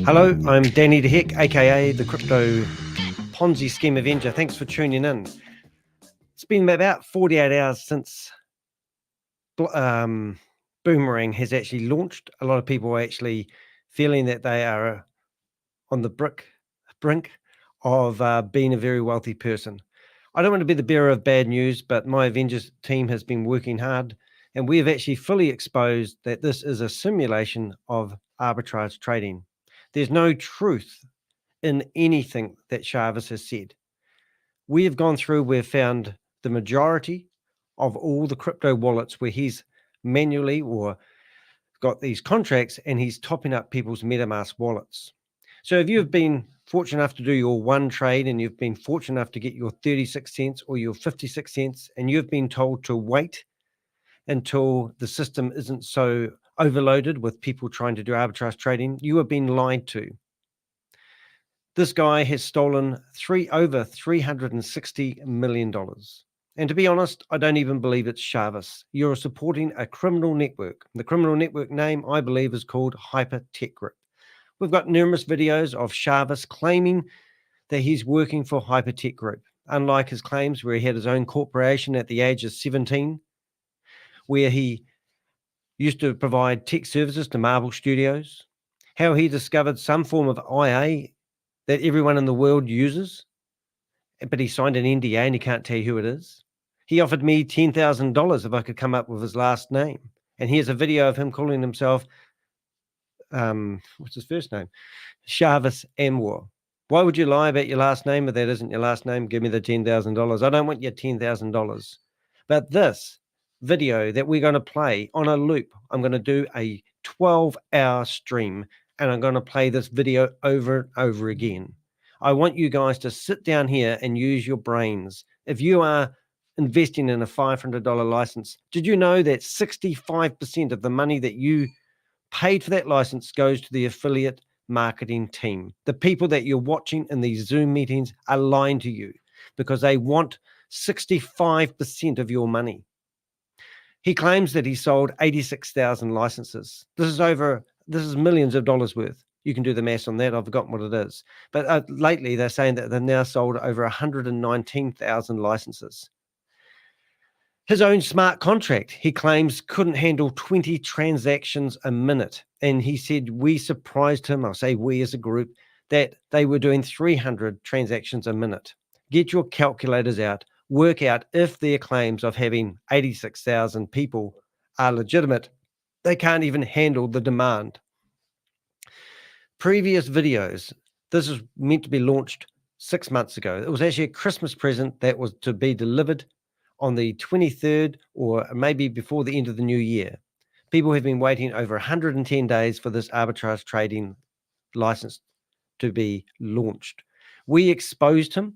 Hello, I'm Danny the Heck, aka the Crypto Ponzi Scheme Avenger. Thanks for tuning in. It's been about 48 hours since Boomerang has actually launched. A lot of people are actually feeling that they are on the brink of being a very wealthy person. I don't want to be the bearer of bad news, but my Avengers team has been working hard, and we have actually fully exposed that this is a simulation of arbitrage trading. There's no truth in anything that Chavis has said. We have gone through, we've found the majority of all the crypto wallets where he's manually or got these contracts and he's topping up people's MetaMask wallets. So if you've been fortunate enough to do your one trade and you've been fortunate enough to get your 36 cents or your 56 cents and you've been told to wait until the system isn't so overloaded with people trying to do arbitrage trading, you have been lied to. This guy has stolen over $360 million. And to be honest, I don't even believe it's Chavis. You're supporting a criminal network. The criminal network name, I believe, is called Hyper Tech Group. We've got numerous videos of Chavis claiming that he's working for Hyper Tech Group, unlike his claims where he had his own corporation at the age of 17, where he used to provide tech services to Marvel Studios, how he discovered some form of IA that everyone in the world uses, but he signed an NDA and he can't tell you who it is. He offered me $10,000 if I could come up with his last name. And here's a video of him calling himself, what's his first name? Chavis Amwar. Why would you lie about your last name if that isn't your last name? Give me the $10,000. I don't want your $10,000. But this video that we're going to play on a loop, I'm going to do a 12-hour stream and I'm going to play this video over and over again. I want you guys to sit down here and use your brains. If you are investing in a $500 license, did you know that 65% of the money that you paid for that license goes to the affiliate marketing team? The people that you're watching in these Zoom meetings are lying to you because they want 65% of your money. He claims that he sold 86,000 licenses. This is millions of dollars worth. You can do the math on that. I've forgotten what it is. But lately, they're saying that they've now sold over 119,000 licenses. His own smart contract, he claims, couldn't handle 20 transactions a minute. And he said we surprised him, I'll say we as a group, that they were doing 300 transactions a minute. Get your calculators out. Work out if their claims of having 86,000 people are legitimate. They can't even handle the demand. Previous videos, this is meant to be launched 6 months ago. It was actually a Christmas present that was to be delivered on the 23rd or maybe before the end of the new year. People have been waiting over 110 days for this arbitrage trading license to be launched. We exposed him.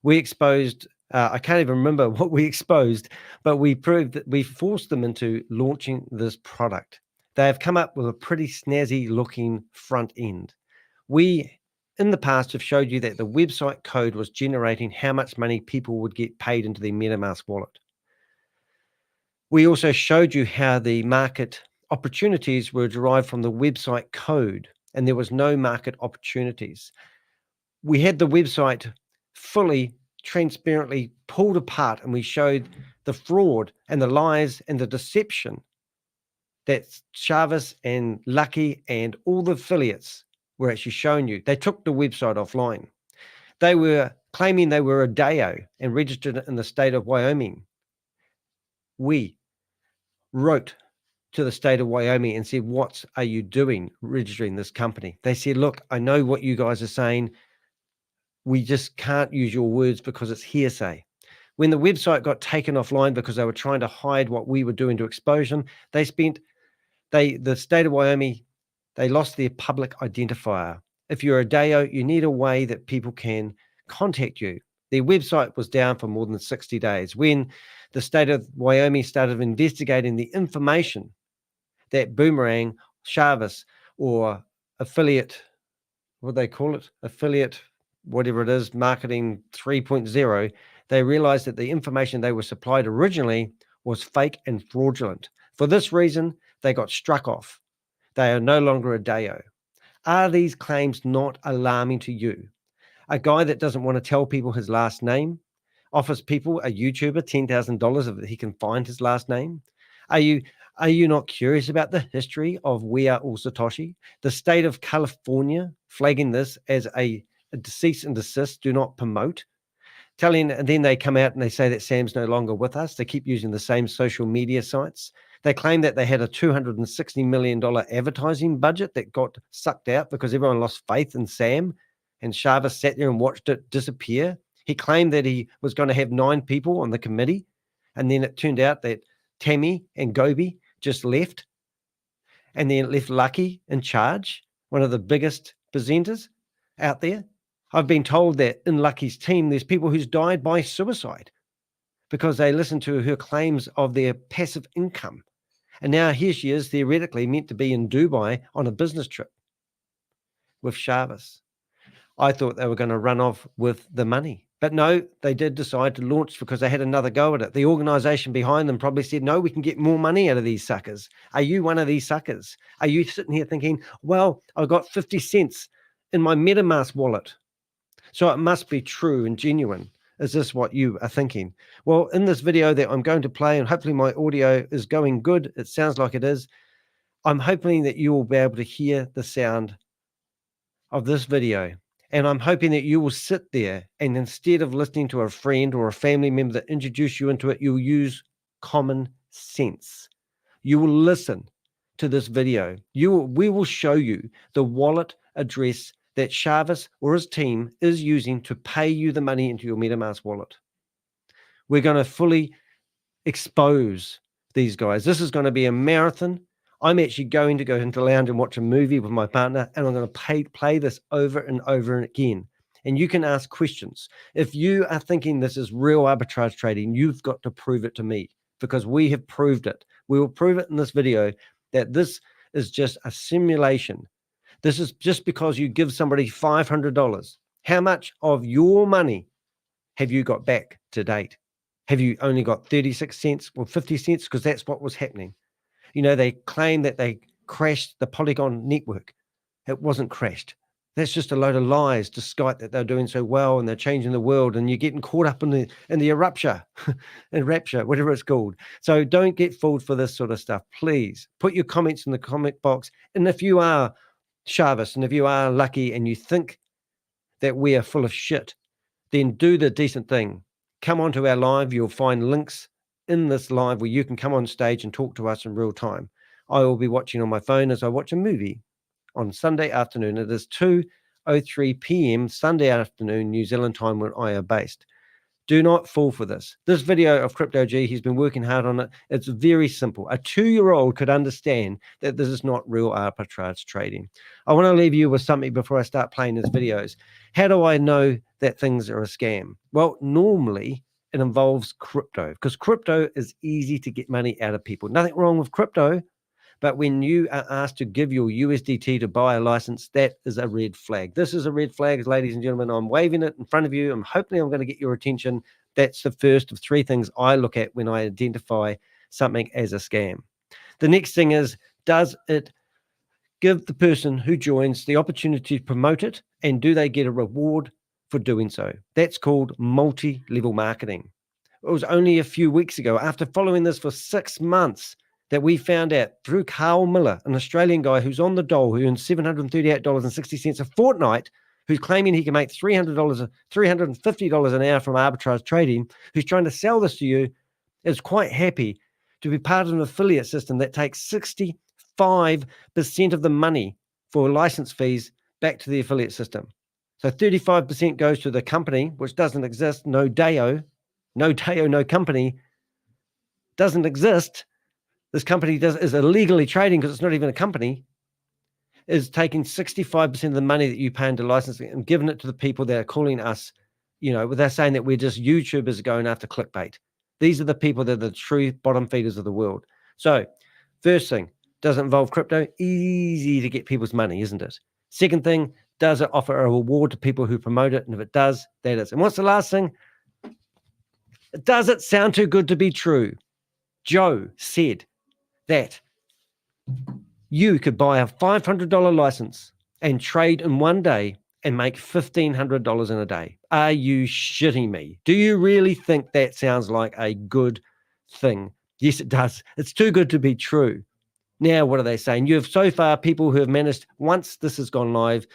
We exposed, I can't even remember what we exposed, but we proved that we forced them into launching this product. They have come up with a pretty snazzy looking front end. We, in the past, have showed you that the website code was generating how much money people would get paid into their MetaMask wallet. We also showed you how the market opportunities were derived from the website code, and there was no market opportunities. We had the website fully transparently pulled apart, and we showed the fraud and the lies and the deception that Chavis and Lucky and all the affiliates were actually showing you. They took the website offline. They were claiming they were a DAO and registered in the state of Wyoming. We wrote to the state of Wyoming and said, what are you doing registering this company? They said, look, I know what you guys are saying. We just can't use your words because it's hearsay. When the website got taken offline because they were trying to hide what we were doing to expose them, the state of Wyoming, they lost their public identifier. If you're a DAO, you need a way that people can contact you. Their website was down for more than 60 days. When the state of Wyoming started investigating the information that Boomerang, Chavis, or affiliate, what do they call it? Affiliate, whatever it is, marketing 3.0, they realized that the information they were supplied originally was fake and fraudulent. For this reason, they got struck off. They are no longer a DAO. Are these claims not alarming to you? A guy that doesn't want to tell people his last name offers people, a YouTuber, $10,000 if he can find his last name. Are you not curious about the history of We Are All Satoshi? The state of California flagging this as a cease and desist, do not promote. And then they come out and they say that Sam's no longer with us. They keep using the same social media sites. They claim that they had a $260 million advertising budget that got sucked out because everyone lost faith in Sam, and Sharvis sat there and watched it disappear. He claimed that he was going to have 9 people on the committee, and then it turned out that Tammy and Gobi just left, and then it left Lucky in charge, one of the biggest presenters out there. I've been told that in Lucky's team, there's people who's died by suicide because they listened to her claims of their passive income. And now here she is, theoretically meant to be in Dubai on a business trip with Sharvis. I thought they were going to run off with the money. But no, they did decide to launch because they had another go at it. The organization behind them probably said, no, we can get more money out of these suckers. Are you one of these suckers? Are you sitting here thinking, well, I've got 50 cents in my MetaMask wallet, so it must be true and genuine? Is this what you are thinking? Well, in this video that I'm going to play, and hopefully my audio is going good, it sounds like it is, I'm hoping that you will be able to hear the sound of this video. And I'm hoping that you will sit there and instead of listening to a friend or a family member that introduce you into it, you'll use common sense. You will listen to this video. We will show you the wallet address that Sharvis or his team is using to pay you the money into your MetaMask wallet. We're going to fully expose these guys. This is going to be a marathon. I'm actually going to go into the lounge and watch a movie with my partner, and I'm going to play this over and over again. And you can ask questions. If you are thinking this is real arbitrage trading, you've got to prove it to me, because we have proved it. We will prove it in this video that this is just a simulation. This is just because you give somebody $500. How much of your money have you got back to date? Have you only got 36 cents or 50 cents? Because that's what was happening. You know, they claim that they crashed the Polygon network. It wasn't crashed. That's just a load of lies to skite that they're doing so well and they're changing the world, and you're getting caught up in the eruption, in rapture, whatever it's called. So don't get fooled for this sort of stuff. Please put your comments in the comment box. And if you are Sharvis and if you are Lucky and you think that we are full of shit, then do the decent thing. Come onto our live. You'll find links in this live where you can come on stage and talk to us in real time. I will be watching on my phone as I watch a movie on Sunday afternoon. It is 2:03 p.m. Sunday afternoon, New Zealand time, where I am based. Do not fall for this. This video of Crypto G, he's been working hard on it. It's very simple. A 2-year-old could understand that this is not real arbitrage trading. I want to leave you with something before I start playing these videos. How do I know that things are a scam? Well, normally it involves crypto, because crypto is easy to get money out of people. Nothing wrong with crypto, but when you are asked to give your USDT to buy a license, that is a red flag. This is a red flag, ladies and gentlemen. I'm waving it in front of you. I'm hoping I'm going to get your attention. That's the first of 3 things I look at when I identify something as a scam. The next thing is, does it give the person who joins the opportunity to promote it, and do they get a reward for doing so? That's called multi-level marketing. It was only a few weeks ago, after following this for 6 months, that we found out through Carl Miller, an Australian guy who's on the dole, who earns $738.60 a fortnight, who's claiming he can make $350 an hour from arbitrage trading, who's trying to sell this to you, is quite happy to be part of an affiliate system that takes 65% of the money for license fees back to the affiliate system. So 35% goes to the company, which doesn't exist. No company doesn't exist. This company is illegally trading, because it's not even a company, is taking 65% of the money that you pay into licensing and giving it to the people that are calling us, they're saying that we're just YouTubers going after clickbait. These are the people that are the true bottom feeders of the world. So first thing, does it involve crypto? Easy to get people's money, isn't it? Second thing, does it offer a reward to people who promote it? And if it does, that is. And what's the last thing? Does it sound too good to be true? Joe said that you could buy a $500 license and trade in one day and make $1,500 in a day. Are you shitting me? Do you really think that sounds like a good thing? Yes, it does. It's too good to be true. Now, what are they saying? You have so far people who have managed, once this has gone live,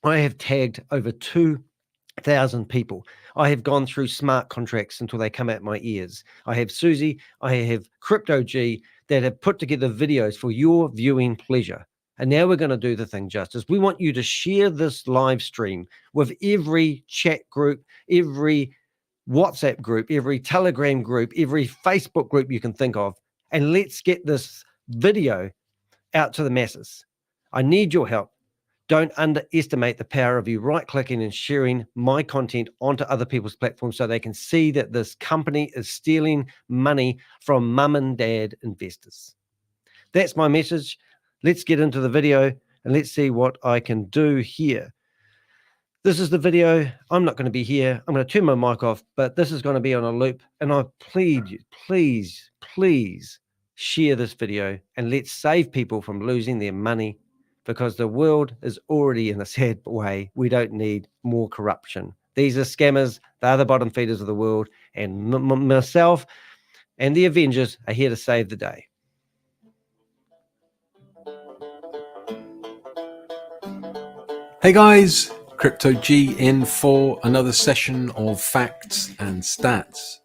I have tagged over 2,000 people. I have gone through smart contracts until they come out my ears. I have Susie, I have Crypto G that have put together videos for your viewing pleasure. And now we're going to do the thing justice. We want you to share this live stream with every chat group, every WhatsApp group, every Telegram group, every Facebook group you can think of. And let's get this video out to the masses. I need your help. Don't underestimate the power of you right-clicking and sharing my content onto other people's platforms so they can see that this company is stealing money from mum and dad investors. That's my message. Let's get into the video and let's see what I can do here. This is the video. I'm not going to be here. I'm going to turn my mic off, but this is going to be on a loop. And I plead you, please, please share this video and let's save people from losing their money, because the world is already in a sad way. We don't need more corruption. These are scammers. They're the bottom feeders of the world. And myself and the Avengers are here to save the day. Hey guys, Crypto G in for another session of facts and stats.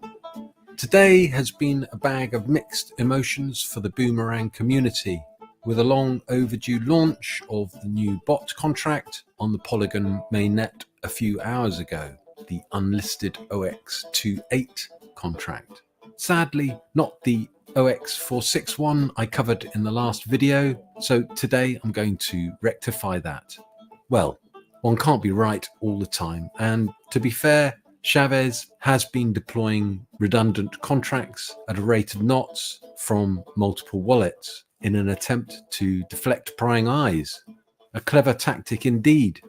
Today has been a bag of mixed emotions for the Boomerang community, with a long overdue launch of the new bot contract on the Polygon mainnet a few hours ago, the Unlisted OX28 contract. Sadly, not the OX461 I covered in the last video, so today I'm going to rectify that. Well, one can't be right all the time, and to be fair, Chavez has been deploying redundant contracts at a rate of knots from multiple wallets in an attempt to deflect prying eyes. A clever tactic indeed.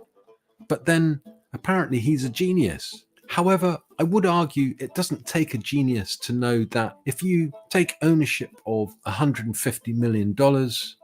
But then, apparently he's a genius. However, I would argue it doesn't take a genius to know that if you take ownership of $150 million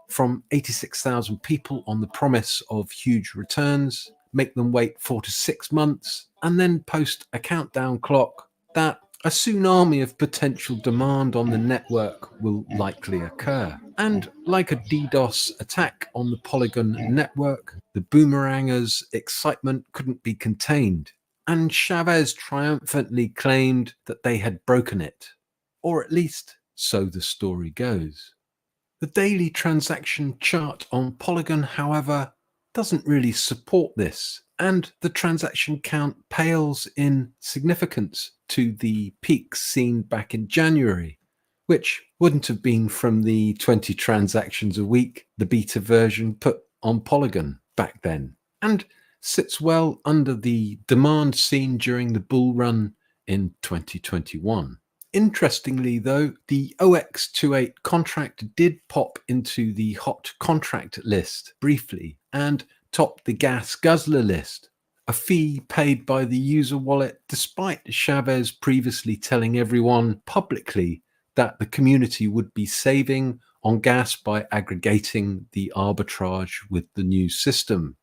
from 86,000 people on the promise of huge returns, make them wait 4 to 6 months, and then post a countdown clock, that a tsunami of potential demand on the network will likely occur. And like a DDoS attack on the Polygon network, the Boomerangers' excitement couldn't be contained, and Chavez triumphantly claimed that they had broken it. Or at least, so the story goes. The daily transaction chart on Polygon, however, doesn't really support this, and the transaction count pales in significance to the peaks seen back in January, which wouldn't have been from the 20 transactions a week the beta version put on Polygon back then, and sits well under the demand seen during the bull run in 2021. Interestingly, though, the OX28 contract did pop into the hot contract list briefly and topped the gas guzzler list, a fee paid by the user wallet despite Chavez previously telling everyone publicly that the community would be saving on gas by aggregating the arbitrage with the new system.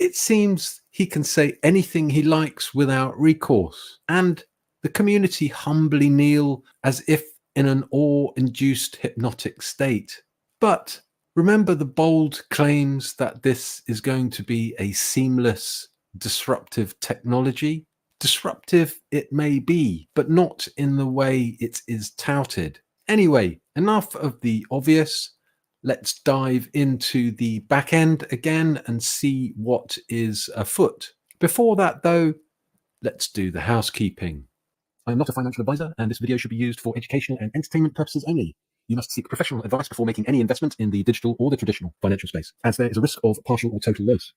It seems he can say anything he likes without recourse, and the community humbly kneel as if in an awe-induced hypnotic state. But remember the bold claims that this is going to be a seamless, disruptive technology? Disruptive it may be, but not in the way it is touted. Anyway, enough of the obvious. Let's dive into the back end again and see what is afoot. Before that, though, let's do the housekeeping. I am not a financial advisor, and this video should be used for educational and entertainment purposes only. You must seek professional advice before making any investment in the digital or the traditional financial space, as there is a risk of partial or total loss.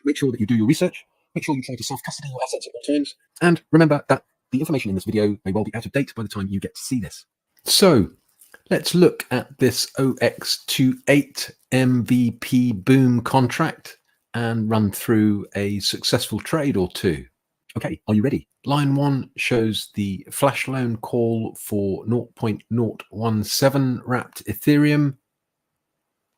Make sure that you do your research, make sure you try to self-custody your assets at all times, and remember that the information in this video may well be out of date by the time you get to see this. So, let's look at this OX28 MVP boom contract and run through a successful trade or two. Okay, are you ready? Line 1 shows the flash loan call for 0.017 wrapped Ethereum,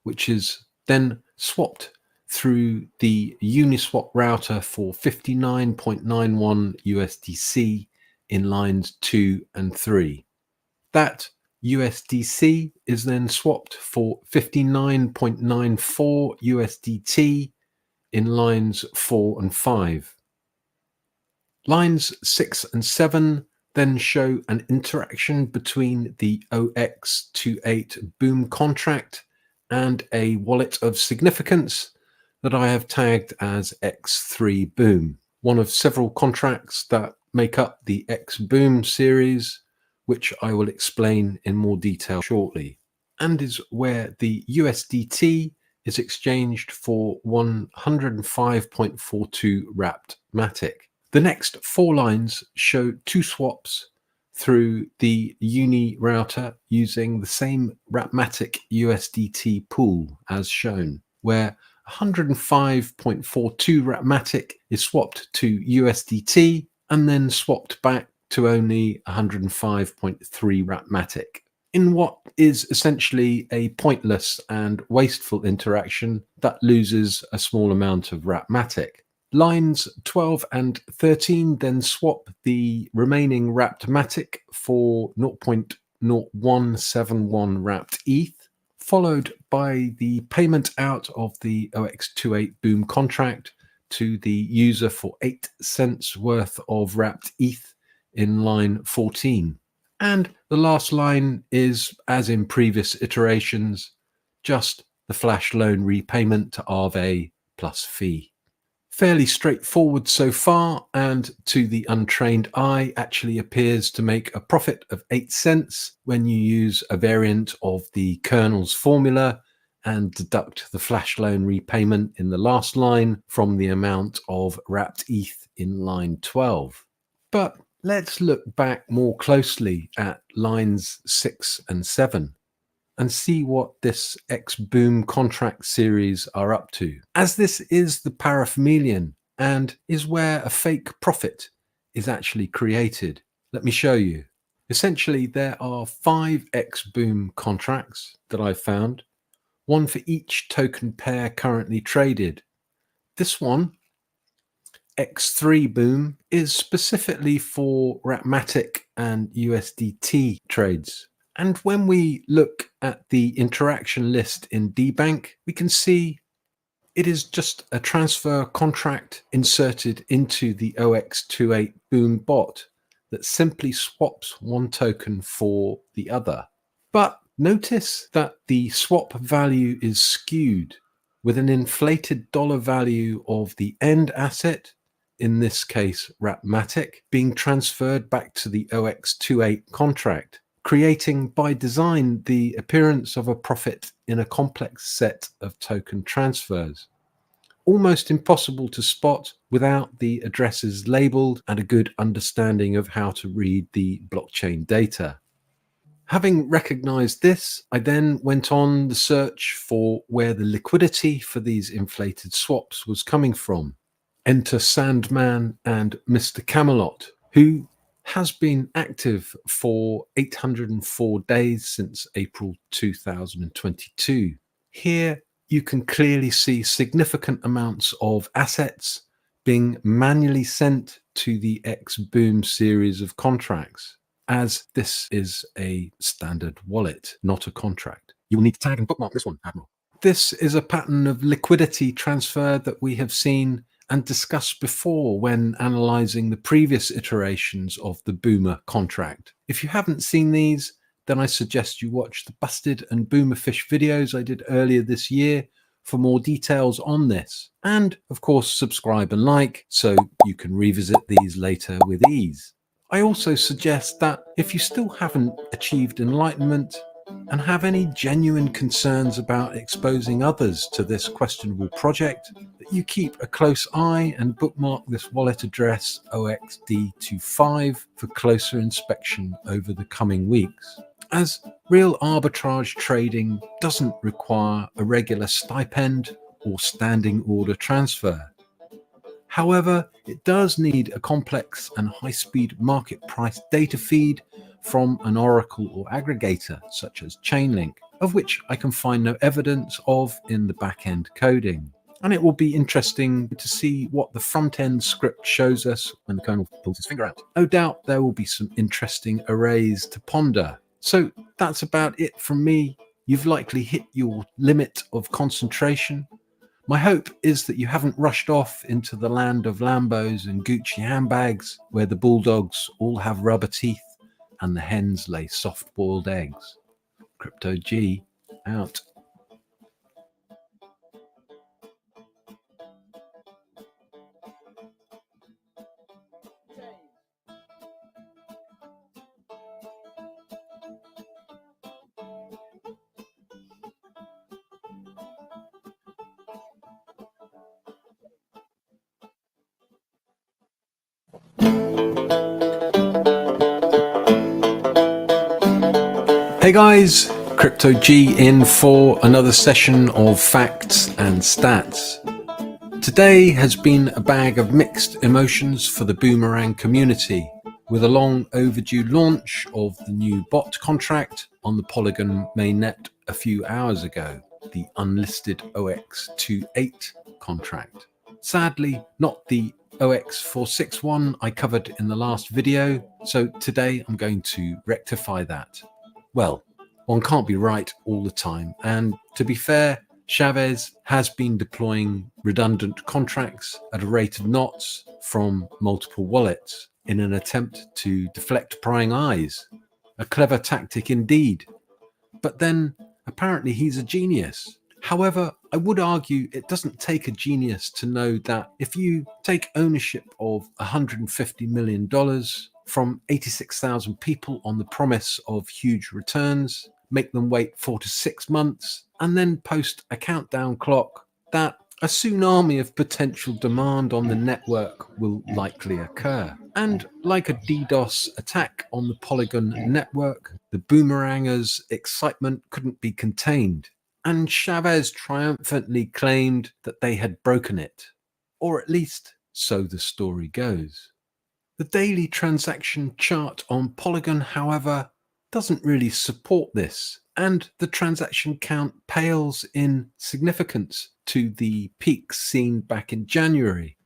which is then swapped through the Uniswap router for 59.91 USDC in lines 2 and 3. That USDC is then swapped for 59.94 USDT in lines 4 and 5. Lines 6 and 7 then show an interaction between the OX28 Boom contract and a wallet of significance that I have tagged as X3 Boom, one of several contracts that make up the X Boom series, which I will explain in more detail shortly, and is where the USDT is exchanged for 105.42 wrapped Matic. The next 4 lines show 2 swaps through the Uni router using the same Wrapmatic USDT pool as shown, where 105.42 Wrapmatic is swapped to USDT and then swapped back to only 105.3 Wrapmatic, in what is essentially a pointless and wasteful interaction that loses a small amount of Wrapmatic. Lines 12 and 13 then swap the remaining wrapped Matic for 0.0171 wrapped ETH, followed by the payment out of the OX28 Boom contract to the user for 8 cents worth of wrapped ETH in line 14. And the last line is, as in previous iterations, just the flash loan repayment to Aave plus fee. Fairly straightforward so far, and to the untrained eye actually appears to make a profit of 8 cents when you use a variant of the kernel's formula and deduct the flash loan repayment in the last line from the amount of wrapped ETH in line 12. But let's look back more closely at lines 6 and 7. And see what this X-Boom contract series are up to, as this is the paraphemelian and is where a fake profit is actually created. Let me show you. Essentially, there are 5 X-Boom contracts that I've found, one for each token pair currently traded. This one, X3 Boom, is specifically for Wrapmatic and USDT trades. And when we look at the interaction list in dbank, we can see it is just a transfer contract inserted into the OX28 Boom bot that simply swaps one token for the other. But notice that the swap value is skewed, with an inflated dollar value of the end asset, in this case Wrapmatic, being transferred back to the OX28 contract, creating by design the appearance of a profit in a complex set of token transfers. Almost impossible to spot without the addresses labeled and a good understanding of how to read the blockchain data. Having recognized this, I then went on the search for where the liquidity for these inflated swaps was coming from. Enter Sandman and Mr. Camelot, who has been active for 804 days since April 2022. Here you can clearly see significant amounts of assets being manually sent to the X-Boom series of contracts, as this is a standard wallet, not a contract. You will need to tag and bookmark this one, Admiral. This is a pattern of liquidity transfer that we have seen and discussed before when analyzing the previous iterations of the Boomer contract. If you haven't seen these, then I suggest you watch the Busted and Boomerfish videos I did earlier this year for more details on this. And of course, subscribe and like so you can revisit these later with ease. I also suggest that if you still haven't achieved enlightenment and have any genuine concerns about exposing others to this questionable project, that you keep a close eye and bookmark this wallet address OXD25 for closer inspection over the coming weeks, as real arbitrage trading doesn't require a regular stipend or standing order transfer. However, it does need a complex and high-speed market price data feed from an oracle or aggregator such as Chainlink, of which I can find no evidence of in the back-end coding. And it will be interesting to see what the front-end script shows us when the kernel pulls his finger out. No doubt there will be some interesting arrays to ponder. So that's about it from me. You've likely hit your limit of concentration. My hope is that you haven't rushed off into the land of Lambos and Gucci handbags, where the bulldogs all have rubber teeth and the hens lay soft-boiled eggs. Crypto G out. Hey guys, Crypto G in for another session of facts and stats. Today has been a bag of mixed emotions for the Boomerang community, with a long overdue launch of the new bot contract on the Polygon mainnet a few hours ago, the Unlisted OX28 contract. Sadly, not the OX461 I covered in the last video, so today I'm going to rectify that. Well, one can't be right all the time, and to be fair, Chavez has been deploying redundant contracts at a rate of knots from multiple wallets in an attempt to deflect prying eyes. A clever tactic indeed. But then, apparently he's a genius. However, I would argue it doesn't take a genius to know that if you take ownership of $150 million from 86,000 people on the promise of huge returns, make them wait 4 to 6 months, and then post a countdown clock, that a tsunami of potential demand on the network will likely occur. And like a DDoS attack on the Polygon network, the Boomerangers' excitement couldn't be contained, and Chavez triumphantly claimed that they had broken it. Or at least, so the story goes. The daily transaction chart on Polygon, however, doesn't really support this, and the transaction count pales in significance to the peaks seen back in January,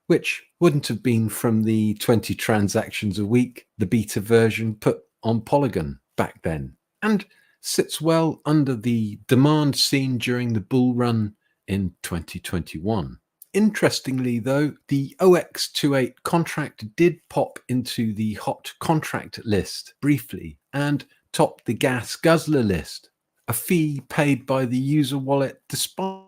which wouldn't have been from the 20 transactions a week the beta version put on Polygon back then, and sits well under the demand seen during the bull run in 2021. Interestingly, though, the OX28 contract did pop into the hot contract list briefly and topped the gas guzzler list, a fee paid by the user wallet despite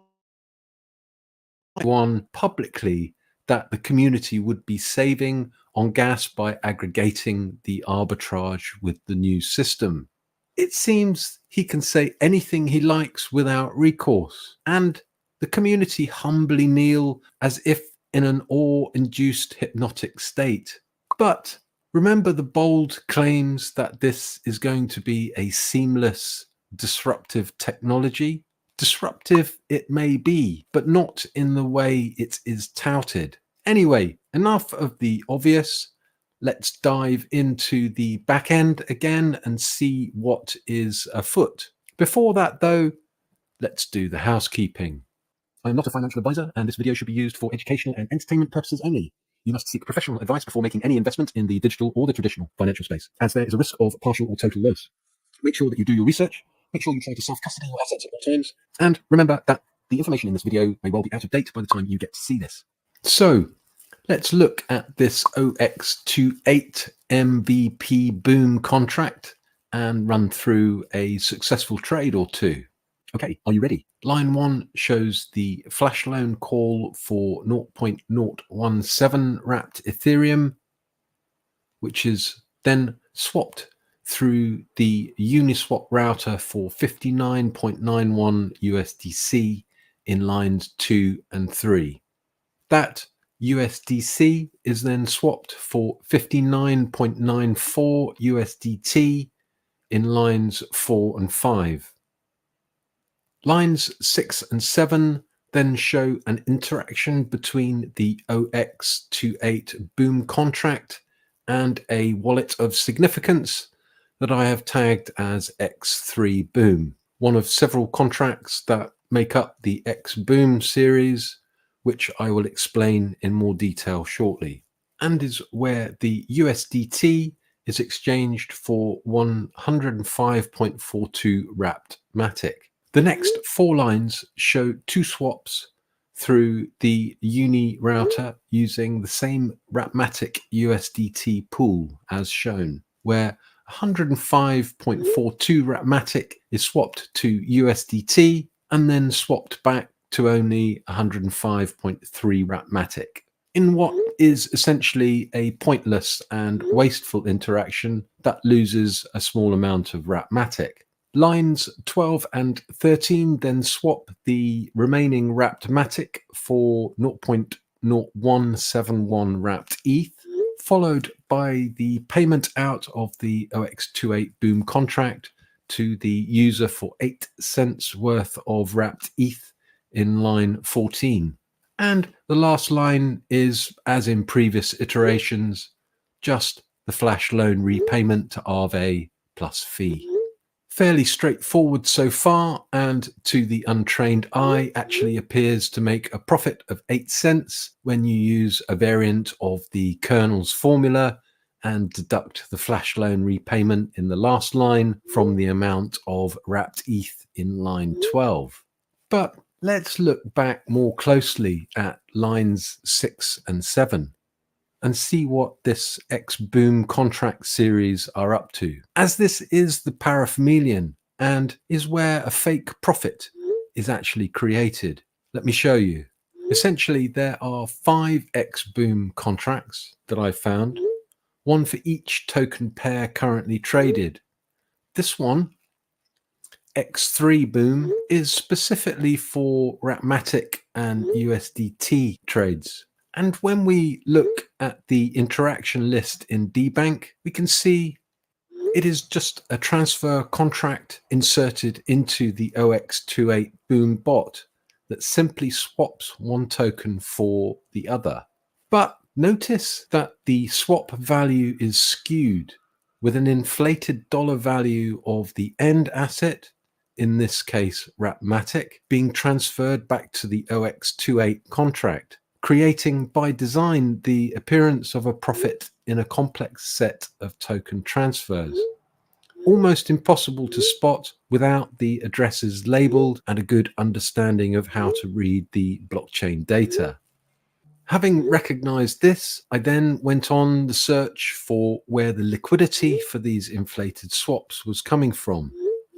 one publicly that the community would be saving on gas by aggregating the arbitrage with the new system. It seems he can say anything he likes without recourse, and the community humbly kneel as if in an awe-induced hypnotic state. But remember the bold claims that this is going to be a seamless, disruptive technology? Disruptive it may be, but not in the way it is touted. Anyway, enough of the obvious. Let's dive into the back end again and see what is afoot. Before that, though, let's do the housekeeping. I'm not a financial advisor, and this video should be used for educational and entertainment purposes only. You must seek professional advice before making any investment in the digital or the traditional financial space, as there is a risk of partial or total loss. Make sure that you do your research, make sure you try to self-custody your assets at all times, and remember that the information in this video may well be out of date by the time you get to see this. So, let's look at this OX28 MVP boom contract and run through a successful trade or two. Okay, are you ready? Line 1 shows the flash loan call for 0.017 wrapped Ethereum, which is then swapped through the Uniswap router for 59.91 USDC in lines 2 and 3. That USDC is then swapped for 59.94 USDT in lines 4 and 5. Lines 6 and 7 then show an interaction between the OX28 boom contract and a wallet of significance that I have tagged as X3 Boom, one of several contracts that make up the X Boom series, which I will explain in more detail shortly, and is where the USDT is exchanged for 105.42 wrapped Matic. The next 4 lines show 2 swaps through the Uni router using the same Wrapmatic USDT pool as shown, where 105.42 Wrapmatic is swapped to USDT and then swapped back to only 105.3 Wrapmatic, in what is essentially a pointless and wasteful interaction that loses a small amount of Wrapmatic. Lines 12 and 13 then swap the remaining wrapped Matic for 0.0171 wrapped ETH, followed by the payment out of the OX28 Boom contract to the user for 8 cents worth of wrapped ETH in line 14. And the last line is, as in previous iterations, just the flash loan repayment to Aave plus fee. Fairly straightforward so far, and to the untrained eye actually appears to make a profit of 8 cents when you use a variant of the kernel's formula and deduct the flash loan repayment in the last line from the amount of wrapped ETH in line 12. But let's look back more closely at lines 6 and 7. And see what this X-Boom contract series are up to, as this is the paraphemelian and is where a fake profit is actually created. Let me show you. Essentially, there are 5 X-Boom contracts that I've found, one for each token pair currently traded. This one, X3 Boom, is specifically for Wrapmatic and USDT trades. And when we look at the interaction list in dbank, we can see it is just a transfer contract inserted into the OX28 Boom bot that simply swaps one token for the other. But notice that the swap value is skewed, with an inflated dollar value of the end asset, in this case Wrapmatic, being transferred back to the OX28 contract, creating by design the appearance of a profit in a complex set of token transfers. Almost impossible to spot without the addresses labeled and a good understanding of how to read the blockchain data. Having recognized this, I then went on the search for where the liquidity for these inflated swaps was coming from.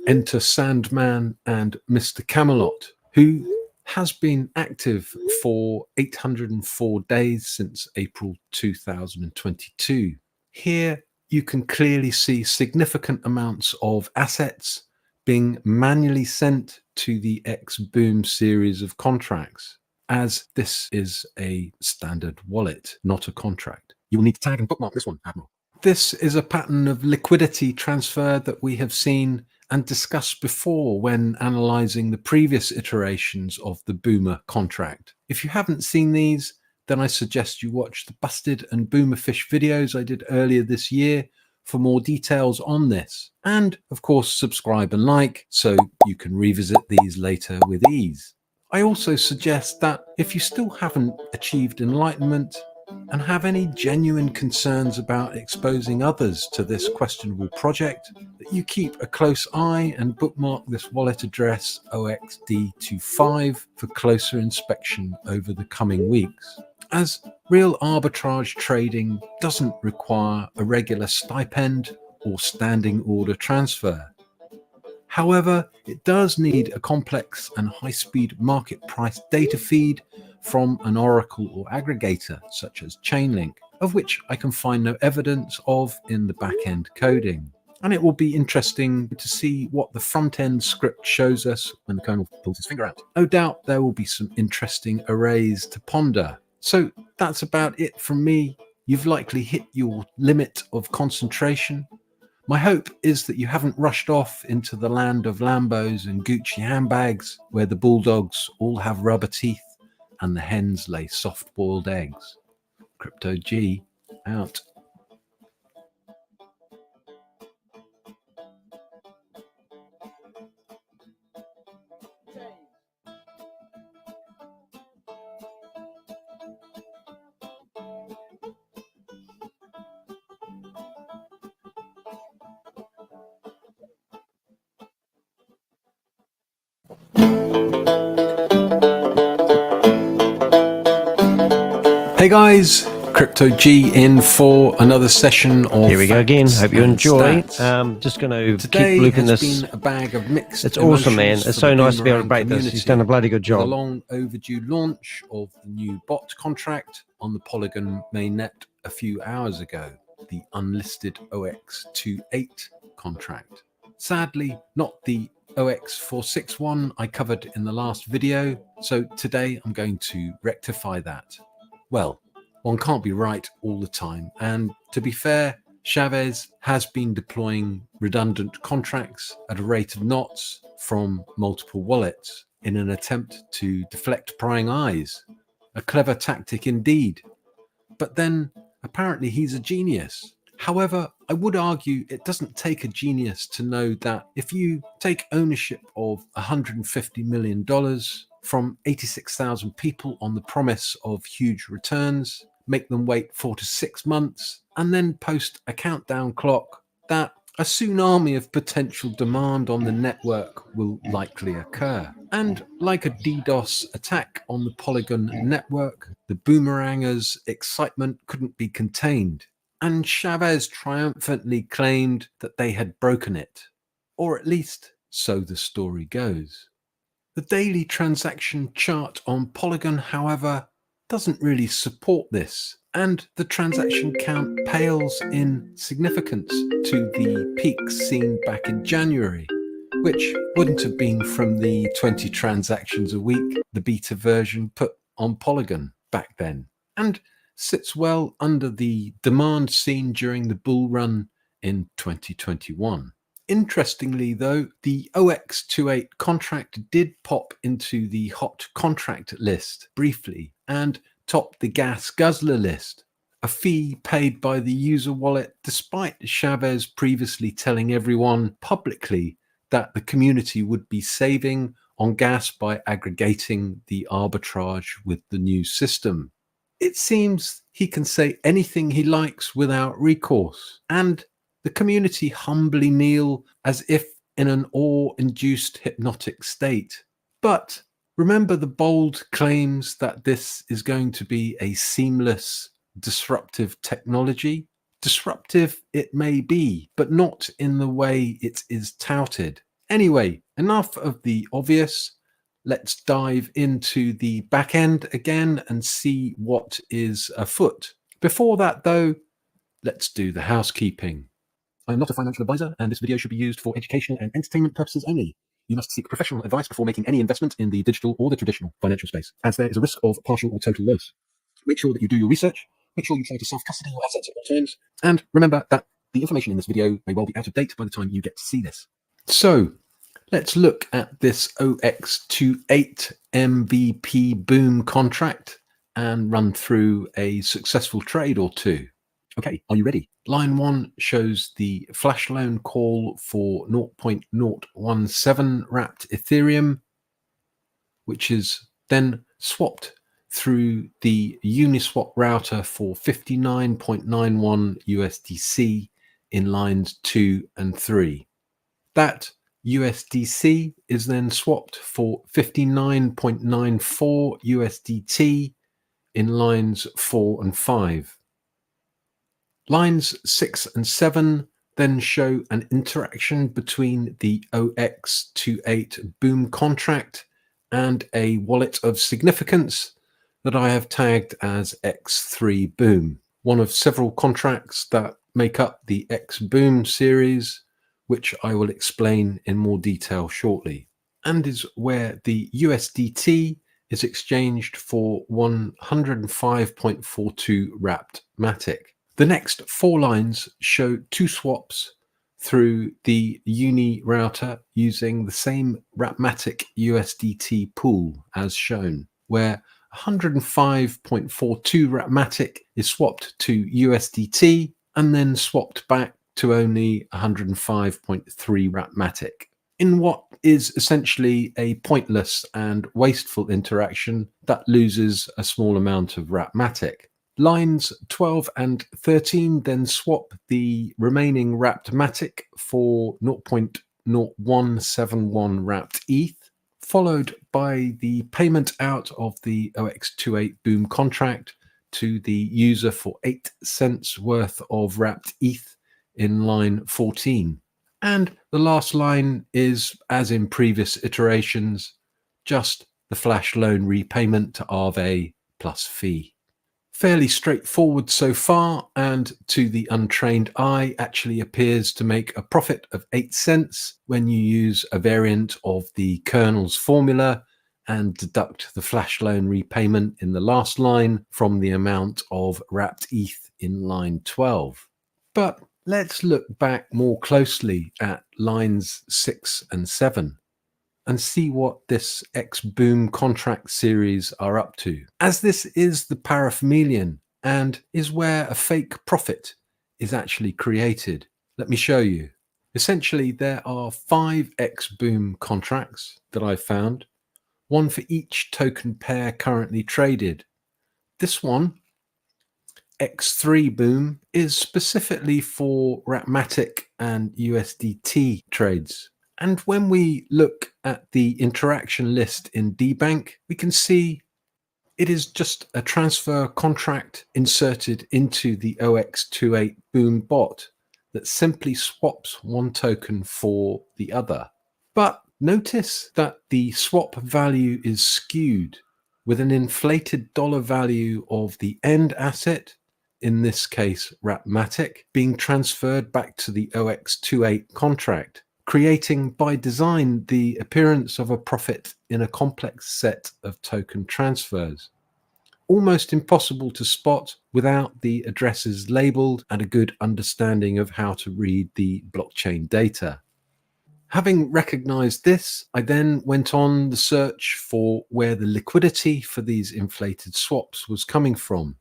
Enter Sandman and Mr. Camelot, who has been active for 804 days since April 2022. Here you can clearly see significant amounts of assets being manually sent to the X-Boom series of contracts, as this is a standard wallet, not a contract. You will need to tag and bookmark this one, Admiral. This is a pattern of liquidity transfer that we have seen and discussed before when analyzing the previous iterations of the Boomer contract. If you haven't seen these, then I suggest you watch the Busted and Boomerfish videos I did earlier this year for more details on this. And of course, subscribe and like so you can revisit these later with ease. I also suggest that if you still haven't achieved enlightenment and have any genuine concerns about exposing others to this questionable project, that you keep a close eye and bookmark this wallet address OXD25 for closer inspection over the coming weeks, as real arbitrage trading doesn't require a regular stipend or standing order transfer. However, it does need a complex and high-speed market price data feed from an oracle or aggregator such as Chainlink, of which I can find no evidence of in the back-end coding. And it will be interesting to see what the front-end script shows us when the kernel pulls his finger out. No doubt there will be some interesting arrays to ponder. So that's about it from me. You've likely hit your limit of concentration. My hope is that you haven't rushed off into the land of Lambos and Gucci handbags, where the bulldogs all have rubber teeth and the hens lay soft-boiled eggs. Crypto G out. guys, Crypto G in for another session of Here we go again. Facts Hope you and enjoy. Stats. Just going to Today keep looping has this. been a bag of mixed It's awesome, man. emotions It's for so the nice to be able to Boomerang break this. He's community, done a bloody good with a job. long overdue launch of the new bot contract on the Polygon mainnet a few hours ago, the Unlisted OX28 contract. Sadly, not the OX461 I covered in the last video, so today I'm going to rectify that. Well, one can't be right all the time, and to be fair, Chavez has been deploying redundant contracts at a rate of knots from multiple wallets in an attempt to deflect prying eyes. A clever tactic indeed. But then, apparently he's a genius. However, I would argue it doesn't take a genius to know that if you take ownership of $150 million from 86,000 people on the promise of huge returns, make them wait 4 to 6 months, and then post a countdown clock, that a tsunami of potential demand on the network will likely occur. And like a DDoS attack on the Polygon network, the Boomerangers' excitement couldn't be contained, and Chavez triumphantly claimed that they had broken it. Or at least, so the story goes. The daily transaction chart on Polygon, however, doesn't really support this, and the transaction count pales in significance to the peaks seen back in January, which wouldn't have been from the 20 transactions a week the beta version put on Polygon back then, and sits well under the demand seen during the bull run in 2021. Interestingly, though, the OX28 contract did pop into the hot contract list briefly and topped the gas guzzler list, a fee paid by the user wallet despite Chavez previously telling everyone publicly that the community would be saving on gas by aggregating the arbitrage with the new system. It seems he can say anything he likes without recourse, and the community humbly kneel as if in an awe-induced hypnotic state. But remember the bold claims that this is going to be a seamless, disruptive technology? Disruptive it may be, but not in the way it is touted. Anyway, enough of the obvious. Let's dive into the back end again and see what is afoot. Before that, though, let's do the housekeeping. I am not a financial advisor, and this video should be used for educational and entertainment purposes only. You must seek professional advice before making any investment in the digital or the traditional financial space, as there is a risk of partial or total loss. Make sure that you do your research, make sure you try to self-custody your assets at all times, and remember that the information in this video may well be out of date by the time you get to see this. So, let's look at this OX28 MVP boom contract and run through a successful trade or two. Okay, are you ready? Line 1 shows the flash loan call for 0.017 wrapped Ethereum, which is then swapped through the Uniswap router for 59.91 USDC in lines 2 and 3. That USDC is then swapped for 59.94 USDT in lines 4 and 5. Lines 6 and 7 then show an interaction between the OX28 boom contract and a wallet of significance that I have tagged as X3 Boom, one of several contracts that make up the X Boom series, which I will explain in more detail shortly, and is where the USDT is exchanged for 105.42 wrapped Matic. The next 4 lines show 2 swaps through the Uni router using the same Wrapmatic USDT pool as shown, where 105.42 Wrapmatic is swapped to USDT and then swapped back to only 105.3 Wrapmatic, in what is essentially a pointless and wasteful interaction that loses a small amount of Wrapmatic. Lines 12 and 13 then swap the remaining wrapped Matic for 0.0171 wrapped ETH, followed by the payment out of the OX28 boom contract to the user for 8 cents worth of wrapped ETH in line 14. And the last line is, as in previous iterations, just the flash loan repayment to Aave plus fee. Fairly straightforward so far, and to the untrained eye actually appears to make a profit of 8 cents when you use a variant of the kernel's formula and deduct the flash loan repayment in the last line from the amount of wrapped ETH in line 12. But let's look back more closely at lines 6 and 7 and see what this X-Boom contract series are up to. As this is the paraphemelian and is where a fake profit is actually created, let me show you. Essentially, there are 5 X-Boom contracts that I've found, one for each token pair currently traded. This one, X3 Boom, is specifically for Wrapmatic and USDT trades. And when we look at the interaction list in dbank, we can see it is just a transfer contract inserted into the OX28 Boom bot that simply swaps one token for the other. But notice that the swap value is skewed with an inflated dollar value of the end asset, in this case Wrapmatic, being transferred back to the OX28 contract, creating by design the appearance of a profit in a complex set of token transfers. Almost impossible to spot without the addresses labeled and a good understanding of how to read the blockchain data. Having recognized this, I then went on the search for where the liquidity for these inflated swaps was coming from.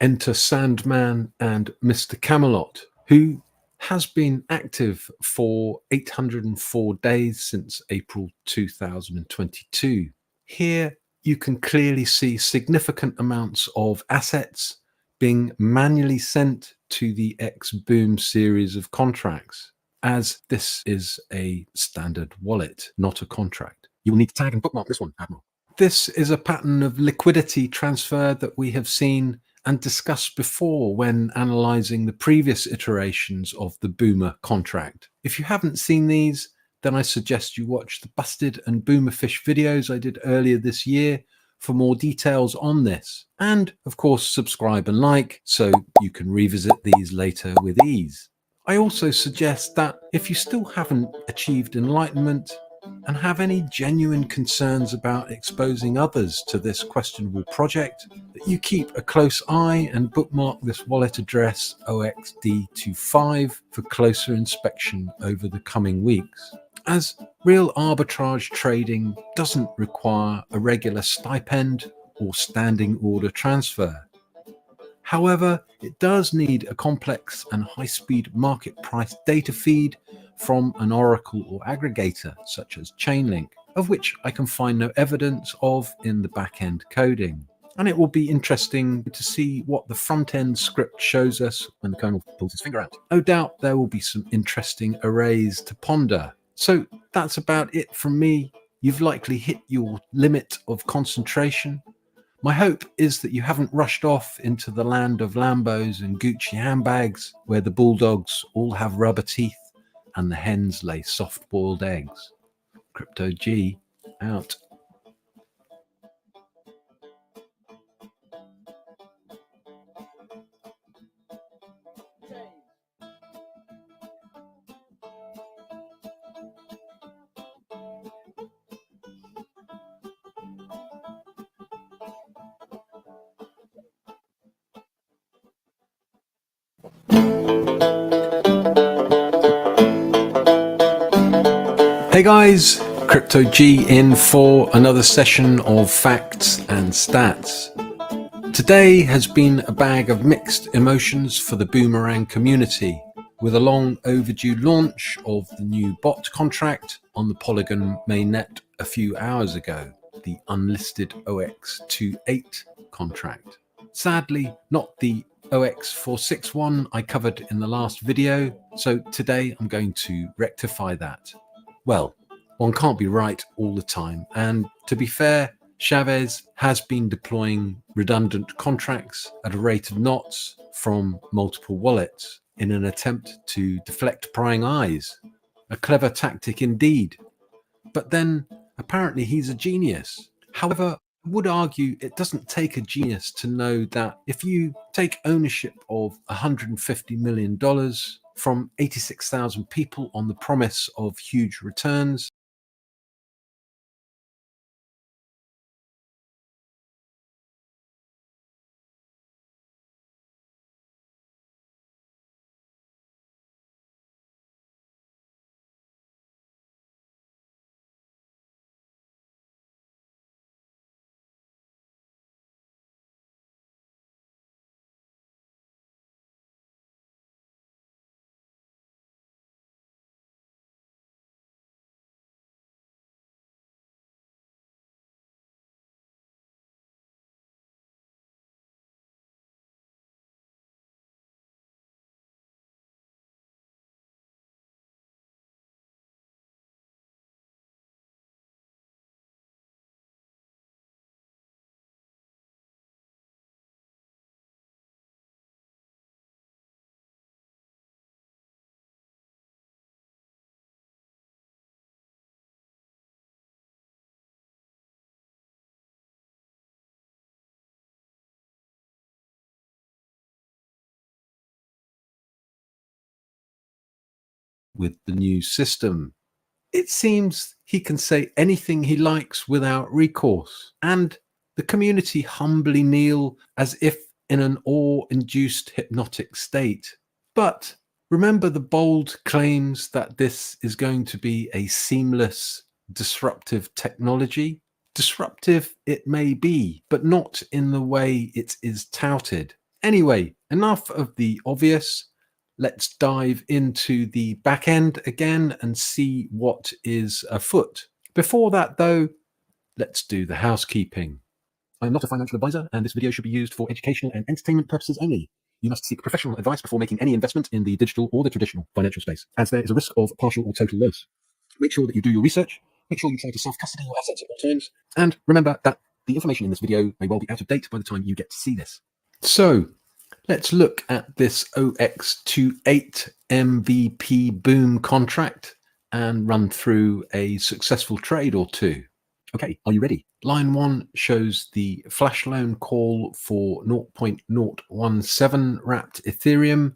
Enter Sandman and Mr. Camelot, who has been active for 804 days since April 2022. Here you can clearly see significant amounts of assets being manually sent to the X-Boom series of contracts, as this is a standard wallet, not a contract. You will need to tag and bookmark this one, Admiral. This is a pattern of liquidity transfer that we have seen and discussed before when analyzing the previous iterations of the Boomer contract. If you haven't seen these, then I suggest you watch the Busted and Boomerfish videos I did earlier this year for more details on this. And of course, subscribe and like so you can revisit these later with ease. I also suggest that if you still haven't achieved enlightenment and have any genuine concerns about exposing others to this questionable project, that you keep a close eye and bookmark this wallet address OXD25 for closer inspection over the coming weeks, as real arbitrage trading doesn't require a regular stipend or standing order transfer. However, it does need a complex and high-speed market price data feed from an oracle or aggregator such as Chainlink, of which I can find no evidence of in the back-end coding. And it will be interesting to see what the front-end script shows us when the kernel pulls his finger out. No doubt there will be some interesting arrays to ponder. So that's about it from me. You've likely hit your limit of concentration. My hope is that you haven't rushed off into the land of Lambos and Gucci handbags, where the bulldogs all have rubber teeth and the hens lay soft-boiled eggs. Crypto G out. Hey guys, Crypto G in for another session of facts and stats. Today has been a bag of mixed emotions for the Boomerang community, with a long overdue launch of the new bot contract on the Polygon mainnet a few hours ago, the Unlisted OX28 contract. Sadly, not the OX461 I covered in the last video, so today I'm going to rectify that. Well, one can't be right all the time, and to be fair, Chavez has been deploying redundant contracts at a rate of knots from multiple wallets in an attempt to deflect prying eyes. A clever tactic indeed. But then, apparently he's a genius. However, I would argue it doesn't take a genius to know that if you take ownership of $150 million from 86,000 people on the promise of huge returns, with the new system, it seems he can say anything he likes without recourse, and the community humbly kneel as if in an awe-induced hypnotic state. But remember the bold claims that this is going to be a seamless, disruptive technology? Disruptive it may be, but not in the way it is touted. Anyway, enough of the obvious. Let's dive into the back end again and see what is afoot. Before that, though, let's do the housekeeping. I'm not a financial advisor, and this video should be used for educational and entertainment purposes only. You must seek professional advice before making any investment in the digital or the traditional financial space, as there is a risk of partial or total loss. Make sure that you do your research, make sure you try to self-custody your assets at all times, and remember that the information in this video may well be out of date by the time you get to see this. So, let's look at this OX28 MVP boom contract and run through a successful trade or two. Okay, are you ready? Line 1 shows the flash loan call for 0.017 wrapped Ethereum,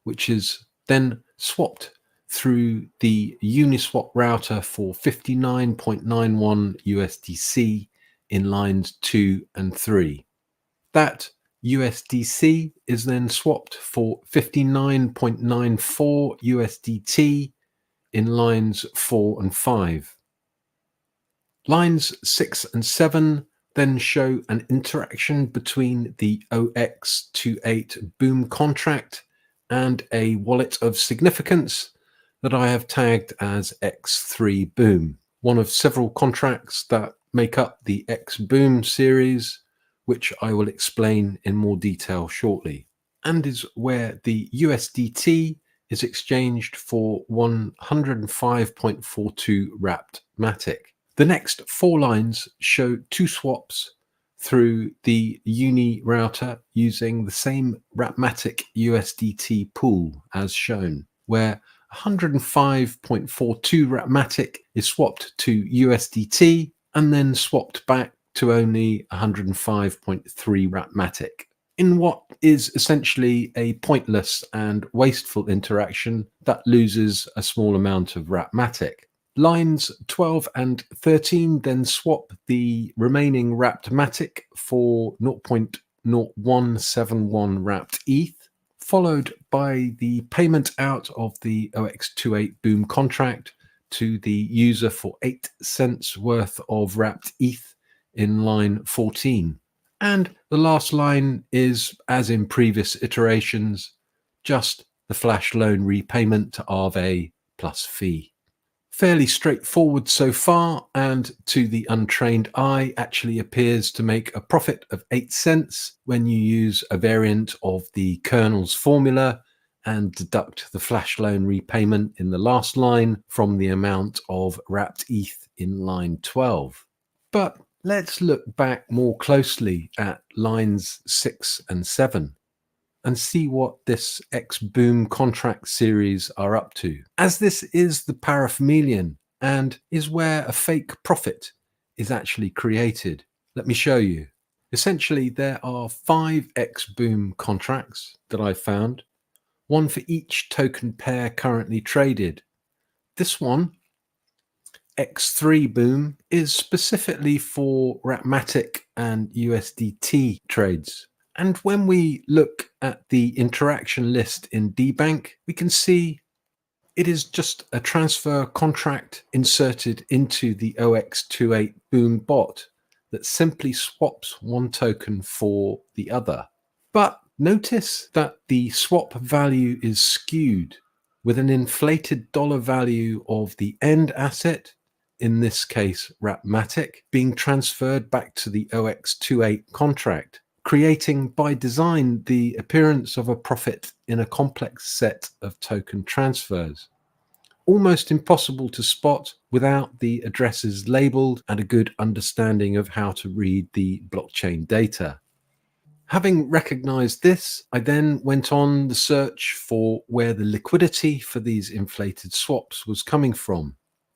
which is then swapped through the Uniswap router for 59.91 USDC in lines 2 and 3. That USDC is then swapped for 59.94 USDT in lines 4 and 5. Lines 6 and 7 then show an interaction between the OX28 boom contract and a wallet of significance that I have tagged as X3 boom, one of several contracts that make up the X boom series, which I will explain in more detail shortly, and is where the USDT is exchanged for 105.42 wrapped Matic. The next 4 lines show 2 swaps through the Uni router using the same Wrapmatic USDT pool as shown, where 105.42 Wrapmatic is swapped to USDT and then swapped back to only 105.3 Wrapmatic, in what is essentially a pointless and wasteful interaction that loses a small amount of Wrapmatic. Lines 12 and 13 then swap the remaining wrapped Matic for 0.0171 wrapped ETH, followed by the payment out of the OX28 boom contract to the user for 8 cents worth of wrapped ETH in line 14. And the last line is, as in previous iterations, just the flash loan repayment to Aave plus fee. Fairly straightforward so far, and to the untrained eye actually appears to make a profit of 8 cents when you use a variant of the kernel's formula and deduct the flash loan repayment in the last line from the amount of wrapped ETH in line 12. But Let's look back more closely at lines 6 and 7 and see what this X-Boom contract series are up to. As this is the paraphemelian and is where a fake profit is actually created, let me show you. Essentially, there are 5 X-Boom contracts that I found, one for each token pair currently traded. This one, X3 Boom, is specifically for Ratmatic and USDT trades. And when we look at the interaction list in dbank, we can see it is just a transfer contract inserted into the OX28 Boom bot that simply swaps one token for the other. But notice that the swap value is skewed with an inflated dollar value of the end asset, in this case Ratmatic, being transferred back to the OX28 contract, creating by design the appearance of a profit in a complex set of token transfers. Almost impossible to spot without the addresses labeled and a good understanding of how to read the blockchain data. Having recognized this, I then went on the search for where the liquidity for these inflated swaps was coming from.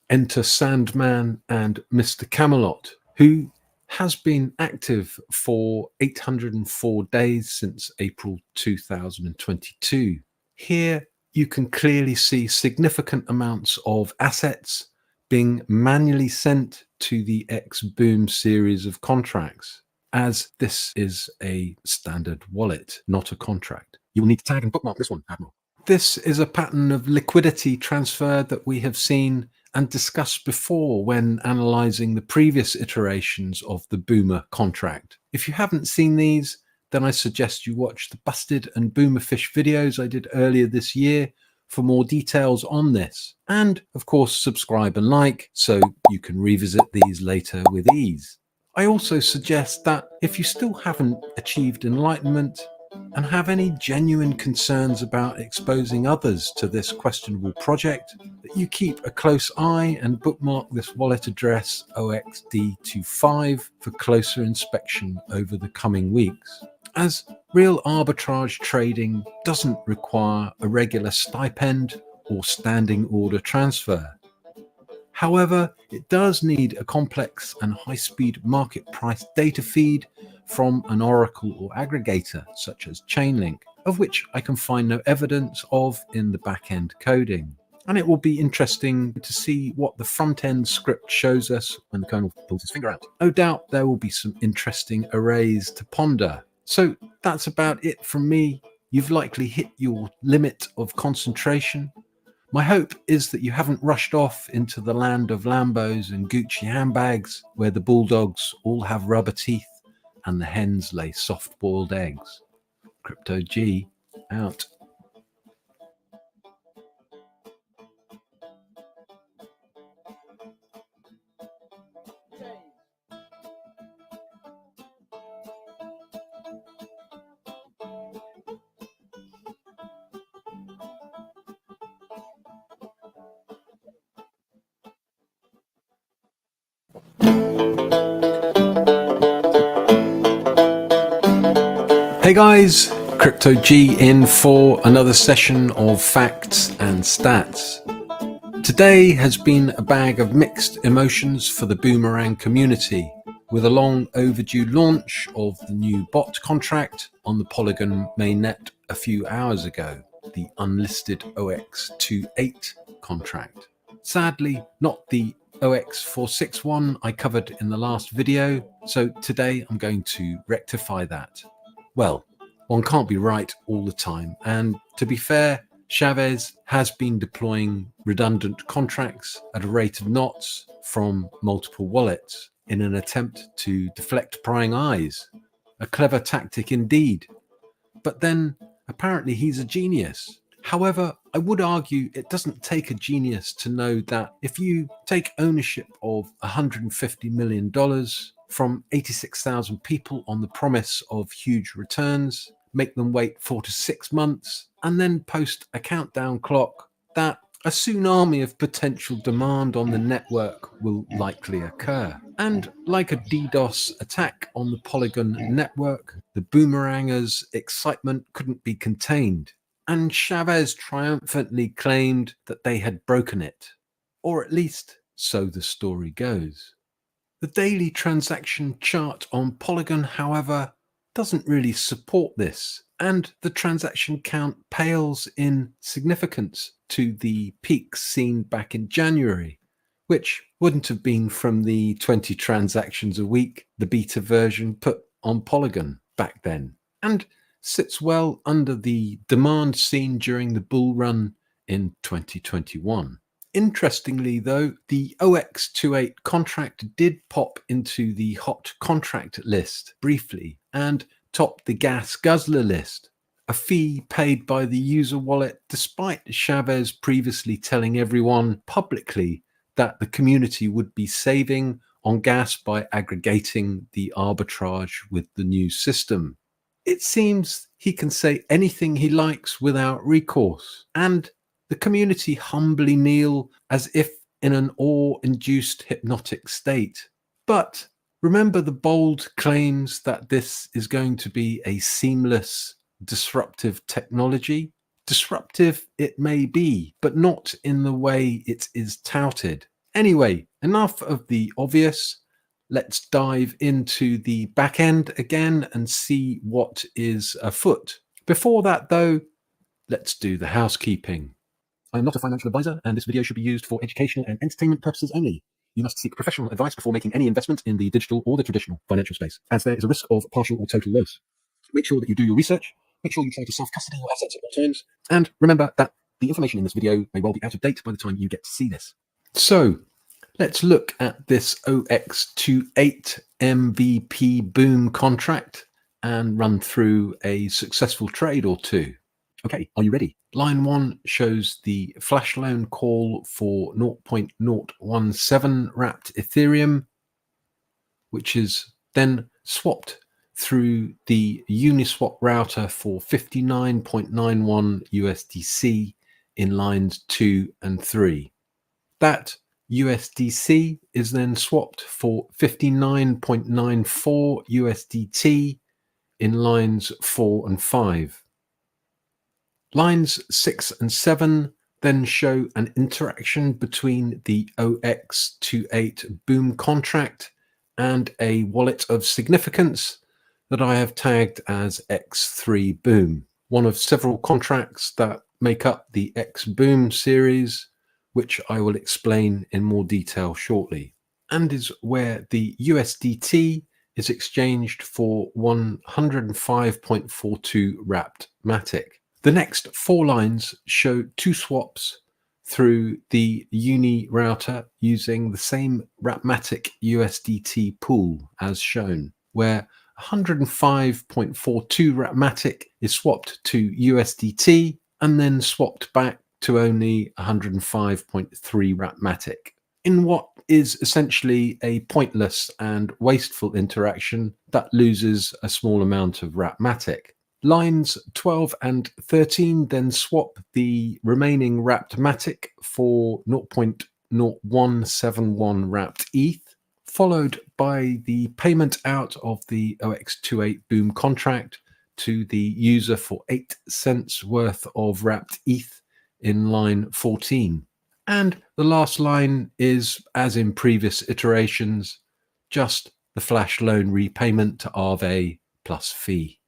Enter Sandman and Mr. Camelot, who has been active for 804 days since April 2022. Here you can clearly see significant amounts of assets being manually sent to the X-Boom series of contracts, as this is a standard wallet, not a contract. You will need to tag and bookmark this one, Admiral. This is a pattern of liquidity transfer that we have seen and discussed before when analyzing the previous iterations of the Boomer contract. If you haven't seen these, then I suggest you watch the Busted and Boomerfish videos I did earlier this year for more details on this. And of course, subscribe and like so you can revisit these later with ease. I also suggest that if you still haven't achieved enlightenment and have any genuine concerns about exposing others to this questionable project, that you keep a close eye and bookmark this wallet address OXD25 for closer inspection over the coming weeks, as real arbitrage trading doesn't require a regular stipend or standing order transfer. However, it does need a complex and high-speed market price data feed from an oracle or aggregator such as Chainlink, of which I can find no evidence of in the back-end coding. And it will be interesting to see what the front-end script shows us when the kernel pulls his finger out. No doubt there will be some interesting arrays to ponder. So that's about it from me. You've likely hit your limit of concentration. My hope is that you haven't rushed off into the land of Lambos and Gucci handbags, where the bulldogs all have rubber teeth and the hens lay soft-boiled eggs. Crypto G out. Hey guys, Crypto G in for another session of facts and stats. Today has been a bag of mixed emotions for the Boomerang community, with a long overdue launch of the new bot contract on the Polygon mainnet a few hours ago, the Unlisted OX28 contract. Sadly, not the OX461 I covered in the last video, so today I'm going to rectify that. Well, one can't be right all the time, and to be fair, Chavez has been deploying redundant contracts at a rate of knots from multiple wallets in an attempt to deflect prying eyes. A clever tactic indeed. But then, apparently he's a genius. However, I would argue it doesn't take a genius to know that if you take ownership of $150 million from 86,000 people on the promise of huge returns, make them wait 4 to 6 months, and then post a countdown clock, that a tsunami of potential demand on the network will likely occur. And like a DDoS attack on the Polygon network, the Boomerangers' excitement couldn't be contained, and Chavez triumphantly claimed that they had broken it, or at least so the story goes. The daily transaction chart on Polygon, however, doesn't really support this, and the transaction count pales in significance to the peaks seen back in January, which wouldn't have been from the 20 transactions a week the beta version put on Polygon back then, and sits well under the demand seen during the bull run in 2021. Interestingly, though, the OX28 contract did pop into the hot contract list briefly and topped the gas guzzler list, a fee paid by the user wallet despite Chavez previously telling everyone publicly that the community would be saving on gas by aggregating the arbitrage with the new system. It seems he can say anything he likes without recourse, and the community humbly kneel as if in an awe-induced hypnotic state. But remember the bold claims that this is going to be a seamless, disruptive technology? Disruptive it may be, but not in the way it is touted. Anyway, enough of the obvious. Let's dive into the back end again and see what is afoot. Before that, though, let's do the housekeeping. I am not a financial advisor, and this video should be used for educational and entertainment purposes only. You must seek professional advice before making any investment in the digital or the traditional financial space, as there is a risk of partial or total loss. Make sure that you do your research, make sure you try to self-custody your assets at all times, and remember that the information in this video may well be out of date by the time you get to see this. So, let's look at this OX28 MVP boom contract and run through a successful trade or two. Okay, are you ready? Line 1 shows the flash loan call for 0.017 wrapped Ethereum, which is then swapped through the Uniswap router for 59.91 USDC in lines 2 and 3. That USDC is then swapped for 59.94 USDT in lines 4 and 5. Lines 6 and 7 then show an interaction between the OX28 boom contract and a wallet of significance that I have tagged as X3 Boom, one of several contracts that make up the X Boom series, which I will explain in more detail shortly, and is where the USDT is exchanged for 105.42 wrapped Matic. The next 4 lines show 2 swaps through the Uni router using the same Wrapmatic USDT pool as shown, where 105.42 Wrapmatic is swapped to USDT and then swapped back to only 105.3 Wrapmatic, in what is essentially a pointless and wasteful interaction that loses a small amount of Wrapmatic. Lines 12 and 13 then swap the remaining wrapped Matic for 0.0171 wrapped ETH, followed by the payment out of the OX28 Boom contract to the user for 8 cents worth of wrapped ETH in line 14. And the last line is, as in previous iterations, just the flash loan repayment to Aave plus fee.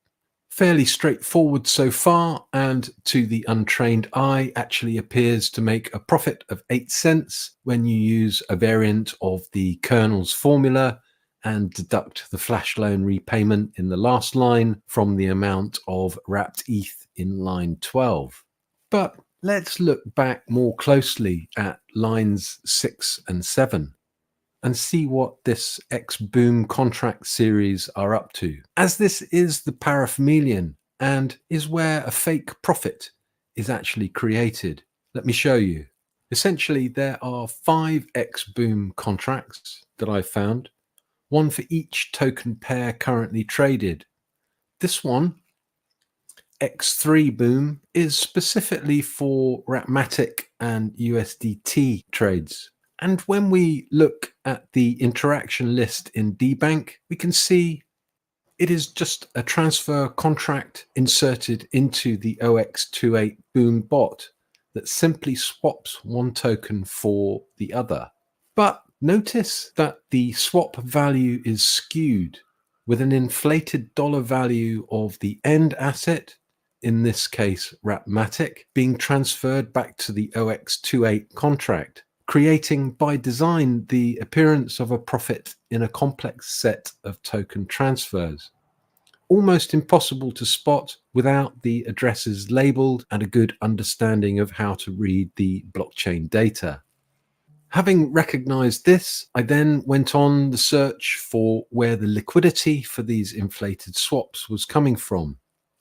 Fairly straightforward so far, and to the untrained eye actually appears to make a profit of 8 cents when you use a variant of the kernel's formula and deduct the flash loan repayment in the last line from the amount of wrapped ETH in line 12. But let's look back more closely at lines 6 and 7. And see what this X-Boom contract series are up to, as this is the paraphemelian and is where a fake profit is actually created. Let me show you. Essentially, there are 5 X-Boom contracts that I've found, one for each token pair currently traded. This one X3 boom is specifically for Ratmatic and USDT trades. And when we look at the interaction list in dbank, we can see it is just a transfer contract inserted into the OX28 boom bot that simply swaps one token for the other. But notice that the swap value is skewed with an inflated dollar value of the end asset, in this case Ratmatic, being transferred back to the OX28 contract, creating by design the appearance of a profit in a complex set of token transfers. Almost impossible to spot without the addresses labeled and a good understanding of how to read the blockchain data. Having recognized this, I then went on the search for where the liquidity for these inflated swaps was coming from.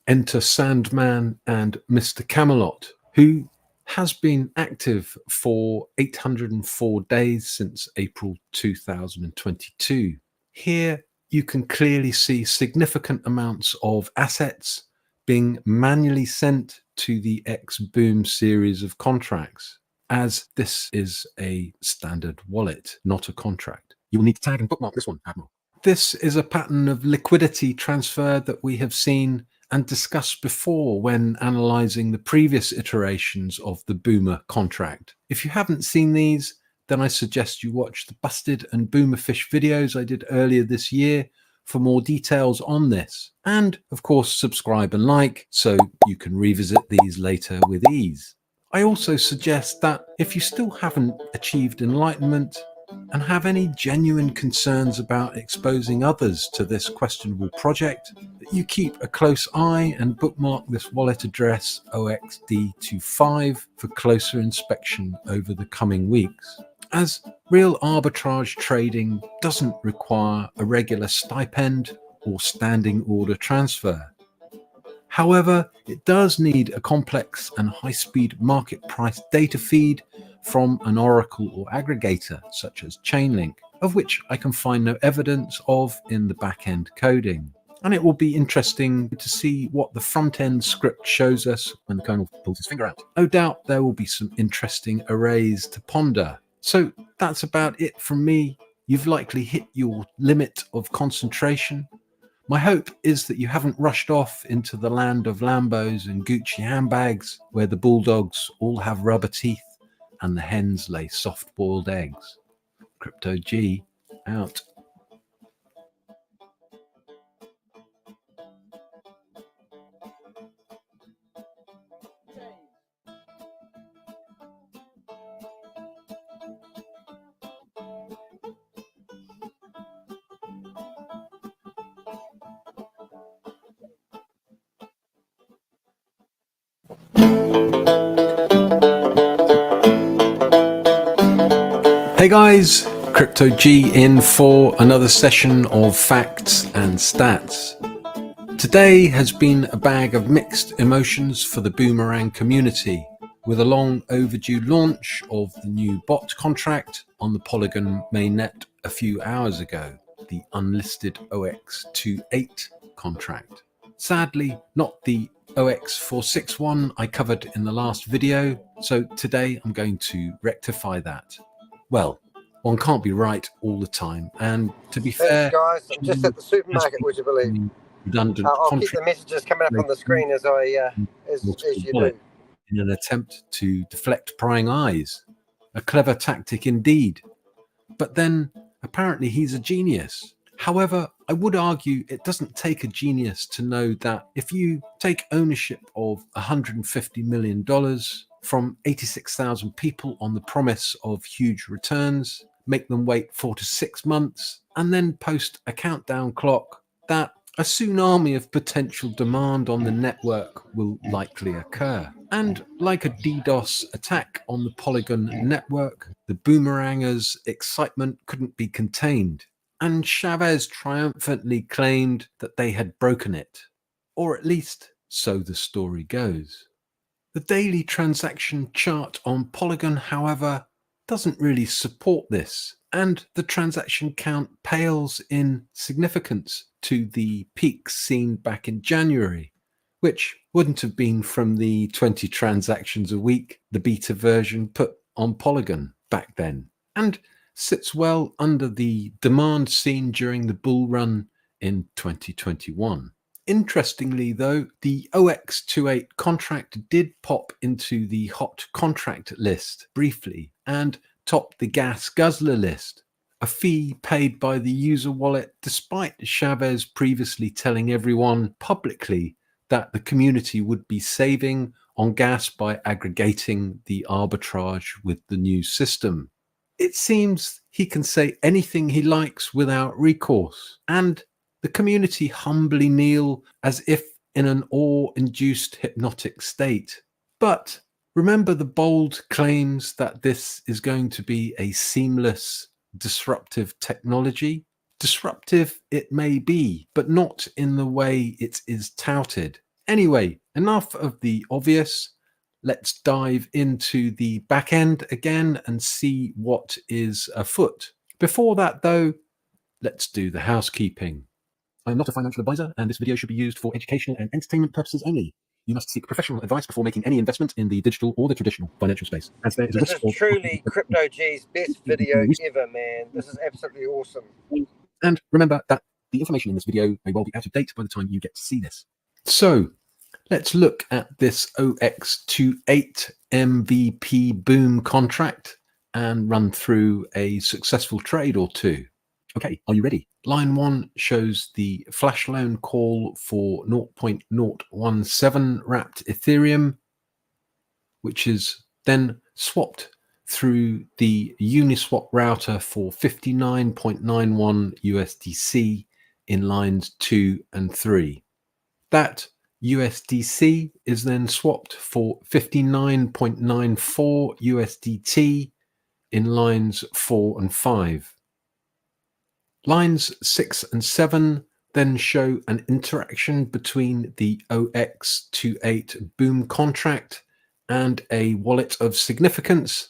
Enter Sandman and Mr. Camelot, who has been active for 804 days since April 2022. Here you can clearly see significant amounts of assets being manually sent to the X-Boom series of contracts, as this is a standard wallet, not a contract. You will need to tag and bookmark this one, Admiral. This is a pattern of liquidity transfer that we have seen and discussed before when analyzing the previous iterations of the Boomer contract. If you haven't seen these, then I suggest you watch the Busted and Boomerfish videos I did earlier this year for more details on this. And of course, subscribe and like so you can revisit these later with ease. I also suggest that if you still haven't achieved enlightenment and have any genuine concerns about exposing others to this questionable project, that you keep a close eye and bookmark this wallet address OXD25 for closer inspection over the coming weeks, as real arbitrage trading doesn't require a regular stipend or standing order transfer. However, it does need a complex and high-speed market price data feed from an oracle or aggregator such as Chainlink, of which I can find no evidence of in the back-end coding. And it will be interesting to see what the front-end script shows us when the kernel pulls his finger out. No doubt there will be some interesting arrays to ponder. So that's about it from me. You've likely hit your limit of concentration. My hope is that you haven't rushed off into the land of Lambos and Gucci handbags, where the bulldogs all have rubber teeth and the hens lay soft-boiled eggs. Crypto G out. Hey guys, Crypto G in for another session of facts and stats. Today has been a bag of mixed emotions for the Boomerang community, with a long overdue launch of the new bot contract on the Polygon mainnet a few hours ago, the Unlisted OX28 contract. Sadly, not the OX461 I covered in the last video, so today I'm going to rectify that. Well, one can't be right all the time, and to be fair, guys, I'm just at the supermarket, would you believe? Redundant I'll keep the messages coming up on the screen as you do. In an attempt to deflect prying eyes. A clever tactic indeed. But then, apparently he's a genius. However, I would argue it doesn't take a genius to know that if you take ownership of $150 million from 86,000 people on the promise of huge returns, make them wait 4 to 6 months, and then post a countdown clock, that a tsunami of potential demand on the network will likely occur. And like a DDoS attack on the Polygon network, the Boomerangers' excitement couldn't be contained, and Chavez triumphantly claimed that they had broken it. Or at least, so the story goes. The daily transaction chart on Polygon, however, doesn't really support this, and the transaction count pales in significance to the peaks seen back in January, which wouldn't have been from the 20 transactions a week, the beta version put on Polygon back then, and sits well under the demand seen during the bull run in 2021. Interestingly, though, the OX28 contract did pop into the hot contract list briefly and topped the gas guzzler list, a fee paid by the user wallet despite Chavez previously telling everyone publicly that the community would be saving on gas by aggregating the arbitrage with the new system. It seems he can say anything he likes without recourse, and the community humbly kneel as if in an awe-induced hypnotic state. But remember the bold claims that this is going to be a seamless, disruptive technology? Disruptive it may be, but not in the way it is touted. Anyway, enough of the obvious. Let's dive into the back end again and see what is afoot. Before that, though, let's do the housekeeping. I am not a financial advisor, and this video should be used for educational and entertainment purposes only. You must seek professional advice before making any investment in the digital or the traditional financial space. As there is a This risk is truly Crypto G's best video ever, man. This is absolutely awesome. And remember that the information in this video may well be out of date by the time you get to see this. So let's look at this OX28 MVP boom contract and run through a successful trade or two. Okay, are you ready? Line 1 shows the flash loan call for 0.017 wrapped Ethereum, which is then swapped through the Uniswap router for 59.91 USDC in lines 2 and 3. That USDC is then swapped for 59.94 USDT in lines 4 and 5. Lines 6 and 7 then show an interaction between the OX28 boom contract and a wallet of significance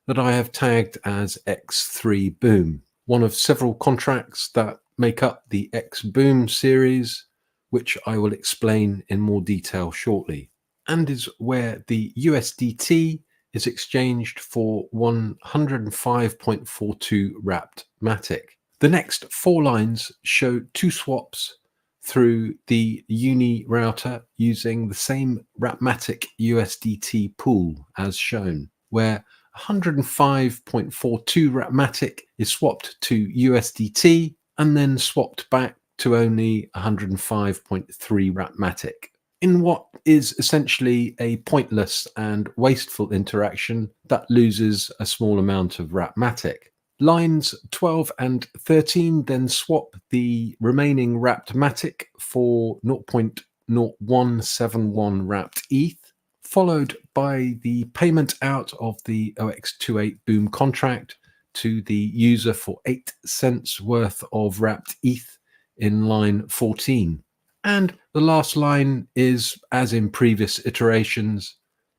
that I have tagged as X3 Boom, one of several contracts that make up the X Boom series, which I will explain in more detail shortly, and is where the USDT is exchanged for 105.42 wrapped Matic. The next 4 lines show 2 swaps through the Uni router using the same Wrapmatic USDT pool as shown, where 105.42 Wrapmatic is swapped to USDT and then swapped back to only 105.3 Wrapmatic, in what is essentially a pointless and wasteful interaction that loses a small amount of Wrapmatic. Lines 12 and 13 then swap the remaining wrapped Matic for 0.0171 wrapped ETH, followed by the payment out of the OX28 boom contract to the user for 8 cents worth of wrapped ETH in line 14. And the last line is, as in previous iterations,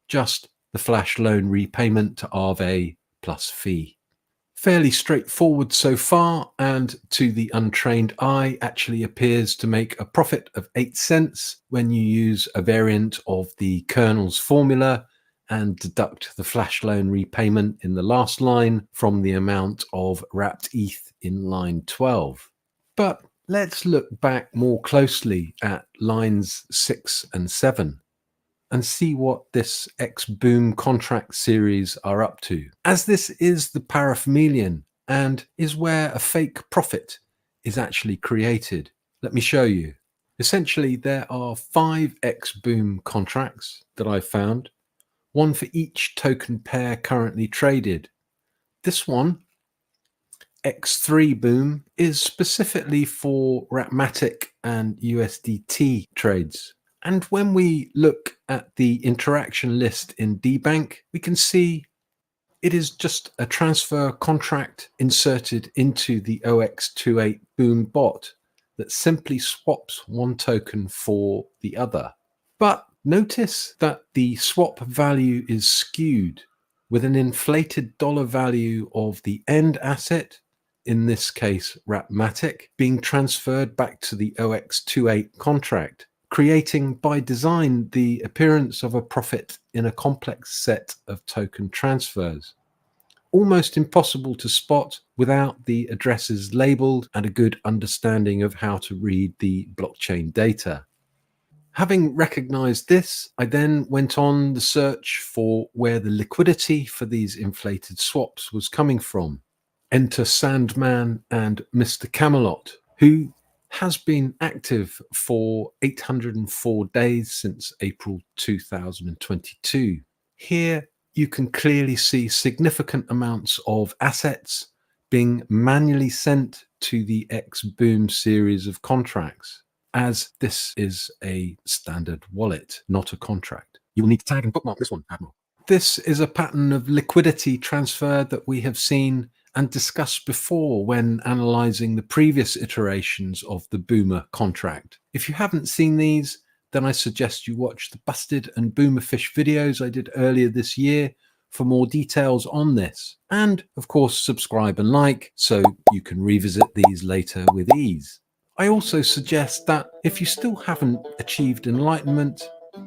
just the flash loan repayment to Aave plus fee. Fairly straightforward so far, and to the untrained eye actually appears to make a profit of 8 cents when you use a variant of the kernel's formula and deduct the flash loan repayment in the last line from the amount of wrapped ETH in line 12. But let's look back more closely at lines 6 and 7. And see what this X-Boom contract series are up to, as this is the paraphemelian and is where a fake profit is actually created. Let me show you. Essentially, there are 5 X-Boom contracts that I found, one for each token pair currently traded. This one, X3 Boom, is specifically for Wrapmatic and USDT trades. And when we look at the interaction list in dbank, we can see it is just a transfer contract inserted into the OX28 Boom bot that simply swaps one token for the other. But notice that the swap value is skewed, with an inflated dollar value of the end asset, in this case Wrapmatic, being transferred back to the OX28 contract. creating by design the appearance of a profit in a complex set of token transfers. Almost impossible to spot without the addresses labeled and a good understanding of how to read the blockchain data. Having recognized this, I then went on the search for where the liquidity for these inflated swaps was coming from. Enter Sandman and Mr. Camelot, who has been active for 804 days since April 2022. Here you can clearly see significant amounts of assets being manually sent to the X-Boom series of contracts, as this is a standard wallet, not a contract. You will need to tag and bookmark this one, Admiral. This is a pattern of liquidity transfer that we have seen and discussed before when analyzing the previous iterations of the Boomer contract. If you haven't seen these, then I suggest you watch the Busted and Boomerfish videos I did earlier this year for more details on this. And of course, subscribe and like so you can revisit these later with ease. I also suggest that if you still haven't achieved enlightenment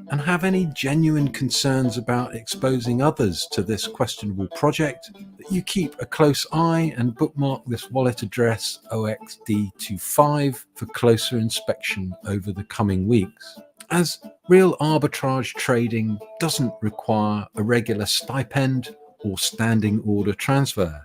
and have any genuine concerns about exposing others to this questionable project, that you keep a close eye and bookmark this wallet address OXD25 for closer inspection over the coming weeks, as real arbitrage trading doesn't require a regular stipend or standing order transfer.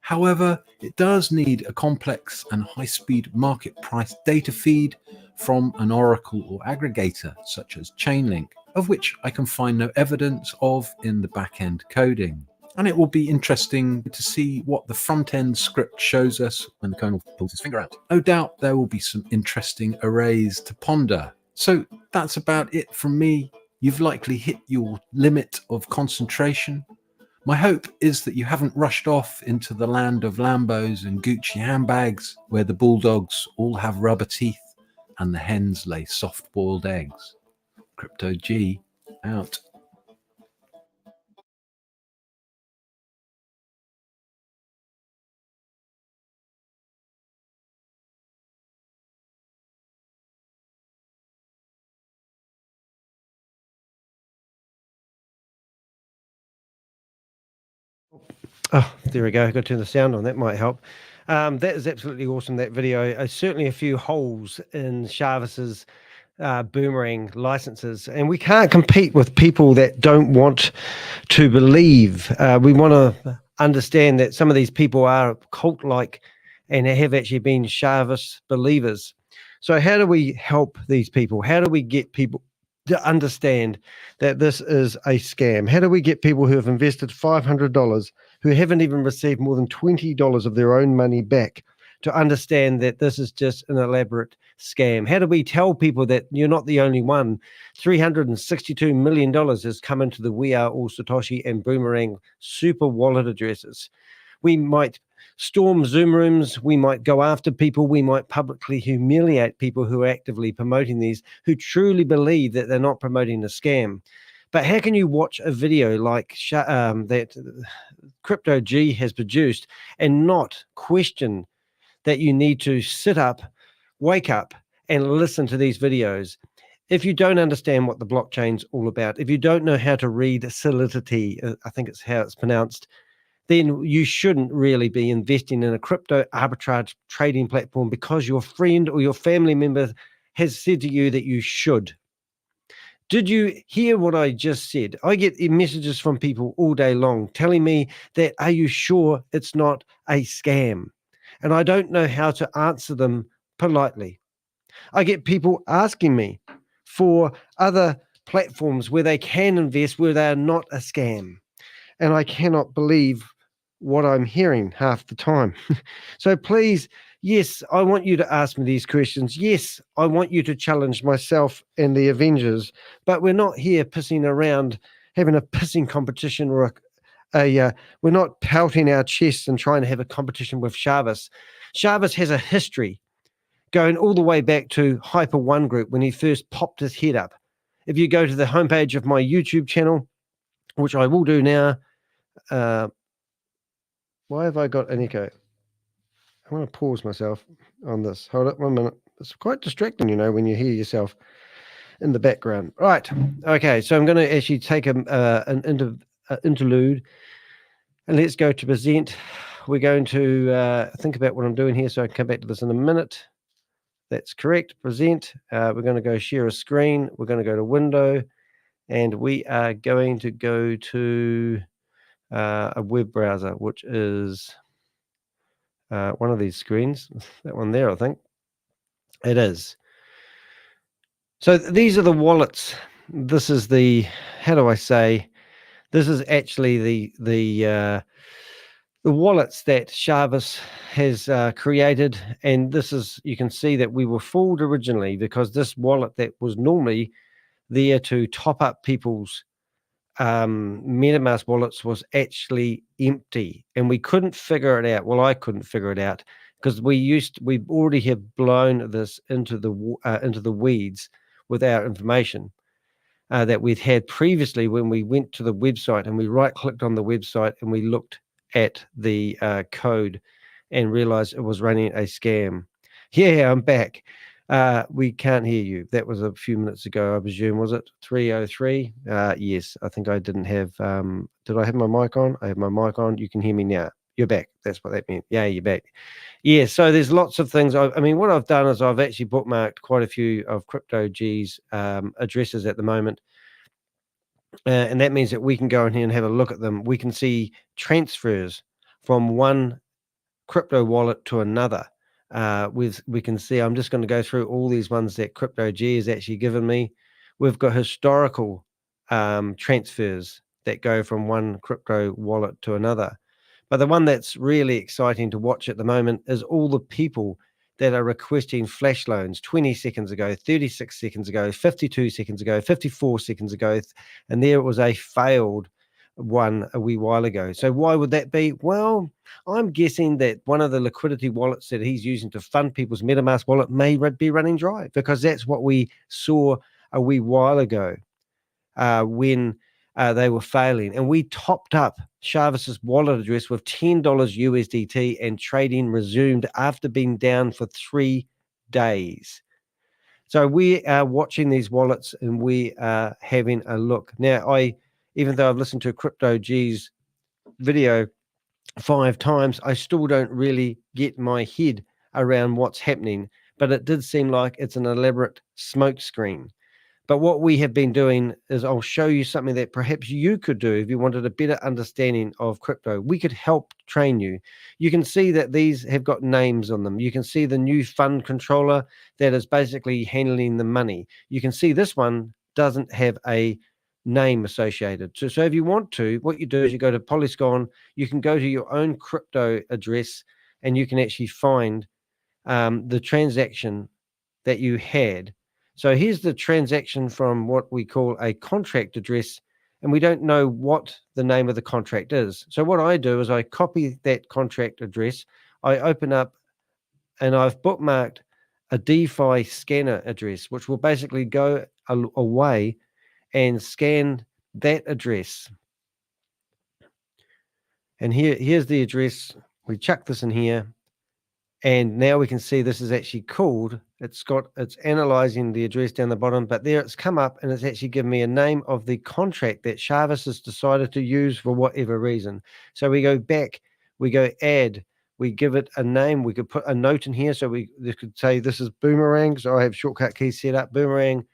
However, it does need a complex and high-speed market price data feed from an oracle or aggregator such as Chainlink, of which I can find no evidence of in the back-end coding. And it will be interesting to see what the front-end script shows us when the kernel pulls his finger out. No doubt there will be some interesting arrays to ponder. So that's about it from me. You've likely hit your limit of concentration. My hope is that you haven't rushed off into the land of Lambos and Gucci handbags, where the bulldogs all have rubber teeth and the hens lay soft-boiled eggs. Crypto G out. Oh, there we go. Got to turn the sound on. That might help. That is absolutely awesome, that video. Certainly a few holes in Chavez's Boomerang licenses, and we can't compete with people that don't want to believe. We want to understand that some of these people are cult-like and have actually been Chavez believers. So how do we help these people? How do we get people to understand that this is a scam? How do we get people who have invested $500, who haven't even received more than $20 of their own money back, to understand that this is just an elaborate scam? How do we tell people that you're not the only one? $362 million has come into the We Are All Satoshi and Boomerang super wallet addresses. We might storm Zoom rooms, we might go after people, we might publicly humiliate people who are actively promoting these, who truly believe that they're not promoting a scam. But how can you watch a video like that Crypto G has produced and not question that you need to sit up, wake up, and listen to these videos? If you don't understand what the blockchain's all about, if you don't know how to read Solidity, I think it's how it's pronounced, then you shouldn't really be investing in a crypto arbitrage trading platform because your friend or your family member has said to you that you should. Did you hear what I just said? I get messages from people all day long telling me that, are you sure it's not a scam? And I don't know how to answer them politely. I get people asking me for other platforms where they can invest, where they are not a scam. And I cannot believe what I'm hearing half the time. So please, yes, I want you to ask me these questions. Yes, I want you to challenge myself and the Avengers, but we're not here pissing around, having a pissing competition, or we're not pouting our chests and trying to have a competition with Chavez. Chavez has a history going all the way back to Hyper One Group when he first popped his head up. If you go to the homepage of my YouTube channel, which I will do now, why have I got an echo? I'm going to pause myself on this. Hold it 1 minute. It's quite distracting, you know, when you hear yourself in the background. Right. Okay. So I'm going to actually take an interlude, and let's go to present. We're going to think about what I'm doing here, so I can come back to this in a minute. That's correct. Present. We're going to go share a screen. We're going to go to window, and we are going to go to a web browser, which is one of these screens. That one there, I think. It is. So these are the wallets. This is the, how do I say, this is actually the wallets that Jarvis has created. And this is, you can see that we were fooled originally because this wallet that was normally there to top up people's MetaMask wallets was actually empty, and we couldn't figure it out. Well, I couldn't figure it out because we already have blown this into the weeds with our information that we'd had previously when we went to the website and we right-clicked on the website and we looked at the code and realized it was running a scam. Yeah, I'm back. We can't hear you. That was a few minutes ago, I presume. Was it 3:03? Yes, I think I didn't have. Did I have my mic on? I have my mic on. You can hear me now. You're back. That's what that meant. Yeah, you're back. Yeah, so there's lots of things. I mean, what I've done is I've actually bookmarked quite a few of CryptoG's addresses at the moment. And that means that we can go in here and have a look at them. We can see transfers from one crypto wallet to another. We can see, I'm just going to go through all these ones that CryptoG has actually given me. We've got historical transfers that go from one crypto wallet to another. But the one that's really exciting to watch at the moment is all the people that are requesting flash loans 20 seconds ago, 36 seconds ago, 52 seconds ago, 54 seconds ago. And there was a failed one a wee while ago. So why would that be? Well, I'm guessing that one of the liquidity wallets that he's using to fund people's MetaMask wallet may be running dry, because that's what we saw a wee while ago when they were failing. And we topped up Jarvis's wallet address with $10 USDT, and trading resumed after being down for 3 days. So we are watching these wallets and we are having a look. Now, even though I've listened to CryptoG's video 5 times, I still don't really get my head around what's happening, but it did seem like it's an elaborate smoke screen. But what we have been doing is I'll show you something that perhaps you could do if you wanted a better understanding of crypto. We could help train you. You can see that these have got names on them. You can see the new fund controller that is basically handling the money. You can see this one doesn't have a name associated. So if you want to, what you do is you go to Polygon, you can go to your own crypto address, and you can actually find the transaction that you had. So here's the transaction from what we call a contract address, and we don't know what the name of the contract is. So what I do is I copy that contract address, I open up, and I've bookmarked a DeFi scanner address, which will basically go away and scan that address. And here's the address. We chuck this in here. And now we can see this is actually called, it's analyzing the address down the bottom, but there it's come up and it's actually given me a name of the contract that Jarvis has decided to use for whatever reason. So we go back, we go add, we give it a name. We could put a note in here. So we could say this is Boomerang. So I have shortcut keys set up, Boomerang.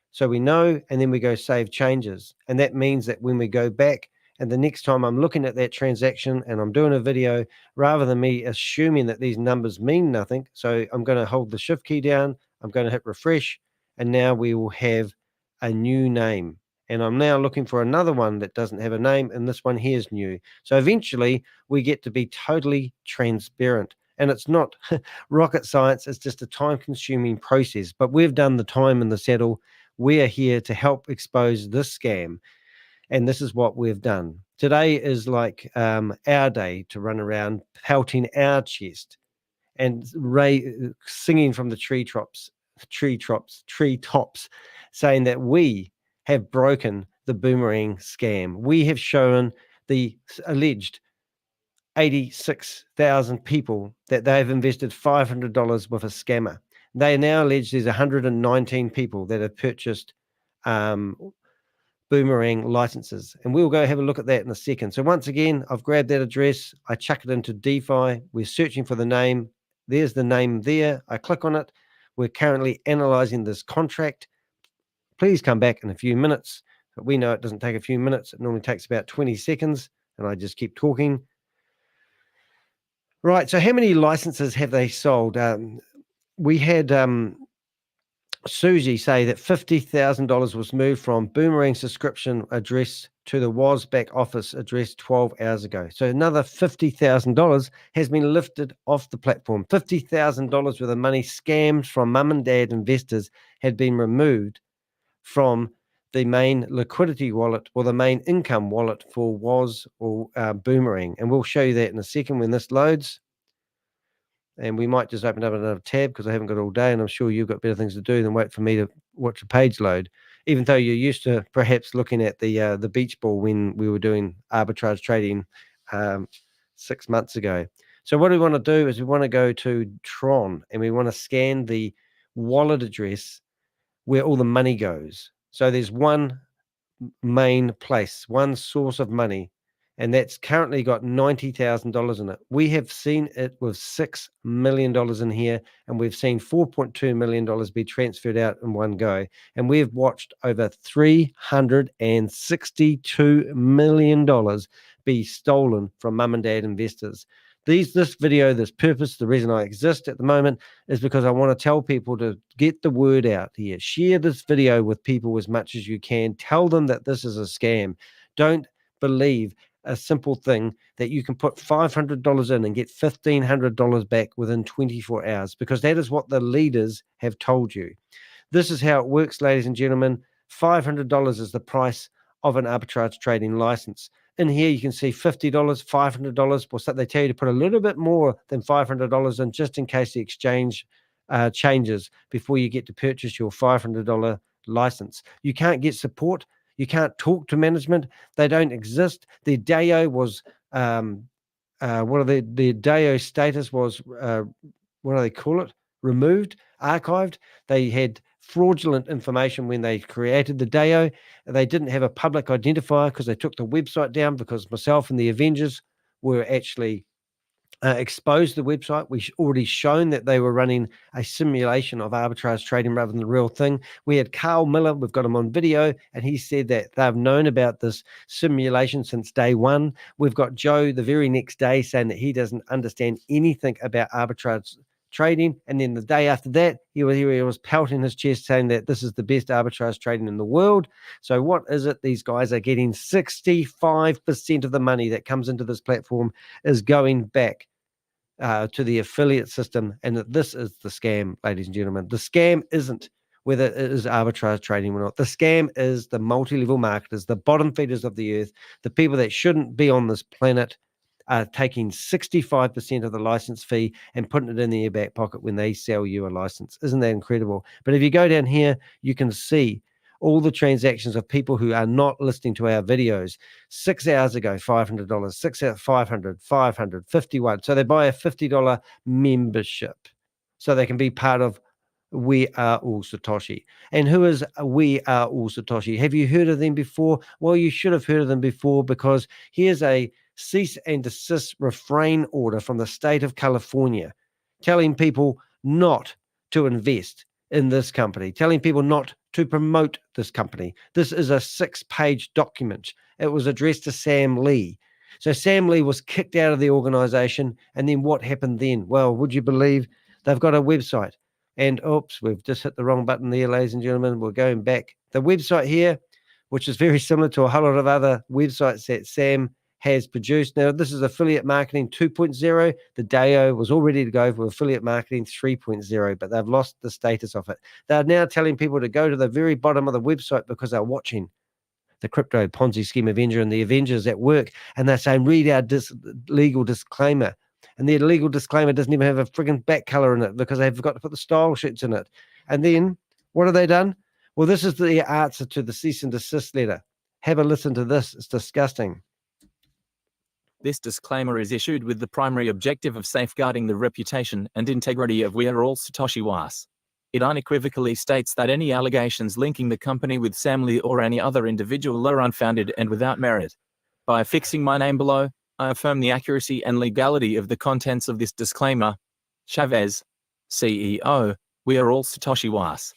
So we know, and then we go save changes. And that means that when we go back, and the next time I'm looking at that transaction and I'm doing a video, rather than me assuming that these numbers mean nothing, so I'm going to hold the shift key down, I'm going to hit refresh, and now we will have a new name. And I'm now looking for another one that doesn't have a name, and this one here is new. So eventually we get to be totally transparent. And it's not rocket science, it's just a time-consuming process. But we've done the time and the saddle. We are here to help expose this scam. And this is what we've done. Today is like our day to run around pelting our chest and singing from the treetops, saying that we have broken the Boomerang scam. We have shown the alleged 86,000 people that they've invested $500 with a scammer. They now allege there's 119 people that have purchased Boomerang licenses, and we'll go have a look at that in a second. So once again, I've grabbed that address, I chuck it into DeFi, we're searching for the name, there's the name there, I click on it, we're currently analyzing this contract. Please come back in a few minutes. But we know it doesn't take a few minutes, it normally takes about 20 seconds, and I just keep talking. Right, so how many licenses have they sold? We had Susie say that $50,000 was moved from Boomerang subscription address to the WOZ back office address 12 hours ago. So another $50,000 has been lifted off the platform. $50,000 worth of money scammed from mum and dad investors had been removed from the main liquidity wallet or the main income wallet for WOZ or Boomerang. And we'll show you that in a second when this loads. And we might just open up another tab because I haven't got all day, and I'm sure you've got better things to do than wait for me to watch a page load, even though you're used to perhaps looking at the beach ball when we were doing arbitrage trading 6 months ago. So what we want to do is we want to go to Tron, and we want to scan the wallet address where all the money goes. So there's one main place, one source of money, and that's currently got $90,000 in it. We have seen it with $6 million in here, and we've seen $4.2 million be transferred out in one go. And we've watched over $362 million be stolen from mum and dad investors. This video, this purpose, the reason I exist at the moment is because I want to tell people to get the word out here. Share this video with people as much as you can. Tell them that this is a scam. Don't believe a simple thing that you can put $500 in and get $1,500 back within 24 hours, because that is what the leaders have told you. This is how it works, ladies and gentlemen. $500 is the price of an arbitrage trading license. In here, you can see $50, $500, or so they tell you to put a little bit more than $500 in just in case the exchange changes before you get to purchase your $500 license. You can't get support. You can't talk to management. They don't exist. Their DAO was, their DAO status was, what do they call it? Removed, archived. They had fraudulent information when they created the DAO. They didn't have a public identifier because they took the website down, because myself and the Avengers were actually exposed the website. We already shown that they were running a simulation of arbitrage trading rather than the real thing. We had Carl Miller, we've got him on video, and he said that they've known about this simulation since day one. We've got Joe the very next day saying that he doesn't understand anything about arbitrage trading, and then the day after that he was pelting his chest saying that this is the best arbitrage trading in the world. So what is it? These guys are getting 65% of the money that comes into this platform is going back to the affiliate system, and that this is the scam, ladies and gentlemen. The scam isn't whether it is arbitrage trading or not. The scam is the multi-level marketers, the bottom feeders of the earth, the people that shouldn't be on this planet, are taking 65% of the license fee and putting it in their back pocket when they sell you a license. Isn't that incredible? But if you go down here, you can see all the transactions of people who are not listening to our videos. 6 hours ago, $500, 6 hours, 500, 500, 51. So they buy a $50 membership so they can be part of We Are All Satoshi. And who is We Are All Satoshi? Have you heard of them before? Well, you should have heard of them before, because here's a cease and desist refrain order from the state of California telling people not to invest in this company, telling people not to promote this company. This is a 6-page document. It was addressed to Sam Lee. So Sam Lee was kicked out of the organization, and then what happened then? Well, would you believe they've got a website? And oops, we've just hit the wrong button there, ladies and gentlemen. We're going back. The website here, which is very similar to a whole lot of other websites that Sam has produced. Now, this is affiliate marketing 2.0. The DAO was all ready to go for affiliate marketing 3.0, but they've lost the status of it. They're now telling people to go to the very bottom of the website because they're watching the crypto Ponzi scheme Avenger and the Avengers at work, and they're saying, read our legal disclaimer. And their legal disclaimer doesn't even have a friggin' back color in it because they've got to put the style sheets in it. And then what have they done? Well, this is the answer to the cease and desist letter. Have a listen to this. It's disgusting. This disclaimer is issued with the primary objective of safeguarding the reputation and integrity of We Are All Satoshi Was. It unequivocally states that any allegations linking the company with Sam Lee or any other individual are unfounded and without merit. By affixing my name below, I affirm the accuracy and legality of the contents of this disclaimer. Chavez, CEO. We are all Satoshi Was.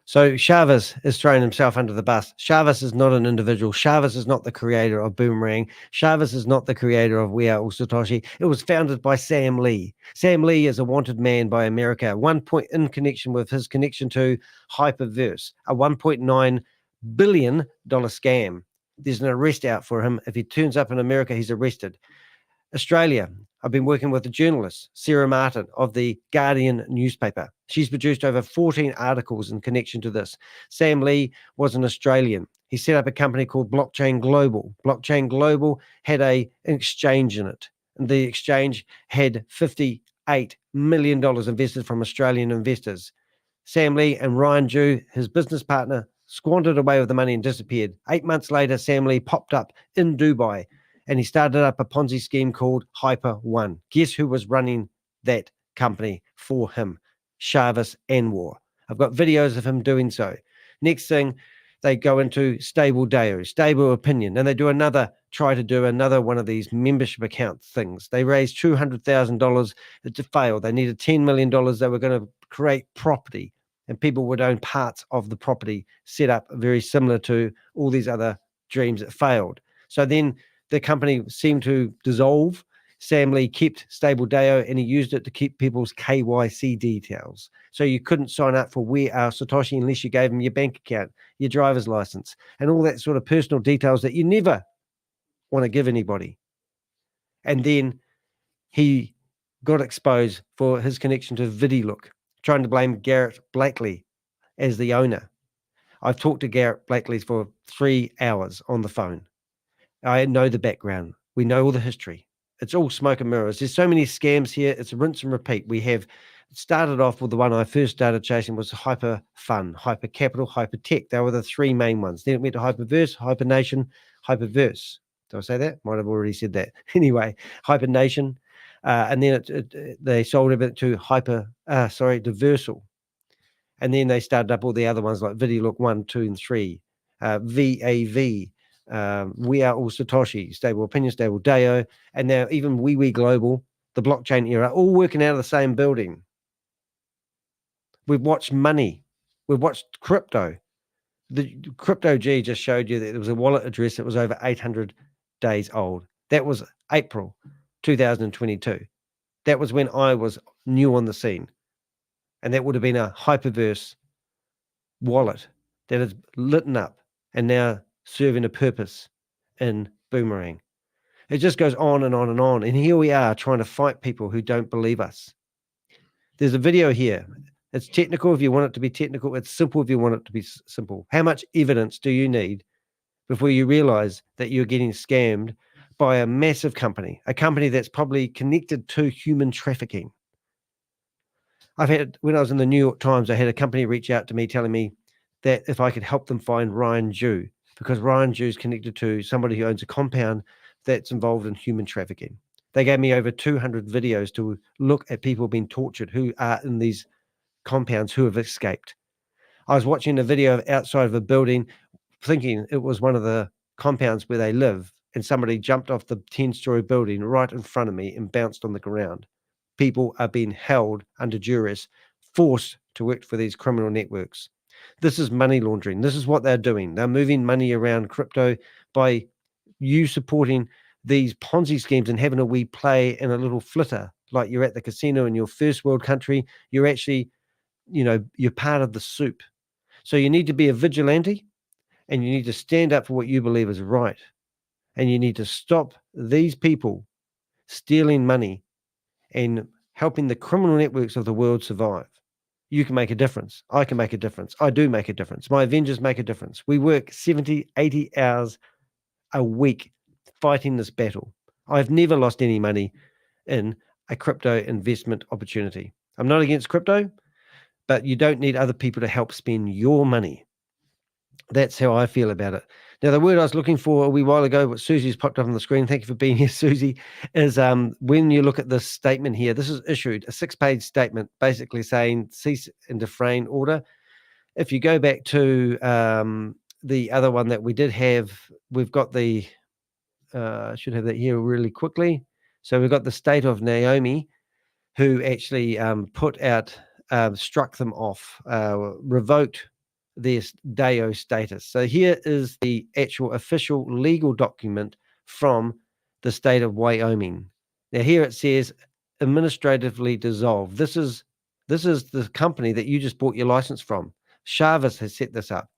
So Chavez is throwing himself under the bus. Chavez is not an individual. Chavez is not the creator of Boomerang. Chavez is not the creator of We Are All Satoshi. It was founded by Sam Lee. Sam Lee is a wanted man by America. In connection with his connection to Hyperverse, a $1.9 billion scam. There's an arrest out for him. If he turns up in America, he's arrested. Australia, I've been working with a journalist, Sarah Martin, of the Guardian newspaper. She's produced over 14 articles in connection to this. Sam Lee was an Australian. He set up a company called Blockchain Global. Blockchain Global had an exchange in it. And the exchange had $58 million invested from Australian investors. Sam Lee and Ryan Ju, his business partner, squandered away with the money and disappeared. 8 months later, Sam Lee popped up in Dubai and he started up a Ponzi scheme called Hyper One. Guess who was running that company for him? Chavez Anwar. I've got videos of him doing so. Next thing, they go into stable DAO, stable opinion, and they try to do another one of these membership account things. They raised $200,000 to fail. They needed $10 million. They were going to create property, and people would own parts of the property, set up very similar to all these other dreams that failed. So then the company seemed to dissolve. Sam Lee kept stable DAO and he used it to keep people's KYC details. So you couldn't sign up for We Are Satoshi unless you gave him your bank account, your driver's license, and all that sort of personal details that you never want to give anybody. And then he got exposed for his connection to VidiLook, trying to blame Garrett Blakely as the owner. I've talked to Garrett Blakely for 3 hours on the phone. I know the background. We know all the history. It's all smoke and mirrors. There's so many scams here. It's a rinse and repeat. We have started off with the one I first started chasing was Hyper Fun, Hyper Capital, Hyper Tech. They were the three main ones. Then it went to Hyperverse, Hypernation, Hyperverse. Did I say that? Might have already said that. Anyway, Hypernation. And then they sold everything to Diversal. And then they started up all the other ones like VideoLook 1, 2, and 3, VAV. We Are All Satoshi, Stable Opinion, Stable DAO, and now even We Global, the blockchain era, all working out of the same building. We've watched money. We've watched crypto. The Crypto G just showed you that there was a wallet address that was over 800 days old. That was April 2022. That was when I was new on the scene. And that would have been a Hyperverse wallet that is lit up and now serving a purpose in Boomerang. It just goes on and on and on. And here we are trying to fight people who don't believe us. There's a video here. It's technical if you want it to be technical. It's simple if you want it to be simple. How much evidence do you need before you realize that you're getting scammed by a massive company, a company that's probably connected to human trafficking? When I was in the New York Times, I had a company reach out to me telling me that if I could help them find Ryan Ju, because Ryan Ju is connected to somebody who owns a compound that's involved in human trafficking. They gave me over 200 videos to look at people being tortured who are in these compounds who have escaped. I was watching a video outside of a building thinking it was one of the compounds where they live, and somebody jumped off the 10-story building right in front of me and bounced on the ground. People are being held under duress, forced to work for these criminal networks. This is money laundering. This is what they're doing. They're moving money around crypto by you supporting these Ponzi schemes and having a wee play in a little flitter, like you're at the casino in your first world country. You're actually, you're part of the soup. So you need to be a vigilante and you need to stand up for what you believe is right. And you need to stop these people stealing money and helping the criminal networks of the world survive. You can make a difference. I can make a difference. I do make a difference. My Avengers make a difference. We work 70, 80 hours a week fighting this battle. I've never lost any money in a crypto investment opportunity. I'm not against crypto, but you don't need other people to help spend your money. That's how I feel about it. Now, the word I was looking for a wee while ago, what Susie's popped up on the screen, thank you for being here, Susie, is when you look at this statement here, this is issued, a 6-page statement basically saying cease and defrain order. If you go back to the other one that we did have, we've got the, I should have that here really quickly. So we've got the state of Naomi, who actually put out, struck them off, revoked their DAO status. So here is the actual official legal document from the state of Wyoming. Now here it says administratively dissolved. This is the company that you just bought your license from. Chavis has set this up.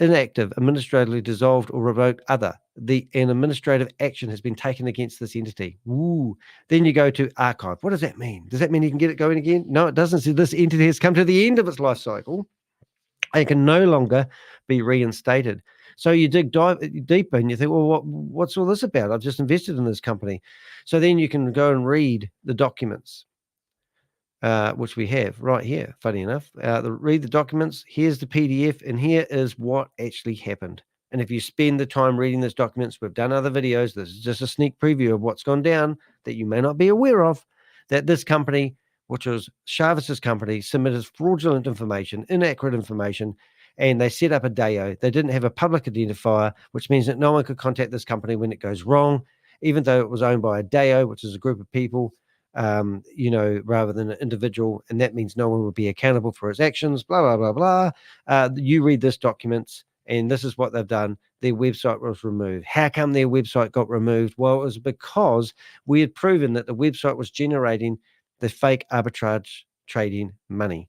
Inactive, administratively dissolved or revoked other. An administrative action has been taken against this entity. Ooh. Then you go to archive. What does that mean? Does that mean you can get it going again? No, it doesn't. So this entity has come to the end of its life cycle and can no longer be reinstated. So you dive deeper and you think, well, what's all this about? I've just invested in this company. So then you can go and read the documents. Which we have right here, funny enough. Read the documents. Here's the PDF, and here is what actually happened. And if you spend the time reading those documents, we've done other videos. This is just a sneak preview of what's gone down that you may not be aware of, that this company, which was Chavis's company, submitted fraudulent information, inaccurate information, and they set up a DAO. They didn't have a public identifier, which means that no one could contact this company when it goes wrong, even though it was owned by a DAO, which is a group of people. Rather than an individual, and that means no one will be accountable for his actions, blah, blah, blah, blah. You read this documents, and this is what they've done. Their website was removed. How come their website got removed? Well, it was because we had proven that the website was generating the fake arbitrage trading money.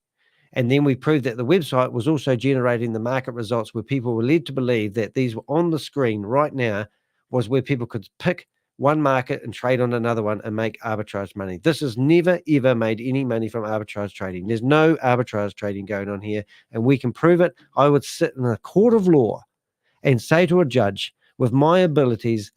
And then we proved that the website was also generating the market results where people were led to believe that these were on the screen right now was where people could pick one market and trade on another one and make arbitrage money. This has never, ever made any money from arbitrage trading. There's no arbitrage trading going on here, and we can prove it. I would sit in a court of law and say to a judge with my abilities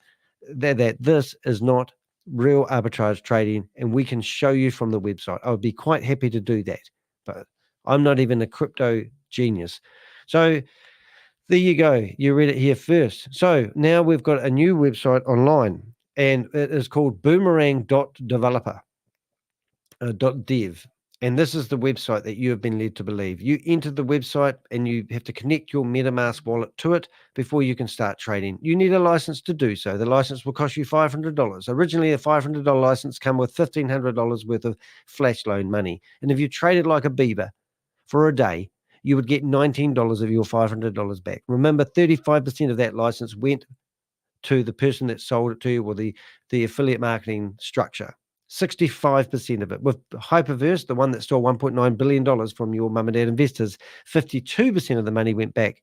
that this is not real arbitrage trading, and we can show you from the website. I would be quite happy to do that, but I'm not even a crypto genius. So there you go. You read it here first. So now we've got a new website online, and it is called boomerang.developer, .dev. And this is the website that you have been led to believe. You enter the website and you have to connect your MetaMask wallet to it before you can start trading. You need a license to do so. The license will cost you $500. Originally, a $500 license came with $1,500 worth of flash loan money. And if you traded like a beaver for a day, you would get $19 of your $500 back. Remember, 35% of that license went to the person that sold it to you, or the affiliate marketing structure. 65% of it. With Hyperverse, the one that stole $1.9 billion from your mum and dad investors, 52% of the money went back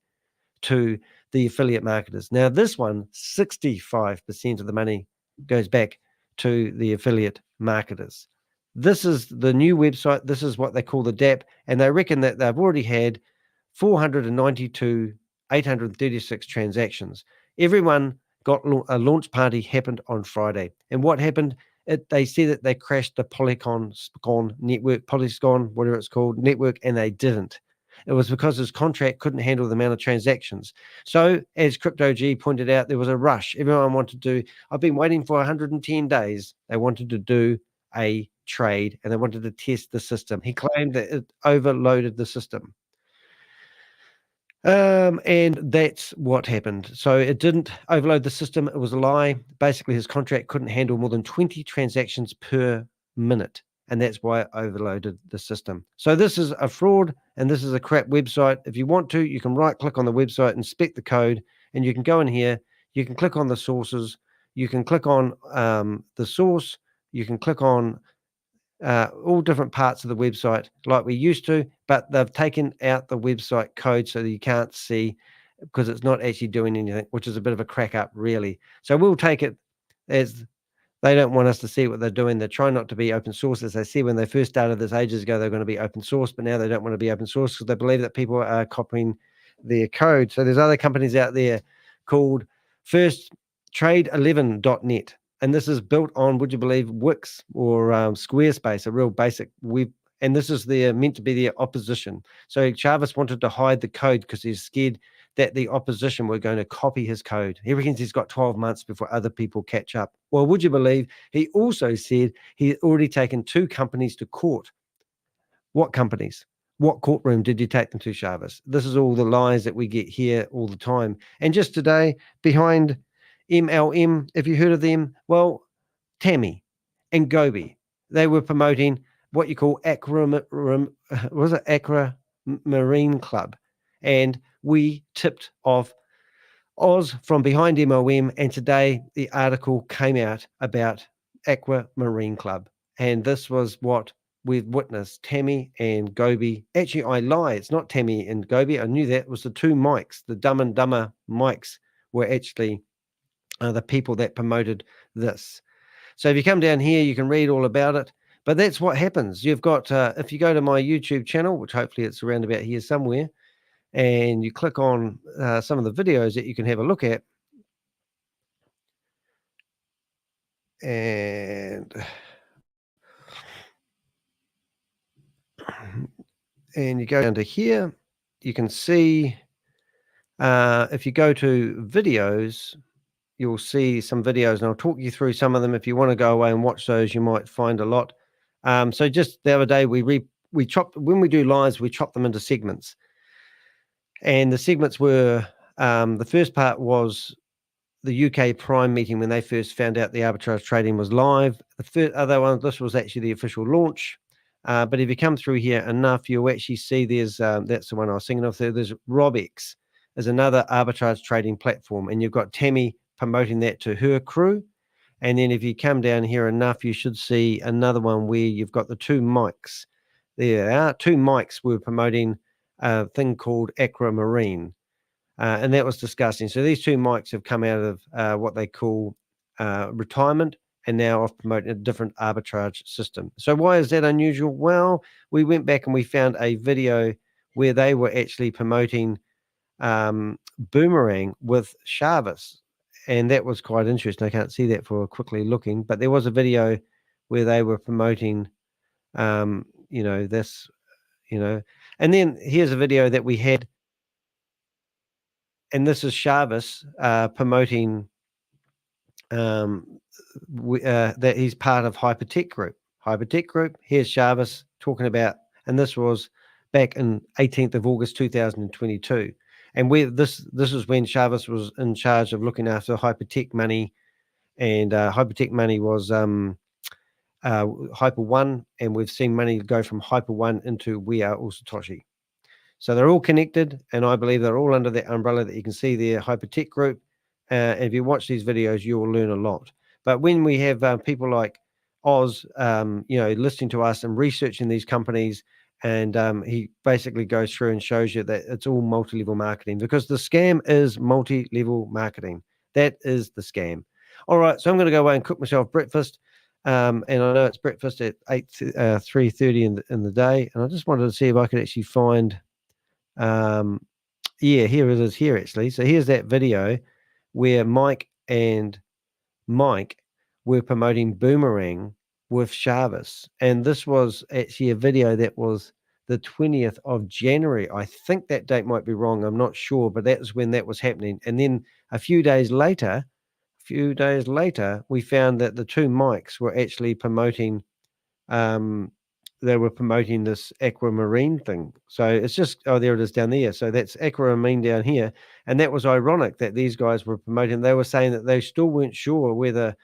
to the affiliate marketers. Now this one, 65% of the money goes back to the affiliate marketers. This is the new website. This is what they call the DApp, and they reckon that they've already had 836 transactions. Everyone got a launch party happened on Friday. And what happened? They said that they crashed the Polygon network, whatever it's called, network, and they didn't. It was because his contract couldn't handle the amount of transactions. So as Crypto G pointed out, there was a rush. Everyone wanted to do, I've been waiting for 110 days. They wanted to do a trade and they wanted to test the system. He claimed that it overloaded the system. And that's what happened. So it didn't overload the system. It was a lie. Basically, his contract couldn't handle more than 20 transactions per minute. And that's why it overloaded the system. So this is a fraud and this is a crap website. If you want to, you can right click on the website, inspect the code, and you can go in here. You can click on the sources. You can click on the source. You can click on all different parts of the website like we used to, but they've taken out the website code so that you can't see because it's not actually doing anything, which is a bit of a crack up, really. So we'll take it as they don't want us to see what they're doing. They're trying not to be open source. As they said when they first started this ages ago, they're going to be open source, but now they don't want to be open source because they believe that people are copying their code. So there's other companies out there called firsttrade11.net. And this is built on, would you believe, Wix or Squarespace, a real basic web. And this is meant to be their opposition. So Chavis wanted to hide the code because he's scared that the opposition were going to copy his code. He reckons he's got 12 months before other people catch up. Well, would you believe he also said he had already taken 2 companies to court? What companies? What courtroom did you take them to, Shavis? This is all the lies that we get here all the time. And just today, behind MLM, if you heard of them, well, Tammy and Gobi, they were promoting what you call Aqua Marine Club. And we tipped off Oz from behind MLM, and today the article came out about Aqua Marine Club. And this was what we've witnessed, Tammy and Gobi. Actually, I lie, it's not Tammy and Gobi. I knew that. It was the 2 mics, the Dumb and Dumber mics were actually the people that promoted this. So if you come down here, you can read all about it. But that's what happens. You've got, if you go to my YouTube channel, which hopefully it's around about here somewhere, and you click on some of the videos that you can have a look at. And you go down to here, you can see, if you go to videos, you'll see some videos, and I'll talk you through some of them. If you want to go away and watch those, you might find a lot. So just the other day, we chopped, when we do lives, we chop them into segments. And the segments were, the first part was the UK Prime meeting when they first found out the arbitrage trading was live. The first other one, this was actually the official launch. But if you come through here enough, you'll actually see there's, that's the one I was thinking of there. There's Robex, there's another arbitrage trading platform, and you've got Tammy promoting that to her crew. And then if you come down here enough, you should see another one where you've got the 2 mics. There are 2 mics were promoting a thing called Aquamarine. And that was disgusting. So these 2 mics have come out of what they call retirement, and now I've promoted a different arbitrage system. So why is that unusual? Well, we went back and we found a video where they were actually promoting Boomerang with Shavis. And that was quite interesting. I can't see that for quickly looking, but there was a video where they were promoting, this, and then here's a video that we had. And this is Shavis promoting that he's part of Hypertech Group. Hypertech Group, here's Shavis talking about, and this was back in 18th of August 2022. And this is when Shavis was in charge of looking after Hypertech Money, and Hypertech Money was Hyper One, and we've seen money go from Hyper One into We Are All Satoshi. So they're all connected, and I believe they're all under that umbrella that you can see there, Hypertech Group. And if you watch these videos, you will learn a lot. But when we have people like Oz, listening to us and researching these companies, and he basically goes through and shows you that it's all multi-level marketing, because the scam is multi-level marketing. That is the scam. All right, so I'm going to go away and cook myself breakfast. And I know it's breakfast at 3:30 in the day, and I just wanted to see if I could actually find. Here it is here actually. So here's that video where Mike and Mike were promoting Boomerang with Shavis, and this was actually a video that was the 20th of January. I think that date might be wrong, I'm not sure, but that was when that was happening. And then a few days later, we found that the 2 mics were actually promoting they were promoting this Aquamarine thing. So it's just, there it is down there. So that's Aquamarine down here. And that was ironic that these guys were promoting. They were saying that they still weren't sure whether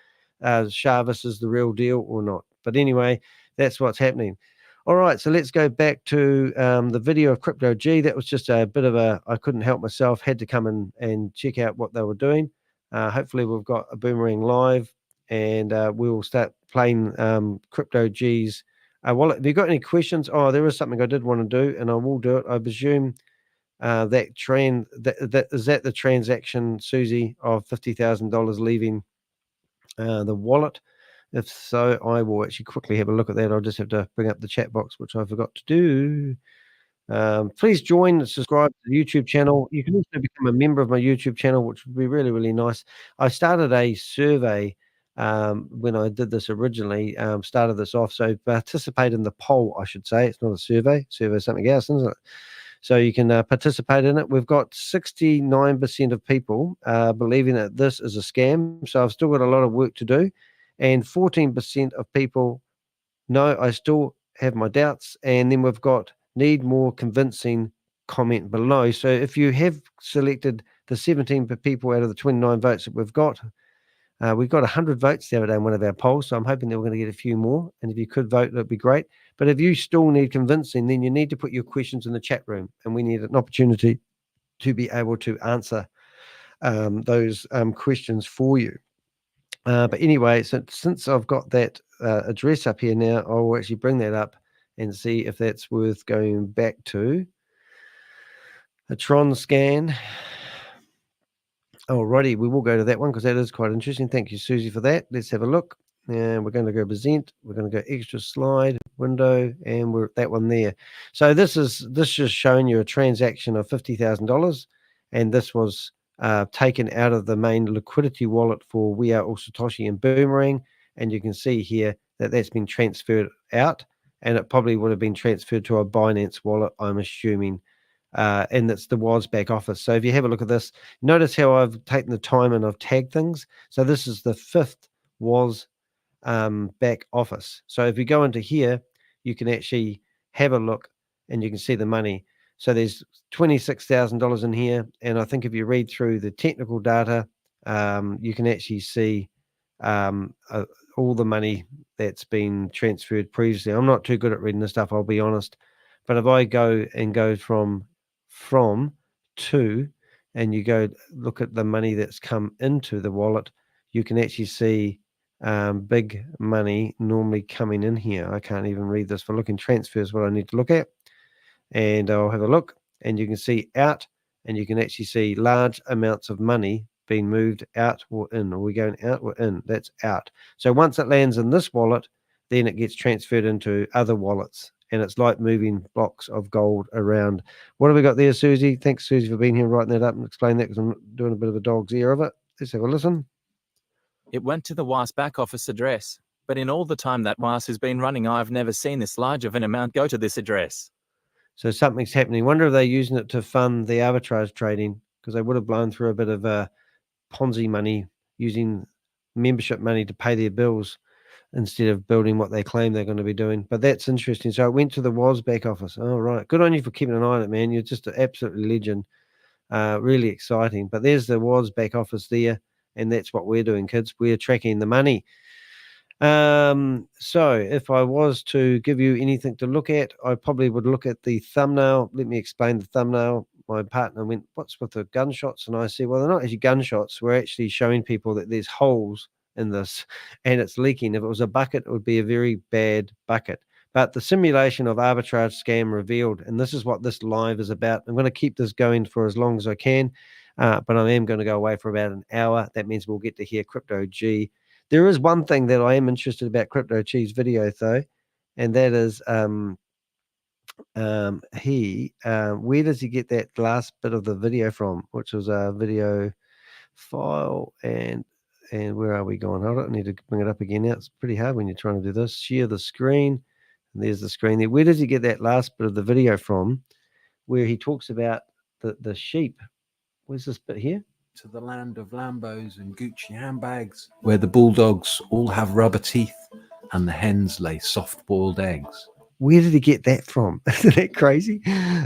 Shavis is the real deal or not. But anyway, that's what's happening. All right, so let's go back to the video of Crypto G. That was just a bit of I couldn't help myself, had to come in and check out what they were doing. Hopefully we've got a Boomerang live, and we'll start playing Crypto G's wallet. Have you got any questions? Oh, there is something I did want to do, and I will do it. I presume is that the transaction, Susie, of $50,000 leaving the wallet? If so, I will actually quickly have a look at that. I'll just have to bring up the chat box, which I forgot to do. Please join and subscribe to the YouTube channel. You can also become a member of my YouTube channel, which would be really, really nice. I started a survey when I did this originally, started this off. So participate in the poll, I should say. It's not a survey. Survey is something else, isn't it? So you can participate in it. We've got 69% of people believing that this is a scam. So I've still got a lot of work to do. And 14% of people, no, I still have my doubts. And then we've got need more convincing comment below. So if you have selected the 17 people out of the 29 votes that we've got 100 votes the other day in one of our polls, so I'm hoping that we're going to get a few more. And if you could vote, that'd be great. But if you still need convincing, then you need to put your questions in the chat room, and we need an opportunity to be able to answer those questions for you. But anyway, so since I've got that address up here now, I'll actually bring that up and see if that's worth going back to. A Tron scan. Alrighty, we will go to that one because that is quite interesting. Thank you, Susie, for that. Let's have a look. And we're going to go present. We're going to go extra slide window, and we're at that one there. So this just showing you a transaction of $50,000, and this was taken out of the main liquidity wallet for We Are All Satoshi and Boomerang, and you can see here that that's been transferred out, and it probably would have been transferred to a Binance wallet, I'm assuming. And it's the WAS back office. So if you have a look at this, notice how I've taken the time and I've tagged things. So this is the 5th WAS back office. So if you go into here, you can actually have a look and you can see the money. So there's $26,000 in here. And I think if you read through the technical data, you can actually see all the money that's been transferred previously. I'm not too good at reading this stuff, I'll be honest. But if I go from to, and you go look at the money that's come into the wallet, you can actually see big money normally coming in here. I can't even read this. For looking transfers, what I need to look at, and I'll have a look, and you can see out, and you can actually see large amounts of money being moved out or in. Are we going out or in? That's out. So once it lands in this wallet, then it gets transferred into other wallets. And it's like moving blocks of gold around. What have we got there, Susie? Thanks, Susie, for being here, writing that up and explaining that, because I'm doing a bit of a dog's ear of it. Let's have a listen. It went to the WAS back office address, but in all the time that WAS has been running, I've never seen this large of an amount go to this address. So something's happening. Wonder if they're using it to fund the arbitrage trading, because they would have blown through a bit of Ponzi money using membership money to pay their bills, instead of building what they claim they're going to be doing. But that's interesting. So it went to the WAS back office. Oh, right. Good on you for keeping an eye on it, man. You're just an absolute legend. Really exciting. But there's the WAS back office there, and that's what we're doing, kids. We're tracking the money. So if I was to give you anything to look at, I probably would look at the thumbnail. Let me explain the thumbnail. My partner went, "What's with the gunshots?" And I said, well, they're not actually gunshots. We're actually showing people that there's holes in this and it's leaking. If it was a bucket, it would be a very bad bucket. But the simulation of arbitrage scam revealed, and this is what this live is about. I'm going to keep this going for as long as I can, but I am going to go away for about an hour. That means we'll get to hear Crypto G. There is one thing that I am interested about Crypto G's video, though, and that is where does he get that last bit of the video from, which was a video file, and where are we going? Hold on, I need to bring it up again now. It's pretty hard when you're trying to do this. Share the screen, and there's the screen there. Where does he get that last bit of the video from, where he talks about the sheep? Where's this bit here? To the land of Lambos and Gucci handbags, where the bulldogs all have rubber teeth and the hens lay soft-boiled eggs. Where did he get that from? Isn't that crazy?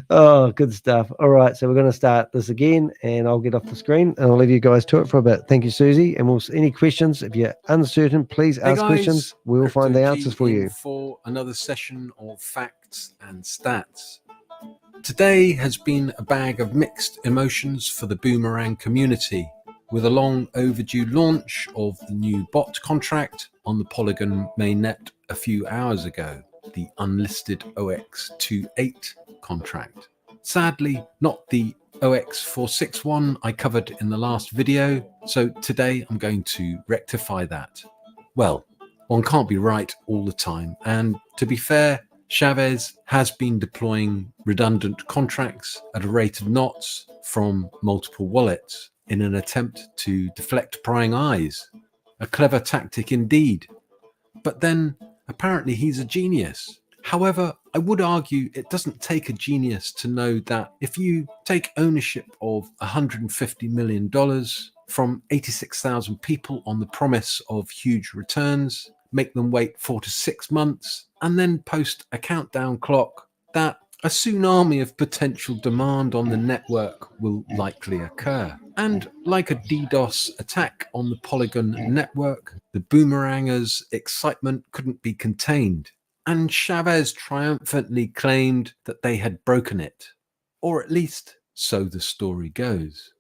Oh, good stuff. All right, so we're going to start this again, and I'll get off the screen, and I'll leave you guys to it for a bit. Thank you, Susie. And any questions, if you're uncertain, please ask questions. We'll find the answers for you. For another session of facts and stats. Today has been a bag of mixed emotions for the Boomerang community, with a long overdue launch of the new bot contract on the Polygon mainnet a few hours ago, the Unlisted OX28 contract. Sadly, not the OX461 I covered in the last video, so today I'm going to rectify that. Well, one can't be right all the time, and to be fair, Chavez has been deploying redundant contracts at a rate of knots from multiple wallets in an attempt to deflect prying eyes. A clever tactic indeed. But then, apparently he's a genius, However, I would argue it doesn't take a genius to know that if you take ownership of $150 million from 86,000 people on the promise of huge returns, make them wait 4 to 6 months, and then post a countdown clock, that a tsunami of potential demand on the network will likely occur. And like a DDoS attack on the Polygon network, the Boomerangers' excitement couldn't be contained, and Chavez triumphantly claimed that they had broken it. Or at least, so the story goes.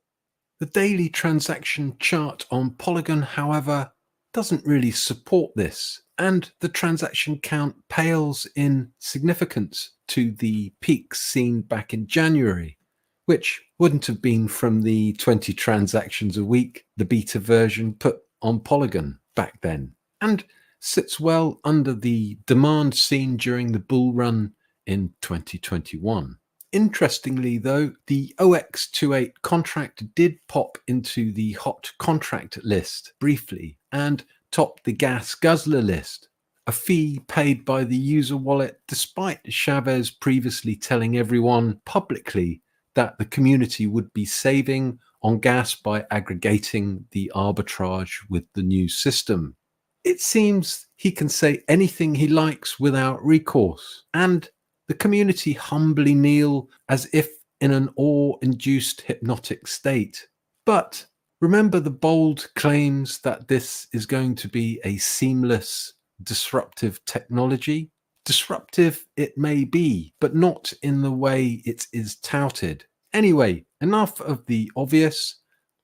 The daily transaction chart on Polygon, however, doesn't really support this, and the transaction count pales in significance to the peaks seen back in January, which wouldn't have been from the 20 transactions a week the beta version put on Polygon back then, and sits well under the demand seen during the bull run in 2021. Interestingly, though, the OX28 contract did pop into the hot contract list briefly and topped the gas guzzler list, a fee paid by the user wallet despite Chavez previously telling everyone publicly that the community would be saving on gas by aggregating the arbitrage with the new system. It seems he can say anything he likes without recourse, and the community humbly kneel as if in an awe-induced hypnotic state. But remember the bold claims that this is going to be a seamless, disruptive technology? Disruptive it may be, but not in the way it is touted. Anyway, enough of the obvious.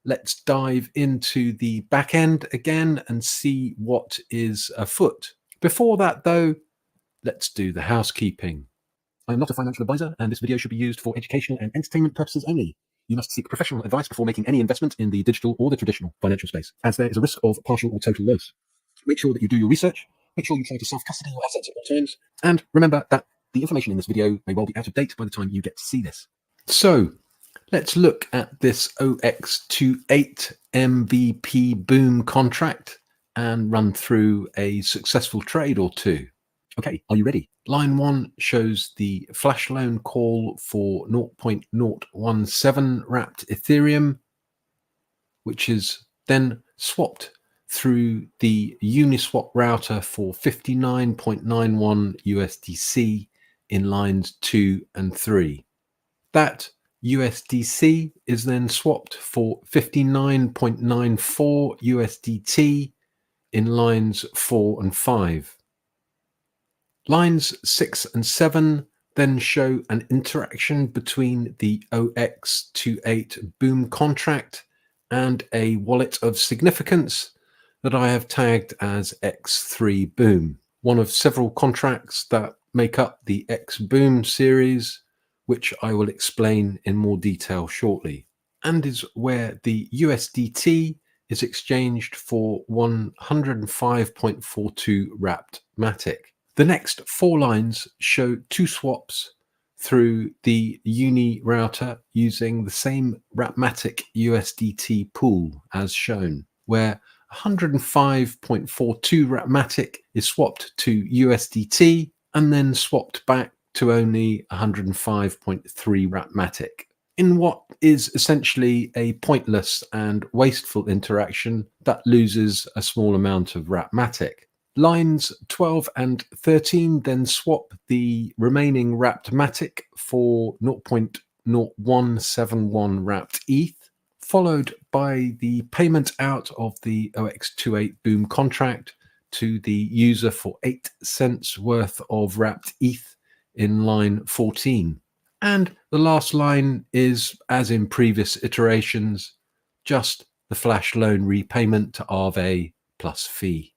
Let's dive into the back end again and see what is afoot. Before that, though, let's do the housekeeping. I'm not a financial advisor, and this video should be used for educational and entertainment purposes only. You must seek professional advice before making any investment in the digital or the traditional financial space, as there is a risk of partial or total loss. Make sure that you do your research, make sure you try to self-custody your assets at all times, and remember that the information in this video may well be out of date by the time you get to see this. So, let's look at this OX28 MVP boom contract and run through a successful trade or two. Okay, are you ready? Line 1 shows the flash loan call for 0.017 wrapped Ethereum, which is then swapped through the Uniswap router for 59.91 USDC in lines 2 and 3. That USDC is then swapped for 59.94 USDT in lines 4 and 5. Lines 6 and 7 then show an interaction between the OX28 boom contract and a wallet of significance that I have tagged as X3 Boom, one of several contracts that make up the X Boom series, which I will explain in more detail shortly, and is where the USDT is exchanged for 105.42 wrapped Matic. The next 4 lines show 2 swaps through the Uni router using the same Wrapmatic USDT pool as shown, where 105.42 Wrapmatic is swapped to USDT and then swapped back to only 105.3 Wrapmatic, in what is essentially a pointless and wasteful interaction that loses a small amount of Wrapmatic. Lines 12 and 13 then swap the remaining wrapped Matic for 0.0171 wrapped ETH, followed by the payment out of the OX28 Boom contract to the user for 8 cents worth of wrapped ETH in line 14. And the last line is, as in previous iterations, just the flash loan repayment to Aave plus fee.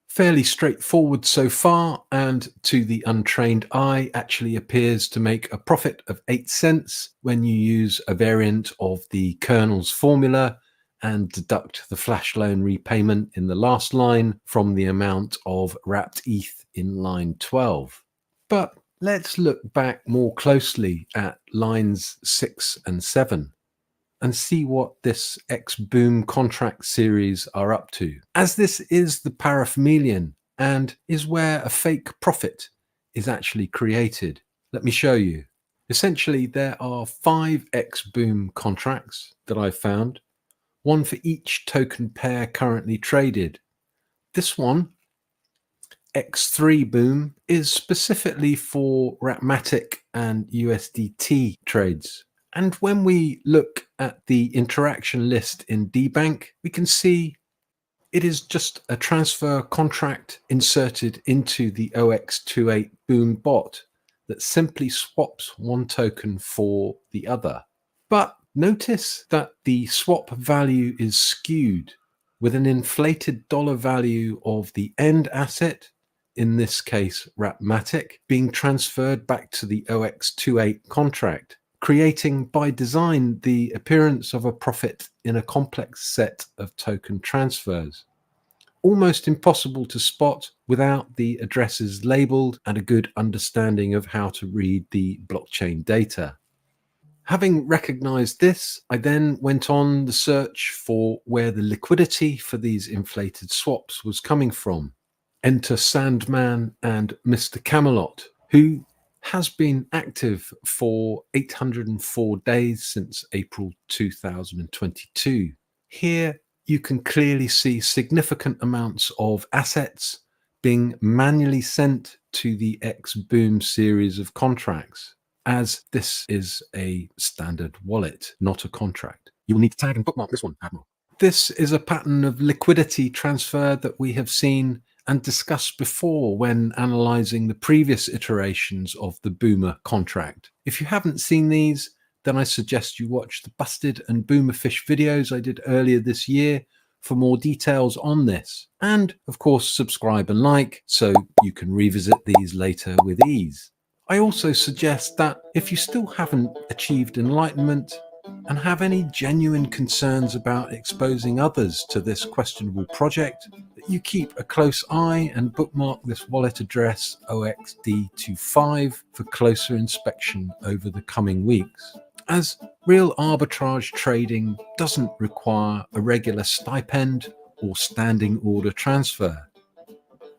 Fairly straightforward so far, and to the untrained eye actually appears to make a profit of 8 cents when you use a variant of the kernel's formula and deduct the flash loan repayment in the last line from the amount of wrapped ETH in line 12. But let's look back more closely at lines 6 and 7. And see what this X-Boom contract series are up to, as this is the paraphemelian and is where a fake profit is actually created. Let me show you. Essentially, there are 5 XBoom contracts that I've found, one for each token pair currently traded. This one, X3 Boom, is specifically for Ratmatic and USDT trades. And when we look at the interaction list in dbank, we can see it is just a transfer contract inserted into the OX28 Boom bot that simply swaps one token for the other. But notice that the swap value is skewed, with an inflated dollar value of the end asset, in this case Ratmatic, being transferred back to the OX28 contract, creating by design the appearance of a profit in a complex set of token transfers. Almost impossible to spot without the addresses labeled and a good understanding of how to read the blockchain data. Having recognized this, I then went on the search for where the liquidity for these inflated swaps was coming from. Enter Sandman and Mr. Camelot, who has been active for 804 days since April 2022. Here you can clearly see significant amounts of assets being manually sent to the XBoom series of contracts, as this is a standard wallet, not a contract. You will need to tag and bookmark this one, Admiral. This is a pattern of liquidity transfer that we have seen and discussed before when analyzing the previous iterations of the Boomer contract. If you haven't seen these, then I suggest you watch the Busted and Boomerfish videos I did earlier this year for more details on this. And of course, subscribe and like so you can revisit these later with ease. I also suggest that if you still haven't achieved enlightenment and have any genuine concerns about exposing others to this questionable project, that you keep a close eye and bookmark this wallet address OXD25 for closer inspection over the coming weeks, as real arbitrage trading doesn't require a regular stipend or standing order transfer.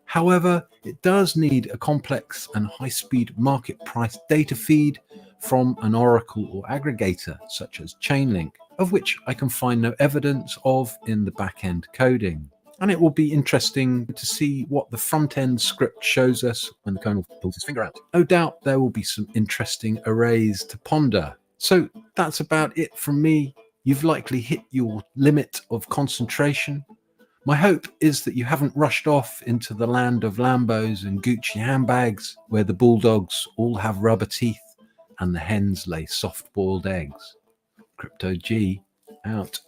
However, it does need a complex and high-speed market price data feed from an oracle or aggregator such as Chainlink, of which I can find no evidence of in the back-end coding. And it will be interesting to see what the front-end script shows us when the kernel pulls his finger out. No doubt there will be some interesting arrays to ponder. So that's about it from me. You've likely hit your limit of concentration. My hope is that you haven't rushed off into the land of Lambos and Gucci handbags, where the bulldogs all have rubber teeth and the hens lay soft-boiled eggs. Crypto G out.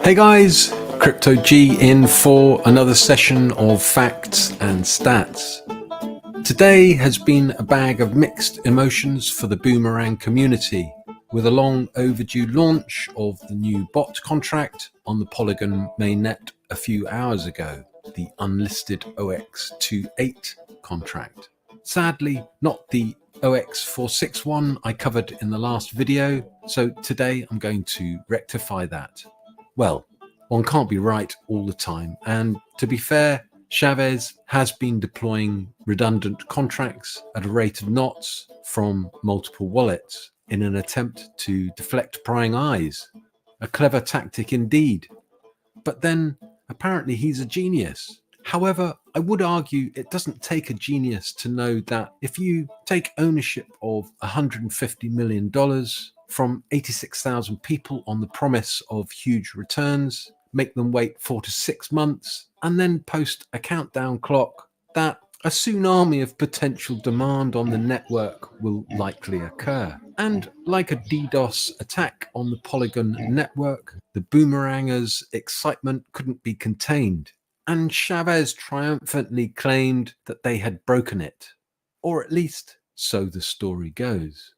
Hey guys, Crypto G in for another session of facts and stats. Today has been a bag of mixed emotions for the Boomerang community, with a long overdue launch of the new bot contract on the Polygon mainnet a few hours ago, the Unlisted OX28 contract. Sadly, not the OX461 I covered in the last video, so today I'm going to rectify that. Well, one can't be right all the time, and to be fair, Chavez has been deploying redundant contracts at a rate of knots from multiple wallets in an attempt to deflect prying eyes. A clever tactic indeed. But then, apparently he's a genius. However, I would argue it doesn't take a genius to know that if you take ownership of $150 million from 86,000 people on the promise of huge returns, make them wait 4 to 6 months, and then post a countdown clock, that a tsunami of potential demand on the network will likely occur. And like a DDoS attack on the Polygon network, the Boomerangers' excitement couldn't be contained, and Chavez triumphantly claimed that they had broken it. Or at least, so the story goes.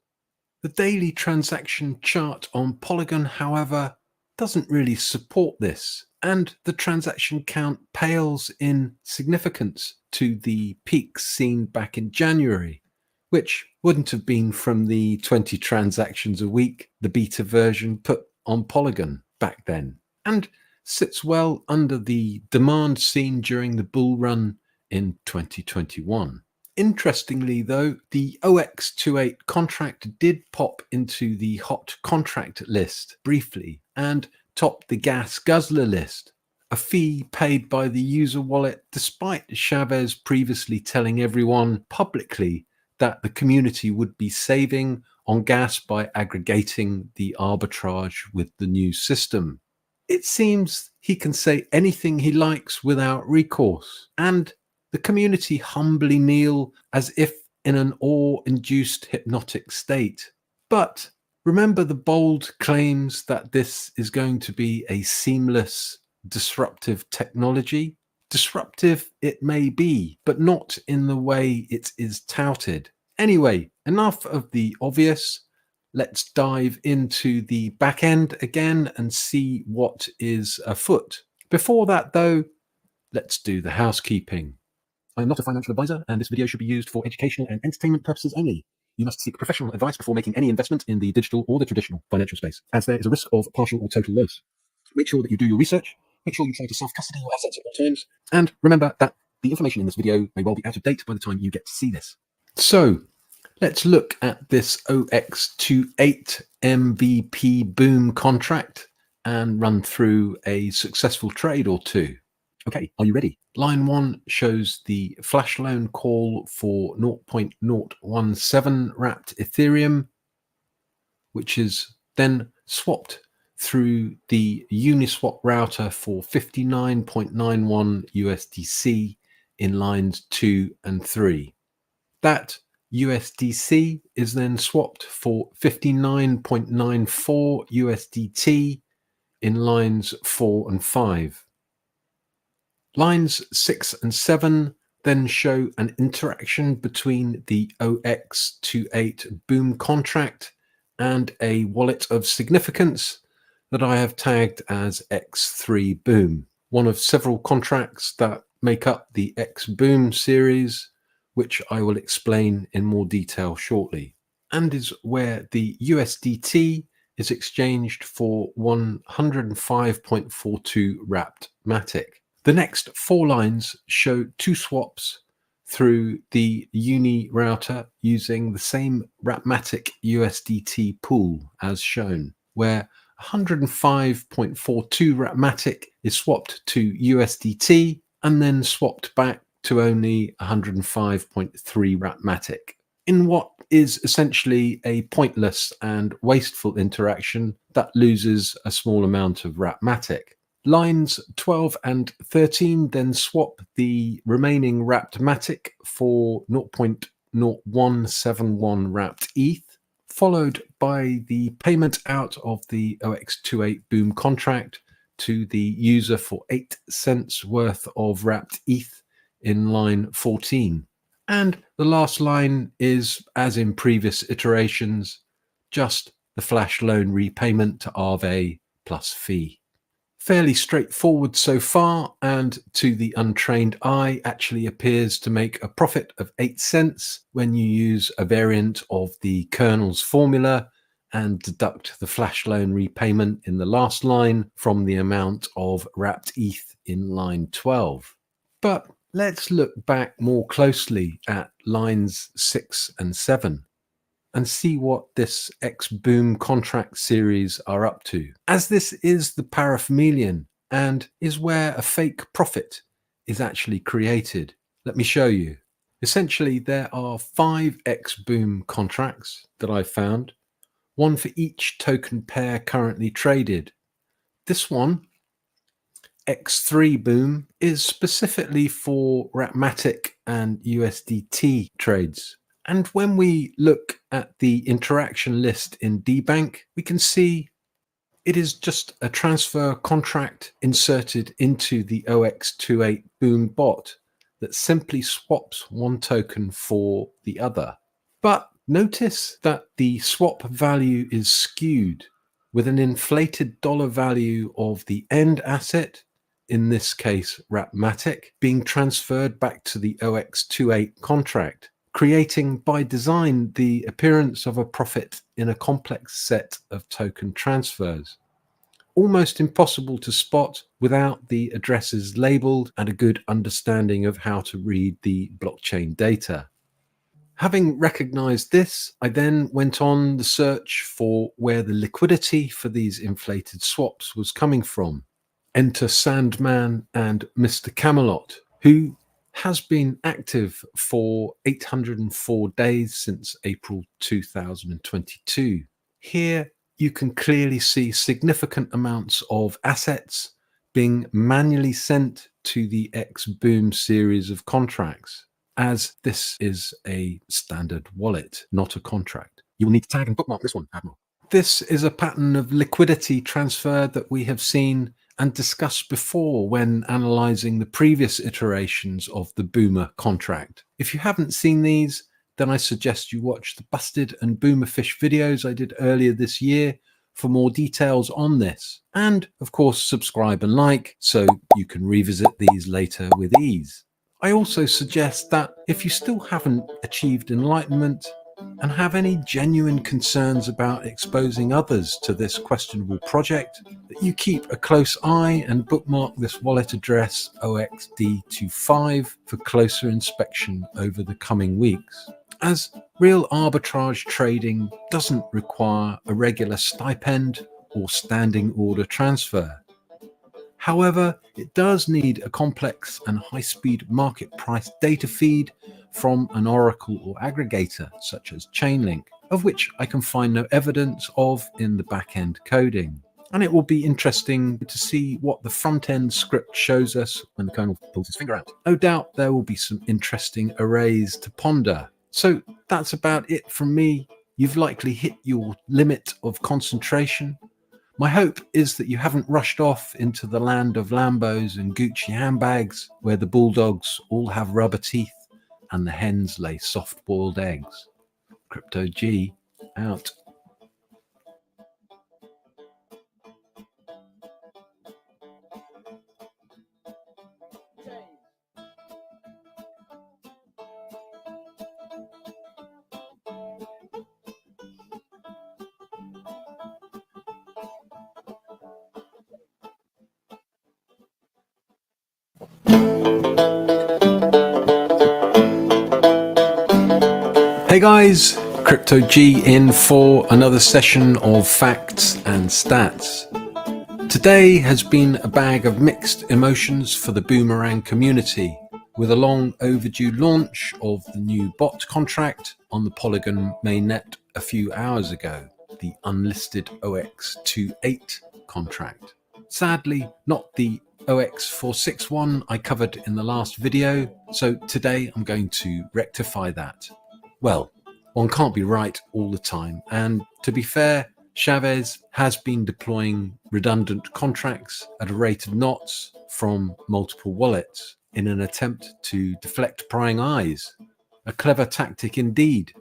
The daily transaction chart on Polygon, however, doesn't really support this, and the transaction count pales in significance to the peaks seen back in January, which wouldn't have been from the 20 transactions a week the beta version put on Polygon back then, and sits well under the demand seen during the bull run in 2021. Interestingly, though, the OX28 contract did pop into the hot contract list briefly and topped the gas guzzler list, a fee paid by the user wallet despite Chavez previously telling everyone publicly that the community would be saving on gas by aggregating the arbitrage with the new system. It seems he can say anything he likes without recourse, and the community humbly kneel as if in an awe-induced hypnotic state. But remember the bold claims that this is going to be a seamless, disruptive technology? Disruptive it may be, but not in the way it is touted. Anyway, enough of the obvious. Let's dive into the back end again and see what is afoot. Before that, though, let's do the housekeeping. I am not a financial advisor, and this video should be used for educational and entertainment purposes only. You must seek professional advice before making any investment in the digital or the traditional financial space, as there is a risk of partial or total loss. Make sure that you do your research, make sure you try to self-custody your assets at all times, and remember that the information in this video may well be out of date by the time you get to see this. So, let's look at this OX28 MVP boom contract and run through a successful trade or two. Okay, are you ready? Line 1 shows the flash loan call for 0.017 wrapped Ethereum, which is then swapped through the Uniswap router for 59.91 USDC in lines 2 and 3. That USDC is then swapped for 59.94 USDT in lines 4 and 5. Lines 6 and 7 then show an interaction between the OX28 boom contract and a wallet of significance that I have tagged as X3 Boom, one of several contracts that make up the X Boom series, which I will explain in more detail shortly, and is where the USDT is exchanged for 105.42 wrapped Matic. The next 4 lines show 2 swaps through the Uni router using the same Wrapmatic USDT pool as shown, where 105.42 Wrapmatic is swapped to USDT and then swapped back to only 105.3 Wrapmatic, in what is essentially a pointless and wasteful interaction that loses a small amount of Wrapmatic. Lines 12 and 13 then swap the remaining wrapped Matic for 0.0171 wrapped ETH, followed by the payment out of the OX28 Boom contract to the user for 8 cents worth of wrapped ETH in line 14. And the last line is, as in previous iterations, just the flash loan repayment to Aave plus fee. Fairly straightforward so far, and to the untrained eye actually appears to make a profit of 8 cents when you use a variant of the kernel's formula and deduct the flash loan repayment in the last line from the amount of wrapped ETH in line 12. But let's look back more closely at lines 6 and 7. And see what this X-Boom contract series are up to, as this is the paraphemelian and is where a fake profit is actually created. Let me show you. Essentially, there are 5 X-Boom contracts that I found, one for each token pair currently traded. This one, X3 Boom, is specifically for Wrapmatic and USDT trades. And when we look at the interaction list in dbank, we can see it is just a transfer contract inserted into the OX28 Boom bot that simply swaps one token for the other. But Notice that the swap value is skewed, with an inflated dollar value of the end asset, in this case Rapmatic, being transferred back to the OX28 contract, creating by design the appearance of a profit in a complex set of token transfers. Almost impossible to spot without the addresses labeled and a good understanding of how to read the blockchain data. Having recognized this, I then went on the search for where the liquidity for these inflated swaps was coming from. Enter Sandman and Mr. Camelot, who has been active for 804 days since April 2022. Here you can clearly see significant amounts of assets being manually sent to the X-Boom series of contracts, as this is a standard wallet, not a contract. You will need to tag and bookmark this one, Admiral. This is a pattern of liquidity transfer that we have seen and discussed before when analyzing the previous iterations of the Boomer contract. If you haven't seen these, then I suggest you watch the Busted and Boomerfish videos I did earlier this year for more details on this. And of course, subscribe and like so you can revisit these later with ease. I also suggest that if you still haven't achieved enlightenment and have any genuine concerns about exposing others to this questionable project, that you keep a close eye and bookmark this wallet address OXD25 for closer inspection over the coming weeks, as real arbitrage trading doesn't require a regular stipend or standing order transfer. However, it does need a complex and high-speed market price data feed from an oracle or aggregator such as Chainlink, of which I can find no evidence of in the back-end coding. And it will be interesting to see what the front-end script shows us when the kernel pulls his finger out. No doubt there will be some interesting arrays to ponder. So that's about it from me. You've likely hit your limit of concentration. My hope is that you haven't rushed off into the land of Lambos and Gucci handbags, where the bulldogs all have rubber teeth and the hens lay soft-boiled eggs. Crypto G out. Hey guys, Crypto G in for another session of facts and stats. Today has been a bag of mixed emotions for the Boomerang community, with a long overdue launch of the new bot contract on the Polygon mainnet a few hours ago, the Unlisted OX28 contract. Sadly, not the OX461 I covered in the last video, so today I'm going to rectify that. Well, one can't be right all the time, and to be fair, Chavez has been deploying redundant contracts at a rate of knots from multiple wallets in an attempt to deflect prying eyes. A clever tactic indeed.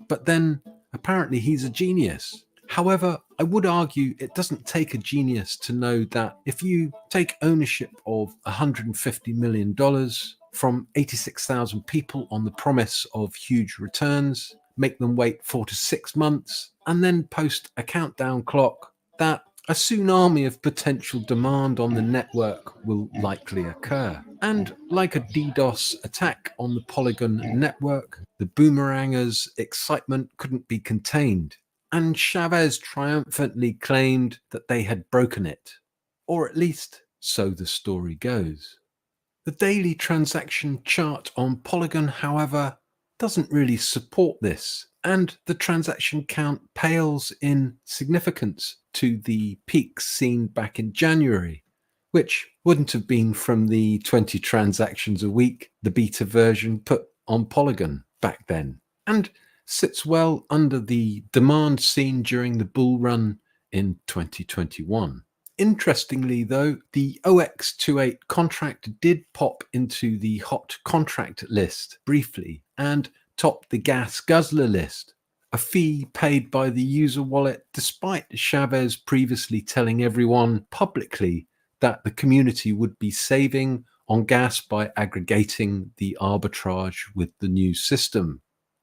But then, apparently he's a genius. However, I would argue it doesn't take a genius to know that if you take ownership of $150 million from 86,000 people on the promise of huge returns, make them wait 4 to 6 months, and then post a countdown clock, that a tsunami of potential demand on the network will likely occur. And like a DDoS attack on the Polygon network, the Boomerangers' excitement couldn't be contained, and Chavez triumphantly claimed that they had broken it. Or at least, so the story goes. The daily transaction chart on Polygon, however, doesn't really support this, and the transaction count pales in significance to the peaks seen back in January, which wouldn't have been from the 20 transactions a week the beta version put on Polygon back then, and sits well under the demand seen during the bull run in 2021. Interestingly, though, the OX28 contract did pop into the hot contract list briefly and topped the gas guzzler list, a fee paid by the user wallet, despite Chavez previously telling everyone publicly that the community would be saving on gas by aggregating the arbitrage with the new system.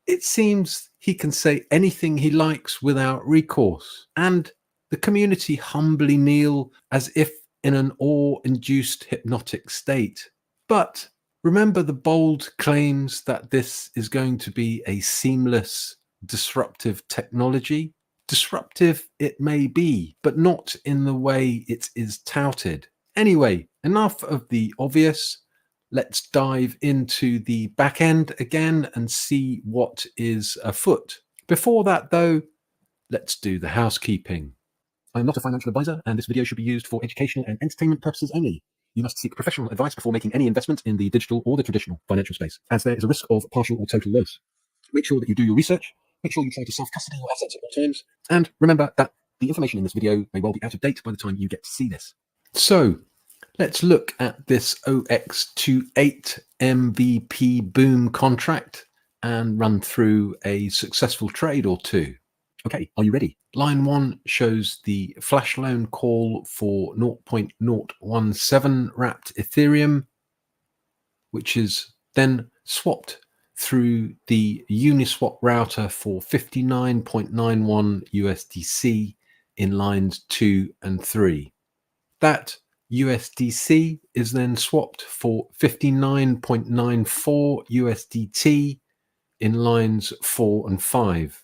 It seems he can say anything he likes without recourse, and the community humbly kneel as if in an awe-induced hypnotic state. But remember the bold claims that this is going to be a seamless, disruptive technology? Disruptive it may be, but not in the way it is touted. Anyway, enough of the obvious. Let's dive into the back end again and see what is afoot. Before that, though, let's do the housekeeping. I am not a financial advisor, and this video should be used for educational and entertainment purposes only. You must seek professional advice before making any investment in the digital or the traditional financial space, as there is a risk of partial or total loss. Make sure that you do your research, make sure you try to self-custody your assets at all times, and remember that the information in this video may well be out of date by the time you get to see this. So, let's look at this OX28 MVP boom contract and run through a successful trade or two. Okay, are you ready? Line 1 shows the flash loan call for 0.017 wrapped Ethereum, which is then swapped through the Uniswap router for 59.91 USDC in lines 2 and 3. That USDC is then swapped for 59.94 USDT in lines 4 and 5.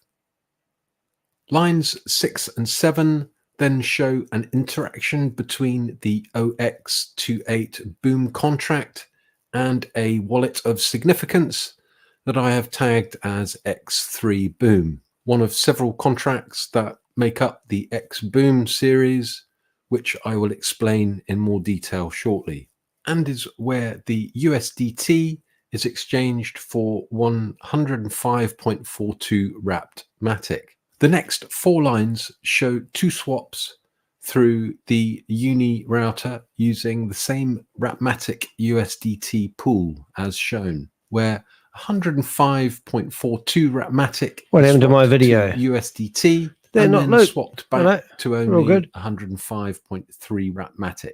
Lines 6 and 7 then show an interaction between the OX28 boom contract and a wallet of significance that I have tagged as X3 Boom, one of several contracts that make up the X Boom series, which I will explain in more detail shortly, and is where the USDT is exchanged for 105.42 wrapped Matic. The next 4 lines show 2 swaps through the Uni router using the same Wrapmatic USDT pool as shown, where 105.42 Wrapmatic What happened to my video? USDT They're and not then look. swapped Hello. back to We're all only good. 105.3 Wrapmatic.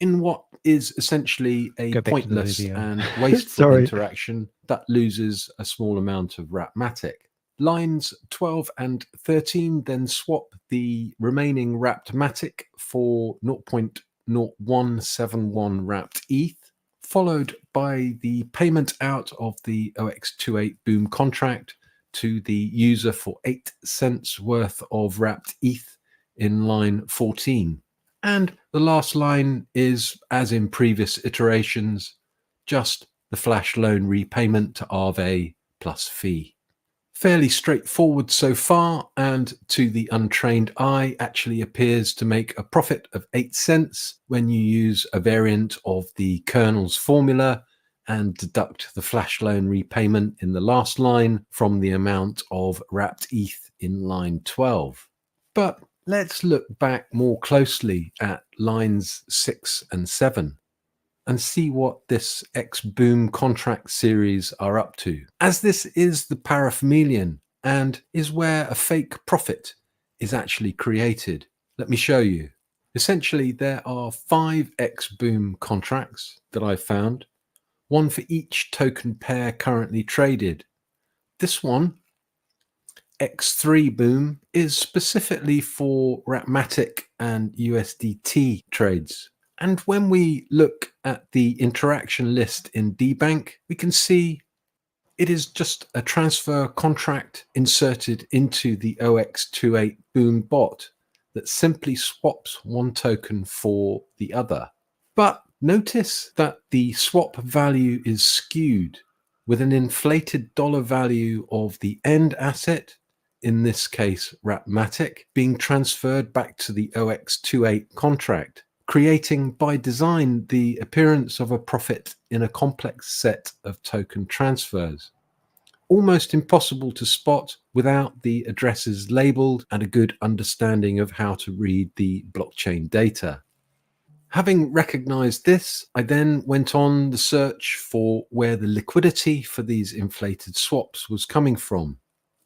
In what is essentially a Go back to the pointless video. and wasteful Sorry. interaction that loses a small amount of Wrapmatic. Lines 12 and 13 then swap the remaining wrapped Matic for 0.0171 wrapped ETH, followed by the payment out of the OX28 boom contract to the user for 8 cents worth of wrapped ETH in line 14. And the last line is, as in previous iterations, just the flash loan repayment to Aave plus fee. Fairly straightforward so far, and to the untrained eye actually appears to make a profit of 8 cents when you use a variant of the kernel's formula and deduct the flash loan repayment in the last line from the amount of wrapped ETH in line 12. But let's look back more closely at lines 6 and 7. And see what this X-Boom contract series are up to, as this is the paraphemelian and is where a fake profit is actually created. Let me show you. Essentially, there are 5 X-Boom contracts that I've found, one for each token pair currently traded. This one, X3 Boom, is specifically for Wrapmatic and USDT trades. And when we look at the interaction list in dbank, we can see it is just a transfer contract inserted into the OX28 Boom bot that simply swaps one token for the other. But notice that the swap value is skewed with an inflated dollar value of the end asset, in this case Wrapmatic, being transferred back to the OX28 contract, creating by design the appearance of a profit in a complex set of token transfers. Almost impossible to spot without the addresses labeled and a good understanding of how to read the blockchain data. Having recognized this, I then went on the search for where the liquidity for these inflated swaps was coming from.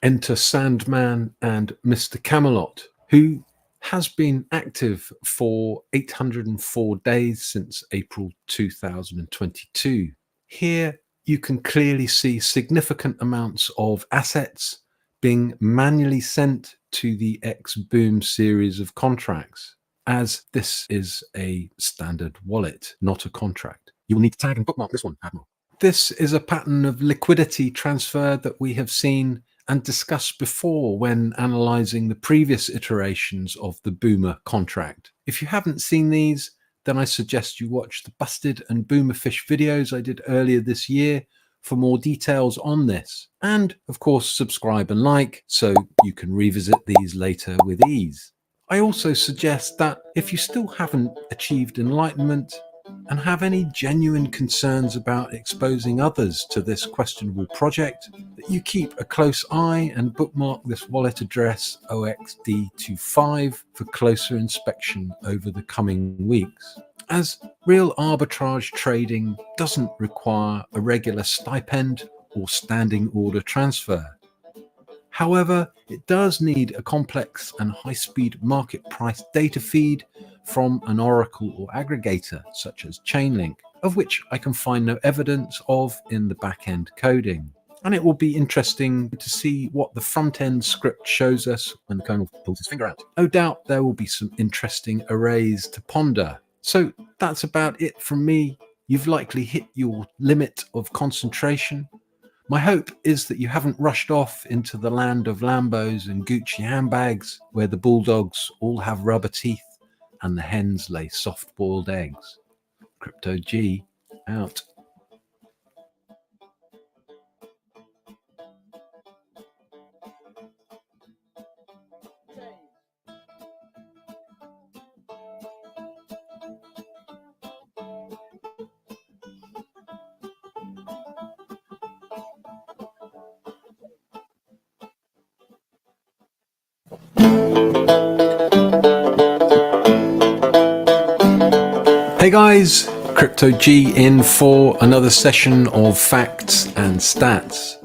Enter Sandman and Mr. Camelot, who has been active for 804 days since April 2022. Here you can clearly see significant amounts of assets being manually sent to the X-Boom series of contracts, as this is a standard wallet, not a contract. You will need to tag and bookmark this one, Admiral. This is a pattern of liquidity transfer that we have seen and discussed before when analyzing the previous iterations of the Boomer contract. If you haven't seen these, then I suggest you watch the Busted and Boomerfish videos I did earlier this year for more details on this. And of course, subscribe and like so you can revisit these later with ease. I also suggest that if you still haven't achieved enlightenment and have any genuine concerns about exposing others to this questionable project, that you keep a close eye and bookmark this wallet address OXD25 for closer inspection over the coming weeks, as real arbitrage trading doesn't require a regular stipend or standing order transfer. However, it does need a complex and high-speed market price data feed from an oracle or aggregator such as Chainlink, of which I can find no evidence of in the back-end coding. And it will be interesting to see what the front-end script shows us when the kernel pulls his finger out. No doubt there will be some interesting arrays to ponder. So that's about it from me. You've likely hit your limit of concentration. My hope is that you haven't rushed off into the land of Lambos and Gucci handbags, where the bulldogs all have rubber teeth and the hens lay soft-boiled eggs. Crypto G out. Hey guys, Crypto G in for another session of facts and stats.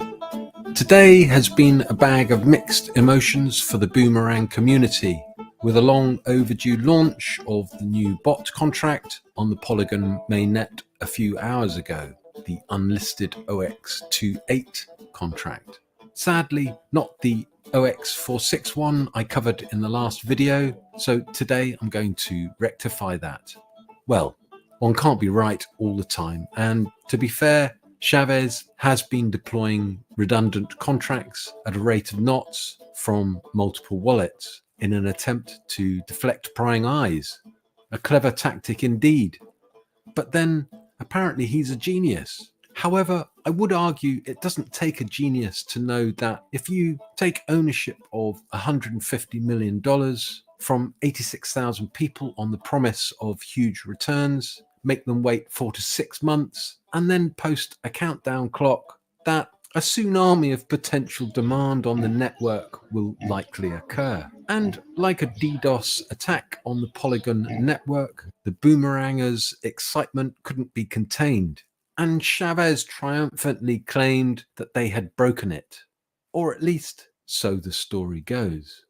Today has been a bag of mixed emotions for the Boomerang community, with a long overdue launch of the new bot contract on the Polygon mainnet a few hours ago, the Unlisted OX28 contract. Sadly, not the OX461 I covered in the last video, so today I'm going to rectify that. Well, one can't be right all the time, and to be fair, Chavez has been deploying redundant contracts at a rate of knots from multiple wallets in an attempt to deflect prying eyes. A clever tactic indeed. But then, apparently he's a genius. However, I would argue it doesn't take a genius to know that if you take ownership of $150 million from 86,000 people on the promise of huge returns, make them wait 4 to 6 months, and then post a countdown clock, that a tsunami of potential demand on the network will likely occur. And like a DDoS attack on the Polygon network, the Boomerangers' excitement couldn't be contained, and Chavez triumphantly claimed that they had broken it. Or at least, so the story goes.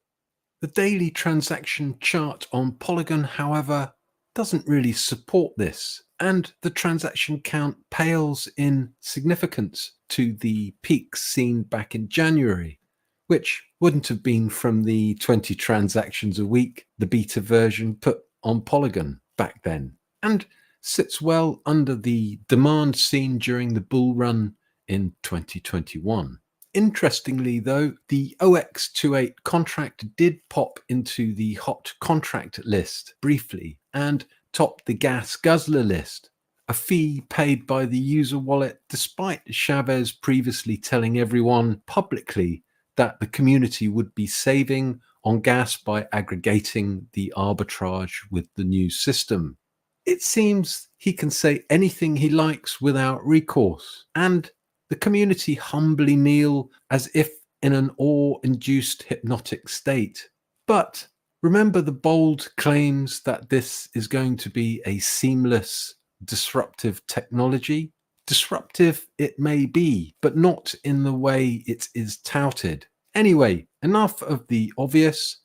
The daily transaction chart on Polygon, however, doesn't really support this, and the transaction count pales in significance to the peaks seen back in January, which wouldn't have been from the 20 transactions a week the beta version put on Polygon back then, and sits well under the demand seen during the bull run in 2021. Interestingly, though, the OX28 contract did pop into the hot contract list briefly and topped the gas guzzler list, a fee paid by the user wallet despite Chavez previously telling everyone publicly that the community would be saving on gas by aggregating the arbitrage with the new system. It seems he can say anything he likes without recourse, and the community humbly kneel as if in an awe-induced hypnotic state. But remember the bold claims that this is going to be a seamless, disruptive technology? Disruptive it may be, but not in the way it is touted. Anyway, enough of the obvious.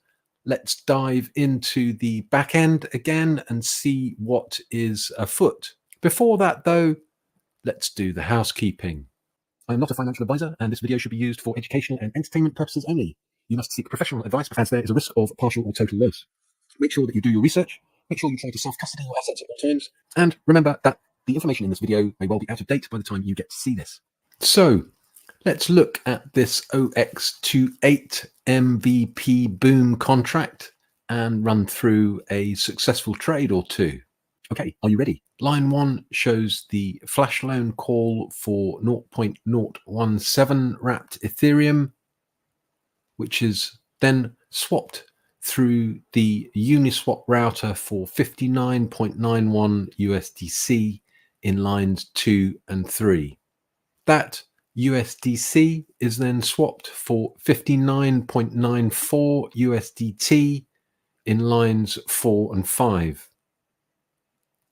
Let's dive into the back end again and see what is afoot. Before that, though, let's do the housekeeping. I am not a financial advisor, and this video should be used for educational and entertainment purposes only. You must seek professional advice as there is a risk of partial or total loss. Make sure that you do your research. Make sure you try to self-custody your assets at all times. And remember that the information in this video may well be out of date by the time you get to see this. So let's look at this OX28 MVP boom contract and run through a successful trade or two. Okay, are you ready? Line 1 shows the flash loan call for 0.017 wrapped Ethereum, which is then swapped through the Uniswap router for 59.91 USDC in lines 2 and 3. That USDC is then swapped for 59.94 USDT in lines 4 and 5.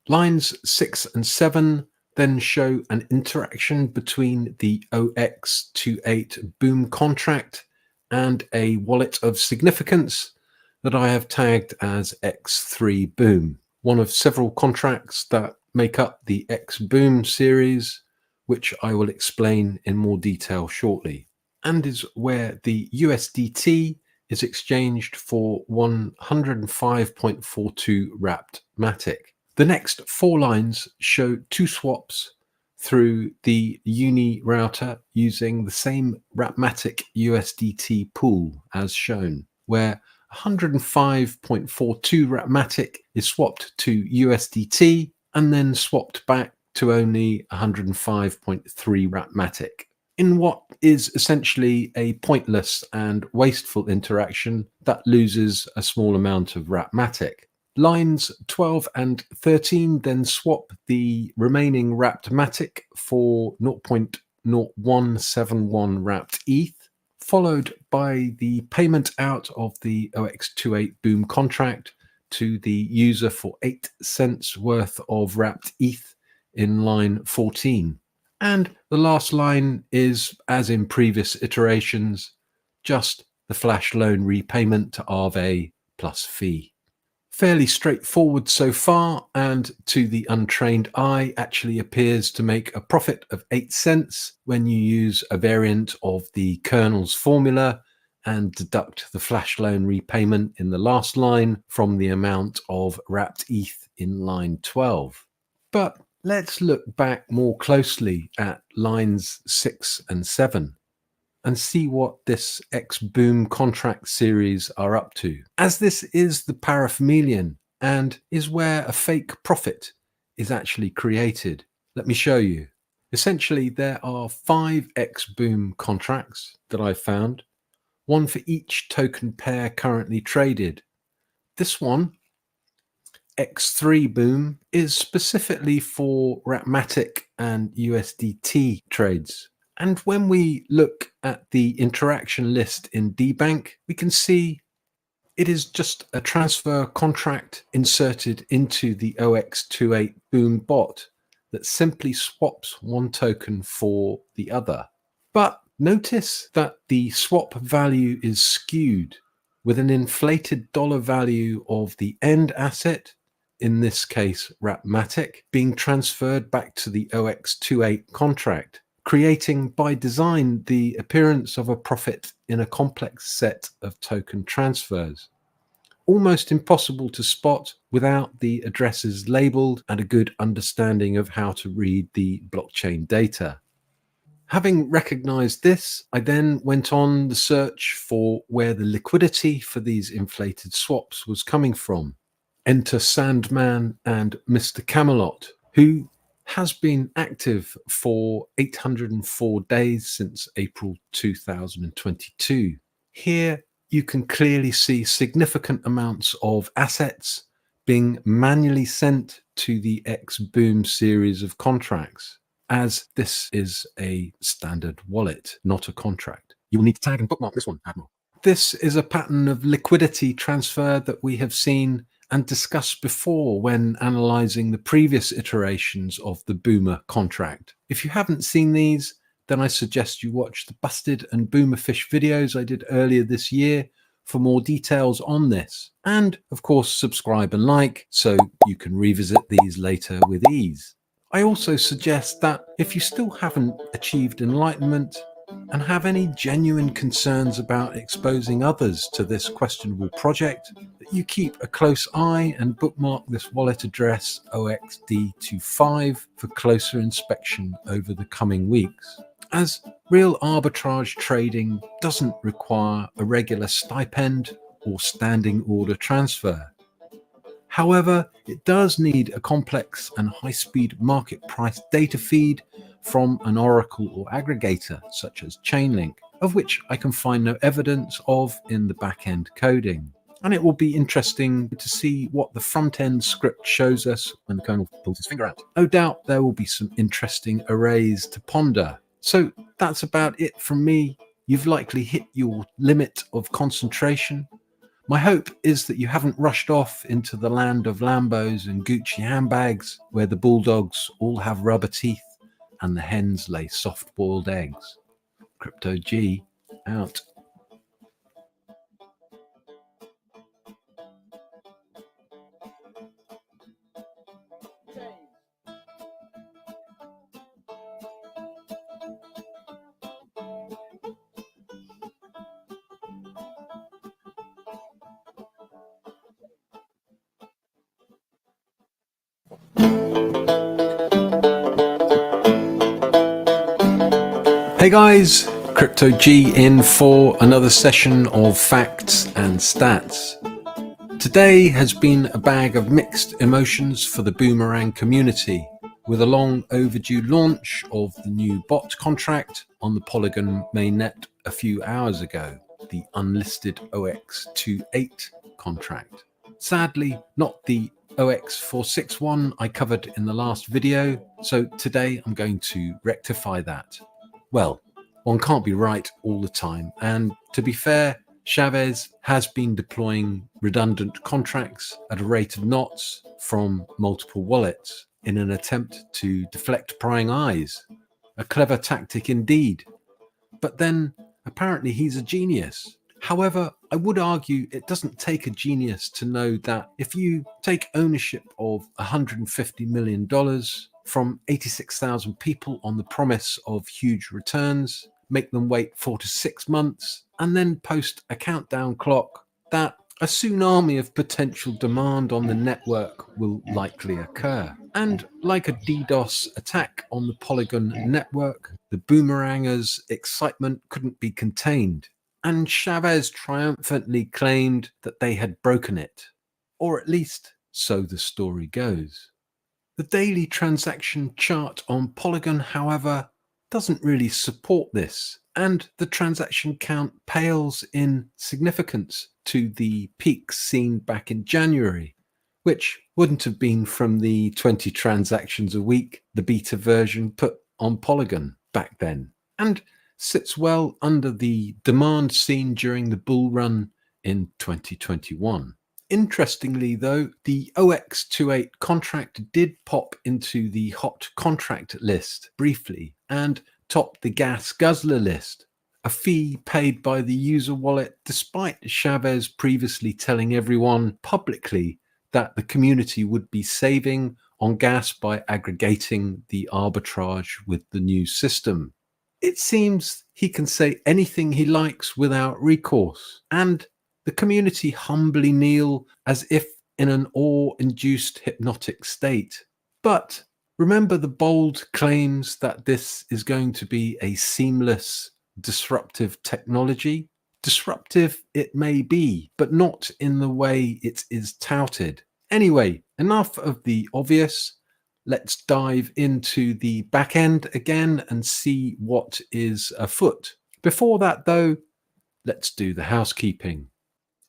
Lines 6 and 7 then show an interaction between the OX28 boom contract and a wallet of significance that I have tagged as X3 Boom, one of several contracts that make up the X Boom series, which I will explain in more detail shortly, and is where the USDT is exchanged for 105.42 wrapped Matic. The next 4 lines show 2 swaps through the Uni router using the same Wrapmatic USDT pool as shown, where 105.42 Wrapmatic is swapped to USDT and then swapped back to only 105.3 Wrapmatic, in what is essentially a pointless and wasteful interaction that loses a small amount of Wrapmatic. Lines 12 and 13 then swap the remaining wrapped Matic for 0.0171 wrapped ETH, followed by the payment out of the OX28 Boom contract to the user for 8 cents worth of wrapped ETH in line 14. And the last line is, as in previous iterations, just the flash loan repayment to Aave plus fee. Fairly straightforward so far, and to the untrained eye actually appears to make a profit of 8 cents when you use a variant of the kernel's formula and deduct the flash loan repayment in the last line from the amount of wrapped ETH in line 12. But let's look back more closely at lines 6 and 7. And see what this X-Boom contract series are up to, as this is the paraphemelian and is where a fake profit is actually created. Let me show you. Essentially, there are 5 X-Boom contracts that I've found, one for each token pair currently traded. This one, X3 Boom, is specifically for Wrapmatic and USDT trades. And when we look at the interaction list in dbank, we can see it is just a transfer contract inserted into the OX28 Boom bot that simply swaps one token for the other. But notice that the swap value is skewed, with an inflated dollar value of the end asset, in this case Wrapmatic, being transferred back to the OX28 contract, creating by design the appearance of a profit in a complex set of token transfers. Almost impossible to spot without the addresses labeled and a good understanding of how to read the blockchain data. Having recognized this, I then went on the search for where the liquidity for these inflated swaps was coming from. Enter Sandman and Mr. Camelot, who has been active for 804 days since April 2022. Here you can clearly see significant amounts of assets being manually sent to the X-Boom series of contracts, as this is a standard wallet, not a contract. You will need to tag and bookmark this one, Admiral. This is a pattern of liquidity transfer that we have seen and discussed before when analyzing the previous iterations of the Boomer contract. If you haven't seen these, then I suggest you watch the Busted and Boomerfish videos I did earlier this year for more details on this. And of course, subscribe and like so you can revisit these later with ease. I also suggest that if you still haven't achieved enlightenment and have any genuine concerns about exposing others to this questionable project, that you keep a close eye and bookmark this wallet address OXD25 for closer inspection over the coming weeks, as real arbitrage trading doesn't require a regular stipend or standing order transfer. However, it does need a complex and high-speed market price data feed from an oracle or aggregator such as Chainlink, of which I can find no evidence of in the back-end coding. And it will be interesting to see what the front-end script shows us when the kernel pulls his finger out. No doubt there will be some interesting arrays to ponder. So that's about it from me. You've likely hit your limit of concentration. My hope is that you haven't rushed off into the land of Lambos and Gucci handbags, where the bulldogs all have rubber teeth and the hens lay soft-boiled eggs. Crypto G out. Hey guys, Crypto G in for another session of facts and stats. Today has been a bag of mixed emotions for the Boomerang community, with a long overdue launch of the new bot contract on the Polygon mainnet a few hours ago, the Unlisted OX28 contract. Sadly, not the OX461 I covered in the last video, so today I'm going to rectify that. Well, one can't be right all the time, and to be fair, Chavez has been deploying redundant contracts at a rate of knots from multiple wallets in an attempt to deflect prying eyes. A clever tactic indeed. But then, apparently he's a genius. However, I would argue it doesn't take a genius to know that if you take ownership of $150 million from 86,000 people on the promise of huge returns, make them wait 4 to 6 months, and then post a countdown clock, that a tsunami of potential demand on the network will likely occur. And like a DDoS attack on the Polygon network, the Boomerangers' excitement couldn't be contained, and Chavez triumphantly claimed that they had broken it. Or at least, so the story goes. The daily transaction chart on Polygon, however, doesn't really support this, and the transaction count pales in significance to the peaks seen back in January, which wouldn't have been from the 20 transactions a week the beta version put on Polygon back then, and sits well under the demand seen during the bull run in 2021. Interestingly, though, the OX28 contract did pop into the hot contract list briefly and topped the gas guzzler list, a fee paid by the user wallet despite Chavez previously telling everyone publicly that the community would be saving on gas by aggregating the arbitrage with the new system. It seems he can say anything he likes without recourse, and the community humbly kneel as if in an awe-induced hypnotic state. But remember the bold claims that this is going to be a seamless, disruptive technology? Disruptive it may be, but not in the way it is touted. Anyway, enough of the obvious. Let's dive into the back end again and see what is afoot. Before that, though, let's do the housekeeping.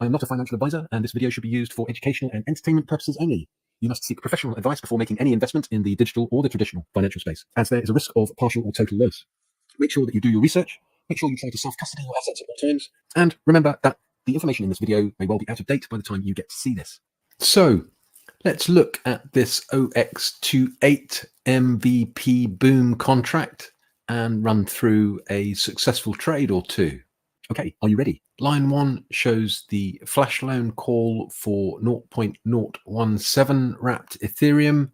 I am not a financial advisor, and this video should be used for educational and entertainment purposes only. You must seek professional advice before making any investment in the digital or the traditional financial space, as there is a risk of partial or total loss. Make sure that you do your research, make sure you try to self-custody your assets at all times, and remember that the information in this video may well be out of date by the time you get to see this. So, let's look at this OX28 MVP boom contract and run through a successful trade or two. Okay, are you ready? Line 1 shows the flash loan call for 0.017 wrapped Ethereum,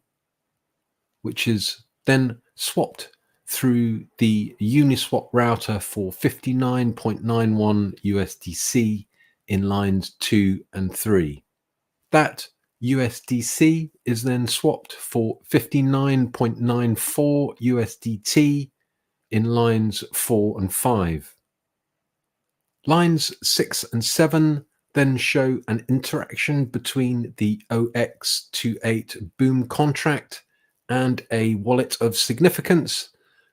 which is then swapped through the Uniswap router for 59.91 USDC in lines 2 and 3. That USDC is then swapped for 59.94 USDT in lines 4 and 5. Lines 6 and 7 then show an interaction between the OX28 Boom contract and a wallet of significance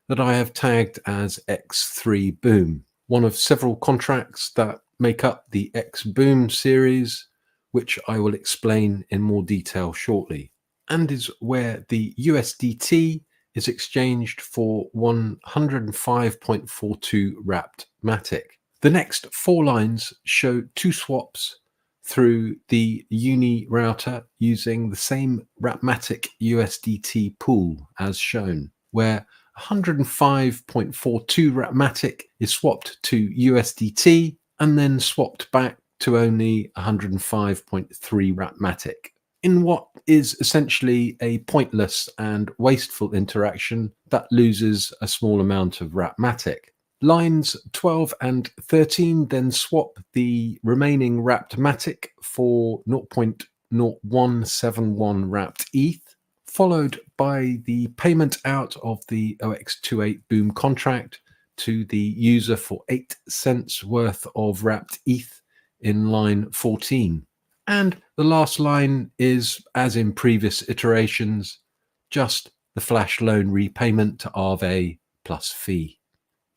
that I have tagged as X3 Boom, one of several contracts that make up the X Boom series, which I will explain in more detail shortly, and is where the USDT is exchanged for 105.42 wrapped Matic. The next 4 lines show 2 swaps through the Uni router using the same Wrapmatic USDT pool as shown, where 105.42 Wrapmatic is swapped to USDT and then swapped back to only 105.3 Wrapmatic, in what is essentially a pointless and wasteful interaction that loses a small amount of Wrapmatic. Lines 12 and 13 then swap the remaining wrapped Matic for 0.0171 wrapped ETH, followed by the payment out of the OX28 Boom contract to the user for 8 cents worth of wrapped ETH in line 14. And the last line is, as in previous iterations, just the flash loan repayment to Aave plus fee.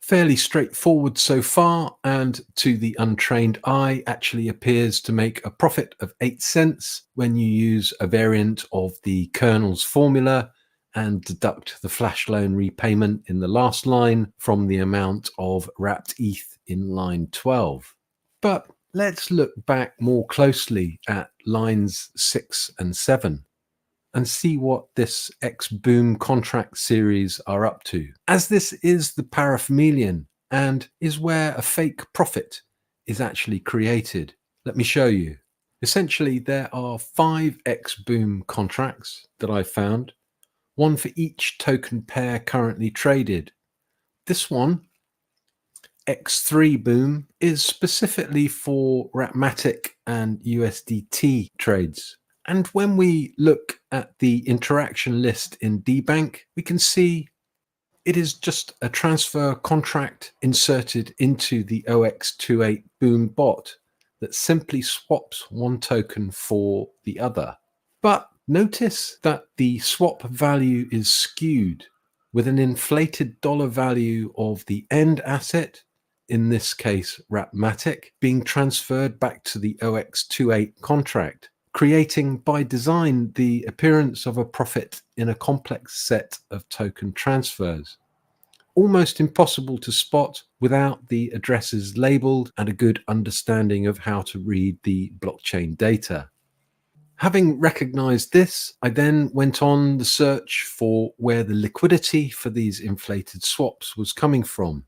Fairly straightforward so far, and to the untrained eye actually appears to make a profit of 8 cents when you use a variant of the kernel's formula and deduct the flash loan repayment in the last line from the amount of wrapped ETH in line 12. But let's look back more closely at lines 6 and 7. And see what this X Boom contract series are up to, as this is the paraphemelian and is where a fake profit is actually created. Let me show you. Essentially, there are 5 X Boom contracts that I found, one for each token pair currently traded. This one, X3 Boom, is specifically for Wrapmatic and USDT trades. And when we look at the interaction list in dbank, we can see it is just a transfer contract inserted into the OX28 Boom bot that simply swaps one token for the other. But notice that the swap value is skewed, with an inflated dollar value of the end asset, in this case Wrapmatic, being transferred back to the OX28 contract, creating by design the appearance of a profit in a complex set of token transfers. Almost impossible to spot without the addresses labeled and a good understanding of how to read the blockchain data. Having recognized this, I then went on the search for where the liquidity for these inflated swaps was coming from.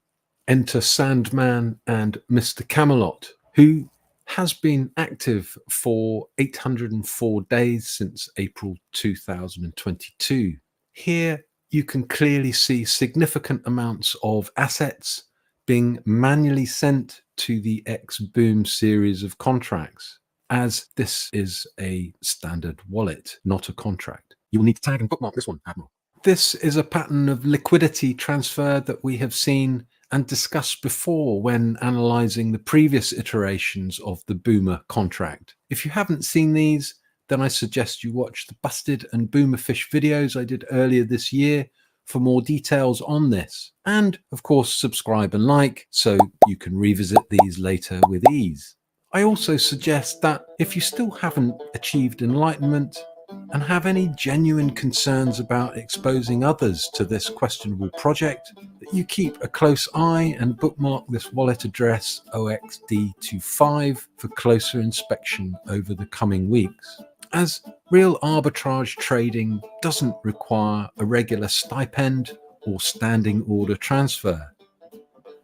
Enter Sandman and Mr. Camelot, who has been active for 804 days since April 2022. Here you can clearly see significant amounts of assets being manually sent to the X Boom series of contracts, as this is a standard wallet, not a contract. You will need to tag and bookmark this one, Admiral. This is a pattern of liquidity transfer that we have seen and discussed before when analyzing the previous iterations of the Boomer contract. If you haven't seen these, then I suggest you watch the Busted and Boomerfish videos I did earlier this year for more details on this. And of course, subscribe and like so you can revisit these later with ease. I also suggest that if you still haven't achieved enlightenment and have any genuine concerns about exposing others to this questionable project, that you keep a close eye and bookmark this wallet address OXD25 for closer inspection over the coming weeks. As real arbitrage trading doesn't require a regular stipend or standing order transfer.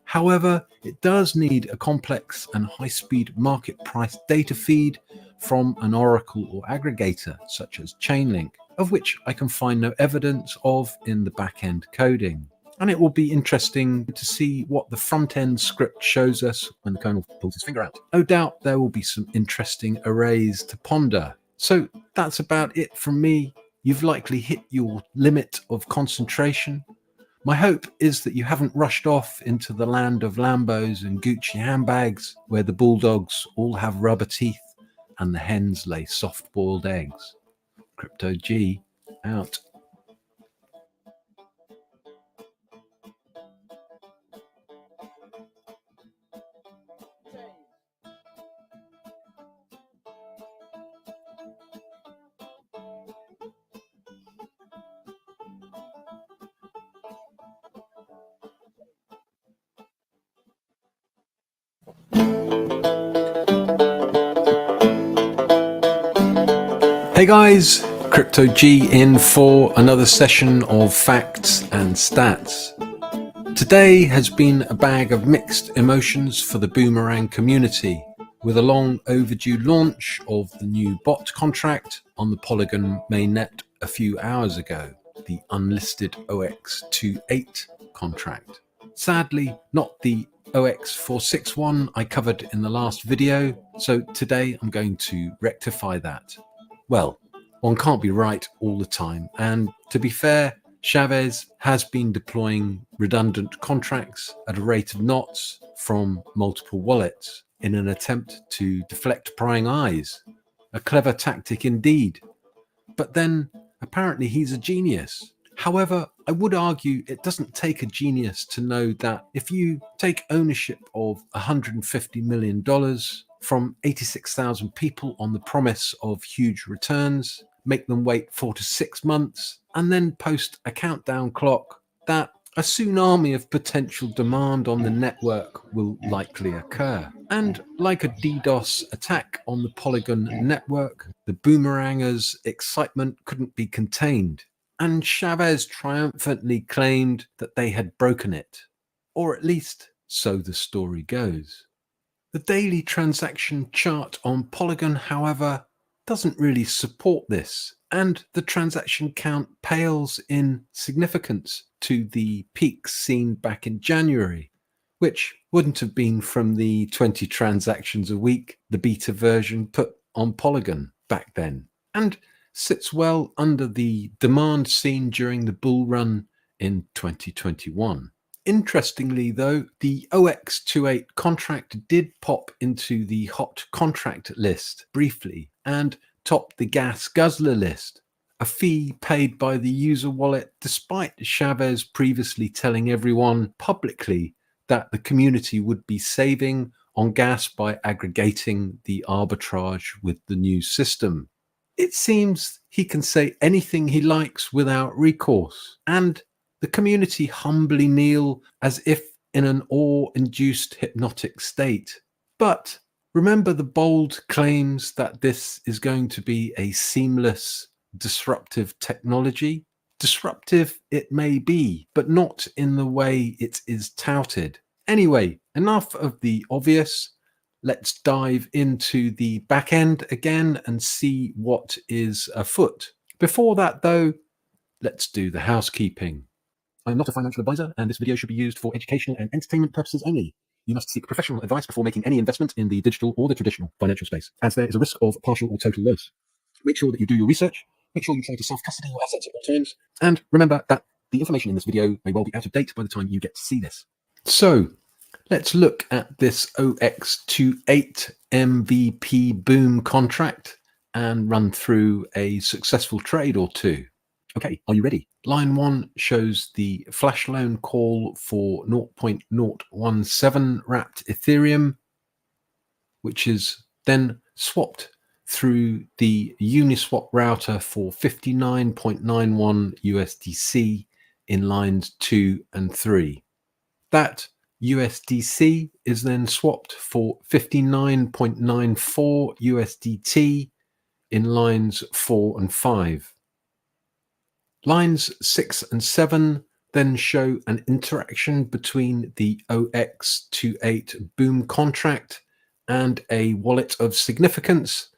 However, it does need a complex and high-speed market price data feed from an oracle or aggregator such as Chainlink, of which I can find no evidence of in the back-end coding. And it will be interesting to see what the front-end script shows us when the kernel pulls his finger out. No doubt there will be some interesting arrays to ponder. So that's about it from me. You've likely hit your limit of concentration. My hope is that you haven't rushed off into the land of Lambos and Gucci handbags, where the bulldogs all have rubber teeth and the hens lay soft-boiled eggs. Crypto G out. Hey guys, Crypto G in for another session of facts and stats. Today has been a bag of mixed emotions for the Boomerang community, with a long overdue launch of the new bot contract on the Polygon mainnet a few hours ago, the Unlisted OX28 contract. Sadly, not the OX461 I covered in the last video, so today I'm going to rectify that. Well, one can't be right all the time, and to be fair, Chavez has been deploying redundant contracts at a rate of knots from multiple wallets in an attempt to deflect prying eyes. A clever tactic indeed. But then, apparently he's a genius. However, I would argue it doesn't take a genius to know that if you take ownership of $150 million from 86,000 people on the promise of huge returns, make them wait 4 to 6 months, and then post a countdown clock, that a tsunami of potential demand on the network will likely occur. And like a DDoS attack on the Polygon network, the Boomerangers' excitement couldn't be contained, and Chavez triumphantly claimed that they had broken it. Or at least, so the story goes. The daily transaction chart on Polygon, however, doesn't really support this, and the transaction count pales in significance to the peaks seen back in January, which wouldn't have been from the 20 transactions a week the beta version put on Polygon back then, and sits well under the demand seen during the bull run in 2021. Interestingly, though, the OX28 contract did pop into the hot contract list briefly and topped the gas guzzler list, a fee paid by the user wallet despite Chavez previously telling everyone publicly that the community would be saving on gas by aggregating the arbitrage with the new system. It seems he can say anything he likes without recourse, and the community humbly kneel as if in an awe-induced hypnotic state. But remember the bold claims that this is going to be a seamless, disruptive technology? Disruptive it may be, but not in the way it is touted. Anyway, enough of the obvious. Let's dive into the back end again and see what is afoot. Before that, though, let's do the housekeeping. I am not a financial advisor, and this video should be used for educational and entertainment purposes only. You must seek professional advice before making any investment in the digital or the traditional financial space, as there is a risk of partial or total loss. Make sure that you do your research, make sure you try to self-custody your assets at all times, and remember that the information in this video may well be out of date by the time you get to see this. So, let's look at this OX28 MVP boom contract and run through a successful trade or two. Okay, are you ready? Line 1 shows the flash loan call for 0.017 wrapped Ethereum, which is then swapped through the Uniswap router for 59.91 USDC in lines 2 and 3. That USDC is then swapped for 59.94 USDT in lines 4 and 5. Lines 6 and 7 then show an interaction between the OX28 Boom contract and a wallet of significance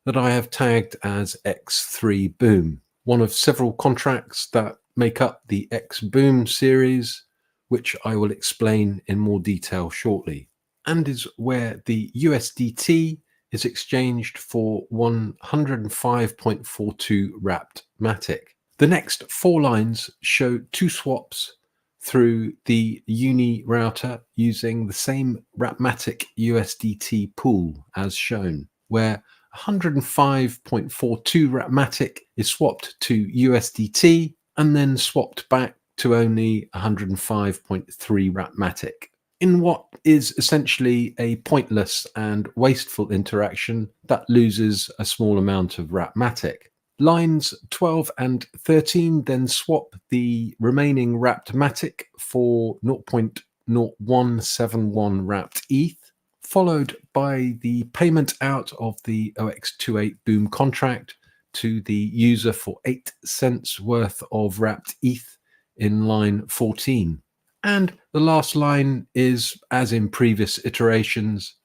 that I have tagged as X3 Boom, one of several contracts that make up the X Boom series, which I will explain in more detail shortly, and is where the USDT is exchanged for 105.42 wrapped Matic. The next 4 lines show 2 swaps through the Uni router using the same Wrapmatic USDT pool as shown, where 105.42 Wrapmatic is swapped to USDT and then swapped back to only 105.3 Wrapmatic, in what is essentially a pointless and wasteful interaction that loses a small amount of Wrapmatic. Lines 12 and 13 then swap the remaining wrapped Matic for 0.0171 wrapped ETH, followed by the payment out of the OX28 Boom contract to the user for 8 cents worth of wrapped ETH in line 14. And the last line is, as in previous iterations,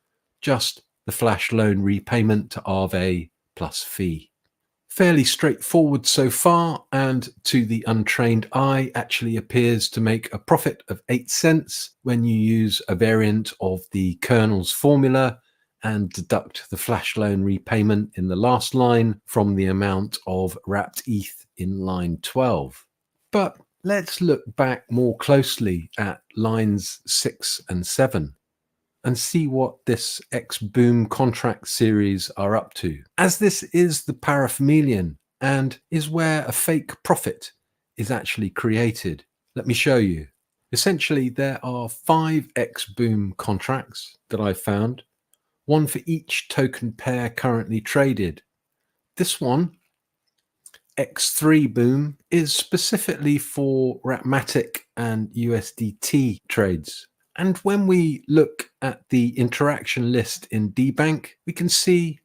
just the flash loan repayment to Aave plus fee. Fairly straightforward so far, and to the untrained eye actually appears to make a profit of 8 cents when you use a variant of the kernel's formula and deduct the flash loan repayment in the last line from the amount of wrapped ETH in line 12. But let's look back more closely at lines 6 and 7 and see what this X Boom contract series are up to, as this is the paraphemelian and is where a fake profit is actually created. Let me show you. Essentially, there are 5 X Boom contracts that I found, one for each token pair currently traded. This one, X3 Boom, is specifically for Wrapmatic and USDT trades. And when we look at the interaction list in dbank, we can see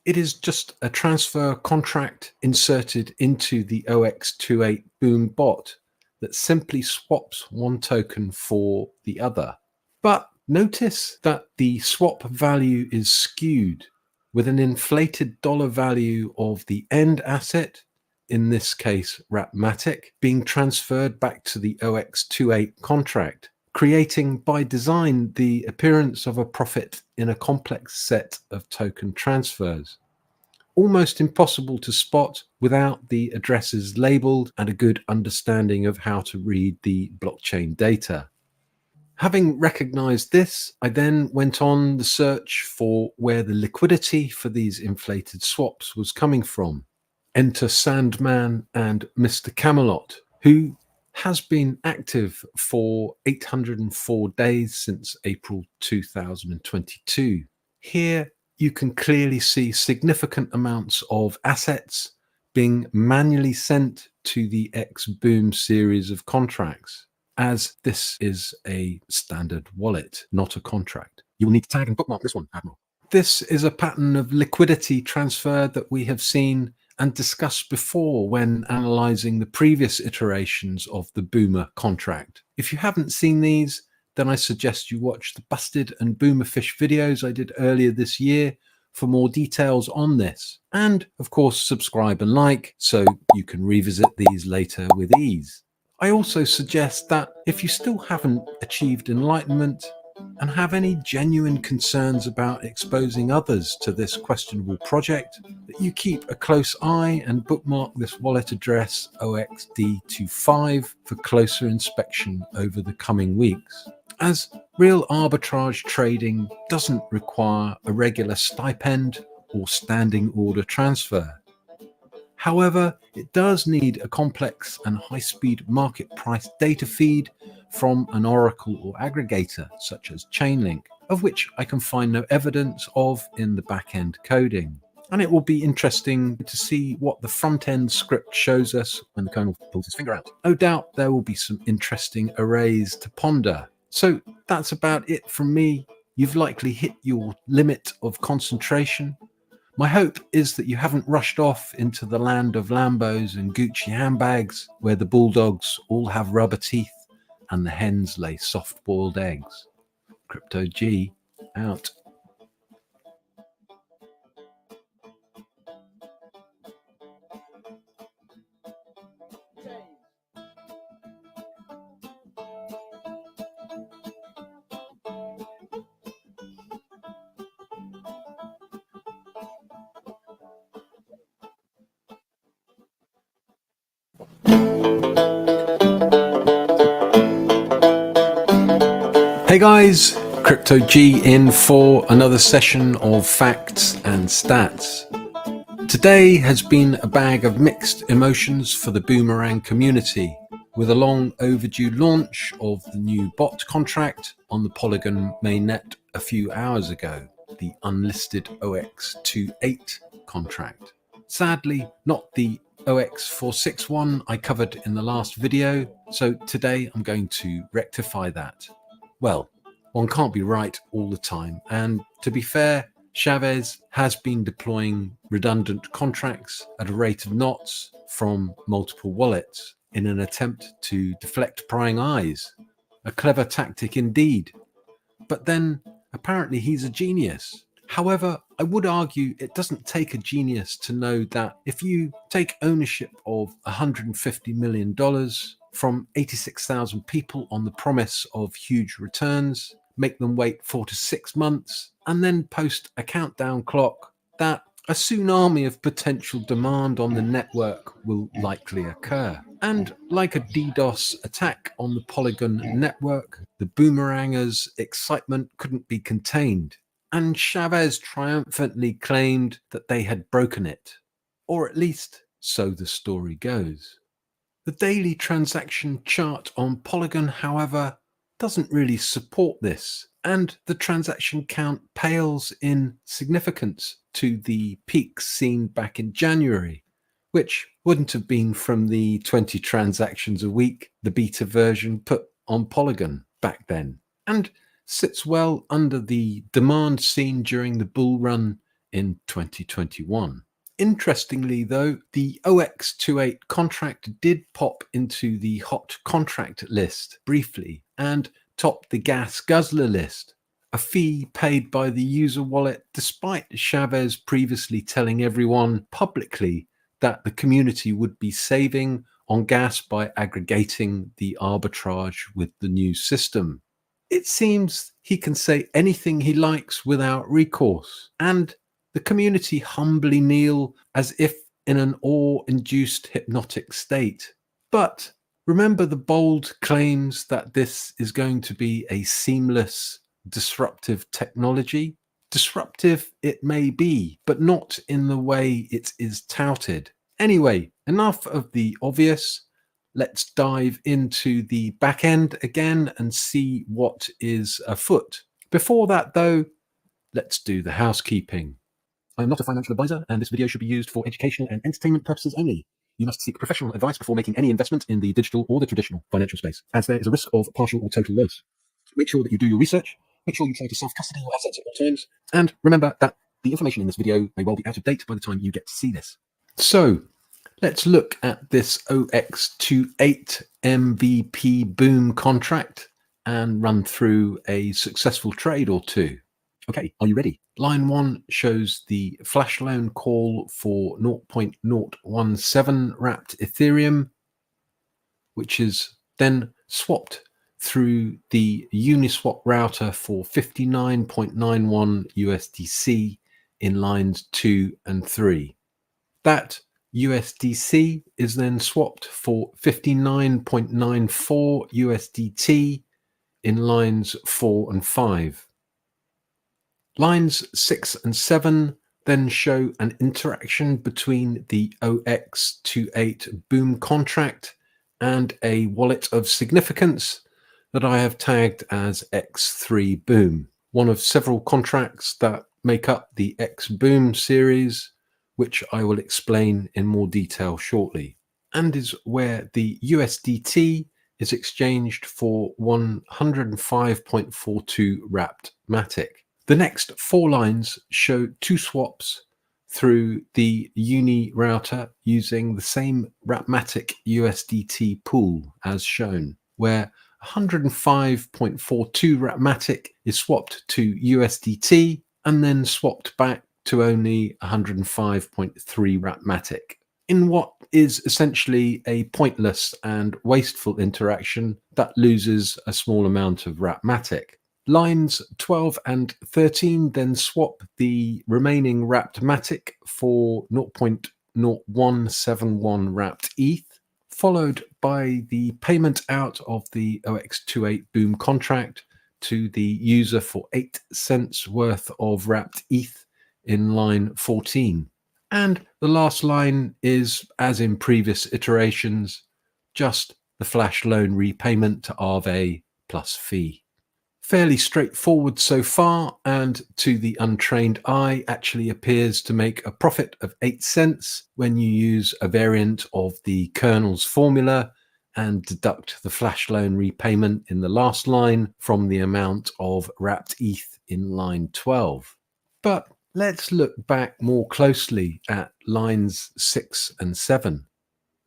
it is just a transfer contract inserted into the OX28 Boom bot that simply swaps one token for the other. But notice that the swap value is skewed, with an inflated dollar value of the end asset, in this case Wrapmatic, being transferred back to the OX28 contract, creating by design the appearance of a profit in a complex set of token transfers. Almost impossible to spot without the addresses labeled and a good understanding of how to read the blockchain data. Having recognized this, I then went on the search for where the liquidity for these inflated swaps was coming from. Enter Sandman and Mr. Camelot, who has been active for 804 days since April 2022. Here you can clearly see significant amounts of assets being manually sent to the X Boom series of contracts, as this is a standard wallet, not a contract. You will need to tag and bookmark this one, Admiral. This is a pattern of liquidity transfer that we have seen and discussed before when analyzing the previous iterations of the Boomer contract. If you haven't seen these, then I suggest you watch the Busted and Boomerfish videos I did earlier this year for more details on this. And of course, subscribe and like so you can revisit these later with ease. I also suggest that if you still haven't achieved enlightenment and have any genuine concerns about exposing others to this questionable project, that you keep a close eye and bookmark this wallet address OXD25 for closer inspection over the coming weeks, as real arbitrage trading doesn't require a regular stipend or standing order transfer. However, it does need a complex and high-speed market price data feed from an oracle or aggregator such as Chainlink, of which I can find no evidence of in the back-end coding. And it will be interesting to see what the front-end script shows us when the kernel pulls his finger out. No doubt there will be some interesting arrays to ponder. So that's about it from me. You've likely hit your limit of concentration. My hope is that you haven't rushed off into the land of Lambos and Gucci handbags, where the bulldogs all have rubber teeth and the hens lay soft-boiled eggs. Crypto G out. Hey guys, Crypto G in for another session of facts and stats. Today has been a bag of mixed emotions for the Boomerang community, with a long overdue launch of the new bot contract on the Polygon mainnet a few hours ago, the Unlisted OX28 contract. Sadly, not the OX461 I covered in the last video, so today I'm going to rectify that. Well, one can't be right all the time, and to be fair, Chavez has been deploying redundant contracts at a rate of knots from multiple wallets in an attempt to deflect prying eyes. A clever tactic indeed. But then, apparently he's a genius. However, I would argue it doesn't take a genius to know that if you take ownership of $150 million from 86,000 people on the promise of huge returns, make them wait 4 to 6 months, and then post a countdown clock, that a tsunami of potential demand on the network will likely occur. And like a DDoS attack on the Polygon network, the Boomerangers' excitement couldn't be contained, and Chavez triumphantly claimed that they had broken it. Or at least, so the story goes. The daily transaction chart on Polygon, however, doesn't really support this, and the transaction count pales in significance to the peaks seen back in January, which wouldn't have been from the 20 transactions a week the beta version put on Polygon back then, and sits well under the demand seen during the bull run in 2021. Interestingly, though, the OX28 contract did pop into the hot contract list briefly and topped the gas guzzler list, a fee paid by the user wallet despite Chavez previously telling everyone publicly that the community would be saving on gas by aggregating the arbitrage with the new system. It seems he can say anything he likes without recourse, and the community humbly kneel as if in an awe-induced hypnotic state. But remember the bold claims that this is going to be a seamless, disruptive technology? Disruptive it may be, but not in the way it is touted. Anyway, enough of the obvious. Let's dive into the back end again and see what is afoot. Before that, though, let's do the housekeeping. I am not a financial advisor, and this video should be used for educational and entertainment purposes only. You must seek professional advice before making any investment in the digital or the traditional financial space, as there is a risk of partial or total loss. Make sure that you do your research, make sure you try to self-custody your assets at all times, and remember that the information in this video may well be out of date by the time you get to see this. So, let's look at this OX28 MVP boom contract and run through a successful trade or two. Okay, are you ready? Line 1 shows the flash loan call for 0.017 wrapped Ethereum, which is then swapped through the Uniswap router for 59.91 USDC in lines 2 and 3. That USDC is then swapped for 59.94 USDT in lines 4 and 5. Lines 6 and 7 then show an interaction between the OX28 boom contract and a wallet of significance that I have tagged as X3 Boom, one of several contracts that make up the X Boom series, which I will explain in more detail shortly, and is where the USDT is exchanged for 105.42 wrapped Matic. The next 4 lines show 2 swaps through the Uni router using the same Rapmatic USDT pool as shown, where 105.42 Rapmatic is swapped to USDT and then swapped back to only 105.3 Rapmatic. In what is essentially a pointless and wasteful interaction that loses a small amount of Rapmatic. Lines 12 and 13 then swap the remaining Rapmatic for 0.0171 wrapped ETH, followed by the payment out of the OX28 Boom contract to the user for 8 cents worth of wrapped ETH in line 14. And the last line is, as in previous iterations, just the flash loan repayment to Aave plus fee. Fairly straightforward so far, and to the untrained eye actually appears to make a profit of 8 cents when you use a variant of the kernel's formula and deduct the flash loan repayment in the last line from the amount of wrapped ETH in line 12. But let's look back more closely at lines 6 and 7.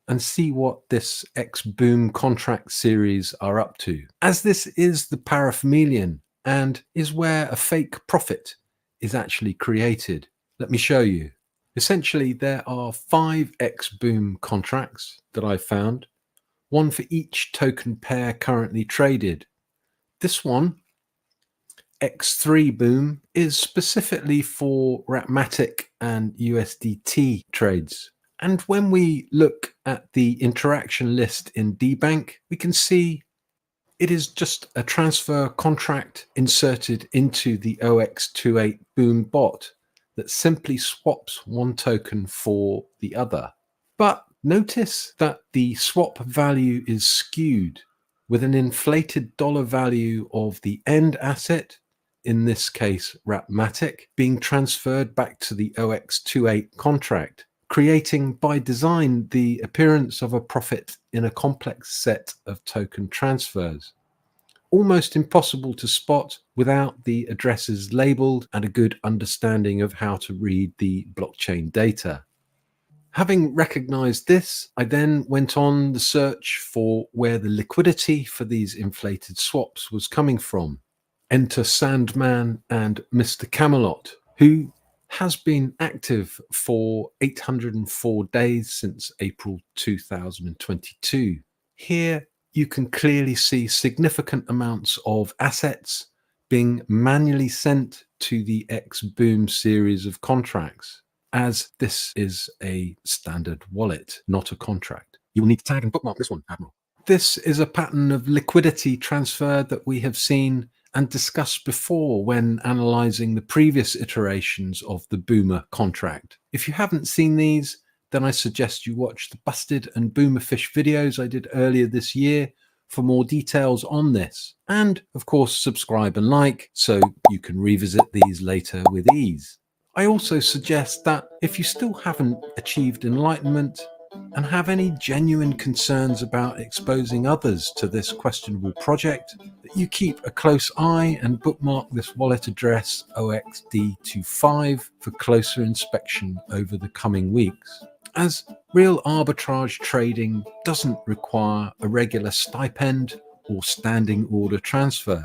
And see what this X-Boom contract series are up to, as this is the paraphemelian and is where a fake profit is actually created. Let me show you. Essentially, there are 5 X-Boom contracts that I found, one for each token pair currently traded. This one, X3 Boom, is specifically for Rapmatic and USDT trades. And when we look at the interaction list in dbank, we can see it is just a transfer contract inserted into the OX28 Boom bot that simply swaps one token for the other. But notice that the swap value is skewed with an inflated dollar value of the end asset, in this case Rapmatic, being transferred back to the OX28 contract, creating by design the appearance of a profit in a complex set of token transfers. Almost impossible to spot without the addresses labeled and a good understanding of how to read the blockchain data. Having recognized this, I then went on the search for where the liquidity for these inflated swaps was coming from. Enter Sandman and Mr. Camelot, who has been active for 804 days since April 2022. Here you can clearly see significant amounts of assets being manually sent to the X-Boom series of contracts, as this is a standard wallet, not a contract. You will need to tag and bookmark this one, Admiral. This is a pattern of liquidity transfer that we have seen and discussed before when analyzing the previous iterations of the Boomer contract. If you haven't seen these, then I suggest you watch the Busted and Boomerfish videos I did earlier this year for more details on this. And of course, subscribe and like so you can revisit these later with ease. I also suggest that if you still haven't achieved enlightenment and have any genuine concerns about exposing others to this questionable project, that you keep a close eye and bookmark this wallet address OXD25 for closer inspection over the coming weeks, as real arbitrage trading doesn't require a regular stipend or standing order transfer.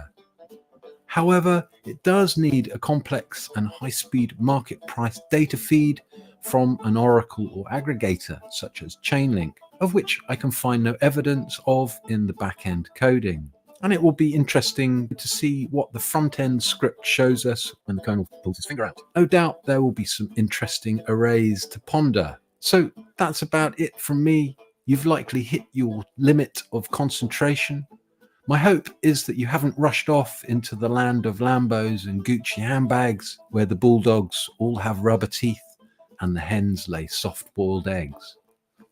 However, it does need a complex and high-speed market price data feed from an oracle or aggregator such as Chainlink, of which I can find no evidence of in the back-end coding. And it will be interesting to see what the front-end script shows us when the kernel pulls his finger out. No doubt there will be some interesting arrays to ponder. So that's about it from me. You've likely hit your limit of concentration. My hope is that you haven't rushed off into the land of Lambos and Gucci handbags, where the bulldogs all have rubber teeth and the hens lay soft-boiled eggs.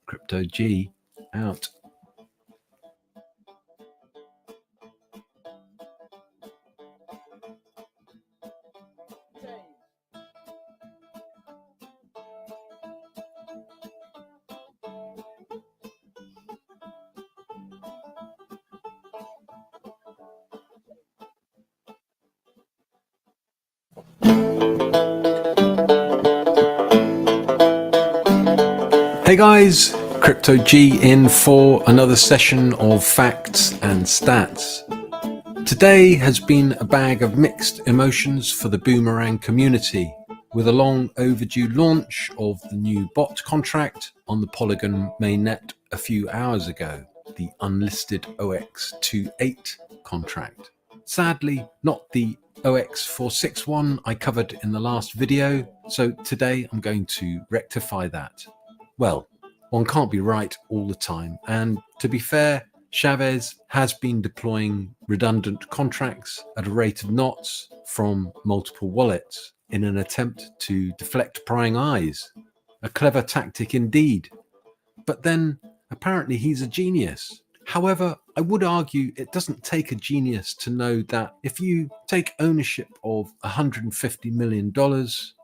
Crypto G out. Hey guys, Crypto G in for another session of facts and stats. Today has been a bag of mixed emotions for the Boomerang community, with a long overdue launch of the new bot contract on the Polygon mainnet a few hours ago, the Unlisted OX28 contract. Sadly, not the OX461 I covered in the last video, so today I'm going to rectify that. Well, one can't be right all the time, and to be fair, Chavez has been deploying redundant contracts at a rate of knots from multiple wallets in an attempt to deflect prying eyes. A clever tactic indeed. But then, apparently he's a genius. However, I would argue it doesn't take a genius to know that if you take ownership of $150 million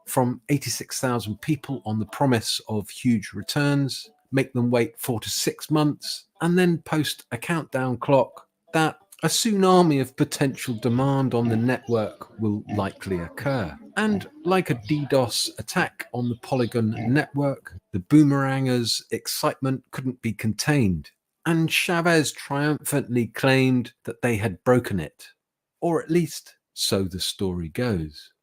from 86,000 people on the promise of huge returns, make them wait 4 to 6 months, and then post a countdown clock, that a tsunami of potential demand on the network will likely occur. And like a DDoS attack on the Polygon network, the Boomerangers' excitement couldn't be contained, and Chavez triumphantly claimed that they had broken it. Or at least, so the story goes.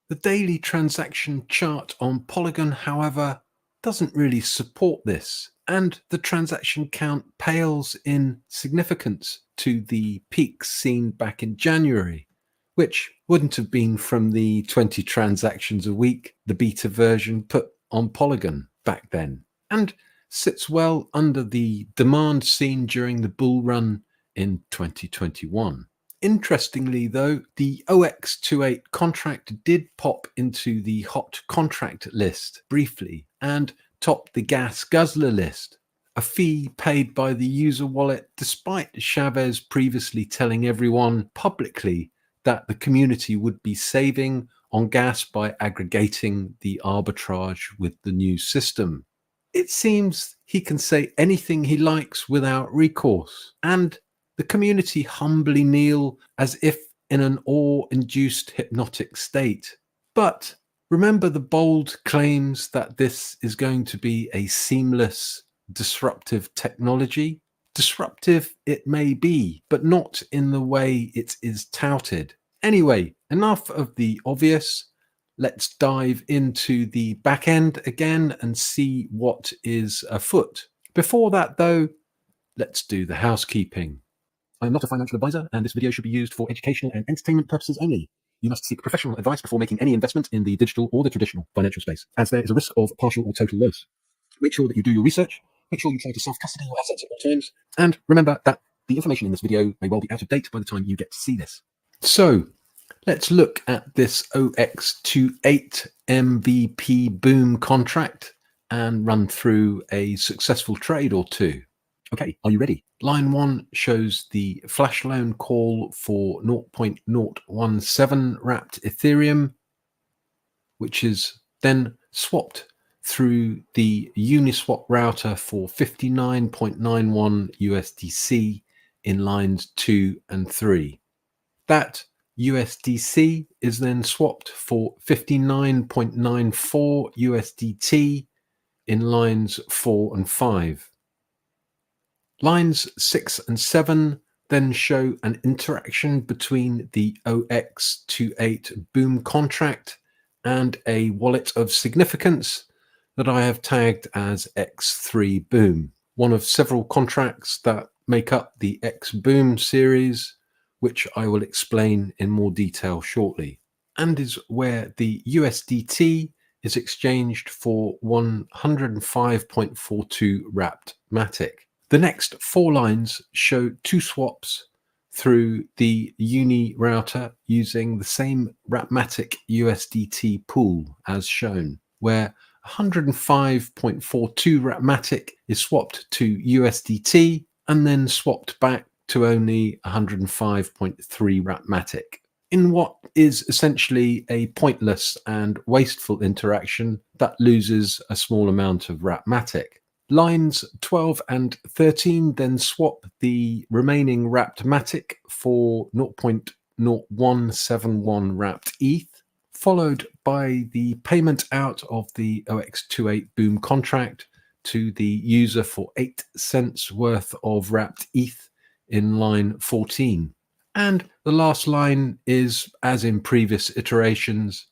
The daily transaction chart on Polygon, however, doesn't really support this, and the transaction count pales in significance to the peaks seen back in January, which wouldn't have been from the 20 transactions a week the beta version put on Polygon back then, and sits well under the demand seen during the bull run in 2021. Interestingly, though, the OX28 contract did pop into the hot contract list briefly and topped the gas guzzler list, a fee paid by the user wallet despite Chavez previously telling everyone publicly that the community would be saving on gas by aggregating the arbitrage with the new system. It seems he can say anything he likes without recourse, and the community humbly kneel as if in an awe-induced hypnotic state. But remember the bold claims that this is going to be a seamless, disruptive technology? Disruptive it may be, but not in the way it is touted. Anyway, enough of the obvious. Let's dive into the back end again and see what is afoot. Before that, though, let's do the housekeeping. I am not a financial advisor, and this video should be used for educational and entertainment purposes only. You must seek professional advice before making any investment in the digital or the traditional financial space, as there is a risk of partial or total loss. Make sure that you do your research, make sure you try to self-custody your assets at all times, and remember that the information in this video may well be out of date by the time you get to see this. So, let's look at this OX28 MVP boom contract and run through a successful trade or two. Okay, are you ready? Line 1 shows the flash loan call for 0.017 wrapped Ethereum, which is then swapped through the Uniswap router for 59.91 USDC in lines 2 and 3. That USDC is then swapped for 59.94 USDT in lines 4 and 5. Lines 6 and 7 then show an interaction between the OX28 boom contract and a wallet of significance that I have tagged as X3 Boom, one of several contracts that make up the X Boom series, which I will explain in more detail shortly, and is where the USDT is exchanged for 105.42 wrapped Matic. The next 4 lines show 2 swaps through the Uni router using the same Wrapmatic USDT pool as shown, where 105.42 Wrapmatic is swapped to USDT and then swapped back to only 105.3 Wrapmatic, in what is essentially a pointless and wasteful interaction that loses a small amount of Wrapmatic. Lines 12 and 13 then swap the remaining wrapped Matic for 0.0171 wrapped ETH, followed by the payment out of the OX28 boom contract to the user for 8 cents worth of wrapped ETH in line 14. And the last line is, as in previous iterations,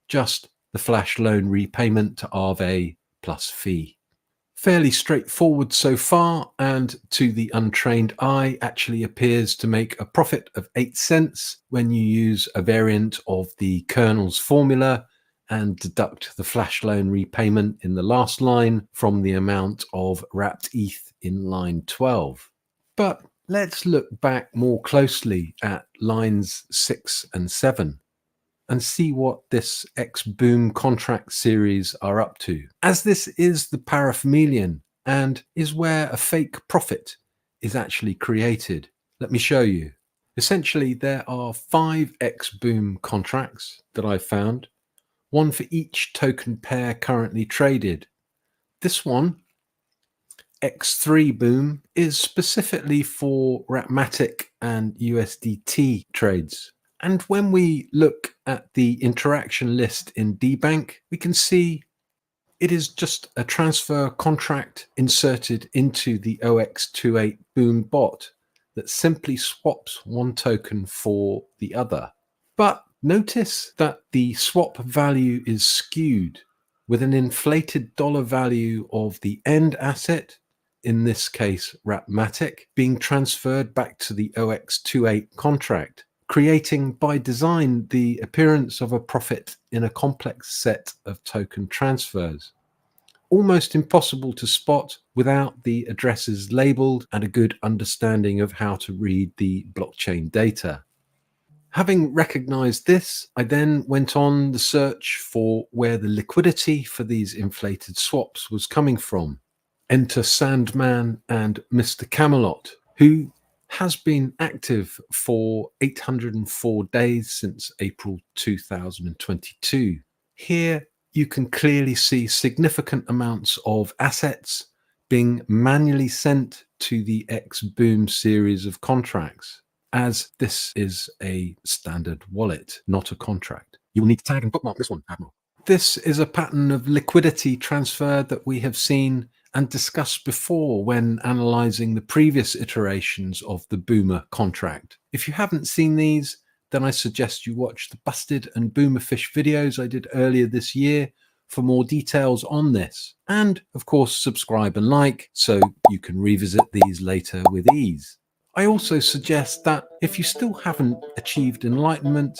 just the flash loan repayment to Aave plus fee. Fairly straightforward so far, and to the untrained eye actually appears to make a profit of 8 cents when you use a variant of the kernel's formula and deduct the flash loan repayment in the last line from the amount of wrapped ETH in line 12. But let's look back more closely at lines 6 and 7 and see what this X-Boom contract series are up to. As this is the paraphemelian and is where a fake profit is actually created, let me show you. Essentially, there are 5 X-Boom contracts that I've found, one for each token pair currently traded. This one, X3 Boom, is specifically for Wrapmatic and USDT trades. And when we look at the interaction list in dbank, we can see it is just a transfer contract inserted into the OX28 Boom bot that simply swaps one token for the other. But notice that the swap value is skewed with an inflated dollar value of the end asset, in this case Wrapmatic, being transferred back to the OX28 contract, creating by design the appearance of a profit in a complex set of token transfers. Almost impossible to spot without the addresses labeled and a good understanding of how to read the blockchain data. Having recognized this, I then went on the search for where the liquidity for these inflated swaps was coming from. Enter Sandman and Mr. Camelot, who has been active for 804 days since April 2022. Here you can clearly see significant amounts of assets being manually sent to the X-Boom series of contracts, as this is a standard wallet, not a contract. You will need to tag and bookmark this one, Admiral. This is a pattern of liquidity transfer that we have seen and discussed before when analyzing the previous iterations of the Boomer contract. If you haven't seen these, then I suggest you watch the Busted and Boomerfish videos I did earlier this year for more details on this. And of course, subscribe and like so you can revisit these later with ease. I also suggest that if you still haven't achieved enlightenment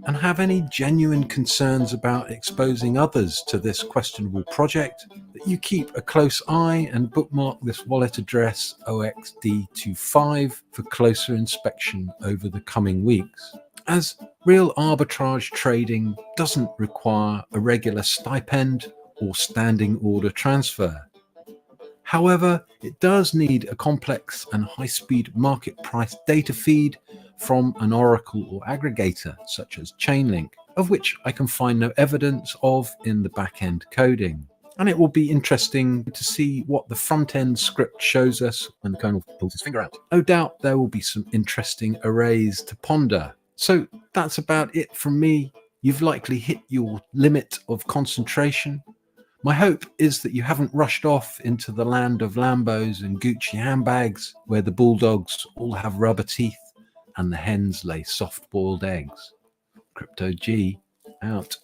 and have any genuine concerns about exposing others to this questionable project, that you keep a close eye and bookmark this wallet address OXD25 for closer inspection over the coming weeks, as real arbitrage trading doesn't require a regular stipend or standing order transfer. However, it does need a complex and high-speed market price data feed from an oracle or aggregator such as Chainlink, of which I can find no evidence of in the back-end coding. And it will be interesting to see what the front-end script shows us when the kernel pulls his finger out. No doubt there will be some interesting arrays to ponder. So that's about it from me. You've likely hit your limit of concentration. My hope is that you haven't rushed off into the land of Lambos and Gucci handbags, where the bulldogs all have rubber teeth and the hens lay soft-boiled eggs. Crypto G out.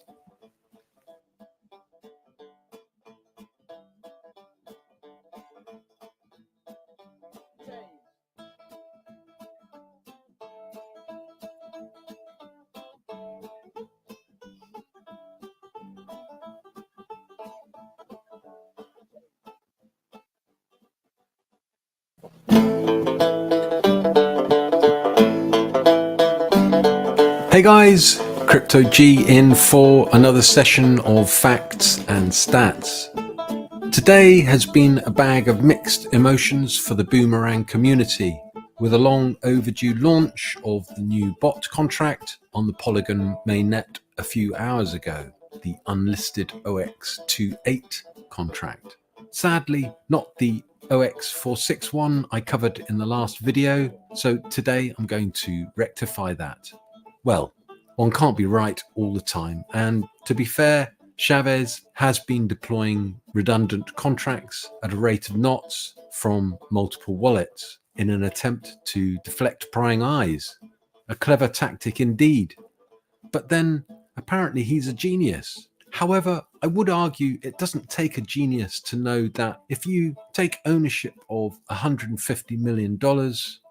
Hey guys, Crypto G in for another session of facts and stats. Today has been a bag of mixed emotions for the Boomerang community, with a long overdue launch of the new bot contract on the Polygon mainnet a few hours ago, the Unlisted OX28 contract. Sadly, not the OX461 I covered in the last video, so today I'm going to rectify that. Well, one can't be right all the time, and to be fair, Chavez has been deploying redundant contracts at a rate of knots from multiple wallets in an attempt to deflect prying eyes. A clever tactic indeed. But then, apparently he's a genius. However, I would argue it doesn't take a genius to know that if you take ownership of $150 million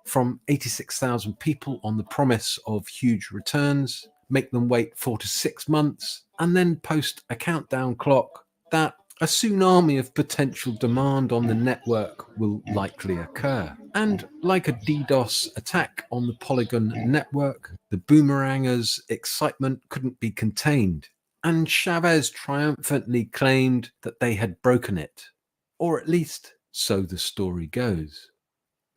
from 86,000 people on the promise of huge returns, make them wait 4 to 6 months, and then post a countdown clock, that a tsunami of potential demand on the network will likely occur. And like a DDoS attack on the Polygon network, the Boomerangers' excitement couldn't be contained. And Chavez triumphantly claimed that they had broken it. Or at least, so the story goes.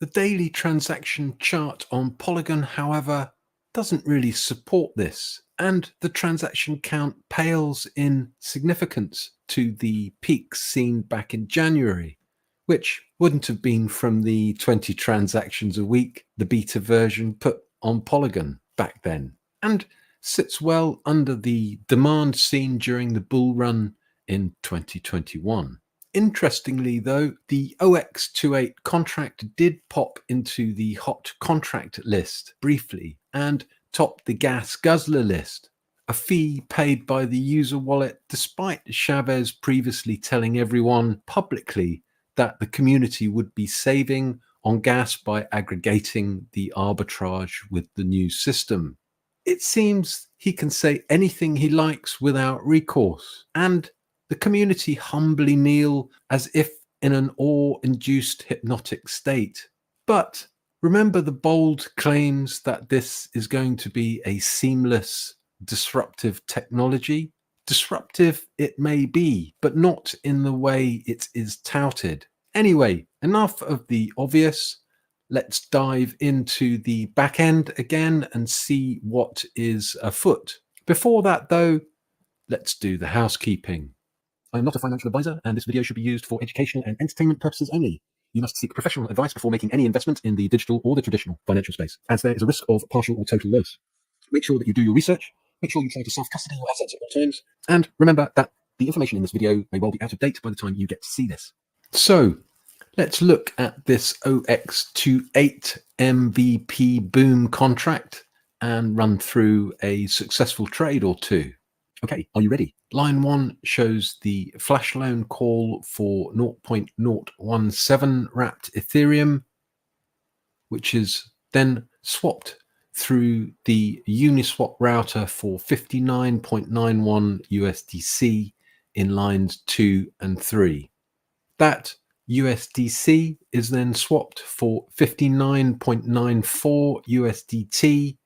The daily transaction chart on Polygon, however, doesn't really support this, and the transaction count pales in significance to the peaks seen back in January, which wouldn't have been from the 20 transactions a week the beta version put on Polygon back then, and sits well under the demand seen during the bull run in 2021. Interestingly, though, the OX28 contract did pop into the hot contract list briefly and topped the gas guzzler list, a fee paid by the user wallet despite Chavez previously telling everyone publicly that the community would be saving on gas by aggregating the arbitrage with the new system. It seems he can say anything he likes without recourse, and the community humbly kneel as if in an awe-induced hypnotic state. But remember the bold claims that this is going to be a seamless, disruptive technology? Disruptive it may be, but not in the way it is touted. Anyway, enough of the obvious. Let's dive into the back end again and see what is afoot. Before that, though, let's do the housekeeping. I am not a financial advisor, and this video should be used for educational and entertainment purposes only. You must seek professional advice before making any investment in the digital or the traditional financial space, as there is a risk of partial or total loss. Make sure that you do your research, make sure you try to self-custody your assets at all times, and remember that the information in this video may well be out of date by the time you get to see this. So, let's look at this OX28 MVP boom contract and run through a successful trade or two. Okay, are you ready? Line 1 shows the flash loan call for 0.017 wrapped Ethereum, which is then swapped through the Uniswap router for 59.91 USDC in lines 2 and 3. That USDC is then swapped for 59.94 USDT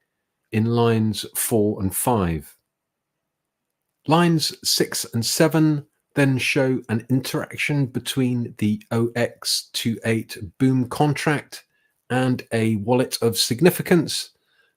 in lines 4 and 5. Lines 6 and 7 then show an interaction between the OX28 boom contract and a wallet of significance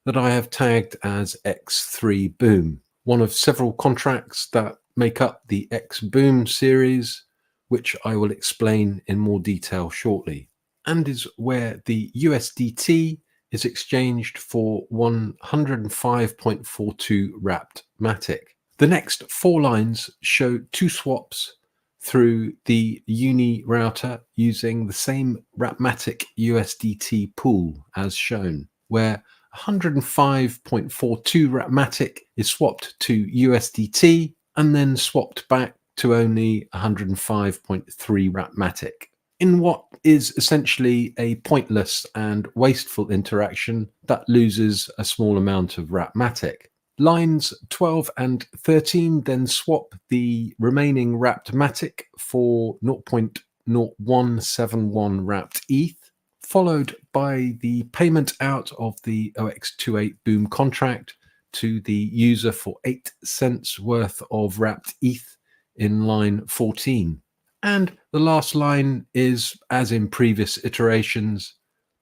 that I have tagged as X3 Boom, one of several contracts that make up the X Boom series, which I will explain in more detail shortly, and is where the USDT is exchanged for 105.42 wrapped Matic. The next 4 lines show 2 swaps through the Uni router using the same Wrapmatic USDT pool as shown, where 105.42 Wrapmatic is swapped to USDT and then swapped back to only 105.3 Wrapmatic, in what is essentially a pointless and wasteful interaction that loses a small amount of Wrapmatic. Lines 12 and 13 then swap the remaining wrapped Matic for 0.0171 wrapped ETH, followed by the payment out of the OX28 Boom contract to the user for 8 cents worth of wrapped ETH in line 14. And the last line is, as in previous iterations,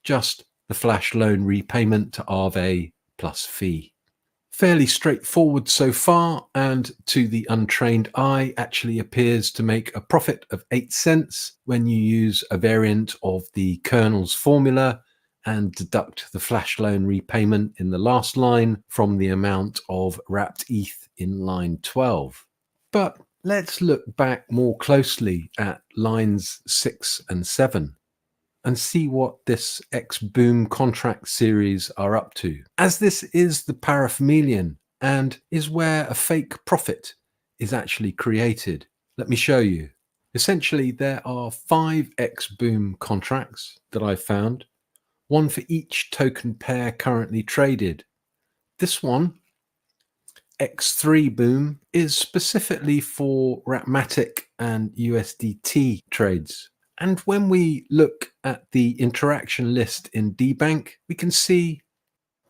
just the flash loan repayment to Aave plus fee. Fairly straightforward so far, and to the untrained eye actually appears to make a profit of 8 cents when you use a variant of the kernel's formula and deduct the flash loan repayment in the last line from the amount of wrapped ETH in line 12. But Let's look back more closely at lines 6 and 7 and see what this X-Boom contract series are up to. As this is the paraphemelian and is where a fake profit is actually created, let me show you. Essentially, there are 5 X-Boom contracts that I've found, one for each token pair currently traded. This one, X3 Boom, is specifically for Ratmatic and USDT trades. And when we look at the interaction list in dbank, we can see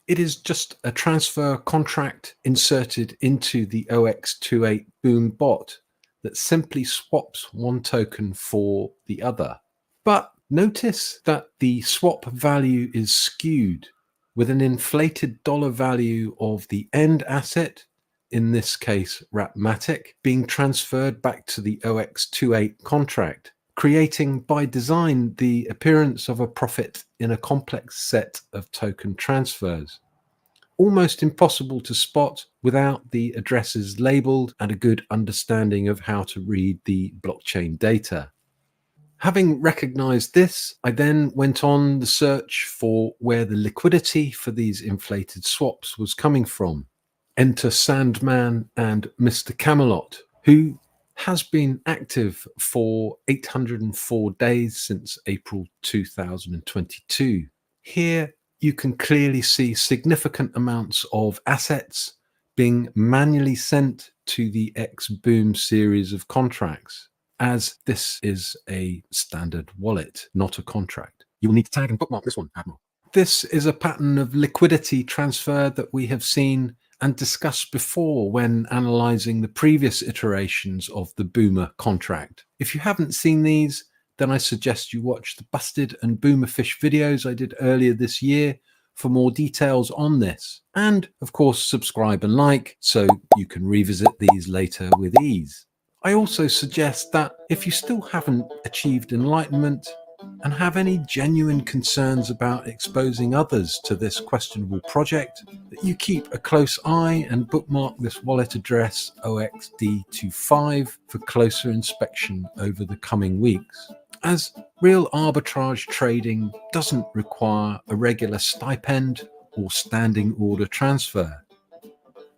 it is just a transfer contract inserted into the OX28 Boom bot that simply swaps one token for the other. But notice that the swap value is skewed with an inflated dollar value of the end asset, in this case Ratmatic, being transferred back to the OX28 contract, creating by design the appearance of a profit in a complex set of token transfers. Almost impossible to spot without the addresses labeled and a good understanding of how to read the blockchain data. Having recognized this, I then went on the search for where the liquidity for these inflated swaps was coming from. Enter Sandman and Mr. Camelot, who has been active for 804 days since April 2022. Here you can clearly see significant amounts of assets being manually sent to the X-Boom series of contracts, as this is a standard wallet, not a contract. You will need to tag and bookmark this one, Admiral. This is a pattern of liquidity transfer that we have seen and discussed before when analyzing the previous iterations of the Boomer contract. If you haven't seen these, then I suggest you watch the Busted and Boomerfish videos I did earlier this year for more details on this. And of course, subscribe and like so you can revisit these later with ease. I also suggest that if you still haven't achieved enlightenment and have any genuine concerns about exposing others to this questionable project, that you keep a close eye and bookmark this wallet address OXD25 for closer inspection over the coming weeks, as real arbitrage trading doesn't require a regular stipend or standing order transfer.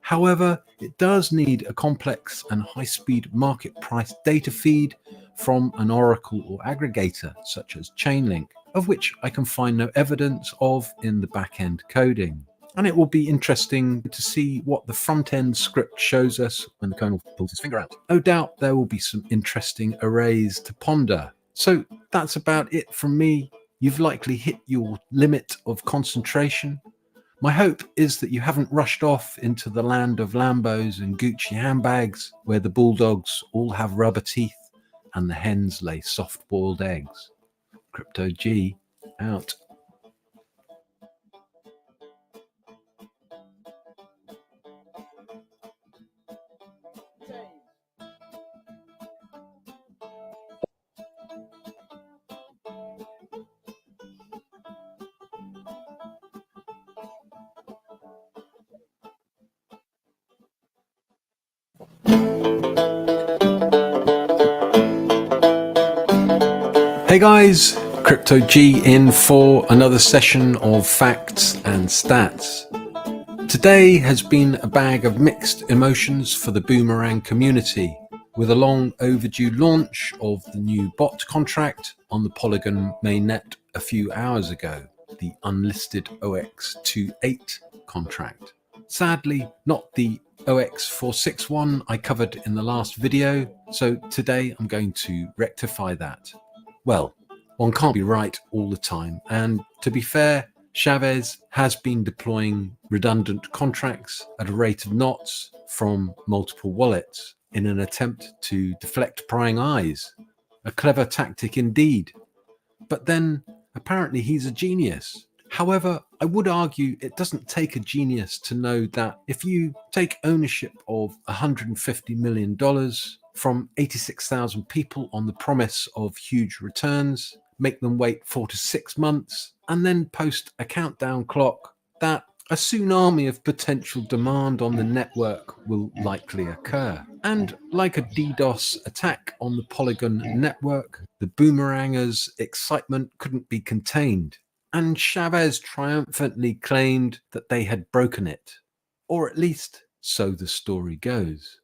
However, it does need a complex and high-speed market price data feed from an oracle or aggregator such as Chainlink, of which I can find no evidence of in the back-end coding. And it will be interesting to see what the front-end script shows us when the kernel pulls his finger out. No doubt there will be some interesting arrays to ponder. So that's about it from me. You've likely hit your limit of concentration. My hope is that you haven't rushed off into the land of Lambos and Gucci handbags, where the bulldogs all have rubber teeth and the hens lay soft-boiled eggs. Crypto G out. Hey guys, Crypto G in for another session of facts and stats. Today has been a bag of mixed emotions for the Boomerang community, with a long overdue launch of the new bot contract on the Polygon mainnet a few hours ago, the Unlisted OX28 contract. Sadly, not the OX461 I covered in the last video, so today I'm going to rectify that. Well, one can't be right all the time, and to be fair, Chavez has been deploying redundant contracts at a rate of knots from multiple wallets in an attempt to deflect prying eyes. A clever tactic indeed. But then, apparently he's a genius. However, I would argue it doesn't take a genius to know that if you take ownership of $150 million from 86,000 people on the promise of huge returns, make them wait 4 to 6 months, and then post a countdown clock, that a tsunami of potential demand on the network will likely occur. And like a DDoS attack on the Polygon network, the Boomerangers' excitement couldn't be contained, and Chavez triumphantly claimed that they had broken it, or at least so the story goes.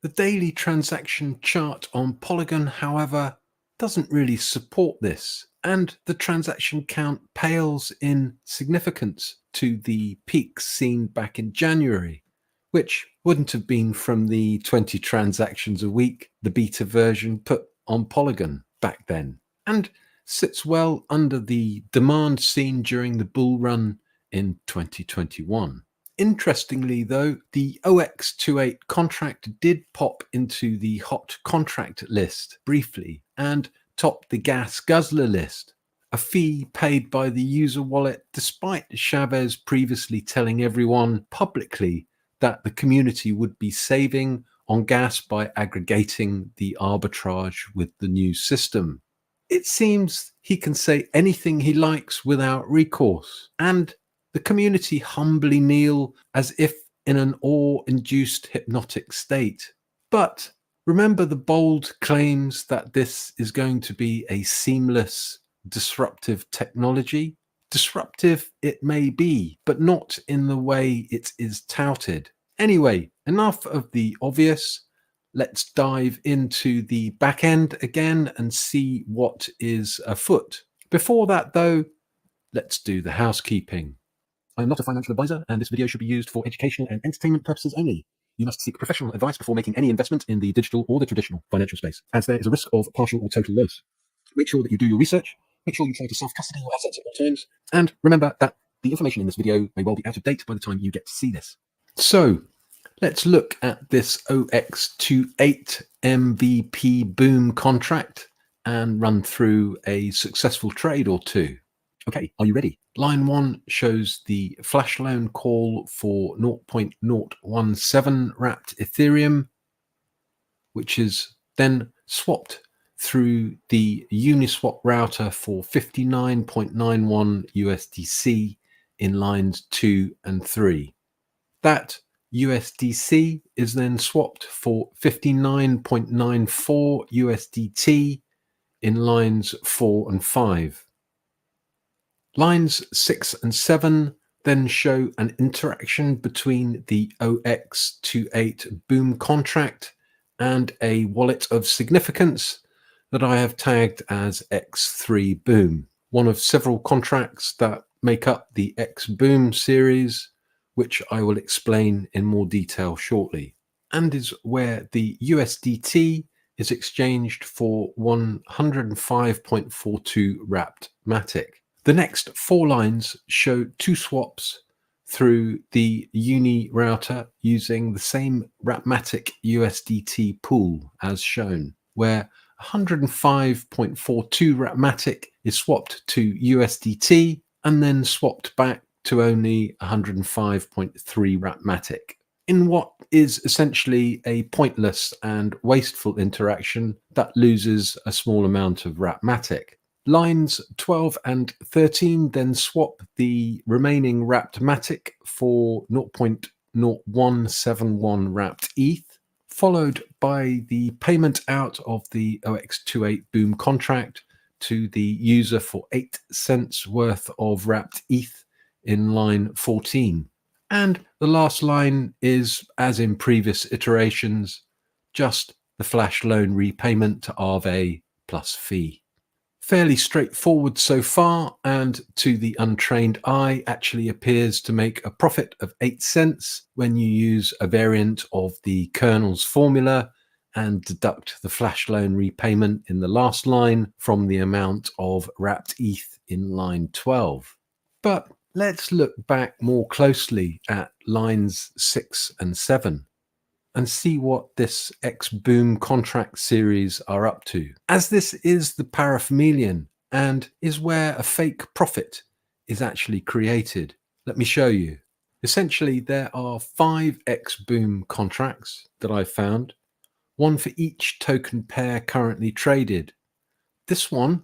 The daily transaction chart on Polygon, however, doesn't really support this, and the transaction count pales in significance to the peaks seen back in January, which wouldn't have been from the 20 transactions a week the beta version put on Polygon back then, and sits well under the demand seen during the bull run in 2021. Interestingly, though, the OX28 contract did pop into the hot contract list briefly and topped the gas guzzler list, a fee paid by the user wallet despite Chavez previously telling everyone publicly that the community would be saving on gas by aggregating the arbitrage with the new system. It seems he can say anything he likes without recourse, and the community humbly kneel as if in an awe-induced hypnotic state. But remember the bold claims that this is going to be a seamless, disruptive technology? Disruptive it may be, but not in the way it is touted. Anyway, enough of the obvious. Let's dive into the back end again and see what is afoot. Before that, though, let's do the housekeeping. I'm not a financial advisor, and this video should be used for educational and entertainment purposes only. You must seek professional advice before making any investment in the digital or the traditional financial space, as there is a risk of partial or total loss. Make sure that you do your research, make sure you try to self-custody your assets at all times, and remember that the information in this video may well be out of date by the time you get to see this. So, let's look at this OX28 MVP boom contract and run through a successful trade or two. Okay, are you ready? Line 1 shows the flash loan call for 0.017 wrapped Ethereum, which is then swapped through the Uniswap router for 59.91 USDC in lines 2 and 3. That USDC is then swapped for 59.94 USDT in lines 4 and 5. Lines 6 and 7 then show an interaction between the OX28 boom contract and a wallet of significance that I have tagged as X3 Boom, one of several contracts that make up the X Boom series, which I will explain in more detail shortly, and is where the USDT is exchanged for 105.42 wrapped Matic. The next 4 lines show 2 swaps through the Uni router using the same Wrapmatic USDT pool as shown, where 105.42 Wrapmatic is swapped to USDT and then swapped back to only 105.3 Wrapmatic, in what is essentially a pointless and wasteful interaction that loses a small amount of Wrapmatic. Lines 12 and 13 then swap the remaining wrapped Matic for 0.0171 wrapped ETH, followed by the payment out of the OX28 Boom contract to the user for 8 cents worth of wrapped ETH in line 14. And the last line is, as in previous iterations, just the flash loan repayment to Aave plus fee. Fairly straightforward so far, and to the untrained eye actually appears to make a profit of 8 cents when you use a variant of the kernel's formula and deduct the flash loan repayment in the last line from the amount of wrapped ETH in line 12. But let's look back more closely at lines 6 and 7. And see what this X-Boom contract series are up to, as this is the paraphemelian and is where a fake profit is actually created. Let me show you. Essentially, there are 5 X-Boom contracts that I found, one for each token pair currently traded. This one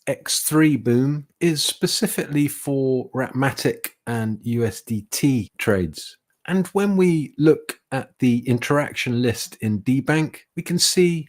X3 boom is specifically for Ratmatic and USDT trades. And when we look at the interaction list in dbank, we can see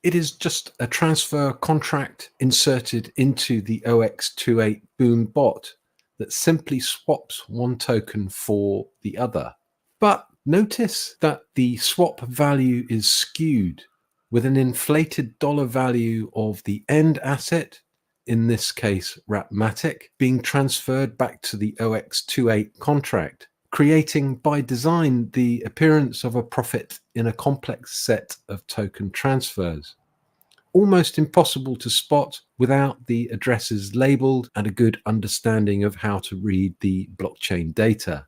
it is just a transfer contract inserted into the OX28 boom bot that simply swaps one token for the other. But notice that the swap value is skewed with an inflated dollar value of the end asset, in this case Ratmatic, being transferred back to the OX28 contract, creating by design the appearance of a profit in a complex set of token transfers. Almost impossible to spot without the addresses labeled and a good understanding of how to read the blockchain data.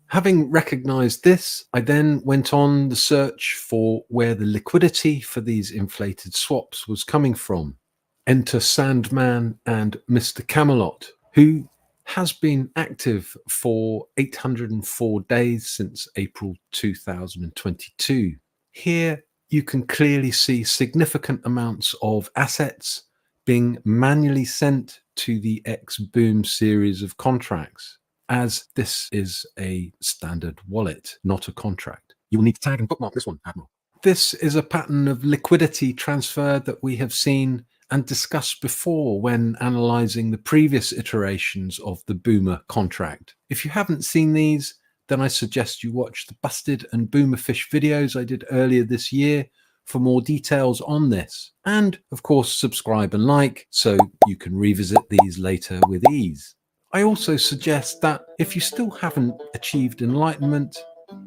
Having recognized this, I then went on the search for where the liquidity for these inflated swaps was coming from. Enter Sandman and Mr. Camelot, who has been active for 804 days since April 2022. Here you can clearly see significant amounts of assets being manually sent to the X-Boom series of contracts, as this is a standard wallet, not a contract. You will need to tag and bookmark this one, Admiral. This is a pattern of liquidity transfer that we have seen and discussed before when analyzing the previous iterations of the Boomer contract. If you haven't seen these, then I suggest you watch the Busted and Boomerfish videos I did earlier this year for more details on this. And of course, subscribe and like so you can revisit these later with ease. I also suggest that if you still haven't achieved enlightenment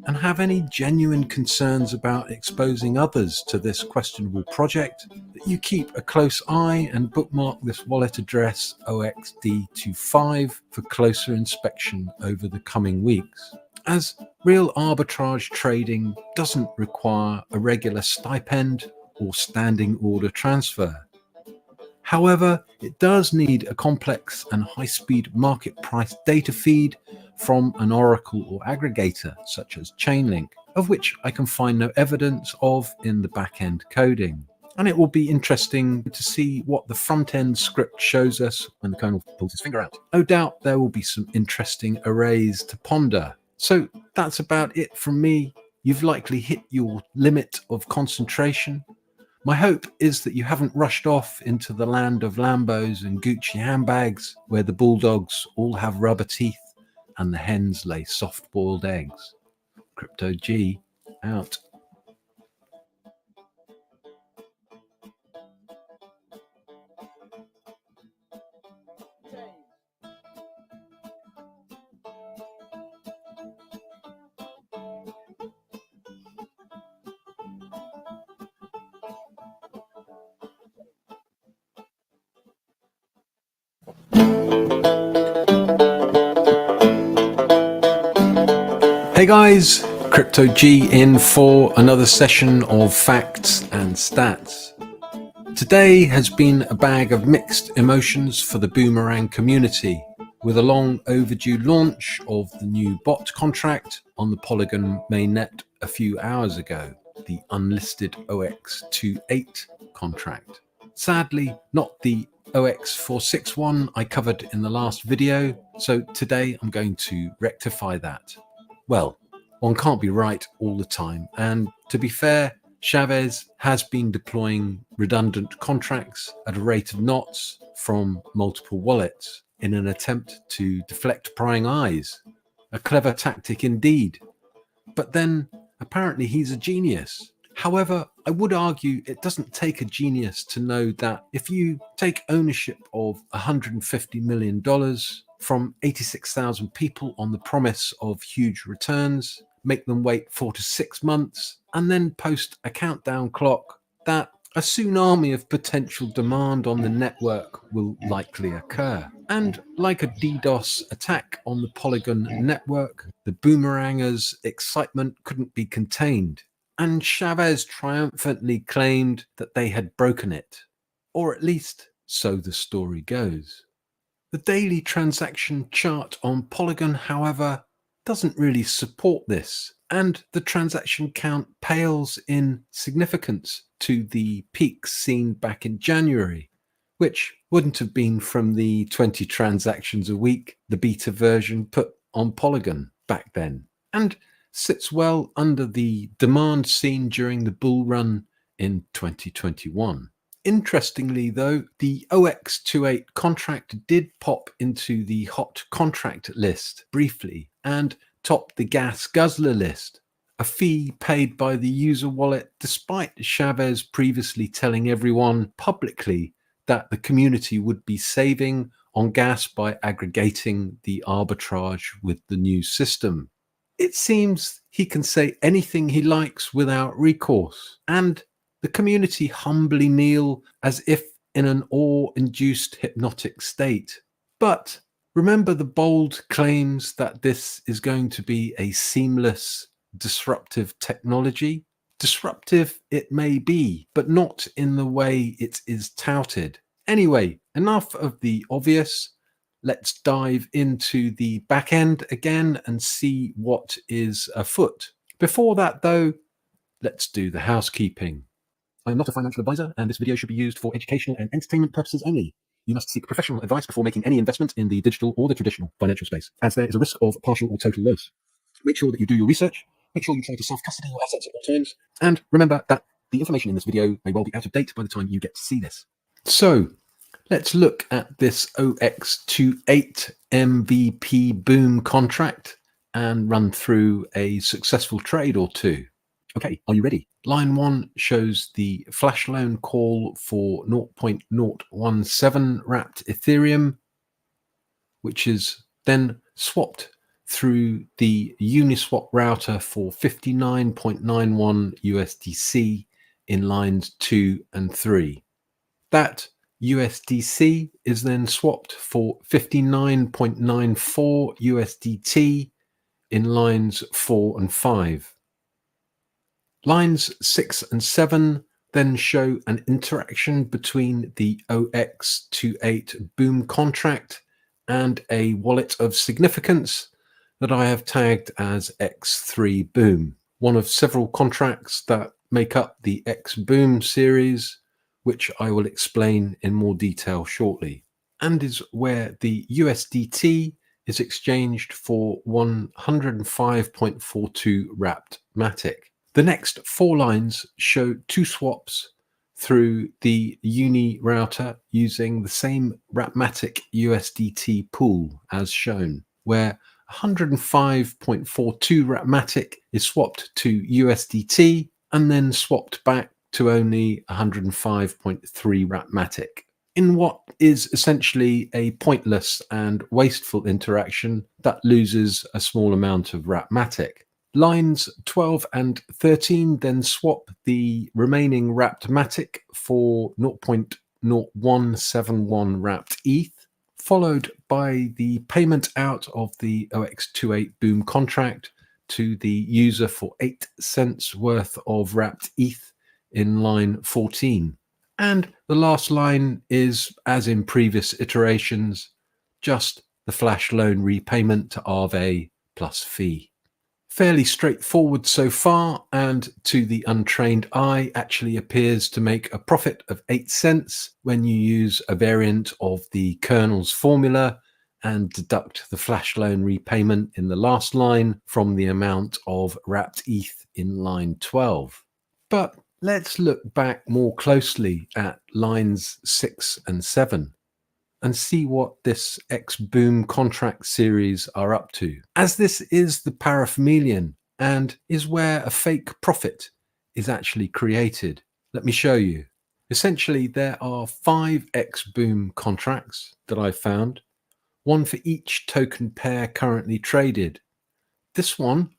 and have any genuine concerns about exposing others to this questionable project, that you keep a close eye and bookmark this wallet address OXD25 for closer inspection over the coming weeks, as real arbitrage trading doesn't require a regular stipend or standing order transfer. However, it does need a complex and high-speed market price data feed from an oracle or aggregator such as Chainlink, of which I can find no evidence of in the back-end coding. And it will be interesting to see what the front-end script shows us when the kernel pulls his finger out. No doubt there will be some interesting arrays to ponder. So that's about it from me. You've likely hit your limit of concentration. My hope is that you haven't rushed off into the land of Lambos and Gucci handbags, where the bulldogs all have rubber teeth and the hens lay soft-boiled eggs. Crypto G out. Hey guys, Crypto G in for another session of facts and stats. Today has been a bag of mixed emotions for the Boomerang community, with a long overdue launch of the new bot contract on the Polygon mainnet a few hours ago, the Unlisted OX28 contract. Sadly, not the OX461 I covered in the last video, so today I'm going to rectify that. Well, one can't be right all the time, and to be fair, Chavez has been deploying redundant contracts at a rate of knots from multiple wallets in an attempt to deflect prying eyes. A clever tactic indeed. But then, apparently he's a genius. However, I would argue it doesn't take a genius to know that if you take ownership of $150 million from 86,000 people on the promise of huge returns, make them wait 4 to 6 months, and then post a countdown clock, that a tsunami of potential demand on the network will likely occur. And like a DDoS attack on the Polygon network, the Boomerangers' excitement couldn't be contained, and Chavez triumphantly claimed that they had broken it. Or at least, so the story goes. The daily transaction chart on Polygon, however, doesn't really support this, and the transaction count pales in significance to the peaks seen back in January, which wouldn't have been from the 20 transactions a week, the beta version put on Polygon back then, and sits well under the demand seen during the bull run in 2021. Interestingly, though, the OX28 contract did pop into the hot contract list briefly and topped the gas guzzler list, a fee paid by the user wallet despite Chavez previously telling everyone publicly that the community would be saving on gas by aggregating the arbitrage with the new system. It seems he can say anything he likes without recourse, and the community humbly kneel as if in an awe-induced hypnotic state. But remember the bold claims that this is going to be a seamless, disruptive technology? Disruptive it may be, but not in the way it is touted. Anyway, enough of the obvious. Let's dive into the back end again and see what is afoot. Before that, though, let's do the housekeeping. I am not a financial advisor, and this video should be used for educational and entertainment purposes only. You must seek professional advice before making any investment in the digital or the traditional financial space, as there is a risk of partial or total loss. Make sure that you do your research, make sure you try to self-custody your assets at all times, and remember that the information in this video may well be out of date by the time you get to see this. So, let's look at this OX28 MVP boom contract and run through a successful trade or two. Okay, are you ready? Line 1 shows the flash loan call for 0.017 wrapped Ethereum, which is then swapped through the Uniswap router for 59.91 USDC in lines 2 and 3. That USDC is then swapped for 59.94 USDT in lines 4 and 5. Lines 6 and 7 then show an interaction between the OX28 boom contract and a wallet of significance that I have tagged as X3 Boom, one of several contracts that make up the X Boom series, which I will explain in more detail shortly, and is where the USDT is exchanged for 105.42 wrapped Matic. The next 4 lines show 2 swaps through the Uni router using the same Wrapmatic USDT pool as shown, where 105.42 Wrapmatic is swapped to USDT and then swapped back to only 105.3 Wrapmatic, in what is essentially a pointless and wasteful interaction that loses a small amount of Wrapmatic. Lines 12 and 13 then swap the remaining wrapped Matic for 0.0171 wrapped ETH, followed by the payment out of the OX28 boom contract to the user for 8 cents worth of wrapped ETH in line 14. And the last line is, as in previous iterations, just the flash loan repayment to Aave plus fee. Fairly straightforward so far, and to the untrained eye actually appears to make a profit of 8 cents when you use a variant of the kernel's formula and deduct the flash loan repayment in the last line from the amount of wrapped ETH in line 12. But let's look back more closely at lines 6 and 7 and see what this X-Boom contract series are up to, as this is the paraphemelian and is where a fake profit is actually created. Let me show you. Essentially, there are 5 X-Boom contracts that I found, one for each token pair currently traded. This one,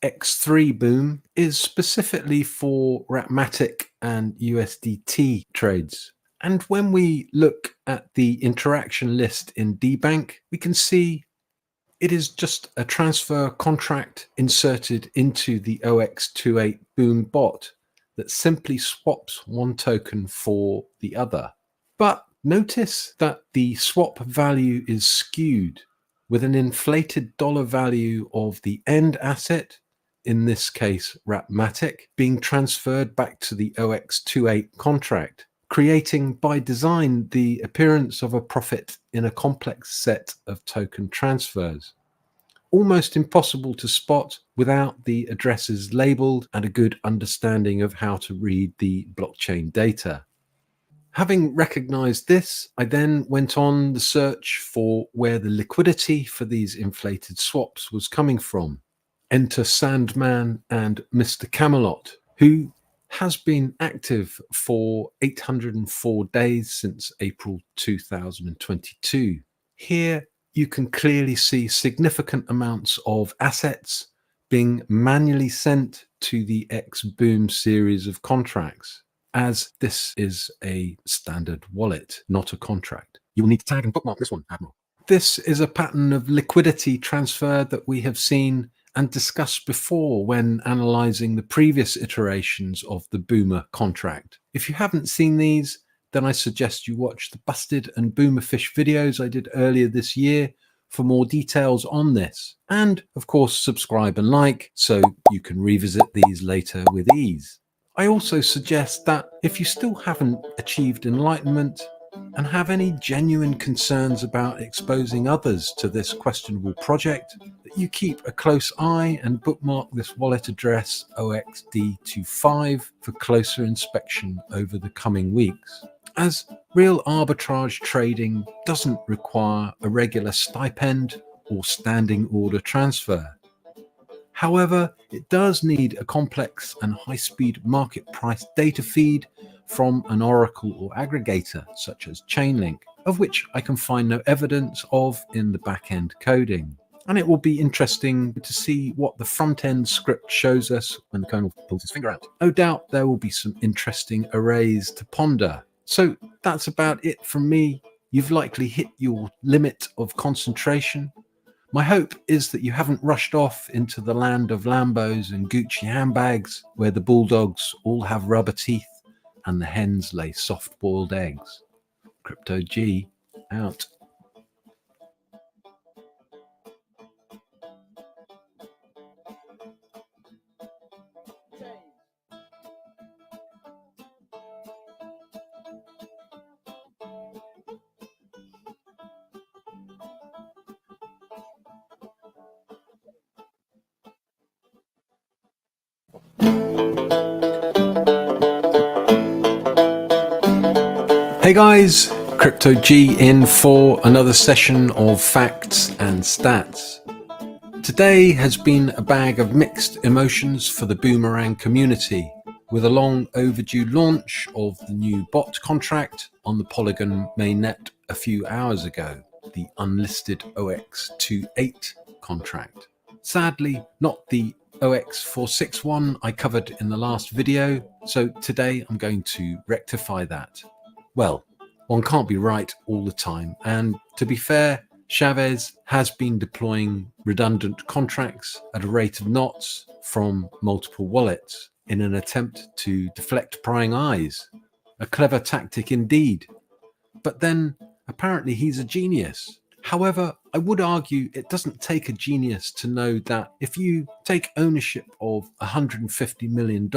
X3 Boom, is specifically for Wrapmatic and USDT trades. And when we look at the interaction list in dbank, we can see it is just a transfer contract inserted into the OX28 Boom bot that simply swaps one token for the other. But notice that the swap value is skewed, with an inflated dollar value of the end asset, in this case Wrapmatic, being transferred back to the OX28 contract, creating by design the appearance of a profit in a complex set of token transfers. Almost impossible to spot without the addresses labeled and a good understanding of how to read the blockchain data. Having recognized this, I then went on the search for where the liquidity for these inflated swaps was coming from. Enter Sandman and Mr. Camelot, who has been active for 804 days since April 2022. Here you can clearly see significant amounts of assets being manually sent to the X-Boom series of contracts, as this is a standard wallet, not a contract. You will need to tag and bookmark this one, Admiral. This is a pattern of liquidity transfer that we have seen and discussed before when analyzing the previous iterations of the Boomer contract. If you haven't seen these, then I suggest you watch the Busted and Boomerfish videos I did earlier this year for more details on this. And of course, subscribe and like so you can revisit these later with ease. I also suggest that if you still haven't achieved enlightenment and have any genuine concerns about exposing others to this questionable project, that you keep a close eye and bookmark this wallet address OXD25 for closer inspection over the coming weeks, as real arbitrage trading doesn't require a regular stipend or standing order transfer. However, it does need a complex and high-speed market price data feed from an oracle or aggregator such as Chainlink, of which I can find no evidence of in the back-end coding. And it will be interesting to see what the front-end script shows us when the kernel pulls his finger out. No doubt there will be some interesting arrays to ponder. So that's about it from me. You've likely hit your limit of concentration. My hope is that you haven't rushed off into the land of Lambos and Gucci handbags, where the bulldogs all have rubber teeth and the hens lay soft-boiled eggs. Crypto G out. Hey guys, Crypto G in for another session of facts and stats. Today has been a bag of mixed emotions for the Boomerang community, with a long overdue launch of the new bot contract on the Polygon mainnet a few hours ago, the Unlisted OX28 contract. Sadly, not the OX461 I covered in the last video, so today I'm going to rectify that. Well, one can't be right all the time, and to be fair, Chavez has been deploying redundant contracts at a rate of knots from multiple wallets in an attempt to deflect prying eyes. A clever tactic indeed. But then, apparently he's a genius. However, I would argue it doesn't take a genius to know that if you take ownership of $150 million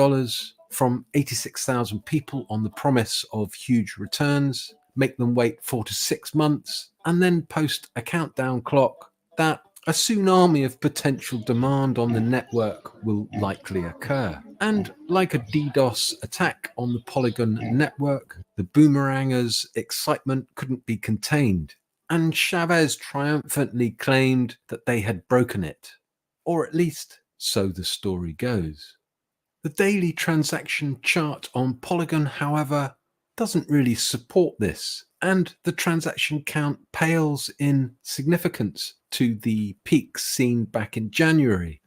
from 86,000 people on the promise of huge returns, make them wait 4 to 6 months, and then post a countdown clock, that a tsunami of potential demand on the network will likely occur. And like a DDoS attack on the Polygon network, the Boomerangers' excitement couldn't be contained, and Chavez triumphantly claimed that they had broken it. Or at least, so the story goes. The daily transaction chart on Polygon, however, doesn't really support this, and the transaction count pales in significance to the peaks seen back in January,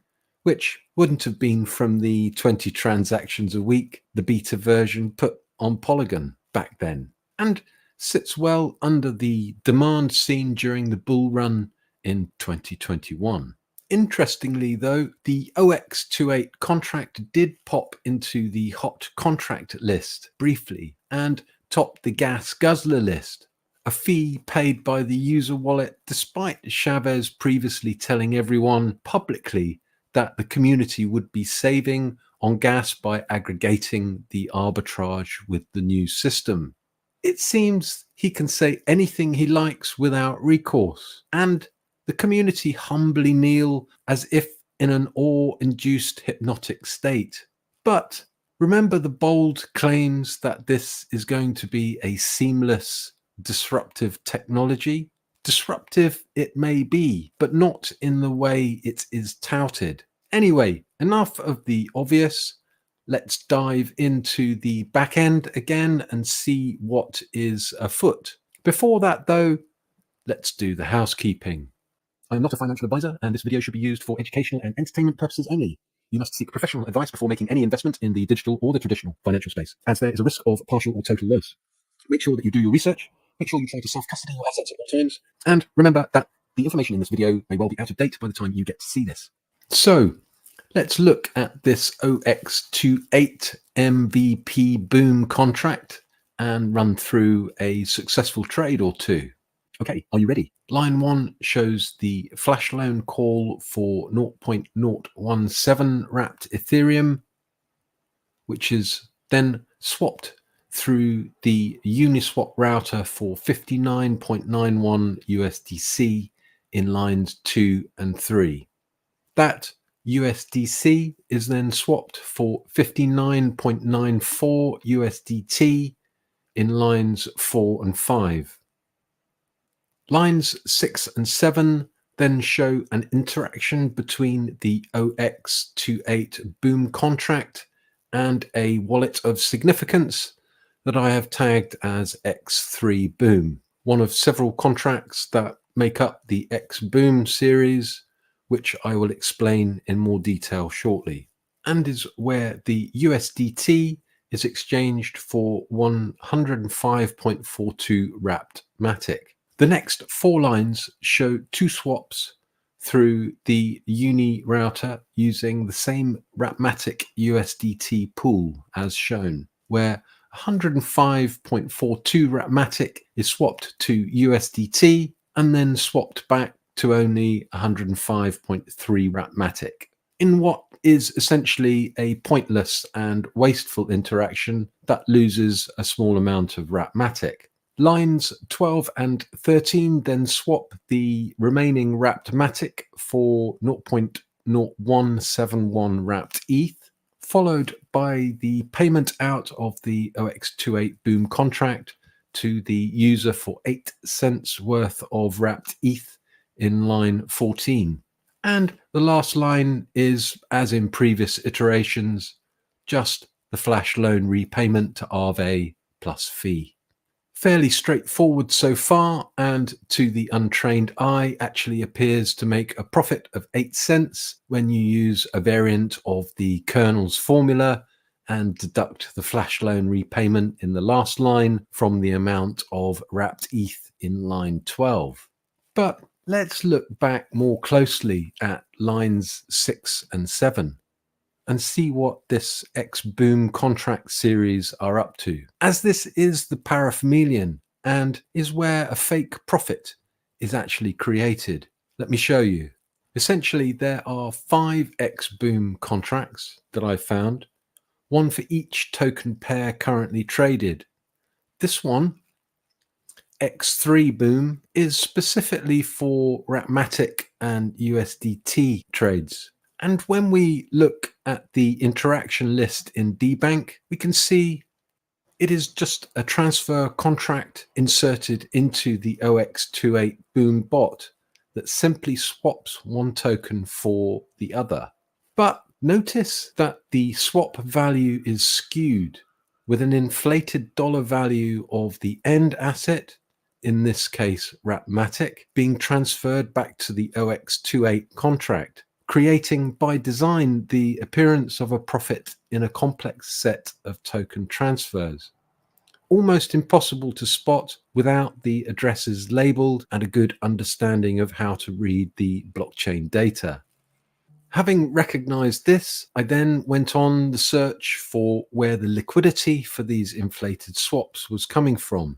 which wouldn't have been from the 20 transactions a week the beta version put on Polygon back then, and sits well under the demand seen during the bull run in 2021. Interestingly, though, the OX28 contract did pop into the hot contract list briefly and topped the gas guzzler list, a fee paid by the user wallet despite Chavez previously telling everyone publicly that the community would be saving on gas by aggregating the arbitrage with the new system. It seems he can say anything he likes without recourse, and the community humbly kneel as if in an awe-induced hypnotic state. But remember the bold claims that this is going to be a seamless, disruptive technology? Disruptive it may be, but not in the way it is touted. Anyway, enough of the obvious. Let's dive into the back end again and see what is afoot. Before that, though, let's do the housekeeping. I am not a financial advisor, and this video should be used for educational and entertainment purposes only. You must seek professional advice before making any investment in the digital or the traditional financial space, as there is a risk of partial or total loss. Make sure that you do your research, make sure you try to self-custody your assets at all times, and remember that the information in this video may well be out of date by the time you get to see this. So, let's look at this OX28 MVP boom contract and run through a successful trade or two. Okay, are you ready? Line 1 shows the flash loan call for 0.017 wrapped Ethereum, which is then swapped through the Uniswap router for 59.91 USDC in lines 2 and 3. That USDC is then swapped for 59.94 USDT in lines 4 and 5. Lines 6 and 7 then show an interaction between the OX28 boom contract and a wallet of significance that I have tagged as X3 boom, one of several contracts that make up the X boom series, which I will explain in more detail shortly, and is where the USDT is exchanged for 105.42 wrapped Matic. The next 4 lines show 2 swaps through the Uni router using the same Wrapmatic USDT pool as shown, where 105.42 Wrapmatic is swapped to USDT and then swapped back to only 105.3 Wrapmatic, in what is essentially a pointless and wasteful interaction that loses a small amount of Wrapmatic. Lines 12 and 13 then swap the remaining wrapped Matic for 0.0171 wrapped ETH, followed by the payment out of the OX28 boom contract to the user for 8 cents worth of wrapped ETH in line 14. And the last line is, as in previous iterations, just the flash loan repayment to Aave plus fee. Fairly straightforward so far, and to the untrained eye actually appears to make a profit of 8 cents when you use a variant of the kernel's formula and deduct the flash loan repayment in the last line from the amount of wrapped ETH in line 12. But let's look back more closely at lines 6 and 7 and see what this X-Boom contract series are up to, as this is the paraphemelian and is where a fake profit is actually created. Let me show you. Essentially, there are 5 X-Boom contracts that I found, one for each token pair currently traded. This one, X3 Boom, is specifically for Wrapmatic and USDT trades. And when we look at the interaction list in dbank, we can see it is just a transfer contract inserted into the OX28 Boom bot that simply swaps one token for the other. But notice that the swap value is skewed, with an inflated dollar value of the end asset, in this case Wrapmatic, being transferred back to the OX28 contract, creating by design the appearance of a profit in a complex set of token transfers. Almost impossible to spot without the addresses labeled and a good understanding of how to read the blockchain data. Having recognized this, I then went on the search for where the liquidity for these inflated swaps was coming from.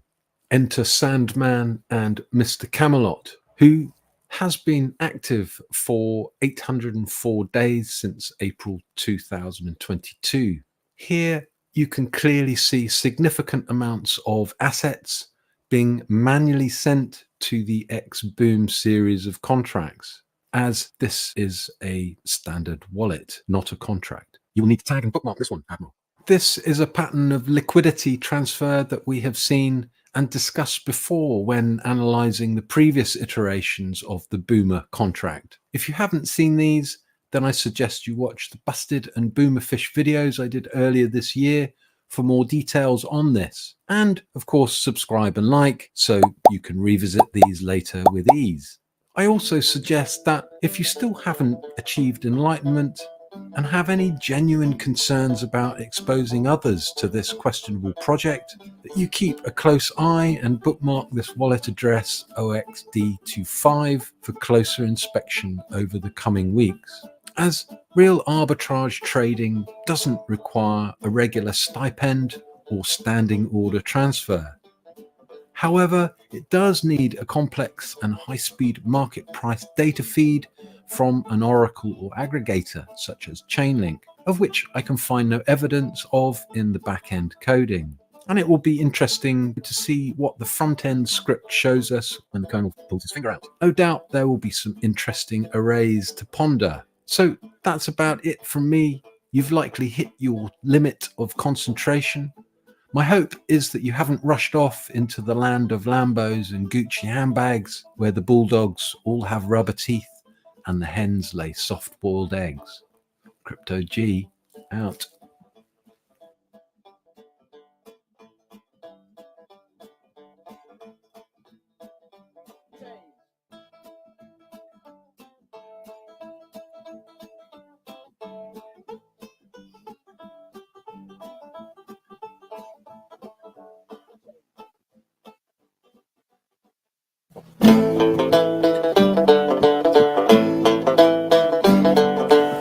Enter Sandman and Mr. Camelot, who has been active for 804 days since April 2022. Here you can clearly see significant amounts of assets being manually sent to the X-Boom series of contracts, as this is a standard wallet, not a contract. You will need to tag and bookmark this one, Admiral. This is a pattern of liquidity transfer that we have seen and discussed before when analyzing the previous iterations of the Boomer contract. If you haven't seen these, then I suggest you watch the Busted and Boomerfish videos I did earlier this year for more details on this. And of course, subscribe and like so you can revisit these later with ease. I also suggest that if you still haven't achieved enlightenment and have any genuine concerns about exposing others to this questionable project, that you keep a close eye and bookmark this wallet address OXD25 for closer inspection over the coming weeks, as real arbitrage trading doesn't require a regular stipend or standing order transfer. However, it does need a complex and high-speed market price data feed from an oracle or aggregator such as Chainlink, of which I can find no evidence of in the back-end coding. And it will be interesting to see what the front-end script shows us when the kernel pulls his finger out. No doubt there will be some interesting arrays to ponder. So that's about it from me. You've likely hit your limit of concentration. My hope is that you haven't rushed off into the land of Lambos and Gucci handbags, where the bulldogs all have rubber teeth and the hens lay soft-boiled eggs. Crypto G out.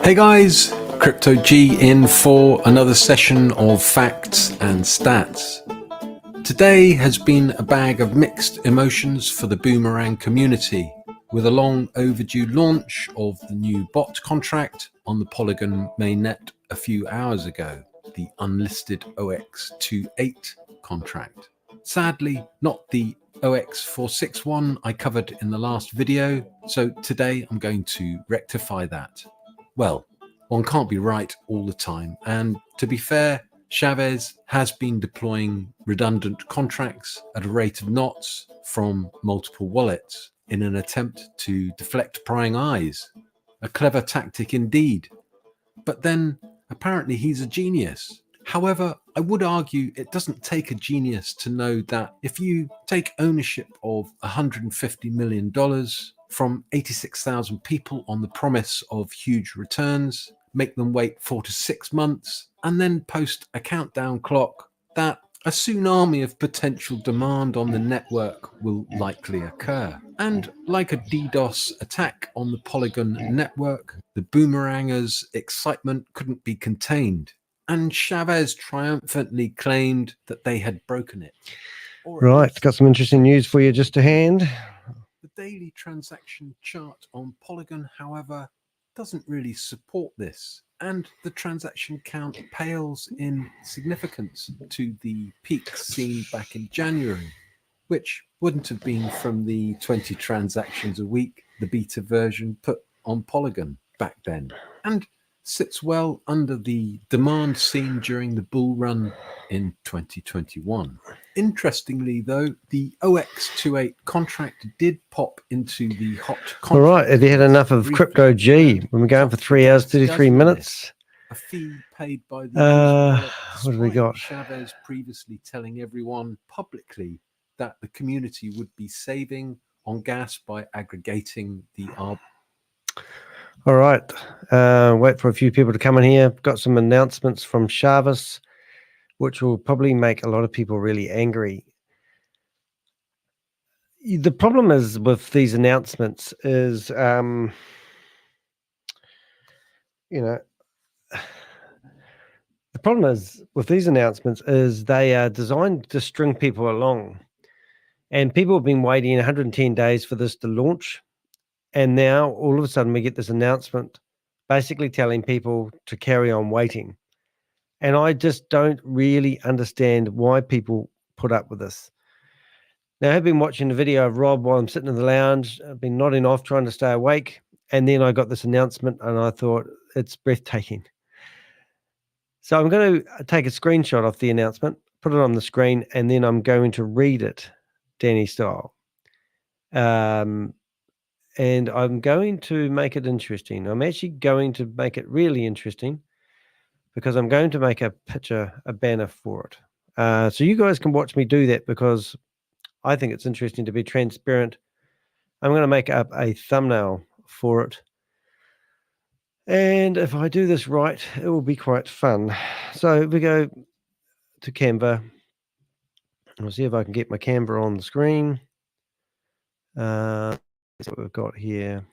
Hey guys, Crypto G in for another session of facts and stats. Today has been a bag of mixed emotions for the Boomerang community, with a long overdue launch of the new bot contract on the Polygon mainnet a few hours ago, the Unlisted OX28 contract. Sadly, not the OX461 I covered in the last video, so today I'm going to rectify that. Well, one can't be right all the time, and to be fair, Chavez has been deploying redundant contracts at a rate of knots from multiple wallets in an attempt to deflect prying eyes. A clever tactic indeed. But then, apparently he's a genius. However, I would argue it doesn't take a genius to know that if you take ownership of $150 million from 86,000 people on the promise of huge returns, make them wait 4 to 6 months, and then post a countdown clock, that a tsunami of potential demand on the network will likely occur. And like a DDoS attack on the Polygon network, the Boomerangers' excitement couldn't be contained, and Chavez triumphantly claimed that they had broken it. Right, got some interesting news for you just to hand. The daily transaction chart on Polygon, however, doesn't really support this, and the transaction count pales in significance to the peaks seen back in January, which wouldn't have been from the 20 transactions a week the beta version put on Polygon back then, and sits well under the demand seen during the bull run in 2021. Interestingly, though, the OX28 contract did pop into the hot contract. All right, have you had enough of Crypto G? When we're going for 3 hours, 33 minutes. A fee paid by the what have we got? Chavez previously telling everyone publicly that the community would be saving on gas by aggregating the All right, wait for a few people to come in here. Got some announcements from Chavez, which will probably make a lot of people really angry. The problem is with these announcements is, the problem is with these announcements is they are designed to string people along, and people have been waiting 110 days for this to launch. And now all of a sudden we get this announcement basically telling people to carry on waiting. And I just don't really understand why people put up with this. Now, I've been watching the video of Rob while I'm sitting in the lounge. I've been nodding off, trying to stay awake. And then I got this announcement and I thought, it's breathtaking. So I'm going to take a screenshot of the announcement, put it on the screen, and then I'm going to read it, Danny style. And I'm going to make it interesting. I'm actually going to make it really interesting because I'm going to make a picture, a banner for it. So you guys can watch me do that because I think it's interesting to be transparent. I'm going to make up a thumbnail for it. And if I do this right, it will be quite fun. So we go to Canva. I'll see if I can get my Canva on the screen. That's what we've got here.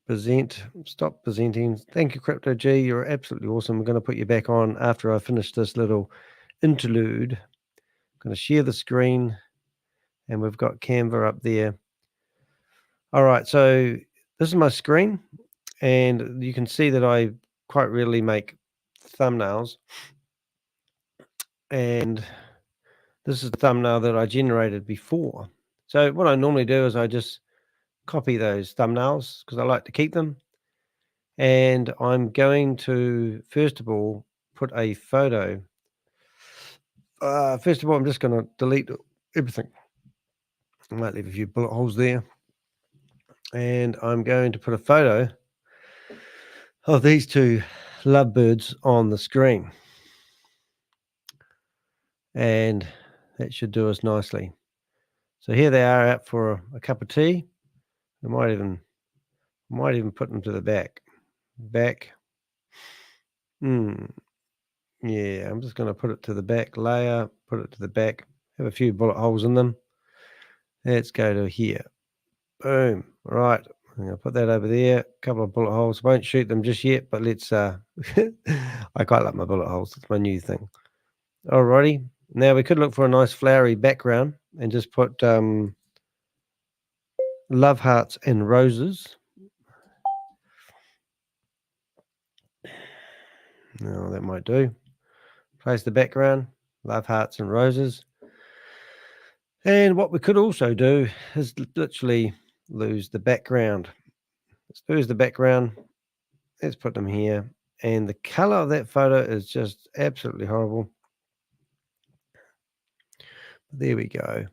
Present. Stop presenting. Thank you, Crypto G. You're absolutely awesome. We're going to put you back on after I finish this little interlude. I'm going to share the screen, and we've got Canva up there. All right, so this is my screen, and you can see that I quite rarely make thumbnails. And this is the thumbnail that I generated before. So what I normally do is I just copy those thumbnails because I like to keep them. And I'm going to, first of all, put a photo. First of all, I'm just going to delete everything. I might leave a few bullet holes there. And I'm going to put a photo of these two lovebirds on the screen. And that should do us nicely. So here they are out for a cup of tea. I might even put them to the back. Yeah, I'm just going to put it to the back layer, put it to the back, have a few bullet holes in them. Let's go to here. Boom. Right. I'm going to put that over there. A couple of bullet holes. Won't shoot them just yet, but let's I quite like my bullet holes. It's my new thing. Alrighty. Now we could look for a nice flowery background and just put love hearts and roses. No, that might do. Place the background, love hearts and roses. And what we could also do is literally lose the background. Let's lose the background. Let's put them here. And the color of that photo is just absolutely horrible. There we go.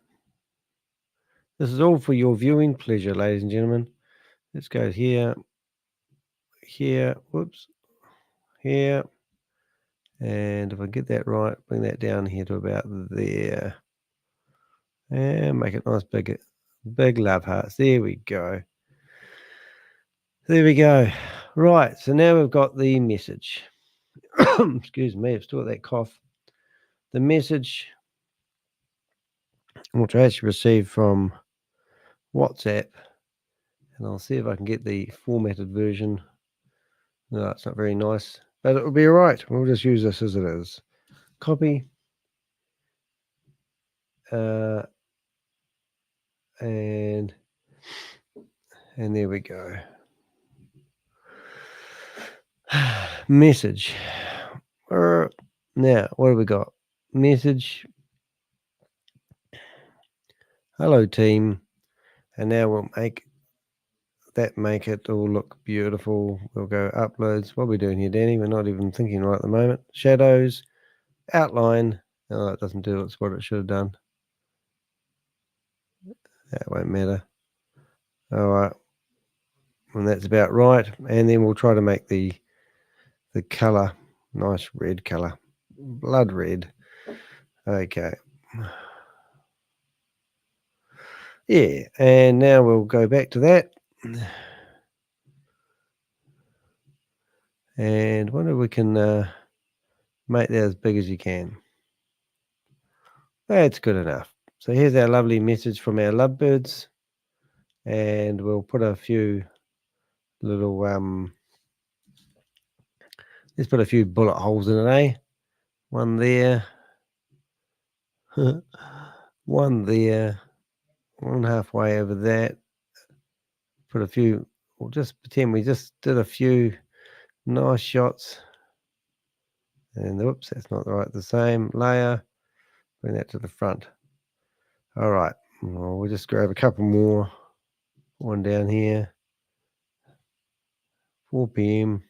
This is all for your viewing pleasure, ladies and gentlemen. Let's go here, whoops, here. And if I get that right, bring that down here to about there. And make it nice big love hearts. There we go. There we go. Right, so now we've got the message. Excuse me, I've still got that cough. The message, which I actually received from WhatsApp, and I'll see if I can get the formatted version. No, it's not very nice, but it will be all right. We'll just use this as it is. Copy. And there we go. Message. Now, what have we got? Message. Hello, team. And now we'll make it all look beautiful. We'll go uploads. What are we doing here, Danny? We're not even thinking right at the moment. Shadows, outline. Oh, it doesn't do what it should have done. That won't matter. All right. And that's about right. And then we'll try to make the color, nice red color, blood red. Okay. Yeah, and now we'll go back to that. And wonder if we can make that as big as you can. That's good enough. So here's our lovely message from our lovebirds. And we'll put a few little, let's put a few bullet holes in it, eh? One there. One there. One halfway over that. put a few, we'll just pretend we just did a few nice shots. And whoops, that's not right. The same layer. Bring that to the front. All right. Well, we'll just grab a couple more. One down here. 4 p.m.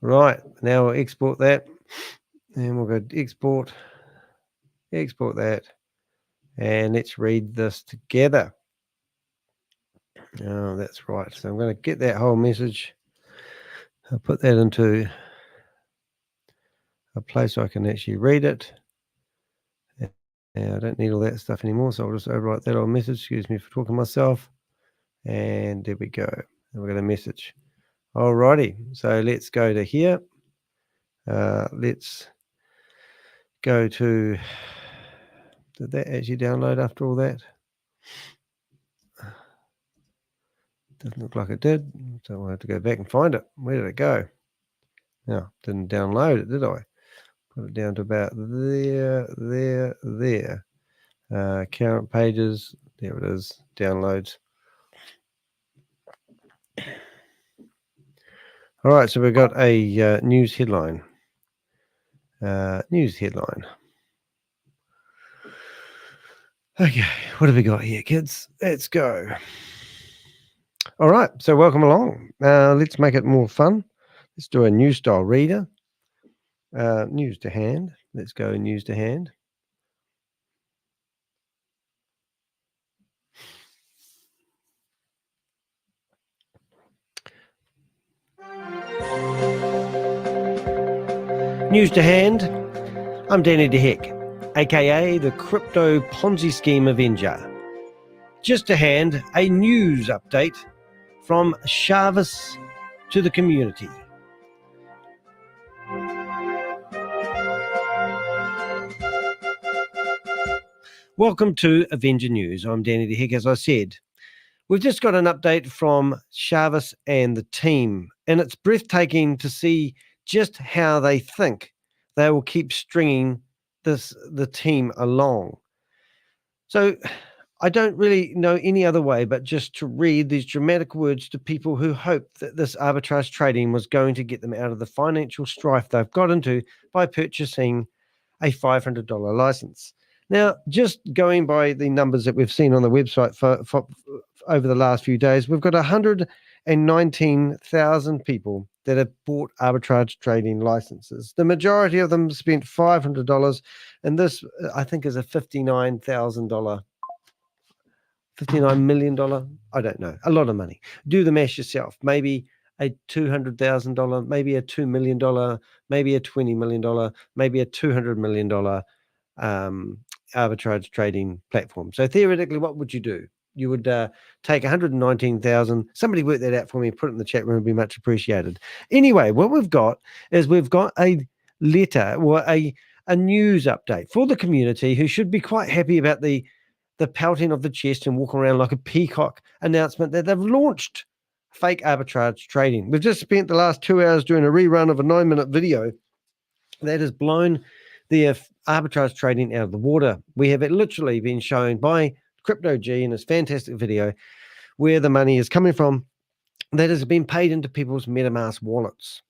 Right. Now we'll export that. And we'll go to export. Export that. And let's read this together. Oh, that's right. So I'm going to get that whole message. I'll put that into a place where I can actually read it. And I don't need all that stuff anymore, so I'll just overwrite that old message. Excuse me for talking to myself. And there we go. And we've got a message. Alrighty, so let's go to here. Let's go to, did that actually download after all that? Doesn't look like it did, so we'll have to go back and find it. Where did it go? No, didn't download it, did I? Put it down to about there. Current pages, there it is, downloads. All right, so we've got a news headline. News headline. Okay, what have we got here, kids? Let's go. All right, so welcome along. Let's make it more fun. Let's do a news style reader. News to hand. Let's go news to hand. News to hand. I'm Danny DeHeck, aka the Crypto Ponzi Scheme Avenger. Just to hand, a news update from Chavis to the community. Welcome to Avenger News. I'm Danny DeHeck, as I said. We've just got an update from Chavis and the team, and it's breathtaking to see just how they think they will keep stringing the team along. So I don't really know any other way but just to read these dramatic words to people who hope that this arbitrage trading was going to get them out of the financial strife they've got into by purchasing a $500 license. Now, just going by the numbers that we've seen on the website for over the last few days, we've got 119,000 people that have bought arbitrage trading licenses. The majority of them spent $500, and this, I think, is a $59 million, I don't know, a lot of money. Do the math yourself. Maybe a $200,000, maybe a $2 million, maybe a $20 million, maybe a $200 million arbitrage trading platform. So theoretically, what would you do? You would take 119,000. Somebody work that out for me, put it in the chat room, would be much appreciated. Anyway, what we've got is we've got a letter or a news update for the community who should be quite happy about the pouting of the chest and walking around like a peacock announcement that they've launched fake arbitrage trading. We've just spent the last 2 hours doing a rerun of a 9-minute video that has blown the arbitrage trading out of the water. We have literally been shown by Crypto G in his fantastic video where the money is coming from that has been paid into people's MetaMask wallets.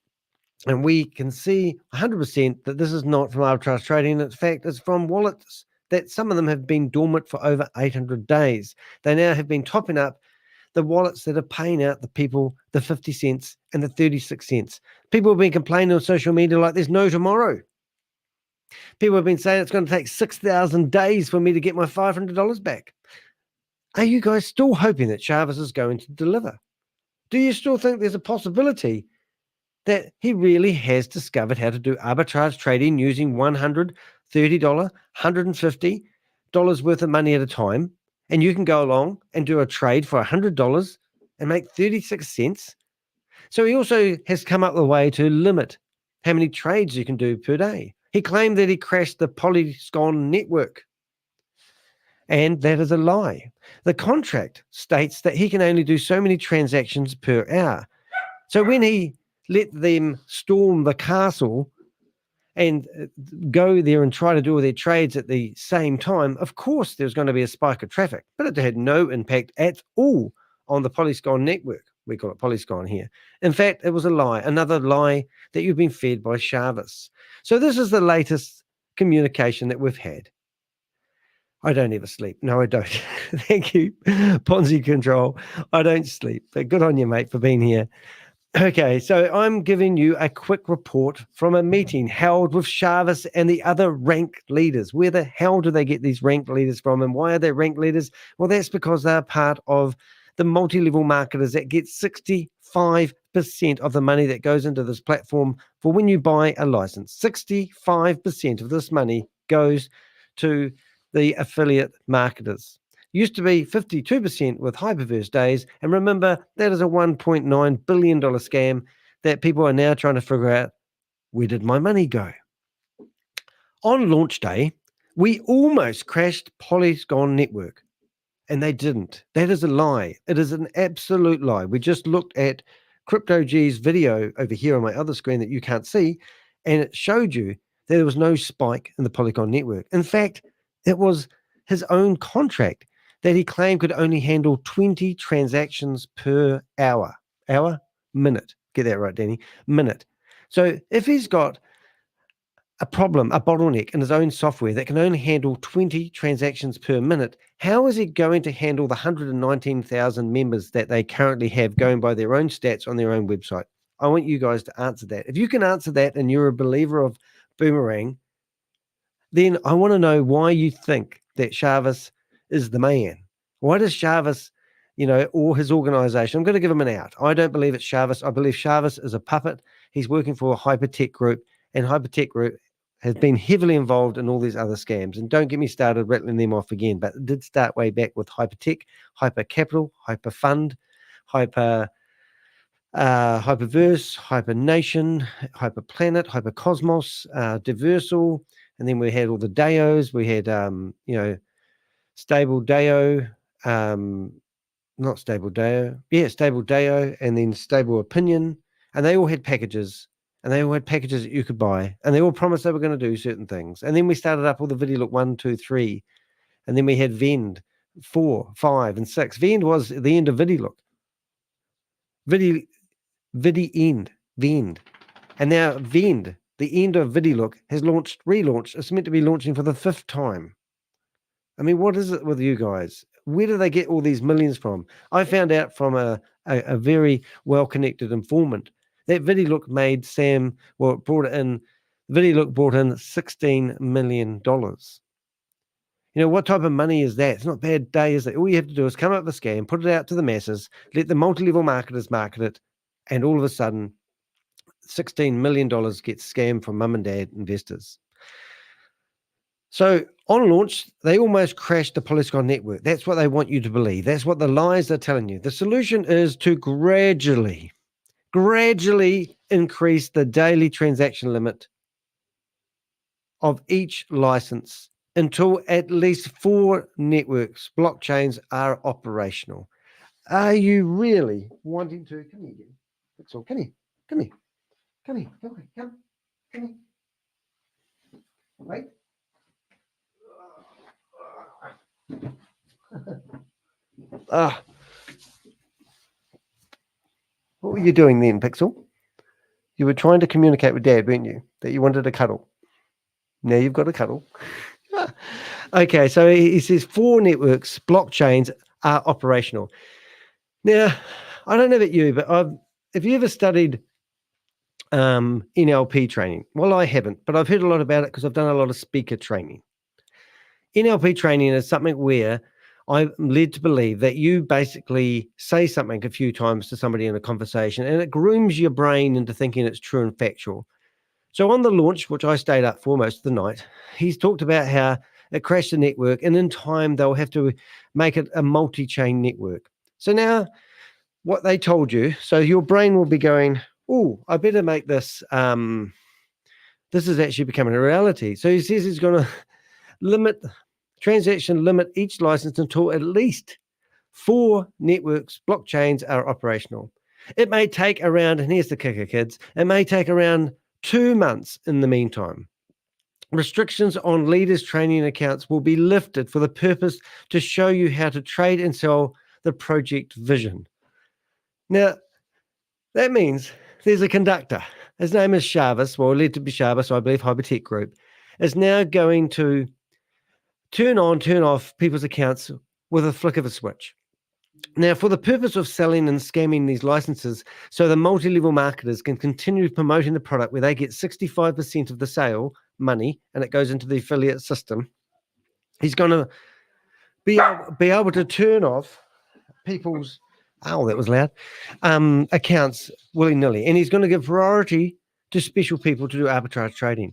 And we can see 100% that this is not from arbitrage trading. In fact, it's from wallets that some of them have been dormant for over 800 days. They now have been topping up the wallets that are paying out the people the 50 cents and the 36 cents. People have been complaining on social media like there's no tomorrow. People have been saying it's going to take 6,000 days for me to get my $500 back. Are you guys still hoping that Chavis is going to deliver? Do you still think there's a possibility that he really has discovered how to do arbitrage trading using $130, $150 worth of money at a time, and you can go along and do a trade for $100 and make 36 cents? So he also has come up with a way to limit how many trades you can do per day. He claimed that he crashed the Polygon network, and that is a lie. The contract states that he can only do so many transactions per hour. So when he let them storm the castle and go there and try to do all their trades at the same time, of course there's going to be a spike of traffic, but it had no impact at all on the Polygon network. We call it Polygon here. In fact, it was a lie, another lie that you've been fed by Chavis. So this is the latest communication that we've had. I don't ever sleep. No, I don't. Thank you, Ponzi Control. I don't sleep. But good on you, mate, for being here. Okay, so I'm giving you a quick report from a meeting held with Chavis and the other rank leaders. Where the hell do they get these rank leaders from, and why are they rank leaders? Well, that's because they're part of the multi-level marketers that get 65% of the money that goes into this platform for when you buy a license. 65% of this money goes to the affiliate marketers. Used to be 52% with Hyperverse days. And remember, that is a $1.9 billion scam that people are now trying to figure out, where did my money go? On launch day, we almost crashed Polygon network, and they didn't. That is a lie. It is an absolute lie. We just looked at Crypto G's video over here on my other screen that you can't see, and it showed you that there was no spike in the Polygon network. In fact, it was his own contract that he claimed could only handle 20 transactions per hour. Hour? Minute. Get that right, Danny. Minute. So if he's got a problem, a bottleneck in his own software that can only handle 20 transactions per minute, how is he going to handle the 119,000 members that they currently have going by their own stats on their own website? I want you guys to answer that. If you can answer that and you're a believer of Boomerang, then I want to know why you think that Chavis is the man. Why does Chavis, or his organization, I'm going to give him an out. I don't believe it's Chavis. I believe Chavis is a puppet. He's working for a Hypertech Group, and Hypertech Group has been heavily involved in all these other scams. And don't get me started rattling them off again, but it did start way back with Hypertech, Hyper Capital, Hyper Fund, Hyperverse, Hyper Nation, Hyper Planet, Hyper Cosmos, Diversal, and then we had all the DAOs. We had, Stable DAO, not Stable DAO, Stable DAO, and then Stable Opinion, and they all had packages, and they all had packages that you could buy, and they all promised they were going to do certain things. And then we started up all the VidiLook 1, 2, 3, and then we had Vend 4, 5, and 6. Vend was the end of VidiLook. Vend. And now Vend, the end of VidiLook, has relaunched. It's meant to be launching for the 5th time. I mean, what is it with you guys? Where do they get all these millions from? I found out from a very well-connected informant that VidiLook brought in $16 million. What type of money is that? It's not a bad day, is it? All you have to do is come up with a scam, put it out to the masses, let the multi-level marketers market it, and all of a sudden, $16 million gets scammed from mum and dad investors. So on launch, they almost crashed the Polygon network. That's what they want you to believe. That's what the lies are telling you. The solution is to gradually increase the daily transaction limit of each license until at least 4 networks, blockchains are operational. Are you really wanting to? Come here, Pixel. Come here. Wait. What were you doing then, Pixel? You were trying to communicate with Dad, weren't you? That you wanted a cuddle. Now you've got a cuddle. Okay, so he says 4 networks, blockchains are operational. Now, I don't know about you, but have you ever studied NLP training? Well, I haven't, but I've heard a lot about it because I've done a lot of speaker training. NLP training is something where I'm led to believe that you basically say something a few times to somebody in a conversation, and it grooms your brain into thinking it's true and factual. So on the launch, which I stayed up for most of the night, he's talked about how it crashed the network, and in time they'll have to make it a multi-chain network. So now what they told you, so your brain will be going, oh, I better make this, this is actually becoming a reality. So he says he's going to limit each license until at least 4 networks, blockchains are operational. It may take around, and here's the kicker, kids, it may take around 2 months in the meantime. Restrictions on leaders' training accounts will be lifted for the purpose to show you how to trade and sell the project vision. Now, that means there's a conductor. His name is Shavis, well, led to be Shavis, I believe, Hypertech Group, is now going to turn on, turn off people's accounts with a flick of a switch. Now, for the purpose of selling and scamming these licenses, so the multi-level marketers can continue promoting the product where they get 65% of the sale money and it goes into the affiliate system, he's going to be able to turn off people's, oh, that was loud, accounts willy-nilly. And he's going to give priority to special people to do arbitrage trading.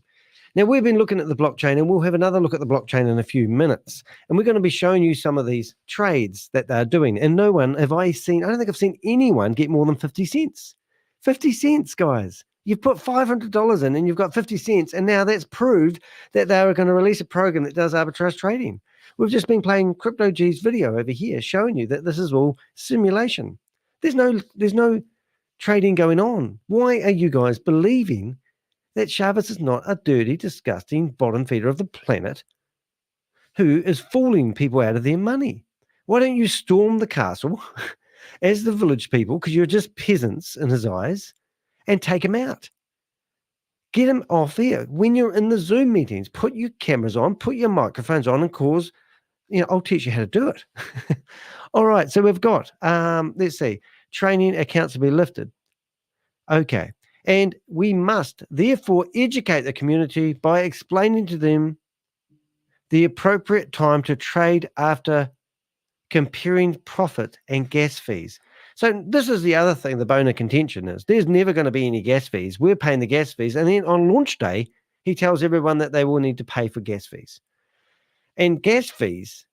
Now, we've been looking at the blockchain, and we'll have another look at the blockchain in a few minutes. And we're going to be showing you some of these trades that they're doing. And no one have I seen, I don't think I've seen anyone get more than 50 cents. 50 cents, guys. You've put $500 in and you've got 50 cents. And now that's proved that they are going to release a program that does arbitrage trading. We've just been playing Crypto G's video over here showing you that this is all simulation. There's no trading going on. Why are you guys believing that Shavis is not a dirty, disgusting bottom feeder of the planet who is fooling people out of their money? Why don't you storm the castle as the village people, because you're just peasants in his eyes, and take him out? Get him off there. When you're in the Zoom meetings, put your cameras on, put your microphones on, and cause, I'll teach you how to do it. All right, so we've got, let's see, training accounts to be lifted. Okay. And we must therefore educate the community by explaining to them the appropriate time to trade after comparing profit and gas fees. So this is the other thing, the bone of contention is there's never going to be any gas fees. We're paying the gas fees. And then on launch day, he tells everyone that they will need to pay for gas fees. And gas fees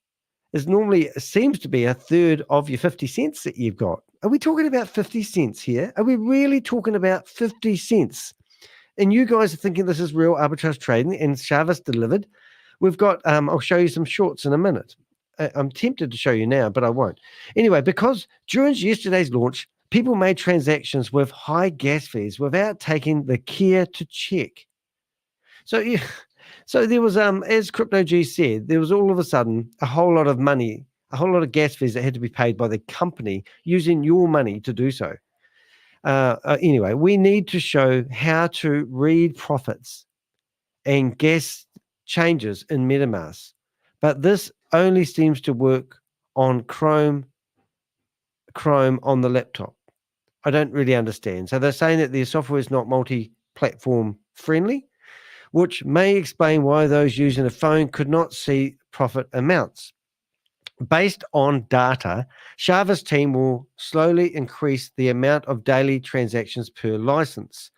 is normally, seems to be a third of your 50 cents that you've got. Are we talking about 50 cents here? Are we really talking about 50 cents? And you guys are thinking this is real arbitrage trading, and Shavis delivered. We've got, I'll show you some shorts in a minute. I'm tempted to show you now, but I won't. Anyway, because during yesterday's launch, people made transactions with high gas fees without taking the care to check. So there was, as Crypto G said, there was all of a sudden a whole lot of money, a whole lot of gas fees that had to be paid by the company using your money to do so. Anyway, we need to show how to read profits and gas changes in MetaMask, but this only seems to work on Chrome on the laptop. I don't really understand. So they're saying that their software is not multi-platform friendly, which may explain why those using a phone could not see profit amounts. Based on data, Shavis' team will slowly increase the amount of daily transactions per license.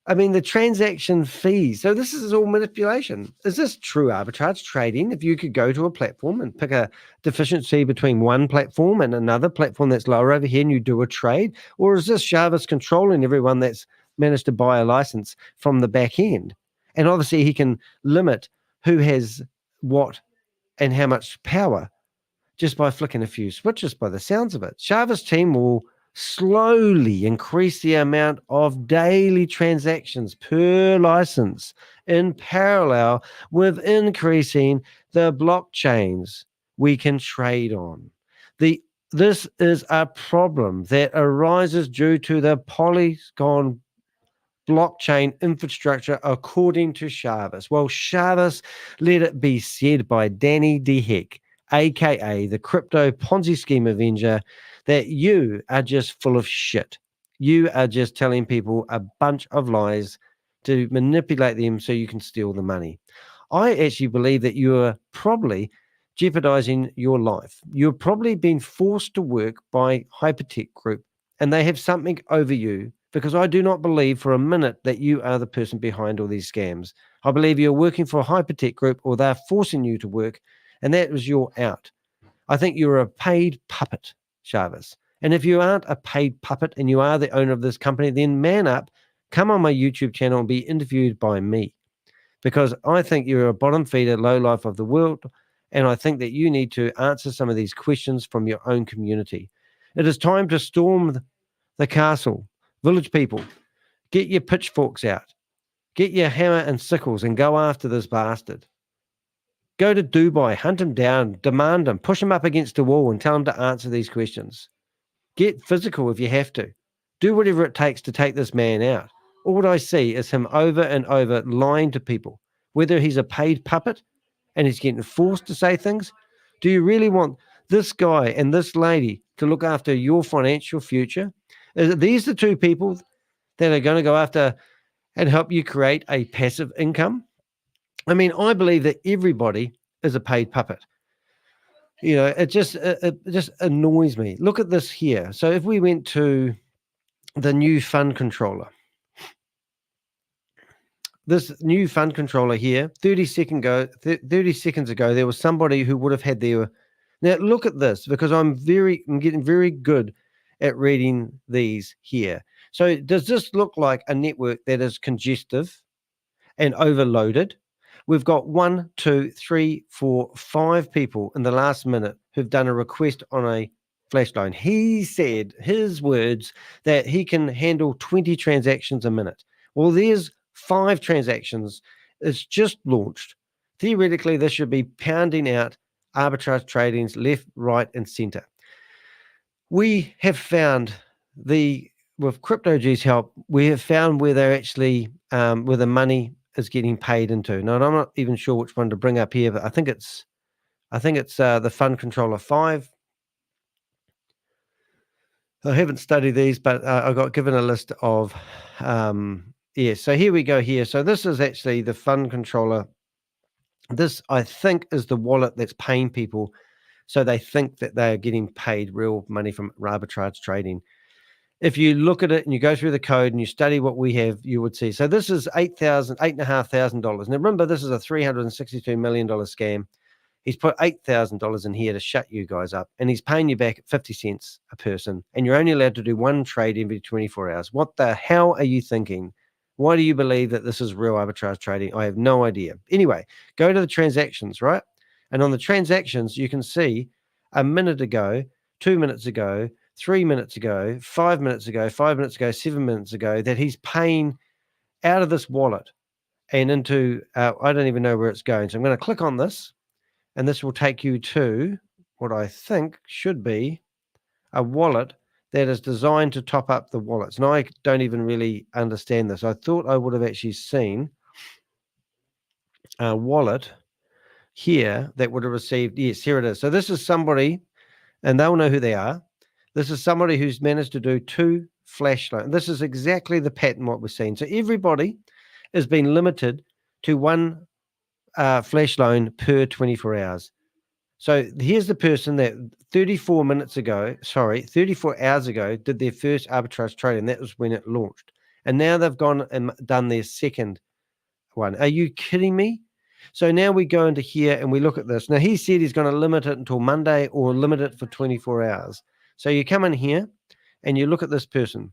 The transaction fees. So this is all manipulation. Is this true arbitrage trading? If you could go to a platform and pick a deficiency between one platform and another platform that's lower over here and you do a trade? Or is this Shavis controlling everyone that's managed to buy a license from the back end? And obviously he can limit who has what and how much power just by flicking a few switches by the sounds of it. Shavis' team will slowly increase the amount of daily transactions per license in parallel with increasing the blockchains we can trade on. This is a problem that arises due to the Polygon blockchain infrastructure, according to Shavis. Well, Shavis, let it be said by Danny DeHeck, aka the crypto Ponzi scheme avenger, that you are just full of shit. You are just telling people a bunch of lies to manipulate them so you can steal the money. I actually believe that you are probably jeopardizing your life. You're probably being forced to work by Hypertech Group, and they have something over you, because I do not believe for a minute that you are the person behind all these scams. I believe you're working for a Hypertech Group, or they're forcing you to work, and that was your out. I think you're a paid puppet, Shavis. And if you aren't a paid puppet and you are the owner of this company, then man up, come on my YouTube channel and be interviewed by me, because I think you're a bottom feeder, low life of the world, and I think that you need to answer some of these questions from your own community. It is time to storm the castle. Village people, get your pitchforks out, get your hammer and sickles and go after this bastard. Go to Dubai, hunt him down, demand him, push him up against the wall and tell him to answer these questions. Get physical if you have to. Do whatever it takes to take this man out. All I see is him over and over lying to people, whether he's a paid puppet and he's getting forced to say things. Do you really want this guy and this lady to look after your financial future? Are these the two people that are going to go after and help you create a passive income? I mean, I believe that everybody is a paid puppet. You know, it just annoys me. Look at this here. So if we went to the new fund controller, this new fund controller here, 30 seconds ago, there was somebody who would have had their. Now look at this, because I'm getting very good at reading these here. So does this look like a network that is congestive and overloaded? We've got 1, 2, 3, 4, 5 people in the last minute who've done a request on a flash loan. He said, his words, that he can handle 20 transactions a minute. Well, there's 5 transactions. It's just launched. Theoretically, this should be pounding out arbitrage tradings left, right, and center. We have found with CryptoG's help, we have found where they're actually, where the money is getting paid into. Now, I'm not even sure which one to bring up here, but I think it's the Fund Controller 5. I haven't studied these, but I got given a list of, so here we go here. So this is actually the Fund Controller. This, I think, is the wallet that's paying people, so they think that they are getting paid real money from arbitrage trading. If you look at it and you go through the code and you study what we have, you would see. So this is $8,500. Now remember, this is a $362 million scam. He's put $8,000 in here to shut you guys up, and he's paying you back 50 cents a person, and you're only allowed to do one trade every 24 hours. What the hell are you thinking? Why do you believe that this is real arbitrage trading? I have no idea. Anyway, go to the transactions, right? And on the transactions, you can see a minute ago, 2 minutes ago, 3 minutes ago, 5 minutes ago, 5 minutes ago, 7 minutes ago, that he's paying out of this wallet and into, I don't even know where it's going. So I'm going to click on this, and this will take you to what I think should be a wallet that is designed to top up the wallets. And I don't even really understand this. I thought I would have actually seen a wallet here that would have received, yes, here it is. So this is somebody, and they'll know who they are. This is somebody who's managed to do 2 flash loans. This is exactly the pattern what we're seeing. So everybody has been limited to 1 flash loan per 24 hours. So here's the person that 34 hours ago did their first arbitrage trade, and that was when it launched. And now they've gone and done their second one. Are you kidding me? So now we go into here and we look at this. Now he said he's going to limit it until Monday or limit it for 24 hours. So you come in here and you look at this person.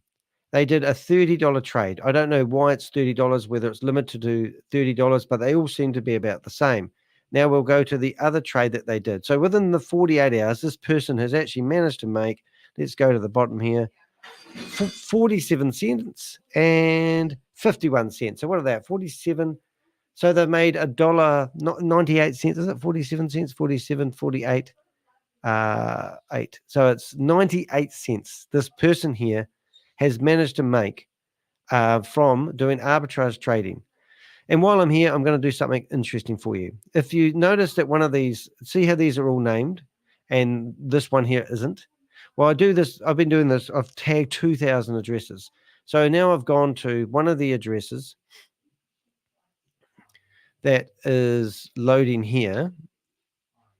They did a $30 trade. I don't know why it's $30, whether it's limited to $30, but they all seem to be about the same. Now we'll go to the other trade that they did. So within the 48 hours, this person has actually managed to make, let's go to the bottom here, 47 cents and 51 cents. So what are they? 47. So they've made $1.98. Is it 47 cents? 47, 48, 8. So it's 98 cents. This person here has managed to make from doing arbitrage trading. And while I'm here, I'm going to do something interesting for you. If you notice that one of these, see how these are all named and this one here isn't? Well, I've been doing this. I've tagged 2,000 addresses. So now I've gone to one of the addresses that is loading here,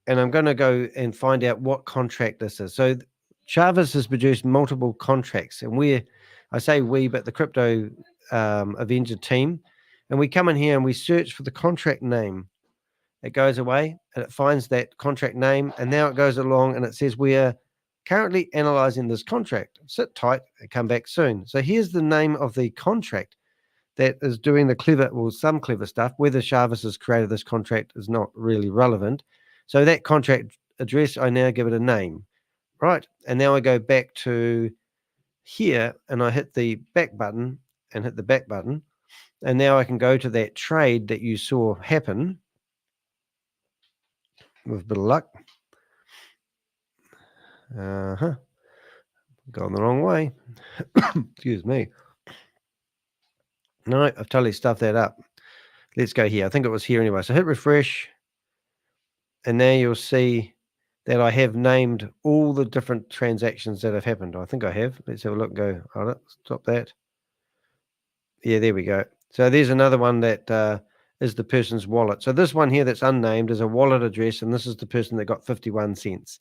and I'm going to go and find out what contract this is. So Chavez has produced multiple contracts, and I say we, but the Crypto Avenger team, and we come in here and we search for the contract name. It goes away and it finds that contract name, and now it goes along and it says we are currently analyzing this contract. Sit tight and come back soon. So here's the name of the contract that is doing some clever stuff. Whether Chavez has created this contract is not really relevant. So that contract address, I now give it a name, right? And now I go back to here and I hit the back button and hit the back button. And now I can go to that trade that you saw happen. with a bit of luck. Gone the wrong way. Excuse me. No, I've totally stuffed that up. Let's go here. I think it was here anyway. So hit refresh. And now you'll see that I have named all the different transactions that have happened. I think I have. Let's have a look and go, hold it, stop that. Yeah, there we go. So there's another one that is the person's wallet. So this one here that's unnamed is a wallet address, and this is the person that got 51 cents.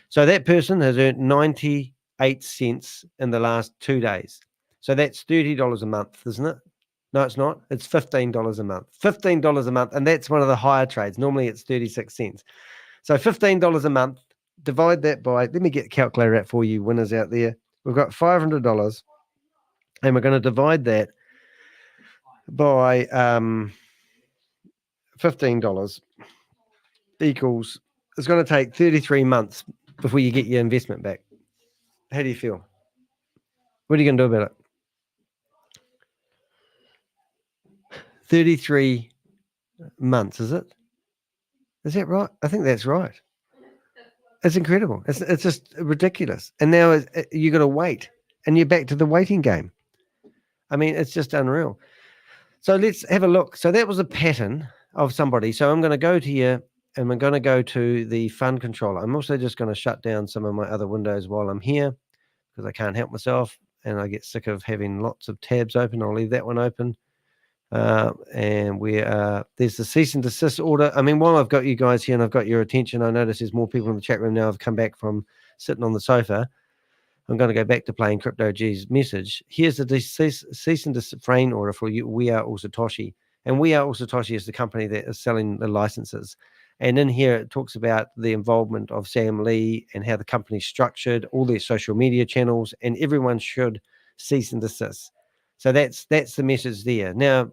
So that person has earned 98 cents in the last 2 days. So that's $30 a month, isn't it? No, it's not. It's $15 a month. $15 a month, and that's one of the higher trades. Normally it's 36 cents. So $15 a month, divide that by, let me get the calculator out for you winners out there. We've got $500, and we're going to divide that by $15 equals, it's going to take 33 months before you get your investment back. How do you feel? What are you going to do about it? 33 months, is it? Is that right? I think that's right. It's incredible. It's just ridiculous. And now you got to wait, and you're back to the waiting game. I mean, it's just unreal. So let's have a look. So that was a pattern of somebody. So I'm going to go to here, and I'm going to go to the fund controller. I'm also just going to shut down some of my other windows while I'm here because I can't help myself, and I get sick of having lots of tabs open. I'll leave that one open. And there's the cease and desist order. I mean, while I've got you guys here and I've got your attention, I notice there's more people in the chat room now. I've come back from sitting on the sofa. I'm going to go back to playing Crypto G's message. Here's the cease and desist frame order for you. We Are All Satoshi. And We Are All Satoshi is the company that is selling the licenses. And in here, it talks about the involvement of Sam Lee and how the company's structured, all their social media channels, and everyone should cease and desist. So that's the message there. Now,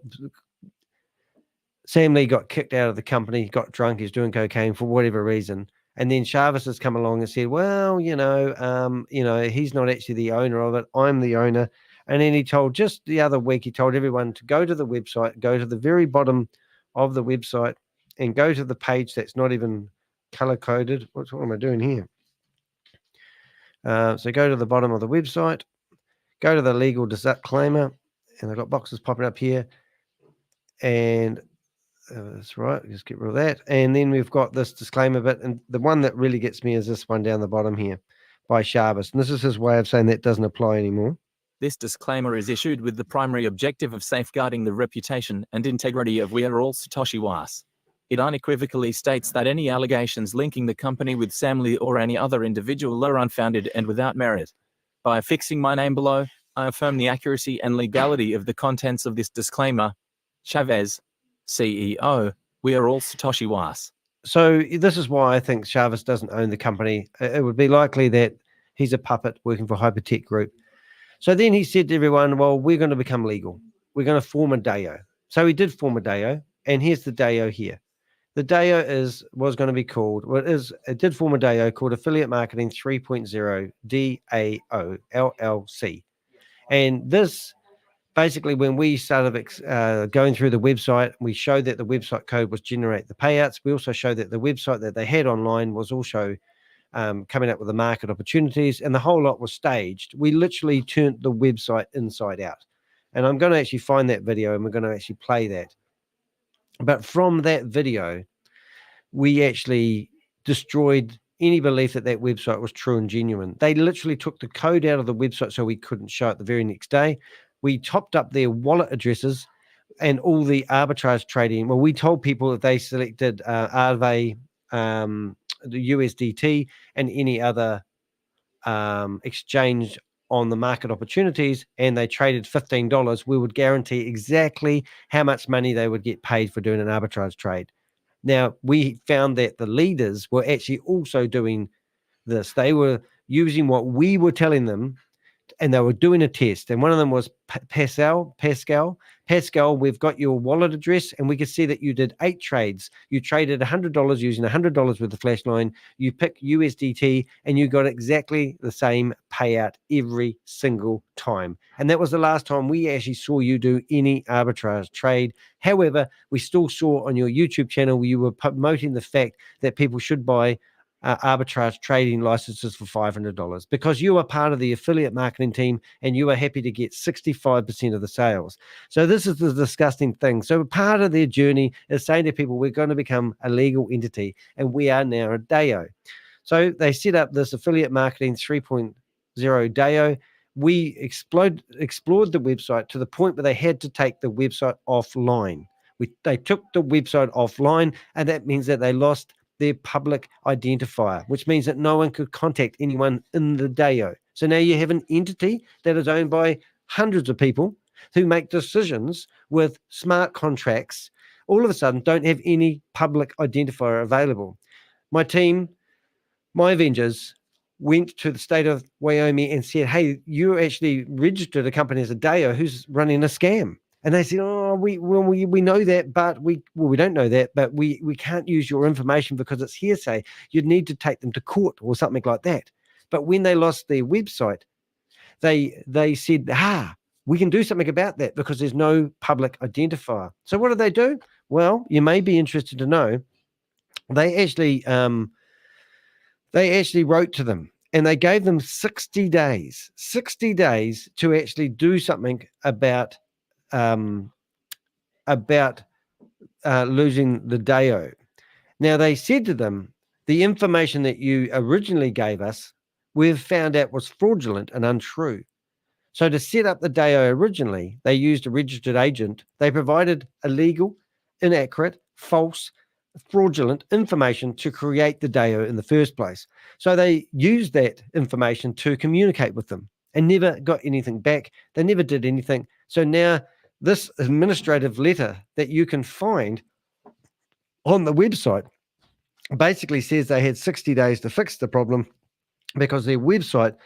Sam Lee got kicked out of the company, got drunk, he's doing cocaine for whatever reason. And then Chavis has come along and said, well, he's not actually the owner of it. I'm the owner. And then he told, just the other week, he told everyone to go to the website, go to the very bottom of the website and go to the page that's not even color-coded. What am I doing here? So go to the bottom of the website, go to the legal disclaimer, and I've got boxes popping up here. And that's right, just get rid of that. And then we've got this disclaimer bit, and the one that really gets me is this one down the bottom here by Chavis. And this is his way of saying that doesn't apply anymore. This disclaimer is issued with the primary objective of safeguarding the reputation and integrity of We Are All Satoshi Was. It unequivocally states that any allegations linking the company with Sam Lee or any other individual are unfounded and without merit. By affixing my name below, I affirm the accuracy and legality of the contents of this disclaimer. Chavez, CEO, We Are All Satoshi Was. So this is why I think Chavis doesn't own the company. It would be likely that he's a puppet working for Hypertech Group. So then he said to everyone, well, we're going to become legal. We're going to form a DAO. So he did form a DAO, and here's the DAO here. The DAO was going to be called, it did form a DAO called Affiliate Marketing 3.0 DAO LLC. And this, basically, when we started going through the website, we showed that the website code was generate the payouts. We also showed that the website that they had online was also coming up with the market opportunities, and the whole lot was staged. We literally turned the website inside out. And I'm going to actually find that video, and we're going to actually play that. But from that video, we actually destroyed any belief that that website was true and genuine. They literally took the code out of the website so we couldn't show it the very next day. We topped up their wallet addresses and all the arbitrage trading. Well, we told people if they selected Aave, the USDT, and any other exchange on the market opportunities, and they traded $15, we would guarantee exactly how much money they would get paid for doing an arbitrage trade. Now, we found that the leaders were actually also doing this. They were using what we were telling them and they were doing a test, and one of them was Pascal. We've got your wallet address, and we could see that you did 8 trades. You traded $100 using $100 with the flash line. You pick USDT, and you got exactly the same payout every single time. And that was the last time we actually saw you do any arbitrage trade. However, we still saw on your YouTube channel where you were promoting the fact that people should buy arbitrage trading licenses for $500 because you are part of the affiliate marketing team and you are happy to get 65% of the sales. So this is the disgusting thing. So part of their journey is saying to people, we're going to become a legal entity, and we are now a DAO. So they set up this affiliate marketing 3.0 DAO. We explored the website to the point where they had to take the website offline. They took the website offline, and that means that they lost their public identifier, which means that no one could contact anyone in the DAO. So now you have an entity that is owned by hundreds of people who make decisions with smart contracts, all of a sudden don't have any public identifier available. My team, my Avengers, went to the state of Wyoming and said, hey, you actually registered a company as a DAO who's running a scam. And they said, oh, we know that, but we don't know that, but we can't use your information because it's hearsay. You'd need to take them to court or something like that. But when they lost their website, they said, we can do something about that because there's no public identifier. So what did they do? Well, you may be interested to know, they actually wrote to them and they gave them 60 days to actually do something about losing the DAO. Now, they said to them, the information that you originally gave us, we've found out was fraudulent and untrue. So to set up the DAO originally, they used a registered agent. They provided illegal, inaccurate, false, fraudulent information to create the DAO in the first place. So they used that information to communicate with them and never got anything back. They never did anything. So now this administrative letter that you can find on the website basically says they had 60 days to fix the problem because their website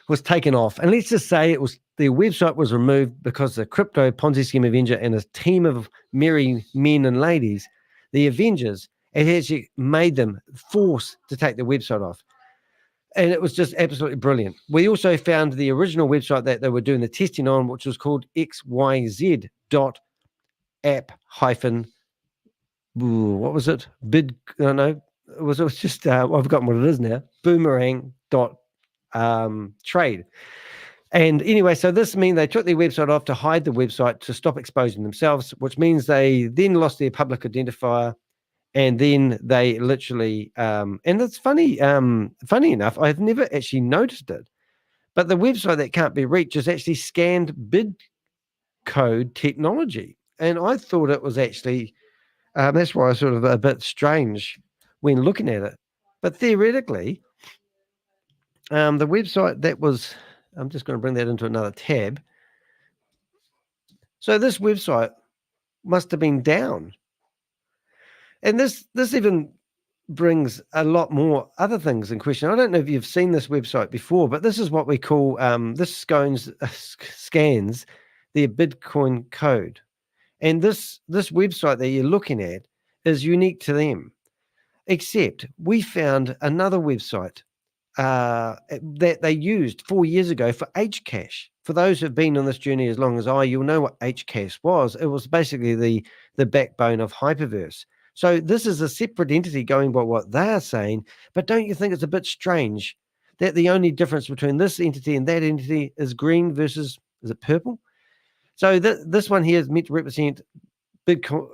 was taken off. And let's just say their website was removed because the crypto Ponzi scheme Avenger and his team of merry men and ladies, the Avengers, it actually made them force to take the website off. And it was just absolutely brilliant. We also found the original website that they were doing the testing on, which was called xyz.app- what was it? It was just, I've forgotten what it is now. Boomerang.trade. And anyway, so this means they took their website off to hide the website to stop exposing themselves, which means they then lost their public identifier. And then they literally, and it's funny enough, I've never actually noticed it, but the website that can't be reached is actually scanned bid code technology. And I thought it was actually, that's why I was sort of a bit strange when looking at it. But theoretically, the website that was, I'm just going to bring that into another tab. So this website must have been down. And this even brings a lot more other things in question. I don't know if you've seen this website before, but this is what we call, this scans their Bitcoin code. And this website that you're looking at is unique to them. Except we found another website that they used 4 years ago for Hcash. For those who've been on this journey as long as you'll know what Hcash was. It was basically the backbone of Hyperverse. So this is a separate entity going by what they are saying, but don't you think it's a bit strange that the only difference between this entity and that entity is green versus, is it purple? So this one here is meant to represent Bitcoin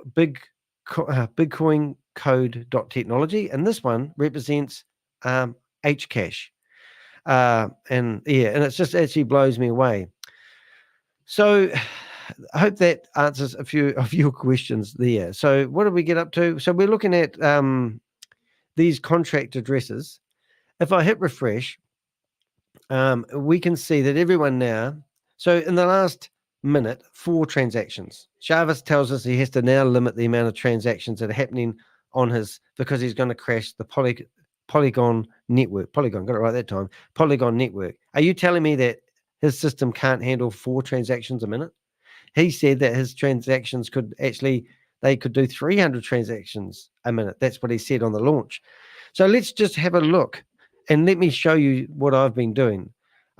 code.technology, and this one represents Hcash. And it just actually blows me away. So I hope that answers a few of your questions there. So what did we get up to? So we're looking at these contract addresses. If I hit refresh, we can see that everyone now, so in the last minute, 4 transactions. Jarvis tells us he has to now limit the amount of transactions that are happening on his, because he's going to crash the Polygon network. Polygon, got it right that time. Polygon network. Are you telling me that his system can't handle 4 transactions a minute. He said that his transactions could actually, they could do 300 transactions a minute. That's what he said on the launch. So let's just have a look and let me show you what I've been doing.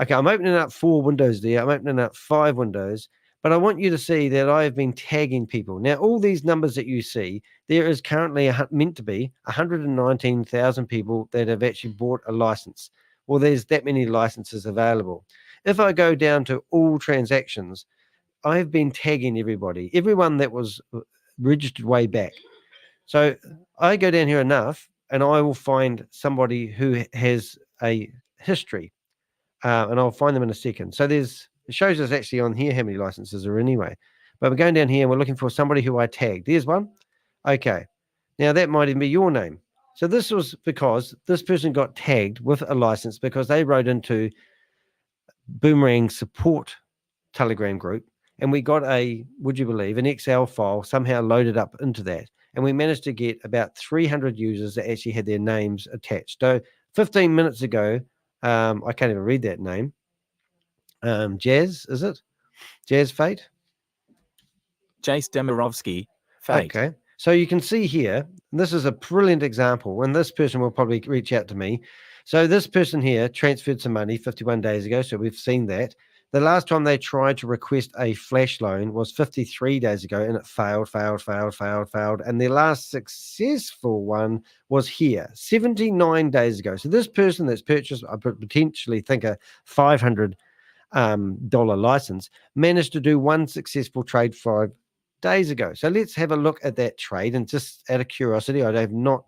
Okay, I'm opening up 4 windows there. I'm opening up 5 windows, but I want you to see that I've been tagging people. Now, all these numbers that you see, there is currently meant to be 119,000 people that have actually bought a license. Well, there's that many licenses available. If I go down to all transactions, I've been tagging everyone that was registered way back. So I go down here enough and I will find somebody who has a history, and I'll find them in a second. So it shows us actually on here how many licenses are anyway. But we're going down here and we're looking for somebody who I tagged. There's one. Okay. Now that might even be your name. So this was because this person got tagged with a license because they wrote into Boomerang support Telegram group, and we got would you believe, an Excel file somehow loaded up into that. And we managed to get about 300 users that actually had their names attached. So 15 minutes ago, I can't even read that name. Jazz, is it? Jazz Fate? Jace Demirovsky, Fate. Okay. So you can see here, this is a brilliant example, and this person will probably reach out to me. So this person here transferred some money 51 days ago, so we've seen that. The last time they tried to request a flash loan was 53 days ago, and it failed. And their last successful one was here, 79 days ago. So this person that's purchased, I potentially think, a $500 license, managed to do one successful trade 5 days ago. So let's have a look at that trade. And just out of curiosity, I do not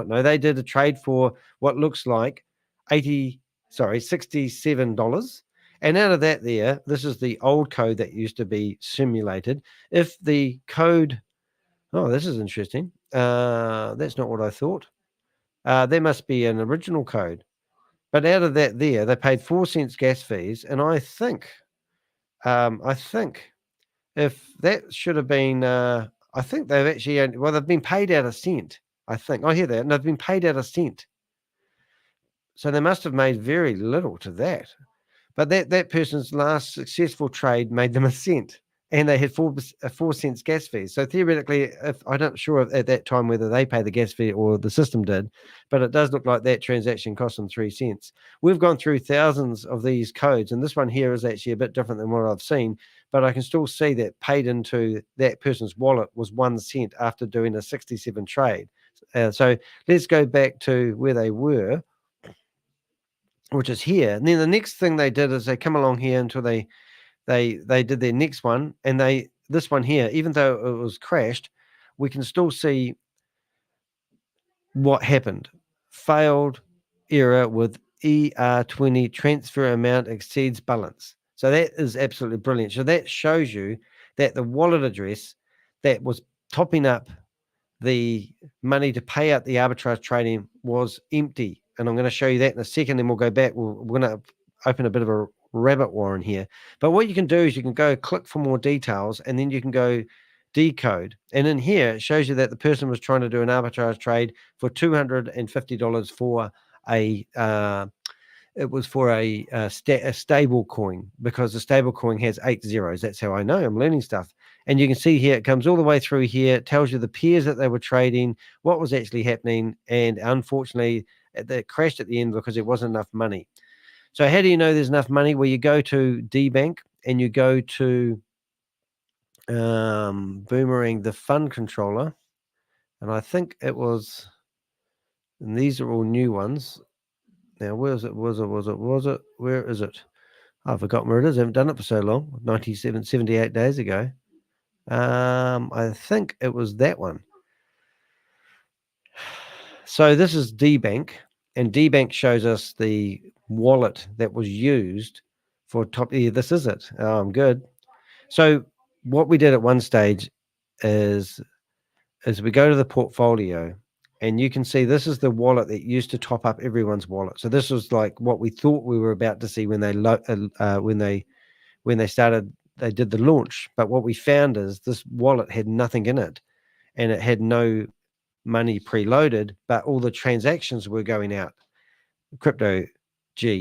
know. They did a trade for what looks like $67. And out of that there, this is the old code that used to be simulated. If the code, oh, this is interesting. That's not what I thought. There must be an original code. But out of that there, they paid 4 cents gas fees. And I think if that should have been, I think they've actually, they've been paid out a cent, I think. I hear that. And they've been paid out a cent. So they must have made very little to that. But that person's last successful trade made them a cent, and they had 4 cents gas fees. So theoretically, I'm not sure at that time whether they pay the gas fee or the system did, but it does look like that transaction cost them 3 cents. We've gone through thousands of these codes, and this one here is actually a bit different than what I've seen, but I can still see that paid into that person's wallet was 1 cent after doing a 67 trade. So let's go back to where they were, which is here. And then the next thing they did is they come along here until they did their next one. And this one here, even though it was crashed, we can still see what happened. Failed error with ER20 transfer amount exceeds balance. So that is absolutely brilliant. So that shows you that the wallet address that was topping up the money to pay out the arbitrage trading was empty. And I'm going to show you that in a second, then we'll go back. We're going to open a bit of a rabbit warren here. But what you can do is you can go click for more details, and then you can go decode. And in here, it shows you that the person was trying to do an arbitrage trade for $250 for it was for a stable coin, because the stable coin has 8 zeros. That's how I know. I'm learning stuff. And you can see here, it comes all the way through here. It tells you the pairs that they were trading, what was actually happening. And unfortunately, it crashed at the end because there wasn't enough money. So how do you know there's enough money? Well, you go to DBank and you go to Boomerang, the fund controller. And I think it was, and these are all new ones. Now, where is it? Where is it? I've forgotten where it is. I haven't done it for so long. 78 days ago. I think it was that one. So this is DBank, and DBank shows us the wallet that was used for top. Yeah, this is it. Oh, I'm good. So what we did at one stage is we go to the portfolio, and you can see this is the wallet that used to top up everyone's wallet. So this was like what we thought we were about to see when they started. They did the launch, but what we found is this wallet had nothing in it, and it had no money preloaded, but all the transactions were going out. Crypto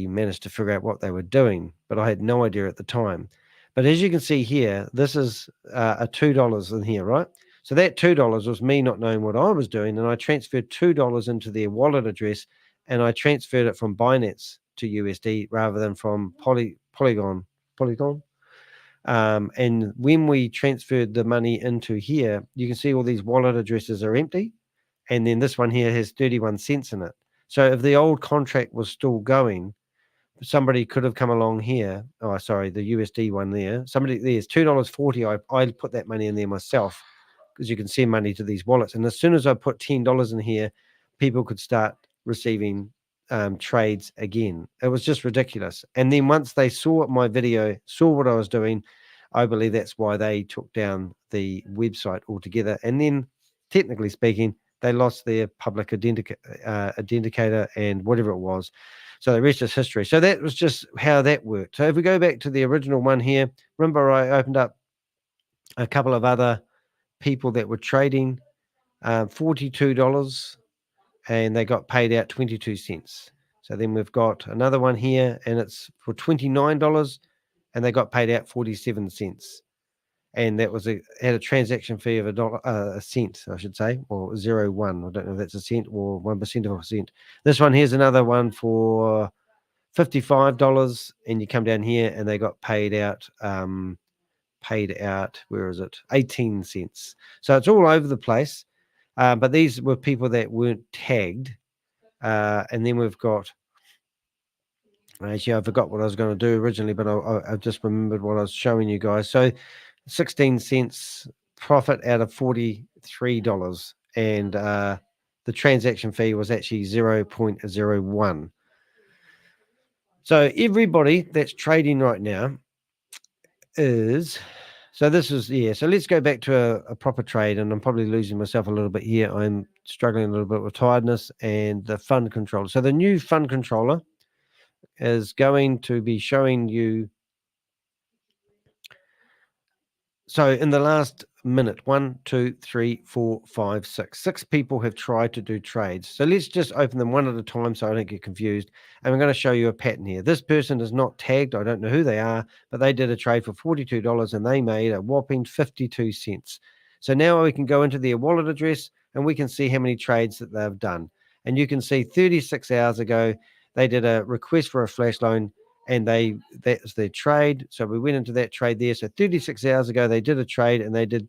managed to figure out what they were doing, but I had no idea at the time. But as you can see here, this is a $2 in here, right? So that $2 was me not knowing what I was doing, and I transferred $2 into their wallet address, and I transferred it from Binance to USD rather than from Polygon. And when we transferred the money into here, you can see all these wallet addresses are empty, and then this one here has 31 cents in it. So if the old contract was still going, somebody could have come along here. Oh, sorry, the USD one there. There's $2.40. I put that money in there myself because you can send money to these wallets. And as soon as I put $10 in here, people could start receiving trades again. It was just ridiculous. And then once they saw my video, saw what I was doing, I believe that's why they took down the website altogether. And then, technically speaking, they lost their public identifier and whatever it was. So the rest is history. So that was just how that worked. So if we go back to the original one here, remember I opened up a couple of other people that were trading $42, and they got paid out 22 cents. So then we've got another one here, and it's for $29, and they got paid out 47 cents. And that was had a transaction fee of a cent, I should say, or 0.01. I don't know if that's a cent or 1% of a cent. This one here's another one for $55, and you come down here and they got paid out. Where is it? 18 cents. So it's all over the place. But these were people that weren't tagged. And then we've got. Actually, I forgot what I was going to do originally, but I just remembered what I was showing you guys. So 16 cents profit out of $43, and the transaction fee was actually 0.01. So everybody that's trading right now is, so this is, so let's go back to a proper trade, and I'm probably losing myself a little bit here. I'm struggling a little bit with tiredness and the fund controller. So the new fund controller is going to be showing you. So in the last minute, 1, 2, 3, 4, 5, 6. 6 people have tried to do trades. So let's just open them one at a time so I don't get confused. And I'm going to show you a pattern here. This person is not tagged. I don't know who they are, but they did a trade for $42 and they made a whopping 52 cents. So now we can go into their wallet address and we can see how many trades that they've done. And you can see 36 hours ago, they did a request for a flash loan, and that's their trade. So we went into that trade there. So 36 hours ago, they did a trade and they did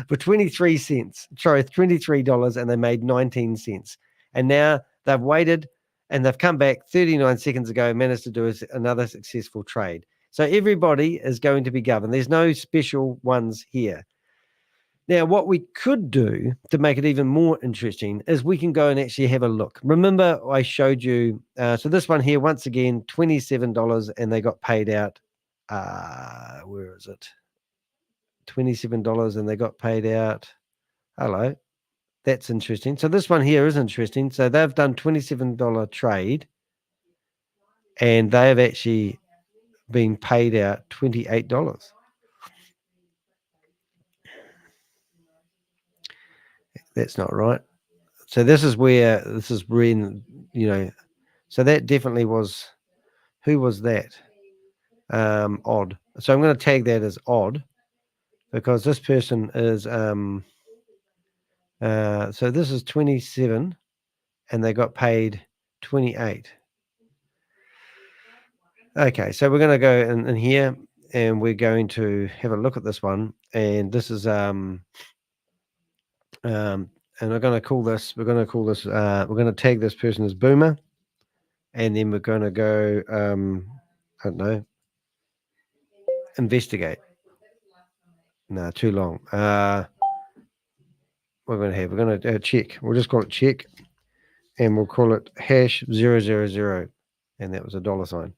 for 23 cents, sorry, $23, and they made 19 cents. And now they've waited and they've come back 39 seconds ago and managed to do another successful trade. So everybody is going to be governed. There's no special ones here. Now, what we could do to make it even more interesting is we can go and actually have a look. Remember, I showed you, so this one here, once again, $27, and they got paid out, where is it? $27, and they got paid out, hello, that's interesting. So this one here is interesting. So they've done $27 trade, and they have actually been paid out $28. That's not right. So this is when, so that definitely was, who was that? Odd. So I'm going to tag that as odd because this person is, so this is 27 and they got paid 28. Okay. So we're going to go in here and we're going to have a look at this one. And this is, and we're going to tag this person as Boomer. And then we're going to go, I don't know, investigate. No, too long. We're going to check. We'll just call it check. And we'll call it #000. And that was a $sign.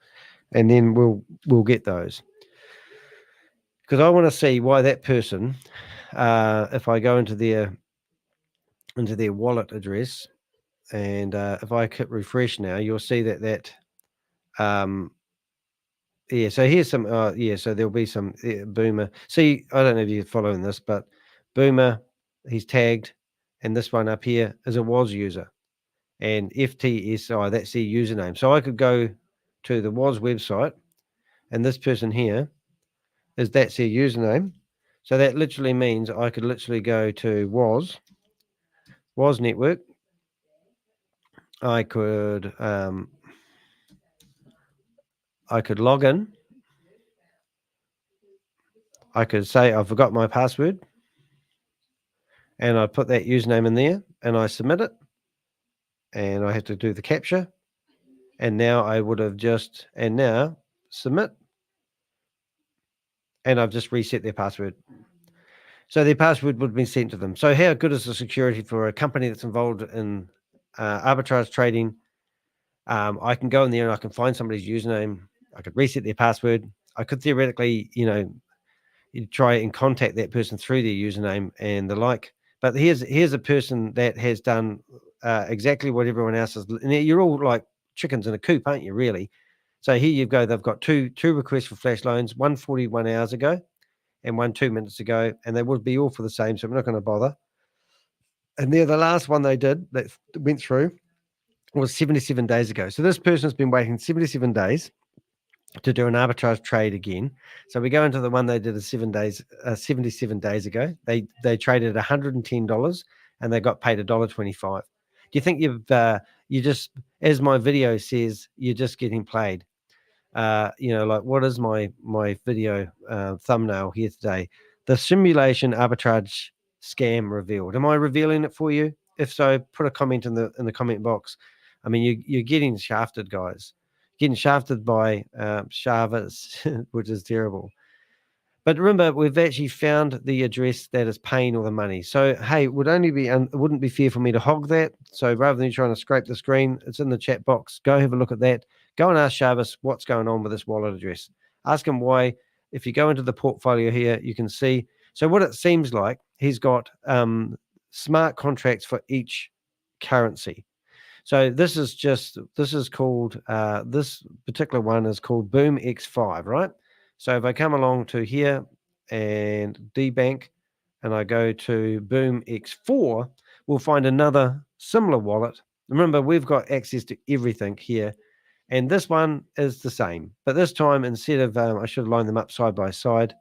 And then we'll get those. Because I want to see why that person, if I go into their wallet address, and if I hit refresh now, you'll see that so here's some, so there'll be some Boomer. See, I don't know if you're following this, but Boomer, he's tagged, and this one up here is a was user, and FTSI, that's their username. So I could go to the WOZ website, and this person here that's their username. So that literally means I could literally go to WOZ network. I could log in. I could say I forgot my password, and I put that username in there, and I submit it, and I have to do the captcha, and now I would have now submit, and I've just reset their password. So their password would have been sent to them. So how good is the security for a company that's involved in arbitrage trading? I can go in there and I can find somebody's username. I could reset their password. I could theoretically, you try and contact that person through their username and the like. But here's a person that has done exactly what everyone else is. And you're all like chickens in a coop, aren't you, really? So here you go. They've got two requests for flash loans, one 41 hours ago and one 2 minutes ago, and they would be all for the same, so I'm not going to bother. And the last one they did that went through was 77 days ago. So this person has been waiting 77 days to do an arbitrage trade again. So we go into the one they did 77 days ago. They traded $110 and they got paid $1.25. Do you think you just, as my video says, you're just getting played? Like what is my video thumbnail here today? The simulation arbitrage scam revealed. Am I revealing it for you? If so, put a comment in the comment box. I mean, you're getting shafted, guys. Getting shafted by shavers, which is terrible. But remember, we've actually found the address that is paying all the money. So, hey, it wouldn't be fair for me to hog that. So rather than you trying to scrape the screen, it's in the chat box. Go have a look at that. Go and ask Shavis what's going on with this wallet address. Ask him why. If you go into the portfolio here, you can see. So what it seems like, he's got smart contracts for each currency. So this is called, this particular one is called Boom X5, right? So if I come along to here and debank and I go to Boom X4, we'll find another similar wallet. Remember, we've got access to everything here. And this one is the same. But this time, instead of, I should have lined them up side by side.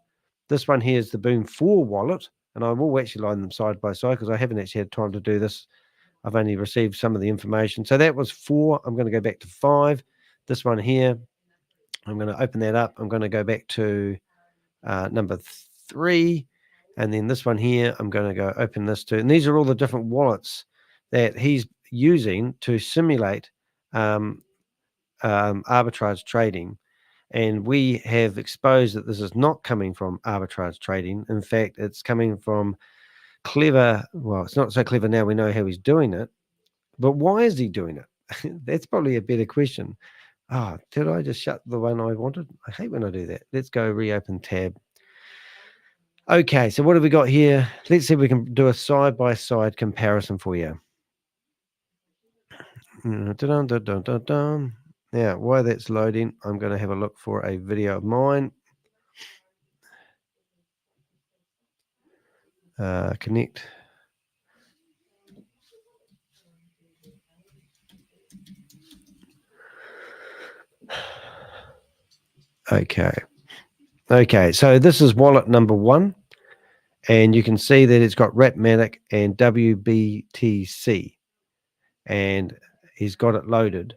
This one here is the Boom 4 wallet. And I will actually line them side by side because I haven't actually had time to do this. I've only received some of the information. So that was 4. I'm going to go back to 5. This one here, I'm going to open that up. I'm going to go back to number 3. And then this one here, I'm going to go open this to. And these are all the different wallets that he's using to simulate arbitrage trading. And we have exposed that this is not coming from arbitrage trading. In fact, it's coming from clever. Well, it's not so clever now. We know how he's doing it. But why is he doing it? That's probably a better question. Oh, did I just shut the one I wanted? I hate when I do that. Let's go reopen tab. Okay, so what have we got here? Let's see if we can do a side-by-side comparison for you. Now, while that's loading, I'm going to have a look for a video of mine. Connect. Okay, so this is wallet number 1, and you can see that it's got Ratmatic and WBTC, and he's got it loaded.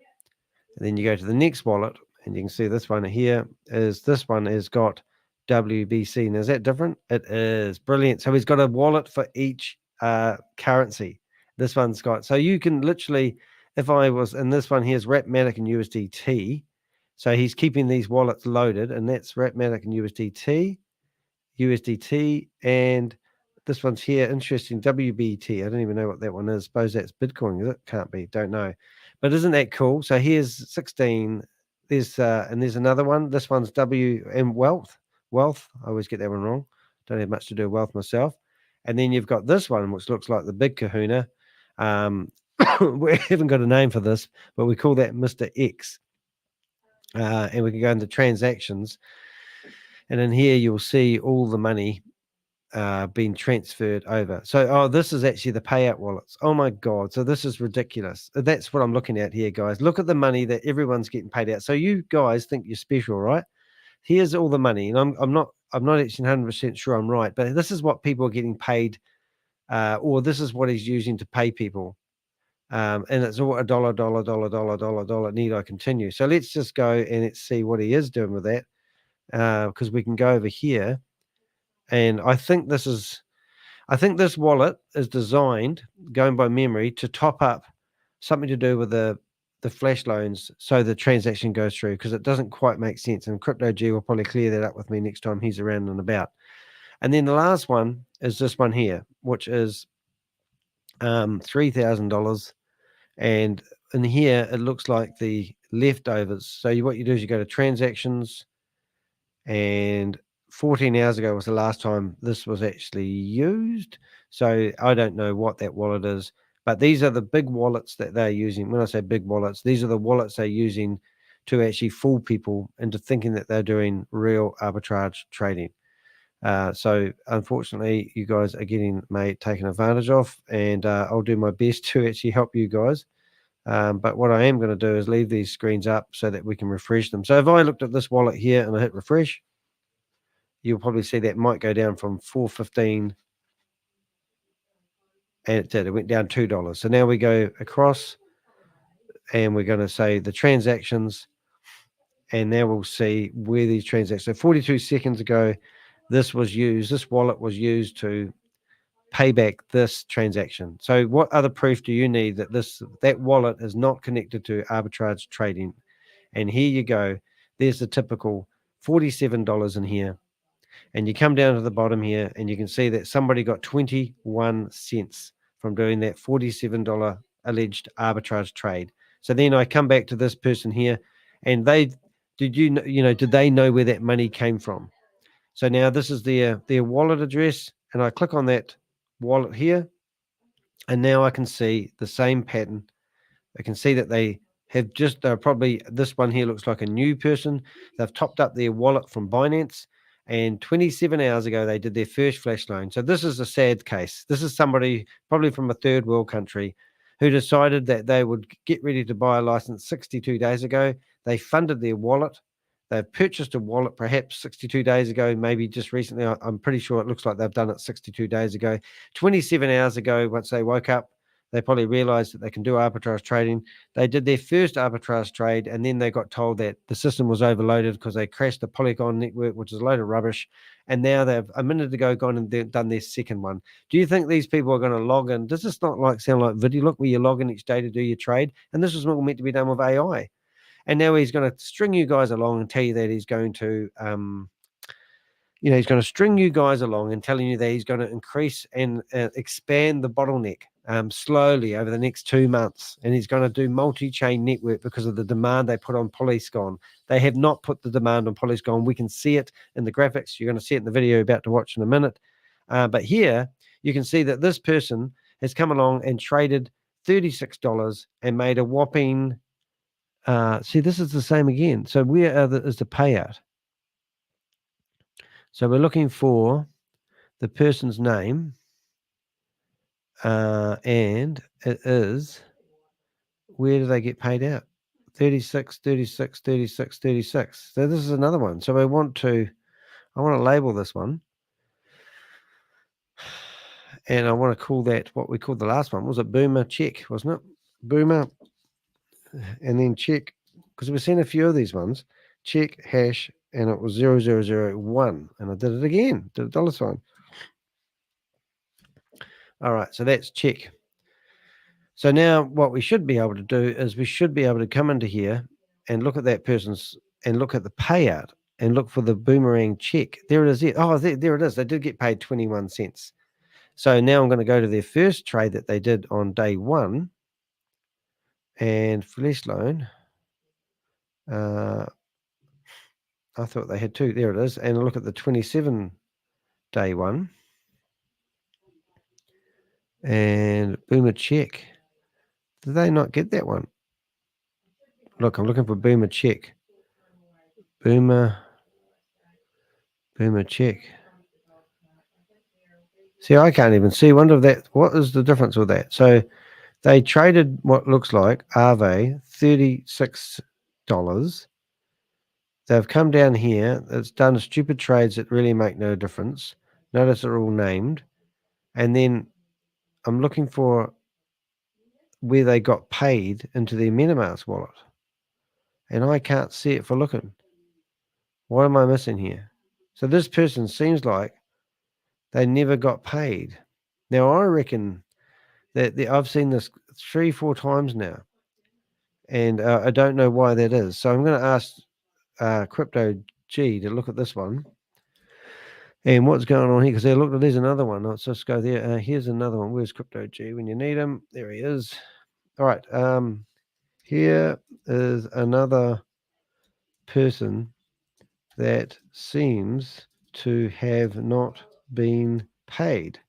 And then you go to the next wallet, and you can see this one here this one has got WBC. Now, is that different? It is. Brilliant. So he's got a wallet for each currency. This one's got, so you can literally, if I was, and this one here is Ratmatic and USDT. So he's keeping these wallets loaded, and that's Ratmatic and USDT, and this one's here, interesting, WBT. I don't even know what that one is. Suppose that's Bitcoin, is it? Can't be, don't know. But isn't that cool? So here's 16. There's and there's another one. This one's WM Wealth. I always get that one wrong. Don't have much to do with wealth myself. And then you've got this one, which looks like the big kahuna. We haven't got a name for this, but we call that Mr. X. And we can go into transactions. And in here, you'll see all the money been transferred over. So, this is actually the payout wallets. Oh my God. So this is ridiculous. That's what I'm looking at here, guys. Look at the money that everyone's getting paid out. So you guys think you're special, right? Here's all the money. And I'm not actually 100% sure I'm right, but this is what people are getting paid, or this is what he's using to pay people. And it's all $1, need I continue. So let's just go and let's see what he is doing with that. Because we can go over here. And I think this wallet is designed, going by memory, to top up something to do with the flash loans so the transaction goes through, because it doesn't quite make sense. And Crypto G will probably clear that up with me next time he's around and about. And then the last one is this one here, which is $3,000. And in here, it looks like the leftovers. So what you do is you go to transactions, and 14 hours ago was the last time this was actually used. So I don't know what that wallet is, but these are the big wallets that they're using. When I say big wallets, these are the wallets they're using to actually fool people into thinking that they're doing real arbitrage trading. So unfortunately, you guys are getting taken advantage of, and I'll do my best to actually help you guys. But what I am going to do is leave these screens up so that we can refresh them. So if I looked at this wallet here and I hit refresh, you'll probably see that might go down from $4.15, and it did. It went down $2. So now we go across, and we're going to say the transactions, and now we'll see where these transactions. So 42 seconds ago, this wallet was used to pay back this transaction. So what other proof do you need that that wallet is not connected to arbitrage trading? And here you go. There's the typical $47 in here. And you come down to the bottom here, and you can see that somebody got 21 cents from doing that $47 alleged arbitrage trade. So then I come back to this person here, and did they know where that money came from? So now this is their wallet address, and I click on that wallet here, and now I can see the same pattern. I can see that they're probably, this one here looks like a new person. They've topped up their wallet from Binance, and 27 hours ago, they did their first flash loan. So this is a sad case. This is somebody probably from a third world country who decided that they would get ready to buy a license 62 days ago. They funded their wallet. They've purchased a wallet perhaps 62 days ago, maybe just recently. I'm pretty sure it looks like they've done it 62 days ago. 27 hours ago, once they woke up, they probably realized that they can do arbitrage trading. They did their first arbitrage trade, and then they got told that the system was overloaded because they crashed the Polygon network, which is a load of rubbish. And now they've a minute ago gone and done their second one. Do you think these people are going to log in? Does this not sound like VideoLook, where you log in each day to do your trade? And this was not meant to be done with AI. And now he's going to string you guys along and tell you that he's going to he's going to string you guys along and telling you that he's going to increase and expand the bottleneck slowly over the next 2 months. And he's going to do multi-chain network because of the demand they put on Polygon. They have not put the demand on Polygon. We can see it in the graphics. You're going to see it in the video you're about to watch in a minute. But here you can see that this person has come along and traded $36 and made a whopping... see, this is the same again. So where is the payout? So we're looking for the person's name, and it is, where do they get paid out? 36, 36, 36, 36. So this is another one. So I want to label this one, and I want to call that what we called the last one. Was it Boomer Check, wasn't it? Boomer, and then check, because we've seen a few of these ones. Check hash, and it was 0001, and I did it again, did a dollar sign. All right, so that's check. So now what we should be able to do is we should be able to come into here and look at that person's, and look at the payout, and look for the Boomerang check. There it is. There it is. They did get paid 21 cents. So now I'm going to go to their first trade that they did on day one, and flash loan. I thought they had two. There it is. And look at the 27 day one. And Boomer check. Did they not get that one? Look, I'm looking for Boomer check. Boomer check. See, I can't even see. Wonder if that, what is the difference with that? So they traded what looks like Aave $36. They've come down here. It's done stupid trades that really make no difference. Notice they're all named. And then I'm looking for where they got paid into their MetaMask wallet. And I can't see it for looking. What am I missing here? So this person seems like they never got paid. Now, I reckon that I've seen this 3-4 times now. And I don't know why that is. So I'm going to ask Crypto G to look at this one. And what's going on here? Because look, there's another one. Let's just go there. Here's another one. Where's Crypto G when you need him? There he is. All right. Here is another person that seems to have not been paid.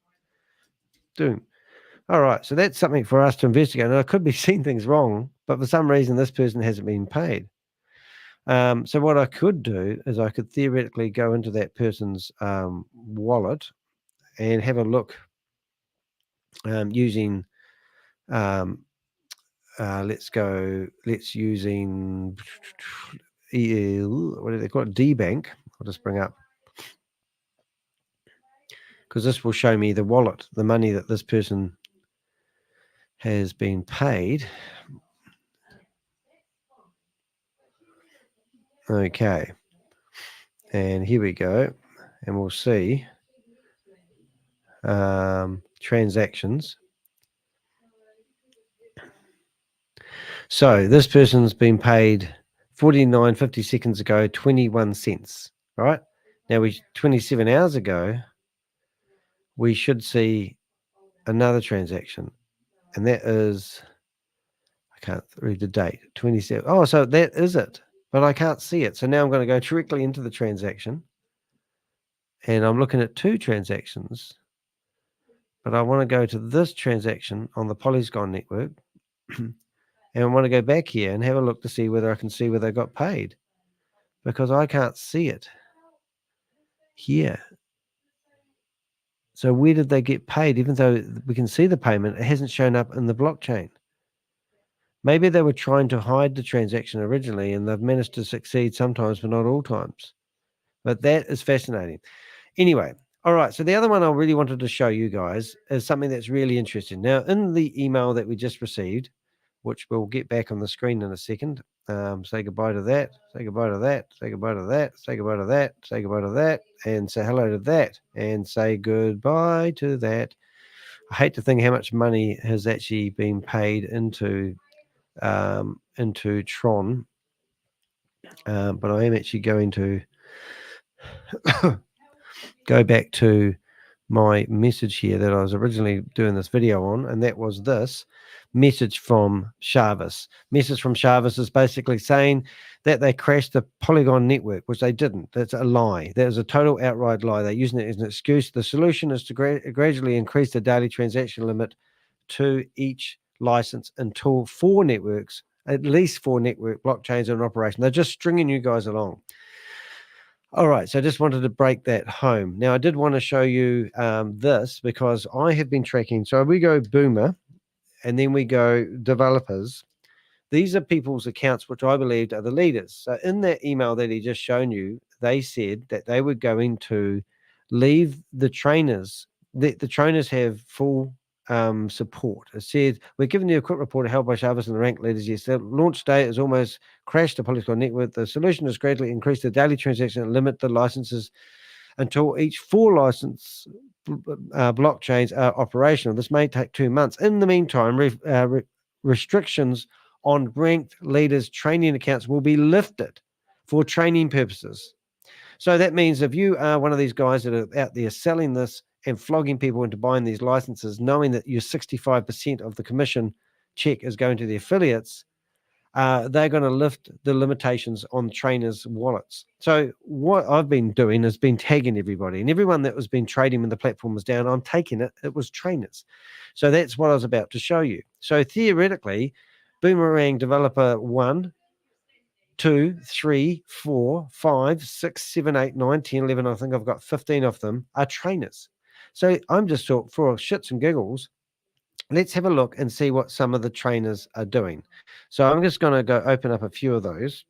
Doom. All right. So that's something for us to investigate. And I could be seeing things wrong, but for some reason, this person hasn't been paid. So what I could do is I could theoretically go into that person's wallet and have a look using let's using what do they call it? DBank. I'll just bring up, because this will show me the wallet, the money that this person has been paid. Okay. And here we go. And we'll see transactions. So this person's been paid 49.50 seconds ago, 21 cents. Right? Now 27 hours ago, we should see another transaction. And that is, I can't read the date, 27. Oh, so that is it. But I can't see it. So now I'm going to go directly into the transaction. And I'm looking at 2 transactions. But I want to go to this transaction on the Polygon network. And I want to go back here and have a look to see whether I can see where they got paid. Because I can't see it here. So where did they get paid? Even though we can see the payment, it hasn't shown up in the blockchain. Maybe they were trying to hide the transaction originally, and they've managed to succeed sometimes, but not all times. But that is fascinating. Anyway, all right. So the other one I really wanted to show you guys is something that's really interesting. Now, in the email that we just received, which we'll get back on the screen in a second, say goodbye to that, say goodbye to that, say goodbye to that, say goodbye to that, say goodbye to that, and say hello to that, and say goodbye to that. I hate to think how much money has actually been paid into Tron, but I am actually going to go back to my message here that I was originally doing this video on, and that was this message from Chavis. Message from Chavis is basically saying that they crashed the Polygon network, which they didn't. That's a lie. That is a total outright lie. They're using it as an excuse. The solution is to gradually increase the daily transaction limit to each license until 4 networks, at least 4 network blockchains are in operation. They're just stringing you guys along. All right, so I just wanted to break that home. Now, I did want to show you this because I have been tracking. So we go Boomer, and then we go developers. These are people's accounts which I believed are the leaders. So in that email that he just shown you, they said that they were going to leave the trainers. The trainers have full support. It said, we're giving you a quick report of help by Chavis and the rank leaders. Yes, the launch date has almost crashed the Polygon network. The solution is gradually increase the daily transaction and limit the licenses until each 4 license blockchains are operational. This may take 2 months. In the meantime, restrictions on ranked leaders' training accounts will be lifted for training purposes. So that means if you are one of these guys that are out there selling this and flogging people into buying these licenses, knowing that your 65% of the commission check is going to the affiliates, they're going to lift the limitations on trainers' wallets. So what I've been doing is been tagging everybody, and everyone that was been trading when the platform was down, I'm taking it. It was trainers. So that's what I was about to show you. So theoretically, Boomerang developer 1, 2, 3, 4, 5, 6, 7, 8, 9, 10, 11, I think I've got 15 of them are trainers. So I'm just thought, for shits and giggles, let's have a look and see what some of the trainers are doing. So I'm just going to go open up a few of those.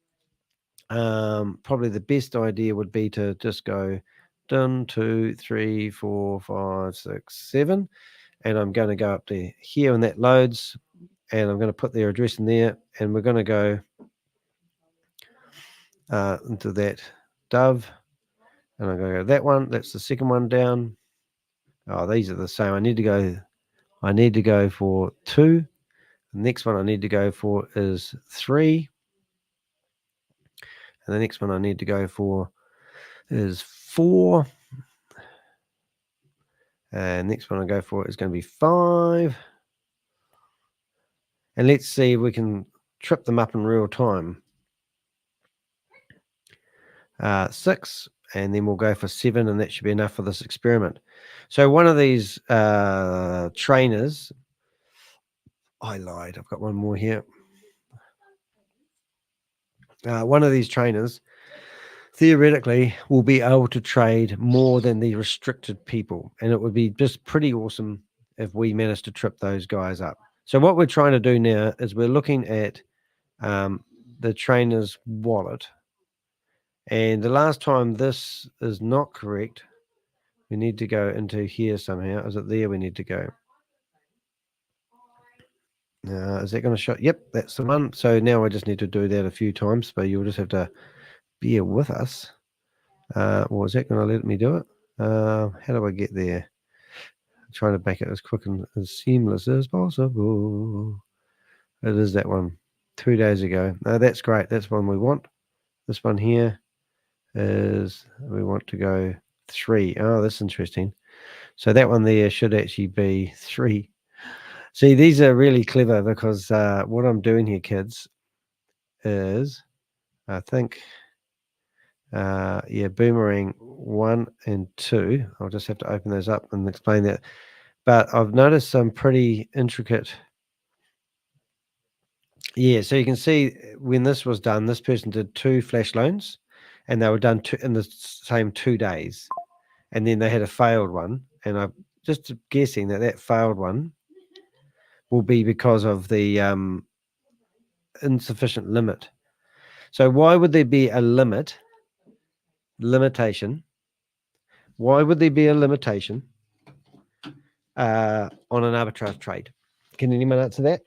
Probably the best idea would be to just go 1, 2, 3, 4, 5, 6, 7. And I'm going to go up to here when that loads. And I'm going to put their address in there. And we're going to go into that Dove. And I'm going to go that one. That's the second one down. Oh, these are the same. I need to go for 2. The next one I need to go for is 3. And the next one I need to go for is 4. And next one I go for is going to be 5. And let's see if we can trip them up in real time. 6, and then we'll go for 7, and that should be enough for this experiment. So one of these trainers, I lied, I've got one more here. One of these trainers theoretically will be able to trade more than the restricted people, and it would be just pretty awesome if we managed to trip those guys up. So what we're trying to do now is we're looking at the trainer's wallet. And the last time this is not correct, we need to go into here somehow. Is it there we need to go? Is that going to show? Yep, that's the one. So now I just need to do that a few times, but you'll just have to bear with us. Or is that going to let me do it? How do I get there? I'm trying to make it as quick and as seamless as possible. It is that one. 2 days ago. No, that's great. That's one we want. This one here is we want to go 3. Oh, that's interesting. So that one there should actually be 3. See, these are really clever because what I'm doing here, kids, is I think, Boomerang 1 and 2. I'll just have to open those up and explain that. But I've noticed some pretty intricate. Yeah, so you can see when this was done, this person did 2 flash loans, and they were done in the same 2 days. And then they had a failed one, and I'm just guessing that failed one will be because of the insufficient limit. So why would there be a limitation? Why would there be a limitation on an arbitrage trade? Can anyone answer that?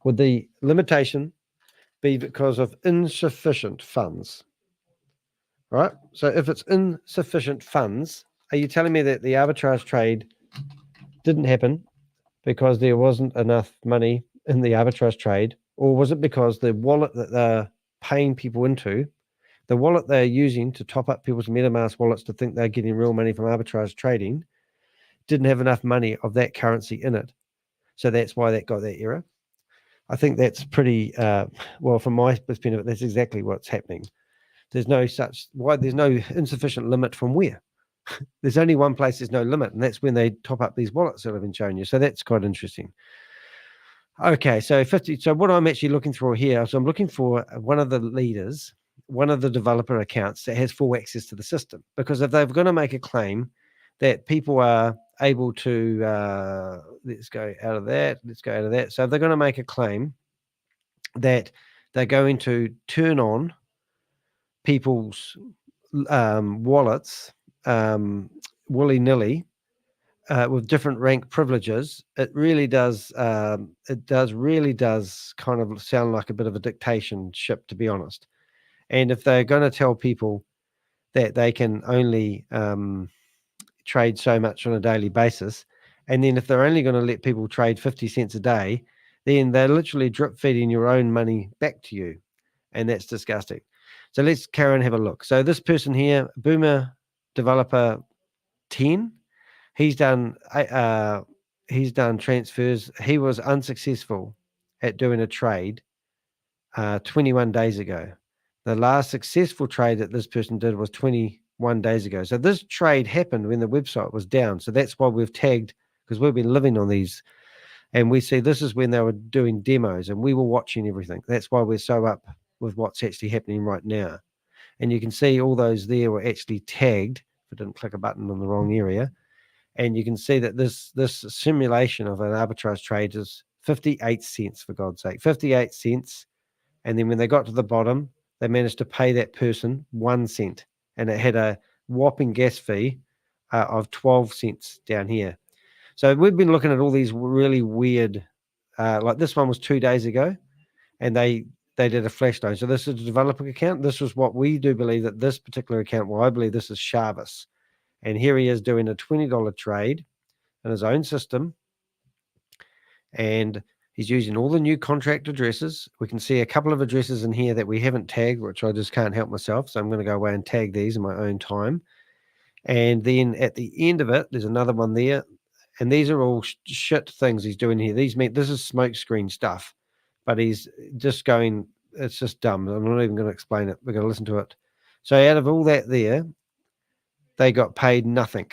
Would the limitation be because of insufficient funds? Right? So if it's insufficient funds, are you telling me that the arbitrage trade didn't happen because there wasn't enough money in the arbitrage trade? Or was it because the wallet that they're paying people into, the wallet they're using to top up people's MetaMask wallets to think they're getting real money from arbitrage trading, didn't have enough money of that currency in it? So that's why that got that error. I think that's pretty, well, from my perspective, that's exactly what's happening. There's no insufficient limit from where? There's only one place there's no limit, and that's when they top up these wallets that I've been showing you. So that's quite interesting. Okay, so 50. So what I'm actually looking for here, so I'm looking for one of the leaders, one of the developer accounts that has full access to the system. Because if they're going to make a claim that people are able to, let's go out of that. So if they're going to make a claim that they're going to turn on people's wallets willy-nilly with different rank privileges, it really does kind of sound like a bit of a dictatorship, to be honest. And if they're going to tell people that they can only trade so much on a daily basis, and then if they're only going to let people trade 50 cents a day, then they're literally drip feeding your own money back to you, and that's disgusting. So let's carry on and have a look. So this person here, Boomer Developer 10, he's done transfers. He was unsuccessful at doing a trade 21 days ago. The last successful trade that this person did was 21 days ago. So this trade happened when the website was down. So that's why we've tagged, because we've been living on these, and we see this is when they were doing demos and we were watching everything. That's why we're so up with what's actually happening right now. And you can see all those there were actually tagged. If I didn't click a button on the wrong area, And you can see that this simulation of an arbitrage trade is 58 cents, for God's sake, 58 cents. And then when they got to the bottom, they managed to pay that person 1 cent. And it had a whopping gas fee of 12 cents down here. So we've been looking at all these really weird, like this one was 2 days ago, and they did a flash loan. So this is a developer account. This was what we do believe that this particular account, well, I believe this is Shavis. And here he is doing a $20 trade in his own system. And he's using all the new contract addresses. We can see a couple of addresses in here that we haven't tagged, which I just can't help myself. So I'm going to go away and tag these in my own time. And then at the end of it, there's another one there. And these are all shit things he's doing here. This is smoke screen stuff, but he's just going, it's just dumb. I'm not even going to explain it. We're going to listen to it. So out of all that there, they got paid nothing.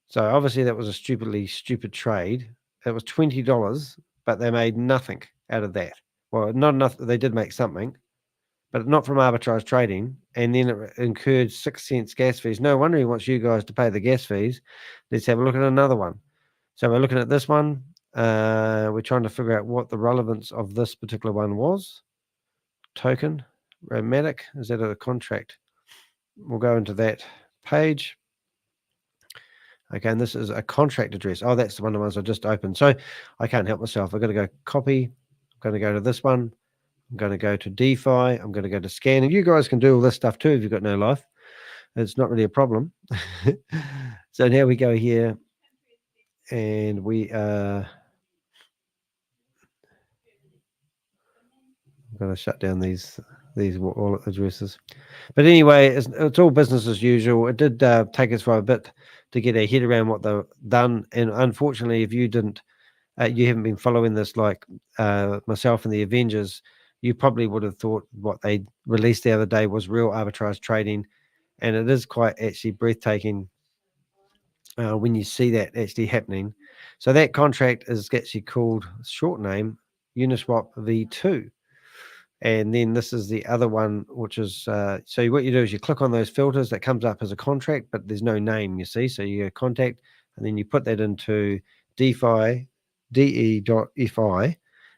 So obviously that was a stupid trade. It was $20, but they made nothing out of that. Well, not enough. They did make something, but not from arbitrage trading. And then it incurred 6 cents gas fees. No wonder he wants you guys to pay the gas fees. Let's have a look at another one. So we're looking at this one. We're trying to figure out what the relevance of this particular one was. Token, Romantic. Is that a contract? We'll go into that page. Okay, and this is a contract address. Oh, that's one of the ones I just opened. So I can't help myself. I've got to go copy. I'm going to go to this one. I'm going to go to DeFi. I'm going to go to scan. And you guys can do all this stuff too if you've got no life. It's not really a problem. So now we go here and we are I'm going to shut down these wallet addresses. But anyway, it's all business as usual. It did take us for a bit to get our head around what they've done. And unfortunately, if you you haven't been following this like myself and the Avengers, you probably would have thought what they released the other day was real arbitrage trading. And it is quite actually breathtaking when you see that actually happening. So that contract is actually called, short name, Uniswap V2. And then this is the other one, which is, so what you do is you click on those filters that comes up as a contract, but there's no name, you see. So you go contact, and then you put that into DeFi, de.fi,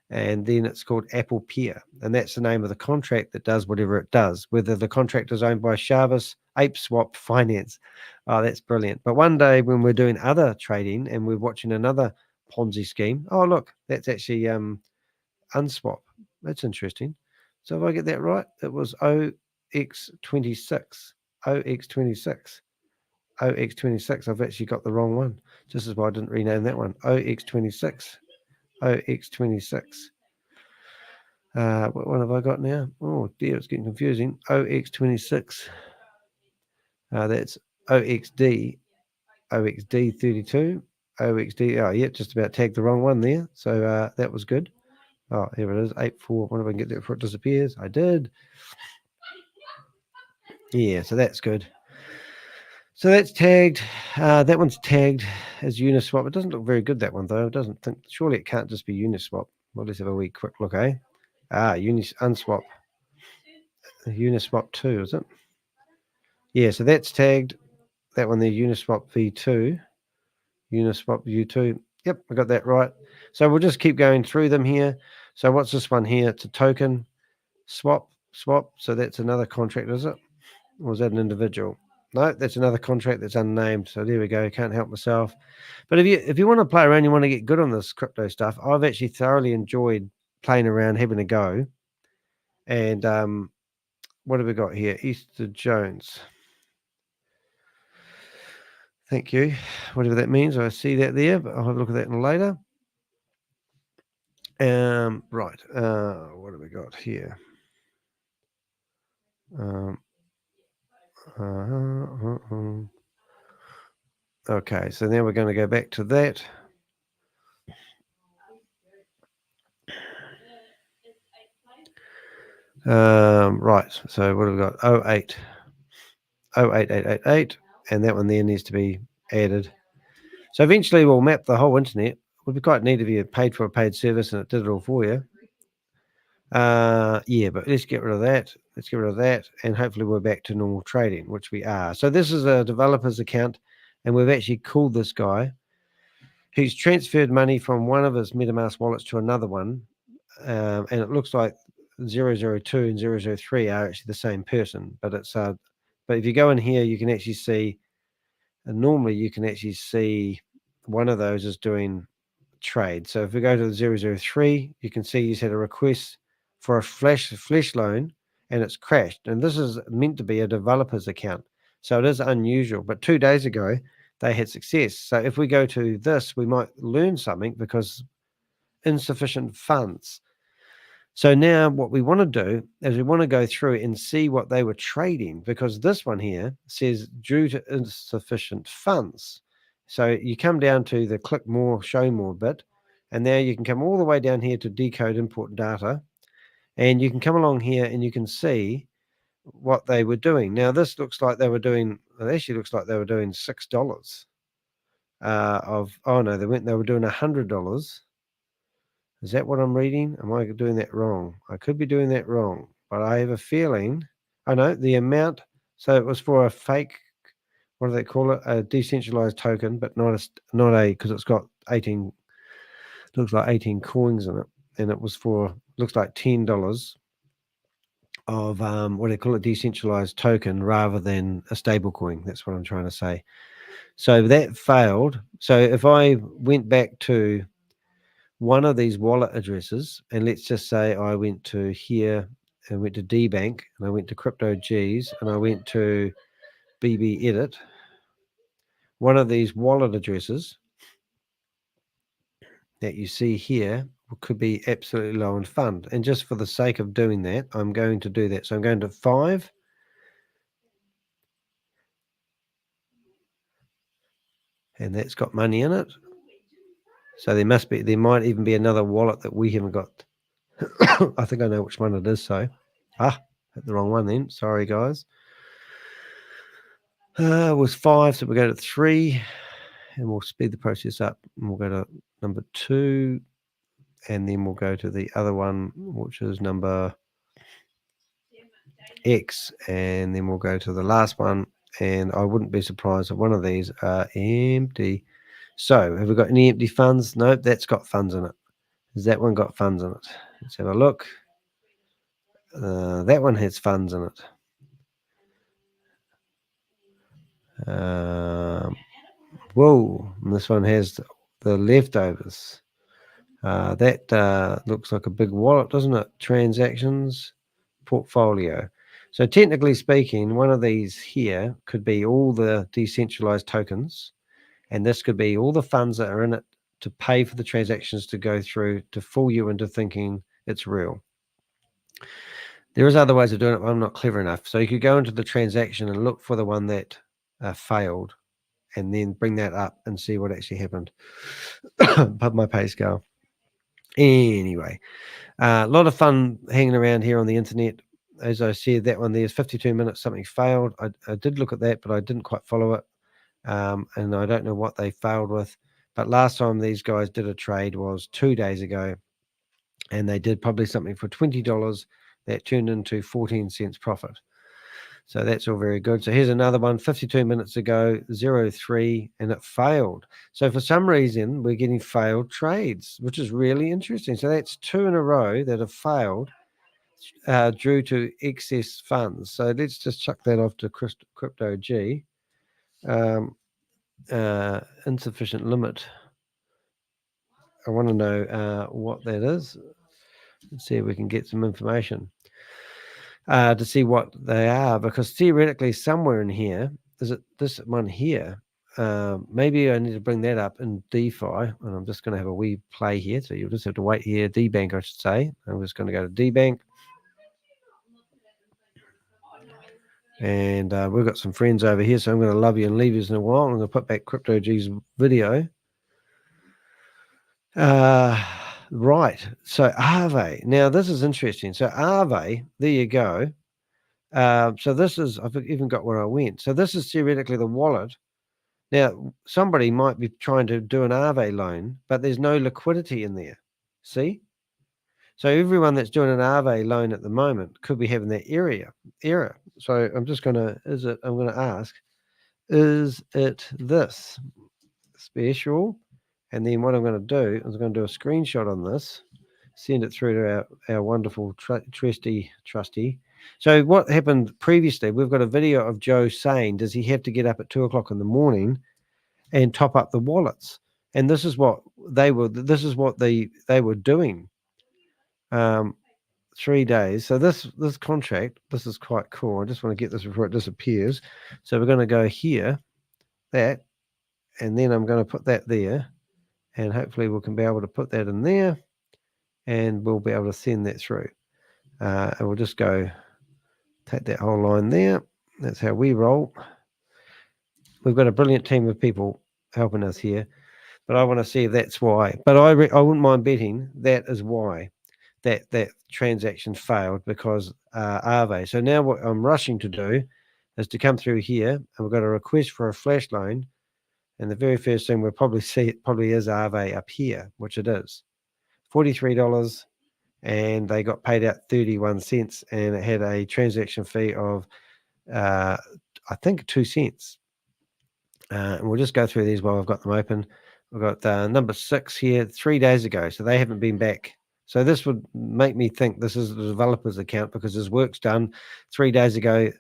and then it's called Apple Peer. And that's the name of the contract that does whatever it does, whether the contract is owned by Shavis, ApeSwap, Finance. Oh, that's brilliant. But one day when we're doing other trading and we're watching another Ponzi scheme, oh, look, that's actually Unswap. That's interesting. So if I get that right, it was OX26. OX26. OX26. I've actually got the wrong one. This is why I didn't rename that one. OX26. OX26. What one have I got now? Oh dear, it's getting confusing. OX26. That's OXD. OXD32. OXD. Oh, yeah, just about tagged the wrong one there. So that was good. Oh, here it is, 84. Wonder if I can get that before it disappears. I did. Yeah, so that's good. So that's tagged. That one's tagged as Uniswap. It doesn't look very good, that one, though. It doesn't think, surely it can't just be Uniswap. Well, let's have a wee quick look, eh? Unswap. Uniswap 2, is it? Yeah, so that's tagged. That one there, Uniswap V2. Uniswap U2. Yep, I got that right. So we'll just keep going through them here. So what's this one here? It's a token swap. So that's another contract, is it? Or is that an individual? No, that's another contract that's unnamed. So there we go. Can't help myself. But if you want to play around, you want to get good on this crypto stuff, I've actually thoroughly enjoyed playing around, having a go. And what have we got here? Easter Jones. Thank you. Whatever that means, I see that there, but I'll have a look at that later. Right. What have we got here? Okay, so now we're going to go back to that. Right. So what have we got? 08888, and that one there needs to be added. So eventually we'll map the whole internet. It would be quite neat if you paid for a paid service and it did it all for you. Yeah, but let's get rid of that. And hopefully we're back to normal trading, which we are. So this is a developer's account, and we've actually called this guy who's transferred money from one of his MetaMask wallets to another one, and it looks like 002 and 003 are actually the same person, but it's but if you go in here, you can actually see, and normally you can actually see one of those is doing trade. So if we go to the 003, you can see he's had a request for a flash loan, and it's crashed. And this is meant to be a developer's account, so it is unusual. But 2 days ago, they had success. So if we go to this, we might learn something, because insufficient funds. So now what we want to do is we want to go through and see what they were trading, because this one here says due to insufficient funds. So you come down to the click more, show more bit, and now you can come all the way down here to decode import data, and you can come along here and you can see what they were doing. Now this looks like they were doing, it actually looks like they were doing $6 oh no, they were doing $100. Is that what I'm reading? Am I doing that wrong? I could be doing that wrong, but I have a feeling. I know the amount. So it was for a fake, what do they call it? A decentralized token, but not a, because it's got 18, looks like 18 coins in it. And it was for, looks like $10 of, what do they call it? Decentralized token rather than a stable coin. That's what I'm trying to say. So that failed. So if I went back to one of these wallet addresses, and let's just say I went to here and went to DBank, and I went to Crypto G's, and I went to BB Edit, one of these wallet addresses that you see here could be absolutely low in fund. And just for the sake of doing that, I'm going to do that. So I'm going to 5. And that's got money in it. So there might even be another wallet that we haven't got. I think I know which one it is. So, hit the wrong one then. Sorry, guys. It was 5, so we'll go to 3, and we'll speed the process up. And we'll go to number 2, and then we'll go to the other one, which is number X, and then we'll go to the last one. And I wouldn't be surprised if one of these are empty. So, have we got any empty funds? Nope, that's got funds in it. Has that one got funds in it? Let's have a look. That one has funds in it. Whoa, and this one has the leftovers. That looks like a big wallet, doesn't it? Transactions, portfolio. So technically speaking, one of these here could be all the decentralized tokens, and this could be all the funds that are in it to pay for the transactions to go through to fool you into thinking it's real. There is other ways of doing it, but I'm not clever enough. So you could go into the transaction and look for the one that failed, and then bring that up and see what actually happened. Put my pay scale. Anyway, a lot of fun hanging around here on the internet. As I said, that one there's 52 minutes, something failed. I did look at that, but I didn't quite follow it. And I don't know what they failed with. But last time these guys did a trade was 2 days ago, and they did probably something for $20 that turned into 14 cents profit. So that's all very good. So here's another one, 52 minutes ago, 03, and it failed. So for some reason, we're getting failed trades, which is really interesting. So that's 2 in a row that have failed due to excess funds. So let's just chuck that off to Crypto G. Insufficient limit. I want to know what that is. Let's see if we can get some information to see what they are, because theoretically somewhere in here, is it this one here? Maybe I need to bring that up in DeFi, and I'm just going to have a wee play here. So you'll just have to wait here. DBank, I should say. I'm just going to go to DBank. And we've got some friends over here, so I'm going to love you and leave you in a while. I'm going to put back Crypto G's video. Right. So Aave. Now this is interesting. So Aave, there you go. So this is, I've even got where I went. So this is theoretically the wallet. Now somebody might be trying to do an Aave loan, but there's no liquidity in there. See? So everyone that's doing an Aave loan at the moment could be having that error. So I'm just going to, I'm going to ask, is it this special? And then what I'm going to do is I'm going to do a screenshot on this, send it through to our wonderful trusty. So what happened previously, we've got a video of Joe saying, does he have to get up at 2 o'clock in the morning and top up the wallets? And this is what they were doing. 3 days. So this contract, this is quite cool. I just want to get this before it disappears. So we're going to go here, that, and then I'm going to put that there, and hopefully we can be able to put that in there, and we'll be able to send that through. And we'll just go take that whole line there. That's how we roll. We've got a brilliant team of people helping us here, but I want to see if that's why. But I wouldn't mind betting that is why that transaction failed, because Aave. So now what I'm rushing to do is to come through here, and we've got a request for a flash loan, and the very first thing we'll probably see, it probably is Aave up here, which it is. $43, and they got paid out 31 cents, and it had a transaction fee of I think 2 cents. And we'll just go through these while I've got them open. We've got number 6 here 3 days ago, so they haven't been back. So this would make me think this is the developer's account, because his work's done 3 days ago.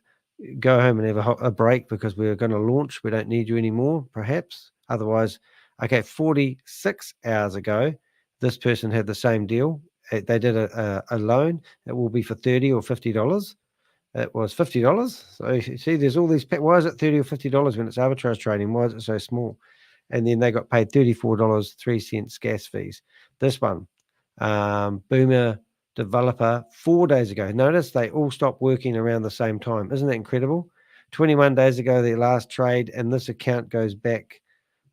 Go home and have a break, because we're going to launch. We don't need you anymore, perhaps. Otherwise, okay, 46 hours ago, this person had the same deal. They did a loan. It will be for $30 or $50. It was $50. So you see, there's all these. Why is it $30 or $50 when it's arbitrage trading? Why is it so small? And then they got paid $34.03 gas fees. This one, Boomer developer, 4 days ago. Notice they all stopped working around the same time. Isn't that incredible? 21 days ago, their last trade, and this account goes back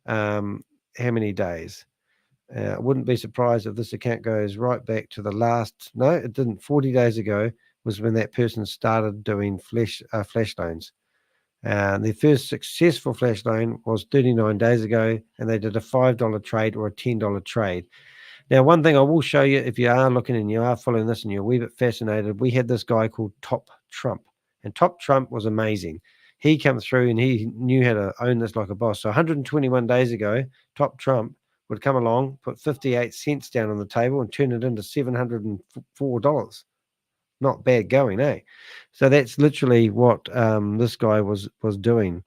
how many days? I wouldn't be surprised if this account goes right back to the last. No, it didn't. 40 days ago was when that person started doing flash loans. Their first successful flash loan was 39 days ago, and they did a $5 trade or a $10 trade. Now, one thing I will show you, if you are looking and you are following this and you're a wee bit fascinated, we had this guy called Top Trump, and Top Trump was amazing. He came through and he knew how to own this like a boss. So 121 days ago, Top Trump would come along, put 58 cents down on the table and turn it into $704. Not bad going, eh? So that's literally what this guy was doing.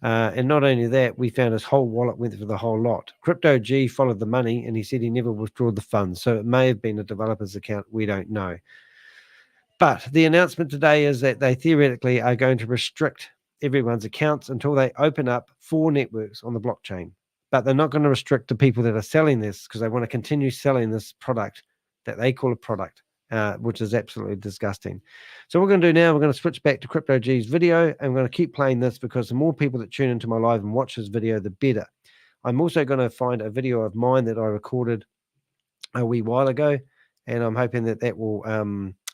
And not only that, we found his whole wallet went for the whole lot. Crypto G followed the money, and he said he never withdrew the funds. So it may have been a developer's account. We don't know. But the announcement today is that they theoretically are going to restrict everyone's accounts until they open up 4 networks on the blockchain. But they're not going to restrict the people that are selling this, because they want to continue selling this product that they call a product, which is absolutely disgusting. So what we're going to do now, we're going to switch back to Crypto G's video, and I'm going to keep playing this, because the more people that tune into my live and watch this video, the better. I'm also going to find a video of mine that I recorded a wee while ago, and I'm hoping that will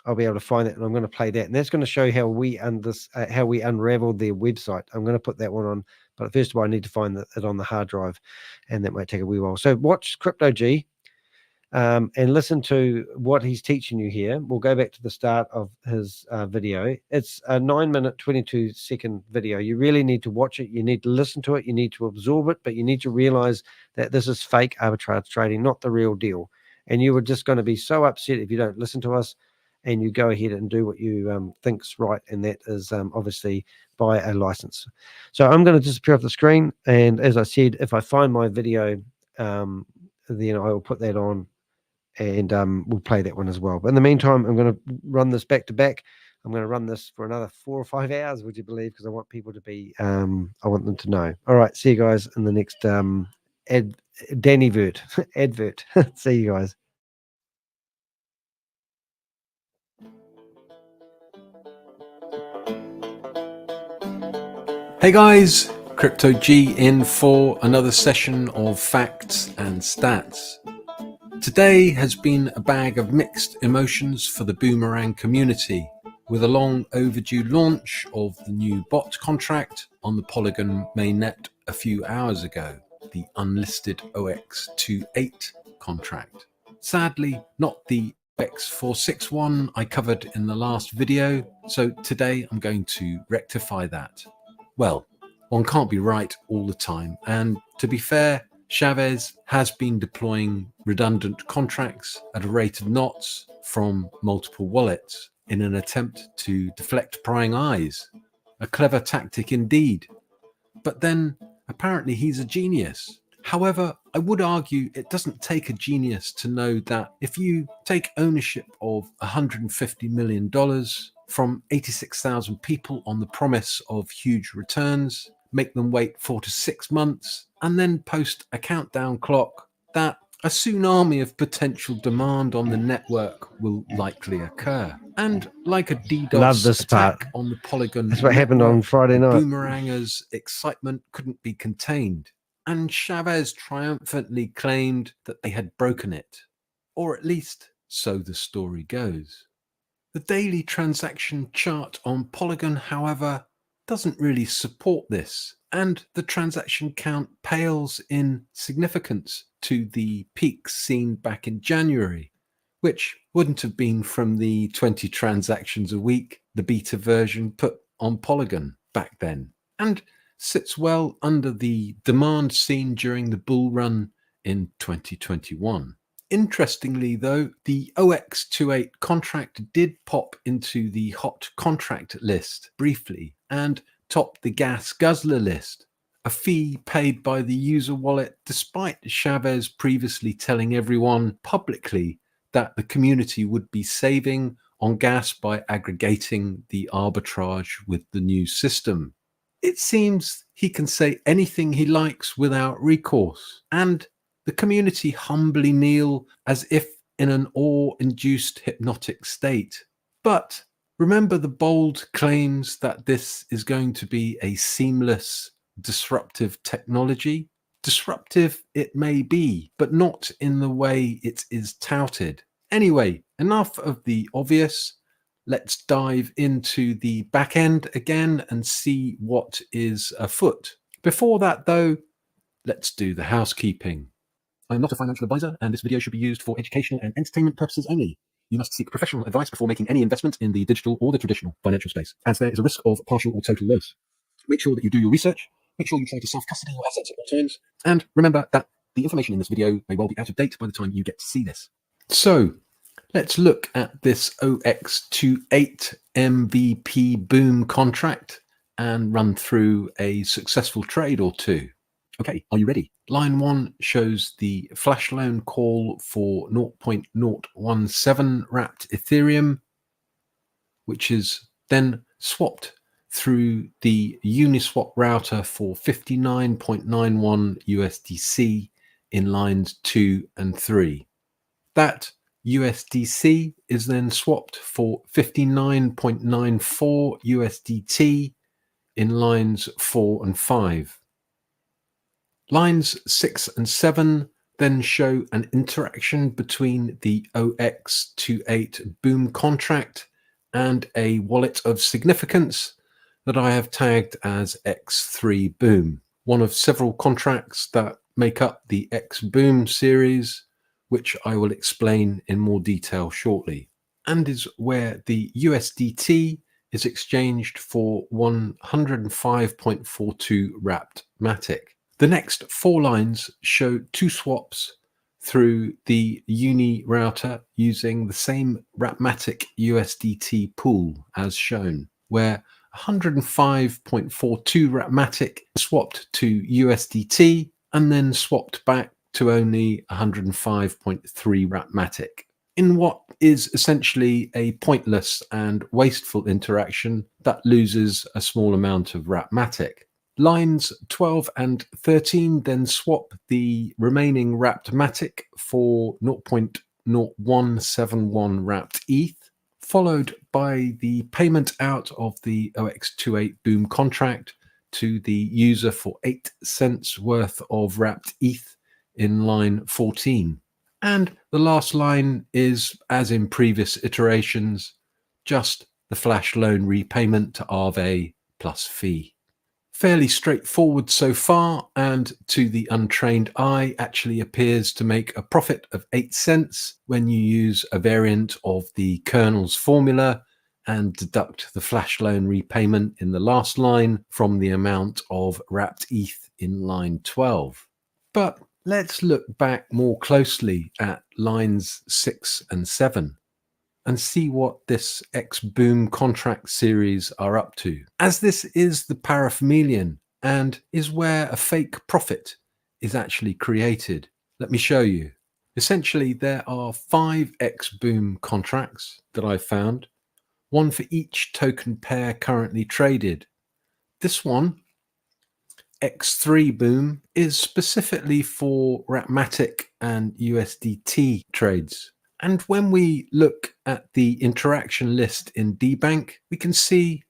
I'll be able to find it, and I'm going to play that, and that's going to show how we unraveled their website. I'm going to put that one on, but first of all, I need to find it on the hard drive, and that might take a wee while. So watch Crypto G. And listen to what he's teaching you here. We'll go back to the start of his video. It's a 9-minute, 22-second video. You really need to watch it. You need to listen to it. You need to absorb it, but you need to realize that this is fake arbitrage trading, not the real deal. And you are just going to be so upset if you don't listen to us and you go ahead and do what you think's right, and that is obviously buy a license. So I'm going to disappear off the screen, and as I said, if I find my video, then I will put that on, and we'll play that one as well. But in the meantime, I'm going to run this back to back. I'm going to run this for another 4 or 5 hours, would you believe? Because I want people to be, I want them to know. All right, see you guys in the next advert. See you guys. Hey guys, Crypto G in for another session of facts and stats. Today has been a bag of mixed emotions for the Boomerang community, with a long overdue launch of the new bot contract on the Polygon mainnet a few hours ago, the Unlisted OX28 contract. Sadly, not the OX461 I covered in the last video, so today I'm going to rectify that. Well, one can't be right all the time. And to be fair, Chavez has been deploying redundant contracts at a rate of knots from multiple wallets in an attempt to deflect prying eyes. A clever tactic indeed. But then apparently he's a genius. However, I would argue it doesn't take a genius to know that if you take ownership of $150 million from 86,000 people on the promise of huge returns, make them wait 4 to 6 months, and then post a countdown clock, that a tsunami of potential demand on the network will likely occur. And like a Love DDoS this attack part. on the Polygon That's what happened on network, Friday the night. Boomerangers' excitement couldn't be contained. And Chavez triumphantly claimed that they had broken it. Or at least, so the story goes. The daily transaction chart on Polygon, however, doesn't really support this, and the transaction count pales in significance to the peaks seen back in January, which wouldn't have been from the 20 transactions a week the beta version put on Polygon back then, and sits well under the demand seen during the bull run in 2021. Interestingly, though, the OX28 contract did pop into the hot contract list briefly and topped the gas guzzler list, a fee paid by the user wallet despite Chavez previously telling everyone publicly that the community would be saving on gas by aggregating the arbitrage with the new system. It seems he can say anything he likes without recourse, and the community humbly kneel as if in an awe-induced hypnotic state. But remember the bold claims that this is going to be a seamless, disruptive technology? Disruptive it may be, but not in the way it is touted. Anyway, enough of the obvious. Let's dive into the back end again and see what is afoot. Before that, though, let's do the housekeeping. I am not a financial advisor, and this video should be used for educational and entertainment purposes only. You must seek professional advice before making any investment in the digital or the traditional financial space, as there is a risk of partial or total loss. Make sure that you do your research, make sure you try to self-custody your assets at all times, and remember that the information in this video may well be out of date by the time you get to see this. So, let's look at this OX28 MVP boom contract and run through a successful trade or two. Okay, are you ready? Line 1 shows the flash loan call for 0.017 wrapped Ethereum, which is then swapped through the Uniswap router for 59.91 USDC in lines 2 and 3. That USDC is then swapped for 59.94 USDT in lines 4 and 5. Lines 6 and 7 then show an interaction between the OX28 boom contract and a wallet of significance that I have tagged as X3 Boom, one of several contracts that make up the X Boom series, which I will explain in more detail shortly, and is where the USDT is exchanged for 105.42 wrapped Matic. The next 4 lines show 2 swaps through the Uni router using the same Wrapmatic USDT pool as shown, where 105.42 Wrapmatic swapped to USDT and then swapped back to only 105.3 Wrapmatic, in what is essentially a pointless and wasteful interaction that loses a small amount of Wrapmatic. Lines 12 and 13 then swap the remaining wrapped Matic for 0.0171 wrapped ETH, followed by the payment out of the OX28 Boom contract to the user for 8 cents worth of wrapped ETH in line 14. And the last line is, as in previous iterations, just the flash loan repayment to Aave plus fee. Fairly straightforward so far, and to the untrained eye actually appears to make a profit of 8 cents when you use a variant of the kernel's formula and deduct the flash loan repayment in the last line from the amount of wrapped ETH in line 12. But let's look back more closely at lines 6 and 7 and see what this X-Boom contract series are up to. As this is the paraphemelian and is where a fake profit is actually created, let me show you. Essentially, there are 5 X-Boom contracts that I found, one for each token pair currently traded. This one, X3 Boom, is specifically for Ratmatic and USDT trades. And when we look at the interaction list in DBank, we can see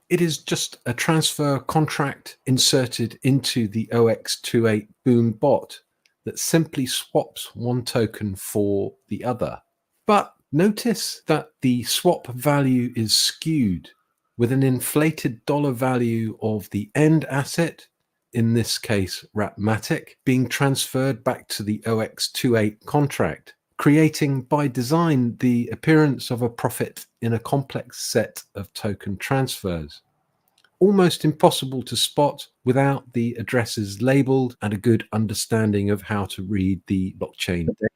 it is just a transfer contract inserted into the OX28 Boom bot that simply swaps one token for the other. But notice that the swap value is skewed with an inflated dollar value of the end asset, in this case Ratmatic, being transferred back to the OX28 contract, creating by design the appearance of a profit in a complex set of token transfers. Almost impossible to spot without the addresses labeled and a good understanding of how to read the blockchain data.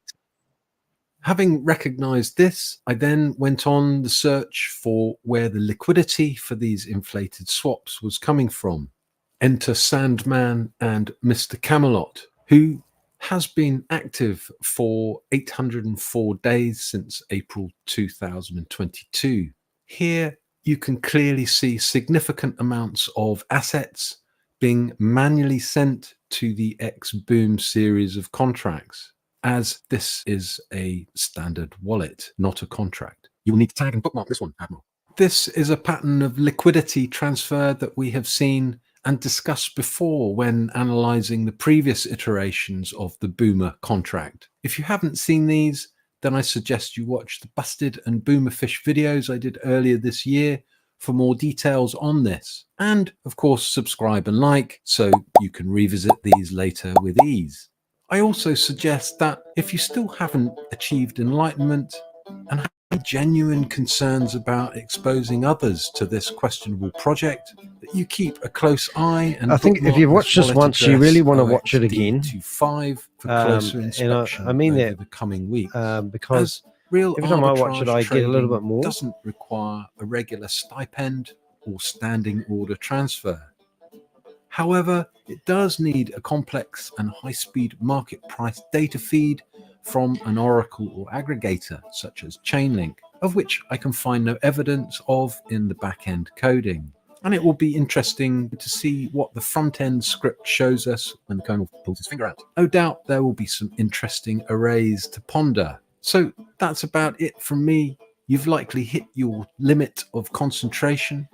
Having recognized this, I then went on the search for where the liquidity for these inflated swaps was coming from. Enter Sandman and Mr. Camelot, who has been active for 804 days since April 2022. Here you can clearly see significant amounts of assets being manually sent to the X-Boom series of contracts, as this is a standard wallet, not a contract. You will need to tag and bookmark this one, Admiral. This is a pattern of liquidity transfer that we have seen and discussed before when analyzing the previous iterations of the Boomer contract. If you haven't seen these, then I suggest you watch the Busted and Boomerfish videos I did earlier this year for more details on this. And of course, subscribe and like so you can revisit these later with ease. I also suggest that if you still haven't achieved enlightenment and have genuine concerns about exposing others to this questionable project, that you keep a close eye. And I think if you've watched this once, you really want to watch it again. for closer inspection I mean over that the coming weeks, because real every time I watch it, arbitrage I get a little trading bit more. doesn't require a regular stipend or standing order transfer. However, it does need a complex and high-speed market price data feed from an oracle or aggregator such as Chainlink, of which I can find no evidence of in the back-end coding. And it will be interesting to see what the front-end script shows us when the kernel pulls his finger out. No doubt there will be some interesting arrays to ponder. So that's about it from me. You've likely hit your limit of concentration.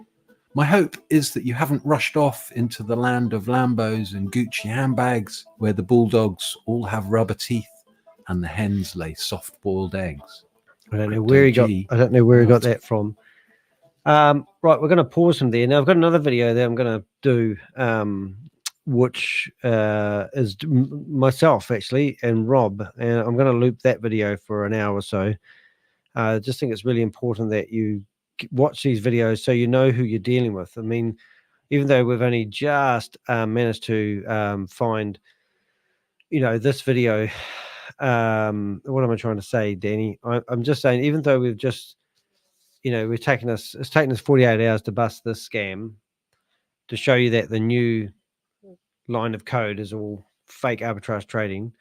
My hope is that you haven't rushed off into the land of Lambos and Gucci handbags, where the bulldogs all have rubber teeth and the hens lay soft-boiled eggs. I don't know where he got that from. Right, we're going to pause him there. Now I've got another video that I'm going to do, which is myself actually and Rob, and I'm going to loop that video for an hour or so. I just think it's really important that you watch these videos so you know who you're dealing with. I mean, even though we've only just managed to find, this video. What am I trying to say, Danny? I'm just saying, even though we've just, it's taken us 48 hours to bust this scam, to show you that the new line of code is all fake arbitrage trading.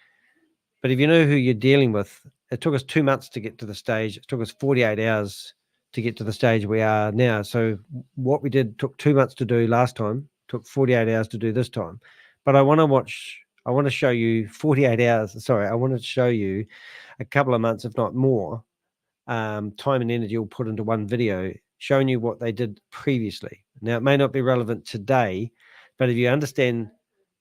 But if you know who you're dealing with, it took us 2 months to get to the stage. It took us 48 hours to get to the stage we are now. So what we did took 2 months to do last time, took 48 hours to do this time. But I want to show you 48 hours. Sorry, I want to show you a couple of months, if not more, time and energy will put into one video showing you what they did previously. Now, it may not be relevant today, but if you understand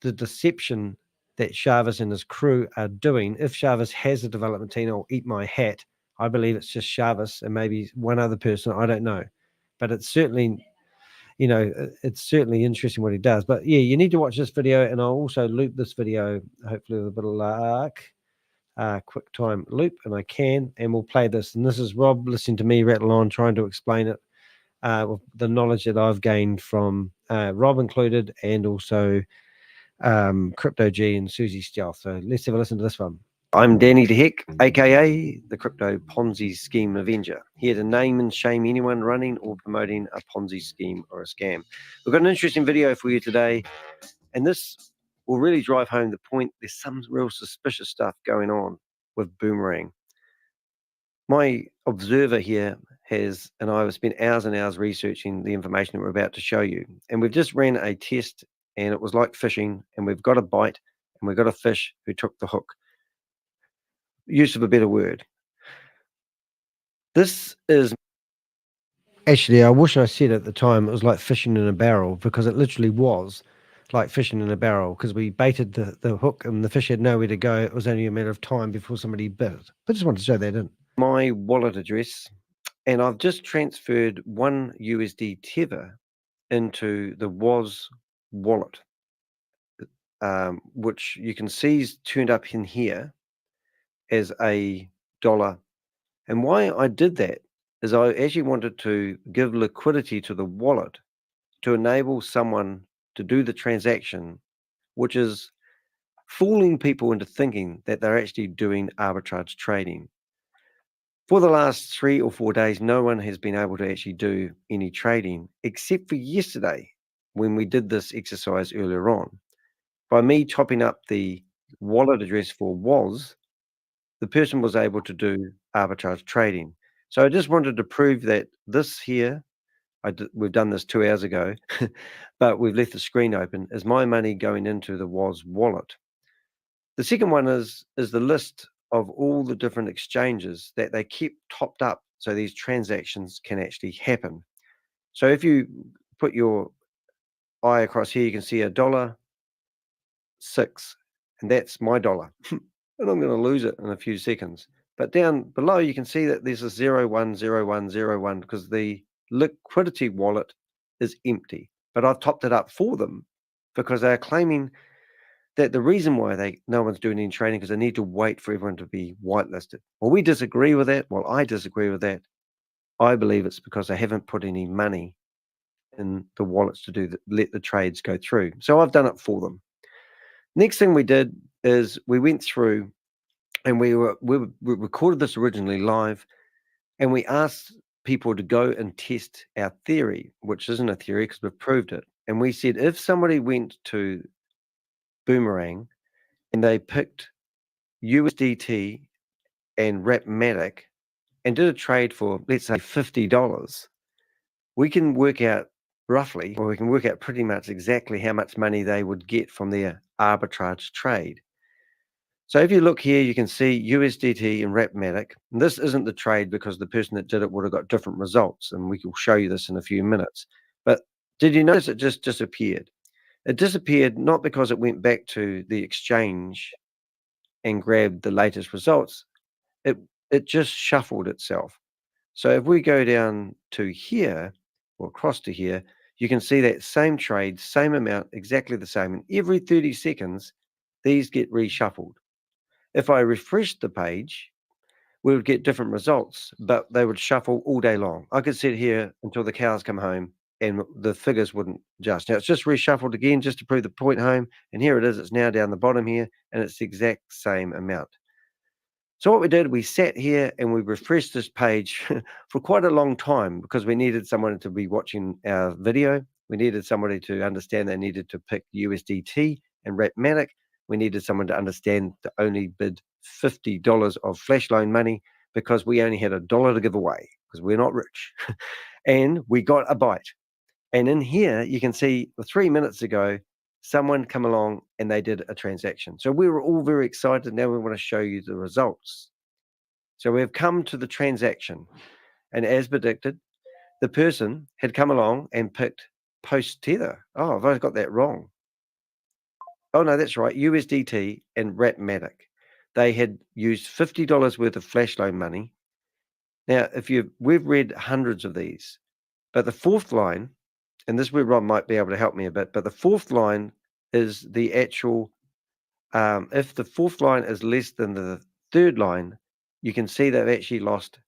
the deception that Chavis and his crew are doing, if Chavis has a development team, I'll eat my hat. I believe it's just Chavis and maybe one other person. I don't know. But it's certainly, it's certainly interesting what he does. But yeah, you need to watch this video, and I'll also loop this video, hopefully with a bit of luck. Quick time loop, and I can, and we'll play this. And this is Rob listening to me rattle on, trying to explain it. with the knowledge that I've gained from Rob included, and also Crypto G and Susie Stealth. So let's have a listen to this one. I'm Danny DeHeck, aka the Crypto Ponzi Scheme Avenger, here to name and shame anyone running or promoting a Ponzi scheme or a scam. We've got an interesting video for you today, and this will really drive home the point. There's some real suspicious stuff going on with Boomerang. My observer here has, and I have spent hours and hours researching the information that we're about to show you. And we've just ran a test, and it was like fishing, and we've got a bite, and we've got a fish who took the hook. Use of a better word. This is actually, I wish I said at the time it was like fishing in a barrel, because it literally was like fishing in a barrel, because we baited the hook and the fish had nowhere to go. It was only a matter of time before somebody bit it. I just wanted to show that in. My wallet address, and I've just transferred one USD Tether into the WOZ wallet, which you can see is turned up in here as a dollar. And why I did that is I actually wanted to give liquidity to the wallet to enable someone to do the transaction, which is fooling people into thinking that they're actually doing arbitrage trading. For the last 3 or 4 days, no one has been able to actually do any trading, except for yesterday when we did this exercise earlier on. By me topping up the wallet address for WOZ, the person was able to do arbitrage trading. So I just wanted to prove that this here, we've done this 2 hours ago, but we've left the screen open, is my money going into the WOZ wallet. The second one is the list of all the different exchanges that they keep topped up so these transactions can actually happen. So if you put your eye across here, you can see $1.06, and that's my dollar. And I'm going to lose it in a few seconds. But down below, you can see that there's a 010101 because the liquidity wallet is empty. But I've topped it up for them because they're claiming that the reason why no one's doing any trading because they need to wait for everyone to be whitelisted. Well, we disagree with that. Well, I disagree with that. I believe it's because they haven't put any money in the wallets to let the trades go through. So I've done it for them. Next thing we did is we went through and we recorded this originally live, and we asked people to go and test our theory, which isn't a theory because we've proved it. And we said if somebody went to Boomerang and they picked USDT and Rapmatic and did a trade for, let's say, $50, we can work out roughly, or we can work out pretty much exactly how much money they would get from their arbitrage trade. So if you look here, you can see USDT and Rapmatic. And this isn't the trade because the person that did it would have got different results, and we will show you this in a few minutes. But did you notice it just disappeared? It disappeared not because it went back to the exchange and grabbed the latest results. It just shuffled itself. So if we go down to here, or across to here, you can see that same trade, same amount, exactly the same. And every 30 seconds, these get reshuffled. If I refreshed the page, we would get different results, but they would shuffle all day long. I could sit here until the cows come home and the figures wouldn't adjust. Now it's just reshuffled again just to prove the point home. And here it is. It's now down the bottom here, and it's the exact same amount. So what we did, we sat here and we refreshed this page for quite a long time because we needed someone to be watching our video. We needed somebody to understand they needed to pick USDT and Rapmatic. We needed someone to understand to only bid $50 of flash loan money because we only had $1 to give away because we're not rich. And we got a bite. And in here, you can see 3 minutes ago, someone come along and they did a transaction. So we were all very excited. Now we want to show you the results. So we've come to the transaction. And as predicted, the person had come along and picked post tether. Oh, have I got that wrong? Oh, no, that's right. USDT and Rapmatic. They had used $50 worth of flash loan money. Now, we've read hundreds of these, but the fourth line, and this is where Rob might be able to help me a bit, but the fourth line is the actual, if the fourth line is less than the third line, you can see they've actually lost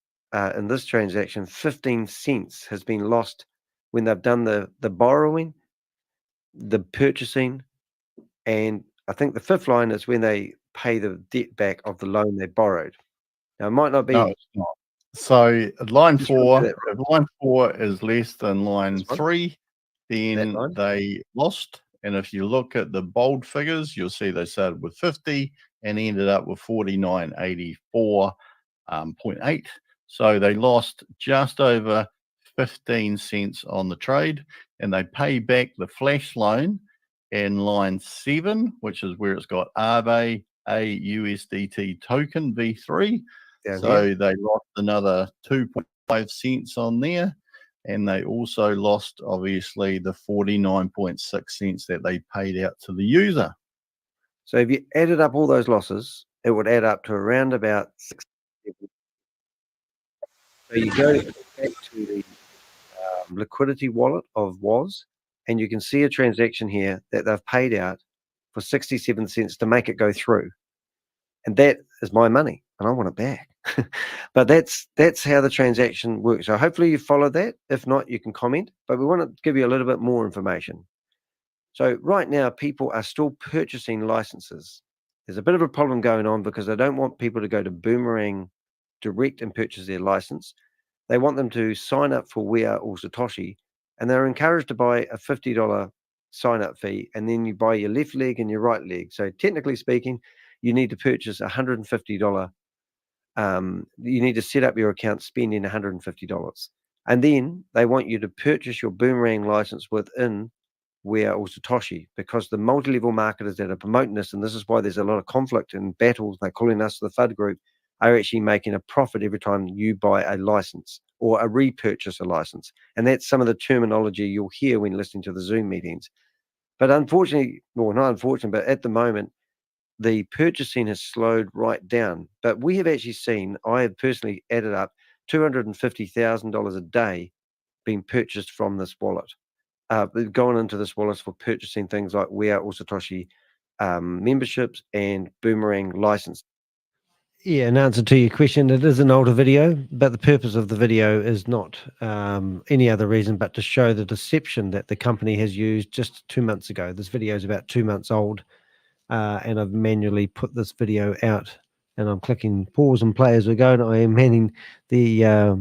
in this transaction, 15 cents has been lost when they've done the borrowing, the purchasing, and I think the fifth line is when they pay the debt back of the loan they borrowed. Now, it might not be. No, it's not. So line Just four, look at that, if line 4 is less than line This one? 3, then line? they lost. And if you look at the bold figures, you'll see they started with 50 and ended up with 49.84.8. So they lost just over 15 cents on the trade, and they pay back the flash loan in line 7, which is where it's got Arbe a USDT token V3. Down So here. they lost another 2.5 cents on there. And they also lost, obviously, the 49.6 cents that they paid out to the user. So if you added up all those losses, it would add up to around about 6. So you go back to the liquidity wallet of WOZ, and you can see a transaction here that they've paid out for 67 cents to make it go through. And that is my money, and I want it back. But that's how the transaction works. So hopefully you followed that. If not, you can comment. But we want to give you a little bit more information. So right now, people are still purchasing licenses. There's a bit of a problem going on because they don't want people to go to Boomerang direct and purchase their license. They want them to sign up for We Are All Satoshi, and they're encouraged to buy a $50 sign-up fee, and then you buy your left leg and your right leg. So technically speaking, you need to purchase $150. You need to set up your account spending $150. And then they want you to purchase your Boomerang license within We Are All Satoshi, because the multi-level marketers that are promoting this, and this is why there's a lot of conflict and battles, they're calling us the FUD group, are actually making a profit every time you buy a license or a repurchase a license. And that's some of the terminology you'll hear when listening to the Zoom meetings. But unfortunately, well, not unfortunately, but at the moment, the purchasing has slowed right down. But we have actually seen, I have personally added up $250,000 a day being purchased from this wallet. Going into this wallet for purchasing things like We Are All Satoshi memberships and Boomerang license. Yeah, in answer to your question, it is an older video, but the purpose of the video is not any other reason but to show the deception that the company has used just 2 months ago. This video is about 2 months old, and I've manually put this video out, and I'm clicking pause and play as we go, and I am handing the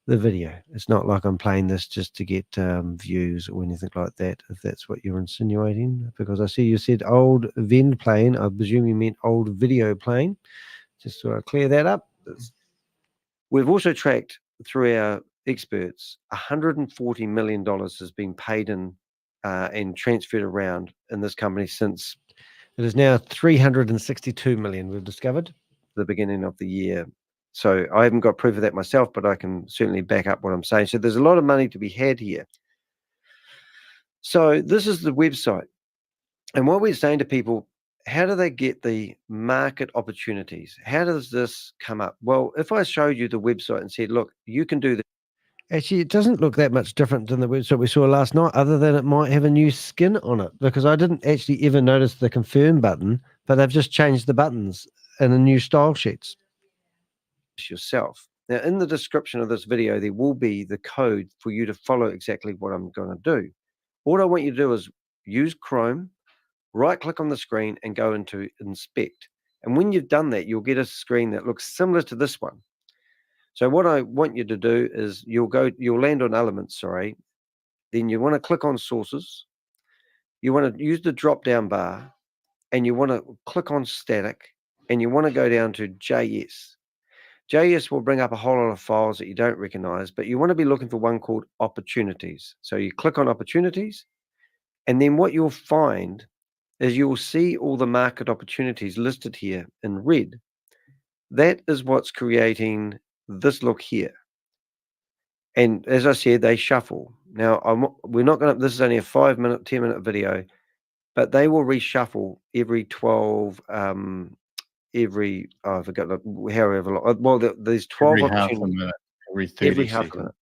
video. It's not like I'm playing this just to get views or anything like that, if that's what you're insinuating, because I see you said old Venn playing. I presume you meant old video playing. Just to clear that up. We've also tracked through our experts, $140 million has been paid in and transferred around in this company since it is now 362 million we've discovered at the beginning of the year. So I haven't got proof of that myself, but I can certainly back up what I'm saying. So there's a lot of money to be had here. So this is the website. And what we're saying to people, how do they get the market opportunities? How does this come up? Well, if I showed you the website and said, look, you can do this. Actually, it doesn't look that much different than the website we saw last night, other than it might have a new skin on it, because I didn't actually ever notice the confirm button, but they've just changed the buttons in the new style sheets. Yourself. Now, in the description of this video, there will be the code for you to follow exactly what I'm going to do. All I want you to do is use Chrome, right-click on the screen and go into inspect. And when you've done that, you'll get a screen that looks similar to this one. So what I want you to do is you'll land on elements, sorry. Then you want to click on sources. You want to use the drop-down bar, and you want to click on static, and you want to go down to JS. JS will bring up a whole lot of files that you don't recognize, but you want to be looking for one called opportunities. So you click on opportunities, and then what you'll find is you'll see all the market opportunities listed here in red. That is what's creating this look here. And as I said, they shuffle. Now, we're not going to, this is only a 5-minute, 10-minute video, but they will reshuffle every 12, I forgot, however long. Well, there's 12 Every half a opportunities. minute, every 30 half a seconds. minute.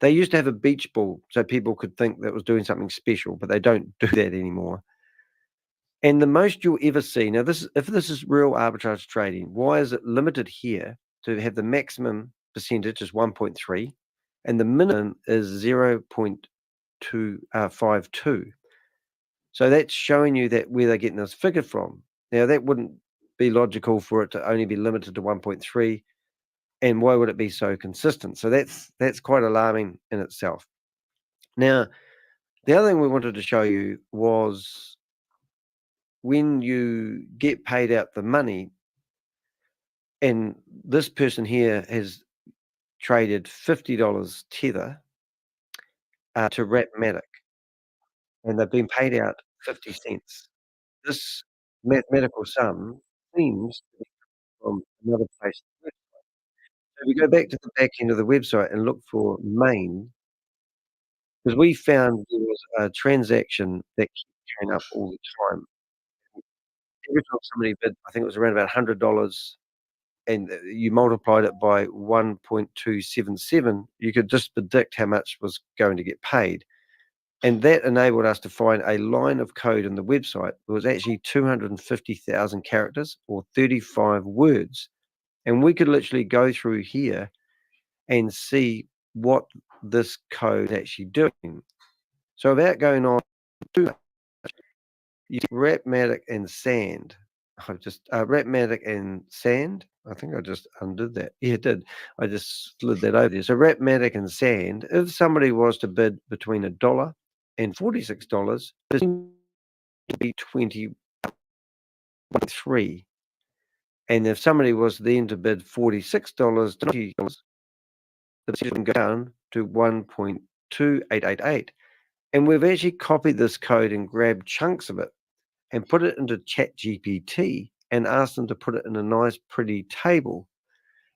They used to have a beach ball so people could think that was doing something special, but they don't do that anymore. And the most you'll ever see, now if this is real arbitrage trading, why is it limited here to have the maximum percentage is 1.3, and the minimum is 0.252. So that's showing you that where they're getting this figure from. Now, that wouldn't be logical for it to only be limited to 1.3, and why would it be so consistent? So that's quite alarming in itself. Now, the other thing we wanted to show you was when you get paid out the money, and this person here has traded $50 Tether to Rapmatic, and they've been paid out 50 cents. This mathematical sum seems to be from another place. So we go back to the back end of the website and look for main, because we found there was a transaction that keeps going up all the time. Every time somebody bid, I think it was around about $100, and you multiplied it by 1.277, you could just predict how much was going to get paid. And that enabled us to find a line of code in the website. It was actually 250,000 characters or 35 words. And we could literally go through here and see what this code is actually doing. So without going on too much, you Rapmatic and sand. I just Rapmatic and sand. I think I just undid that. Yeah, it did. I just slid that over there. So Rapmatic and sand. If somebody was to bid between $1 and $46, it seems to be 20.3. And if somebody was then to bid $46 to $90, the percentage can go down to 1.2888. And we've actually copied this code and grabbed chunks of it and put it into ChatGPT and asked them to put it in a nice, pretty table.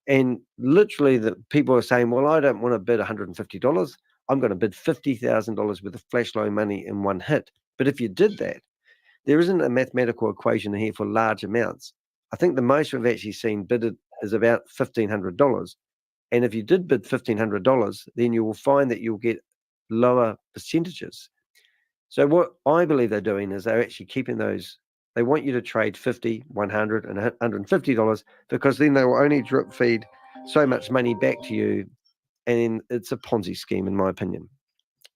And literally, the people are saying, well, I don't want to bid $150. I'm going to bid $50,000 worth of flash loan money in one hit. But if you did that, there isn't a mathematical equation here for large amounts. I think the most we've actually seen bidded is about $1,500. And if you did bid $1,500, then you will find that you'll get lower percentages. So what I believe they're doing is they're actually keeping those. They want you to trade $50, $100, and $150, because then they will only drip feed so much money back to you. And it's a Ponzi scheme, in my opinion.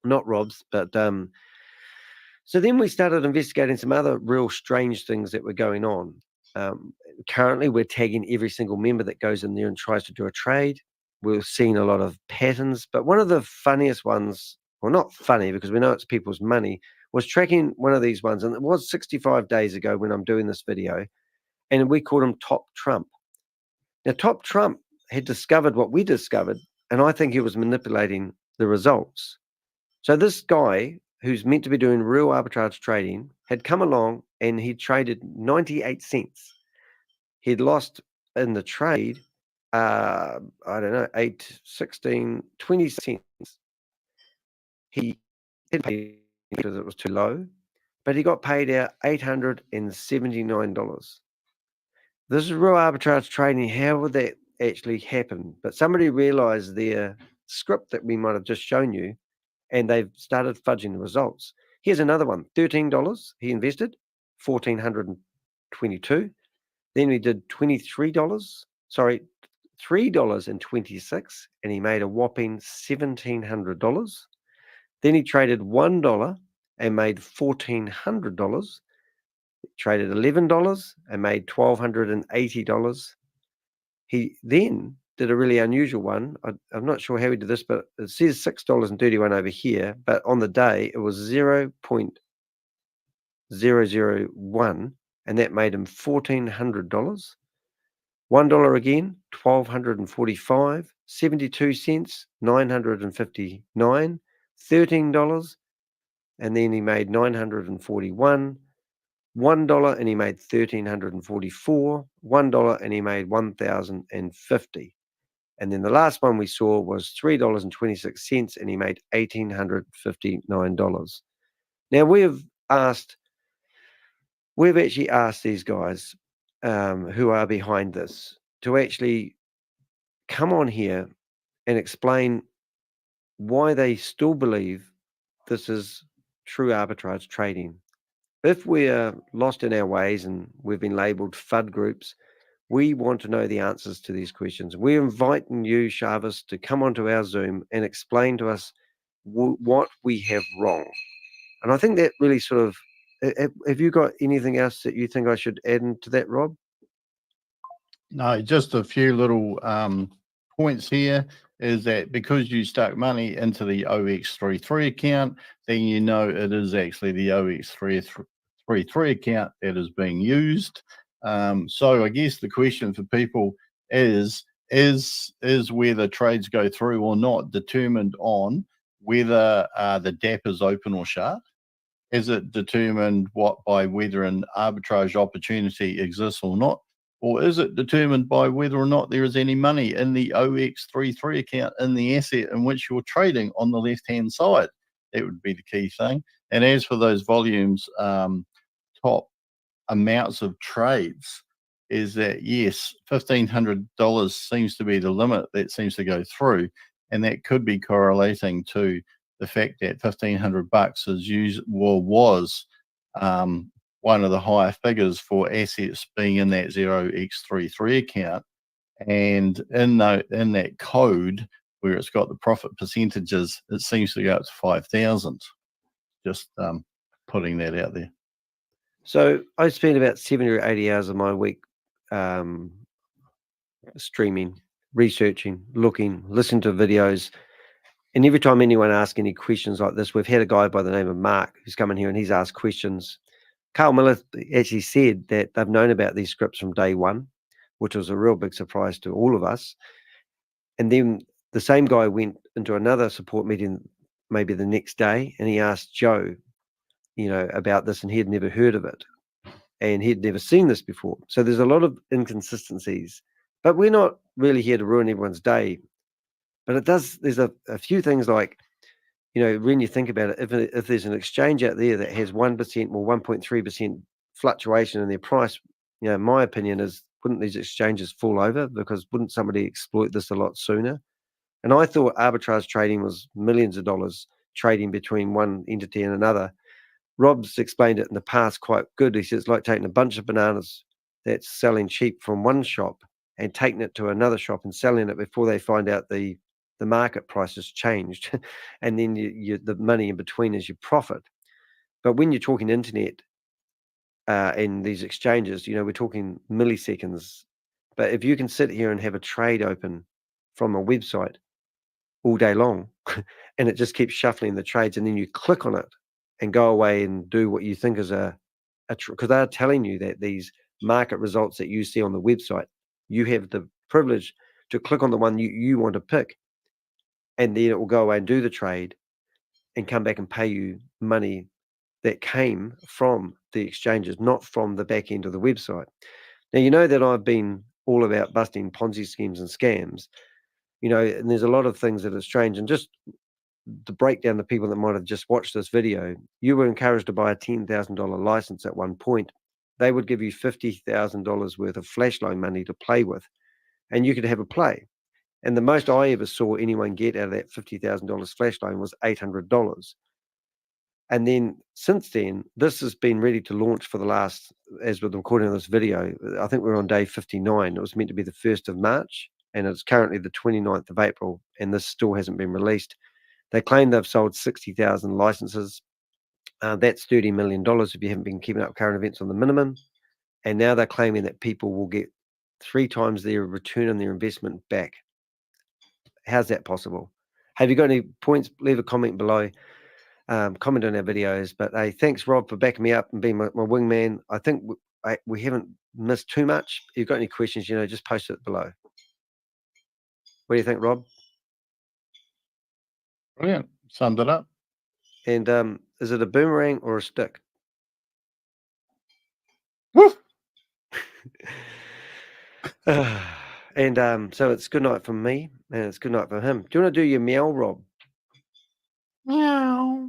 Not Rob's, but so then we started investigating some other real strange things that were going on. Currently, we're tagging every single member that goes in there and tries to do a trade. We're seeing a lot of patterns, but one of the funniest ones, well, not funny because we know it's people's money, was tracking one of these ones. And it was 65 days ago when I'm doing this video, and we called him Top Trump. Now, Top Trump had discovered what we discovered, and I think he was manipulating the results. So this guy, who's meant to be doing real arbitrage trading, had come along and he traded 98 cents. He'd lost in the trade, I don't know, 8, 16, 20 cents. He didn't pay because it was too low, but he got paid out $879. This is real arbitrage trading. How would that actually happen? But somebody realized their script that we might have just shown you, and they've started fudging the results. Here's another one, $13 he invested, $1,422. Then we did $3.26, and he made a whopping $1,700. Then he traded $1 and made $1,400. Traded $11 and made $1,280. He then did a really unusual one. I'm not sure how he did this, but it says $6.31 over here, but on the day it was 0.001, and that made him $1,400. $1 again, $1,245, 72 cents, $959, $13, and then he made $941. $1 and he made $1,344, $1 and he made $1,050. And then the last one we saw was $3.26 and he made $1,859. Now we've actually asked these guys who are behind this to actually come on here and explain why they still believe this is true arbitrage trading. If we're lost in our ways and we've been labeled FUD groups, We want to know the answers to these questions. We're inviting you, Shavis, to come onto our Zoom and explain to us what we have wrong. And I think that really sort of, have you got anything else that you think I should add into that, Rob? No, just a few little points here is that because you stuck money into the OX33 account, then you know it is actually the OX33 account that is being used. So I guess the question for people is whether trades go through or not determined on whether the DAP is open or shut? Is it determined by whether an arbitrage opportunity exists or not? Or is it determined by whether or not there is any money in the OX33 account in the asset in which you're trading on the left-hand side? That would be the key thing. And as for those volumes, top amounts of trades, is that yes, $1,500 seems to be the limit that seems to go through, and that could be correlating to the fact that $1,500 was one of the higher figures for assets being in that 0x33 account, and in that code where it's got the profit percentages, it seems to go up to 5,000. Just putting that out there. So I spend about 70 or 80 hours of my week streaming, researching, looking, listening to videos. And every time anyone asks any questions like this, we've had a guy by the name of Mark who's come in here and he's asked questions. Carl Miller actually said that they've known about these scripts from day one, which was a real big surprise to all of us. And then the same guy went into another support meeting maybe the next day, and he asked Joe, about this, and he had never heard of it, and he'd never seen this before. So there's a lot of inconsistencies, but we're not really here to ruin everyone's day. But there's a few things like, when you think about it, if there's an exchange out there that has 1% or 1.3% fluctuation in their price, my opinion is, wouldn't these exchanges fall over? Because wouldn't somebody exploit this a lot sooner? And I thought arbitrage trading was millions of dollars trading between one entity and another. Rob's explained it in the past quite good. He says it's like taking a bunch of bananas that's selling cheap from one shop and taking it to another shop and selling it before they find out the market price has changed, and then the money in between is your profit. But when you're talking internet and these exchanges, we're talking milliseconds. But if you can sit here and have a trade open from a website all day long, and it just keeps shuffling the trades, and then you click on it and go away and do what you think is because they're telling you that these market results that you see on the website, you have the privilege to click on the one you want to pick, and then it will go away and do the trade and come back and pay you money that came from the exchanges, not from the back end of the website. Now, you know that I've been all about busting Ponzi schemes and scams, and there's a lot of things that are strange. And just to break down the people that might have just watched this video, you were encouraged to buy a $10,000 license at one point. They would give you $50,000 worth of flash loan money to play with, and you could have a play. And the most I ever saw anyone get out of that $50,000 flash loan was $800. And then since then, this has been ready to launch for the last, as we're recording this video, I think we're on day 59. It was meant to be the 1st of March, and it's currently the 29th of April, and this still hasn't been released. They claim they've sold 60,000 licenses. That's $30 million if you haven't been keeping up current events on the minimum. And now they're claiming that people will get 3 times their return on their investment back. How's that possible? Have you got any points? Leave a comment below. Comment on our videos. But hey, thanks, Rob, for backing me up and being my wingman. I think we haven't missed too much. If you've got any questions, just post it below. What do you think, Rob? Brilliant. Summed it up. And is it a boomerang or a stick? Woof. And so it's good night from me, and it's good night from him. Do you want to do your meow, Rob? Meow.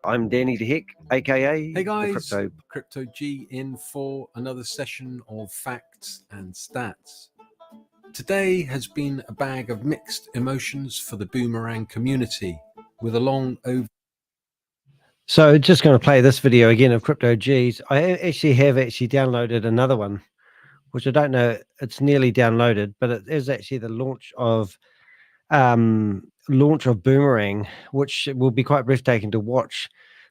I'm Danny the Heck, aka Hey the guys, Crypto. Crypto G in for another session of facts and stats. Today has been a bag of mixed emotions for the Boomerang community, with a long over. So just going to play this video again of Crypto G's. I actually have downloaded another one, which I don't know, it's nearly downloaded, but it is actually the launch of Boomerang, which will be quite breathtaking to watch,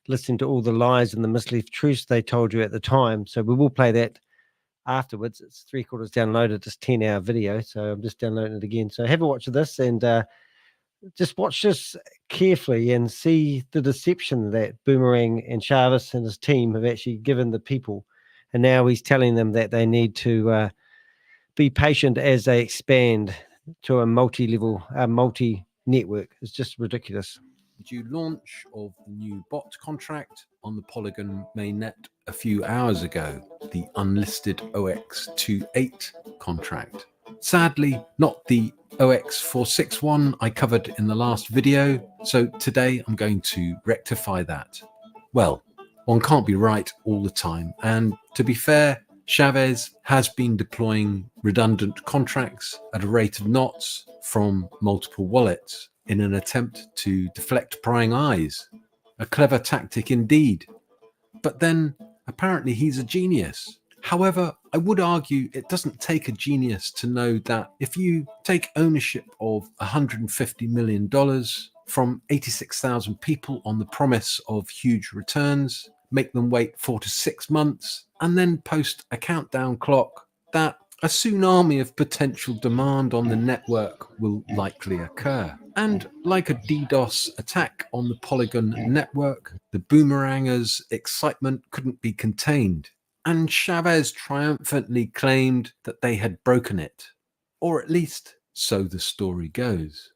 listening to all the lies and the mislead truths they told you at the time. So we will play that afterwards. It's 3/4 downloaded, it's 10-hour video, so I'm just downloading it again. So have a watch of this and just watch this carefully and see the deception that Boomerang and Chavez and his team have actually given the people. And now he's telling them that they need to be patient as they expand to a multi-level, multi-network. It's just ridiculous. Due launch of the new bot contract on the Polygon mainnet a few hours ago, the Unlisted OX28 contract. Sadly, not the OX461 I covered in the last video, so today I'm going to rectify that. Well, one can't be right all the time, and to be fair, Chavez has been deploying redundant contracts at a rate of knots from multiple wallets in an attempt to deflect prying eyes. A clever tactic indeed. But then, apparently he's a genius. However, I would argue it doesn't take a genius to know that if you take ownership of $150 million from 86,000 people on the promise of huge returns, make them wait 4 to 6 months, and then post a countdown clock, that a tsunami of potential demand on the network will likely occur. And like a DDoS attack on the Polygon network, the Boomerangers' excitement couldn't be contained. And Chavez triumphantly claimed that they had broken it. Or at least, so the story goes.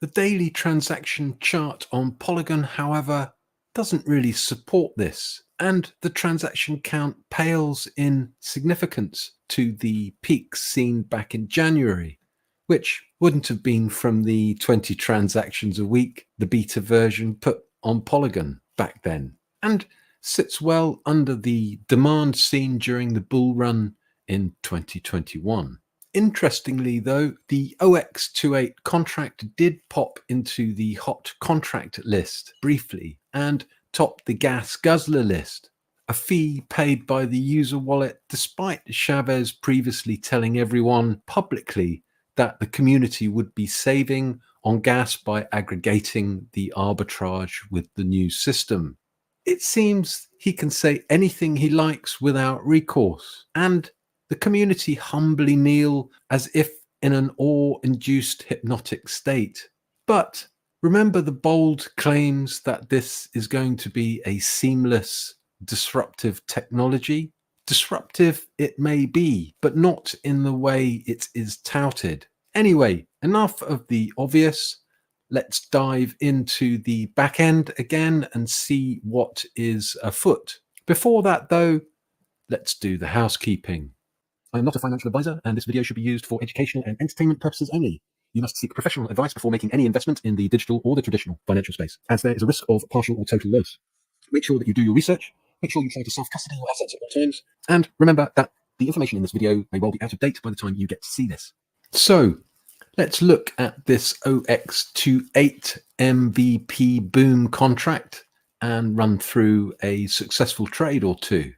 The daily transaction chart on Polygon, however, doesn't really support this, and the transaction count pales in significance to the peaks seen back in January, which wouldn't have been from the 20 transactions a week the beta version put on Polygon back then, and sits well under the demand seen during the bull run in 2021. Interestingly, though, the OX28 contract did pop into the hot contract list briefly and topped the gas guzzler list, a fee paid by the user wallet despite Chavez previously telling everyone publicly that the community would be saving on gas by aggregating the arbitrage with the new system. It seems he can say anything he likes without recourse, and the community humbly kneel as if in an awe-induced hypnotic state. But remember the bold claims that this is going to be a seamless, disruptive technology? Disruptive it may be, but not in the way it is touted. Anyway, enough of the obvious. Let's dive into the back end again and see what is afoot. Before that, though, let's do the housekeeping. I am not a financial advisor, and this video should be used for educational and entertainment purposes only. You must seek professional advice before making any investment in the digital or the traditional financial space, as there is a risk of partial or total loss. Make sure that you do your research, make sure you try to self-custody your assets at all times, and remember that the information in this video may well be out of date by the time you get to see this. So, let's look at this OX28 MVP boom contract and run through a successful trade or two.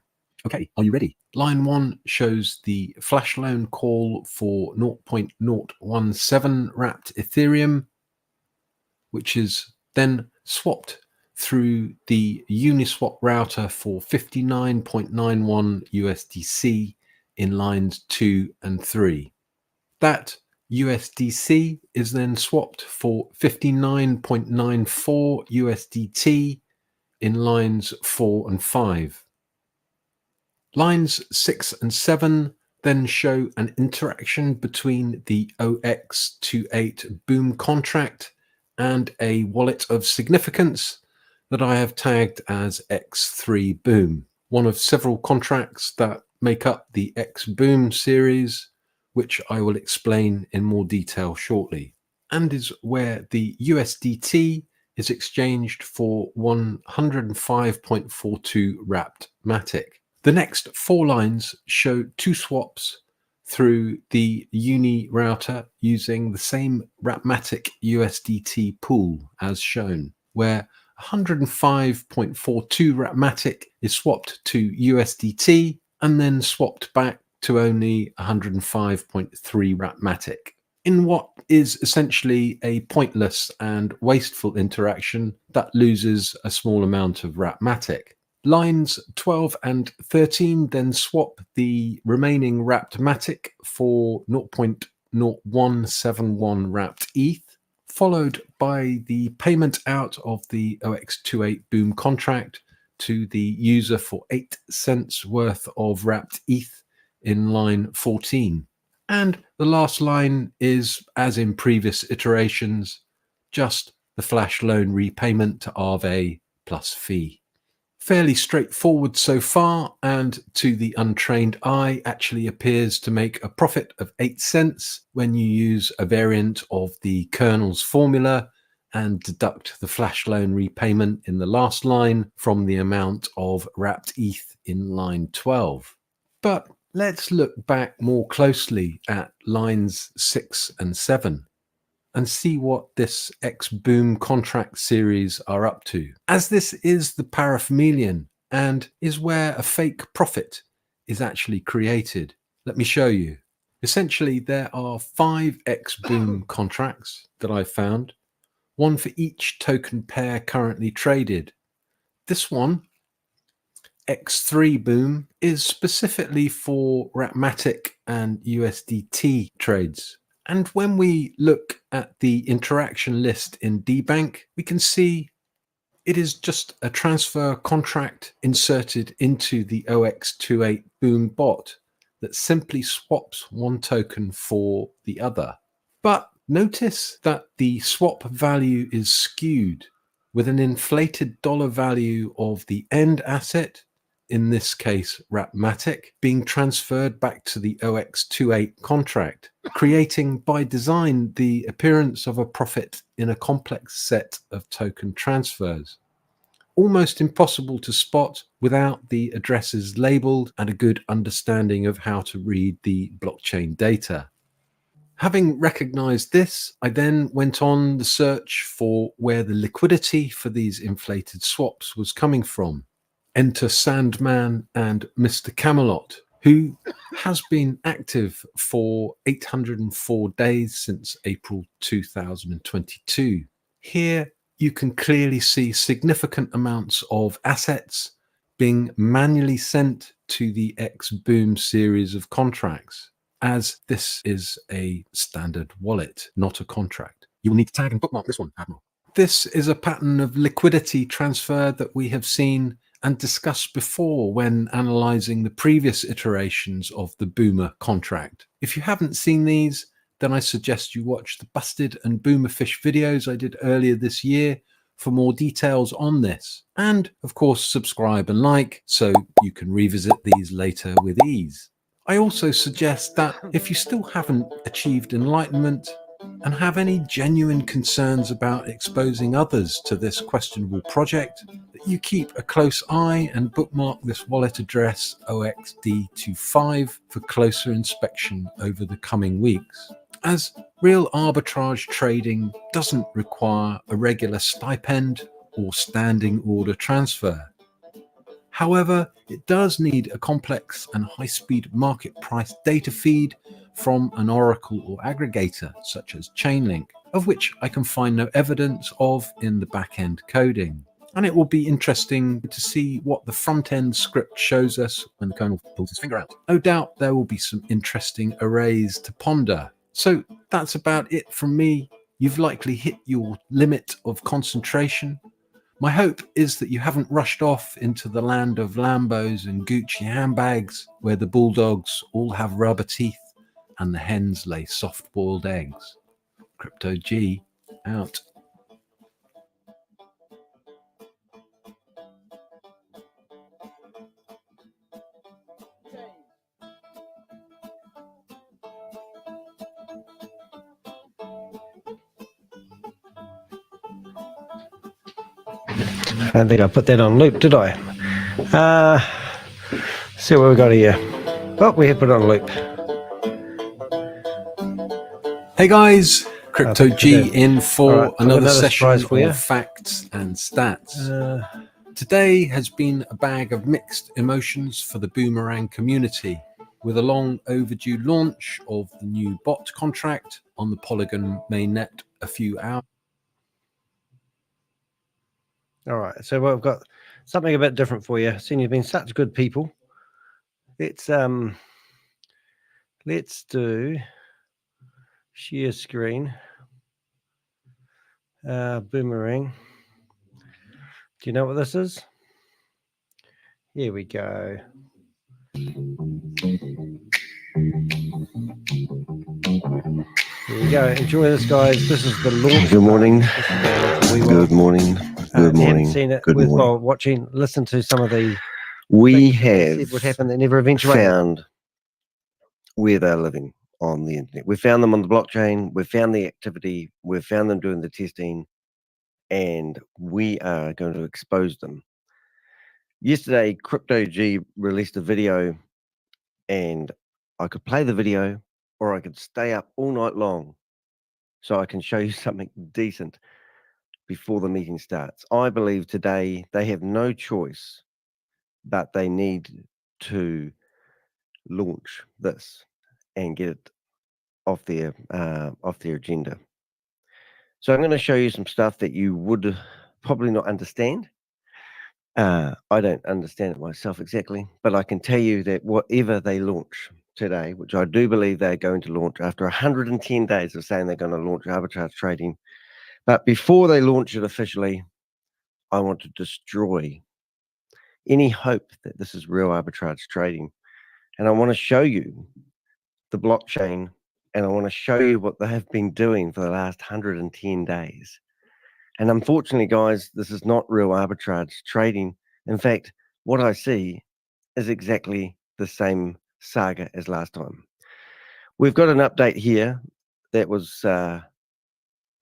Okay, are you ready? Line 1 shows the flash loan call for 0.017 wrapped Ethereum, which is then swapped through the Uniswap router for 59.91 USDC in lines 2 and 3. That USDC is then swapped for 59.94 USDT in lines 4 and 5. Lines 6 and 7 then show an interaction between the OX28 boom contract and a wallet of significance that I have tagged as X3 Boom, one of several contracts that make up the X Boom series, which I will explain in more detail shortly, and is where the USDT is exchanged for 105.42 wrapped matic. The next 4 lines show 2 swaps through the Uni router using the same wrapmatic USDT pool as shown, where 105.42 wrapmatic is swapped to USDT and then swapped back to only 105.3 wrapmatic. In what is essentially a pointless and wasteful interaction that loses a small amount of wrapmatic. Lines 12 and 13 then swap the remaining wrapped matic for 0.0171 wrapped ETH, followed by the payment out of the OX28 Boom contract to the user for 8 cents worth of wrapped ETH in line 14. And the last line is, as in previous iterations, just the flash loan repayment to Aave plus fee. Fairly straightforward so far, and to the untrained eye actually appears to make a profit of 8 cents when you use a variant of the kernel's formula and deduct the flash loan repayment in the last line from the amount of wrapped ETH in line 12. But let's look back more closely at lines 6 and 7 and see what this X-Boom contract series are up to. As this is the paraphemelian and is where a fake profit is actually created, let me show you. Essentially, there are 5 X-Boom contracts that I've found, one for each token pair currently traded. This one, X3 Boom, is specifically for wrapmatic and USDT trades. And when we look at the interaction list in dbank, we can see it is just a transfer contract inserted into the OX28 Boom bot that simply swaps one token for the other. But notice that the swap value is skewed with an inflated dollar value of the end asset, in this case wrapmatic, being transferred back to the OX28 contract, creating by design the appearance of a profit in a complex set of token transfers. Almost impossible to spot without the addresses labeled and a good understanding of how to read the blockchain data. Having recognized this, I then went on the search for where the liquidity for these inflated swaps was coming from. Enter Sandman and Mr. Camelot, who has been active for 804 days since April 2022. Here you can clearly see significant amounts of assets being manually sent to the X-Boom series of contracts, as this is a standard wallet, not a contract. You will need to tag and bookmark this one, Admiral. This is a pattern of liquidity transfer that we have seen and discussed before when analyzing the previous iterations of the Boomer contract. If you haven't seen these, then I suggest you watch the Busted and Boomerfish videos I did earlier this year for more details on this. And of course, subscribe and like so you can revisit these later with ease. I also suggest that if you still haven't achieved enlightenment and have any genuine concerns about exposing others to this questionable project, that you keep a close eye and bookmark this wallet address OXD25 for closer inspection over the coming weeks, as real arbitrage trading doesn't require a regular stipend or standing order transfer. However, it does need a complex and high-speed market price data feed from an oracle or aggregator such as Chainlink, of which I can find no evidence of in the back-end coding. And it will be interesting to see what the front-end script shows us when the kernel pulls his finger out. No doubt there will be some interesting arrays to ponder. So that's about it from me. You've likely hit your limit of concentration. My hope is that you haven't rushed off into the land of Lambos and Gucci handbags, where the bulldogs all have rubber teeth and the hens lay soft-boiled eggs. Crypto G out. I don't think I put that on loop, did I? See what we got here. Oh, we have put it on loop. Hey guys, Crypto G in for All right, I've got another another surprise session for you. of facts and stats. Today has been a bag of mixed emotions for the Boomerang community, with a long overdue launch of the new bot contract on the Polygon mainnet a few hours. All right, so we've got something a bit different for you. Seeing you've been such good people, let's do share screen. Boomerang. Do you know what this is? Here we go. Here we go. Enjoy this, guys. This is the launch. Good morning. Good morning. Good morning. Seen it. Good morning. Worthwhile watching. Listen to some of the We things that they have said would happen that never eventuated. found where they're living on the internet. We found them on the blockchain. We found the activity. We found them doing the testing, and we are going to expose them. Yesterday, Crypto G released a video, and I could play the video, or I could stay up all night long, so I can show you something decent before the meeting starts. I believe today they have no choice, but they need to launch this and get it off their agenda. So I'm going to show you some stuff that you would probably not understand. I don't understand it myself exactly, but I can tell you that whatever they launch today, which I do believe they're going to launch after 110 days of saying they're going to launch arbitrage trading, but before they launch it officially, I want to destroy any hope that this is real arbitrage trading. And I want to show you the blockchain, and I want to show you what they have been doing for the last 110 days. And unfortunately, guys, this is not real arbitrage trading. In fact, what I see is exactly the same saga as last time. We've got an update here that was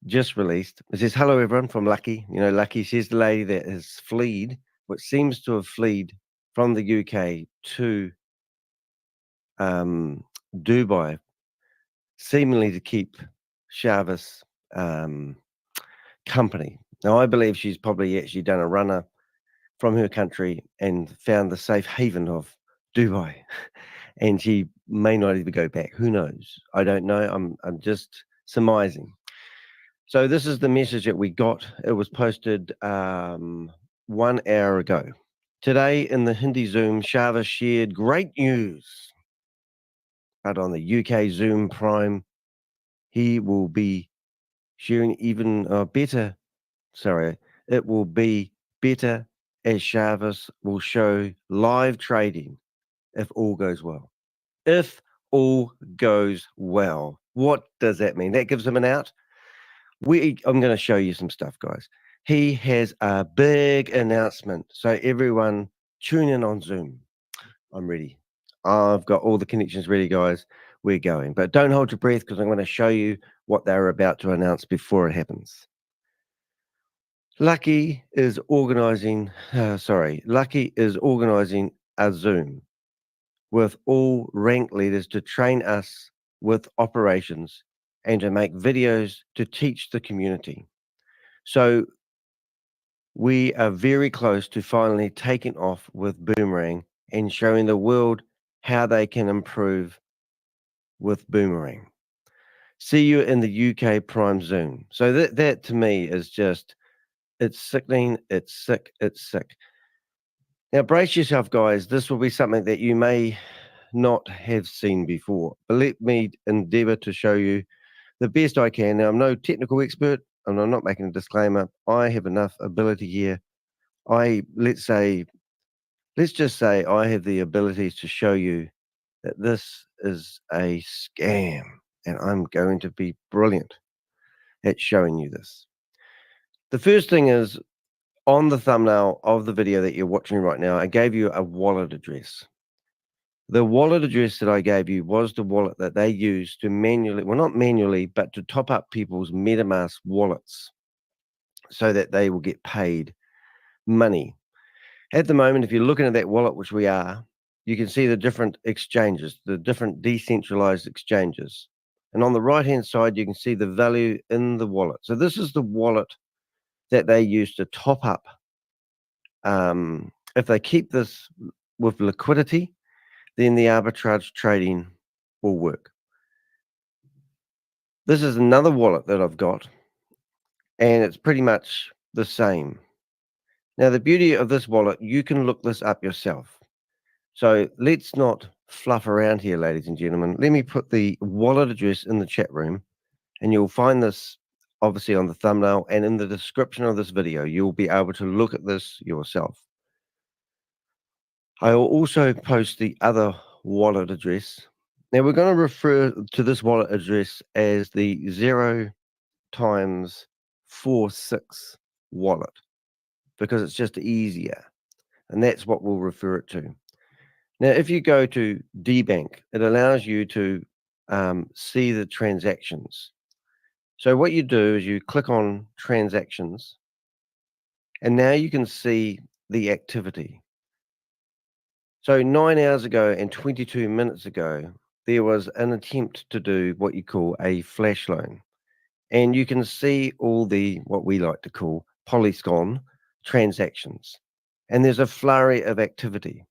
just released. It says, hello, everyone, from Lucky. You know, Lucky, she's the lady that has fled, what seems to have fled from the UK to Dubai, seemingly to keep Shavis company. Now, I believe she's probably actually done a runner from her country and found the safe haven of Dubai, and she may not even go back. Who knows? I don't know. I'm just surmising. So this is the message that we got. It was posted 1 hour ago. Today in the Hindi Zoom, Shavis shared great news. But on the UK Zoom Prime, he will be sharing even better. Sorry, it will be better as Shavis will show live trading if all goes well. If all goes well. What does that mean? That gives him an out. I'm going to show you some stuff, guys. He has a big announcement. So everyone tune in on Zoom. I'm ready. I've got all the connections ready, guys. We're going. But don't hold your breath, because I'm going to show you what they're about to announce before it happens. Lucky is organizing a Zoom with all rank leaders to train us with operations and to make videos to teach the community. So we are very close to finally taking off with Boomerang and showing the world how they can improve with Boomerang. See you in the UK Prime Zoom. So that to me is just, it's sickening, it's sick, it's sick. Now brace yourself, guys. This will be something that you may not have seen before, but let me endeavor to show you the best I can. Now, I'm no technical expert, and I'm not making a disclaimer. I have enough ability here. Let's just say I have the ability to show you that this is a scam, and I'm going to be brilliant at showing you this. The first thing is, on the thumbnail of the video that you're watching right now, I gave you a wallet address. The wallet address that I gave you was the wallet that they use to manually, well, not manually, but to top up people's MetaMask wallets so that they will get paid money. At the moment, if you're looking at that wallet, which we are, you can see the different exchanges, the different decentralized exchanges. And on the right-hand side, you can see the value in the wallet. So this is the wallet that they use to top up. If they keep this with liquidity, then the arbitrage trading will work. This is another wallet that I've got, and it's pretty much the same. Now, the beauty of this wallet, you can look this up yourself. So let's not fluff around here, ladies and gentlemen. Let me put the wallet address in the chat room, and you'll find this obviously on the thumbnail and in the description of this video. You'll be able to look at this yourself. I will also post the other wallet address. Now, we're going to refer to this wallet address as the 0 times 46 wallet, because it's just easier, and that's what we'll refer it to. Now, if you go to DBank, it allows you to see the transactions. So what you do is you click on transactions, and now you can see the activity. So 9 hours ago and 22 minutes ago, there was an attempt to do what you call a flash loan. And you can see all the, what we like to call Polygon transactions. And there's a flurry of activity.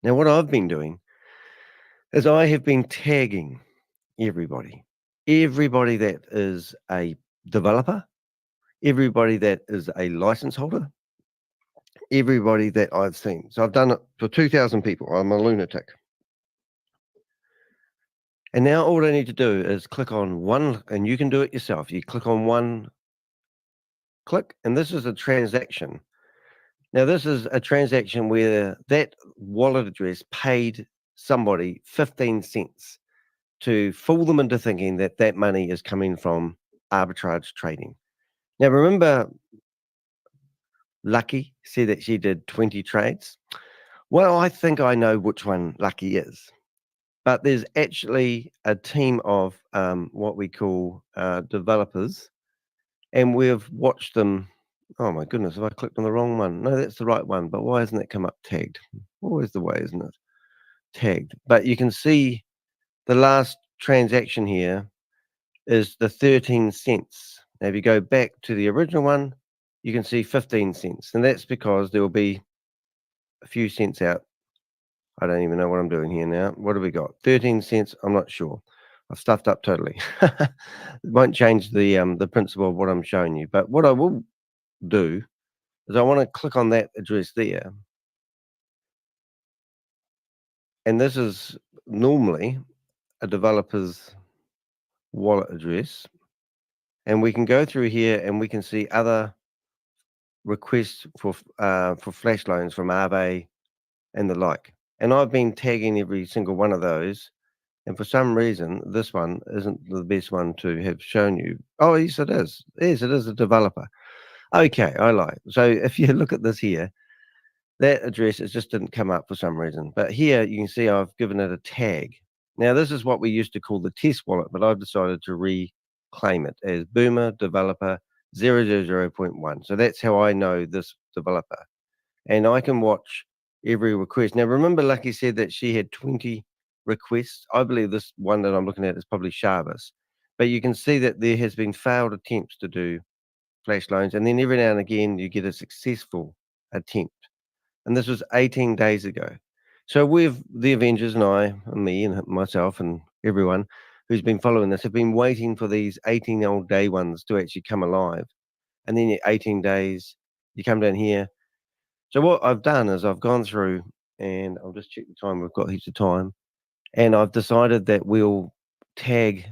Now, what I've been doing is I have been tagging everybody that is a developer, everybody that is a license holder, everybody that I've seen. So I've done it for 2,000 people. I'm a lunatic. And now all I need to do is click on one, and you can do it yourself. You click on one click, and this is a transaction. Now, this is a transaction where that wallet address paid somebody 15 cents to fool them into thinking that that money is coming from arbitrage trading. Now, remember, Lucky said that she did 20 trades. Well, I think I know which one Lucky is. But there's actually a team of what we call developers, and we've watched them. Oh my goodness, have I clicked on the wrong one? No, that's the right one, but why hasn't it come up tagged? Always the way, isn't it? Tagged. But you can see the last transaction here is the 13 cents. Now, if you go back to the original one, you can see 15 cents, and that's because there will be a few cents out. I don't even know what I'm doing here now. What have we got? 13 cents. I'm not sure. I've stuffed up totally. It won't change the principle of what I'm showing you. But what I will do is I want to click on that address there. And this is normally a developer's wallet address. And we can go through here and we can see other requests for flash loans from Arbe and the like. And I've been tagging every single one of those. And for some reason, this one isn't the best one to have shown you. Oh, yes, it is. Yes, it is a developer. Okay, I like. So if you look at this here, that address, it just didn't come up for some reason. But here you can see I've given it a tag. Now, this is what we used to call the test wallet, but I've decided to reclaim it as Boomer Developer 000.1. So that's how I know this developer. And I can watch every request. Now, remember, Lucky said that she had 20 requests. I believe this one that I'm looking at is probably Sharvis. But you can see that there has been failed attempts to do flash loans. And then every now and again, you get a successful attempt. And this was 18 days ago. So the Avengers and I, and me and myself and everyone who's been following this have been waiting for these 18-old day ones to actually come alive. And then 18 days, you come down here. So what I've done is I've gone through, and I'll just check the time. We've got heaps of time. And I've decided that we'll tag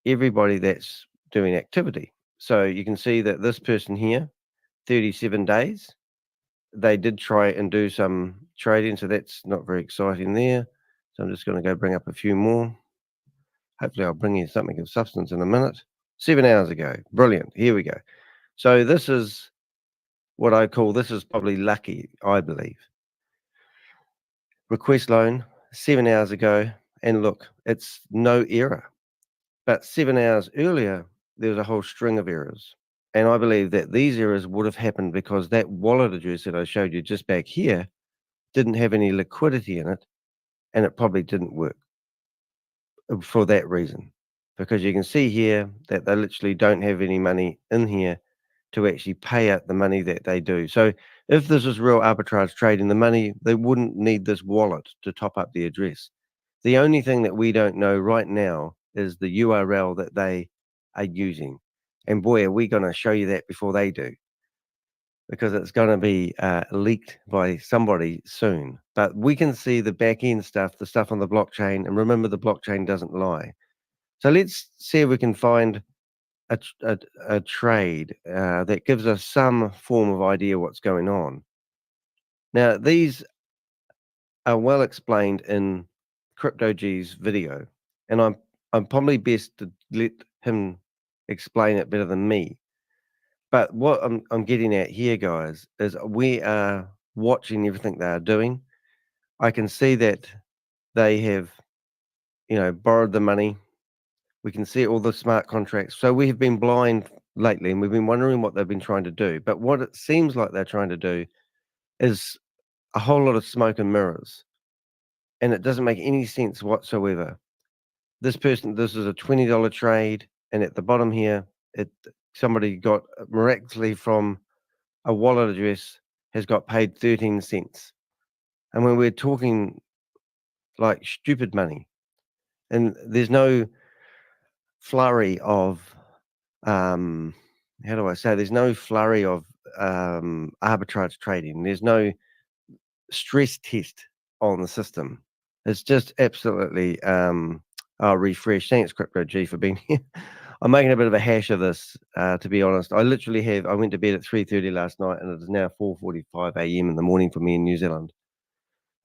everybody that's doing activity. So you can see that this person here, 37 days, they did try and do some trading. So that's not very exciting there. So I'm just going to go bring up a few more. Hopefully I'll bring you something of substance in a minute. 7 hours ago. Brilliant. Here we go. So this is what I call, this is probably Lucky, I believe. Request loan 7 hours ago, and look, it's no error. But 7 hours earlier, there was a whole string of errors. And I believe that these errors would have happened because that wallet address that I showed you just back here didn't have any liquidity in it, and it probably didn't work for that reason. Because you can see here that they literally don't have any money in here to actually pay out the money that they do. So if this is real arbitrage trading, the money, they wouldn't need this wallet to top up the address. The only thing that we don't know right now is the URL that they are using. And boy, are we going to show you that before they do, because it's going to be leaked by somebody soon. But we can see the back end stuff, the stuff on the blockchain. And remember, the blockchain doesn't lie. So let's see if we can find a trade that gives us some form of idea what's going on. Now, these are well explained in CryptoG's video, and I'm probably best to let him explain it better than me. But what I'm getting at here, guys, is we are watching everything they are doing. I can see that they have, borrowed the money. We can see all the smart contracts. So we have been blind lately, and we've been wondering what they've been trying to do. But what it seems like they're trying to do is a whole lot of smoke and mirrors, and it doesn't make any sense whatsoever. This is a $20 trade, and at the bottom here, somebody got miraculously from a wallet address has got paid 13 cents. And when we're talking like stupid money, and there's no flurry of there's no flurry of arbitrage trading. There's no stress test on the system. It's just absolutely refresh. Thanks, Crypto G, for being here. I'm making a bit of a hash of this, to be honest. I went to bed at 3:30 last night, and it is now 4:45 a.m. in the morning for me in New Zealand.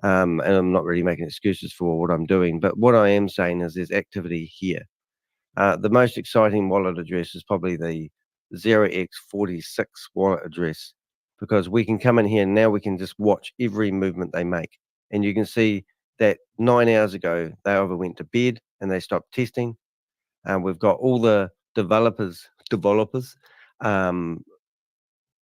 And I'm not really making excuses for what I'm doing, but what I am saying is there's activity here. The most exciting wallet address is probably the 0x46 wallet address, because we can come in here and now we can just watch every movement they make. And you can see that 9 hours ago, they either went to bed and they stopped testing. We've got all the developers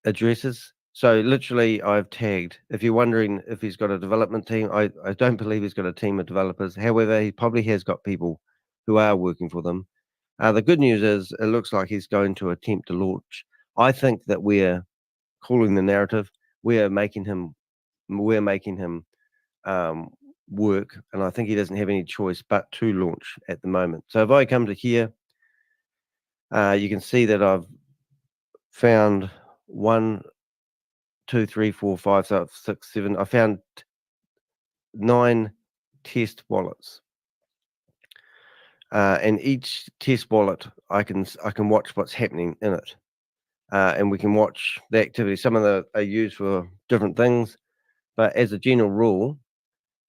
addresses. So literally I've tagged, if you're wondering if he's got a development team, I don't believe he's got a team of developers. However, he probably has got people who are working for them. The good news is it looks like he's going to attempt to launch. I think that we're calling the narrative. We're making him work, and I think he doesn't have any choice but to launch at the moment. So if I come to here, you can see that I've found 1, 2, 3, 4, 5, 6, 7. I found 9 test wallets. And each test wallet, I can watch what's happening in it, and we can watch the activity. Some of them are used for different things, but as a general rule,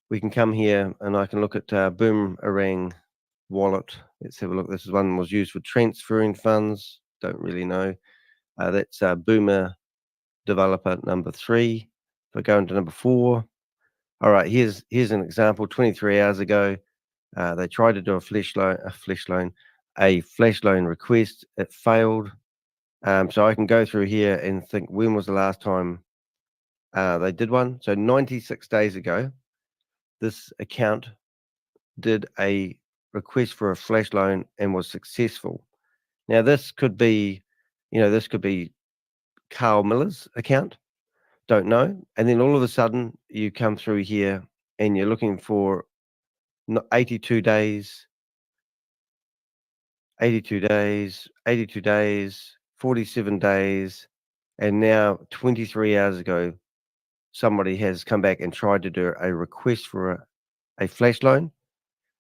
we can come here and I can look at Boomerang wallet. Let's have a look. This one was used for transferring funds. Don't really know. That's Boomer developer number 3. If I go into number 4, all right. Here's an example. 23 hours ago. They tried to do a flash loan request. It failed. So I can go through here and think, when was the last time they did one? So 96 days ago, this account did a request for a flash loan and was successful. Now this could be, Carl Miller's account. Don't know. And then all of a sudden you come through here and you're looking for 82 days, 47 days, and now 23 hours ago, somebody has come back and tried to do a request for a flash loan,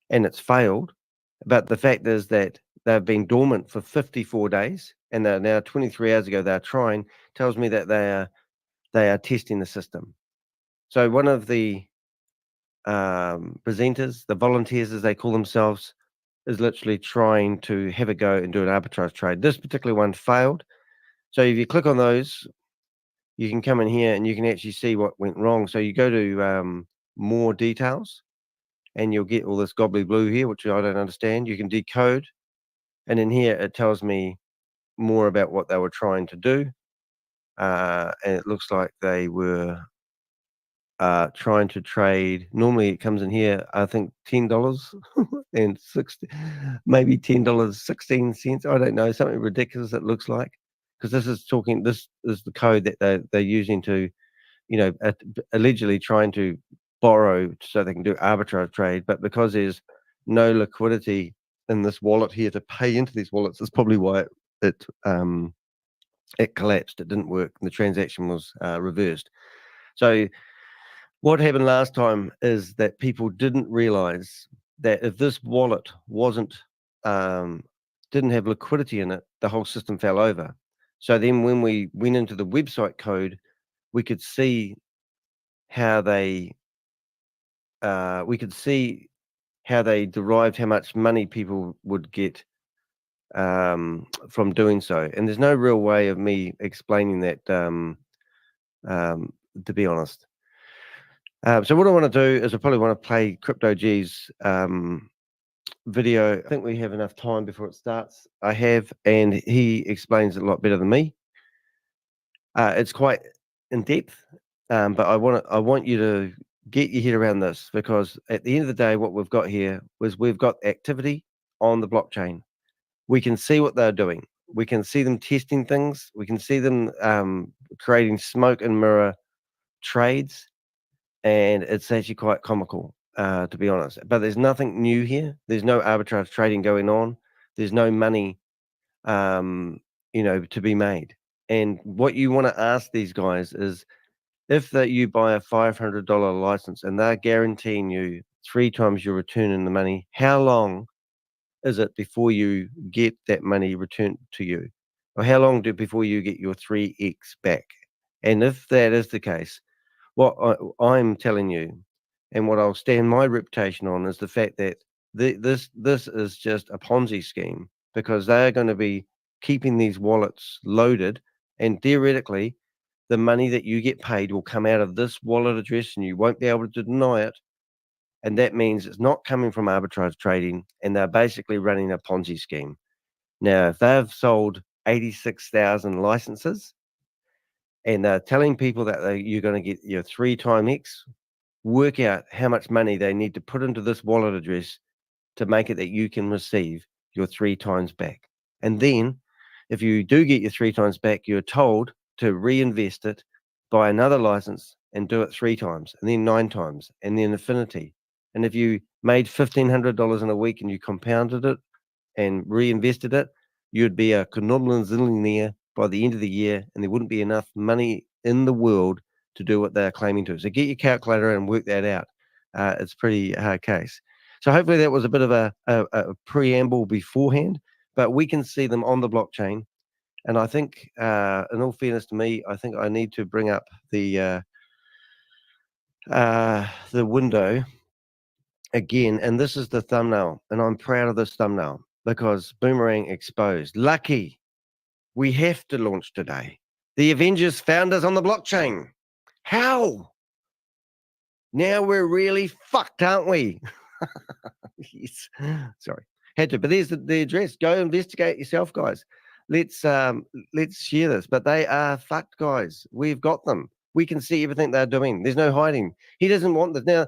and it's failed. But the fact is that they've been dormant for 54 days, and they're now 23 hours ago they're trying, tells me that they are testing the system. So one of the presenters, the volunteers as they call themselves, is literally trying to have a go and do an arbitrage trade. This particular one failed. So if you click on those, you can come in here and you can actually see what went wrong. So you go to more details and you'll get all this gobbly blue here, which I don't understand. You can decode. And in here, it tells me more about what they were trying to do. And it looks like they were trying to trade. Normally it comes in here, I think $10 and 60, maybe $10.16. I don't know, something ridiculous it looks like, because this is the code that they're using to, allegedly trying to borrow so they can do arbitrage trade. But because there's no liquidity in this wallet here to pay into these wallets, that's probably why it collapsed. It didn't work. The transaction was reversed. So what happened last time is that people didn't realize that if this wallet didn't have liquidity in it, the whole system fell over. So then when we went into the website code, we could see how they derived how much money people would get from doing so. And there's no real way of me explaining that, to be honest. So what I want to do is I probably want to play Crypto G's video. I think we have enough time before it starts. I have, and he explains it a lot better than me. It's quite in depth, but I want you to get your head around this, because at the end of the day, what we've got here is we've got activity on the blockchain. We can see what they're doing. We can see them testing things. We can see them creating smoke and mirror trades. And it's actually quite comical, to be honest. But there's nothing new here. There's no arbitrage trading going on. There's no money, to be made. And what you want to ask these guys is, if you buy a $500 license and they're guaranteeing you 3 times your return in the money, how long is it before you get that money returned to you? Or how long before you get your 3x back? And if that is the case, what I'm telling you, and what I'll stand my reputation on, is the fact that this is just a Ponzi scheme, because they are going to be keeping these wallets loaded, and theoretically, the money that you get paid will come out of this wallet address, and you won't be able to deny it. And that means it's not coming from arbitrage trading, and they're basically running a Ponzi scheme. Now, if they've sold 86,000 licenses, and they're telling people that you're going to get your 3 times X, work out how much money they need to put into this wallet address to make it that you can receive your 3 times back. And then, if you do get your 3 times back, you're told to reinvest it, buy another license, and do it 3 times, and then 9 times, and then infinity. And if you made $1,500 in a week and you compounded it and reinvested it, you'd be a zillionaire by the end of the year, and there wouldn't be enough money in the world to do what they're claiming to. So get your calculator and work that out. It's a pretty hard case. So hopefully that was a bit of a preamble beforehand, but we can see them on the blockchain. And I think, in all fairness to me, I think I need to bring up the window again. And this is the thumbnail, and I'm proud of this thumbnail, because Boomerang exposed. Lucky. We have to launch today. The Avengers found us on the blockchain. How? Now we're really fucked, aren't we? Yes. Sorry. Had to. But there's the address. Go investigate yourself, guys. Let's share this. But they are fucked, guys. We've got them. We can see everything they're doing. There's no hiding. He doesn't want this. Now,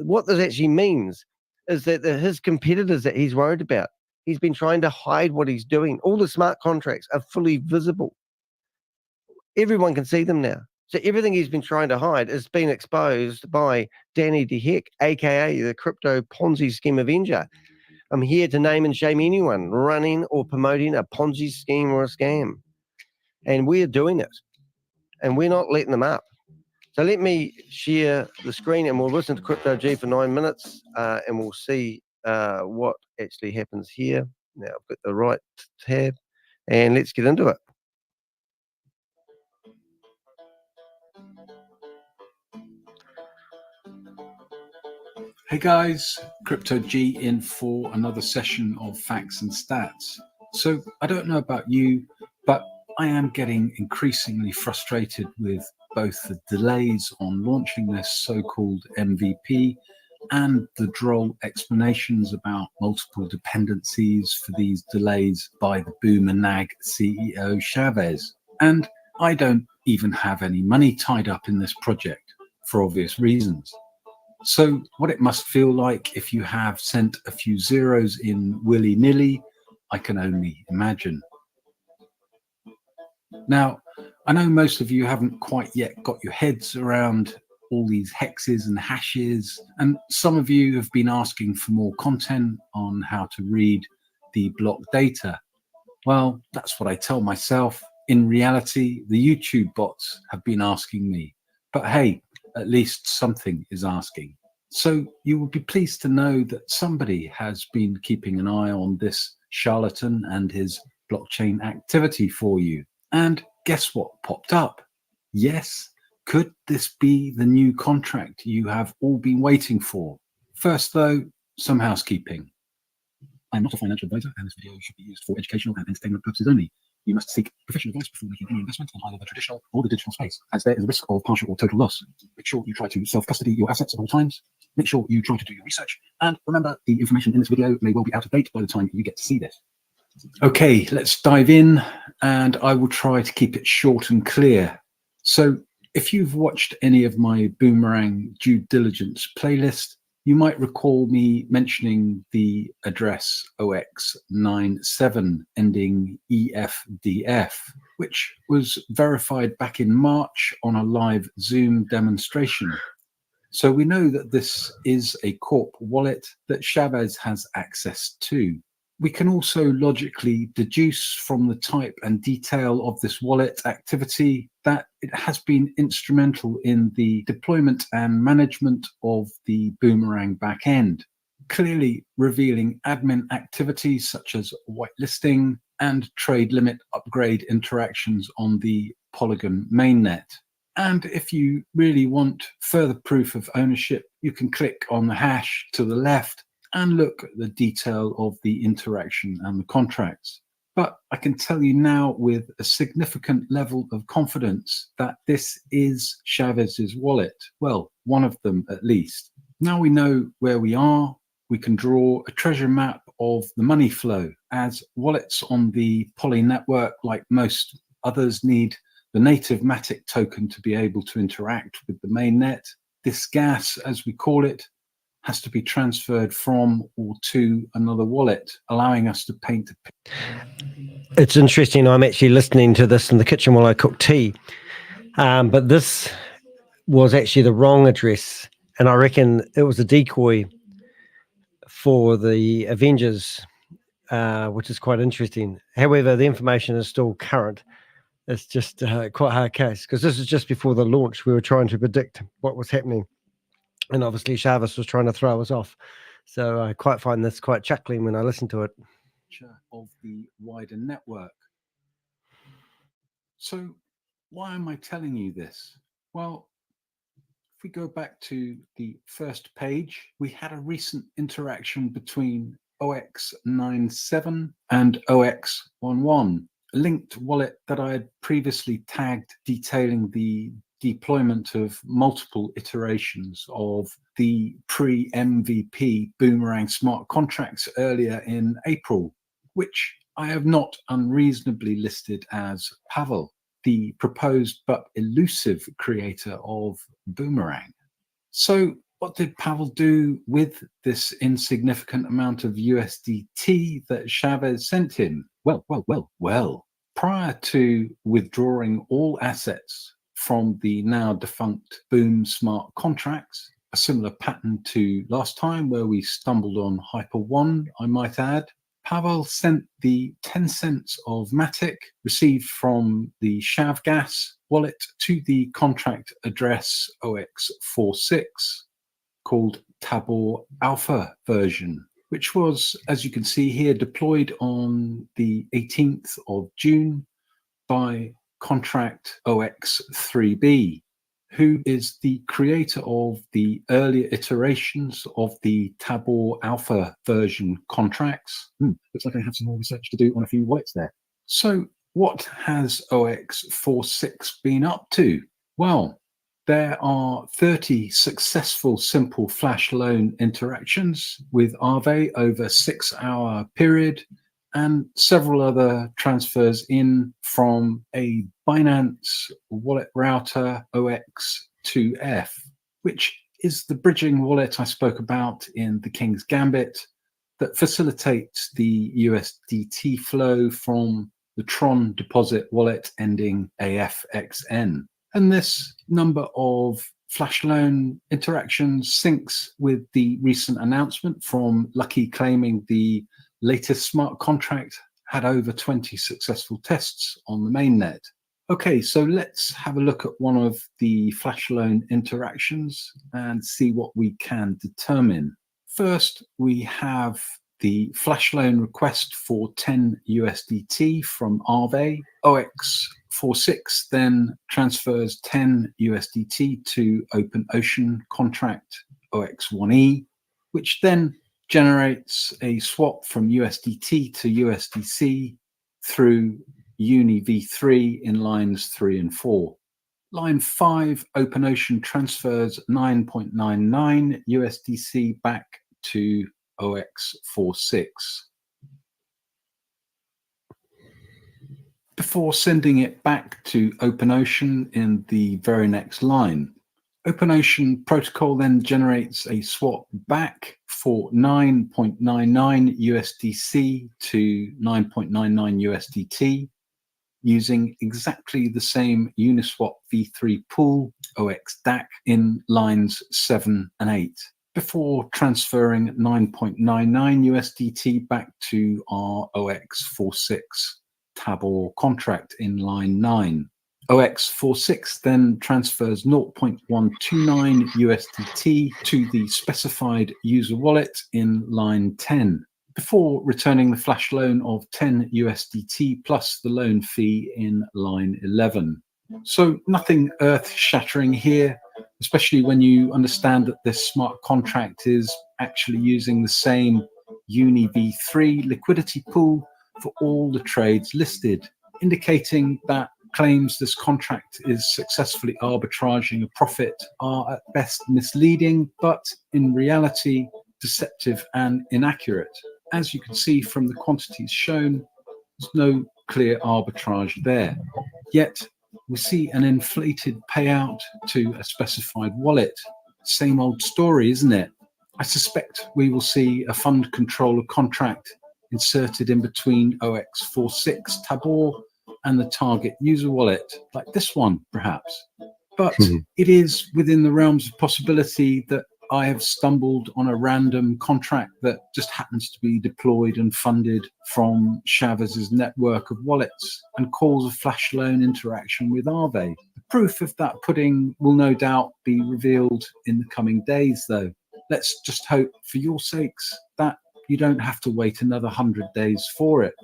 what this actually means is that his competitors that he's worried about, he's been trying to hide what he's doing. All the smart contracts are fully visible. Everyone can see them now. So everything he's been trying to hide has been exposed by Danny DeHeck, aka the crypto Ponzi scheme Avenger. I'm here to name and shame anyone running or promoting a Ponzi scheme or a scam. And we're doing it. And we're not letting them up. So let me share the screen, and we'll listen to Crypto G for 9 minutes, and we'll see what actually happens here. Now I've got the right tab, and let's get into it. Hey guys, Crypto G in for another session of Facts and Stats. So I don't know about you, but I am getting increasingly frustrated with both the delays on launching this so-called MVP and the droll explanations about multiple dependencies for these delays by the Boomerang CEO Chavez. And I don't even have any money tied up in this project for obvious reasons. So what it must feel like if you have sent a few zeros in willy-nilly, I can only imagine. Now, I know most of you haven't quite yet got your heads around all these hexes and hashes, and some of you have been asking for more content on how to read the block data. Well, that's what I tell myself. In reality, the YouTube bots have been asking me, but hey, at least something is asking. So you will be pleased to know that somebody has been keeping an eye on this charlatan and his blockchain activity for you. And guess what popped up? Yes, could this be the new contract you have all been waiting for? First though, some housekeeping. I am not a financial advisor, and this video should be used for educational and entertainment purposes only. You must seek professional advice before making any investment in either the traditional or the digital space, as there is a risk of partial or total loss. Make sure you try to self-custody your assets at all times. Make sure you try to do your research. And remember, the information in this video may well be out of date by the time you get to see this. Okay, let's dive in, and I will try to keep it short and clear. So if you've watched any of my Boomerang due diligence playlist, you might recall me mentioning the address OX97 ending EFDF, which was verified back in March on a live Zoom demonstration. So we know that this is a corp wallet that Chavez has access to. We can also logically deduce from the type and detail of this wallet activity that it has been instrumental in the deployment and management of the Boomerang backend, clearly revealing admin activities such as whitelisting and trade limit upgrade interactions on the Polygon mainnet. And if you really want further proof of ownership, you can click on the hash to the left and look at the detail of the interaction and the contracts. But I can tell you now with a significant level of confidence that this is Chavez's wallet. Well, one of them at least. Now we know where we are, we can draw a treasure map of the money flow, as wallets on the Poly network, like most others, need the native Matic token to be able to interact with the mainnet. This gas, as we call it, has to be transferred from or to another wallet, allowing us to paint a picture. It's interesting. I'm actually listening to this in the kitchen while I cook tea. But this was actually the wrong address. And I reckon it was a decoy for the Avengers, which is quite interesting. However, the information is still current. It's just quite a hard case, because this is just before the launch. We were trying to predict what was happening. And obviously Chavez was trying to throw us off. So I quite find this quite chuckling when I listen to it. Of the wider network. So why am I telling you this? Well, if we go back to the first page, we had a recent interaction between OX97 and OX11, a linked wallet that I had previously tagged, detailing the deployment of multiple iterations of the pre-MVP Boomerang smart contracts earlier in April, which I have not unreasonably listed as Pavel, the proposed but elusive creator of Boomerang. So what did Pavel do with this insignificant amount of USDT that Chavez sent him? Well, prior to withdrawing all assets from the now defunct Boom smart contracts, a similar pattern to last time where we stumbled on Hyper One, I might add, Pavel sent the 10 cents of Matic received from the Shavgas wallet to the contract address OX46 called Tabor Alpha version, which was, as you can see here, deployed on the 18th of June by contract OX3B, who is the creator of the earlier iterations of the Tabor Alpha version contracts. Looks like I have some more research to do on a few wallets there. So what has OX46 been up to? Well, There are 30 successful simple flash loan interactions with Aave over a 6-hour period, and several other transfers in from a Binance wallet router OX2F, which is the bridging wallet I spoke about in the King's Gambit that facilitates the USDT flow from the Tron deposit wallet ending AFXN. And this number of flash loan interactions syncs with the recent announcement from Lucky claiming the latest smart contract had over 20 successful tests on the mainnet. Okay, so let's have a look at one of the flash loan interactions and see what we can determine. First, we have the flash loan request for 10 USDT from Aave. OX46 then transfers 10 USDT to OpenOcean contract OX1E, which then generates a swap from USDT to USDC through UniV3 in lines 3 and 4. Line 5, OpenOcean transfers 9.99 USDC back to OX46 before sending it back to OpenOcean in the very next line. OpenOcean protocol then generates a swap back for 9.99 USDC to 9.99 USDT using exactly the same Uniswap v3 pool OXDAC in lines 7 and 8 before transferring 9.99 USDT back to our OX46 Tabor contract in line 9. OX46 then transfers 0.129 USDT to the specified user wallet in line 10 before returning the flash loan of 10 USDT plus the loan fee in line 11. So nothing earth-shattering here, especially when you understand that this smart contract is actually using the same UniV3 liquidity pool for all the trades listed, indicating that claims this contract is successfully arbitraging a profit are at best misleading, but in reality deceptive and inaccurate. As you can see from the quantities shown, there's no clear arbitrage there. Yet we see an inflated payout to a specified wallet. Same old story, isn't it? I suspect we will see a fund controller contract inserted in between OX46 Tabor and the target user wallet, like this one, perhaps. But it is within the realms of possibility that I have stumbled on a random contract that just happens to be deployed and funded from Chavez's network of wallets and calls a flash loan interaction with Aave. The proof of that pudding will no doubt be revealed in the coming days, though. Let's just hope, for your sakes, that you don't have to wait another 100 days for it.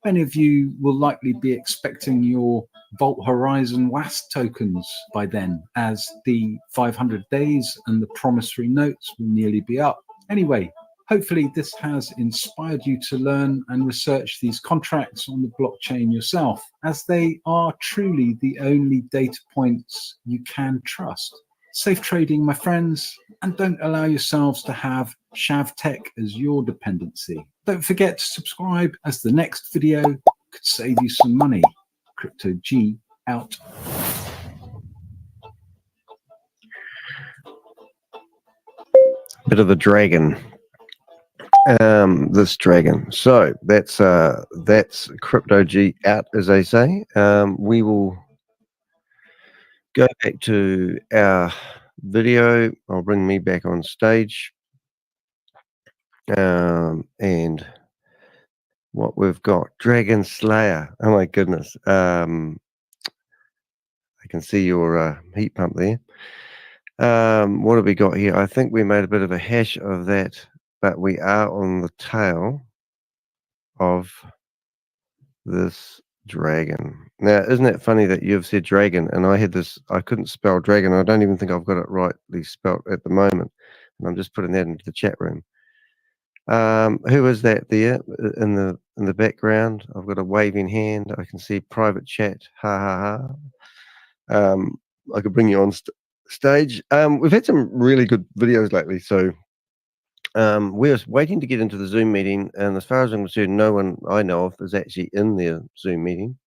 Many of you will likely be expecting your Vault Horizon WASP tokens by then, as the 500 days and the promissory notes will nearly be up. Anyway, hopefully this has inspired you to learn and research these contracts on the blockchain yourself, as they are truly the only data points you can trust. Safe trading, my friends, and don't allow yourselves to have ShavTech as your dependency. Don't forget to subscribe, as the next video could save you some money. Crypto G out. Bit of a dragon. This dragon. So that's Crypto G out, as they say. We will go back to our video. I'll bring me back on stage. And what we've got, Dragon Slayer. Oh my goodness. I can see your heat pump there. What have we got here? I think we made a bit of a hash of that, but we are on the tail of this dragon. Now, isn't it funny that you've said dragon and I had this, I couldn't spell dragon. I don't even think I've got it rightly spelt at the moment. And I'm just putting that into the chat room. Who is that there in the background? I've got a waving hand. I can see private chat. Ha ha ha. I could bring you on stage. We've had some really good videos lately, so we're waiting to get into the Zoom meeting, and as far as I'm concerned, no one I know of is actually in their Zoom meeting.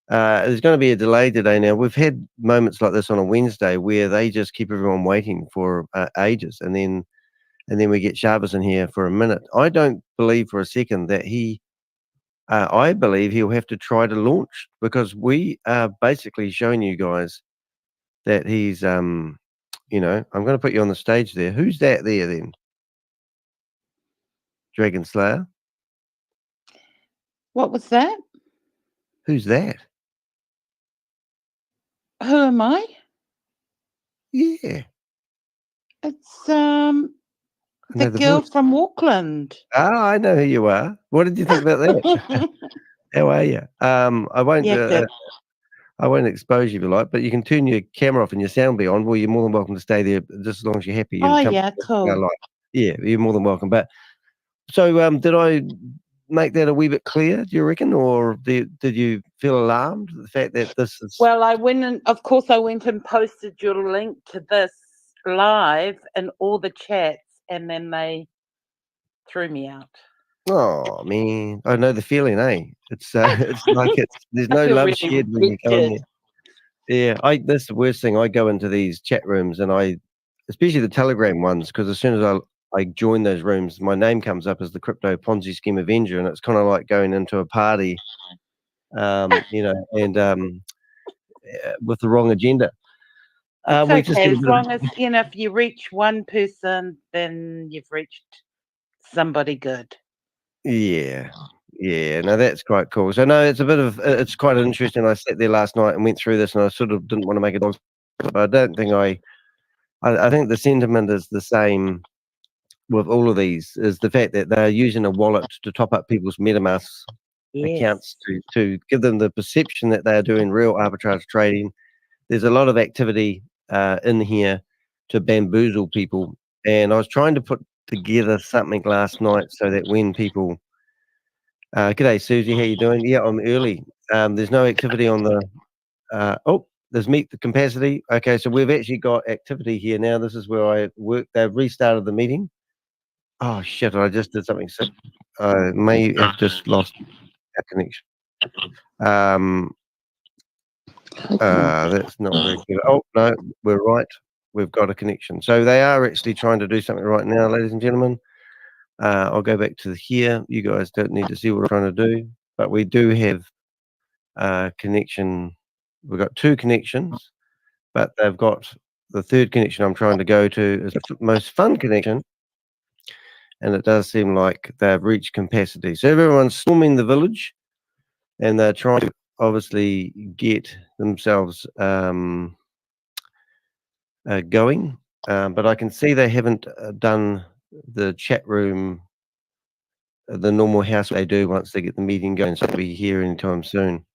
There's going to be a delay today. Now, we've had moments like this on a Wednesday where they just keep everyone waiting for ages, and then we get Sharvis in here for a minute. I don't believe for a second that I believe he'll have to try to launch, because we are basically showing you guys that he's, I'm going to put you on the stage there. Who's that there then? Dragon Slayer? What was that? Who's that? Who am I? Yeah. It's the girl from Auckland. Oh, I know who you are. What did you think about that? How are you? I won't. Yeah, I won't expose you if you like, but you can turn your camera off and your sound be on. Well, you're more than welcome to stay there, just as long as you're happy. Oh, yeah, cool. Yeah, you're more than welcome. But so, did I make that a wee bit clear, do you reckon, or did you feel alarmed at the fact that this is? Well, I went and posted your link to this live and all the chats, and then they threw me out. Oh man, I know the feeling, eh? It's like there's no love really shared when you go in there. Yeah, that's the worst thing. I go into these chat rooms, and especially the Telegram ones, because as soon as I join those rooms, my name comes up as the Crypto Ponzi Scheme Avenger, and it's kind of like going into a party, and with the wrong agenda. It's okay, as long as if you reach one person, then you've reached somebody good. Yeah, no, that's quite cool. So no, it's quite interesting. I sat there last night and went through this, and I sort of didn't want to make it all, but I don't think I think the sentiment is the same with all of these, is the fact that they're using a wallet to top up people's MetaMask accounts to give them the perception that they are doing real arbitrage trading. There's a lot of activity in here to bamboozle people, and I was trying to put together something last night so that when people g'day Susie, how you doing? Yeah, I'm early. There's no activity on the there's meet the capacity. Okay, so we've actually got activity here now. This is where I work. They've restarted the meeting. Oh shit, I just did something sick. I may have just lost our connection. That's not very good. Oh no, we're right. We've got a connection. So they are actually trying to do something right now, ladies and gentlemen. I'll go back to here. You guys don't need to see what we're trying to do, but we do have a connection. We've got two connections, but they've got the third connection I'm trying to go to is the most fun connection, and it does seem like they've reached capacity. So everyone's storming the village, and they're trying to obviously get themselves going, but I can see they haven't done the chat room, the normal house they do once they get the meeting going, so they'll be here anytime soon.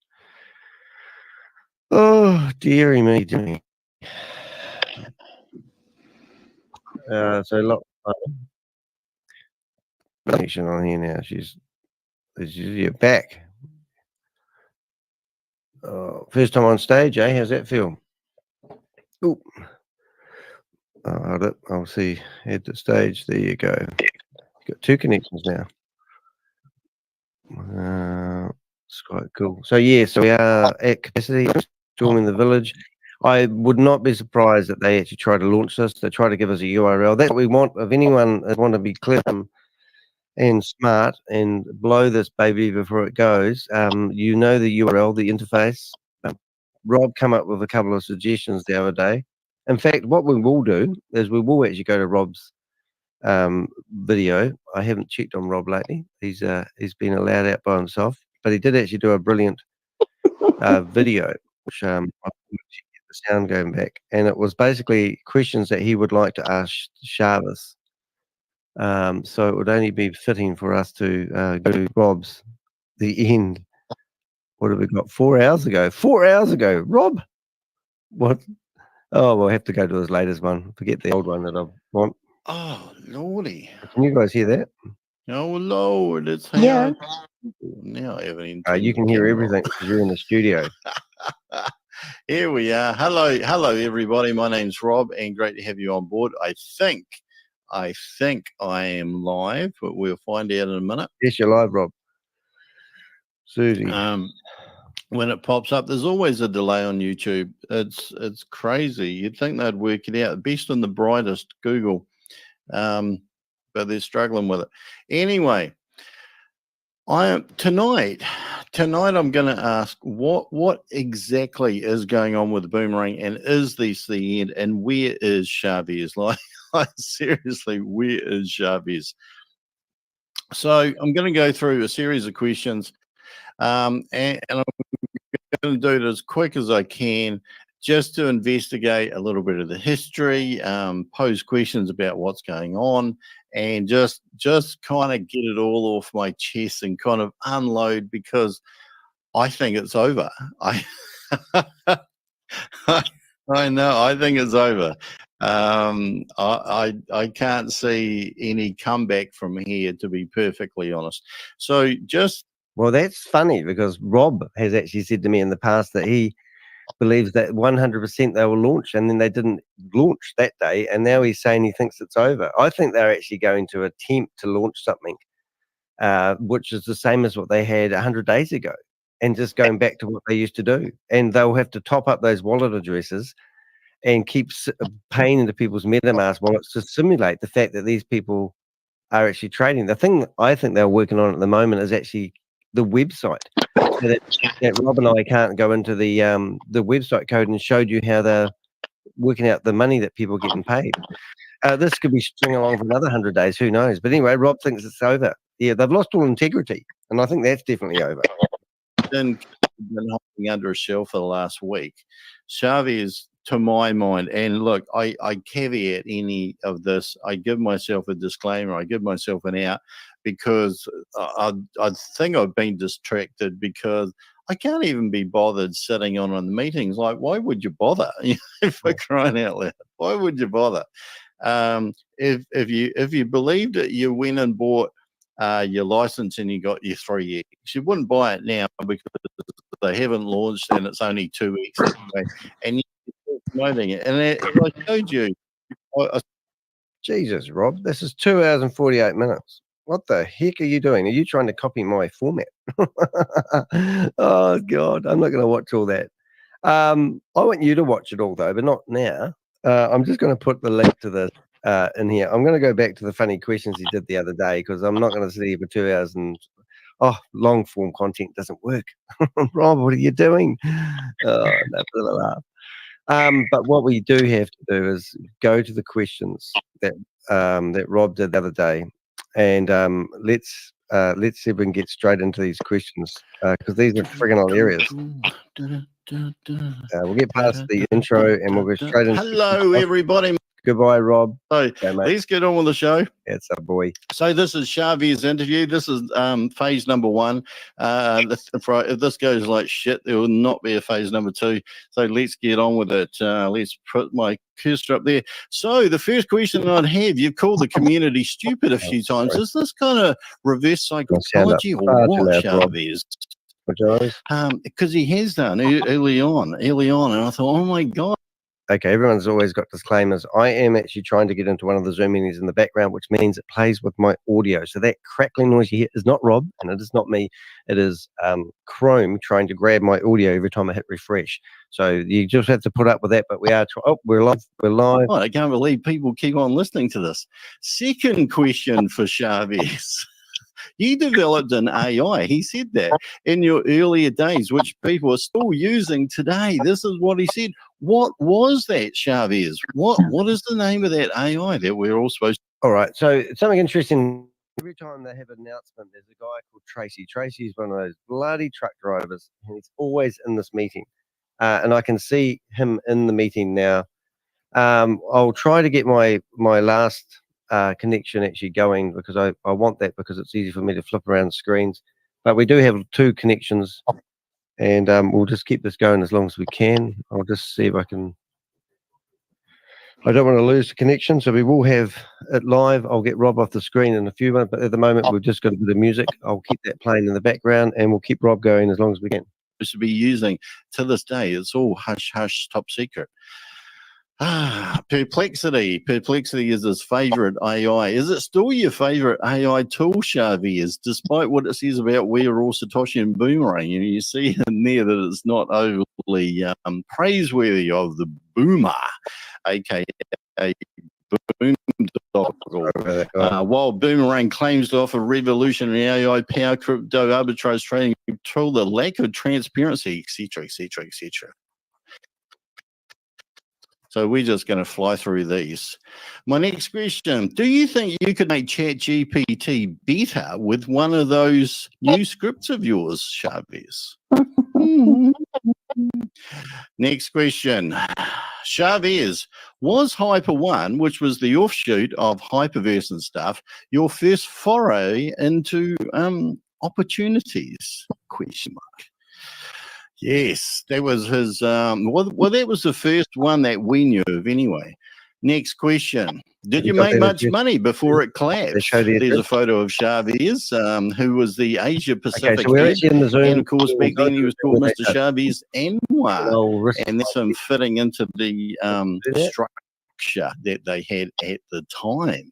Oh, dearie me, dearie. So a lot of connection on here now. She's back. First time on stage, eh? How's that feel? Oh, hold it. I'll see. Head to stage. There you go. Got two connections now. It's quite cool. So yeah, so we are at capacity, storming the village. I would not be surprised that they actually try to launch this. They try to give us a URL. That's what we want. If anyone want to be clever and smart and blow this baby before it goes, you know the URL, the interface. Rob came up with a couple of suggestions the other day. In fact, what we will do is we will actually go to Rob's video. I haven't checked on Rob lately. He's been allowed out by himself, but he did actually do a brilliant video, which I get the sound going back, and it was basically questions that he would like to ask Sharvis. So it would only be fitting for us to go to Rob's the end. What have we got? 4 hours ago. 4 hours ago, Rob. What? Oh, we'll have to go to his latest one. Forget the old one that I want. Oh, lordy. Can you guys hear that? Oh, Lord. It's Yeah. now I haven't You can hear everything because you're in the studio. Here we are. Hello, everybody. My name's Rob, and great to have you on board. I think I am live, but we'll find out in a minute. Yes, you're live, Rob. Susie. When it pops up, there's always a delay on YouTube. It's crazy. You'd think they'd work it out. Best and the brightest, Google, but they're struggling with it. Anyway, tonight I'm going to ask what exactly is going on with the Boomerang, and is this the end? And where is Chavez? Like seriously, where is Chavez? So I'm going to go through a series of questions, and I'm going to do it as quick as I can, just to investigate a little bit of the history, pose questions about what's going on, and just kind of get it all off my chest and kind of unload, because I think it's over. I know, I think it's over. I can't see any comeback from here, to be perfectly honest. So Well, that's funny, because Rob has actually said to me in the past that he believes that 100% they will launch, and then they didn't launch that day, and now he's saying he thinks it's over. I think they're actually going to attempt to launch something, which is the same as what they had 100 days ago, and just going back to what they used to do. And they'll have to top up those wallet addresses and keep paying into people's MetaMask wallets to simulate the fact that these people are actually trading. The thing I think they're working on at the moment is actually the website, so that Rob and I can't go into the website code and showed you how they're working out the money that people are getting paid. This could be stringing along for another 100 days, who knows? But anyway, Rob thinks it's over. Yeah, they've lost all integrity, and I think that's definitely over. Been holding under a shell for the last week. Chavez, to my mind, and look, I caveat any of this. I give myself a disclaimer. I give myself an out, because I think I've been distracted, because I can't even be bothered sitting on the meetings. Like, why would you bother? For crying out loud, why would you bother? If you believed it, you went and bought your license and you got your 3 years. You wouldn't buy it now, because they haven't launched and it's only 2 weeks anyway, and you're promoting it. And as I showed you, Jesus, Rob, this is 2 hours and 48 minutes. What the heck are you doing? Are you trying to copy my format? Oh, God, I'm not going to watch all that. I want you to watch it all, though, but not now. I'm just going to put the link to this in here. I'm going to go back to the funny questions he did the other day, because I'm not going to sit here for 2 hours and long form content doesn't work. Rob, what are you doing? Oh, that's a little laugh. But what we do have to do is go to the questions that Rob did the other day, and let's see if we can get straight into these questions, because these are friggin' hilarious. We'll get past the intro and we'll go straight into. Hello, everybody. Goodbye, Rob. So Okay, mate. let's get on with the show. It's a boy. So this is Chavez's interview. This is phase number 1. If this goes like shit, there will not be a phase number 2. So let's get on with it. Let's put my cursor up there. So the first question I'd have, you've called the community stupid a few times. Is this kind of reverse psychology or what, Chavez? Because he has done early on, and I thought, oh my God. Okay, everyone's always got disclaimers. I am actually trying to get into one of the Zoom meetings in the background, which means it plays with my audio. So that crackling noise you hear is not Rob, and it is not me. It is Chrome trying to grab my audio every time I hit refresh. So you just have to put up with that. But we are. We're live. We're live. Oh, I can't believe people keep on listening to this. Second question for Chavez. You developed an AI, he said that, in your earlier days, which people are still using today. This is what he said. What was that, Chavez? What is the name of that AI that we're all supposed to? All right, so something interesting. Every time they have an announcement, there's a guy called Tracy. Tracy is one of those bloody truck drivers, and he's always in this meeting. And I can see him in the meeting now. I'll try to get my last connection actually going, because I want that, because it's easy for me to flip around screens. But we do have 2 connections, and we'll just keep this going as long as we can. I'll just see if I can. I don't want to lose the connection, so we will have it live. I'll get Rob off the screen in a few minutes, but at the moment we've just got a bit of music. I'll keep that playing in the background, and we'll keep Rob going as long as we can. to be using to this day. It's all hush hush, top secret. Perplexity. Perplexity is his favorite AI. Is it still your favorite AI tool, Xavier? Despite what it says about We Are All Satoshi and Boomerang, you see in there that it's not overly praiseworthy of the Boomer, aka Boondoggle. While Boomerang claims to offer revolutionary AI power, crypto arbitrage trading control, the lack of transparency, etc., etc., etc. So we're just going to fly through these. My next question, do you think you could make ChatGPT better with one of those new scripts of yours, Chavez? Next question. Chavez, was Hyper One, which was the offshoot of Hyperverse and stuff, your first foray into opportunities? Question mark. Yes, that was his. Well, that was the first one that we knew of anyway. Next question. Did you make much money before it collapsed? There's a photo of Chavez, who was the Asia Pacific so we're actually in the Zoom. and of course, back then he was called Mr. Chavez Anwar. And that's him fitting into the structure that they had at the time.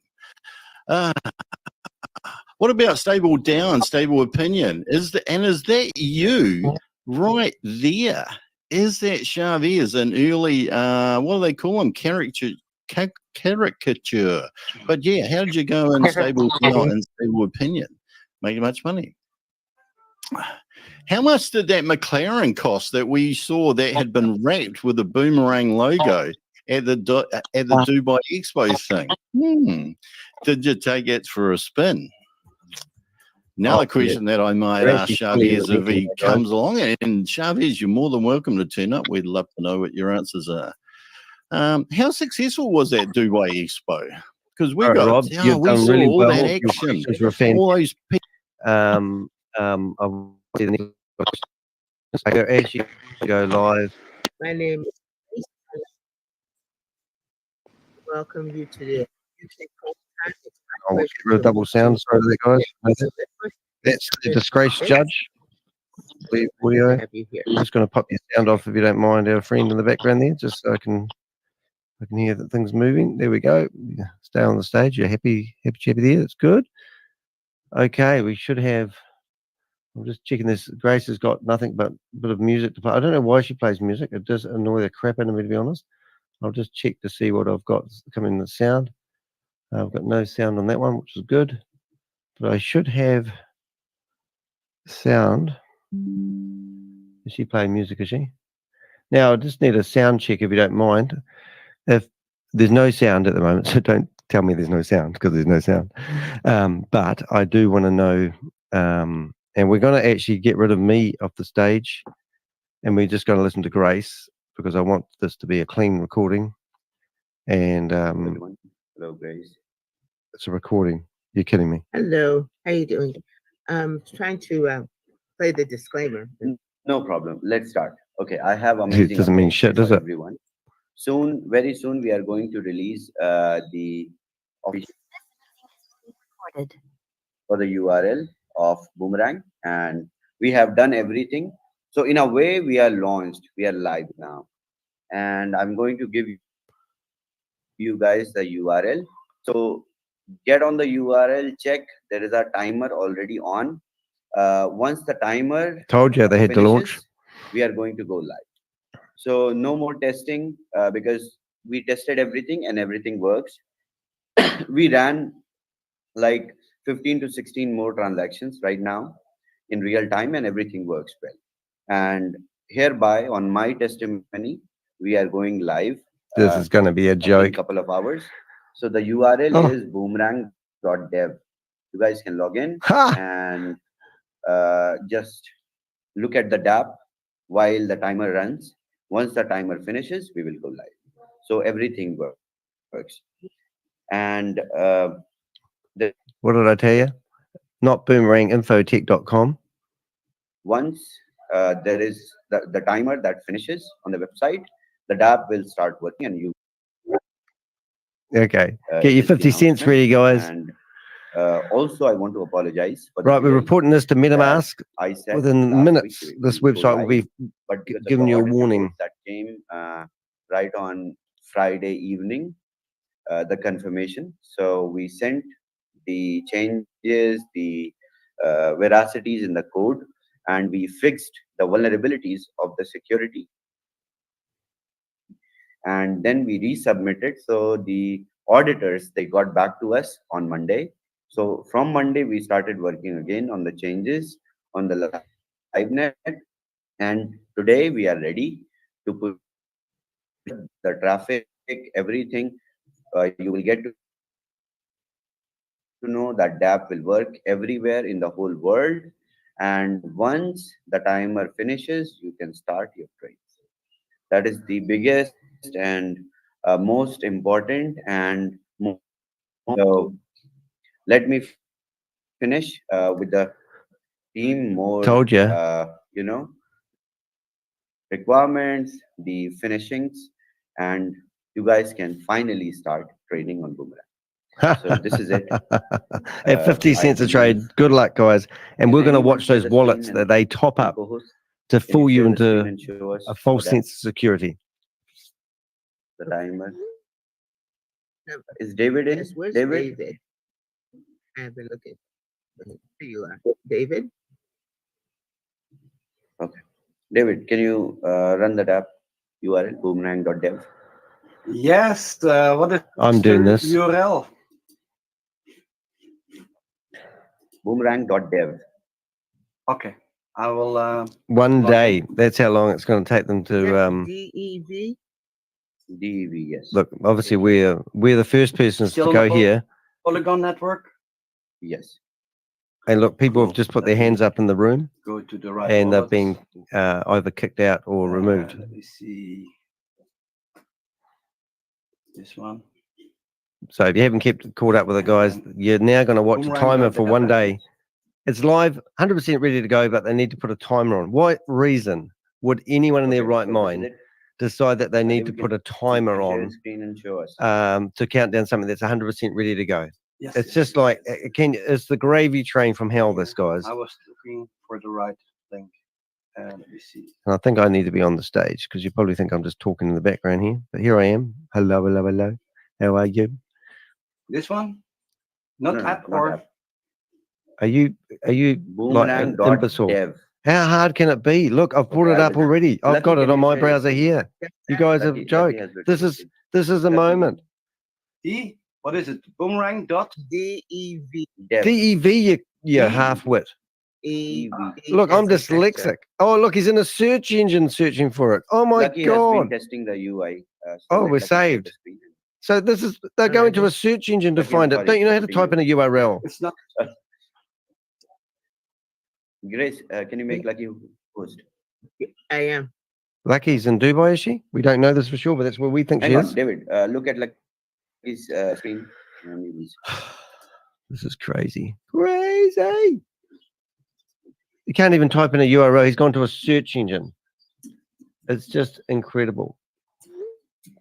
What about stable down, stable opinion? Is that you? Right there. Is that Chavez an early, what do they call him? Caricature. But yeah, how did you go in stable down and stable opinion? Make much money. How much did that McLaren cost that we saw that had been wrapped with the Boomerang logo at the Dubai Expo thing? Did you take it for a spin? Another question that I might ask Chavez if he comes along, and Chavez, you're more than welcome to turn up. We'd love to know what your answers are. How successful was that Dubai Expo? Because we got, Rob, you've we done saw really all well. that action, all those people. I actually go live. My name is welcome you to the I'll get rid of double sound. Sorry to that, guys. That's the disgraced judge. Leo, I'm just going to pop your sound off if you don't mind, our friend in the background there, just so I can hear that things moving. There we go. Stay on the stage. You're happy chappy there. That's good. Okay, we should have. I'm just checking this. Grace has got nothing but a bit of music to play. I don't know why she plays music. It does annoy the crap out of me, to be honest. I'll just check to see what I've got coming in the sound. I've got no sound on that one, which is good. But I should have sound. Is she playing music, is she? Now, I just need a sound check, if you don't mind. If there's no sound at the moment, so don't tell me there's no sound, because there's no sound. But I do want to know, and we're going to actually get rid of me off the stage, and we're just going to listen to Grace, because I want this to be a clean recording. And hello, Grace. It's a recording. You're kidding me. Hello, how you doing? Trying to play the disclaimer. No problem. Let's start. Okay, I have amazing. It doesn't mean shit, does it? Everyone. Soon, very soon, we are going to release the official for the URL of Boomerang, and we have done everything. So in a way, we are launched. We are live now, and I'm going to give you guys the URL. So get on the URL, check. There is a timer already on. Once the timer told you they had finishes, to launch, we are going to go live. So no more testing, because we tested everything and everything works. We ran like 15 to 16 more transactions right now in real time, and everything works well. And hereby, on my testimony, we are going live. This is going to be a joke. In a couple of hours. So the URL is boomerang.dev. You guys can log in and just look at the dApp while the timer runs. Once the timer finishes, we will go live. So everything works. And what did I tell you? Not boomeranginfotech.com. Once there is the timer that finishes on the website, the dApp will start working, and you. Okay, get your 50 cents ready, guys. And Also, I want to apologize for the Right, we're delay. reporting this to MetaMask. I said Within last minutes, week this we go website will be live, but because of giving the you a audit warning. report that came right on Friday evening, the confirmation. So we sent the changes, the veracities in the code, and we fixed the vulnerabilities of the security. And then we resubmitted. So the auditors, they got back to us on Monday. So from Monday, we started working again on the changes on the LiveNet. And today we are ready to put the traffic, everything. You will get to know that DApp will work everywhere in the whole world. And once the timer finishes, you can start your trades. That is the biggest and most important. And so let me finish with the team more. Told you. You know, requirements, the finishings, and you guys can finally start trading on Boomerang. So this is it. At 50 cents a trade. Good luck, guys. And we're going to watch those wallets that they top up to fool you into a false sense of security. The timer. Is David in? Yes, where's David? David? I have been looking. Here you are. David? Okay. David, can you run that app URL, boomerang.dev? Yes, what is I'm doing the this. URL? Boomerang.dev. Okay, I will. One log day. in. That's how long it's going to take them to. DEV? DEV, yes. Look, obviously we're the first persons Still to on go the here. Polygon network. Yes. And look, people have Cool. just put their hands up in the room, Go to the right. and they've wallets. been either kicked out or removed. Let me see. This one. So if you haven't kept caught up with it, guys, you're now going to watch a Boomerang timer dot for dev, one I day. think. It's live, 100% ready to go, but they need to put a timer on. What reason would anyone in their right mind decide that they need to put a timer on Screen and show us. to count down something that's 100% ready to go? Yes, It's yes, just yes, like yes. it's the gravy train from hell, this, guys. I was looking for the right link. Let me see. And I think I need to be on the stage because you probably think I'm just talking in the background here. But here I am. Hello, hello, hello. How are you? This one? Not No, no, app not or app. Are you like an imbecile? Boomerang.dev. How hard can it be? Look, I've brought it up already. I've got Lucky, it can on you my share your browser screen? here. You guys have Lucky joked. has written This it. is the Lucky. moment. D? What is it? Boomerang dot. DEV. Dev. DEV, you half-wit. EV. Look, I'm as in dyslexic. Oh, look, he's in a search engine searching for it. Oh my Lucky has God. been testing the UI. Oh, let we're Lucky share saved. the screen. So they're No, going no, to a search engine to Lucky, I'm find it. sorry Don't you know for how to putting type in a you- URL? It's not. Grace, can you make Lucky host? I am. Lucky's in Dubai, is she? We don't know this for sure, but that's where we think Hang she on, is. David. Look at Lucky's screen. And you will see. This is crazy. Crazy. You can't even type in a URL. He's gone to a search engine. It's just incredible.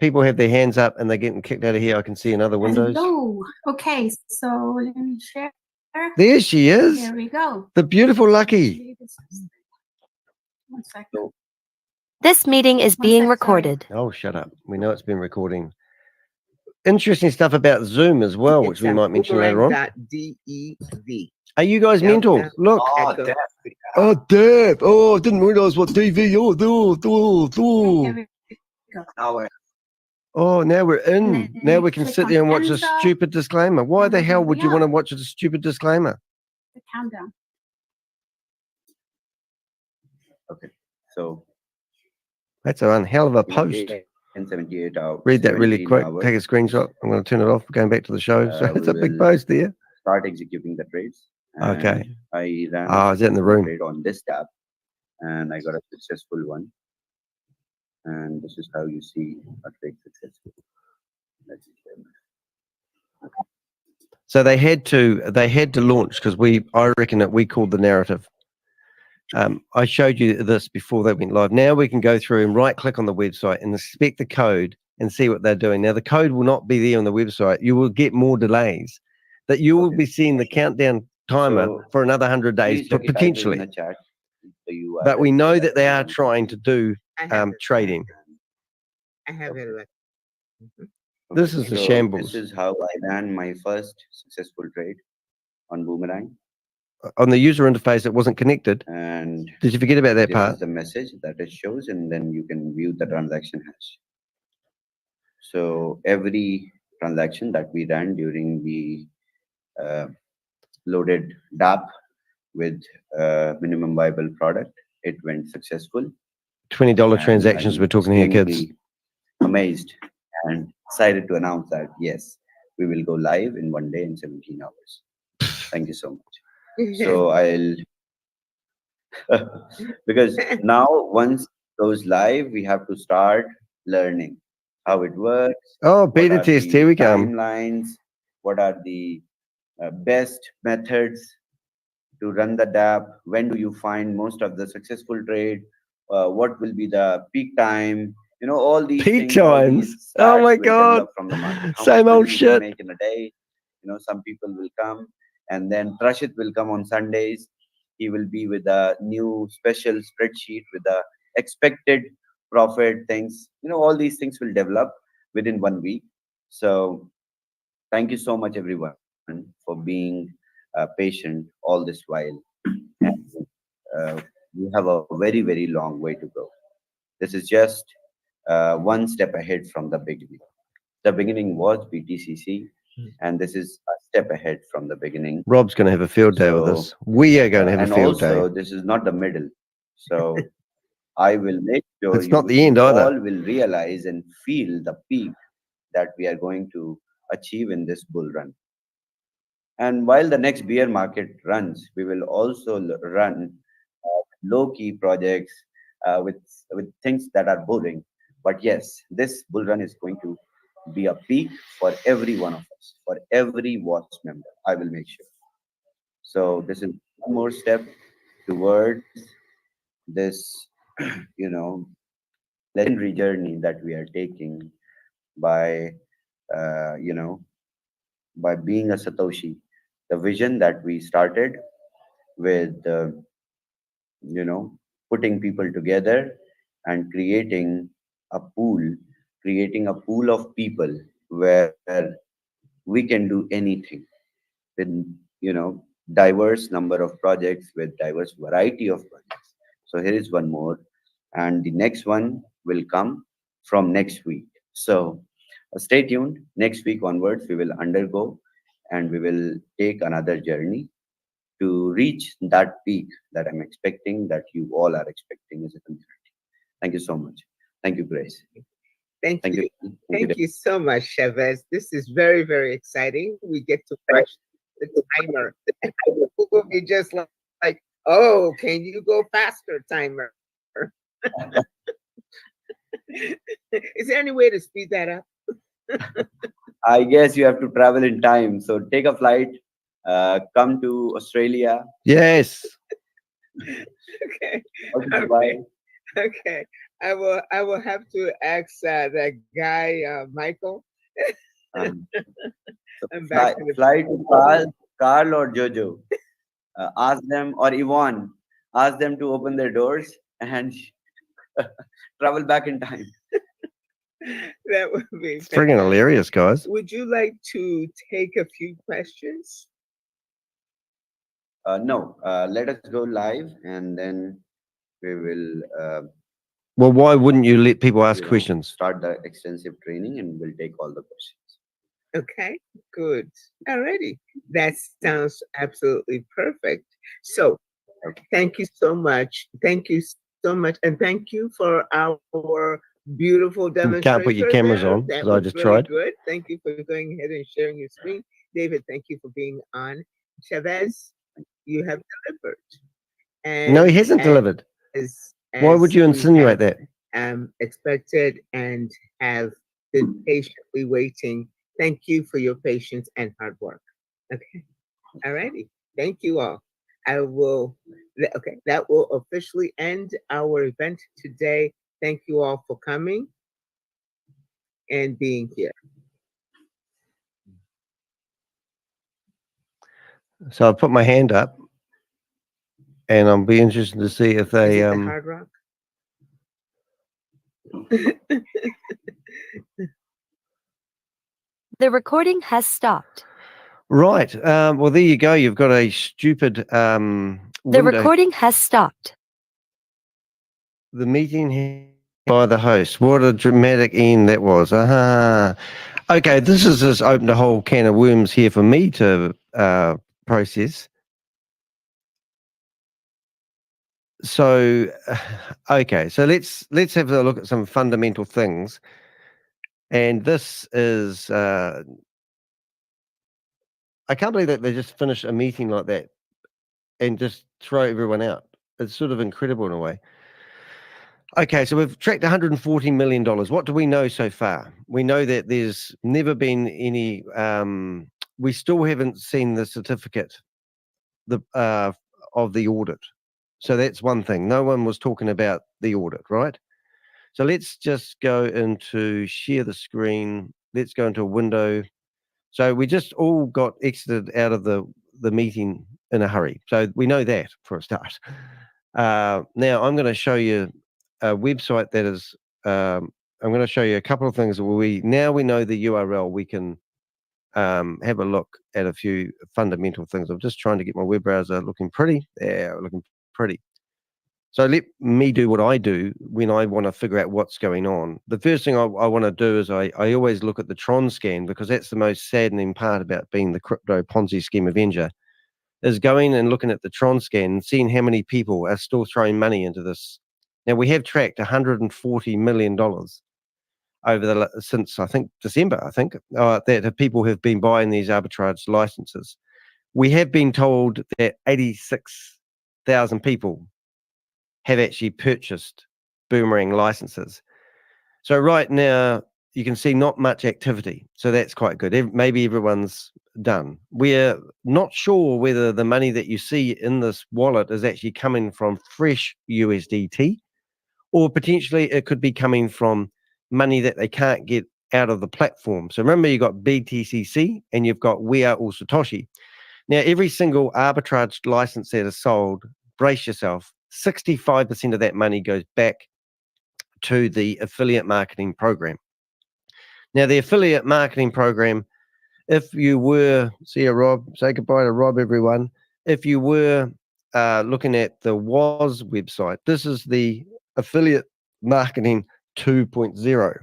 People have their hands up and they're getting kicked out of here. I can see in other windows. Hello. Okay, so let me share. There she is. There we go. The beautiful Lucky. One second. This meeting is One being sec, sorry. recorded. Oh, shut up. We know it's been recording. Interesting stuff about Zoom as well, which we might mention later on. Boomerang.dev. Are you guys Yep, mental? yep. Look. Oh, Echo. Deb. Oh, Deb. Oh, I didn't realize what TV. Now Oh, now we're in. then Now you we can click sit on there and watch a enter, stupid disclaimer. Why and the then hell here would we you want to are. watch a stupid disclaimer? The countdown. Okay. So That's a hell of a in post. 78 hours. Read that really 17 quick. hours, Take a screenshot. I'm going to turn it off. Going back to the show. So it's we a big will post there. start executing the trades. Okay. And I ran Oh, a is that in the successful room? trade on this tab, and I got a successful one. And this is how you see a trade successful. Let's see. So they had to launch because I reckon that we called the narrative. I showed you this before they went live. Now we can go through and right click on the website and inspect the code and see what they're doing. Now the code will not be there on the website. You will get more delays, that you will be seeing the countdown timer So for another 100 days, please check it either in potentially. the chat, the But we URL know so that they are everyone trying can to do I have it. trading. I have it. This is a So shambles. This is how I ran my first successful trade on Boomerang. On the user interface, it wasn't connected. And Did you forget about that this part? is the message that it shows, and then you can view the transaction hash. So every transaction that we ran during the loaded DApp with minimum viable product, it went successful. $20 And transactions I'm we're talking here, kids. extremely amazed and excited to announce that yes, we will go live in 1 day and 17 hours. Thank you so much. So I'll because now once it goes live, we have to start learning how it works. Oh, what beta are test. the Here we come. timelines, what are the best methods to run the DApp, when do you find most of the successful trade, what will be the peak time, all these Peak things, all these times. Oh stats my will God. develop from the market. How Same much old money you can shit. make in a day. Some people will come, and then Trashit will come on Sundays. He will be with a new special spreadsheet with the expected profit things. All these things will develop within 1 week. So thank you so much, everyone, for being patient all this while. And we have a very, very long way to go. This is just one step ahead from the beginning. The beginning was BTCC, and this is a step ahead from the beginning. Rob's going to have a field day with us. We are going to have a field and also, day. this is not the middle. So I will make sure It's not the end either. all will realize and feel the peak that we are going to achieve in this bull run. And while the next bear market runs, we will also run low-key projects with things that are boring. But yes, this bull run is going to be a peak for every one of us, for every watch member. I will make sure. So this is one more step towards this, legendary journey that we are taking by, by being a Satoshi. The vision that we started with, putting people together and creating a pool of people where we can do anything with, diverse number of projects with diverse variety of projects. So here is one more, and the next one will come from next week. So stay tuned. Next week onwards, we will undergo and we will take another journey to reach that peak that I'm expecting, that you all are expecting as a community. Thank you so much. Thank you, Grace. Thank you. Thank you so much, Chavez. This is very, very exciting. We get to press the timer. People will be just like, oh, can you go faster, timer? Is there any way to speed that up? I guess you have to travel in time. So take a flight, come to Australia. Yes. Okay. Bye. Okay. I will have to ask that guy Michael. Fly to Carl or Jojo. Ask them, or Yvonne, ask them to open their doors and travel back in time. That would be It's friggin' hilarious, guys. Would you like to take a few questions? No. Let us go live, and then we will. Well, why wouldn't you let people ask questions? Start the extensive training, and we'll take all the questions. Okay, good. Alrighty. That sounds absolutely perfect. So thank you so much. Thank you so much. And thank you for our beautiful demonstration. Can't put your cameras on, That because I was just really tried. good. Thank you for going ahead and sharing your screen. David, thank you for being on. Chavez, you have delivered. And No, he hasn't delivered. Why would you insinuate that? Expected and have been patiently waiting. Thank you for your patience and hard work. Okay. All righty. Thank you all. That will officially end our event today. Thank you all for coming and being here. So I put my hand up, and I'll be interested to see if they Is it the Hard Rock? The recording has stopped. Right. Well, there you go. You've got a stupid The window. recording has stopped. The meeting by the host. What a dramatic end that was. Okay, this has just opened a whole can of worms here for me to process. So, okay, so let's have a look at some fundamental things. And this is, I can't believe that they just finish a meeting like that and just throw everyone out. It's sort of incredible in a way. Okay, so we've tracked $140 million. What do we know so far? We know that there's never been any, we still haven't seen the certificate of the audit. So that's one thing. No one was talking about the audit, right? So let's just go into share the screen. Let's go into a window. So we just all got exited out of the meeting in a hurry. So we know that for a start. Now I'm going to show you a website that is, I'm going to show you a couple of things where we know the URL. We can have a look at a few fundamental things. I'm just trying to get my web browser looking pretty. Yeah, looking pretty. So let me do what I do when I want to figure out what's going on. The first thing I want to do is I always look at the Tron scan, because that's the most saddening part about being the crypto Ponzi scheme avenger, is going and looking at the Tron scan and seeing how many people are still throwing money into this. Now, we have tracked $140 million over since I think December, that people have been buying these arbitrage licenses. We have been told that 86,000 people have actually purchased Boomerang licenses. So right now you can see not much activity. So that's quite good. Maybe everyone's done. We're not sure whether the money that you see in this wallet is actually coming from fresh USDT, or potentially it could be coming from money that they can't get out of the platform. So remember, you've got BTCC and you've got We Are All Satoshi. Now, every single arbitrage license that is sold, brace yourself, 65% of that money goes back to the affiliate marketing program. Now, the affiliate marketing program, if you were, see you, Rob, say goodbye to Rob, everyone. If you were looking at the WOZ website, this is the affiliate marketing 2.0.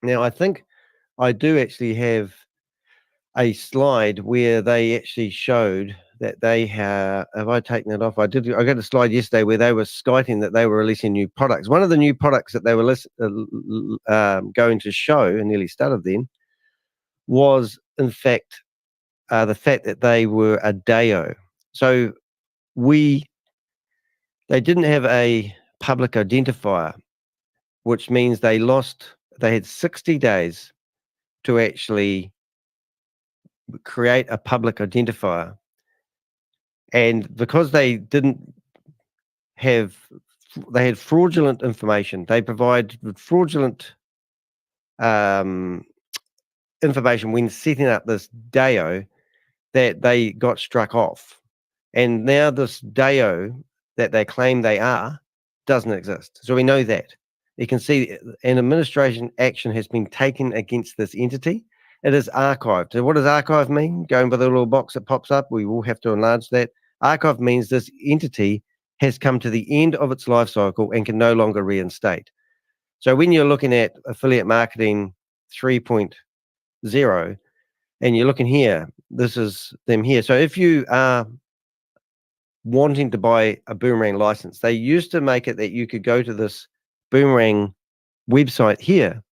Now, I think I do actually have a slide where they actually showed that they have I taken it off? I got a slide yesterday where they were skiting that they were releasing new products. One of the new products that they were going to show, and nearly started then, was in fact the fact that they were a DAO. So they didn't have a public identifier, which means they had 60 days to actually create a public identifier. And because they had fraudulent information, they provide fraudulent information when setting up this DAO, that they got struck off. And now this DAO that they claim they are doesn't exist. So we know that. You can see an administration action has been taken against this entity. It is archived. So what does archive mean? Going by the little box that pops up, we will have to enlarge that. Archive means this entity has come to the end of its life cycle and can no longer reinstate. So when you're looking at affiliate marketing 3.0 and you're looking here, this is them here. So if you are wanting to buy a Boomerang license, they used to make it that you could go to this Boomerang website here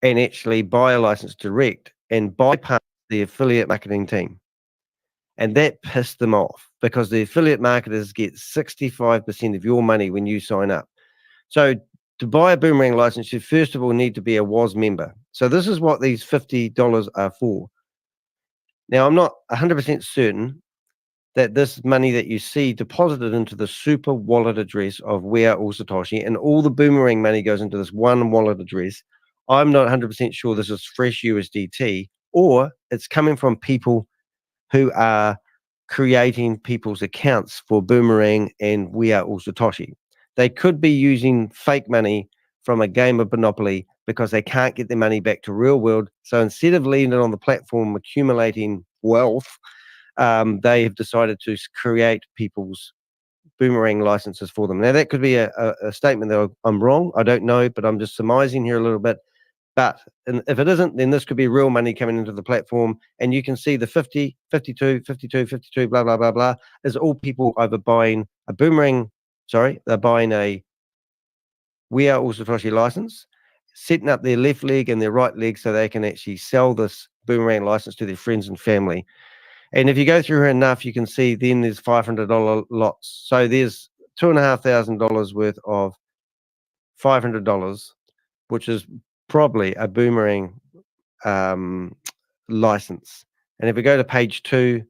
and actually buy a license direct and bypass the affiliate marketing team. And that pissed them off, because the affiliate marketers get 65% of your money when you sign up. So to buy a Boomerang license, you first of all need to be a WOZ member. So this is what these $50 are for. Now, I'm not 100% certain that this money that you see deposited into the super wallet address of We Are All Satoshi, and all the Boomerang money goes into this one wallet address. I'm not 100% sure this is fresh USDT, or it's coming from people who are creating people's accounts for Boomerang and We Are All Satoshi. They could be using fake money from a game of Monopoly because they can't get their money back to real world. So instead of leaving it on the platform accumulating wealth, they have decided to create people's Boomerang licenses for them. Now, that could be a statement that I'm wrong. I don't know, but I'm just surmising here a little bit. But if it isn't, then this could be real money coming into the platform. And you can see the 50, 52, 52, 52, blah, blah, blah, blah, is all people either buying a Boomerang, they're buying a We Are All Satoshi license, setting up their left leg and their right leg so they can actually sell this Boomerang license to their friends and family. And if you go through here enough, you can see then there's $500 lots. So there's $2,500 worth of $500, which is probably a Boomerang license. And if we go to page 2,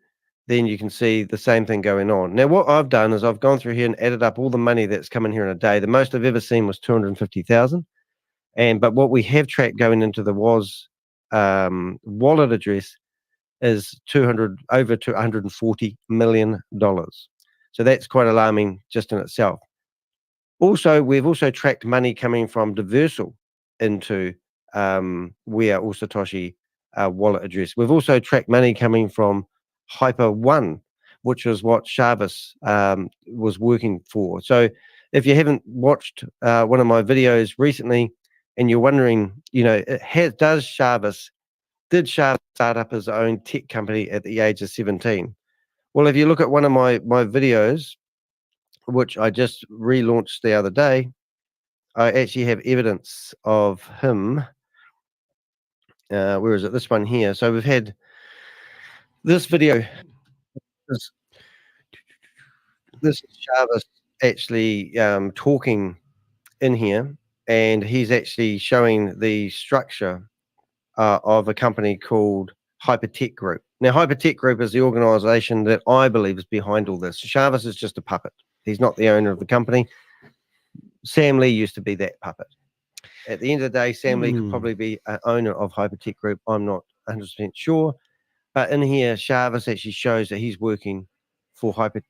then you can see the same thing going on. Now, what I've done is I've gone through here and added up all the money that's come in here in a day. The most I've ever seen was 250,000. But what we have tracked going into the WAS wallet address is over $240 million. So that's quite alarming just in itself. Also, we've also tracked money coming from Diversal into We Are All Satoshi wallet address. We've also tracked money coming from Hyper One, which is what Jarvis was working for. So if you haven't watched one of my videos recently and you're wondering, did Jarvis start up his own tech company at the age of 17? Well, if you look at one of my videos, which I just relaunched the other day, I actually have evidence of him. Where is it? This one here. So we've had this video. This is Jarvis actually talking in here, and he's actually showing the structure of a company called Hypertech Group. Now, Hypertech Group is the organization that I believe is behind all this. Jarvis is just a puppet. He's not the owner of the company. Sam Lee used to be that puppet. At the end of the day, Sam Lee could probably be an owner of Hypertech Group. I'm not 100% sure. But in here, Jarvis actually shows that he's working for Hyper.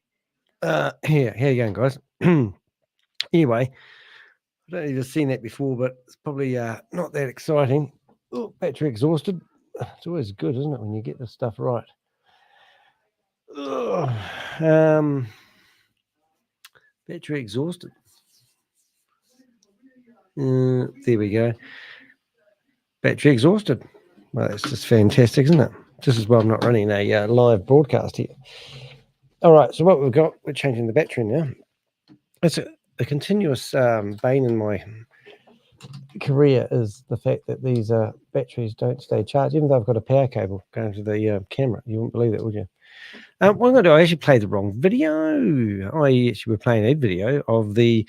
Here you go, guys. Anyway, I don't know if you've seen that before, but it's probably not that exciting. Oh, battery exhausted. It's always good, isn't it, when you get this stuff right? Battery exhausted. There we go. Battery exhausted. Well, that's just fantastic, isn't it? Just as well I'm not running a live broadcast here. All right, so what we've got, we're changing the battery now. It's a continuous bane in my career is the fact that these batteries don't stay charged, even though I've got a power cable going to the camera. You wouldn't believe it, would you? What I'm going to do, I actually played the wrong video. I actually were playing a video of the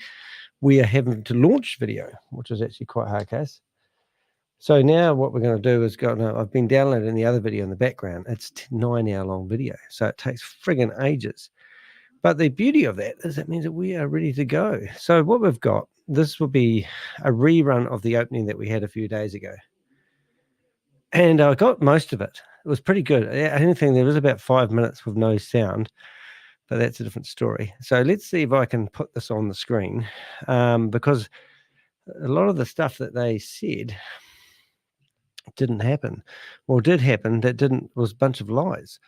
We Are Having to Launch video, which is actually quite hard case. So now what we're going to do is I've been downloading the other video in the background. It's a 9-hour-long video, so it takes friggin' ages. But the beauty of that is it means that we are ready to go. So what we've got, this will be a rerun of the opening that we had a few days ago. And I got most of it. It was pretty good. Anything, there was about 5 minutes with no sound, but that's a different story. So let's see if I can put this on the screen, because a lot of the stuff that they said didn't happen, or did happen that was a bunch of lies.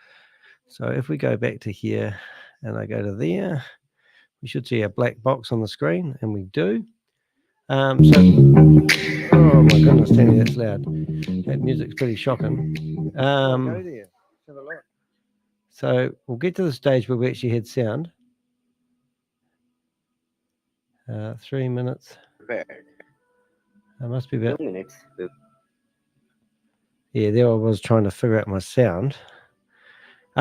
So if we go back to here and I go to there, we should see a black box on the screen, and we do. Oh my goodness, Danny, that's loud. That music's pretty shocking. Go there. Have a look. So we'll get to the stage where we actually had sound. 3 minutes. It must be about 2 minutes. Yeah, there I was trying to figure out my sound.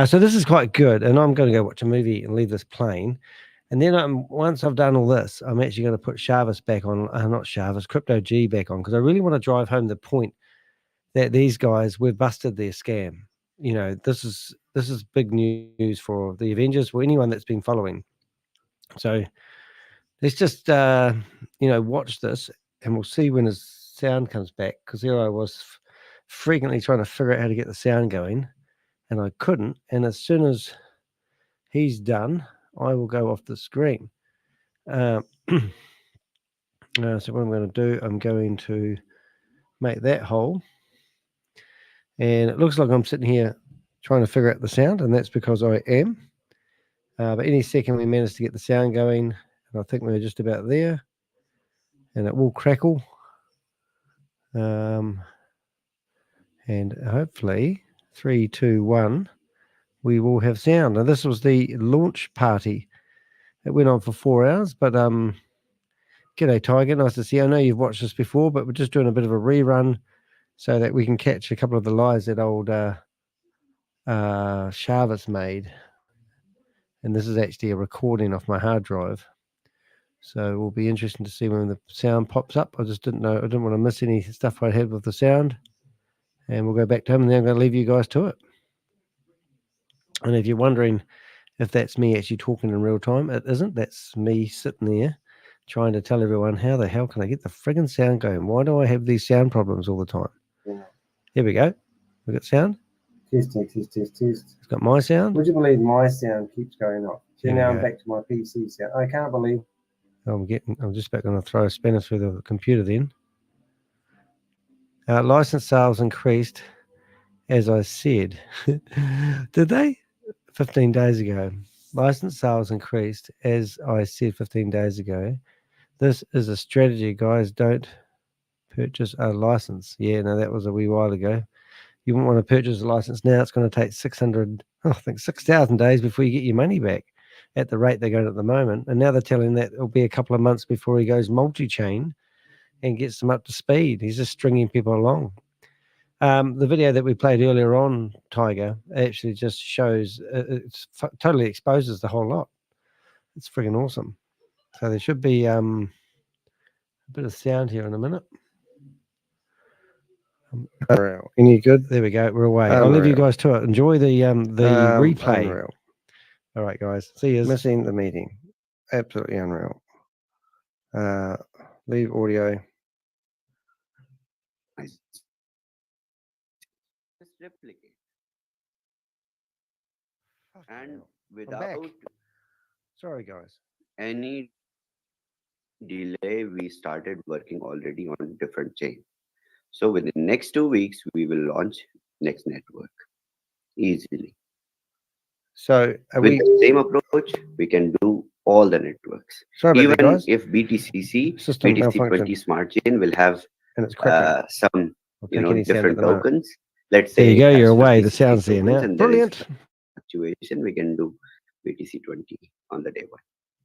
So this is quite good, and I'm going to go watch a movie and leave this playing. And then once I've done all this, I'm actually going to put Jarvis back on, not Jarvis, Crypto G back on, because I really want to drive home the point that these guys, we've busted their scam. This is big news for the Avengers, for anyone that's been following. So let's just watch this, and we'll see when his sound comes back, because there I was frequently trying to figure out how to get the sound going, and I couldn't. And as soon as he's done, I will go off the screen. So what I'm going to do, I'm going to make that whole. And it looks like I'm sitting here trying to figure out the sound, and that's because I am. But any second we manage to get the sound going, and I think we're just about there. And it will crackle. And hopefully 3, 2, 1, we will have sound. Now this was the launch party. It went on for 4 hours, but g'day Tiger, nice to see you. I know you've watched this before, but we're just doing a bit of a rerun so that we can catch a couple of the lies that old Sharvis made. And this is actually a recording off my hard drive. So it will be interesting to see when the sound pops up. I just didn't know, I didn't want to miss any stuff I had with the sound. And we'll go back to him, and then I'm going to leave you guys to it. And if you're wondering if that's me actually talking in real time, it isn't. That's me sitting there trying to tell everyone, how the hell can I get the friggin' sound going? Why do I have these sound problems all the time? Yeah. Here we go. We got sound. Test, test, test, test, test. It's got my sound. Would you believe my sound keeps going off? So There we now I'm go. back to my PC sound. I can't believe. I'm just about going to throw a spanner through the computer then. License sales increased, as I said. Did they? 15 days ago. License sales increased, as I said 15 days ago. This is a strategy, guys. Don't purchase a license. Yeah, no, that was a wee while ago. You wouldn't want to purchase a license now. It's going to take 6,000 days before you get your money back at the rate they're going at the moment. And now they're telling that it'll be a couple of months before he goes multi-chain and gets them up to speed. He's just stringing people along. The video that we played earlier on, Tiger, actually just shows, totally exposes the whole lot. It's freaking awesome. So there should be a bit of sound here in a minute. Unreal. Any good? There we go. We're away. I'll leave you guys to it. Enjoy the replay. Unreal. All right, guys. See you. Missing the meeting. Absolutely unreal. Leave audio. Nice. Just replicate. And without Sorry, guys. any delay, we started working already on different chain. So within the next 2 weeks, we will launch next network easily. So with the same approach, we can do all the networks. Sorry about Even that, guys. if BTCC, System BTC20 malfunction. Smart Chain will have And it's cracking. some take any sound at different the moment. tokens. Let's There say you go. it You're has away. 50, The sound's 60 there tokens now. and there is Brilliant. fluctuation, we can do BTC20 on the day one.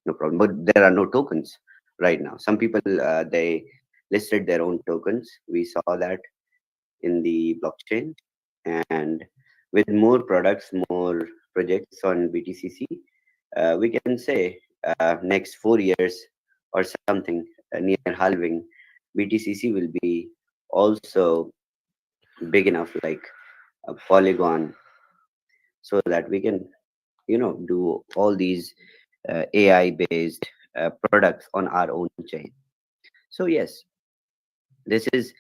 No problem. But there are no tokens right now. Some people, they listed their own tokens. We saw that in the blockchain. And with more products, more projects on BTCC, we can say next 4 years or something, near halving, BTCC will be also big enough like a Polygon, so that we can, do all these AI-based products on our own chain. So yes, this is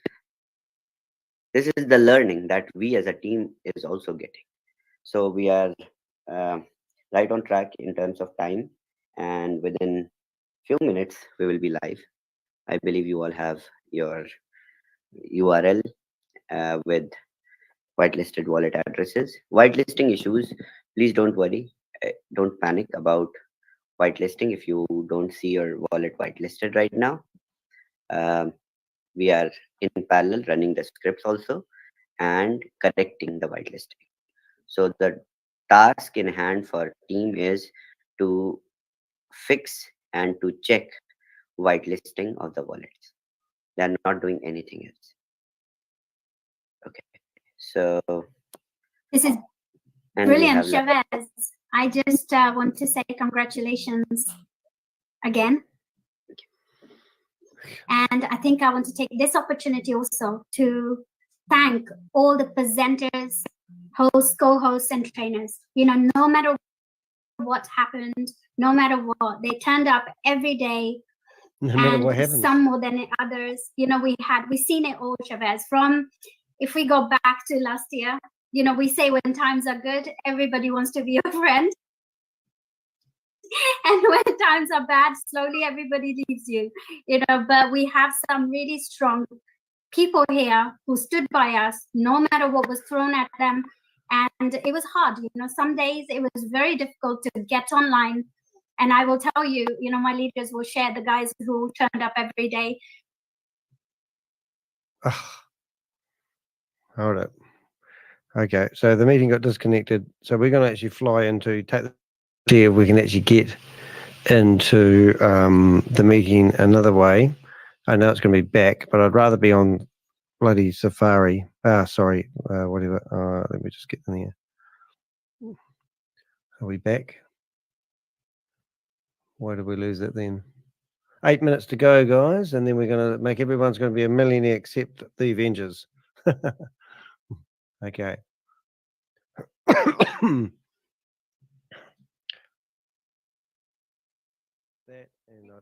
the learning that we as a team is also getting. So we are right on track in terms of time, and within few minutes we will be live. I believe you all have your URL with whitelisted wallet addresses. Whitelisting issues, please don't worry. Don't panic about whitelisting if you don't see your wallet whitelisted right now. We are in parallel running the scripts also and correcting the whitelisting. So the task in hand for team is to fix and to check whitelisting of the wallets. They're not doing anything else. Okay, so This is and we brilliant, have Chavez. I just want to say congratulations again. And I think I want to take this opportunity also to thank all the presenters, hosts, co-hosts, and trainers. No matter what happened, no matter what, they turned up every day. No matter what happens. Some more than others. We've seen it all, Chavez. From, if we go back to last year, we say when times are good, everybody wants to be your friend. And when times are bad, slowly everybody leaves you, you know, but we have some really strong people here who stood by us no matter what was thrown at them. And it was hard, you know, some days it was very difficult to get online. And I will tell you, you know, my leaders will share the guys who turned up every day. Hold it. Okay, so the meeting got disconnected. So we're going to actually fly into, take the see if we can actually get into the meeting another way. I know it's going to be back, but I'd rather be on bloody Safari. Sorry, whatever. Let me just get in here. Are we back? Why did we lose it then? 8 minutes to go, guys, and then we're going to make everyone's going to be a millionaire except the Avengers. Okay.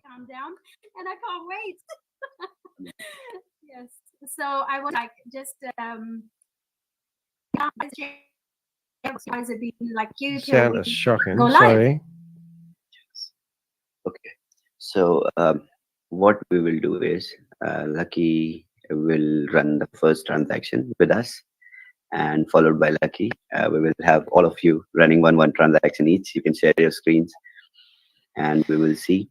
Calm down, and I can't wait. Yes, so I want like just guys have been like you. Sound is shocking. Go live. Sorry. Okay, so what we will do is Lucky will run the first transaction with us, and followed by Lucky. We will have all of you running one transaction each. You can share your screens, and we will see.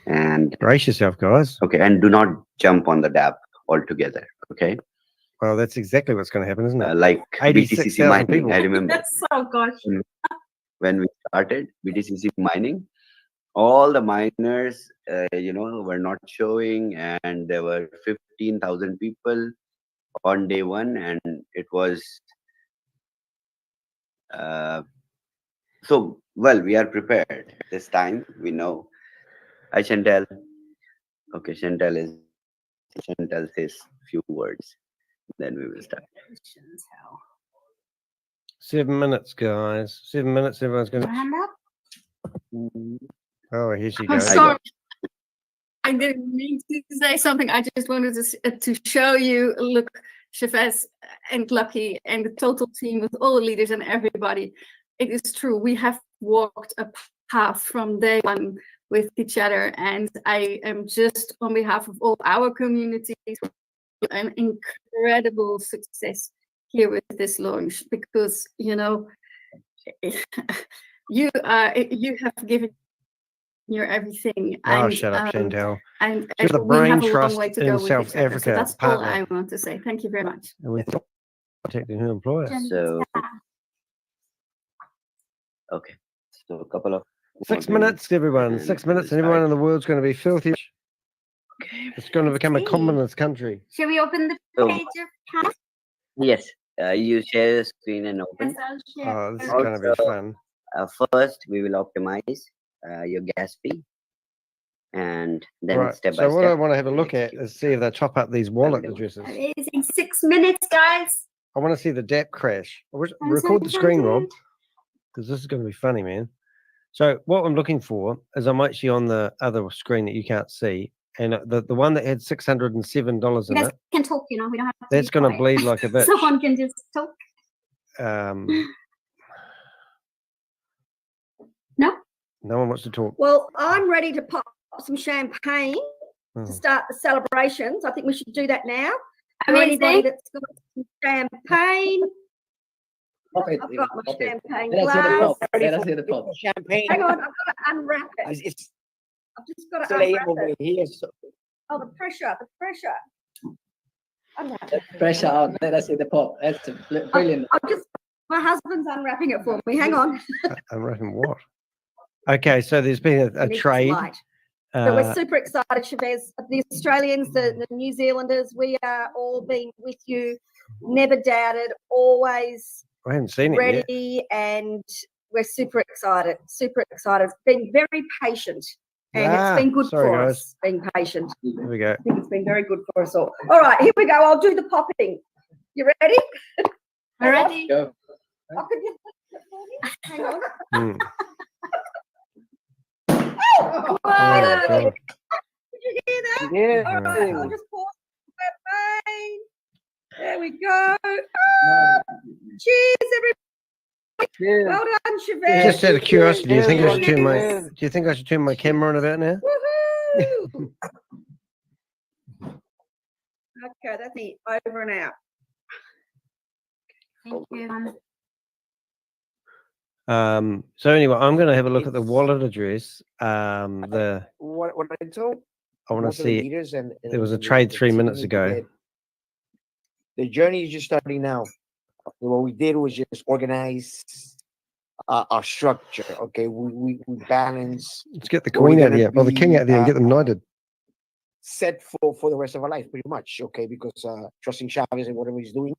And brace yourself, guys. Okay, and do not jump on the dApp altogether. Okay. Well, that's exactly what's going to happen, isn't it? Like BTCC mining, people. I remember. Oh gosh. When we started BTCC mining, all the miners, you know, were not showing, and there were 15,000 people on day one, and it was so well. We are prepared this time. We know. Hi, Chantel. Okay, Chantel says few words. Then we will start. 7 minutes, guys. 7 minutes. Everyone's going to. Hand up. Oh, here she I'm goes. sorry. I didn't mean to say something. I just wanted to show you, look, Chavez and Lucky and the total team with all the leaders and everybody. It is true. We have walked a path from day one with each other, and I am just on behalf of all our communities an incredible success here with this launch, because you know you have given your everything. Oh, and, shut up, Chantel. And She's the we have brain a long trust way to in go with South each other. Africa. So that's all partner. I want to say. Thank you very much. And we're protecting her employer. So okay, so a couple of 6 minutes, everyone. 6 minutes, and everyone in the world's going to be filthy. Okay. It's going to become a communist country. Should we open the So- page of chat? Yes, you share the screen and open. Yes, I'll share. Oh, this is going to be Also, fun. First, we will optimize your gas fee, and then Right. step So by what step. I want to have a look at is see if they top up these wallet addresses. Amazing. 6 minutes, guys. I want to see the DApp crash. I'm Record the so screen, Rob, excited. because this is going to be funny, man. So what I'm looking for is I'm actually on the other screen that you can't see, and the one that had $607 in You guys it, can talk, you know, we don't have to that's be going to quiet. bleed like a bitch. Someone can just talk. No? No one wants to talk. Well, I'm ready to pop some champagne Oh. to start the celebrations. I think we should do that now. For Amazing. anybody that's got some champagne, Pop it, I've got my pop it. champagne Let us hear the glass. pop. Let us hear the pop. Champagne. Hang on, I've got to unwrap it. It's I've just got to slaying unwrap over it. here. So Oh, the pressure. Unwrap it. Pressure out. Let us hear the pop. That's brilliant. My husband's unwrapping it for me. Hang on. I'm wrapping what? Okay, so there's been a Need this trade. light. So we're super excited, Chavez. The Australians, the New Zealanders, we are all being with you. Never doubted, always I haven't seen it yet. ready, and we're super excited. Super excited. Been very patient, and it's been good sorry, for guys. us. Being patient. Here we go. I think it's been very good for us all. All right, here we go. I'll do the popping. You ready? We're ready. Go. Oh, could you put it for me? Hang on. Mm. Oh, Oh, God. did you hear that? yeah. All right, I'll just pour some champagne. There we go. Oh, cheers, everybody. Well done, Chavez. Just out of curiosity, do you think I should turn my camera on about now? Woohoo! Okay, that's it. Over and out. Thank you. So anyway, I'm going to have a look at the wallet address. What I told I want to most of the see. leaders and There was a the trade 3 team minutes is ago. that the journey is just starting now. What we did was just organize our structure. Okay, we balance. Let's get the what we're queen out gonna here, or the king out there, and get them knighted. Set for the rest of our life, pretty much. Okay, because trusting Chavez and whatever he's doing,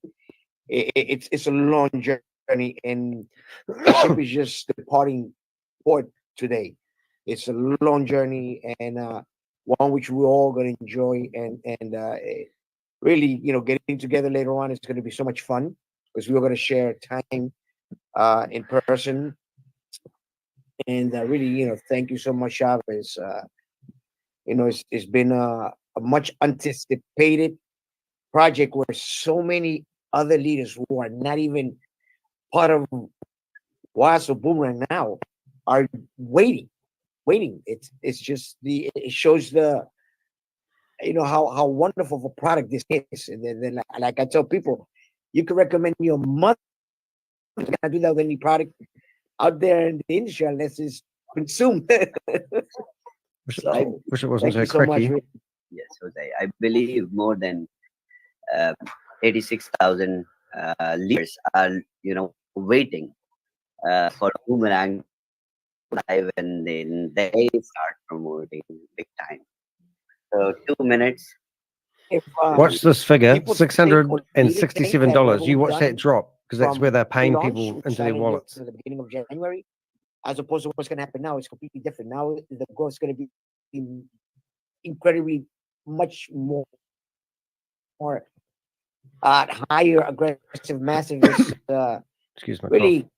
it's a long journey, and the ship is just departing port today. It's a long journey, and one which we're all going to enjoy, and really, getting together later on is going to be so much fun because we're going to share time in person, and really, thank you so much, Chavez. It's been a much anticipated project where so many other leaders who are not even part of WAS or Boomerang now are waiting. It's just it shows the how wonderful of a product this is. And then like I tell people, you can recommend your mother. You cannot do that with any product out there in the industry unless it's consumed. Wish it wasn't Thank so you so much. cracky. Yes, Jose. I believe more than 86,000 leaders are, waiting for Boomerang live, and then they start promoting big time. So 2 minutes. Watch this figure, people think $667. You watch done that drop because that's from where they're paying pre-launch, people which into their started wallets. at the beginning of January, as opposed to what's going to happen now. It's completely different. Now the growth is going to be incredibly much more higher, aggressive, massive. Excuse me. Really,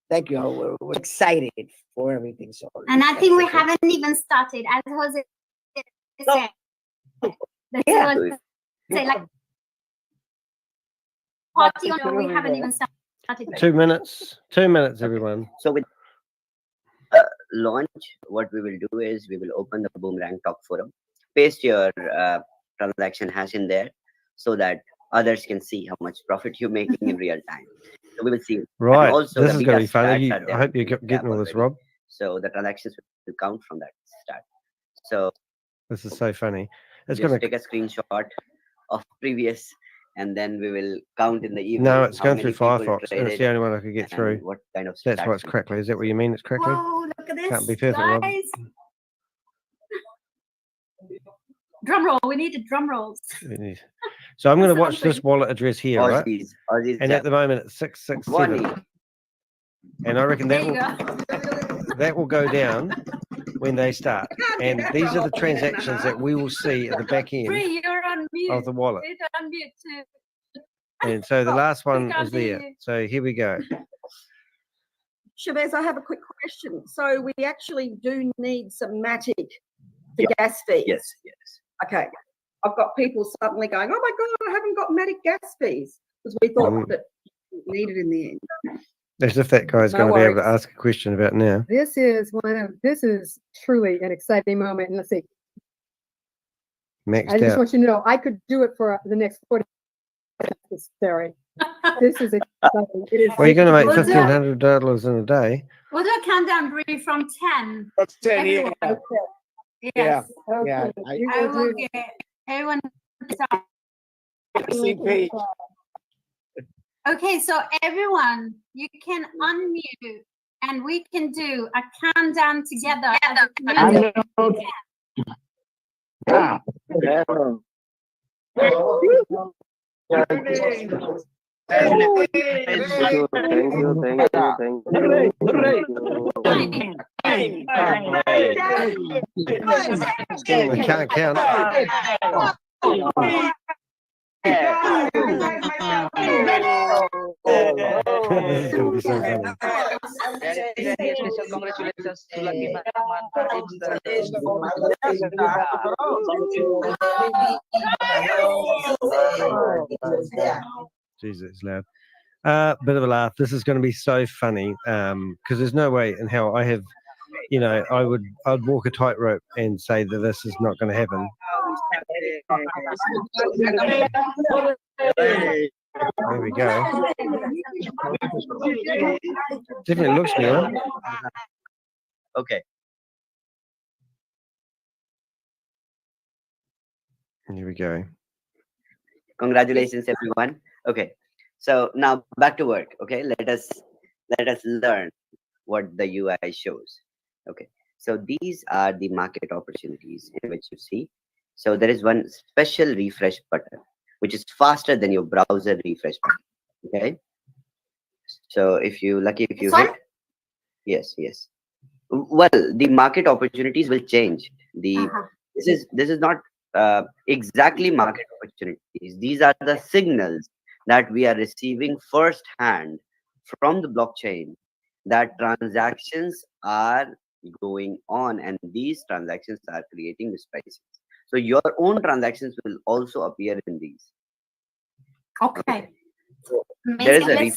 thank you. We're excited for everything. So, And I think we haven't even started, as Jose said. Yeah. Say like party on, we haven't even started. 2 minutes. 2 minutes, everyone. So with launch, what we will do is we will open the Boomerang Talk Forum, paste your transaction hash in there so that others can see how much profit you're making in real time. So we will see. Right. Also, This the is going to be biggest fun. stats are I there hope you're in the getting app all this, already. Rob. So the transactions will count from that start. So This is so funny. It's just going to. take a screenshot of previous, and then we will count in the evening. No, it's how going many through people Firefox, and it's traded the only one I could get and through. what kind of That's why stats it's we crackly. Is that what you mean? It's crackly? Whoa, look at this. Can't be perfect, Rob. guys. Drum roll. We need drum rolls. So I'm going to watch this wallet address here, right? Aussies And at the moment it's 667, and I reckon There you go. that will go down when they start. And these are the transactions that we will see at the back end Free, you're on mute. of the wallet. You're on mute too. And so the last one can't is there. hear you. So here we go. Chavez, I have a quick question. So we actually do need some Matic for gas fees. Yes. Okay. I've got people suddenly going, oh my God, I haven't got Matic gas fees, because we thought that we needed in the end. As if that guy's No going to be able to worries. ask a question about now. This is truly an exciting moment. And let's see, Maxed I just out. want you to know I could do it for the next 40 minutes, Terry. This is exciting. It is. Well, you're going to make We'll do it. $1,500 in a day. We'll do a countdown, Bree, from 10. That's 10, Everyone. yeah. Yes. Yeah. I will get everyone to start. Same page. Okay, so everyone, you can unmute and we can do a countdown together as a community. We can't count. This is going to be so funny. Jesus, it's loud. Bit of a laugh. This is going to be so funny because there's no way in hell I have, you know, I'd walk a tightrope and say that this is not going to happen. There we go. Definitely looks new. Okay. Here we go. Congratulations, everyone. Okay. So now back to work. Okay. Let us learn what the UI shows. Okay. So these are the market opportunities in which you see. So there is one special refresh button, which is faster than your browser refresh button. Okay. So if you hit, yes. Well, the market opportunities will change. This is not exactly market opportunities. These are the signals that we are receiving firsthand from the blockchain that transactions are going on, and these transactions are creating these prices. So your own transactions will also appear in these. Okay. So there is a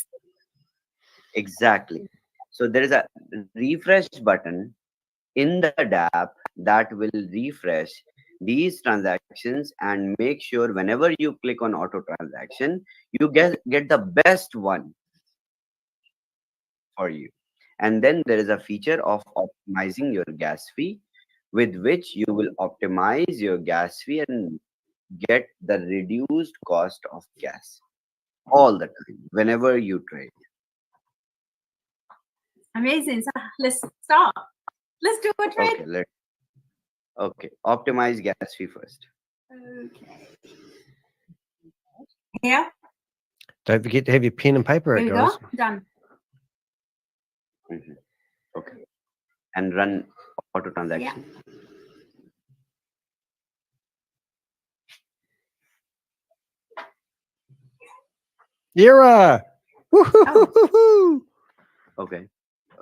exactly. So there is a refresh button in the dApp that will refresh these transactions and make sure whenever you click on auto transaction, you get the best one for you. And then there is a feature of optimizing your gas fee, with which you will optimize your gas fee and get the reduced cost of gas all the time whenever you trade. Amazing. So let's start. Let's do a trade. Okay, optimize gas fee first. Okay. Yeah. Don't forget to have your pen and paper, There we guys. go. Done. Okay, and run auto transaction. Yira! Oh. Okay,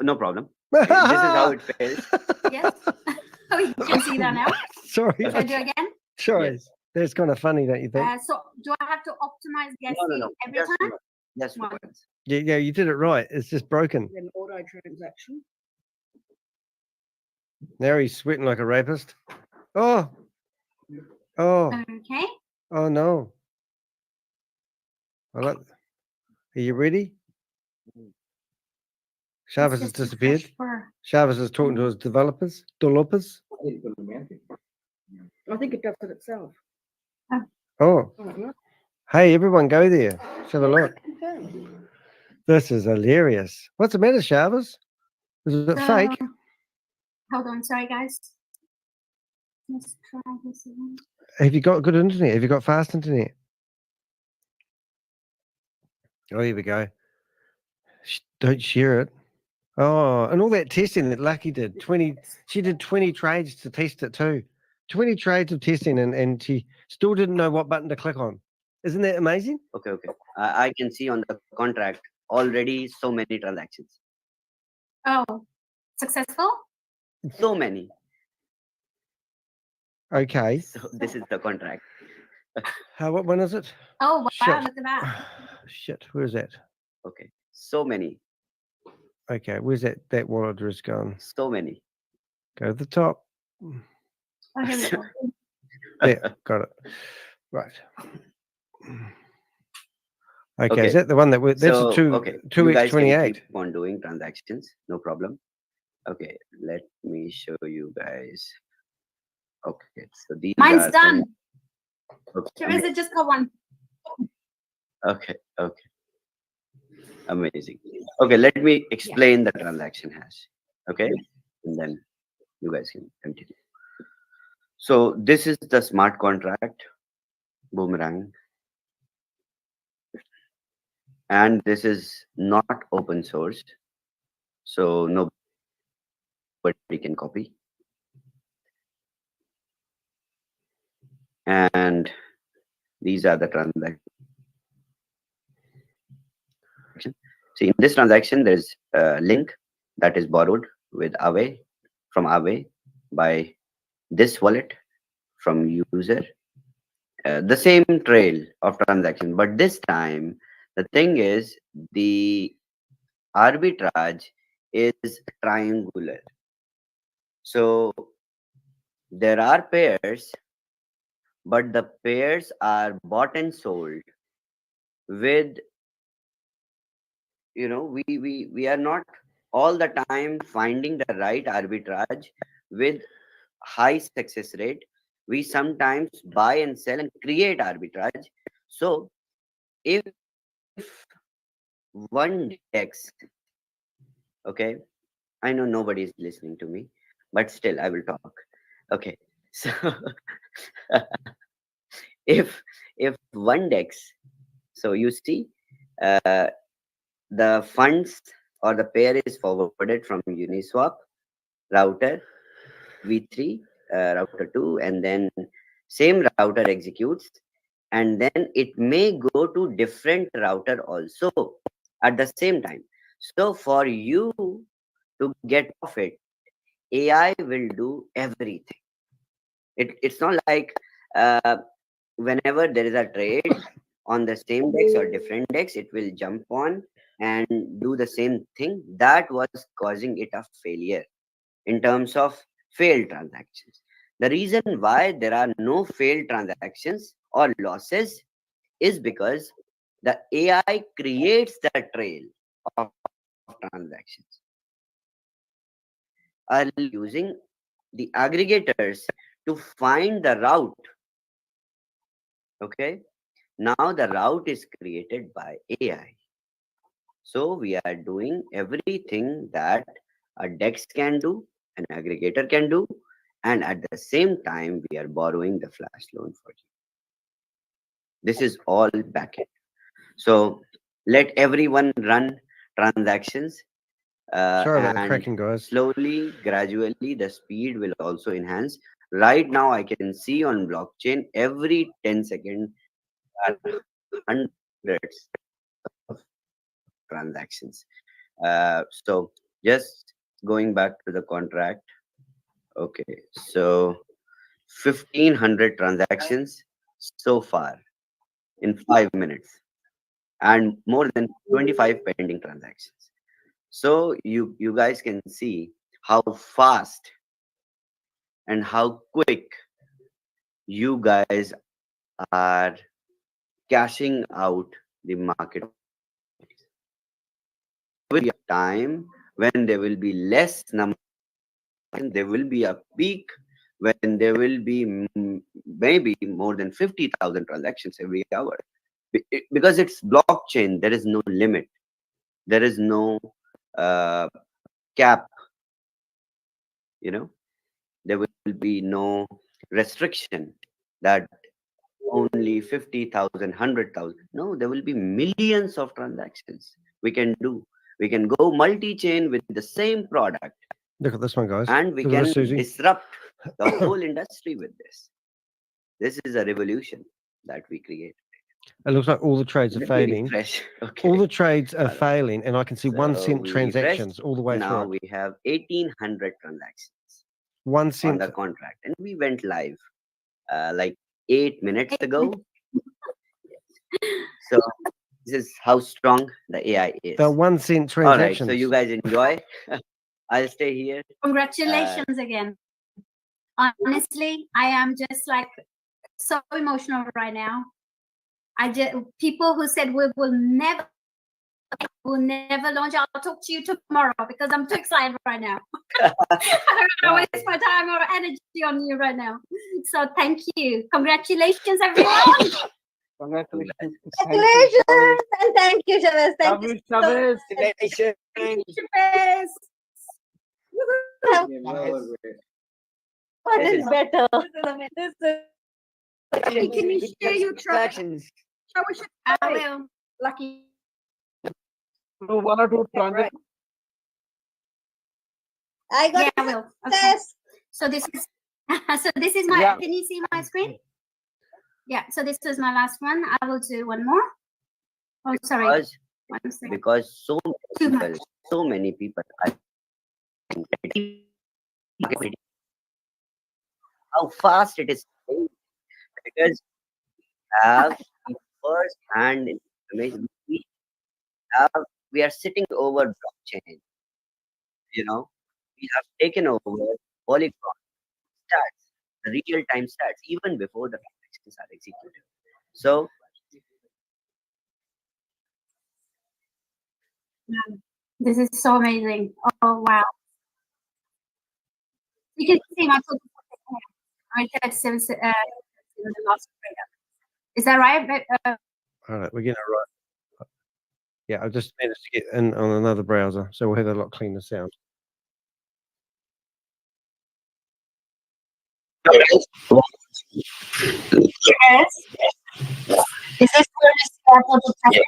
no problem. This is how it fails. Yes. Oh, you can see that now. Sorry. Should I do again? Sorry. Yes. That's kind of funny, don't you think? So do I have to optimize gas No. every time? Yes, Once. Yeah, you did it right. It's just broken. Then auto transaction. Now he's sweating like a rapist. Oh. Okay. Oh no. Are you ready? Chavez has disappeared. Chavez is talking to his developers. I think it does it itself. Oh. Hey, everyone go there. Let's have a look. This is hilarious. What's the matter, Chavez? Is it fake? Hold on, sorry guys. Let's try this again. Have you got good internet? Have you got fast internet? Oh, here we go. Don't share it. Oh, and all that testing that Lucky did. She did 20 trades to test it too. 20 trades of testing, and she still didn't know what button to click on. Isn't that amazing? Okay. I can see on the contract already so many transactions. Oh, successful? So many. Okay. So this is the contract. What one is it? Oh, wow, Shit. look at that. Shit, where is that? Okay, so many. Okay, where's that wallet address gone? So many. Go to the top. Oh, here we go. There, got it. Right. Okay, is that the one that that's so, a 2x28? Keep on doing transactions, no problem. Okay, let me show you guys. Okay, so these Mine's done. Okay, Teresa just got one. okay. Amazing. Okay, let me explain the transaction hash. Okay, and then you guys can continue. So this is the smart contract, Boomerang. And this is not open source, so nobody can copy. And these are the transactions. See, in this transaction, there's a link that is borrowed with Aave, from Aave by this wallet from user. The same trail of transaction, but this time The thing is, the arbitrage is triangular. So there are pairs, but the pairs are bought and sold with, we are not all the time finding the right arbitrage with high success rate. We sometimes buy and sell and create arbitrage. So if one DEX, okay, I know nobody is listening to me, but still I will talk. Okay, so if one DEX, so you see, the funds or the pair is forwarded from Uniswap router v3 router 2, and then same router executes, and then it may go to different router also at the same time. So for you to get profit, AI will do everything. It's not like whenever there is a trade on the same DEX or different DEX, it will jump on and do the same thing. That was causing it a failure in terms of failed transactions. The reason why there are no failed transactions or losses is because the AI creates the trail of transactions early using the aggregators to find the route. Okay, now the route is created by AI. So we are doing everything that a DEX can do, an aggregator can do, and at the same time, we are borrowing the flash loan for you. This is all backend. So let everyone run transactions. Sorry about the And cracking, guys. slowly, gradually, the speed will also enhance. Right now, I can see on blockchain every 10 seconds are hundreds of transactions. So just going back to the contract. Okay, so 1,500 transactions so far in 5 minutes, and more than 25 pending transactions. So you guys can see how fast and how quick you guys are cashing out the market. There will be a time when there will be less number, and there will be a peak when there will be maybe more than 50,000 transactions every hour. Because it's blockchain, there is no limit. There is no cap. There will be no restriction that only 50,000, 100,000. No, there will be millions of transactions we can do. We can go multi-chain with the same product. Look at this one, guys. And we Look at can this, Susie. disrupt the whole industry with this. This is a revolution that we create. It looks like all the trades are Let me failing. refresh. Okay. All the trades are failing, and I can see 1 So cent we transactions refreshed. all the way Now through. we have 1,800 transactions 1 on cent. the contract, and we went live like 8 minutes ago. So this is how strong the AI is. The 1 cent All right, transactions. so you guys enjoy. I'll stay here. Congratulations again. Honestly, I am just like so emotional right now. People who said we will never launch. I'll talk to you tomorrow because I'm too excited right now. I don't want to waste my time or energy on you right now. So thank you. Congratulations, everyone. Congratulations. Congratulations and thank you, Chavez. Thank you so much. Congratulations. Thank you, Chavez. What is better? This is Lucky, can you share your transactions? Show us your I will. Lucky. Do 1 or 2 transactions. I got Yeah, I will. Okay. this. So this is my. Yeah. Can you see my screen? Yeah. So this is my last one. I will do one more. Oh, sorry. Because so many people are how fast it is, because we have the first hand information. We we are sitting over blockchain. You know, we have taken over Polygon stats, the real-time stats, even before the transactions are executed. So This is so amazing. Oh, wow. You can see my total right there at 7, the last trader. Is that right? All right, we're getting it right. Yeah, I just managed to get in on another browser, so we'll have a lot cleaner sound. Yes. Is this where the start of the trade?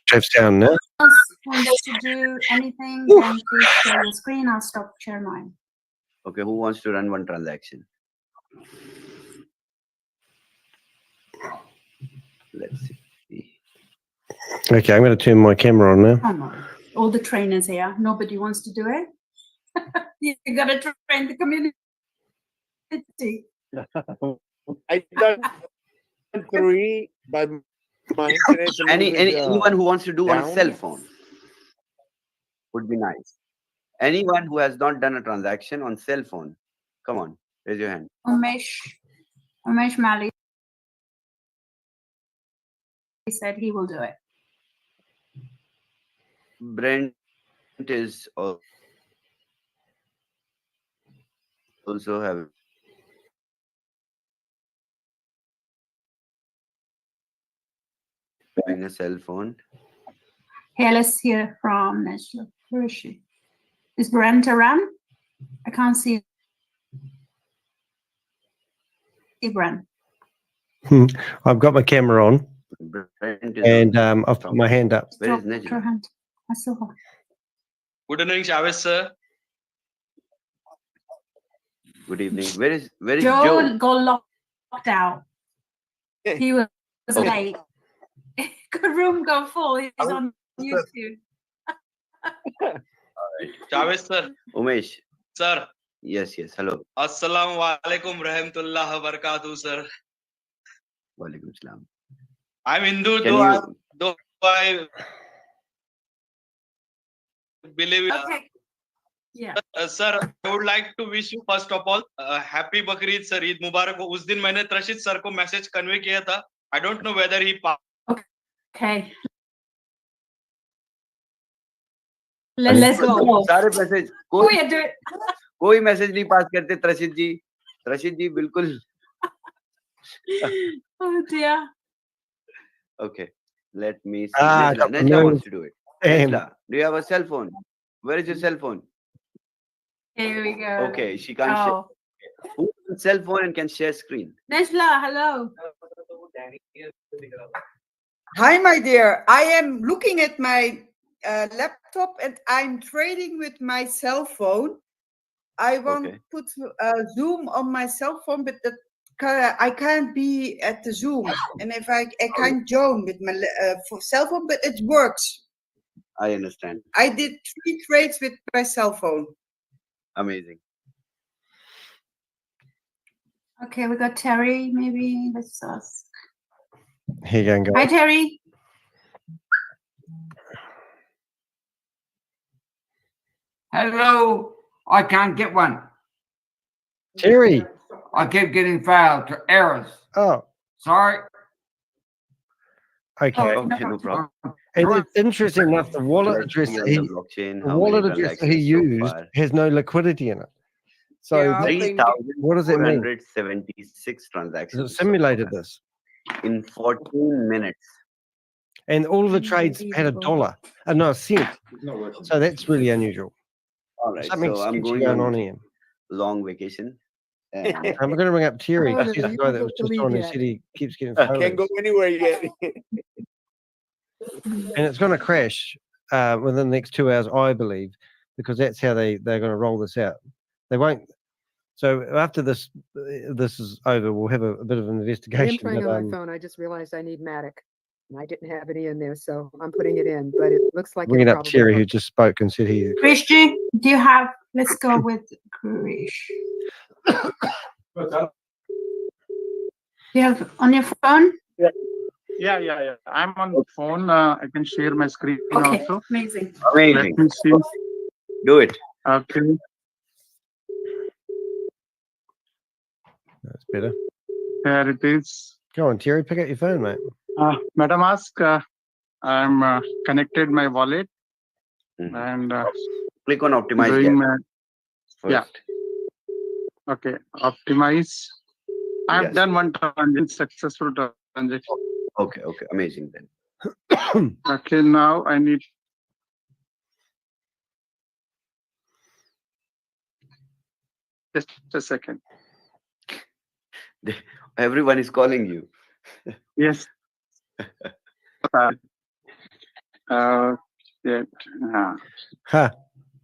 Trade's down now. Want us to do anything, then please share your screen. I'll stop share mine. okay, who wants to run one transaction? Let's see. Okay, I'm going to turn my camera on now. Come on. All the trainers here. Nobody wants to do it. You got to train the community. I done 3, but my internet's a little bit, Anyone who wants to do on a down. cell phone would be nice. Anyone who has not done a transaction on cell phone, come on, raise your hand. Umesh Mali said he will do it. Brent is also having a cell phone. Hey, let's hear from Nestle. Where is she? Is Brent around? I can't see Brent. I've got my camera on, and I've put my hand up. Where is Nejla? Hand. I saw her. Good evening, Chavez sir. Good evening. Where is Joe? Joe got locked out. He was late. Good room got full. He's on YouTube. Chavez sir. Umesh. Sir. Yes, hello. Assalamu alaikum rahmatullah wa barakatuh, sir. Walaikum salam. I'm Hindu, Can though I believe. Okay. Yeah. Sir, I would like to wish you first of all happy Bakrid, sir. Eid Mubarak. उस दिन मैंने त्रशित sir को message convey किया था. I don't know whether he. Okay. Let's go. सारे message कोई message नहीं पास करते त्रशित जी बिल्कुल. Oh dear. Okay, let me see. Nejla wants to do it. Nejla, do you have a cell phone? Where is your cell phone? Here we go. Okay, she can't share. Who has a cell phone and can share screen? Nesla, hello. Hi, my dear. I am looking at my laptop and I'm trading with my cell phone. I want to put Zoom on my cell phone, but I can't be at the Zoom. And if I can't join with my cell phone, but it works. I understand. I did 3 trades with my cell phone. Amazing. Okay, we got Terry. Maybe let's ask. Here you go. Hi, Terry. Hello. I can't get one. Terry. I keep getting failed to errors. Oh. Sorry. Okay. Okay, no problem. And it's interesting enough, the wallet address that he used has no liquidity in it. So 3,476 transactions. It simulated this in 14 minutes. And all of the trades had $1, no, a cent. So that's really unusual. All right, Something so I'm sketchy going on here. Long vacation. I'm going to bring up Terry. Oh, He's the guy that was just on and said he keeps getting I can't failures. go anywhere yet. And it's going to crash within the next 2 hours, I believe, because that's how they're going to roll this out. They won't. So after this is over, we'll have a bit of an I am investigation. trying but, on my phone. I just realized I need Matic. And I didn't have any in there, so I'm putting it in. But it looks like bringing it up probably Terry, who just spoke and said he. Christian, do you have? Let's go with Krish. You have on your phone? Yeah. I'm on the phone. I can share my screen Okay, also. amazing. Amazing. Let me see. Do it. Okay. That's better. There it is. Go on, Terry, pick up your phone, mate. MetaMask. I'm connected my wallet and click on optimize. doing Get my, yeah. Okay. Optimize. I've done one transaction, successful transaction. Okay. Amazing then. Okay. Now I need. Just a second. Everyone is calling you. Yes. Yeah. Huh.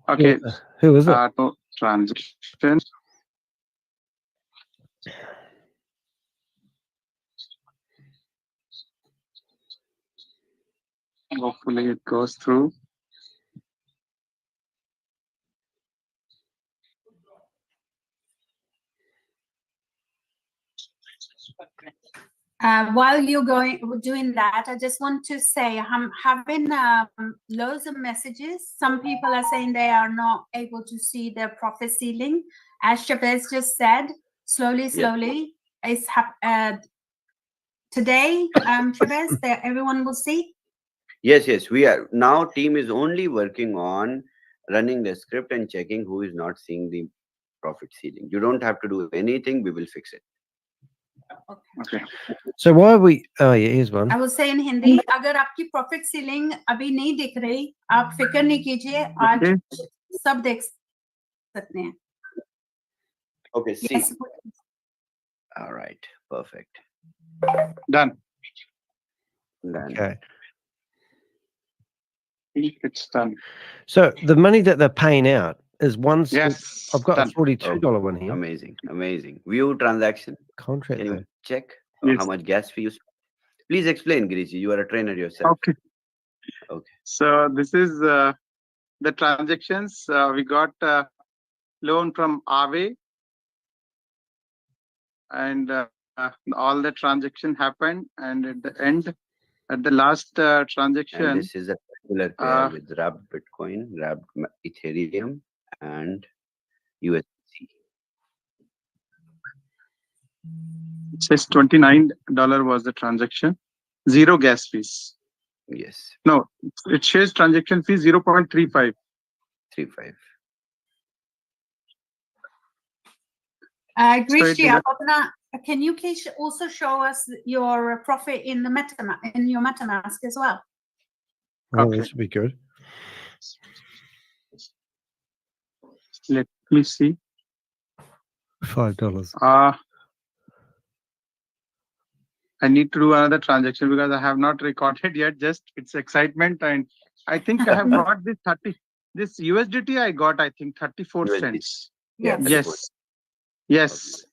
Okay. Who is it? No transaction. Hopefully it goes through. While you're doing that, I just want to say I'm having loads of messages. Some people are saying they are not able to see their profit ceiling. As Chavez just said, slowly, it's today, Chavez, that everyone will see. Yes. We are now. Team is only working on running the script and checking who is not seeing the profit ceiling. You don't have to do anything. We will fix it. Okay. So why are we? Oh yeah, here's one. I will say in Hindi, अगर आपकी profit ceiling अभी नहीं दिख रही, आप फिक्र नहीं कीजिए, आज सब देख सकते हैं. Okay. See. Yes. All right. Perfect. Done. Okay. It's done. So the money that they're paying out is one. Yes. I've got done. a $42 one here. Amazing. View transaction. Contract. Can you though. check Yes. how much gas fee you spent? Please explain, Giriji. You are a trainer yourself. Okay. So this is the transactions. We got a loan from Aave, and all the transaction happened. And at the end, at the last transaction, And this is a regular pair with wrapped Bitcoin, wrapped Ethereum, and USDC. it says $29 was the transaction, 0 gas fees. Yes. No, it shows transaction fee 0.35. 35. Grishji, आप अपना, can you please also show us your profit in the MetaMask as well? Oh, Okay. this would be good. Let me see. $5. I need to do another transaction because I have not recorded yet. Just it's excitement, and I think I have got this USDT. I got, I think, 34 cents. Yes. Yes.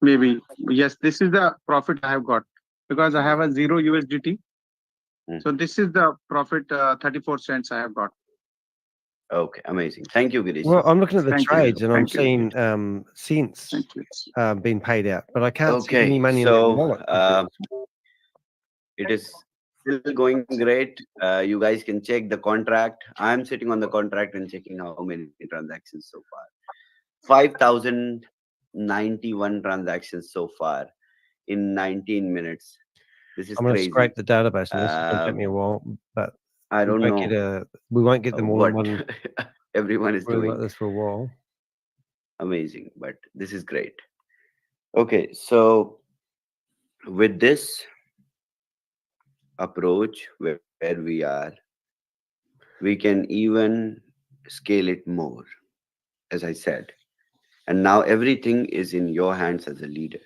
Maybe. Yes. This is the profit I have got because I have a 0 USDT. So this is the profit, 34 cents I have got. Okay, amazing. Thank you, Girish. Well, I'm looking at the Thank you. trades and I'm Thank you. seeing cents being paid out, but I can't see any Okay, money in the so wallet. it is still going great. You guys can check the contract. I'm sitting on the contract and checking how many transactions so far. 5,091 transactions so far in 19 minutes. This is I'm going to crazy. scrape the database and this is going to take me a while, but I don't know. We won't get them all in what one everyone is room doing. like this for a while. Amazing, but this is great. Okay, so with this approach where we are, we can even scale it more, as I said. And now everything is in your hands as a leader.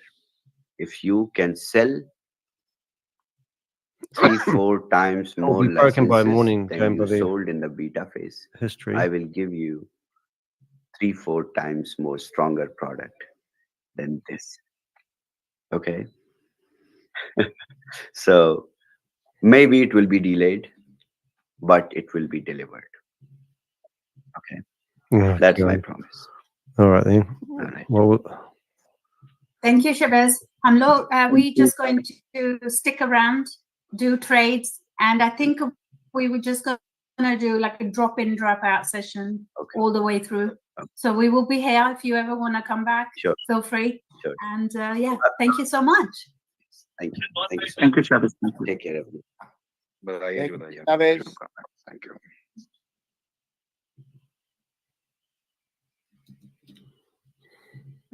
If you can sell 3-4 times It'll more be broken by licenses morning, than going you by the sold in the beta phase, history. I will give you 3-4 times more stronger product than this. Okay. So maybe it will be delayed, but it will be delivered. Okay. Oh, That's God. my promise. All right then. All right. Well, Thank you, Shabazz. We just going to stick around, do trades, and I think we were just going to do like a drop-in, drop-out session all the way through. So we will be here if you ever want to come back. Sure. Feel free. Sure. And yeah, thank you so much. Thank you. Thank you. Thank you, Shabazz. Take care, everyone. Thank you, Shabazz. Thank you.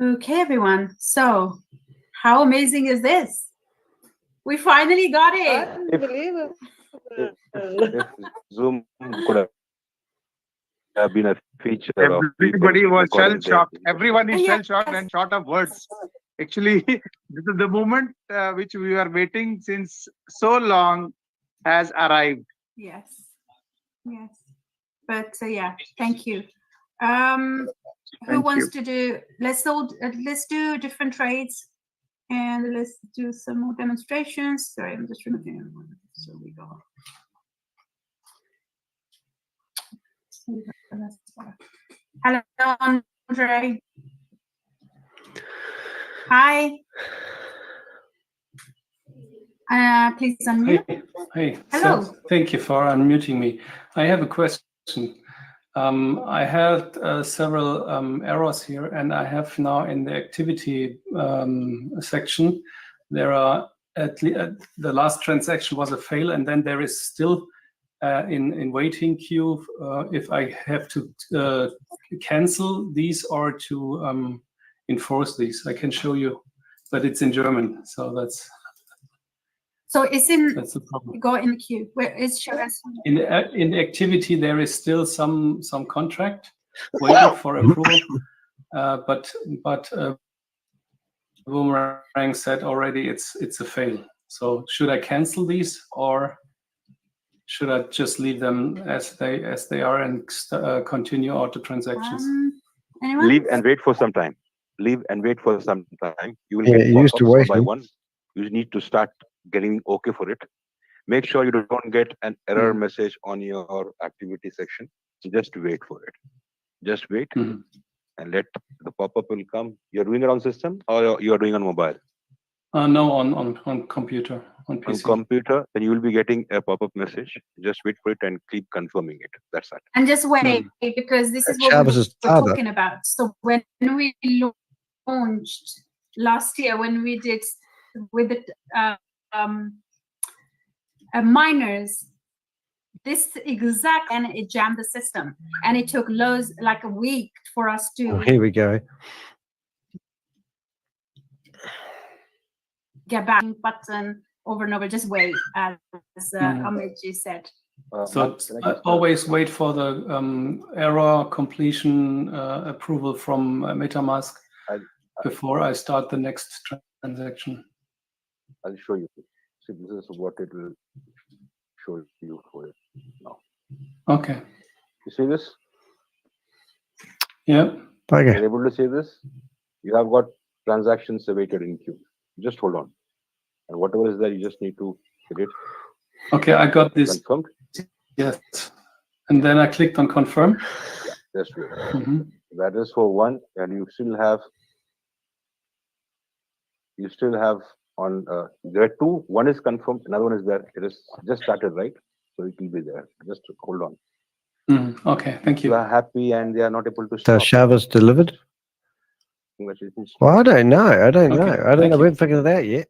Okay, everyone. So how amazing is this? We finally got it. Unbelievable. If Zoom could have been a feature of Everybody people was recording shell shocked. their- Everyone is shell shocked and short of words. Actually, this is the moment which we were waiting since so long has arrived. Yes. Yes. But yeah, thank you. Who Thank wants you. to do? Let's do different trades, and let's do some more demonstrations. Sorry, I'm just removing. So we go. Hello, Andre. Hi. Please unmute. Hey, Hello. thank you for unmuting me. I have a question. I had several errors here, and I have now in the activity section, there are the last transaction was a fail, and then there is still in waiting queue if I have to cancel these or to enforce these. I can show you, but it's in German, so that's. So it's in. That's the problem. Go in the queue. Where is Shabazz? In the activity, there is still some contract waiting for approval, but Boomerang said already it's a fail. So should I cancel these or should I just leave them as they are and continue auto transactions? Anyone? Leave and wait for some time. Leave and wait for some time. You will Yeah, get you used to pop-ups one by waiting. one. You need to start getting okay for it. Make sure you don't get an error message on your activity section. Just wait for it. Just wait and let the pop-up will come. You're doing it on system or you're doing on mobile? No, on computer, on PC. On computer, then you will be getting a pop-up message. Just wait for it and keep confirming it. That's it. And just wait, because this is what Shabazz we is were harder. talking about. So when we launched last year, when we did with the miners, this exact, and it jammed the system, and it took loads, like a week for us to Oh, here we go. get back button over and over. Just wait, as Ameji said. So I always wait for the error completion approval from MetaMask before I start the next transaction. I'll show you. See, this is what it will show you for it now. Okay. You see this? Yeah. Okay. You're able to see this? You have got transactions awaited in queue. Just hold on. And whatever is there, you just need to hit it. Okay, I got this. Confirmed? Yes. And then I clicked on confirm. Yeah, just wait. That is for one, and you still have on there are two. One is confirmed, another one is there. It is just started, right? So it will be there. Just hold on. Okay, thank you. You are happy and they are not able to So stop. Shabazz delivered? Congratulations. Well, I don't know. I don't know. Okay, I don't thank know. you. We haven't figured it out yet.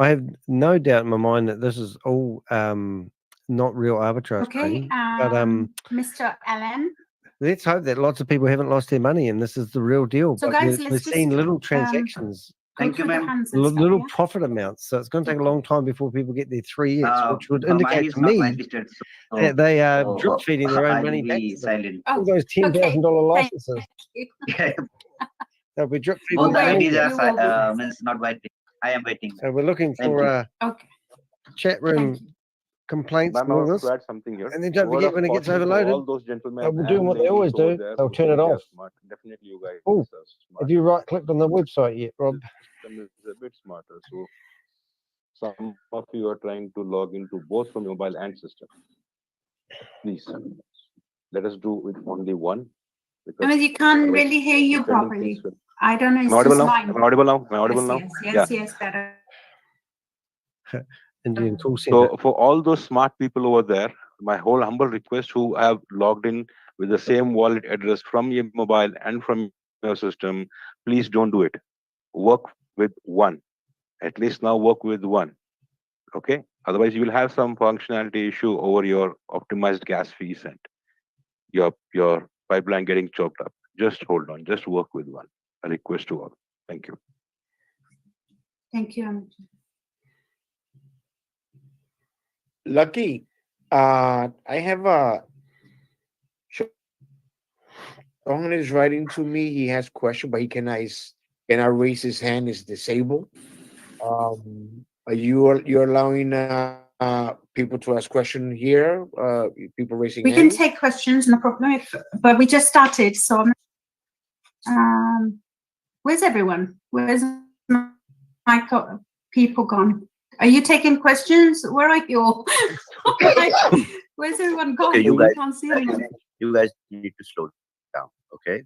I have no doubt in my mind that this is all not real arbitrage Okay, trading. But Mr. Allen. let's hope that lots of people haven't lost their money and this is the real deal. So But guys, we're let's seeing just, little transactions. Thank you, ma'am. and stuff, Little yeah? profit amounts. So it's going to take a long time before people get their 3x, which would Mine indicate is to not me registered, so that they are drip feeding their own I'll money back be to them. silent. All those $10,000 licenses. They'll be drip feeding Both the their own IDs back. are means not waiting. I am waiting. So we're looking Thank for you. chat room complaints Ma'am, and I all want this. to add something here. And then don't Word forget of when it gets caution for overloaded, all those gentlemen they'll do and what they always ladies over do. there They'll who turn it think they are off. smart. Definitely you guys Oh, are smart. have you right-clicked on the website yet, Rob? System is a bit smarter. So some of you are trying to log into both from mobile and system. Please let us do it only one. I mean, you can't really hear you depending properly. things will- I don't know. Am It's I audible just now? mine. Am I audible now? Am I audible now? Yes, better. Indian call center. So for all those smart people over there, my whole humble request who have logged in with the same wallet address from your mobile and from your system, please don't do it. Work with one. At least now work with one. Okay? Otherwise you will have some functionality issue over your optimized gas fees and your pipeline getting choked up. Just hold on. Just work with one. A request to all. Thank you. Thank you. Lucky, I have a. Someone is writing to me. He has question, but he cannot raise his hand. Is disabled. Are you're allowing people to ask question here? People raising We can hands. take questions, no problem. But we just started, so where's everyone? Where's my people gone? Are you taking questions? Where are you all? Where's everyone gone? Okay, you We guys, can't see anyone. you guys need to slow down, okay?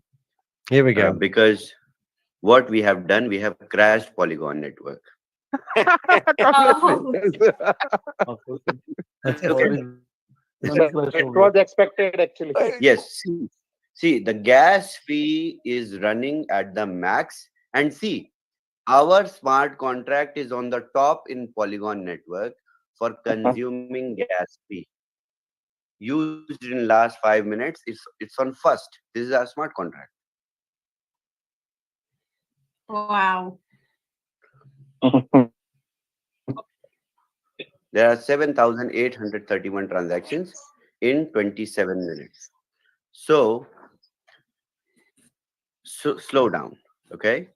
Here we go. Because what we have done, we have crashed Polygon network. Oh. It was expected actually. Yes. See, the gas fee is running at the max, and see, our smart contract is on the top in Polygon network for consuming gas fee. Used in last 5 minutes, it's on first. This is our smart contract. Wow. There are 7,831 transactions in 27 minutes. So slow down, okay?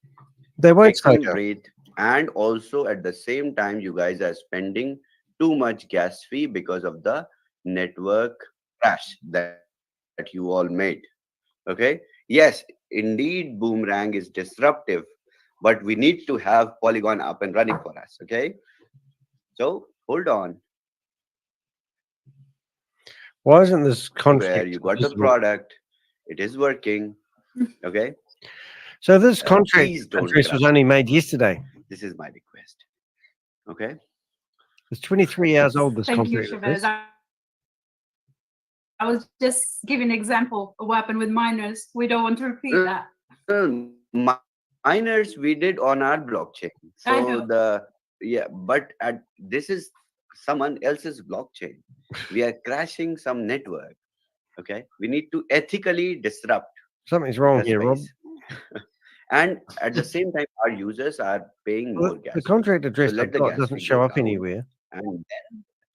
They won't Take slow some down. breathe, and also at the same time, you guys are spending too much gas fee because of the network crash that you all made. Okay. Yes, indeed, Boomerang is disruptive, but we need to have Polygon up and running for us. Okay. So hold on. Why isn't this contract Where you got the visible? product, it is working. Okay. So this contract Please don't address was crash. only made yesterday. This is my request. Okay. It's 23 hours old, this Thank you, contract address. Shabazz. I was just giving an example of what happened with miners. We don't want to repeat that. Miners we did on our blockchain. I So know. but this is someone else's blockchain. We are crashing some network. Okay. We need to ethically disrupt. Something's wrong the here, Rob. space. And at the same time, our users are paying Well, more gas. the contract fee. address So let I've the got gas doesn't fee show go up down, anywhere, and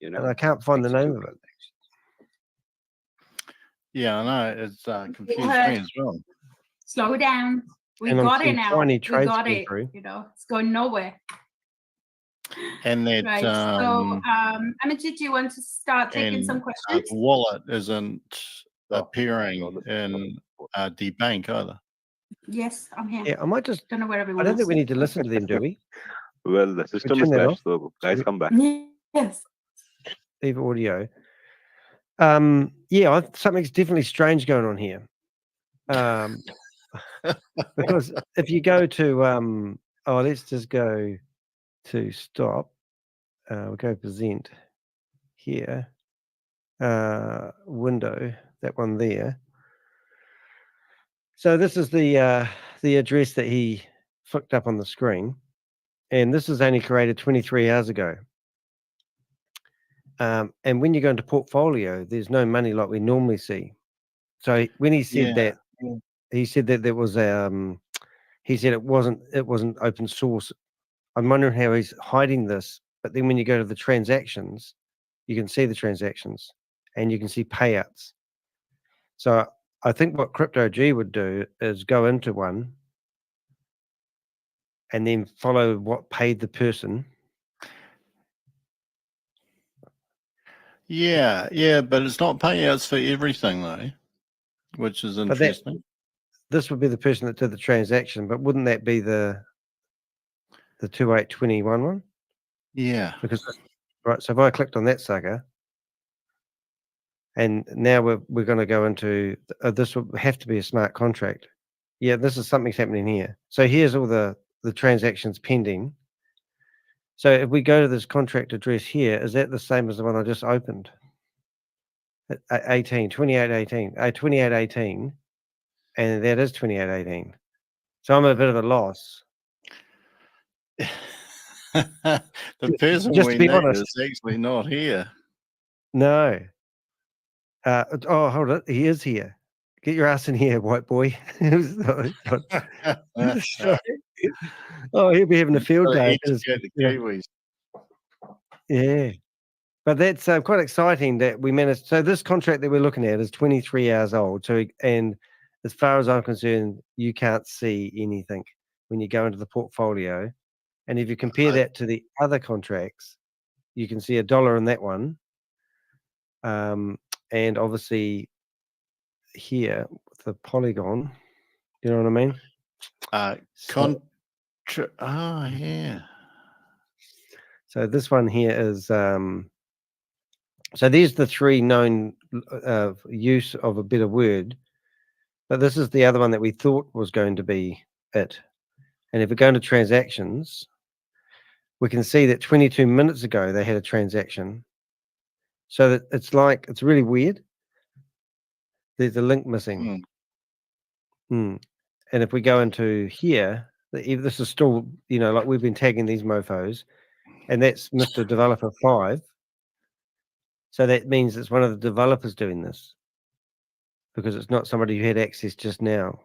then and I can't find the name of it. Yeah, I know. It's confused me Heard. as well. Slow down. We And I'm got it seeing now. tiny We trades got come it. through. You know, it's going nowhere. And that Right. So, Amajit, do you want to start taking some the questions? wallet isn't appearing in the bank either. Yes, I'm here. Yeah, I might just. Don't know where I everyone don't else think we is. need to listen to them, do we? Well, the system turn is that crashed, off. so guys, come back. Yes. Leave audio. Yeah, something's definitely strange going on here. Because if you go to let's just go to stop. We'll go present here. Window, that one there. So this is the address that he flicked up on the screen, and this was only created 23 hours ago. And when you go into portfolio, there's no money like we normally see. So when he said that, he said that there was he said it wasn't open source. I'm wondering how he's hiding this. But then when you go to the transactions, you can see the transactions and you can see payouts. So I think what CryptoG would do is go into one and then follow what paid the person. Yeah, but it's not payouts for everything though, which is But that, interesting. this would be the person that did the transaction, but wouldn't that be the 2821 one? Yeah. Because right, so if I clicked on that sucker, and now we're going to go into this will have to be a smart contract. Yeah, this is something's happening here. So here's all the transactions pending. So if we go to this contract address here, is that the same as the one I just opened? 2818, and that is 2818. So I'm a bit of a loss. The person Just we to be need honest. is actually not here. No. Oh, hold it. He is here. Get your ass in here, white boy. Sorry. Oh, he'll be having a field day. Educate the Kiwis. Yeah. But that's quite exciting that we managed. So this contract that we're looking at is 23 hours old. So, and as far as I'm concerned, you can't see anything when you go into the portfolio. And if you compare that to the other contracts, you can see $1 in that one. And obviously here with the Polygon, you know what I mean? Yeah. So this one here is so there's the three known use of a better word, but this is the other one that we thought was going to be it. And if we go into transactions, we can see that 22 minutes ago they had a transaction. So that it's like, it's really weird. There's a link missing. And if we go into here, this is still, you know, like we've been tagging these mofos, and that's Mr. Developer 5. So that means it's one of the developers doing this, because it's not somebody who had access just now.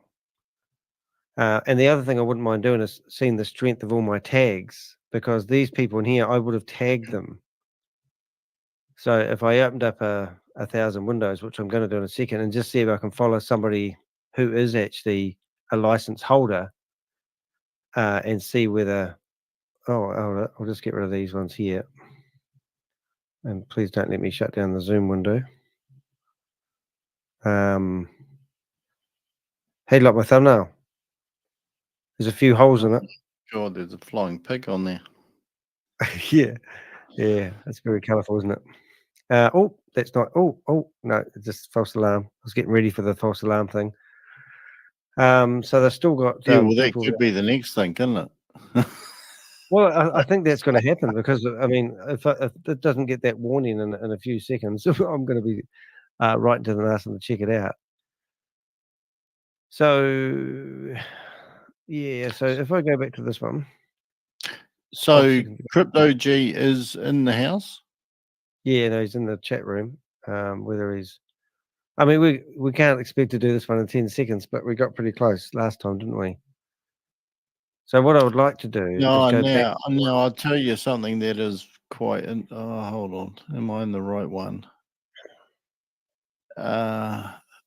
And the other thing I wouldn't mind doing is seeing the strength of all my tags, because these people in here, I would have tagged them. So if I opened up 1,000 windows, which I'm going to do in a second, and just see if I can follow somebody who is actually a license holder, and see whether, I'll just get rid of these ones here. And please don't let me shut down the Zoom window. How do you like my thumbnail? There's a few holes in it. God, there's a flying pig on there. Yeah, that's very colourful, isn't it? Oh, that's not. Oh, no, it's just false alarm. I was getting ready for the false alarm thing. So they've still got. Yeah, well, that could be the next thing, couldn't it? Well, I think that's going to happen, because I mean, if it doesn't get that warning in a few seconds, I'm going to be right into the NAS and check it out. So, yeah. So if I go back to this one. So Crypto G is in the house? Yeah, no, he's in the chat room. Whether he's, I mean, we can't expect to do this one in 10 seconds, but we got pretty close last time, didn't we? So what I would like to do is go back. No, I'll tell you something that is quite. Hold on, am I in the right one?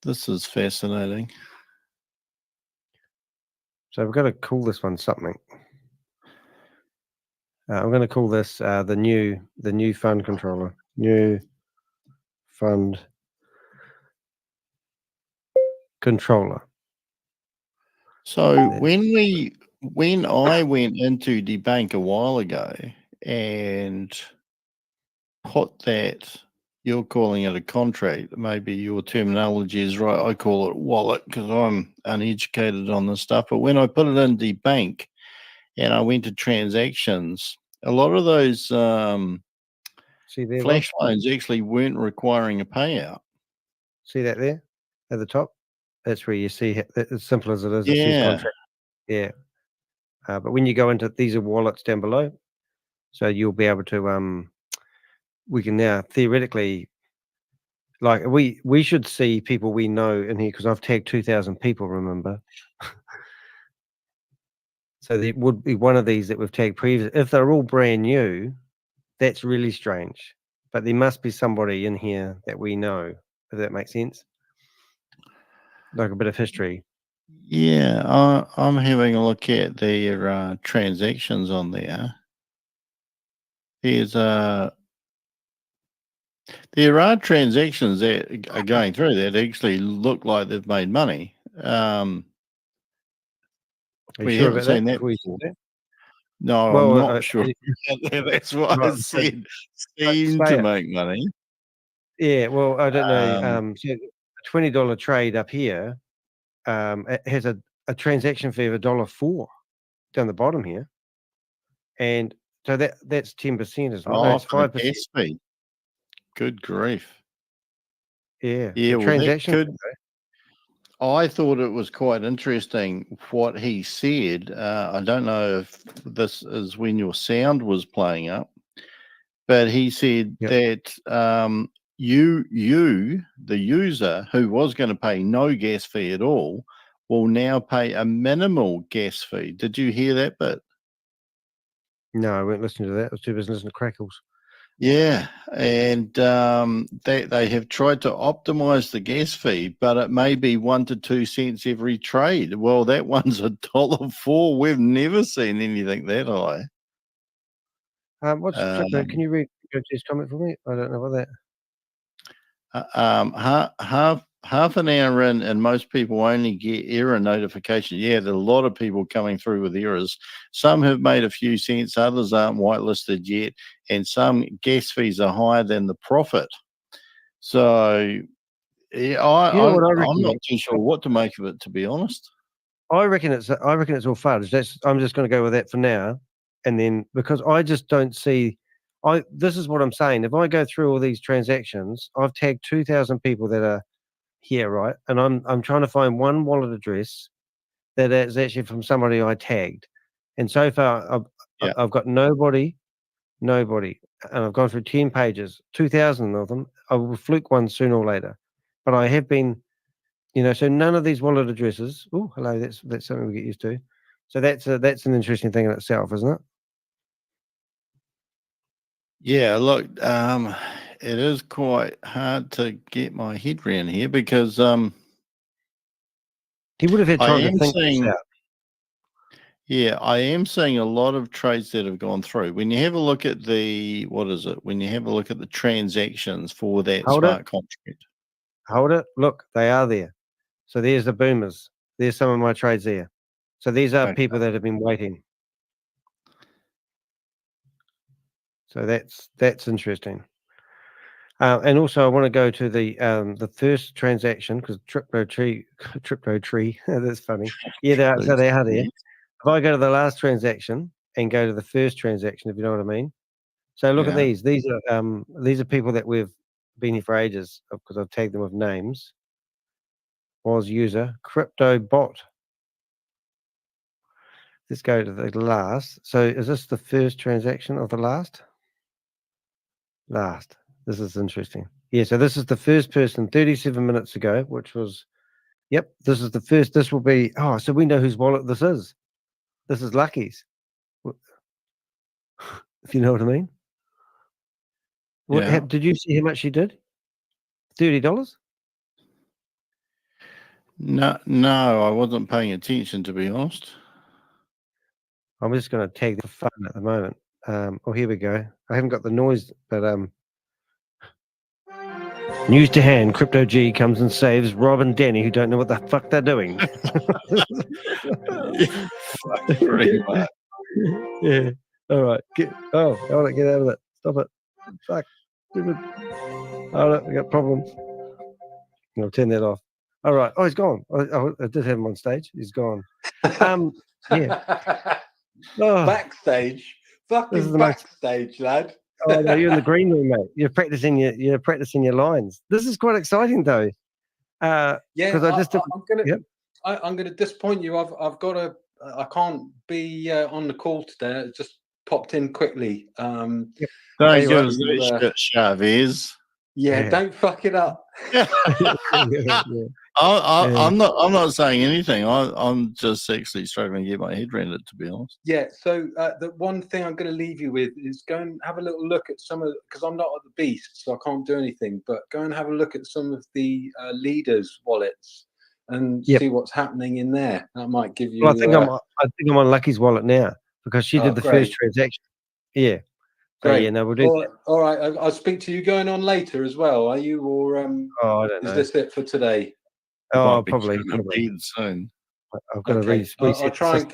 This is fascinating. So we've got to call this one something. I'm going to call this the new fund controller. New fund controller. So when I went into the bank a while ago and put that, you're calling it a contract, maybe your terminology is right, I call it wallet because I'm uneducated on this stuff, but when I put it in the bank and I went to transactions, a lot of those flash loans actually weren't requiring a payout. See that there at the top? That's where you see, as simple as it is, it says Yeah. contract. Yeah. But when you go into, these are wallets down below. So you'll be able to, we can now theoretically, like we should see people we know in here, because I've tagged 2,000 people, remember? So there would be one of these that we've tagged previously. If they're all brand new, that's really strange. But there must be somebody in here that we know, if that makes sense. Like a bit of history. Yeah, I'm having a look at their transactions on there. There are transactions that are going through that actually look like they've made money. We sure haven't seen that before you before. say that? No, Well, I'm not sure. That's what I said. Seem to make money. Yeah, well, I don't know. So a $20 trade up here, it has a a transaction fee of $1.04 down the bottom here, and so that's 10%, isn't it? No, it's 5%. gas fee. Good grief. Yeah. Yeah, well, that transaction. could. I thought it was quite interesting what he said. I don't know if this is when your sound was playing up, but he said that you, the user who was going to pay no gas fee at all, will now pay a minimal gas fee. Did you hear that bit? No, I weren't listening to that. I was too busy listening to crackles. Yeah, and they have tried to optimize the gas fee, but it may be 1 to 2 cents every trade. Well, that one's $1.04. We've never seen anything that high. What's can you read his comment for me? I don't know about that. Half an hour in, and most people only get error notifications. Yeah, there's a lot of people coming through with errors. Some have made a few cents, others aren't whitelisted yet, and some gas fees are higher than the profit. So, yeah, I'm not too sure what to make of it, to be honest. I reckon it's all fudge. I'm just going to go with that for now, and then because I just don't see. This is what I'm saying. If I go through all these transactions, I've tagged 2,000 people that are here, right? And I'm trying to find one wallet address that is actually from somebody I tagged, and so far I've got nobody, and I've gone through 10 pages, 2,000 of them. I will fluke one sooner or later, but I have been, so none of these wallet addresses. Oh, hello, that's something we get used to. So that's an interesting thing in itself, isn't it? Yeah, look, it is quite hard to get my head around here because he would have had time to think this out. Yeah, I am seeing a lot of trades that have gone through. When you have a look at when you have a look at the transactions for that smart contract. Hold it. Look, they are there. So there's the boomers. There's some of my trades there. So these are people that have been waiting. So that's interesting. And also, I want to go to the first transaction because Tripto Tree. That's funny. Yeah, so they are there. If I go to the last transaction and go to the first transaction, if you know what I mean. So look at these. These are people that we've been here for ages because I've tagged them with names. Was user crypto bot. Let's go to the last. So is this the first transaction of the last? Last. This is interesting. Yeah, so this is the first person 37 minutes ago, which was, yep, this is the first. This will be, so we know whose wallet this is. This is Lucky's. If you know what I mean. Yeah. Did you see how much she did? $30? No, I wasn't paying attention, to be honest. I'm just going to tag the fun at the moment. Here we go. I haven't got the noise, but news to hand, Crypto G comes and saves Rob and Danny who don't know what the fuck they're doing. Pretty much. Yeah. All right. Get out of it. Stop it. Fuck. Stupid. Hold it. We got problems. I'll turn that off. All right. Oh, he's gone. I did have him on stage. He's gone. Yeah. Backstage. Fucking backstage, lad. Oh no, you're in the green room, mate. You're practicing your lines. This is quite exciting, though. Yeah, I'm gonna disappoint you. I can't be on the call today. It just popped in quickly. Don't give us that shit, Chavez. Yeah, don't fuck it up. I'm not saying anything. I'm just actually struggling to get my head around it, to be honest. Yeah. So the one thing I'm going to leave you with is go and have a little look at some of, because I'm not at the beast, so I can't do anything. But go and have a look at some of the leaders' wallets and see what's happening in there. That might give you. Well, I think I'm on Lucky's wallet now because she did the first transaction. Yeah. Great. Yeah, no, we'll do. All right. I'll speak to you going on later as well. Are you, or I don't know. Is this it for today? Oh, probably. Soon. I've got to reset.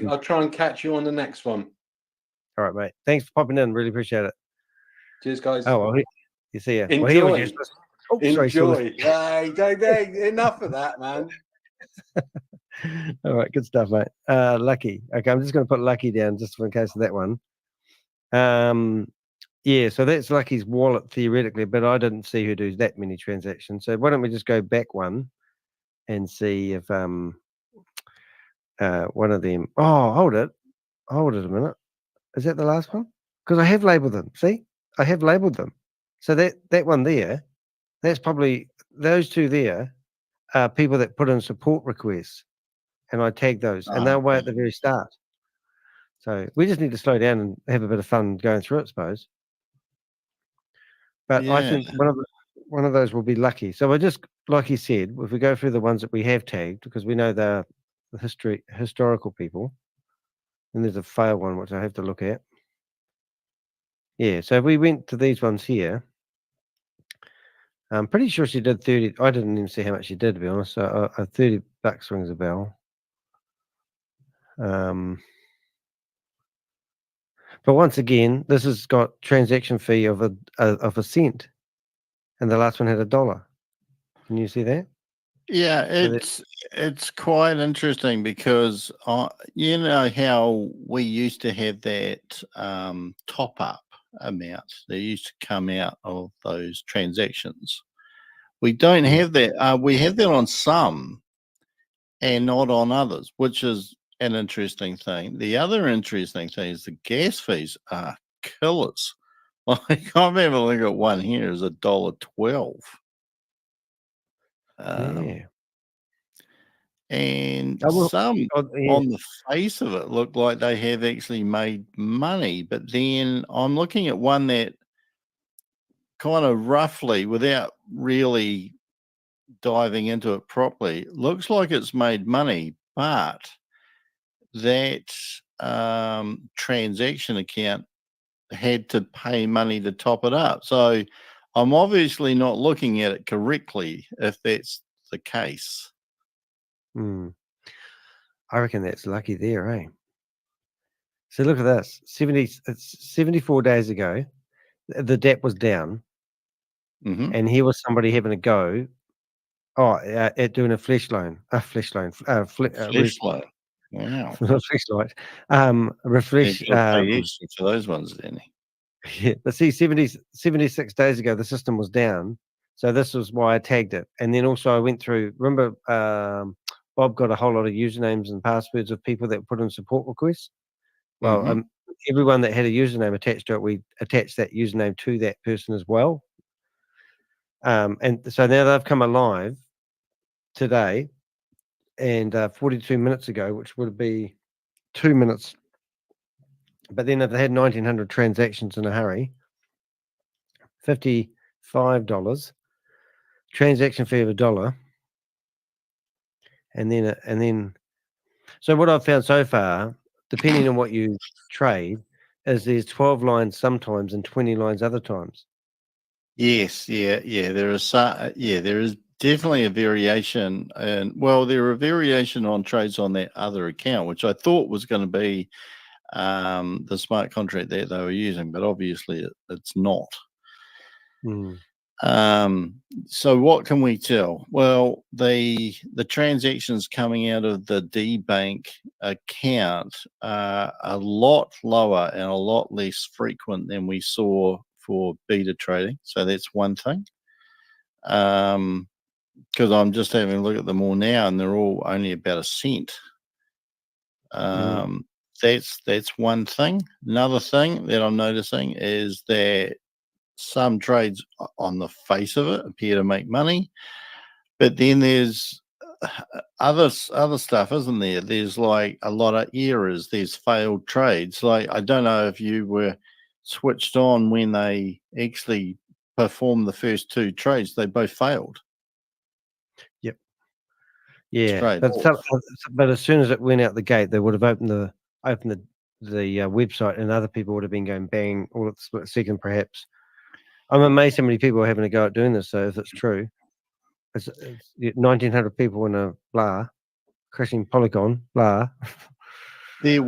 I'll try and catch you on the next one. All right, mate. Thanks for popping in. Really appreciate it. Cheers, guys. Oh, well, you see ya. Enjoy. Enjoy. Hey, enough of that, man. All right, good stuff, mate. Lucky. Okay, I'm just going to put Lucky down just in case of that one. Yeah, so that's Lucky's wallet theoretically, but I didn't see who does that many transactions. So why don't we just go back one and see if one of them. Oh, hold it a minute. Is that the last one? Because I have labeled them. See, I have labeled them. So that one there, that's probably those two there are people that put in support requests, and I tag those, and they're way at the very start. So we just need to slow down and have a bit of fun going through it, I suppose. But I think one of those will be Lucky. So I just, like he said, if we go through the ones that we have tagged, because we know they're the historical people, and there's a fail one which I have to look at. Yeah, so if we went to these ones here, I'm pretty sure she did 30. I didn't even see how much she did, to be honest. So $30 rings a bell. But once again, this has got transaction fee of a cent, and the last one had $1. Can you see that? Yeah, it's quite interesting because you know how we used to have that top up amount that used to come out of those transactions. We don't have that. We have that on some and not on others, which is an interesting thing. The other interesting thing is the gas fees are killers. Like I'm having a look at one here is $1.12. Yeah. And yeah. on the face of it look like they have actually made money, but then I'm looking at one that kind of roughly, without really diving into it properly, looks like it's made money, but that transaction account had to pay money to top it up. So I'm obviously not looking at it correctly if that's the case. I reckon that's Lucky there, eh? So look at this. 74 days ago, the DAP was down, and here was somebody having a go. At doing a flash loan. Flash loan. Wow. Not flashlight. Refresh. Extra for those ones, then. Yeah, let's see. 76 days ago, the system was down, so this was why I tagged it. And then also I went through. Remember, Bob got a whole lot of usernames and passwords of people that put in support requests. Well, everyone that had a username attached to it, we attached that username to that person as well. And so now they've come alive today, and 42 minutes ago, which would be 2 minutes. But then if they had 1,900 transactions in a hurry, $55, transaction fee of $1, and then. So what I've found so far, depending on what you trade, is there's 12 lines sometimes and 20 lines other times. Yes, yeah. There is there is definitely a variation, and there are a variation on trades on that other account, which I thought was going to be the smart contract that they were using, but obviously it's not. So what can we tell? Well, the transactions coming out of the DBank account are a lot lower and a lot less frequent than we saw for beta trading. So that's one thing. Because I'm just having a look at them all now, and they're all only about a cent. That's one thing. Another thing that I'm noticing is that some trades on the face of it appear to make money, but then there's other stuff, isn't there? There's like a lot of errors. There's failed trades. Like I don't know if you were switched on when they actually performed the first two trades. They both failed. Yep. Yeah, but as soon as it went out the gate, they would have opened the website, and other people would have been going bang all at the split second, perhaps. I'm amazed how many people are having a go at doing this. So if it's true, it's 1,900 people in a blah, crashing Polygon blah. There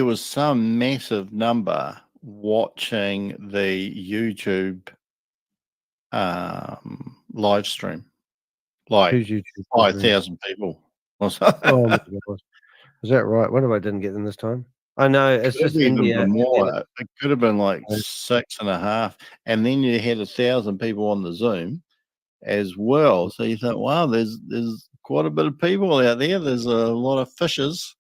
was some massive number watching the YouTube live stream. like Who's YouTube? 5,000 people. Or something. Oh my gosh. Is that right? Wonder why I didn't get them this time. I know it's Could have just even India. been and more. then It could have been like Yeah. 6.5, and then you had 1,000 people on the Zoom as well. So you think, wow, there's quite a bit of people out there. There's a lot of fishes.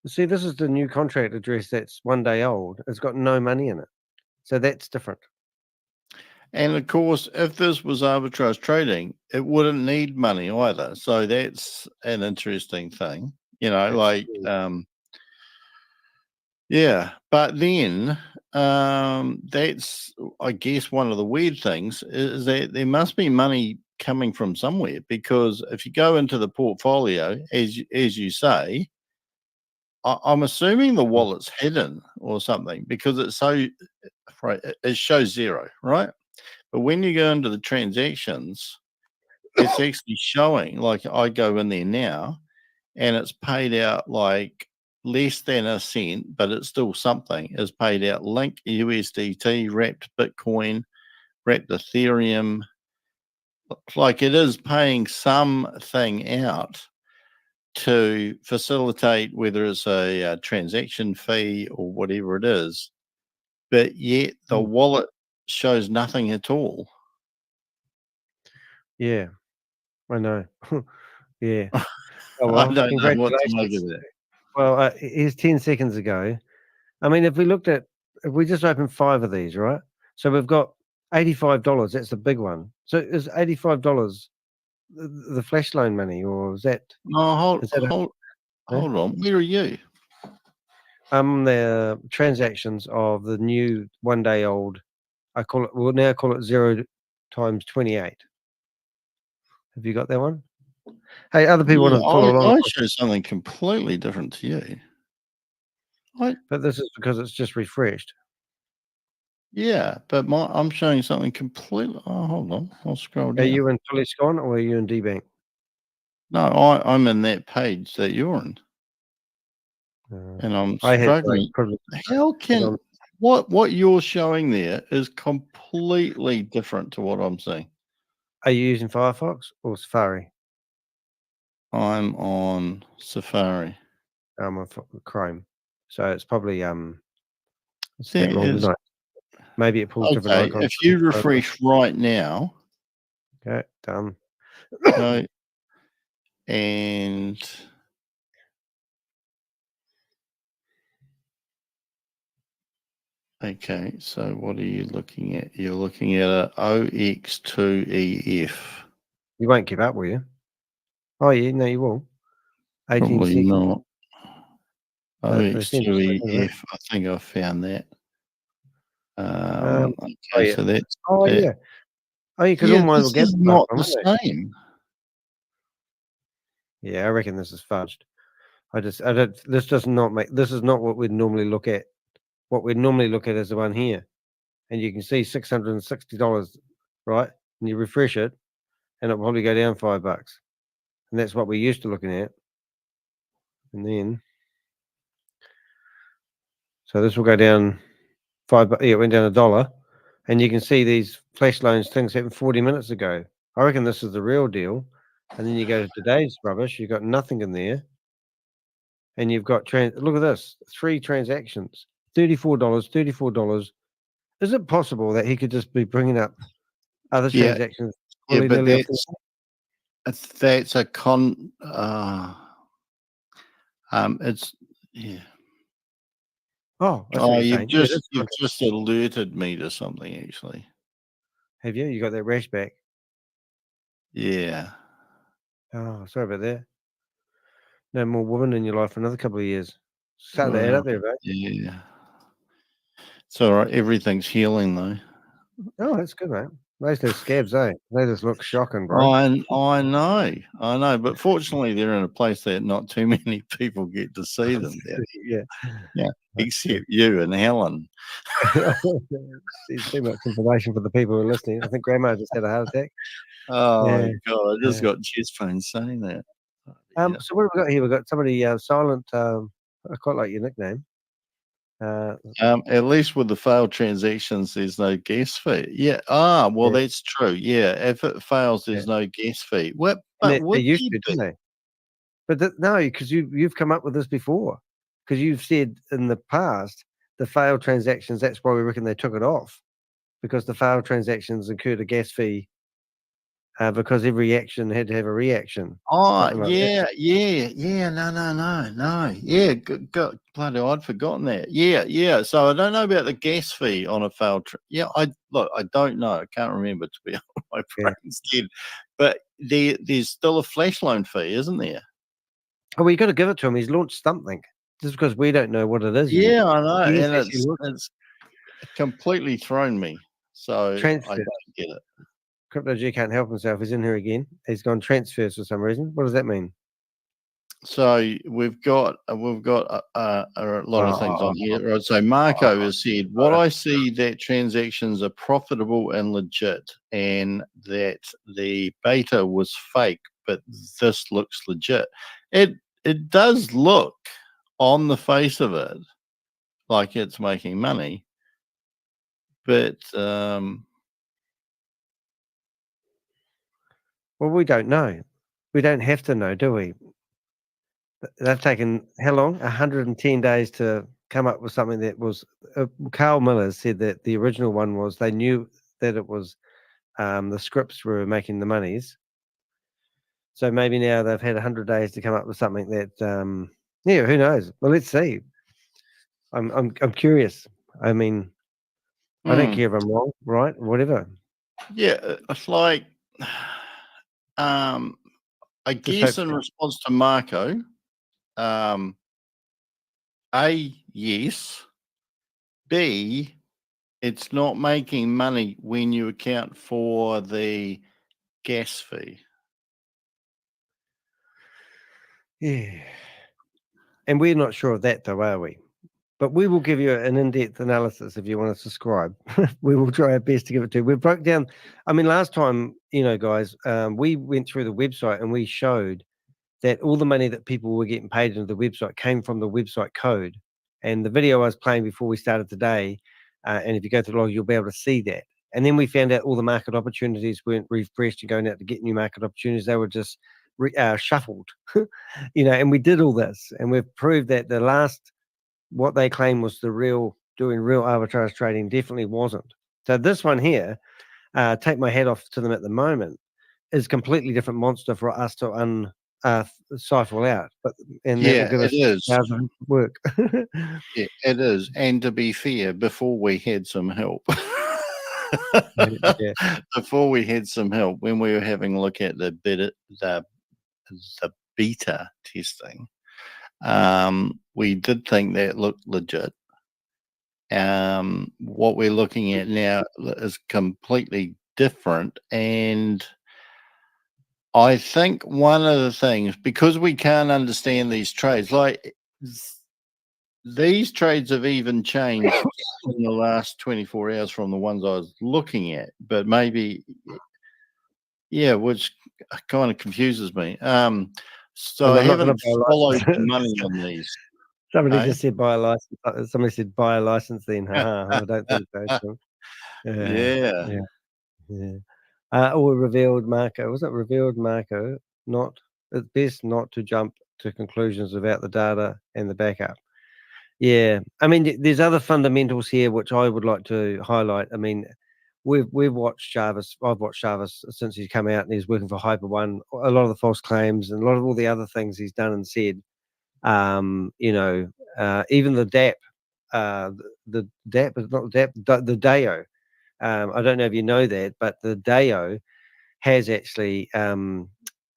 See, this is the new contract address that's 1 day old. It's got no money in it. So that's different. And of course, if this was arbitrage trading, it wouldn't need money either. So that's an interesting thing, you know, like, yeah. But then that's, I guess, one of the weird things is that there must be money coming from somewhere, because if you go into the portfolio, as you say, I'm assuming the wallet's hidden or something, because it's so, right, it shows zero, right? But when you go into the transactions, it's actually showing, like I go in there now and it's paid out like less than a cent, but it's still something. Is paid out Link USDT, wrapped Bitcoin, wrapped Ethereum. Like it is paying something out to facilitate whether it's a transaction fee or whatever it is. But yet the wallet shows nothing at all. Yeah, I know. Yeah. Oh, I well, don't know what to make congratulations. of that. Well, here's 10 seconds ago. I mean, if we just opened 5 of these, right? So we've got $85. That's the big one. So is $85 the flash loan money, or is that? No, hold Huh? on. Where are you? The transactions of the new 1 day old. We'll now call it 0 times 28. Have you got that one? Hey, other people want to follow along. I show something completely different to you. But this is because it's just refreshed. Yeah, but I'm showing something completely. Oh, hold on. I'll scroll down. Are you in Polygon or are you in DBank? No, I'm in that page that you're in. And I'm struggling. How can what you're showing there is completely different to what I'm seeing. Are you using Firefox or Safari? I'm on Safari. I'm on Chrome. So it's probably it's That that long, is- isn't it? Maybe it pulls different Okay, icons. if you refresh right now, Okay, done. go and okay, so what are you looking at? You're looking at a OX2EF. You won't give up, will you? Oh yeah, no, you will. 18 Probably seconds. not. They seem to stick with it. OX2EF. I think I found that. Oh, Okay, yeah. so that's Oh that. yeah. Oh yeah, because all mine will this get is not the same. Yeah, I reckon this is fudged. This does not make, this is not what we'd normally look at. What we'd normally look at is the one here. And you can see $660, right? And you refresh it and it'll probably go down $5. And that's what we're used to looking at. And then, so this will go down $5. Yeah, it went down $1. And you can see these flash loans things happened 40 minutes ago. I reckon this is the real deal. And then you go to today's rubbish, you've got nothing in there. And you've got, look at this, 3 transactions, $34. Is it possible that he could just be bringing up other Yeah. transactions? Yeah, but willy-nilly? that's a con. It's yeah. Oh, I see what you're saying. Yeah, you've that's just alerted me to something actually. Have you? You got that rash back? Yeah. Oh, sorry about that. No more women in your life for another couple of years. Start that up there, bro. Yeah. It's all right. Everything's healing though. Oh, that's good, mate. Those scabs, eh? They just look shocking, bro. I know, but fortunately they're in a place that not too many people get to see them. Yeah, except you and Helen. It's too much information for the people who are listening. I think Grandma just had a heart attack. Oh Yeah. God, I just got chest pain saying that. So what have we got here? We've got somebody silent. I quite like your nickname. At least with the failed transactions, there's no gas fee. Yeah. Well, Yeah. that's true. Yeah. If it fails, there's no gas fee. What? And But they would used you to, didn't they? But no, because you've come up with this before. Because you've said in the past the failed transactions. That's why we reckon they took it off, because the failed transactions incurred a gas fee. Because every action had to have a reaction. Oh, something like that. yeah. No. Yeah, bloody, I'd forgotten that. Yeah. So I don't know about the gas fee on a failed. I don't know. I can't remember, to be honest. My brain's dead. But there's still a flash loan fee, isn't there? Oh, well, you got to give it to him. He's launched something. Just because we don't know what it is. Yeah, yet. I know, He and has actually launched it's completely thrown me. So I transfer. don't get it. Crypto G can't help himself. He's in here again. He's gone transfers for some reason. What does that mean? So we've got a lot of things on here, right? So Marco has said, what I see that transactions are profitable and legit, and that the beta was fake, but this looks legit. It does look on the face of it like it's making money, but Well, we don't know. We don't have to know, do we? They've taken how long? 110 days to come up with something that was. Carl Miller said that the original one was they knew that it was the scripts were making the monies. So maybe now they've had 100 days to come up with something that, yeah, who knows? Well, let's see. I'm curious. I mean, I don't care if I'm wrong, right? Whatever. yeah, it's like, I guess in response to Marco, A, yes. B, it's not making money when you account for the gas fee. Yeah. And we're not sure of that, though, are we? But we will give you an in-depth analysis if you want to subscribe. We will try our best to give it to you. We broke down, I mean, last time, guys, we went through the website and we showed that all the money that people were getting paid into the website came from the website code. And the video I was playing before we started today, and if you go to the log, you'll be able to see that. And then we found out all the market opportunities weren't refreshed and going out to get new market opportunities. They were just shuffled, and we did all this. And we've proved that the last, what they claim was the doing real arbitrage trading definitely wasn't. So this one here, take my hat off to them at the moment, is a completely different monster for us to cipher out. And that will give us it is. hours of work. Yeah, it is. And to be fair, before we had some help, before we had some help, when we were having a look at the beta testing, we did think that looked legit. What we're looking at now is completely different, and I think one of the things, because we can't understand these trades, like these trades have even changed in the last 24 hours from the ones I was looking at, but maybe, yeah, which kind of confuses me. So I haven't followed the money on these. Somebody just said buy a license. Somebody said buy a license then. I don't think so. Yeah. Or revealed Marco. Was it revealed Marco? It's best not to jump to conclusions without the data and the backup. Yeah. I mean, there's other fundamentals here which I would like to highlight. I mean, we've watched Jarvis. I've watched Jarvis since he's come out and he's working for Hyper One. A lot of the false claims and a lot of all the other things he's done and said. Even the DAP, the DAP is not DAP, the DAO. I don't know if you know that, but the DAO has actually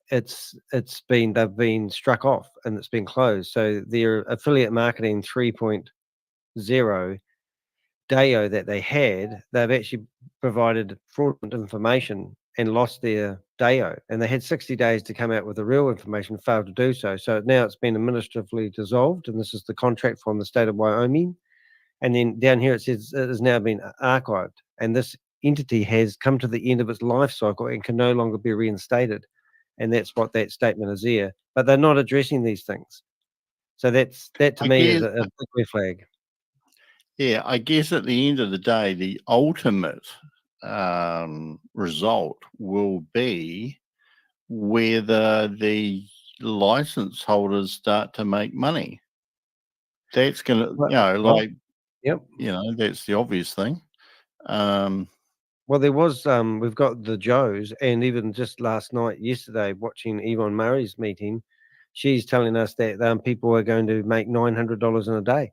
they've been struck off and it's been closed. So their affiliate marketing 3.0 DAO that they had, they've actually provided fraudulent information and lost their DAO, and they had 60 days to come out with the real information, failed to do so. So now it's been administratively dissolved, and this is the contract from the state of Wyoming. And then down here it says it has now been archived, and this entity has come to the end of its life cycle and can no longer be reinstated. And that's what that statement is there. But they're not addressing these things. So that to me is a big red flag. Yeah, I guess at the end of the day, the ultimate result will be whether the license holders start to make money. That's going to, yep, that's the obvious thing. Well, there was we've got the Joes, and even just last night, yesterday, watching Yvonne Murray's meeting, she's telling us that people are going to make $900 in a day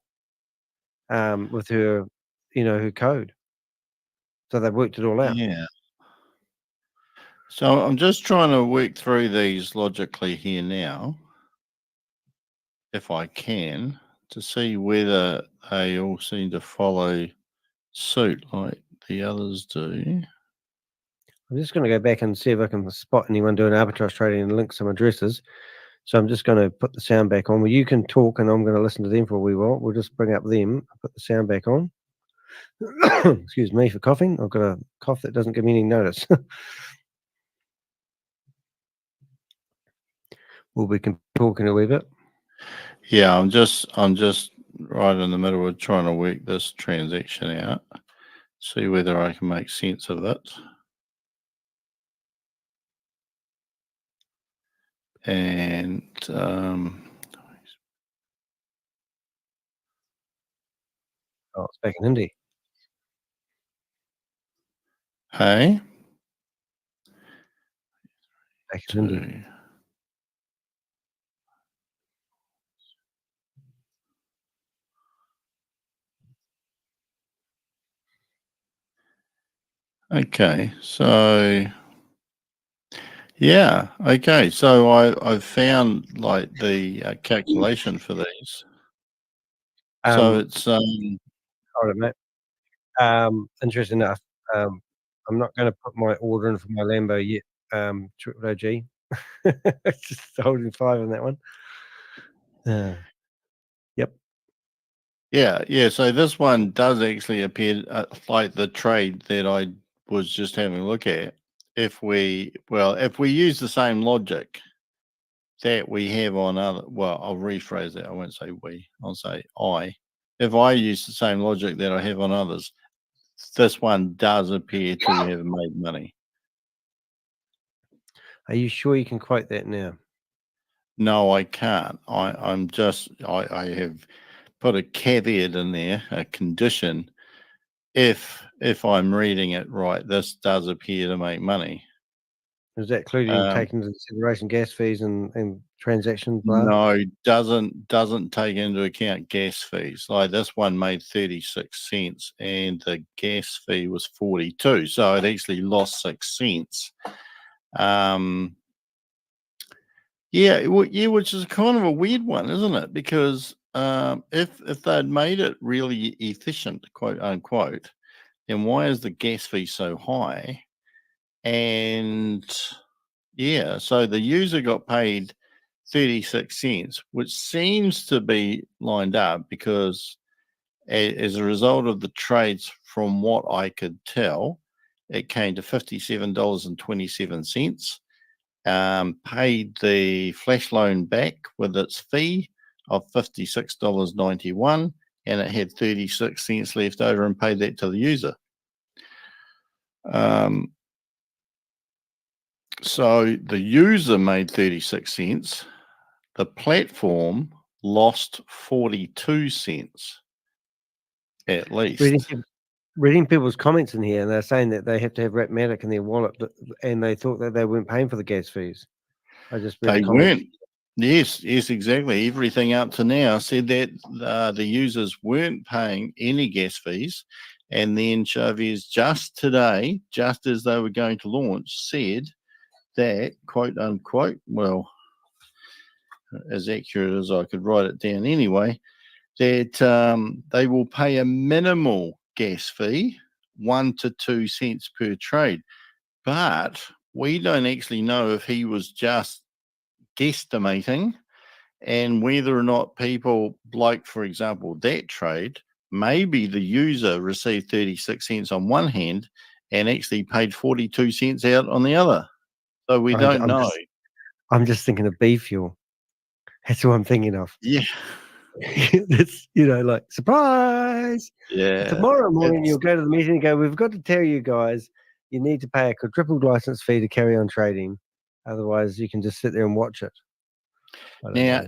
with her, her code. So they've worked it all out. Yeah. So I'm just trying to work through these logically here now, if I can, to see whether they all seem to follow suit like the others do. I'm just going to go back and see if I can spot anyone doing arbitrage trading and link some addresses. So I'm just going to put the sound back on. Well, you can talk, and I'm going to listen to them for a wee while. We'll just bring up them, put the sound back on. Excuse me for coughing. I've got a cough that doesn't give me any notice. Well, we can talk in a wee bit. Yeah, I'm just right in the middle of trying to work this transaction out, see whether I can make sense of it. And oh, it's back in Hindi. Hey, back in Hindi. Okay, so yeah, okay, so I've found like the calculation for these. So it's Hold on, mate. Interesting enough, I'm not going to put my order in for my Lambo yet. Triple OG, just holding 5 on that one. Yep. Yeah. So this one does actually appear like the trade that I was just having a look at. If we use the same logic that we have on other, I'll rephrase that. I won't say we. I'll say I. If I use the same logic that I have on others, this one does appear to have made money. Are you sure you can quote that now? No, I can't. I have put a caveat in there, a condition. If I'm reading it right, this does appear to make money. Is that including taking into consideration gas fees and transaction? No, doesn't take into account gas fees. Like this one made 36 cents and the gas fee was 42, so it actually lost 6 cents. Which is kind of a weird one, isn't it? Because if they'd made it really efficient, quote unquote, then why is the gas fee so high? And so the user got paid 36 cents, which seems to be lined up because as a result of the trades, from what I could tell, it came to $57.27. Paid the flash loan back with its fee of $56.91, and it had 36 cents left over and paid that to the user. So the user made 36 cents. The platform lost 42 cents at least. Reading people's comments in here, and they're saying that they have to have Ratmatic in their wallet, and they thought that they weren't paying for the gas fees. I just read they weren't. Yes, exactly. Everything up to now said that the users weren't paying any gas fees, and then Chavez just today, just as they were going to launch, said that, quote unquote, well, as accurate as I could write it down anyway, that they will pay a minimal gas fee, 1 to 2 cents per trade. But we don't actually know if he was just guesstimating and whether or not people, like, for example, that trade, maybe the user received 36 cents on one hand and actually paid 42 cents out on the other. So we don't know. I'm just thinking of B fuel. That's what I'm thinking of. Yeah. It's, like, surprise. Yeah. Tomorrow morning, it's- you'll go to the meeting and go, we've got to tell you guys, you need to pay a quadrupled license fee to carry on trading. Otherwise, you can just sit there and watch it.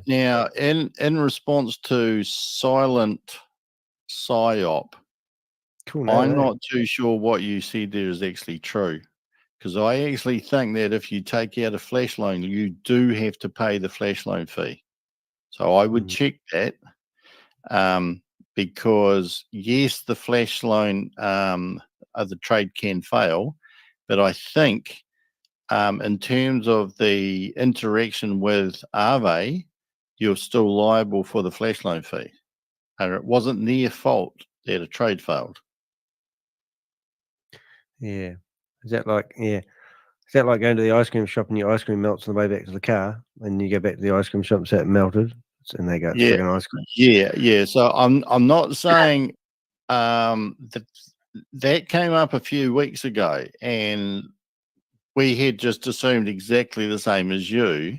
Now, in response to silent psyop, Cool name, I'm eh? not too sure what you said there is actually true, because I actually think that if you take out a flash loan, you do have to pay the flash loan fee. So I would check that, because yes, the flash loan, the trade can fail, but I think in terms of the interaction with Aave, you're still liable for the flash loan fee. And it wasn't their fault that a trade failed. Yeah. Is that like going to the ice cream shop and your ice cream melts on the way back to the car, and you go back to the ice cream shop and say it melted, and they go, it's Yeah, friggin' ice cream. yeah. So I'm not saying that came up a few weeks ago, and we had just assumed exactly the same as you.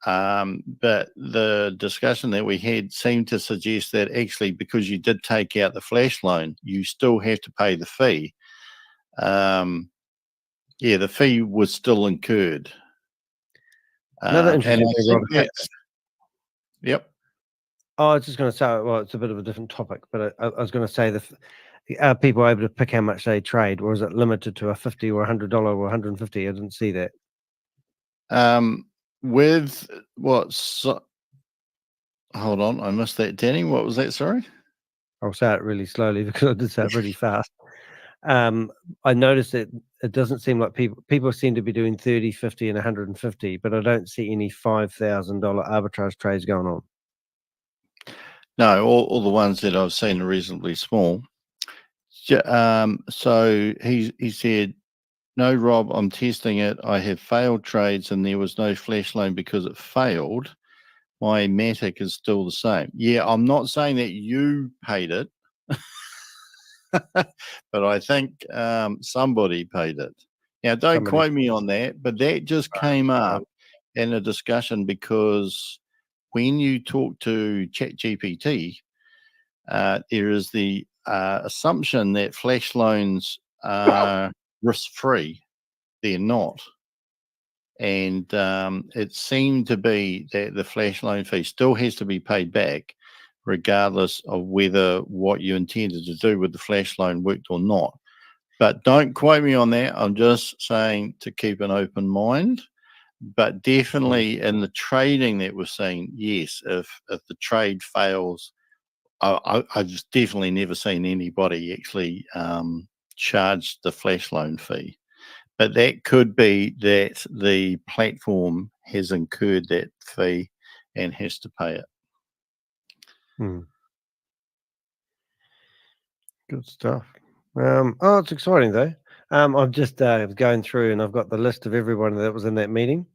But the discussion that we had seemed to suggest that actually, because you did take out the flash loan, you still have to pay the fee. The fee was still incurred. Another And I interesting thing, think that's, yep. Oh, I was just going to say, well, it's a bit of a different topic, but I was going to say are people able to pick how much they trade, or is it limited to a $50 or $100 or $150? I didn't see that. With what's hold on, I missed that, Danny. What was that? Sorry. I'll say it really slowly because I did say it pretty fast. I noticed that it doesn't seem like people seem to be doing 30, 50, and 150, but I don't see any $5,000 arbitrage trades going on. No, all the ones that I've seen are reasonably small. So he said, no, Rob, I'm testing it. I have failed trades and there was no flash loan because it failed. My Matic is still the same. Yeah, I'm not saying that you paid it, but I think somebody paid it. Now, don't quote me on that, but that just came up in a discussion because when you talk to ChatGPT, there is the assumption that flash loans are risk-free. They're not. And it seemed to be that the flash loan fee still has to be paid back, regardless of whether what you intended to do with the flash loan worked or not. But don't quote me on that. I'm just saying to keep an open mind. But definitely in the trading that we're seeing, yes, if the trade fails, I've just definitely never seen anybody actually charge the flash loan fee. But that could be that the platform has incurred that fee and has to pay it. Good stuff. It's exciting though. I'm just going through and I've got the list of everyone that was in that meeting,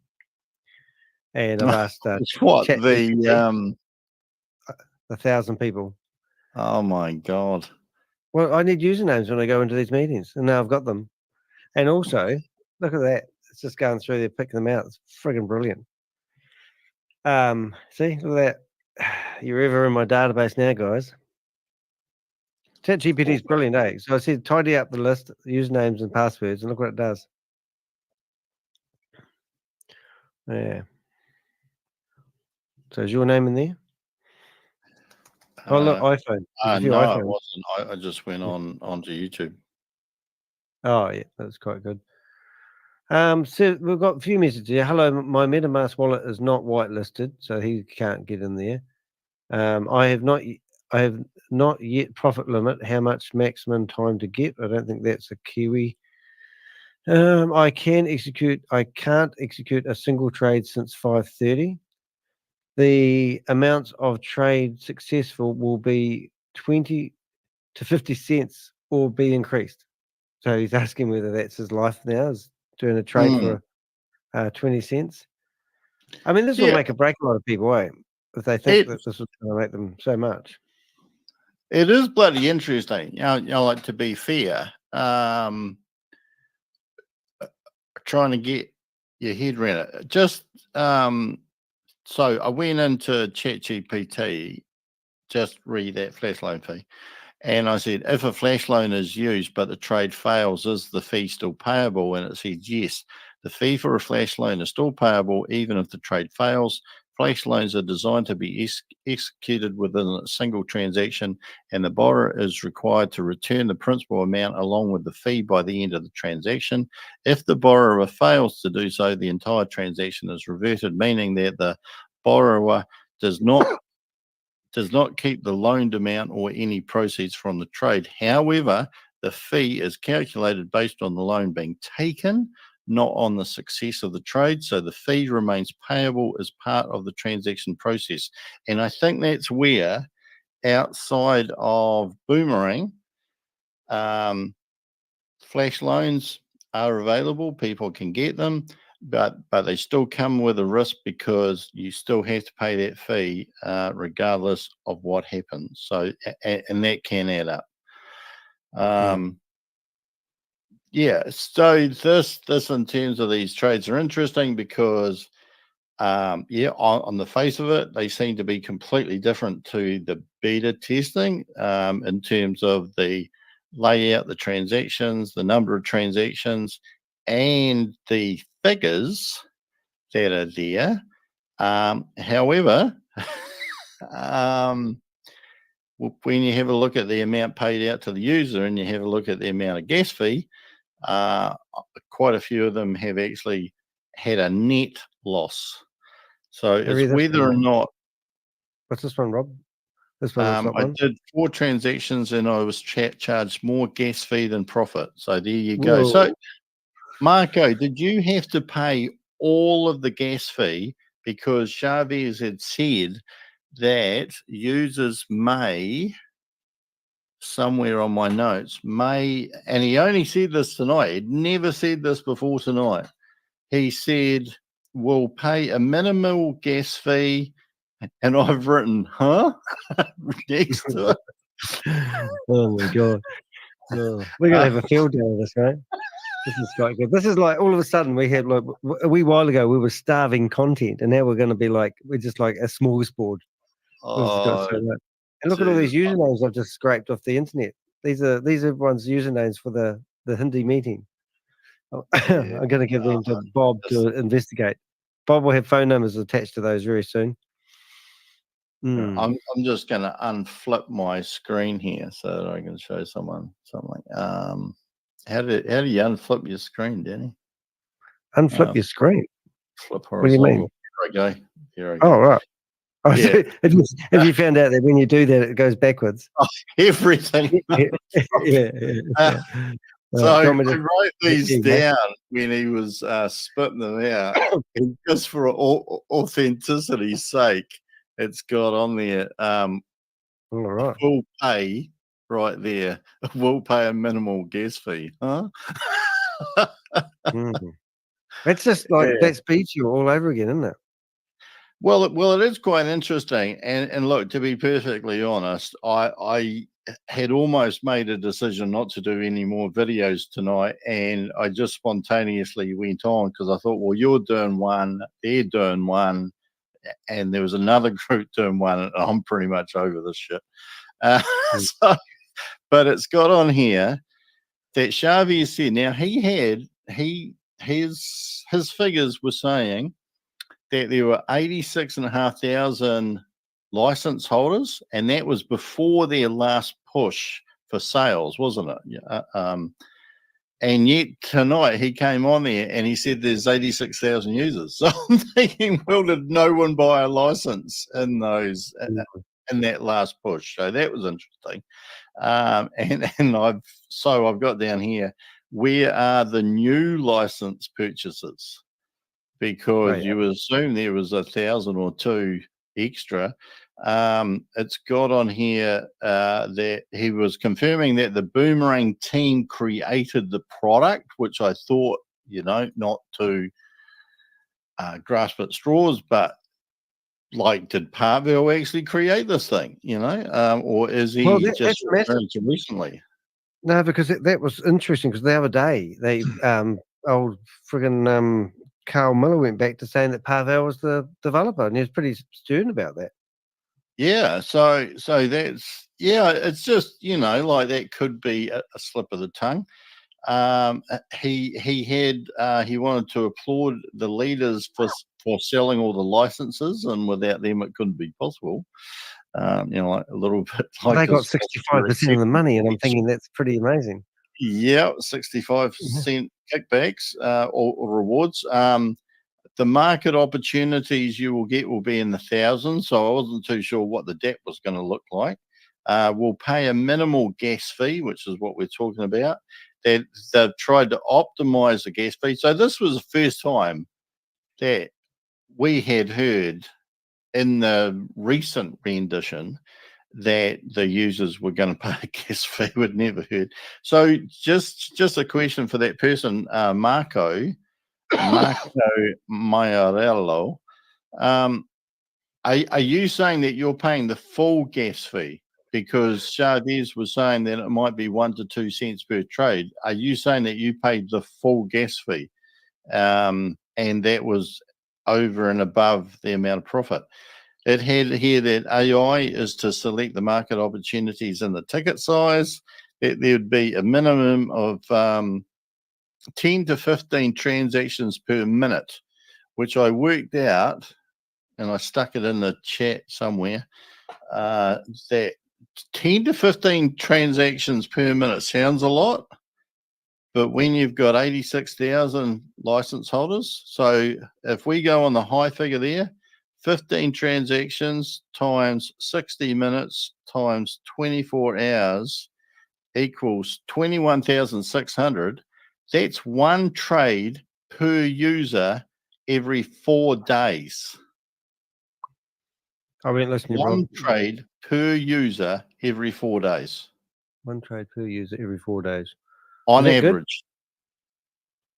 and I've asked what the 1,000 people. Oh my God! Well, I need usernames when I go into these meetings, and now I've got them. And also, look at that. It's just going through there, picking them out. It's friggin' brilliant. See, look at that. You're ever in my database now, guys. ChatGPT is brilliant, eh? So I said tidy up the list, usernames and passwords, and look what it does. Yeah. So is your name in there? Oh, look, iPhone. There's a few No, iPhones. it wasn't. I just went onto YouTube. Oh, yeah, that's quite good. So we've got a few messages here. Hello, my MetaMask wallet is not whitelisted, so he can't get in there. I have not yet profit limit. How much maximum time to get? I don't think that's a Kiwi. I can't execute a single trade since 5:30. The amounts of trade successful will be 20 to 50 cents or be increased. So he's asking whether that's his life now, is doing a trade for 20 cents. I mean, this will make a break a lot of people, eh? If they think that this is going to make them so much. It is bloody interesting. You know, like, to be fair, trying to get your head around it. Just so I went into ChatGPT just read that flash loan fee. And I said, if a flash loan is used, but the trade fails, is the fee still payable? And it said, yes, the fee for a flash loan is still payable, even if the trade fails. Flash loans are designed to be executed within a single transaction, and the borrower is required to return the principal amount along with the fee by the end of the transaction. If the borrower fails to do so, the entire transaction is reverted, meaning that the borrower does not keep the loaned amount or any proceeds from the trade. However, the fee is calculated based on the loan being taken, not on the success of the trade. So the fee remains payable as part of the transaction process. And I think that's where, outside of Boomerang, flash loans are available. People can get them, but they still come with a risk, because you still have to pay that fee regardless of what happens. So, and that can add up. Yeah, so this in terms of these trades are interesting, because yeah, on the face of it, they seem to be completely different to the beta testing in terms of the layout, the transactions, the number of transactions, and the figures that are there. However, when you have a look at the amount paid out to the user and you have a look at the amount of gas fee, quite a few of them have actually had a net loss. So it's whether or not. What's this one, Rob? This one. I did 4 transactions and I was charged more gas fee than profit. So there you go. Whoa. So, Marco, did you have to pay all of the gas fee? Because Chavez had said that users may, somewhere on my notes, may, and he only said this tonight, he'd never said this before tonight. He said, we'll pay a minimal gas fee, and I've written, huh? Next to it. Oh my God. Oh, we're going to have a field day of this, right? This is quite good. This is like, all of a sudden we had, like, a wee while ago we were starving content, and now we're going to be like, we're just like a smorgasbord. Oh, and look at all these usernames I've just scraped off the internet. These are everyone's usernames for the Hindi meeting. I'm going to give them to Bob to investigate. Bob will have phone numbers attached to those very soon. I'm just going to unflip my screen here so that I can show someone something. How do you unflip your screen, Danny? Unflip your screen? Flip What do you horizontal. mean? Here I go. Oh, right. Oh, Yeah. so have you found out that when you do that, it goes backwards? Oh, everything. Yeah. So I want me to- wrote these There you go. down when he was spitting them out. And just for authenticity's sake, it's got on there. All right. Will pay right there. Will pay a minimal gas fee, huh? It's just like Yeah. that's beat you all over again, isn't it? Well, it is quite interesting. And look, to be perfectly honest, I had almost made a decision not to do any more videos tonight, and I just spontaneously went on because I thought, well, you're doing one, they're doing one, and there was another group doing one, and I'm pretty much over this shit. So, but it's got on here that Chavez said. Now his figures were saying that there were 86,500 license holders, and that was before their last push for sales, wasn't it? And yet tonight he came on there and he said there's 86,000 users. So I'm thinking, well, did no one buy a license in those in that last push? So that was interesting. And I've got down here, where are the new license purchases? Because you would assume there was 1,000 or 2 extra. It's got on here that he was confirming that the Boomerang team created the product, which I thought, not to grasp at straws, but like, did Parville actually create this thing, or is he just referring to recently? No, because that was interesting, because the other day they old friggin' Carl Miller went back to saying that Pavel was the developer, and he was pretty stern about that. Yeah, so that's it's just like that could be a slip of the tongue. He wanted to applaud the leaders for selling all the licenses, and without them it couldn't be possible. Like a little bit like They got his 65% of the money, and I'm thinking that's pretty amazing. Yeah, 65% kickbacks or rewards. The market opportunities you will get will be in the thousands, so I wasn't too sure what the debt was going to look like. We'll pay a minimal gas fee, which is what we're talking about. They've tried to optimize the gas fee. So this was the first time that we had heard in the recent rendition that the users were going to pay a gas fee. We'd never heard. So just a question for that person, Marco Maiorello. Are you saying that you're paying the full gas fee? Because Chavez was saying that it might be 1 to 2 cents per trade. Are you saying that you paid the full gas fee? And that was over and above the amount of profit. It had here that AI is to select the market opportunities and the ticket size. That there would be a minimum of 10 to 15 transactions per minute, which I worked out, and I stuck it in the chat somewhere, that 10 to 15 transactions per minute sounds a lot, but when you've got 86,000 license holders, so if we go on the high figure there, 15 transactions times 60 minutes times 24 hours equals 21,600. That's one trade per user every 4 days. I went listening, One Rob. trade per user every 4 days. One trade per user every 4 days. On Is that good? average.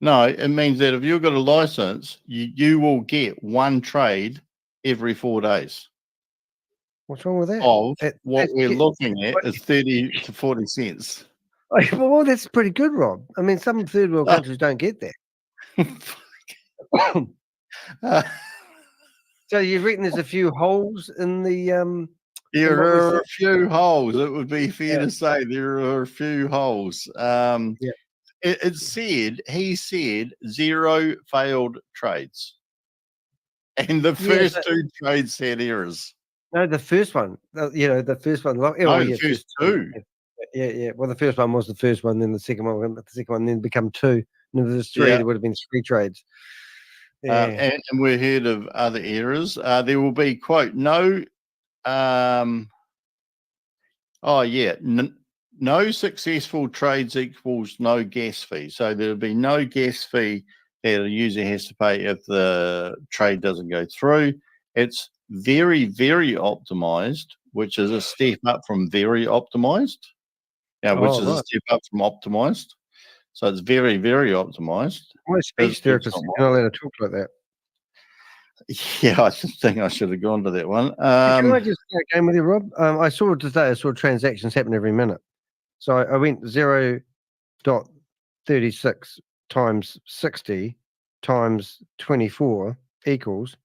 No, it means that if you've got a license, you will get one trade every 4 days. What's wrong with that? Of what we're looking at is 30 to 40 cents. Well, that's pretty good, Rob. I mean, some third world countries don't get that. So you reckon there's a few holes in the There are a few holes. It would be fair to say there are a few holes. He said 0 failed trades. And the first 2 trades had errors. No, the first one. The first one. The first 2. Yeah. Well, the first one was the first one, then the second one then become 2. And if there's 3, there would have been 3 trades. Yeah. And we heard of other errors. There will be, quote, no successful trades equals no gas fee. So there'll be no gas fee that a user has to pay if the trade doesn't go through. It's very, very optimized, which is a step up from very optimized. Which is a step up from optimized. So it's very, very optimized. My speech therapist is not allowed to talk like that. Yeah, I just think I should have gone to that one. Can I just play a game with you, Rob? I saw transactions happen every minute. So I went 0.36 times 60 times 24 equals,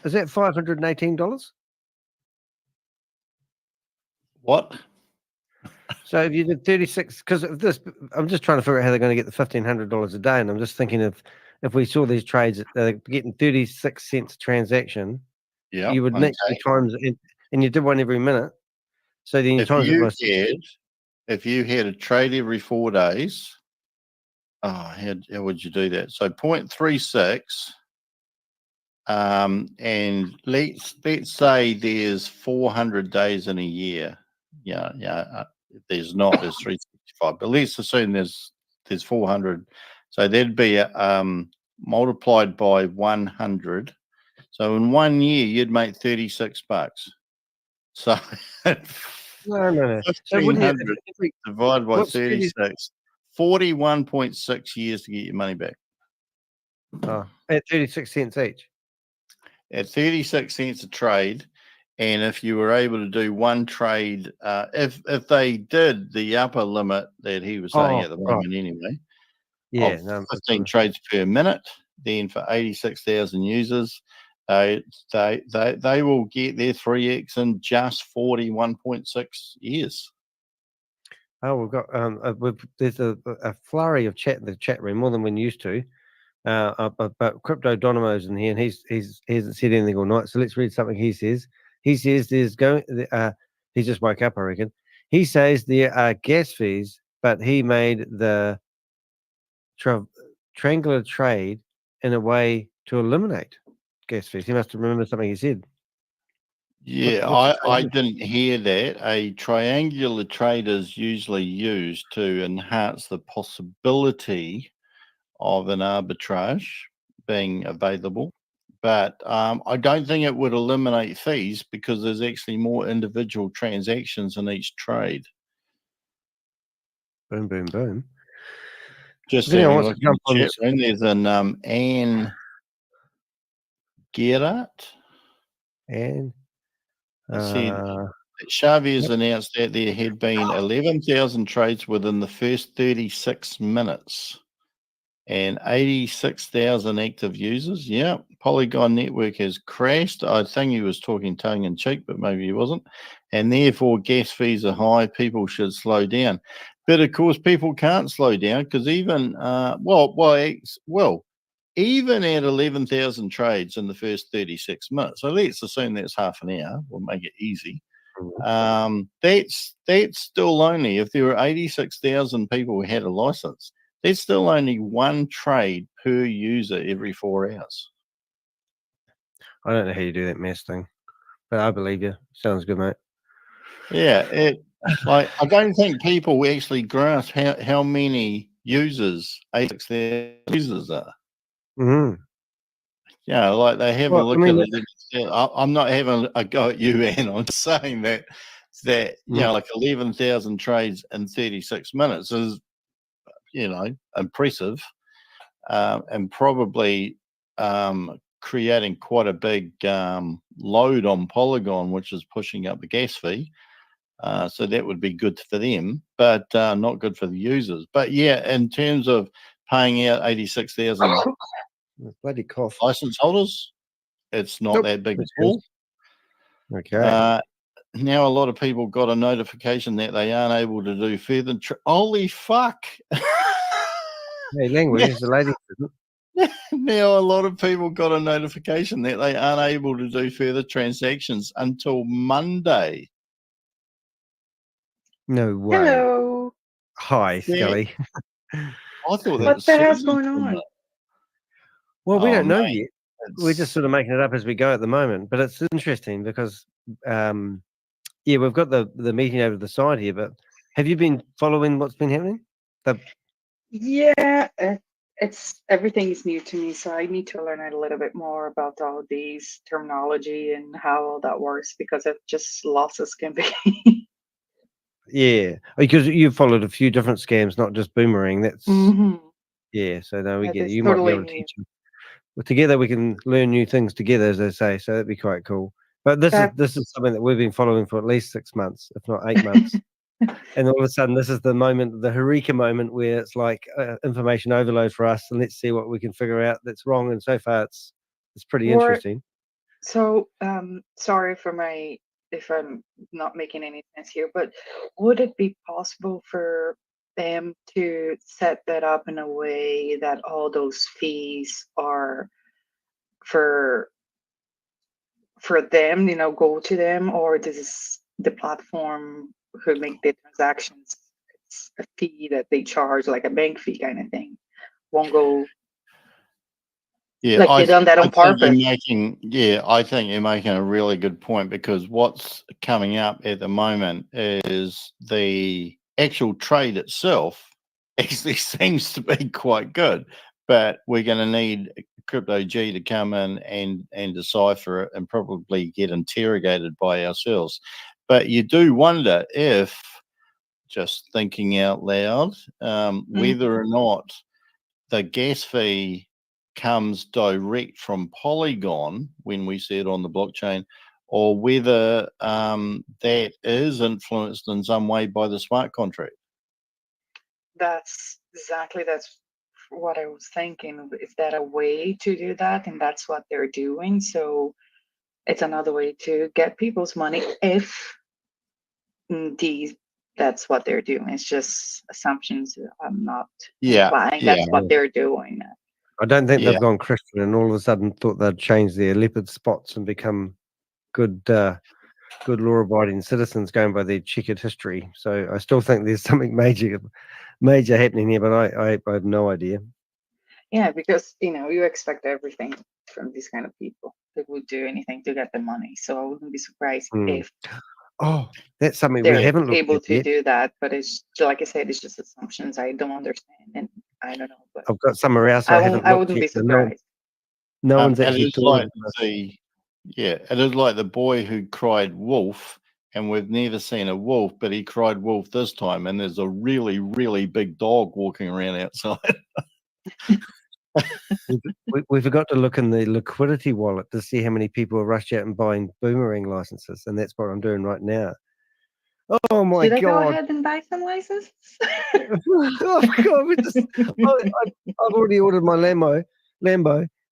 is that $518? What? So if you did 36, because of this, I'm just trying to figure out how they're going to get the $1,500 a day, and I'm just thinking if we saw these trades, they're getting 36 cents a transaction. Yeah, you would need times, and you did one every minute. So then you times it by 60. If you had a trade every 4 days, how would you do that? So 0.36, and let's say there's 400 days in a year. There's not, there's 365, but let's assume there's 400. So that'd be multiplied by 100. So in 1 year, you'd make $36. So no. So 1,500 divided by 36, 41.6 years to get your money back. At 36 cents each. At 36 cents a trade. And if you were able to do one trade, if they did the upper limit that he was saying at the moment anyway, 15 trades per minute, then for 86,000 users, They will get their 3x in just 41.6 years. Oh, we've got there's a flurry of chat in the chat room, more than we're used to. But Crypto Donomo's in here, and he hasn't said anything all night. So let's read something he says. He says there's he just woke up, I reckon. He says there are gas fees, but he made the triangular trade in a way to eliminate gas fees. He must have remembered something he said. Yeah, I didn't hear that. A triangular trade is usually used to enhance the possibility of an arbitrage being available. But I don't think it would eliminate fees because there's actually more individual transactions in each trade. Boom, boom, boom. Just If anyone having a wants look to jump in on the this, chat room, there's an Anne Gerhardt. and Said Chavez announced that there had been 11,000 trades within the first 36 minutes and 86,000 active users. Yeah, Polygon network has crashed. I think he was talking tongue in cheek, but maybe he wasn't. And therefore, gas fees are high. People should slow down. But of course, people can't slow down because even even at 11,000 trades in the first 36 minutes, so let's assume that's half an hour, we'll make it easy. That's still only, if there were 86,000 people who had a license, that's still only one trade per user every 4 hours. I don't know how you do that mess thing, but I believe you. Sounds good, mate. Yeah, I don't think people actually grasp how many users 86,000 users are. Mm-hmm. Yeah, like they have a look at it. I'm not having a go at you, Anne. I'm saying that like 11,000 trades in 36 minutes is, impressive, and probably creating quite a big load on Polygon, which is pushing up the gas fee. So that would be good for them, but not good for the users. But yeah, in terms of paying out 86,000 bloody cough license holders, it's not that big a pool. Okay. Now a lot of people got a notification that they aren't able to do further. Holy fuck! Hey, language is the lady. Now a lot of people got a notification that they aren't able to do further transactions until Monday. No way. Hello. Hi, Scully. I thought that What was the hell's Susan going on? Well, we Oh, don't know mate, yet. We're just sort of making it up as we go at the moment. But it's interesting because, we've got the meeting over the side here. But have you been following what's been happening? Yeah, everything is new to me, so I need to learn a little bit more about all these terminology and how all that works because I've just lost as can be. Yeah, because you followed a few different scams, not just Boomerang. That's yeah. So now we That get it. is You might be totally able to new. teach them. Well, together we can learn new things together, as they say. So that'd be quite cool. But this is something that we've been following for at least 6 months, if not 8 months. And all of a sudden, this is the moment, the eureka moment, where it's like information overload for us, and let's see what we can figure out that's wrong. And so far, it's pretty interesting. So, sorry for if I'm not making any sense here, but would it be possible for them to set that up in a way that all those fees are for them, go to them, or this is the platform who make the transactions? It's a fee that they charge, like a bank fee kind of thing, won't go. Yeah, like they done that on purpose. I think you're making a really good point because what's coming up at the moment is the actual trade itself actually seems to be quite good, but we're going to need Crypto G to come in and decipher it and probably get interrogated by ourselves. But you do wonder if, just thinking out loud, whether or not the gas fee comes direct from Polygon when we see it on the blockchain, or whether that is influenced in some way by the smart contract. That's what I was thinking. Is that a way to do that? And that's what they're doing. So it's another way to get people's money if indeed that's what they're doing. It's just assumptions. I'm not implying that's what they're doing. I don't think Yeah. they've gone Christian and all of a sudden thought they'd change their leopard spots and become good law-abiding citizens going by their checkered history. So I still think there's something major happening here, but I have no idea. Yeah, because you expect everything from these kind of people. They would do anything to get the money. So I wouldn't be surprised if Oh, that's something we they're haven't looked able at to yet. do that. But it's like I said, it's just assumptions. I don't understand, and I don't know. But I've got somewhere else I haven't I looked wouldn't be yet. So surprised. no one's It actually is thought like of this. it is like the boy who cried wolf, and we've never seen a wolf, but he cried wolf this time, and there's a really, really big dog walking around outside. We forgot to look in the liquidity wallet to see how many people are rushed out and buying Boomerang licenses, and that's what I'm doing right now. Oh my Should I go God! ahead and buy some licenses? Oh God! I've already ordered my Lambo.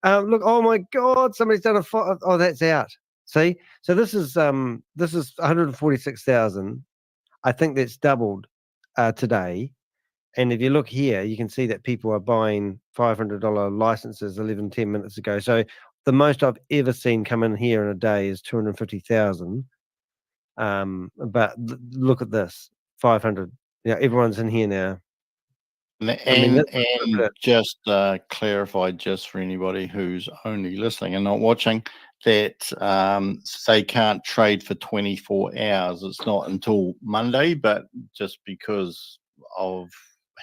Look! Oh my God! Somebody's done a oh, that's out. See, so this is 146,000. I think that's doubled today. And if you look here, you can see that people are buying $500 licenses 10 minutes ago. So the most I've ever seen come in here in a day is 250,000. But look at this, 500. Everyone's in here now. And just clarify, just for anybody who's only listening and not watching, that they can't trade for 24 hours. It's not until Monday, but just because of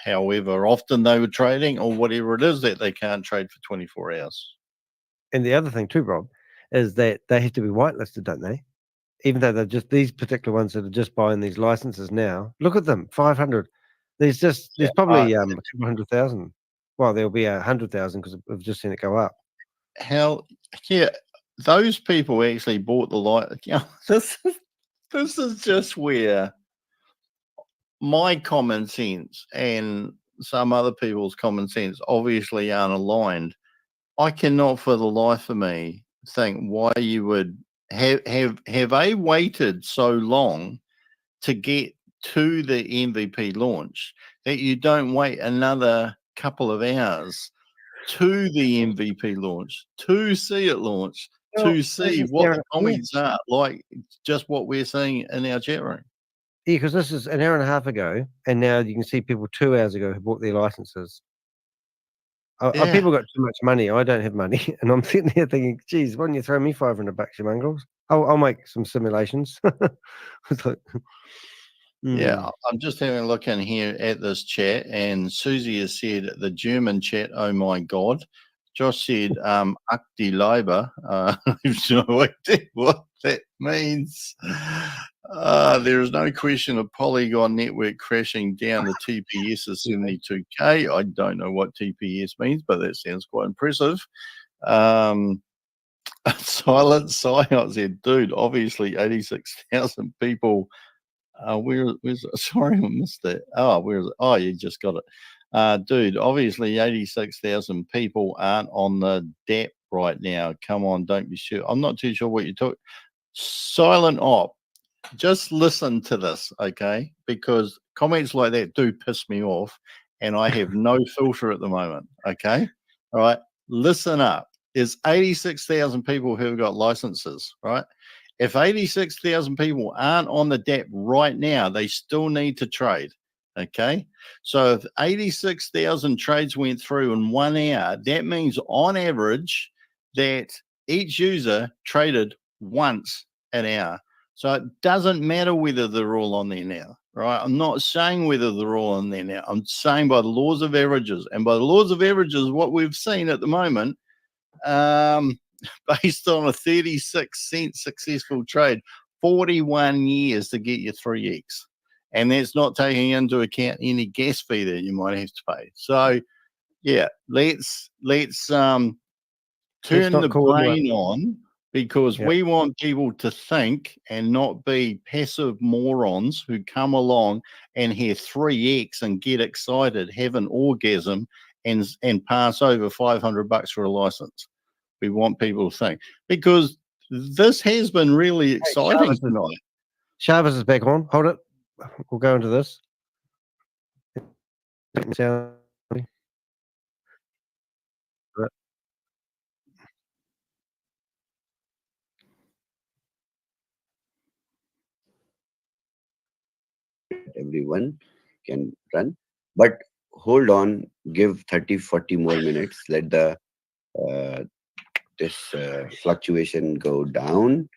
however often they were trading or whatever it is, that they can't trade for 24 hours. And the other thing too, Rob, is that they have to be whitelisted, don't they? Even though they're just these particular ones that are just buying these licenses now. Look at them, 500. There's probably a couple 100,000. Well, there'll be 100,000 because we've just seen it go up. Hell, yeah, those people actually bought the light. This is just where my common sense and some other people's common sense obviously aren't aligned. I cannot for the life of me think why you would have they waited so long to get to the MVP launch that you don't wait another couple of hours to the MVP launch, to see it launch, to see what the comments are, like just what we're seeing in our chat room. Yeah, because this is an hour and a half ago, and now you can see people 2 hours ago who bought their licenses. People got too much money. I don't have money, and I'm sitting here thinking, "Geez, why don't you throw me $500, you mongrels? I'll make some simulations." Yeah, I'm just having a look in here at this chat, and Susie has said the German chat. Oh my God! Josh said, "Akti Leiber." I have no idea what that means. There is no question of Polygon network crashing down. The TPS is 72K. I don't know what TPS means, but that sounds quite impressive. Silent Psyot said, "Dude, obviously 86,000 people." Where's sorry, I missed that. Oh, where's it? Oh, you just got it. Dude, obviously 86,000 people aren't on the DAP right now. Come on, don't be sure. I'm not too sure what you took. Silent Op, just listen to this, okay? Because comments like that do piss me off, and I have no filter at the moment, okay? All right, listen up. There's 86,000 people who have got licenses, right? If 86,000 people aren't on the DAP right now, they still need to trade, okay? So if 86,000 trades went through in 1 hour, that means on average that each user traded once an hour. So it doesn't matter whether they're all on there now, right? I'm not saying whether they're all on there now. I'm saying by the laws of averages. And by the laws of averages, what we've seen at the moment, based on a 36-cent successful trade, 41 years to get your 3x. And that's not taking into account any gas fee that you might have to pay. So, yeah, let's turn the brain on, because we want people to think and not be passive morons who come along and hear 3x and get excited, have an orgasm, and pass over $500 for a license. We want people to think, because this has been really exciting tonight. Sharvis is back on. Hold it. We'll go into this. Sound. Everyone can run, but hold on, give 30-40 more minutes, let the this fluctuation go down,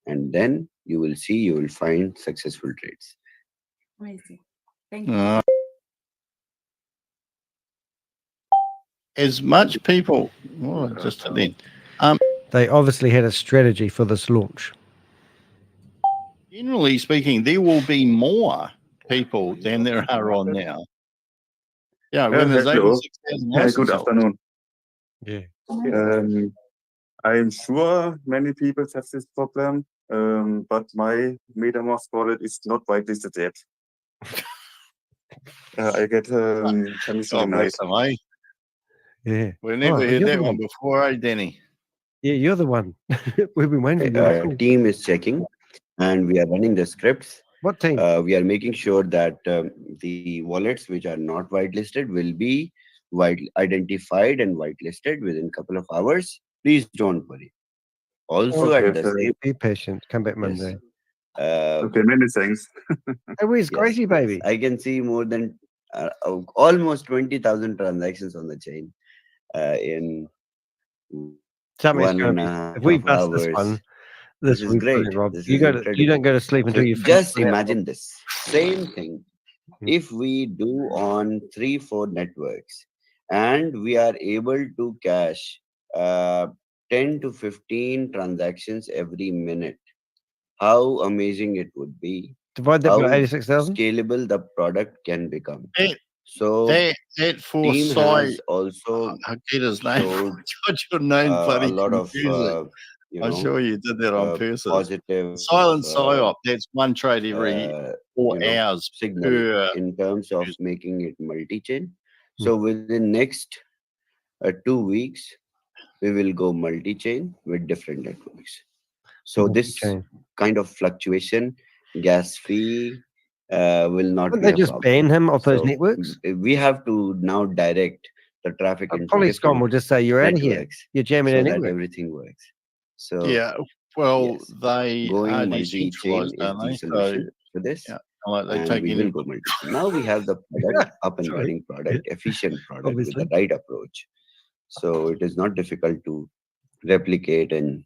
and then you will see, you will find successful trades. Amazing. Thank you. As much people, well, just then, they obviously had a strategy for this launch. Generally speaking, there will be more people than there are on now. Yeah, when there's over 6,000 licenses. Good afternoon. Yeah. I'm sure many people have this problem, but my MetaMask wallet is not whitelisted yet. I get commission tonight. Yeah. We never heard that one before, eh, Danny? Yeah, you're the one. We've been waiting for Our team is checking, and we are running the scripts. What team? We are making sure that the wallets which are not whitelisted will be identified and whitelisted within a couple of hours. Please don't worry. Also, at the same, be patient. Come back Monday. Okay, many thanks. Hey, where's Crazy Baby? I can see more than almost 20,000 transactions on the chain in Something's 1.5 if we bust hours. this one, This will is be great. brilliant, Rob. This You is go to, you incredible. don't go to sleep until So you just finish. imagine this same thing. If we do on 3-4 networks, and we are able to cache 10 to 15 transactions every minute, how amazing it would be. Divide that how by 86,000. Scalable the product can become. That Team foresight. has also I get his name. showed Got your name bloody a lot of confusing. I'm sure you did that on purpose. positive Silent PSYOP. That's one trade every 4 hours signal per in terms of making it multi-chain. So within next 2 weeks, we will go multi-chain with different networks. So this kind of fluctuation, gas fee, will not Wouldn't be they a just problem. ban him off those So networks? We have to now direct the traffic into Polygon will just say you're out of here. networks You're jamming so in that anyway. everything works. So Yeah, well, yes, they going are multi-chain decentralized, is aren't the they? So, solution for this. yeah, like they And take we any. will go multi-chain. Now we have the product up and running product, efficient product with the right approach. So it is not difficult to replicate and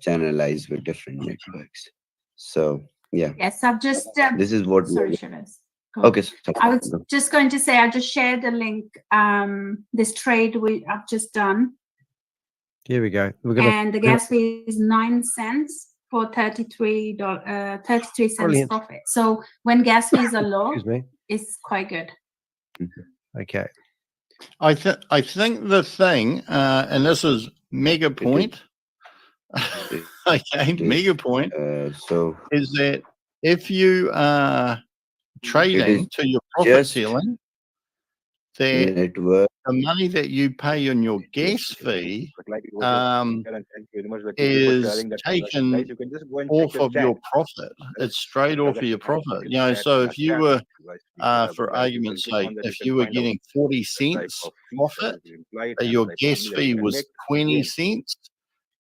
channelize with different networks. So yeah. Yes, I've just. This is what. Sorry, Shavez. Okay. I was just going to say I just shared the link. This trade I've just done. Here we go. And the gas fee is 9 cents for 33 cents Brilliant. profit. So when gas fees are low, Excuse me. it's quite good. Okay. I think the thing, and this is mega point. Okay, mega point. So is that if you are trading to your profit ceiling, that the money that you pay on your gas fee is taken off of your profit. It's straight off of your profit. You know, so if you were, for argument's sake, if you were getting 40 cents profit, your gas fee was 20 cents,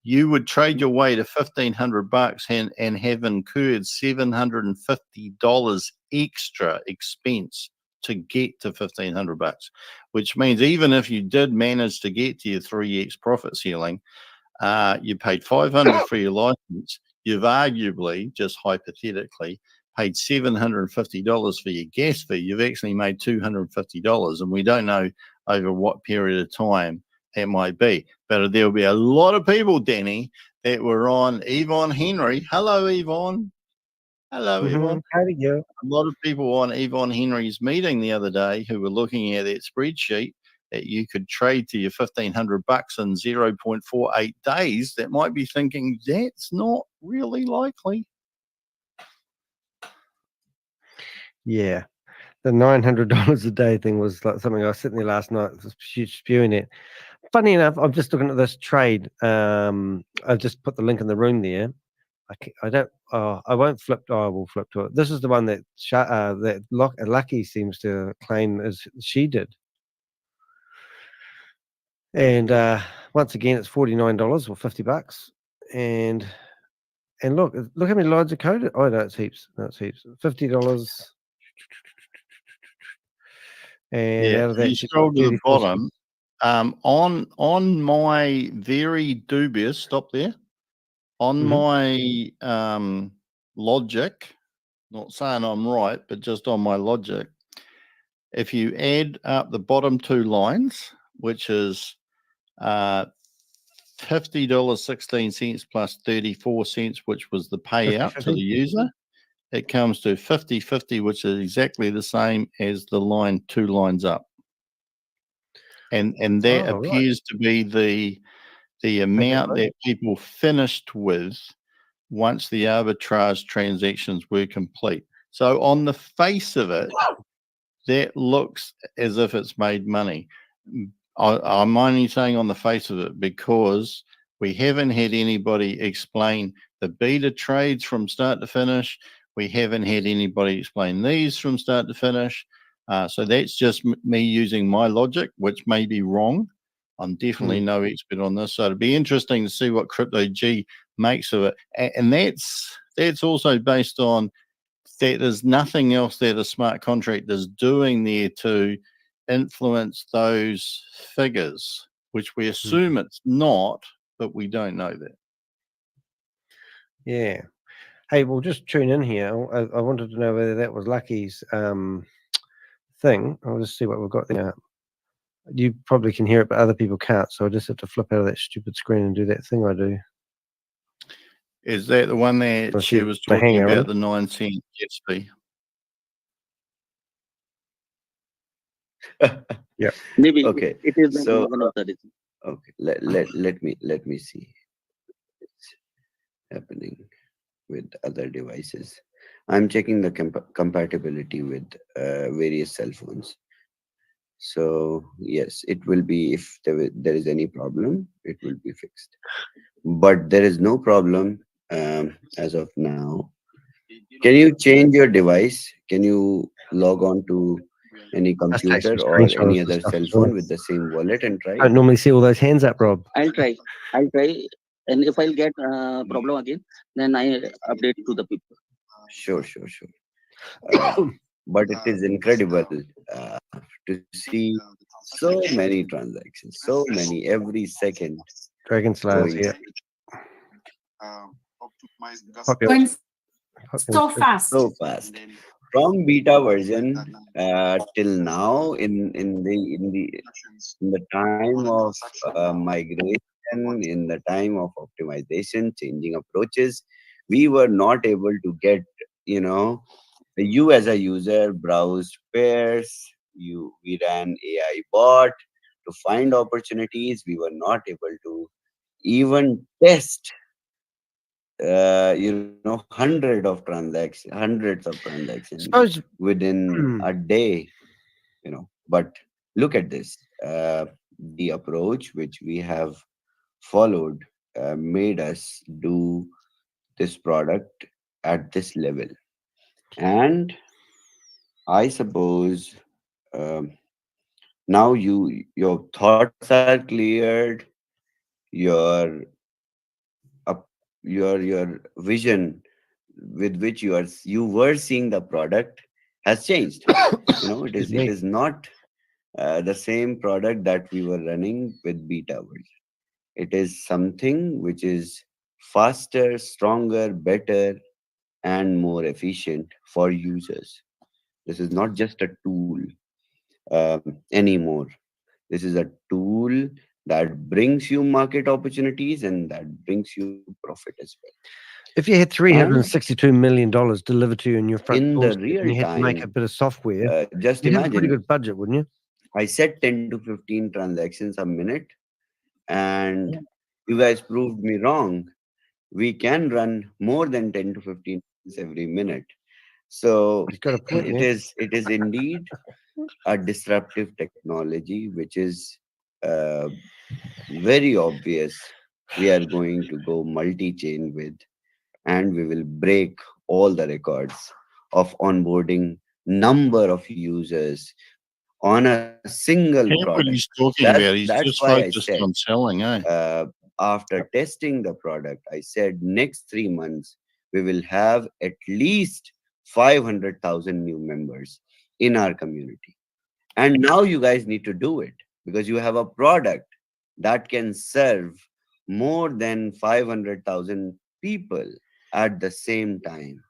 you would trade your way to $1,500 and have incurred $750 extra expense to get to $1,500, which means even if you did manage to get to your 3x profit ceiling, you paid $500 for your license. You've arguably, just hypothetically, paid $750 for your gas fee. You've actually made $250, and we don't know over what period of time it might be. But there'll be a lot of people, Danny, that were on Yvonne Henry. Hello, Yvonne. Hello, Yvonne. How do you? A lot of people on Yvonne Henry's meeting the other day who were looking at that spreadsheet that you could trade to your $1,500 in 0.48 days that might be thinking that's not really likely. Yeah. The $900 a day thing was like something I was sitting there last night spewing it. Funny enough, I'm just looking at this trade. I've just put the link in the room there. I don't. Oh, I won't flip. Oh, I will flip to it. This is the one that Lucky seems to claim as she did. And once again, it's $49 or $50. And look how many lines of code. Oh no, it's heaps. No, it's heaps. $50. And out of that, you she's scroll got to the 34 bottom. On my very dubious, stop there. On my logic, not saying I'm right, but just on my logic, if you add up the bottom two lines, which is $50.16 plus 34 cents, which was the payout 50, to the user, it comes to 50.50, which is exactly the same as the line 2 lines up. And that appears to be the amount that people finished with once the arbitrage transactions were complete. So on the face of it, that looks as if it's made money. I'm only saying on the face of it because we haven't had anybody explain the beta trades from start to finish. We haven't had anybody explain these from start to finish. So that's just me using my logic, which may be wrong. I'm definitely no expert on this. So it'd be interesting to see what Crypto G makes of it. And that's also based on that there's nothing else that a smart contract is doing there to influence those figures, which we assume it's not, but we don't know that. Yeah. Hey, well, just tune in here. I wanted to know whether that was Lucky's thing. I'll just see what we've got there. You probably can hear it, but other people can't. So I just have to flip out of that stupid screen and do that thing I do. Is that the one that she was talking about, the 9 cent jet fee? Yeah. Maybe Okay. it is So one of the reasons. okay, let me see what's happening with other devices. I'm checking the compatibility with various cell phones. So yes, it will be, if there is any problem, it will be fixed. But there is no problem as of now. Can you change your device? Can you log on to any computer or any other cell phone with the same wallet and try? I don't normally see all those hands up, Rob. I'll try. And if I'll get problem again, then I update to the people. Sure. But it is incredible to see so many transactions, so many every second. Dragon Slayers, yeah. Going so fast. So fast. From beta version till now, in the time of migration, in the time of optimization, changing approaches, we were not able to get, you as a user browsed pairs, we ran AI bot to find opportunities. We were not able to even test hundreds of transactions within a day, but look at this, the approach which we have followed made us do this product at this level. And I suppose now your thoughts are cleared, your vision with which you were seeing the product has changed. It is not the same product that we were running with beta version. It is something which is faster, stronger, better, and more efficient for users. This is not just a tool anymore. This is a tool that brings you market opportunities and that brings you profit as well. If you had $362 million delivered to you in your front in door the real and you had to make a time, bit of software, just you'd have a pretty imagine, good budget, wouldn't you? I said 10 to 15 transactions a minute, and you guys proved me wrong. We can run more than 10 to 15 every minute. So He's got a point, it is indeed a disruptive technology, which is very obvious. We are going to go multi-chain with, and we will break all the records of onboarding number of users on a single What product. he's talking about, he's That's just why I focused said, on selling, eh? after testing the product, I said next 3 months, we will have at least 500,000 new members in our community. And now you guys need to do it because you have a product that can serve more than 500,000 people at the same time.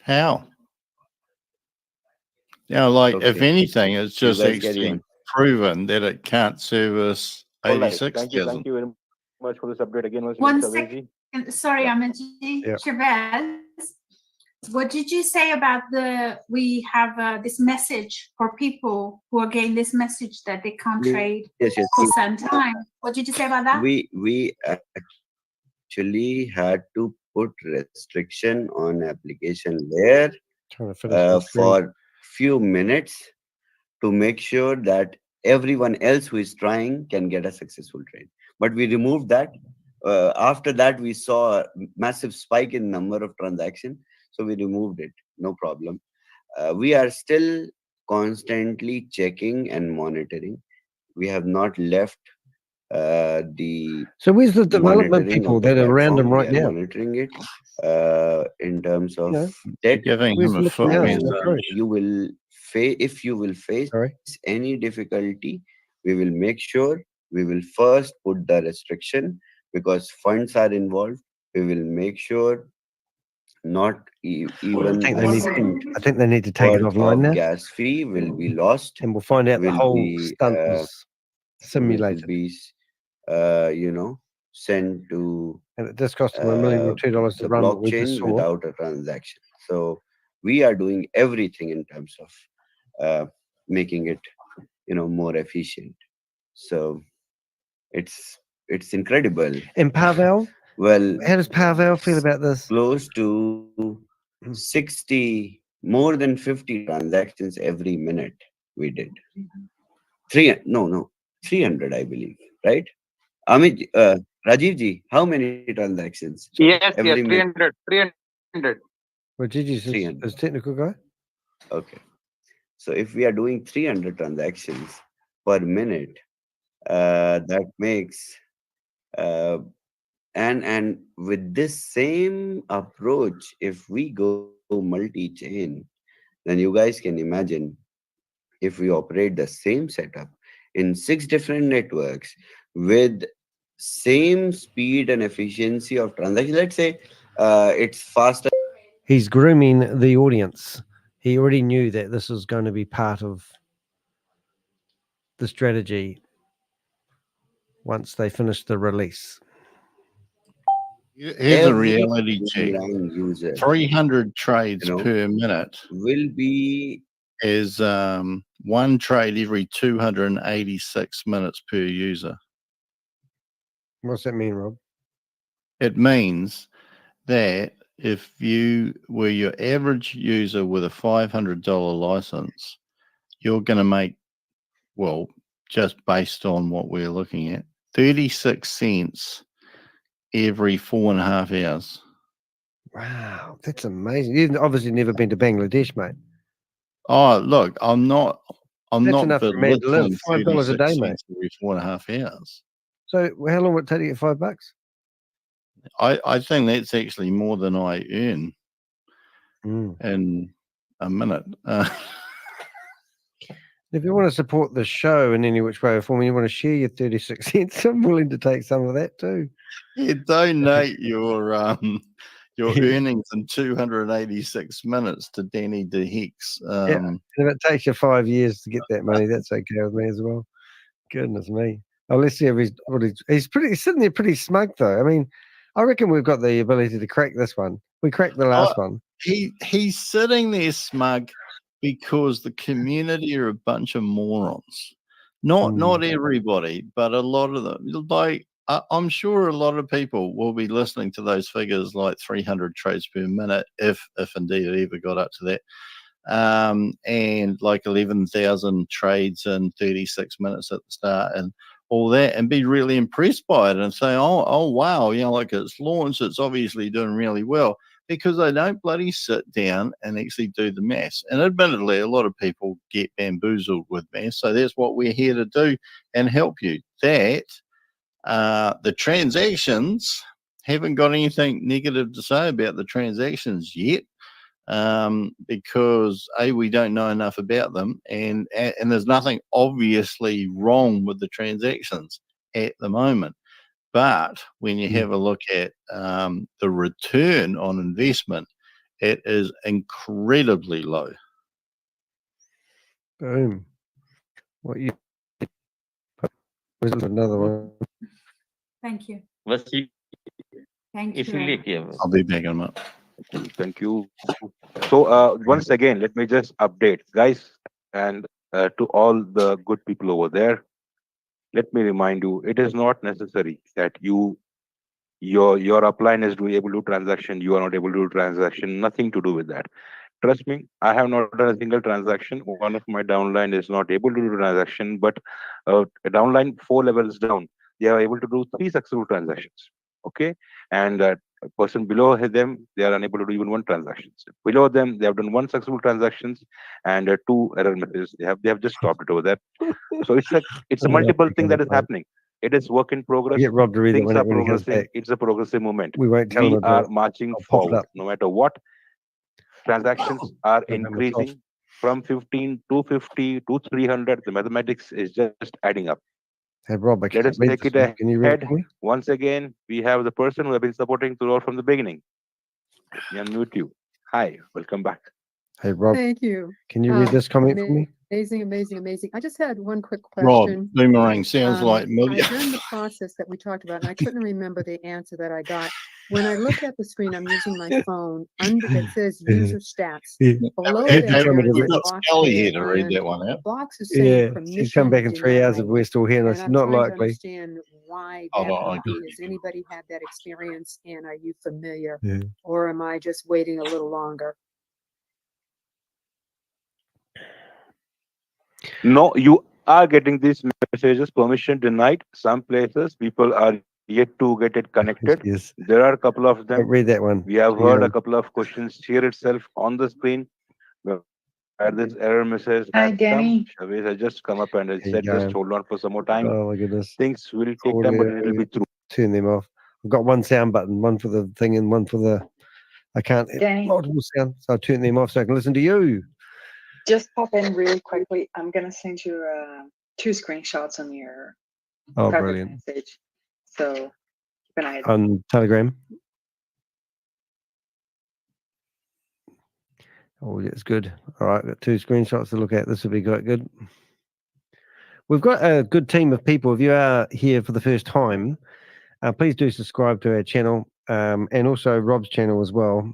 How? Like, if Okay. anything, it's You just guys carry actually on. proven that it can't service All right. 86,000. Thank you very much for this update again. One second. Sorry, Amaji. Yeah. Chavez. What did you say about we have this message for people who are getting this message that they can't trade Yes. for some time? What did you say about that? We actually had to put restriction on application layer Trying to finish my screen. for few minutes to make sure that everyone else who is trying can get a successful trade. But we removed that. After that, we saw a massive spike in number of transactions. So we removed it, no problem. We are still constantly checking and monitoring. We have not left the So where's the development monitoring people of the that are around him platform. right We are now? monitoring it in terms of You know, debt. Giving Where's him a Nick foot now? when He's not great. You will if you will face any difficulty, we will make sure we will first put the restriction because funds are involved. We will make sure not even a cent I think they need to take it worth offline of now, gas fee will be lost. and we'll find out the Will whole be stunt was simulated. will be sent to And it just cost them $1 million or $2 to the run what we just blockchain saw. without a transaction. So we are doing everything in terms of making it more efficient. So it's incredible. And Pavel, Well, how does Pavel feel about this? Close to 60, more than 50 transactions every minute we did. 300, I believe, right? Amit, Rajiv ji, how many transactions? Yes, every minute? 300. Well, Gigi's is technical guy. Okay. So if we are doing 300 transactions per minute, that makes and with this same approach, if we go multi-chain, then you guys can imagine if we operate the same setup in 6 different networks with same speed and efficiency of transaction. Let's say it's faster. He's grooming the audience. He already knew that this was going to be part of the strategy once they finished the release. Here's a reality check. User 300 trades per minute will be is one trade every 286 minutes per user. What's that mean, Rob? It means that if you were your average user with a $500 license, you're going to make, well, just based on what we're looking at, 36 cents every 4.5 hours. Wow, that's amazing. You've obviously never been to Bangladesh, mate. Oh, look, I'm not enough for a man to live. belittling $5 a day, 36 mate. cents every 4.5 hours. So how long would it take to get $5? I think that's actually more than I earn in a minute. If you want to support the show in any which way or form, you want to share your 36 cents, I'm willing to take some of that too. You donate your earnings in 286 minutes to Danny DeHicks. Yeah, and if it takes you 5 years to get that money, that's okay with me as well. Goodness me. Oh, let's see if he's sitting there pretty smug though. I mean, I reckon we've got the ability to crack this one. We cracked the last one. He's sitting there smug because the community are a bunch of morons. Not everybody, but a lot of them. Like, I'm sure a lot of people will be listening to those figures like 300 trades per minute, if indeed it ever got up to that. And like 11,000 trades in 36 minutes at the start and all that, and be really impressed by it and say, oh wow, you know, like it's launched, it's obviously doing really well, because they don't bloody sit down and actually do the maths. And admittedly, a lot of people get bamboozled with maths, so that's what we're here to do and help you. That the transactions, haven't got anything negative to say about the transactions yet. Because we don't know enough about them, and there's nothing obviously wrong with the transactions at the moment. But when you have a look at the return on investment, it is incredibly low. Boom. What you? Where's another one? Thank you. Thank you. I'll be back in a minute. Thank you. So once again, let me just update, guys, and to all the good people over there. Let me remind you, it is not necessary that your upline is able to do transaction, you are not able to do transaction. Nothing to do with that. Trust me, I have not done a single transaction. One of my downline is not able to do transaction, but a downline 4 levels down, they are able to do 3 successful transactions. Okay, and a person below them, they are unable to do even 1 transaction. Below them, they have done 1 successful transactions and 2 error messages. They have just stopped it over there. So it's a multiple thing that is happening. It is work in progress. Get Rob to read Things it are when he comes progressing. back. It's a progressive movement. We won't tell him about are it. marching I'll pop it forward. up. No matter what, transactions are increasing from 15 to 50 to 300. The mathematics is just adding up. Hey, Rob, Let us take it Can you read it ahead. for me? Once again, we have the person who have been supporting throughout from the beginning. Let me unmute you. Hi, welcome back. Hey, Rob. Thank you. Can you read this comment for me? Amazing. I just had one quick Rob, question. Boomerang sounds like million. I've done the process that we talked about, and I couldn't remember the answer that I got. When I look at the screen, I'm using my phone. Under it says user stats. Below that, there is a box Scully there, here to read and that one out. the box is saying permission she's come back in 3 hours if we're still here, and and it's I'm not trying to likely. understand why that would be. Has anybody had that experience, and are you familiar, or am I just waiting a little longer? No, you are getting these messages, permission denied. Some places people are yet to get it connected. Yes. There are a couple of them. Read that one. We have heard a couple of questions here itself on the screen. Where this error message Hi, has Danny. come. Shabez has just come up and has said, just hold on for some more time. Oh my goodness. Things will take time, but it will be through. Turn them off. I've got one sound button, one for the thing and one for the. I can't. Danny. Multiple sounds. So I'll turn them off so I can listen to you. Just pop in really quickly. I'm gonna send you 2 screenshots on your private Brilliant. message. So keep an eye out. On Telegram. Oh, it's good. All right, got 2 screenshots to look at. This will be quite good. We've got a good team of people. If you are here for the first time, please do subscribe to our channel and also Rob's channel as well.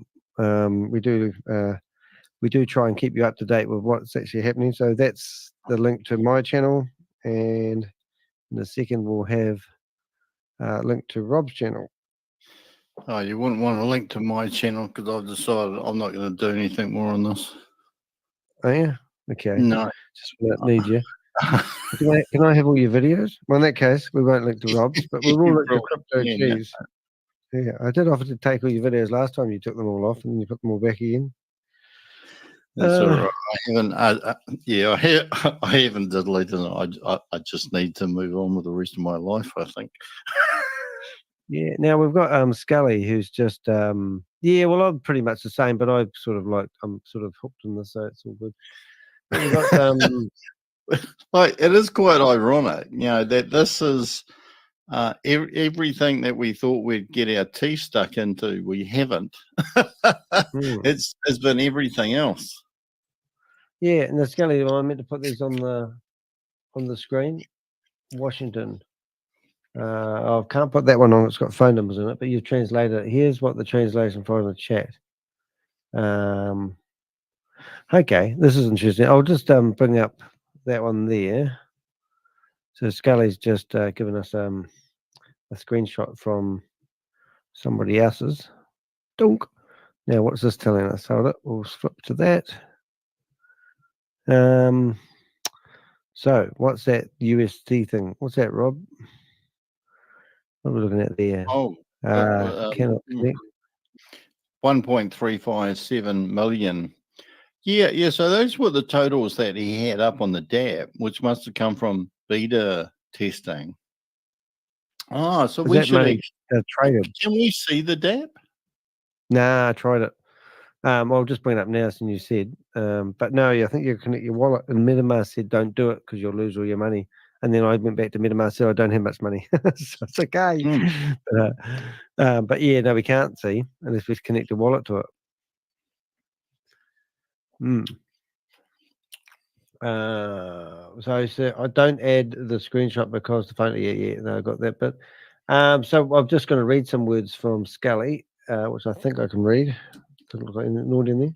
We do try and keep you up to date with what's actually happening. So that's the link to my channel, and in a second we'll have a link to Rob's channel. Oh, you wouldn't want a link to my channel because I've decided I'm not going to do anything more on this. Oh yeah, okay. No, just we don't need you. Can I have all your videos? Well, in that case, we won't link to Rob's, but we will link to Crypto Cheese. Yeah, I did offer to take all your videos last time. You took them all off and then you put them all back again. That's all right. I haven't deleted it. I just need to move on with the rest of my life, I think. Yeah. Now we've got Scully, who's just yeah. Well, I'm pretty much the same, but I'm sort of hooked on this, so it's all good. But we've got like it is quite ironic, you know, that this is everything that we thought we'd get our teeth stuck into. We haven't. It's been everything else. Yeah, and the Scully, I meant to put these on the screen. Washington. I can't put that one on. It's got phone numbers in it, but you've translated it. Here's what the translation for in the chat. Okay, this is interesting. I'll just bring up that one there. So Scully's just given us a a screenshot from somebody else's. Dunk. Now, what's this telling us? Hold it. We'll flip to that. So what's that USD thing? What's that, Rob? What are we looking at there? Oh, Cannot connect. 1.357 million. Yeah. So those were the totals that he had up on the DApp, which must have come from beta testing. Oh, so Is we that should money traded? Can we see the DApp? Nah, I tried it. I'll just bring it up now, as you said. But no, I think you connect your wallet, and MetaMask said don't do it because you'll lose all your money. And then I went back to MetaMask, said I don't have much money, so it's okay. But yeah, no, we can't see unless we connect a wallet to it. So I don't add the screenshot because the phone. Yeah, no, I got that bit. So I'm just going to read some words from Scully, which I think I can read. Doesn't look like anything naughty in there.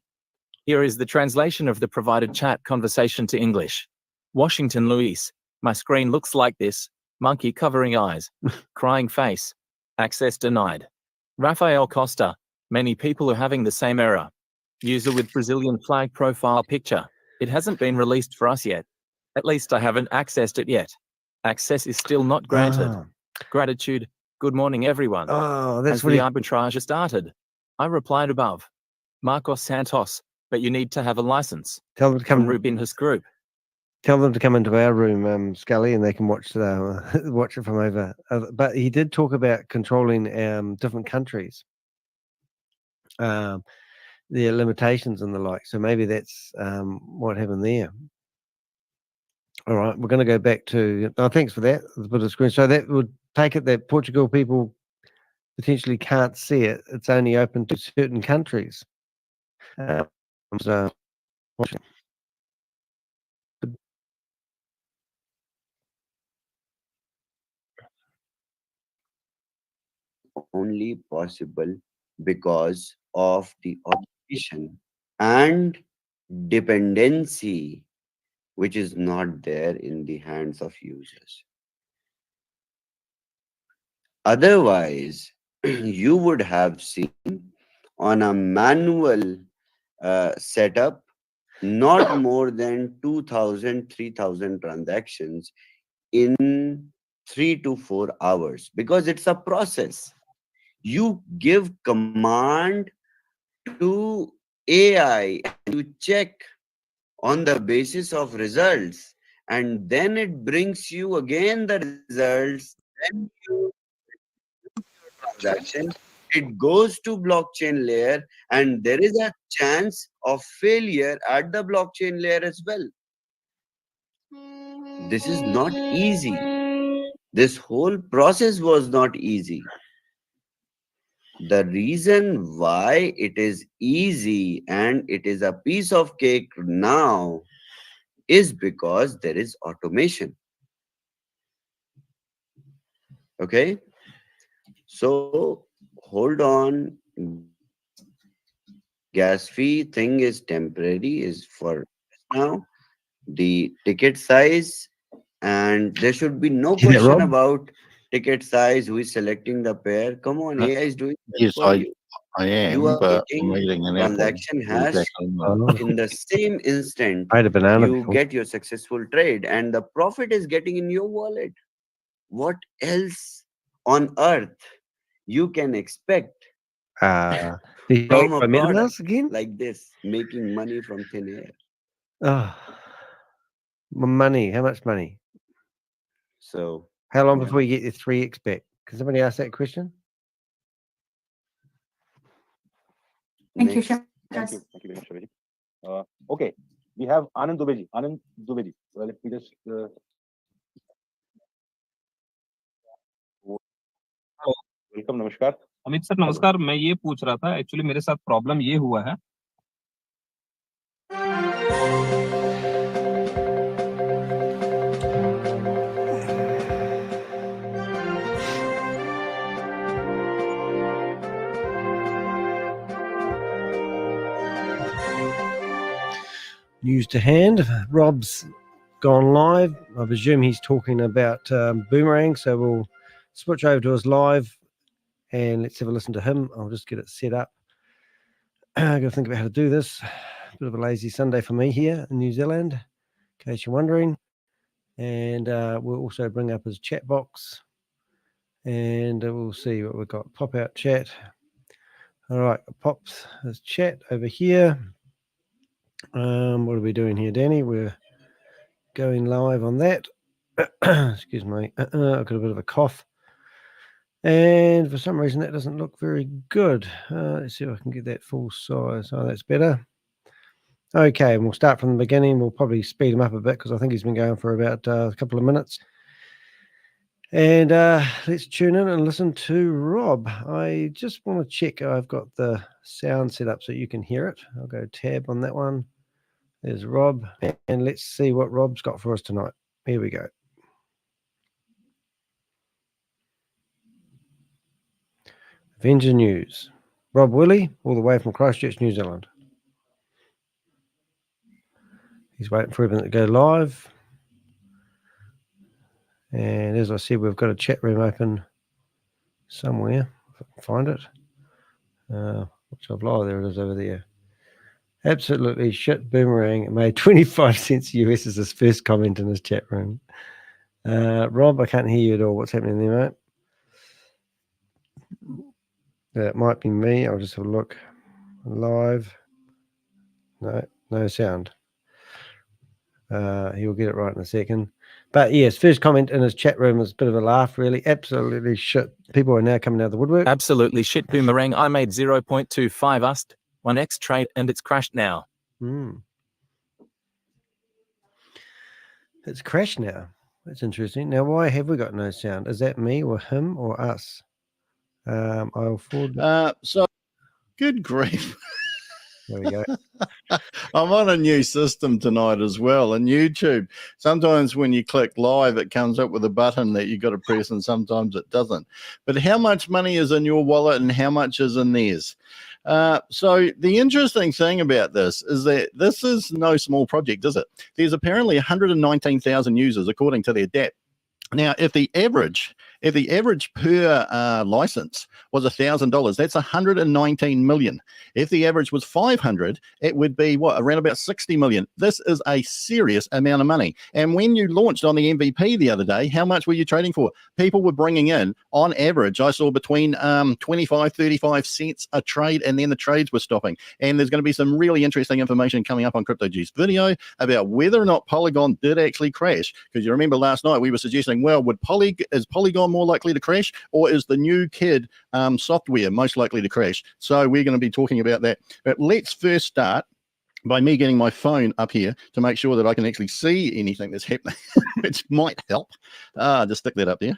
Here is the translation of the provided chat conversation to English. Washington, Luis. My screen looks like this. Monkey covering eyes. Crying face. Access denied. Rafael Costa. Many people are having the same error. User with Brazilian flag profile picture. It hasn't been released for us yet. At least I haven't accessed it yet. Access is still not granted. Gratitude. Good morning, everyone. That's Has what the he... arbitrage started? I replied above. Marcos Santos, but you need to have a license. Tell them to come. From Rubin's group. Tell them to come into our room, Scully, and they can watch watch it from over. But he did talk about controlling different countries, their limitations and the like. So maybe that's what happened there. All right, we're going to go back to. Oh, thanks for that. A bit of screen. So that would take it that Portugal people potentially can't see it. It's only open to certain countries. Only possible because of the automation and dependency which is not there in the hands of users. Otherwise, you would have seen on a manual setup not more than 2,000, 3,000 transactions in 3 to 4 hours, because it's a process. You give command to AI and you check on the basis of results, and then it brings you again the results, then you transaction, it goes to blockchain layer, and there is a chance of failure at the blockchain layer as well. This is not easy. This whole process was not easy. The reason why it is easy and it is a piece of cake now is because there is automation. Okay? So hold on. Gas fee thing is temporary, is for now. The ticket size, and there should be no question about ticket size, who is selecting the pair. Come on, AI is doing that Yes, for you. I am, You are but getting I'm eating an transaction apple. hash in the same instant. I had a banana you before. get your successful trade, and the profit is getting in your wallet. What else on earth you can expect From a MetaMask product again? like this, making money from thin air? Money. How much money? So how long before you get your 3x back? Can somebody ask that question? Thank you, Thank you very much, Shavji. Okay, we have Anand Dubeji. Well, let me just. Welcome, नमस्कार। Amit sir नमस्कार। मैं ये पूछ रहा था, actually मेरे साथ problem ये हुआ है। News to hand. Rob's gone live. I presume he's talking about Boomerang, so we'll switch over to his live and let's have a listen to him. I'll just get it set up. I got to think about how to do this. Bit of a lazy Sunday for me here in New Zealand, in case you're wondering. And we'll also bring up his chat box and we'll see what we've got. Pop out chat. All right, pops his chat over here. What are we doing here, Danny? We're going live on that. Excuse me. I've got a bit of a cough. And for some reason, that doesn't look very good. Let's see if I can get that full size. Oh, that's better. Okay, and we'll start from the beginning. We'll probably speed him up a bit because I think he's been going for about a couple of minutes. And let's tune in and listen to Rob. I just want to check I've got the sound set up so you can hear it. I'll go tab on that one. There's Rob. And let's see what Rob's got for us tonight. Here we go. Avenger News. Rob Willie, all the way from Christchurch, New Zealand. He's waiting for everything to go live. And as I said, we've got a chat room open somewhere, if I can find it. Which I've lied, there it is over there. Absolutely shit Boomerang made 25 cents US as his first comment in his chat room. Rob, I can't hear you at all. What's happening there, mate? That might be me. I'll just have a look. Live. No sound. He'll get it right in a second. But yes, first comment in his chat room was a bit of a laugh, really. Absolutely shit. People are now coming out of the woodwork. Absolutely shit Boomerang. I made 0.25 ust, 1x trade, and it's crashed now. It's crashed now. That's interesting. Now, why have we got no sound? Is that me or him or us? I'll forward. So, good grief. There we go. I'm on a new system tonight as well. And YouTube, sometimes when you click live, it comes up with a button that you've got to press, and sometimes it doesn't. But how much money is in your wallet and how much is in theirs? So the interesting thing about this is that this is no small project, is it? There's apparently 119,000 users, according to their DAP. Now, if the average per license was $1,000, that's 119 million. If the average was 500, it would be around about 60 million. This is a serious amount of money. And when you launched on the MVP the other day, how much were you trading for? People were bringing in, on average, I saw between 25, 35 cents a trade, and then the trades were stopping. And there's going to be some really interesting information coming up on CryptoG's video about whether or not Polygon did actually crash. Because you remember last night we were suggesting, well, is Polygon more likely to crash, or is the new kid software most likely to crash? So we're going to be talking about that. But let's first start by me getting my phone up here to make sure that I can actually see anything that's happening, which might help. Just stick that up there.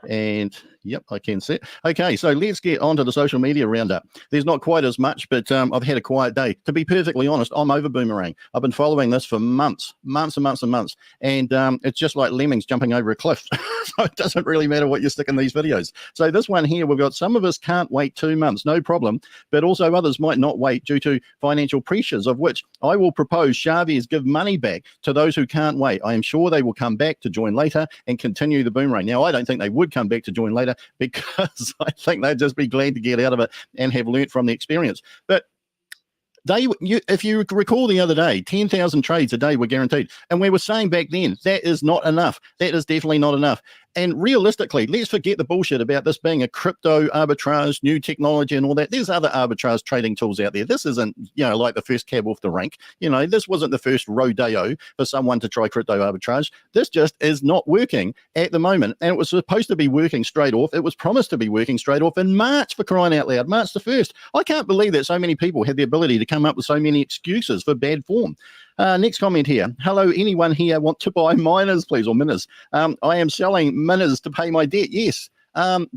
And yep, I can see it. Okay, so let's get on to the social media roundup. There's not quite as much, but I've had a quiet day. To be perfectly honest, I'm over Boomerang. I've been following this for months and months. And it's just like lemmings jumping over a cliff. So it doesn't really matter what you stick in these videos. So this one here, we've got some of us can't wait 2 months, no problem. But also others might not wait due to financial pressures, of which I will propose Xaviers give money back to those who can't wait. I am sure they will come back to join later and continue the Boomerang. Now, I don't think they would come back to join later because I think they'd just be glad to get out of it and have learnt from the experience. But if you recall the other day, 10,000 trades a day were guaranteed. And we were saying back then, that is not enough. That is definitely not enough. And realistically, let's forget the bullshit about this being a crypto arbitrage, new technology and all that. There's other arbitrage trading tools out there. This isn't, like the first cab off the rank. This wasn't the first rodeo for someone to try crypto arbitrage. This just is not working at the moment. And it was supposed to be working straight off. It was promised to be working straight off in March, for crying out loud, March the 1st. I can't believe that so many people had the ability to come up with so many excuses for bad form. Next comment here. Hello, anyone here want to buy miners, please, or miners? I am selling miners to pay my debt. Yes,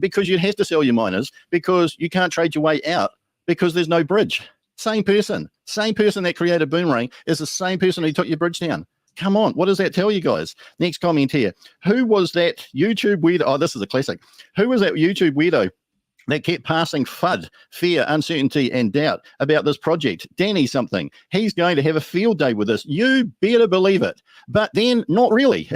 because you'd have to sell your miners because you can't trade your way out because there's no bridge. Same person that created Boomerang is the same person who took your bridge down. Come on, what does that tell you guys? Next comment here. Who was that YouTube weirdo? Oh, this is a classic. Who was that YouTube weirdo that kept passing FUD, fear, uncertainty, and doubt about this project? Danny something. He's going to have a field day with this. You better believe it. But then, not really.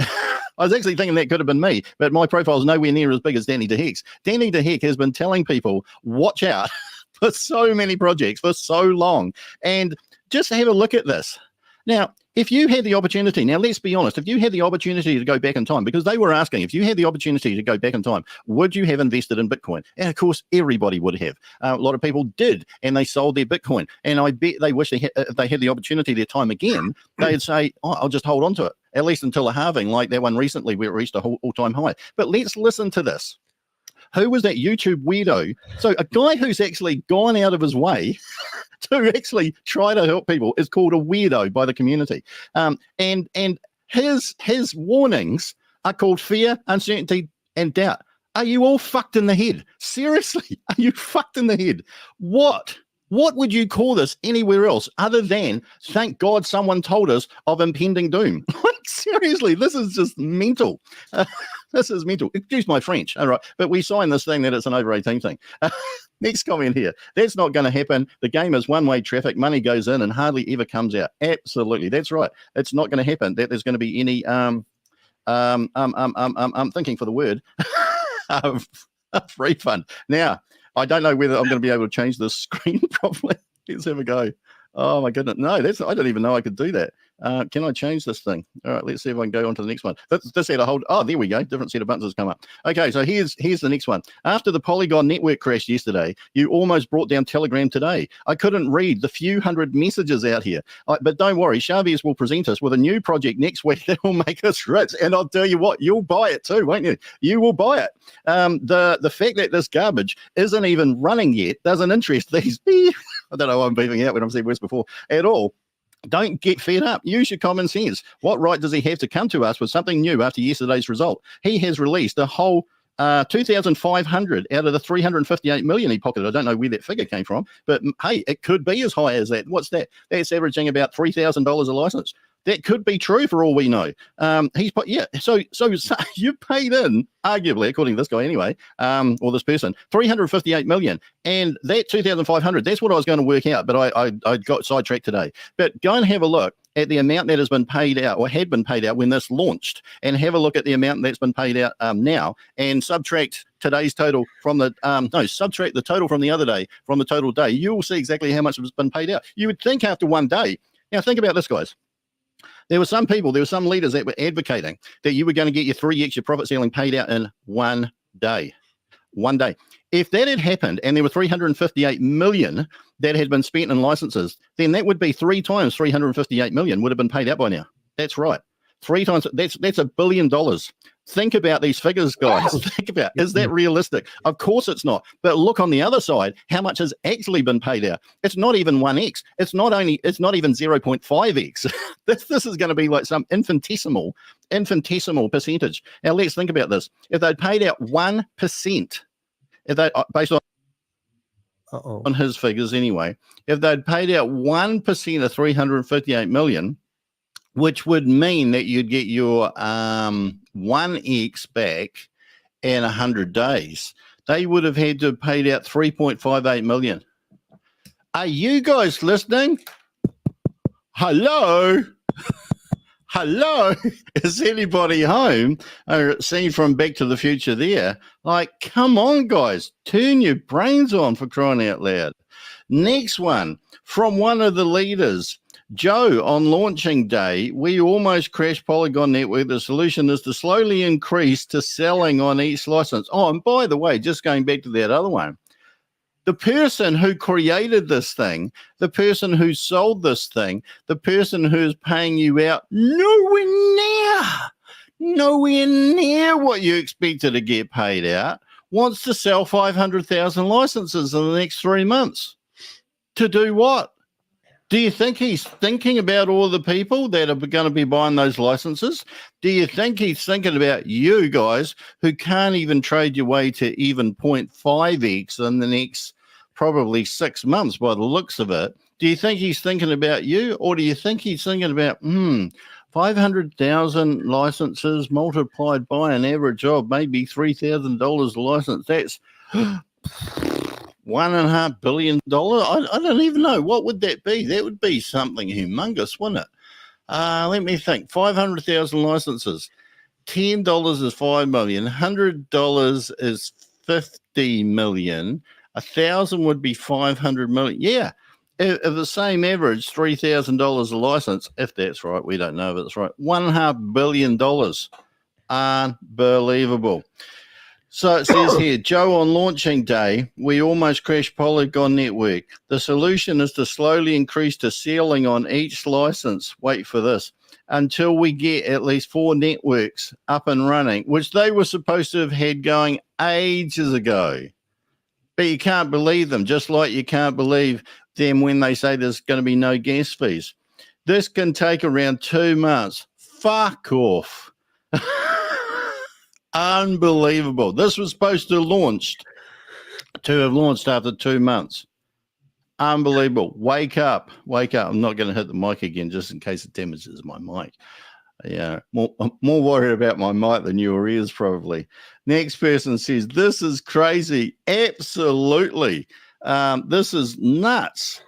I was actually thinking that could have been me, but my profile is nowhere near as big as Danny DeHeck's. Danny DeHeck has been telling people, watch out for so many projects for so long. And just have a look at this. Now, if you had the opportunity, now let's be honest, if you had the opportunity to go back in time, because they were asking, if you had the opportunity to go back in time, would you have invested in Bitcoin? And of course, everybody would have. A lot of people did, and they sold their Bitcoin. And I bet they wish if they had the opportunity their time again, they'd say, oh, I'll just hold on to it, at least until a halving, like that one recently where it reached a all-time high. But let's listen to this. Who was that YouTube weirdo? So a guy who's actually gone out of his way to actually try to help people is called a weirdo by the community. And his warnings are called fear, uncertainty, and doubt. Are you all fucked in the head? Seriously, are you fucked in the head? What would you call this anywhere else other than, thank God someone told us of impending doom? Seriously, this is just mental. This is mental. Excuse my French. All right. But we signed this thing that it's an over 18 thing. Next comment here. That's not going to happen. The game is one-way traffic. Money goes in and hardly ever comes out. Absolutely. That's right. It's not going to happen. That there's going to be any I'm thinking for the word refund. Now, I don't know whether I'm going to be able to change the screen properly. Let's have a go. Oh my goodness. No, I don't even know I could do that. Can I change this thing? All right, let's see if I can go on to the next one. This had a whole, oh, there we go. Different set of buttons has come up. Okay, so here's the next one. After the Polygon network crashed yesterday, you almost brought down Telegram today. I couldn't read the few hundred messages out here. But don't worry, Chavez will present us with a new project next week that will make us rich. And I'll tell you what, you'll buy it too, won't you? You will buy it. The fact that this garbage isn't even running yet doesn't interest these. I don't know why I'm beeping out when I've said words before at all. Don't get fed up. Use your common sense. What right does he have to come to us with something new after yesterday's result? He has released a whole 2,500 out of the 358 million he pocketed. I don't know where that figure came from, but hey, it could be as high as that. What's that? That's averaging about $3,000 a license. That could be true for all we know. He's put, yeah. So you paid in, arguably, according to this guy anyway, or this person, 358 million, and that 2,500. That's what I was going to work out, but I got sidetracked today. But go and have a look at the amount that has been paid out or had been paid out when this launched, and have a look at the amount that's been paid out now, and subtract today's total from the subtract the total from the other day from the total day. You will see exactly how much has been paid out. You would think after one day. Now think about this, guys. There were some leaders that were advocating that you were going to get your 3x your profit ceiling paid out in one day. One day. If that had happened and there were 358 million that had been spent in licenses, then that would be 3 times 358 million would have been paid out by now. That's right. 3 times. That's $1 billion. Think about these figures, guys. Think about, is that realistic? Of course it's not. But look on the other side, how much has actually been paid out? It's not even 1x. It's not even 0.5x. This is going to be like some infinitesimal percentage. Now let's think about this. If they'd paid out 1%, if they based on his figures anyway, if they'd paid out 1% of 358 million, which would mean that you'd get your 1x back in 100 days. They would have had to have paid out 3.58 million. Are you guys listening? Hello? Hello? Is anybody home? Seen from Back to the Future there. Like, come on, guys. Turn your brains on, for crying out loud. Next one, from one of the leaders. Joe, on launching day, we almost crashed Polygon network. The solution is to slowly increase to selling on each license. Oh, and by the way, just going back to that other one, the person who created this thing, the person who sold this thing, the person who's paying you out nowhere near what you expected to get paid out, wants to sell 500,000 licenses in the next 3 months. To do what? Do you think he's thinking about all the people that are going to be buying those licenses? Do you think he's thinking about you guys who can't even trade your way to even 0.5x in the next probably 6 months by the looks of it? Do you think he's thinking about you, or do you think he's thinking about, 500,000 licenses multiplied by an average of maybe $3,000 a license? That's $1.5 billion. I don't even know. What would that be? That would be something humongous, wouldn't it? Let me think. 500,000 licenses. $10 is 5 million. $100 is 50 million. 1,000 would be 500 million. Yeah. If the same average, $3,000 a license, if that's right, we don't know if it's right. $1.5 billion. Unbelievable. So it says here, Joe, on launching day, we almost crashed Polygon network. The solution is to slowly increase the ceiling on each license. Wait for this. Until we get at least 4 networks up and running, which they were supposed to have had going ages ago. But you can't believe them, just like you can't believe them when they say there's going to be no gas fees. This can take around 2 months. Fuck off. Unbelievable. This was supposed to have launched after 2 months. Unbelievable. Wake up. Wake up. I'm not going to hit the mic again just in case it damages my mic. Yeah, I'm more worried about my mic than your ears probably. Next person says, this is crazy. Absolutely. This is nuts.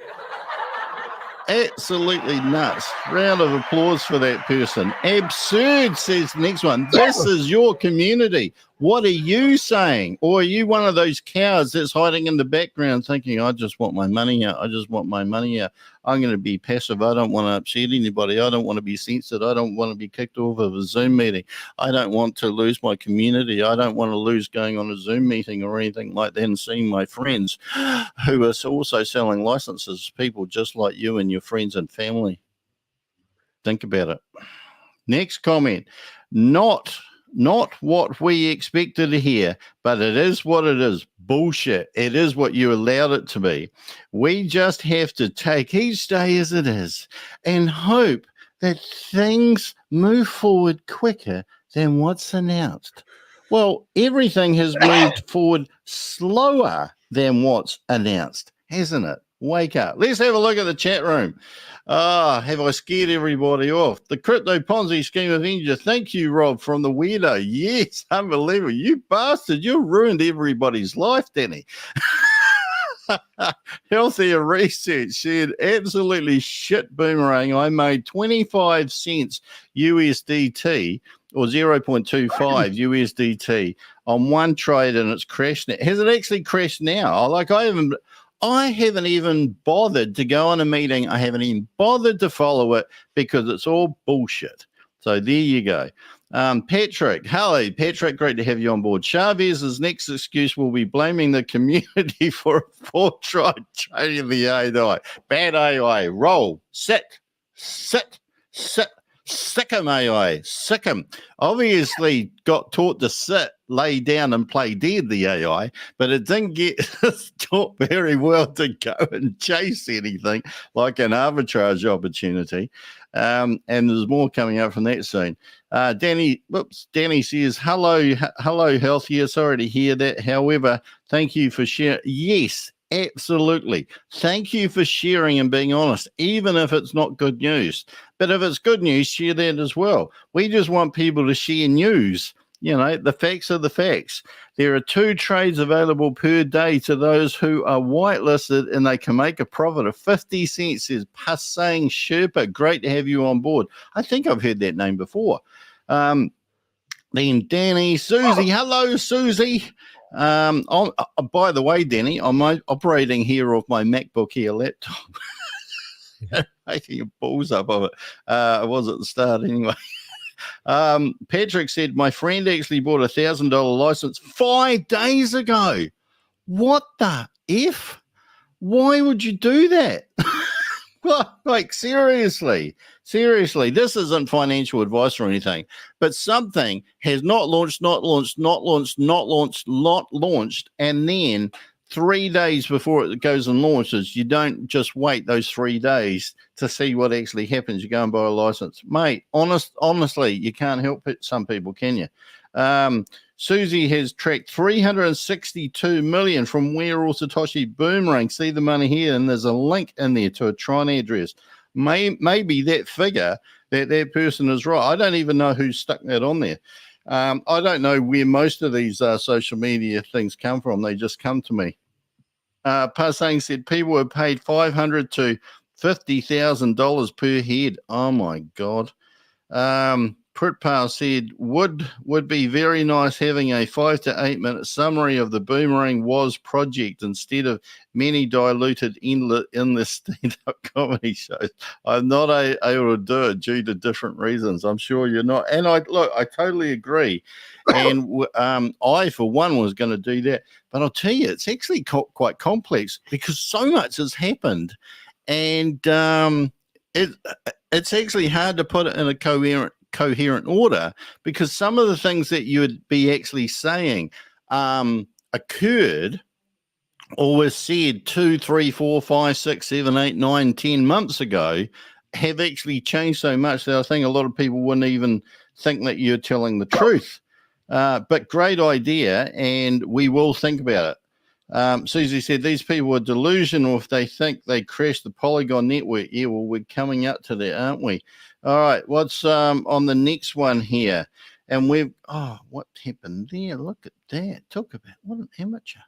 Absolutely nuts. Round of applause for that person. Absurd, says the next one. This is your community. What are you saying? Or are you one of those cows that's hiding in the background thinking, I just want my money out. I just want my money out. I'm going to be passive. I don't want to upset anybody. I don't want to be censored. I don't want to be kicked off of a Zoom meeting. I don't want to lose my community. I don't want to lose going on a Zoom meeting or anything like that and seeing my friends who are also selling licenses, people just like you and your friends and family. Think about it. Next comment. Not what we expected to hear, but it is what it is. Bullshit. It is what you allowed it to be. We just have to take each day as it is and hope that things move forward quicker than what's announced. Well, everything has moved forward slower than what's announced, hasn't it? Wake up. Let's have a look at the chat room. Have I scared everybody off? The crypto Ponzi scheme avenger. Thank you, Rob, from the Weirdo. Yes, unbelievable. You bastard. You ruined everybody's life, Danny. Healthier research said, absolutely shit, Boomerang. I made 25 cents USDT or 0.25 USDT on one trade and it's crashed now. Has it actually crashed now? Like I haven't even bothered to go on a meeting. I haven't even bothered to follow it because it's all bullshit. So there you go. Patrick, hello, Patrick. Great to have you on board. Chavez's next excuse will be blaming the community for a poor try trading the AI. Bad AI. Roll. Sit. Sick him, AI. Sick him. Obviously got taught to sit, lay down and play dead, the AI, but it didn't get taught very well to go and chase anything like an arbitrage opportunity. And there's more coming up from that soon. Danny says, hello, Healthier. Sorry to hear that. However, thank you for sharing. Yes, absolutely. Thank you for sharing and being honest, even if it's not good news. But if it's good news, share that as well. We just want people to share news. You know, the facts are the facts. There are 2 trades available per day to those who are whitelisted and they can make a profit of 50 cents, says Passang Sherpa. Great to have you on board. I think I've heard that name before. Then Danny, Susie. Hello, Susie. By the way, Danny, I'm operating here off my MacBook Air laptop. Making balls up of it. I was at the start anyway. Patrick said, my friend actually bought $1,000 license 5 days ago. What the F? Why would you do that? Like, seriously, this isn't financial advice or anything, but something has not launched, and then 3 days before it goes and launches, you don't just wait those 3 days to see what actually happens. You go and buy a license. Mate, honestly, you can't help it. Some people, can you? Susie has tracked 362 million from where all Satoshi Boomerang. See the money here, and there's a link in there to a Tron address. Maybe that figure, that person is right. I don't even know who stuck that on there. I don't know where most of these social media things come from. They just come to me. Passang said people were paid $500 to $50,000 per head. Oh, my God. Pritpal said, would be very nice having a 5 to 8 minute summary of the Boomerang Was project instead of many diluted endless stand-up comedy shows. I'm not able to do it due to different reasons. I'm sure you're not. And I totally agree. And I, for one, was going to do that. But I'll tell you, it's actually quite complex because so much has happened. And it's actually hard to put it in a coherent order because some of the things that you would be actually saying occurred or was said 2, 3, 4, 5, 6, 7, 8, 9, 10 months ago have actually changed so much that I think a lot of people wouldn't even think that you're telling the truth. But great idea, and we will think about it. Susie said, these people are delusional if they think they crashed the Polygon network. Yeah, well, we're coming up to that, aren't we? All right, what's on the next one here? And we've, what happened there? Look at that. Talk about what an amateur.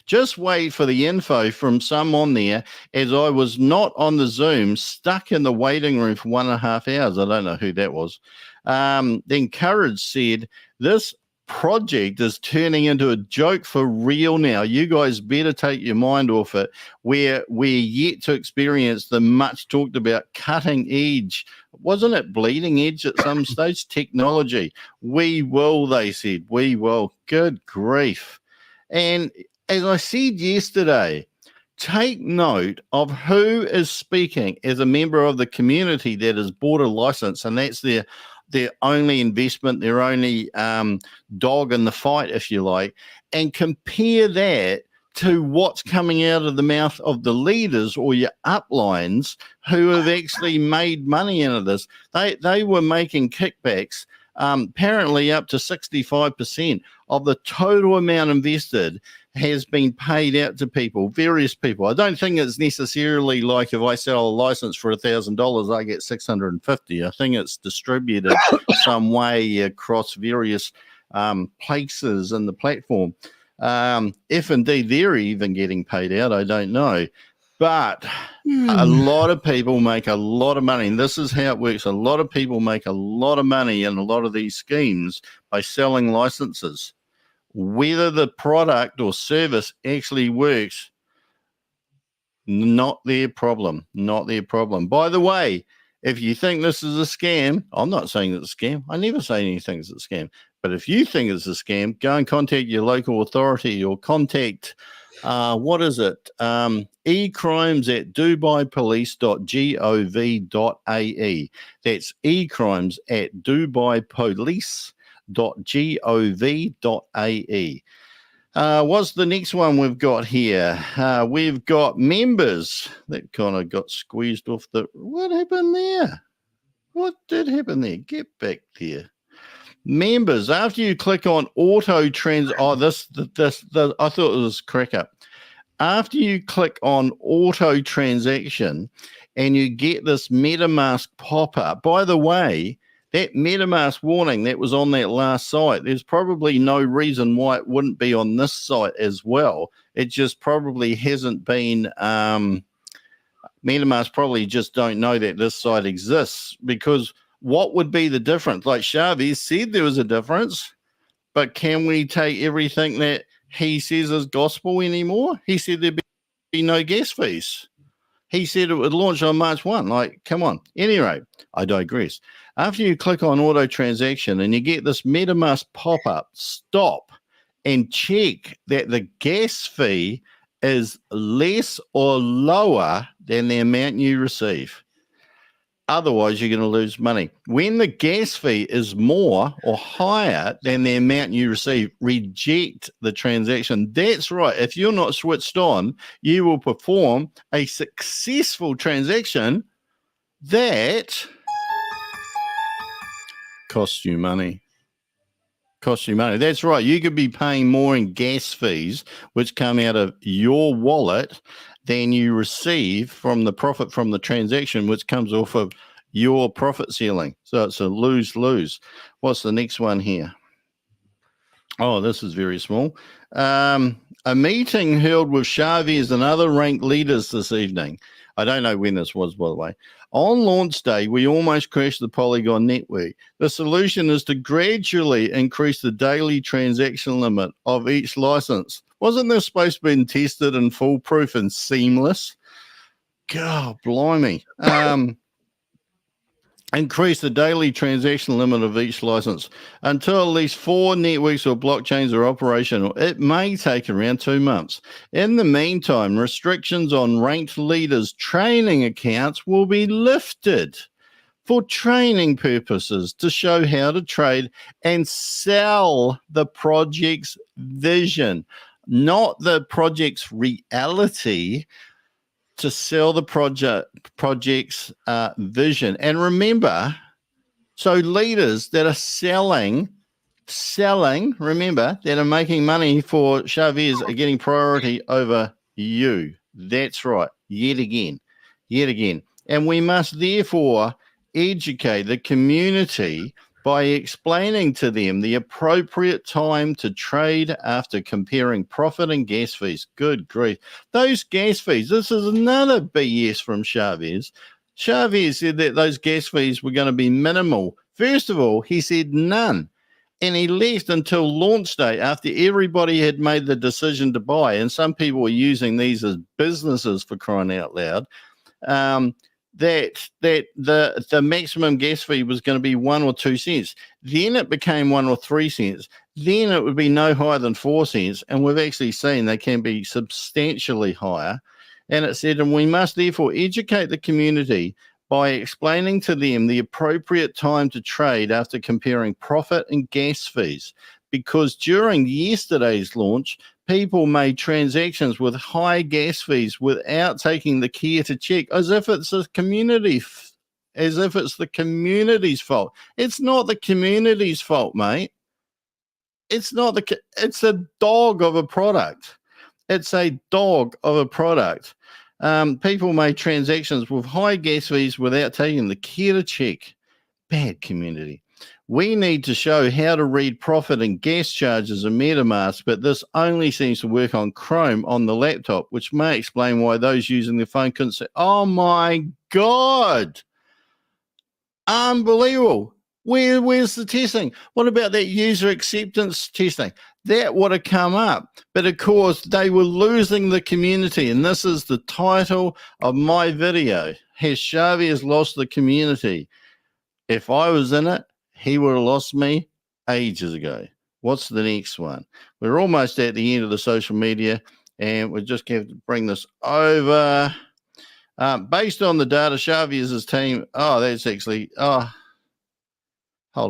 Just wait for the info from some on there, as I was not on the Zoom, stuck in the waiting room for 1.5 hours. I don't know who that was. Then Courage said, this project is turning into a joke for real now. You guys better take your mind off it. We're yet to experience the much talked about cutting edge. Wasn't it bleeding edge at some stage? Technology. We will, they said. We will. Good grief. And as I said yesterday, take note of who is speaking as a member of the community that has bought a license, and that's their only investment, their only dog in the fight, if you like, and compare that to what's coming out of the mouth of the leaders or your uplines who have actually made money out of this. They were making kickbacks, apparently up to 65% of the total amount invested has been paid out to people, various people. I don't think it's necessarily like if I sell a license for $1,000, I get 650. I think it's distributed some way across various places in the platform. If indeed they're even getting paid out, I don't know. But a lot of people make a lot of money, and this is how it works. A lot of people make a lot of money in a lot of these schemes by selling licenses. Whether the product or service actually works, not their problem, not their problem. By the way, if you think this is a scam, I'm not saying it's a scam. I never say anything's a scam. But if you think it's a scam, go and contact your local authority or contact, what is it? ecrimes@dubaipolice.gov.ae. That's ecrimes@dubaipolice.gov.ae. What's the next one we've got here? We've got members that kind of got squeezed off the... What happened there? What did happen there? Get back there. Members, after you click on auto trans... Oh, I thought it was crack up. After you click on auto transaction and you get this MetaMask pop-up, by the way, that MetaMask warning that was on that last site, there's probably no reason why it wouldn't be on this site as well. It just probably hasn't been... MetaMask probably just don't know that this site exists, because what would be the difference? Like Chavez said there was a difference, but can we take everything that he says is gospel anymore? He said there'd be no gas fees. He said it would launch on March 1. Like, come on. Anyway, I digress. After you click on auto transaction and you get this MetaMask pop-up, stop and check that the gas fee is less or lower than the amount you receive. Otherwise, you're going to lose money. When the gas fee is more or higher than the amount you receive, reject the transaction. That's right. If you're not switched on, you will perform a successful transaction that costs you money. Costs you money. That's right. You could be paying more in gas fees, which come out of your wallet, than you receive from the profit from the transaction, which comes off of your profit ceiling. So it's a lose-lose. What's the next one here? Oh, this is very small. A meeting held with Chavez and other ranked leaders this evening. I don't know when this was, by the way. On launch day, we almost crashed the Polygon network. The solution is to gradually increase the daily transaction limit of each license. Wasn't this supposed to be tested and foolproof and seamless? God, blimey. Increase the daily transaction limit of each license until at least 4 networks or blockchains are operational. It may take around 2 months. In the meantime, restrictions on ranked leaders' training accounts will be lifted for training purposes to show how to trade and sell the project's vision, not the project's reality. To sell the project's vision. And remember, so leaders that are selling, remember, that are making money for Chavez are getting priority over you. That's right. Yet again. And we must therefore educate the community by explaining to them the appropriate time to trade after comparing profit and gas fees. Good grief. Those gas fees, this is another BS from Chavez. Chavez said that those gas fees were going to be minimal. First of all, he said none. And he left until launch day after everybody had made the decision to buy. And some people were using these as businesses, for crying out loud. That the maximum gas fee was going to be 1 or 2 cents. Then it became 1 or 3 cents. Then it would be no higher than 4 cents. And we've actually seen they can be substantially higher. And it said, and we must therefore educate the community by explaining to them the appropriate time to trade after comparing profit and gas fees. Because during yesterday's launch, people made transactions with high gas fees without taking the care to check, as if it's the community's fault. It's not the community's fault, mate. It's a dog of a product. It's a dog of a product. People made transactions with high gas fees without taking the care to check. Bad community. We need to show how to read profit and gas charges in MetaMask, but this only seems to work on Chrome on the laptop, which may explain why those using the phone couldn't say, oh my God, unbelievable. Where's the testing? What about that user acceptance testing? That would have come up. But of course, they were losing the community. And this is the title of my video. Has Chavez lost the community? If I was in it, he would have lost me ages ago. What's the next one? We're almost at the end of the social media, and we just have to bring this over. Based on the data, Chavez's team, hold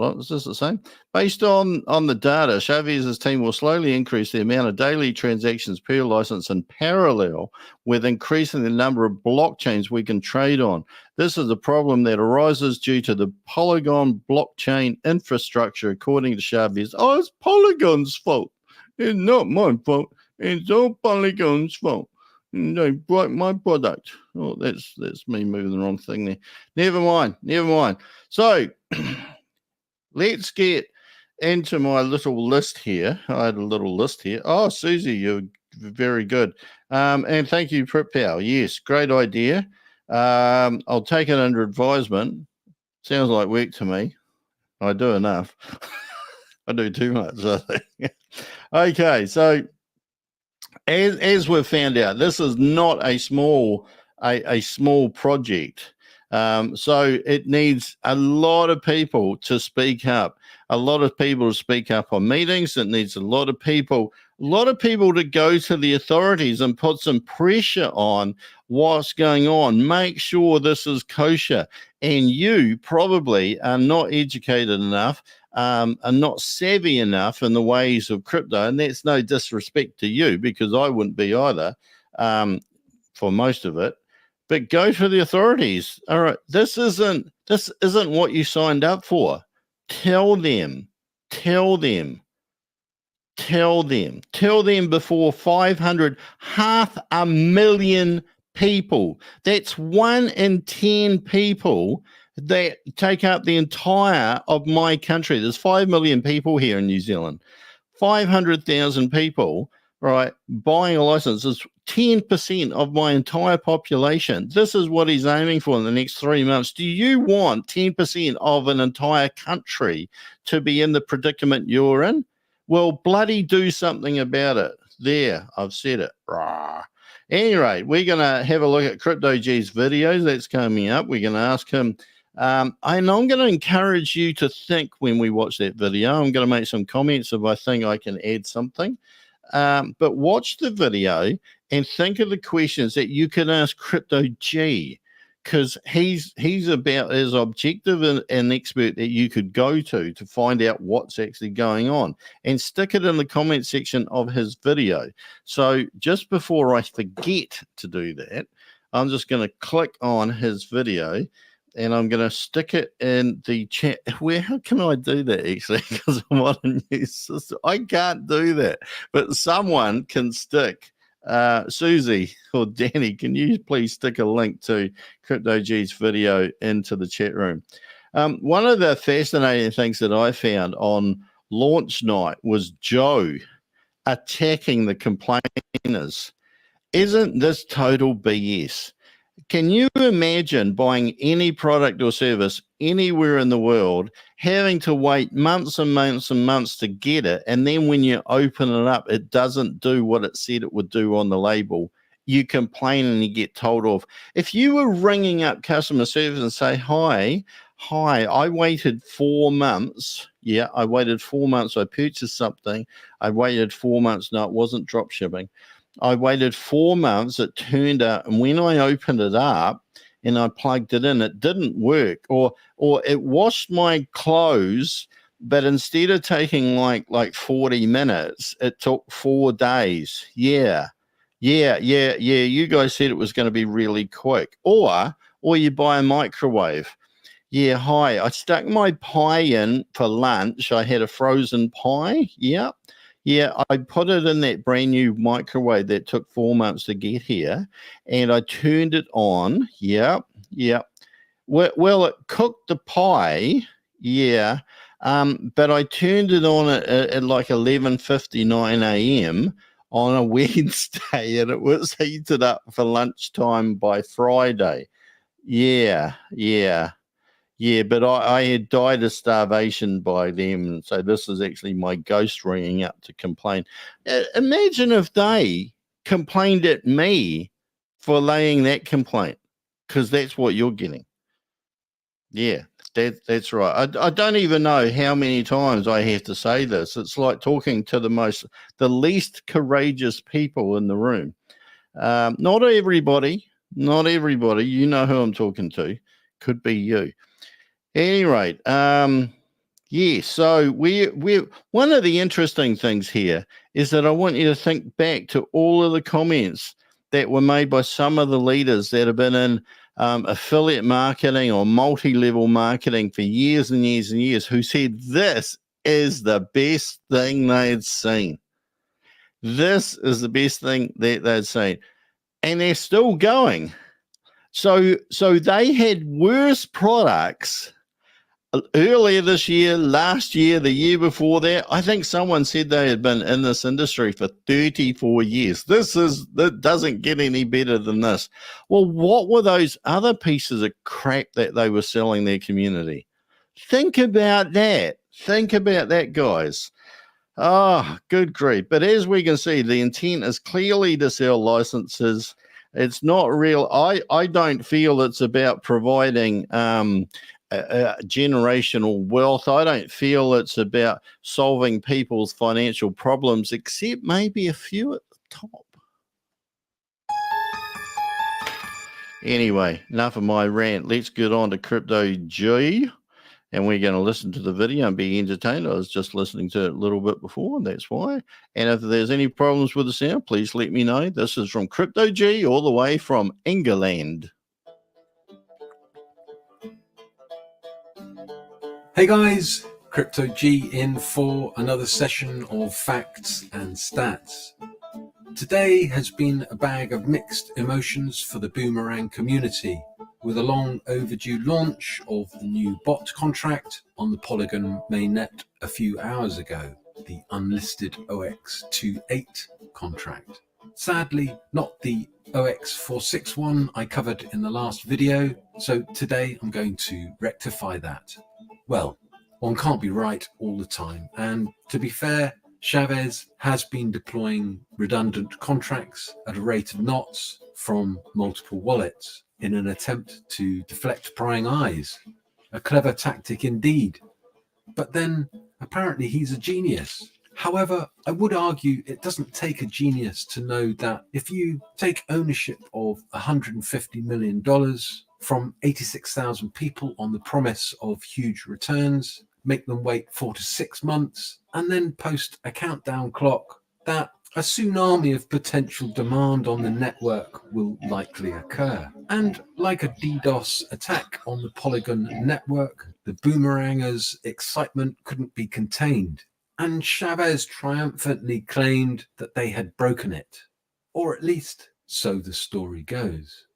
on, is this the same? Based on the data, Chavez's team will slowly increase the amount of daily transactions per license in parallel with increasing the number of blockchains we can trade on. This is a problem that arises due to the Polygon blockchain infrastructure, according to Chavez. Oh, it's Polygon's fault. It's not my fault. It's all Polygon's fault. They broke my product. Oh, that's me moving the wrong thing there. Never mind. So let's get into my little list here. I had a little list here. Oh, Susie, you're very good. And thank you, PripPow. Yes, great idea. I'll take it under advisement. Sounds like work to me. I do enough. I do too much, I think. Okay, so as we've found out, this is not a small project. So it needs a lot of people to speak up, on meetings. It needs a lot of people to go to the authorities and put some pressure on what's going on. Make sure this is kosher. And you probably are not educated enough, are not savvy enough in the ways of crypto. And that's no disrespect to you, because I wouldn't be either for most of it. But go to the authorities. All right, this isn't what you signed up for. Tell them before 500, 500,000 people. That's 1 in 10 people that take up the entire of my country. There's 5 million people here in New Zealand. 500,000 people, right, buying a license is 10% of my entire population. This is what he's aiming for in the next 3 months. Do you want 10% of an entire country to be in the predicament you're in? Well, bloody do something about it. There, I've said it. Rah. Anyway, we're going to have a look at Crypto G's videos. That's coming up. We're going to ask him. And I'm going to encourage you to think when we watch that video. I'm going to make some comments if I think I can add something. But watch the video and think of the questions that you can ask Crypto G, because he's about as objective an expert that you could go to find out what's actually going on, and stick it in the comment section of his video. So just before I forget to do that, I'm just going to click on his video and I'm going to stick it in the chat. How can I do that actually? Because I'm on a new system. I can't do that, but someone can stick. Susie or Danny, can you please stick a link to Crypto G's video into the chat room? One of the fascinating things that I found on launch night was Joe attacking the complainers. Isn't this total BS? Can you imagine buying any product or service anywhere in the world, having to wait months and months and months to get it, and then when you open it up, it doesn't do what it said it would do on the label? You complain and you get told off. If you were ringing up customer service and say, hi, I waited 4 months. Yeah, I waited 4 months. I purchased something. I waited 4 months. No, it wasn't drop shipping. I waited 4 months. It turned out, and when I opened it up and I plugged it in, it didn't work, or it washed my clothes, but instead of taking like 40 minutes, it took 4 days. Yeah. You guys said it was going to be really quick. Or you buy a microwave. Yeah, hi. I stuck my pie in for lunch. I had a frozen pie. Yeah, I put it in that brand new microwave that took 4 months to get here, and I turned it on. Yeah. Well, it cooked the pie. Yeah. But I turned it on at like 11:59 a.m. on a Wednesday, and it was heated up for lunchtime by Friday. Yeah, but I had died of starvation by then, so this is actually my ghost ringing up to complain. Imagine if they complained at me for laying that complaint, because that's what you're getting. Yeah, that's right. I don't even know how many times I have to say this. It's like talking to the least courageous people in the room. Not everybody. You know who I'm talking to. Could be you. At any rate, so we one of the interesting things here is that I want you to think back to all of the comments that were made by some of the leaders that have been in affiliate marketing or multi-level marketing for years and years and years, who said this is the best thing they'd seen. This is the best thing that they'd seen. And they're still going. So they had worse products earlier this year, last year, the year before that. I think someone said they had been in this industry for 34 years. That doesn't get any better than this. Well, what were those other pieces of crap that they were selling their community? Think about that. Guys. Oh, good grief. But as we can see, the intent is clearly to sell licenses. It's not real. I don't feel it's about providing generational wealth. I don't feel it's about solving people's financial problems, except maybe a few at the top. Anyway, enough of my rant. Let's get on to Crypto G, and we're going to listen to the video and be entertained. I was just listening to it a little bit before, and that's why. And if there's any problems with the sound, please let me know. This is from Crypto G, all the way from England. Hey guys, Crypto G in for another session of facts and stats. Today has been a bag of mixed emotions for the Boomerang community, with a long overdue launch of the new bot contract on the Polygon mainnet a few hours ago. the unlisted OX28 contract. Sadly, not the OX461 I covered in the last video, so today I'm going to rectify that. Well, one can't be right all the time, and to be fair, Chavez has been deploying redundant contracts at a rate of knots from multiple wallets in an attempt to deflect prying eyes. A clever tactic indeed. But then, apparently he's a genius. However, I would argue it doesn't take a genius to know that if you take ownership of $150 million from 86,000 people on the promise of huge returns, make them wait 4 to 6 months, and then post a countdown clock, that a tsunami of potential demand on the network will likely occur. And like a DDoS attack on the Polygon network, the Boomerangers' excitement couldn't be contained. And Chavez triumphantly claimed that they had broken it. Or at least, so the story goes.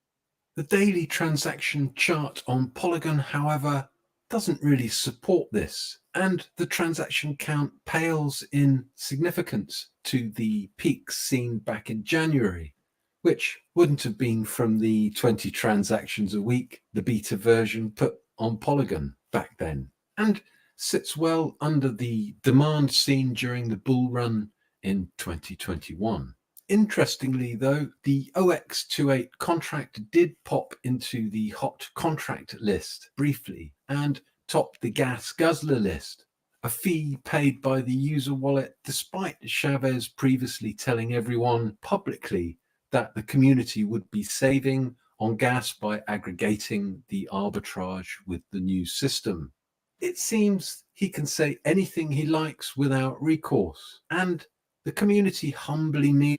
The daily transaction chart on Polygon, however, doesn't really support this, and the transaction count pales in significance to the peaks seen back in January, which wouldn't have been from the 20 transactions a week the beta version put on Polygon back then, and sits well under the demand seen during the bull run in 2021. Interestingly, though, the OX28 contract did pop into the hot contract list briefly and topped the gas guzzler list, a fee paid by the user wallet despite Chavez previously telling everyone publicly that the community would be saving on gas by aggregating the arbitrage with the new system. It seems he can say anything he likes without recourse, and the community humbly needs.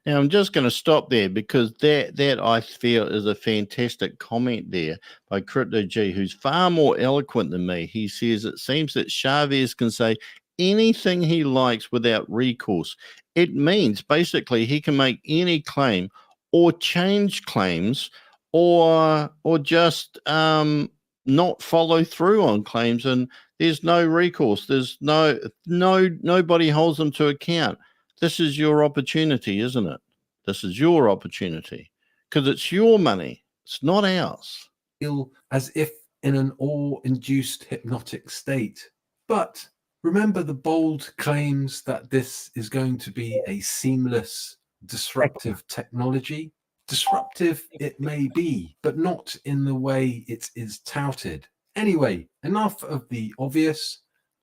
Now, I'm just going to stop there because that I feel is a fantastic comment there by Crypto G, who's far more eloquent than me. He says it seems that Chavez can say anything he likes without recourse. It means basically he can make any claim or change claims or just not follow through on claims, and there's no recourse. There's nobody holds them to account. This is your opportunity, isn't it? This is your opportunity because it's your money. It's not ours. Feel as if in an awe-induced hypnotic state. But remember the bold claims that this is going to be a seamless, disruptive technology. Disruptive it may be, but not in the way it is touted. Anyway, enough of the obvious.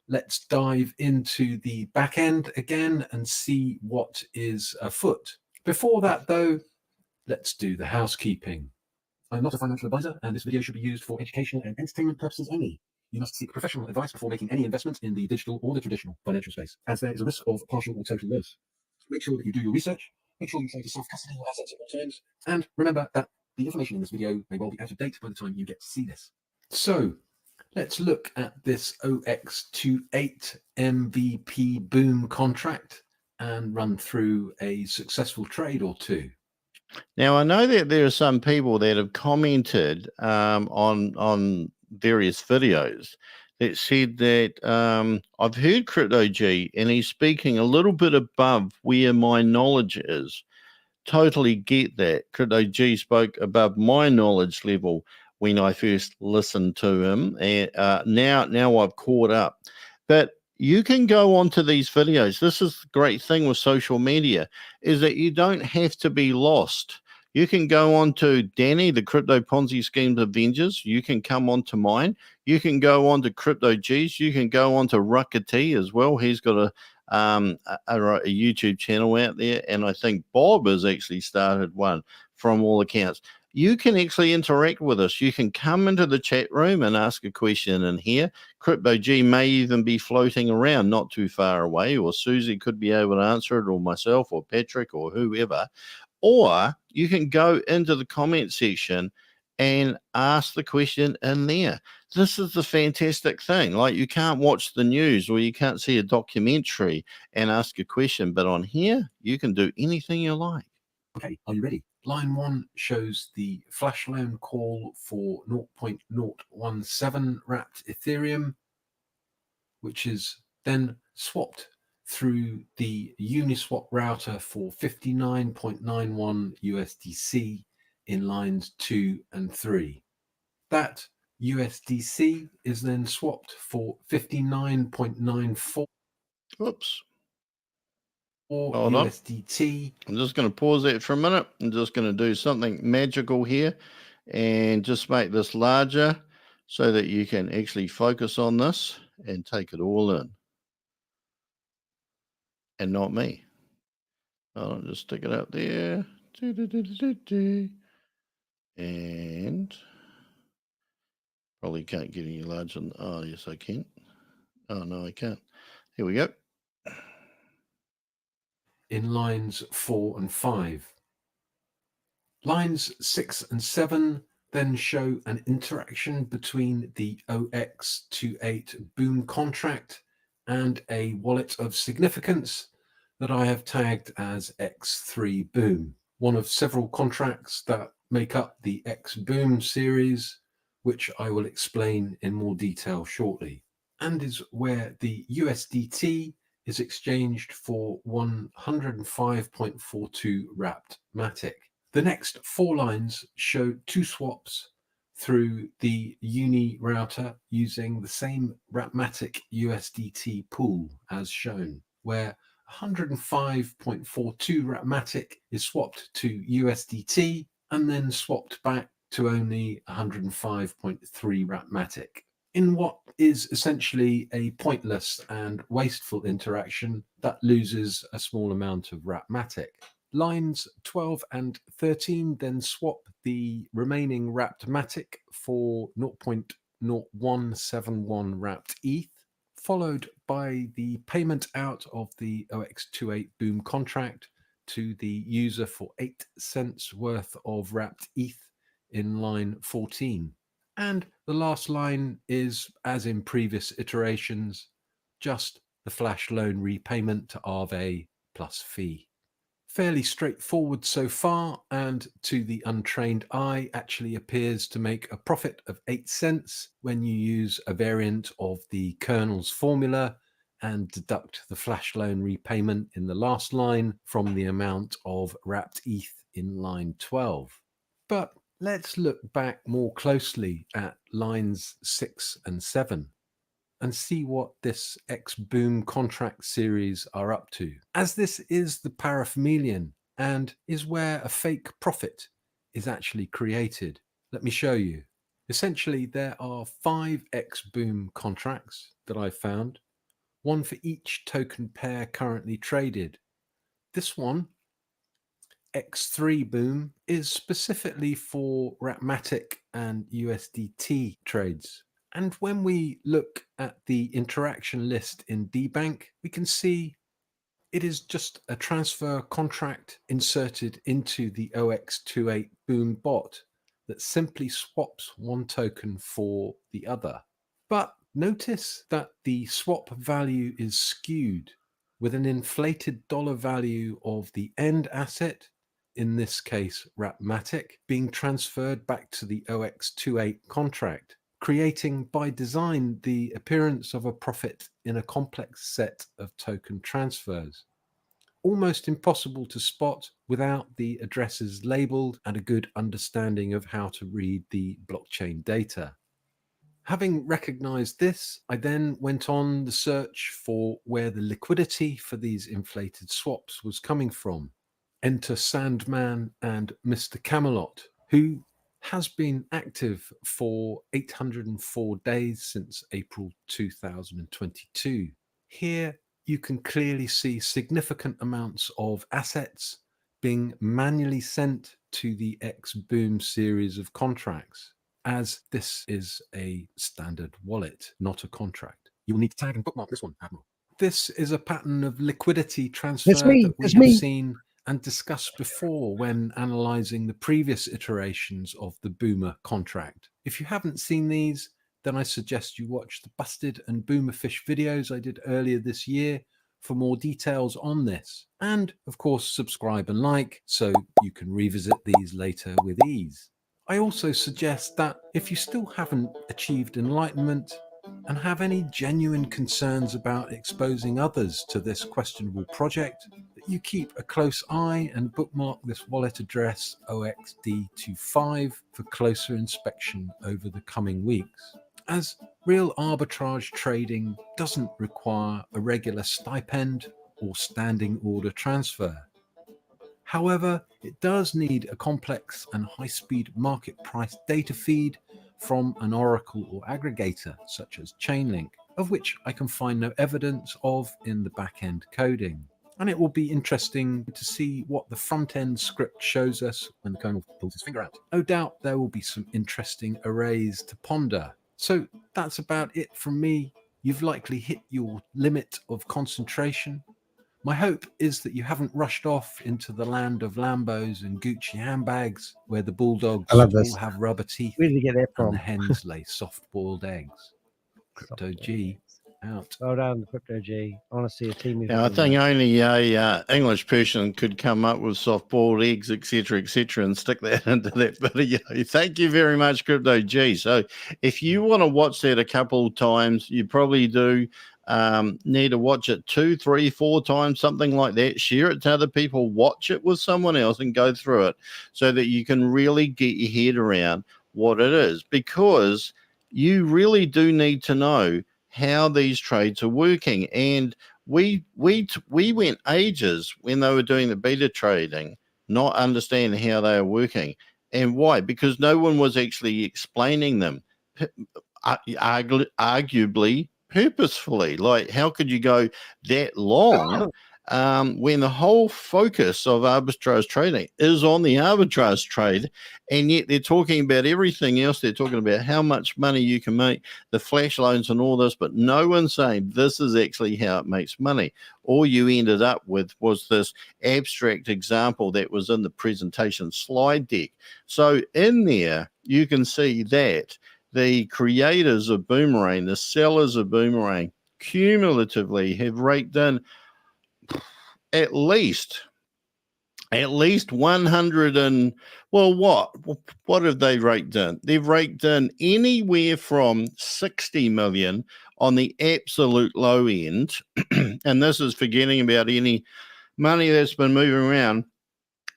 Let's dive into the back end again and see what is afoot. Before that, though, let's do the housekeeping. I'm not a financial advisor, and this video should be used for educational and entertainment purposes only. You must seek professional advice before making any investment in the digital or the traditional financial space, as there is a risk of partial or total loss. Make sure that you do your research, make sure you try to self-custody your assets at all times, and remember that the information in this video may well be out of date by the time you get to see this. So, let's look at this OX28 MVP boom contract and run through a successful trade or two. Now, I know that there are some people that have commented on various videos that said that I've heard Crypto G and he's speaking a little bit above where my knowledge is. Totally get that. Crypto G spoke above my knowledge level when I first listened to him, and now I've caught up. But you can go onto these videos. This is the great thing with social media, is that you don't have to be lost. You can go on to Danny, the Crypto Ponzi Schemes Avengers. You can come on to mine. You can go on to Crypto G's. You can go on to Rucker T as well. He's got a YouTube channel out there, and I think Bob has actually started one from all accounts. You can actually interact with us. You can come into the chat room and ask a question in here. Crypto G may even be floating around not too far away, or Susie could be able to answer it, or myself, or Patrick, or whoever. Or you can go into the comment section and ask the question in there. This is the fantastic thing. Like, you can't watch the news or you can't see a documentary and ask a question, but on here, you can do anything you like. Okay, are you ready? Line 1 shows the flash loan call for 0.017 wrapped Ethereum, which is then swapped through the Uniswap router for 59.91 USDC in lines 2 and 3. That USDC is then swapped for 59.94. Whoops. Or USDT. I'm just going to pause that for a minute. I'm just going to do something magical here and just make this larger so that you can actually focus on this and take it all in. And not me. I'll just stick it up there. And probably can't get any larger. Oh, yes, I can. Oh, no, I can't. Here we go. In lines 4 and 5. Lines 6 and 7 then show an interaction between the OX28 Boom contract and a wallet of significance that I have tagged as X3 Boom, one of several contracts that make up the X Boom series, which I will explain in more detail shortly, and is where the USDT is exchanged for 105.42 wrapped Matic. The next 4 lines show 2 swaps through the Uni router using the same Wrapmatic USDT pool as shown, where 105.42 Wrapmatic is swapped to USDT and then swapped back to only 105.3 Wrapmatic. In what is essentially a pointless and wasteful interaction that loses a small amount of Wrapmatic. Lines 12 and 13 then swap the remaining wrapped Matic for 0.0171 wrapped ETH, followed by the payment out of the OX28 Boom contract to the user for 8 cents worth of wrapped ETH in line 14. And the last line is, as in previous iterations, just the flash loan repayment to Aave plus fee. Fairly straightforward so far, and to the untrained eye actually appears to make a profit of 8 cents when you use a variant of the kernel's formula and deduct the flash loan repayment in the last line from the amount of wrapped ETH in line 12. But let's look back more closely at lines 6 and 7. And see what this X-Boom contract series are up to. As this is the paraphemelian and is where a fake profit is actually created. Let me show you. Essentially, there are 5 X-Boom contracts that I found, one for each token pair currently traded. This one, X3 Boom, is specifically for Wrapmatic and USDT trades. And when we look at the interaction list in dbank, we can see it is just a transfer contract inserted into the OX28 Boom bot that simply swaps one token for the other. But notice that the swap value is skewed with an inflated dollar value of the end asset, in this case Wrapmatic, being transferred back to the OX28 contract, creating by design the appearance of a profit in a complex set of token transfers. Almost impossible to spot without the addresses labeled and a good understanding of how to read the blockchain data. Having recognized this, I then went on the search for where the liquidity for these inflated swaps was coming from. Enter Sandman and Mr. Camelot, who has been active for 804 days since April 2022. Here you can clearly see significant amounts of assets being manually sent to the X-Boom series of contracts, as this is a standard wallet, not a contract. You will need to tag and bookmark this one, Admiral. This is a pattern of liquidity transfer that we have seen and discussed before when analyzing the previous iterations of the Boomer contract. If you haven't seen these, then I suggest you watch the Busted and Boomerfish videos I did earlier this year for more details on this. And of course, subscribe and like so you can revisit these later with ease. I also suggest that if you still haven't achieved enlightenment, and have any genuine concerns about exposing others to this questionable project, that you keep a close eye and bookmark this wallet address OXD25 for closer inspection over the coming weeks, as real arbitrage trading doesn't require a regular stipend or standing order transfer. However, it does need a complex and high-speed market price data feed from an oracle or aggregator such as Chainlink, of which I can find no evidence of in the back-end coding. And it will be interesting to see what the front-end script shows us when the kernel pulls his finger out. No doubt there will be some interesting arrays to ponder. So that's about it from me. You've likely hit your limit of concentration. My hope is that you haven't rushed off into the land of Lambos and Gucci handbags, where the bulldogs I love this. all have rubber teeth Where did you get that and from? the hens lay soft-boiled eggs. Crypto G out. Well done, Crypto G. Honestly, a team. Yeah, I think only a English person could come up with soft-boiled eggs, etc., and stick that into that video. Thank you very much, Crypto G. So if you want to watch that a couple of times, you probably do need to watch it 2, 3, 4 times, something like that. Share it to other people, watch it with someone else and go through it so that you can really get your head around what it is, because you really do need to know how these trades are working. And we went ages when they were doing the beta trading not understanding how they are working. And why? Because no one was actually explaining them, arguably purposefully. Like, how could you go that long when the whole focus of arbitrage trading is on the arbitrage trade, and yet they're talking about everything else. They're talking about how much money you can make, the flash loans and all this, but no one's saying this is actually how it makes money. All you ended up with was this abstract example that was in the presentation slide deck. So in there, you can see that the creators of Boomerang, the sellers of Boomerang, cumulatively have raked in at least 100 and, well, what have they raked in? They've raked in anywhere from 60 million on the absolute low end, and this is forgetting about any money that's been moving around,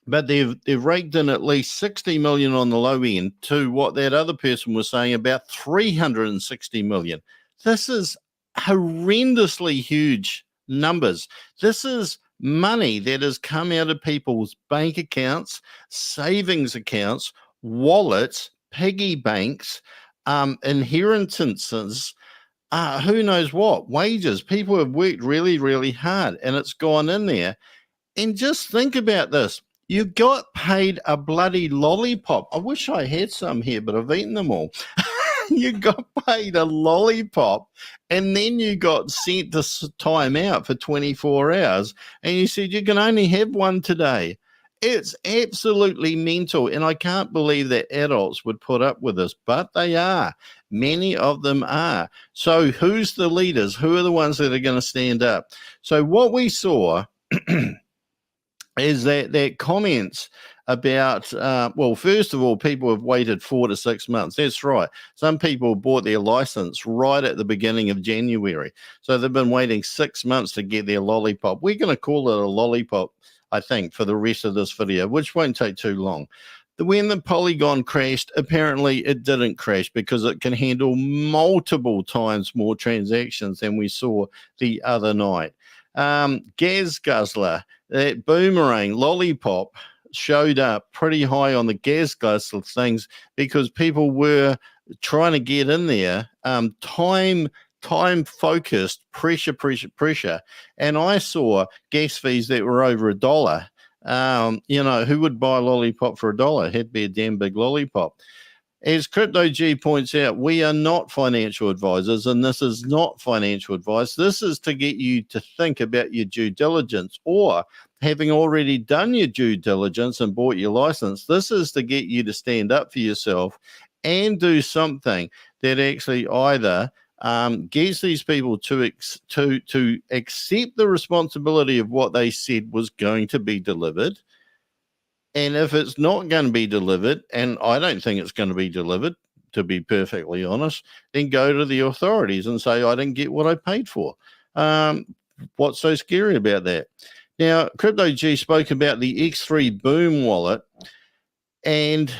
but they've raked in at least 60 million on the low end to what that other person was saying, about 360 million. This is horrendously huge numbers. This is money that has come out of people's bank accounts, savings accounts, wallets, piggy banks, inheritances, who knows what, wages. People have worked really, really hard, and it's gone in there. And just think about this. You got paid a bloody lollipop. I wish I had some here, but I've eaten them all. You got paid a lollipop, and then you got sent to time out for 24 hours, and you said you can only have one today. It's absolutely mental, and I can't believe that adults would put up with this, but they are. Many of them are. So who's the leaders? Who are the ones that are going to stand up? So what we saw is that comments about, well, first of all, people have waited 4 to 6 months. That's right. Some people bought their license right at the beginning of January. So they've been waiting 6 months to get their lollipop. We're going to call it a lollipop, I think, for the rest of this video, which won't take too long. When the Polygon crashed, apparently it didn't crash because it can handle multiple times more transactions than we saw the other night. Gas Guzzler, that Boomerang lollipop showed up pretty high on the Gas Guzzler things because people were trying to get in there, time focused, pressure. And I saw gas fees that were over $1. You know, who would buy a lollipop for $1? It had to be a damn big lollipop. As Crypto G points out, we are not financial advisors, and this is not financial advice. This is to get you to think about your due diligence, or having already done your due diligence and bought your license, this is to get you to stand up for yourself and do something that actually either gets these people to accept the responsibility of what they said was going to be delivered. And if it's not going to be delivered, and I don't think it's going to be delivered, to be perfectly honest, then go to the authorities and say, I didn't get what I paid for. What's so scary about that? Now, CryptoG spoke about the X3 Boom wallet, and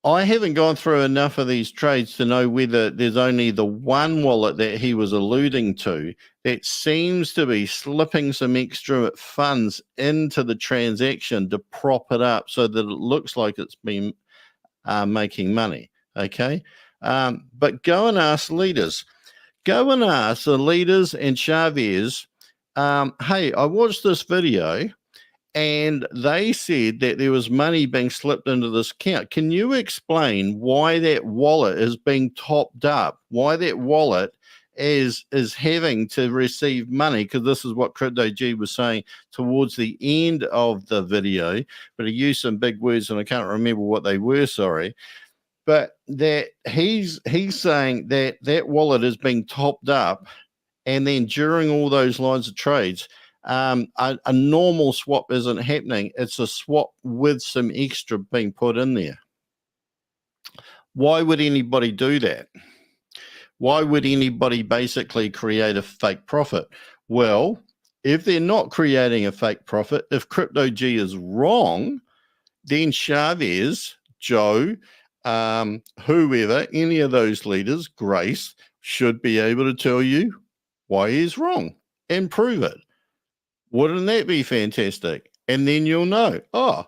I haven't gone through enough of these trades to know whether there's only the one wallet that he was alluding to that seems to be slipping some extra funds into the transaction to prop it up so that it looks like it's been making money. Okay. But go and ask leaders. Go and ask the leaders and Chavez, hey, I watched this video and they said that there was money being slipped into this account. Can you explain why that wallet is being topped up? Why that wallet is having to receive money? Because this is what CryptoG was saying towards the end of the video, but he used some big words and I can't remember what they were, sorry. But that he's saying that that wallet is being topped up, and then during all those lines of trades, a normal swap isn't happening. It's a swap with some extra being put in there. Why would anybody do that? Why would anybody basically create a fake profit? Well, if they're not creating a fake profit, if CryptoG is wrong, then Chavez, Joe, whoever, any of those leaders, Grace, should be able to tell you why he's wrong and prove it. Wouldn't that be fantastic? And then you'll know, oh,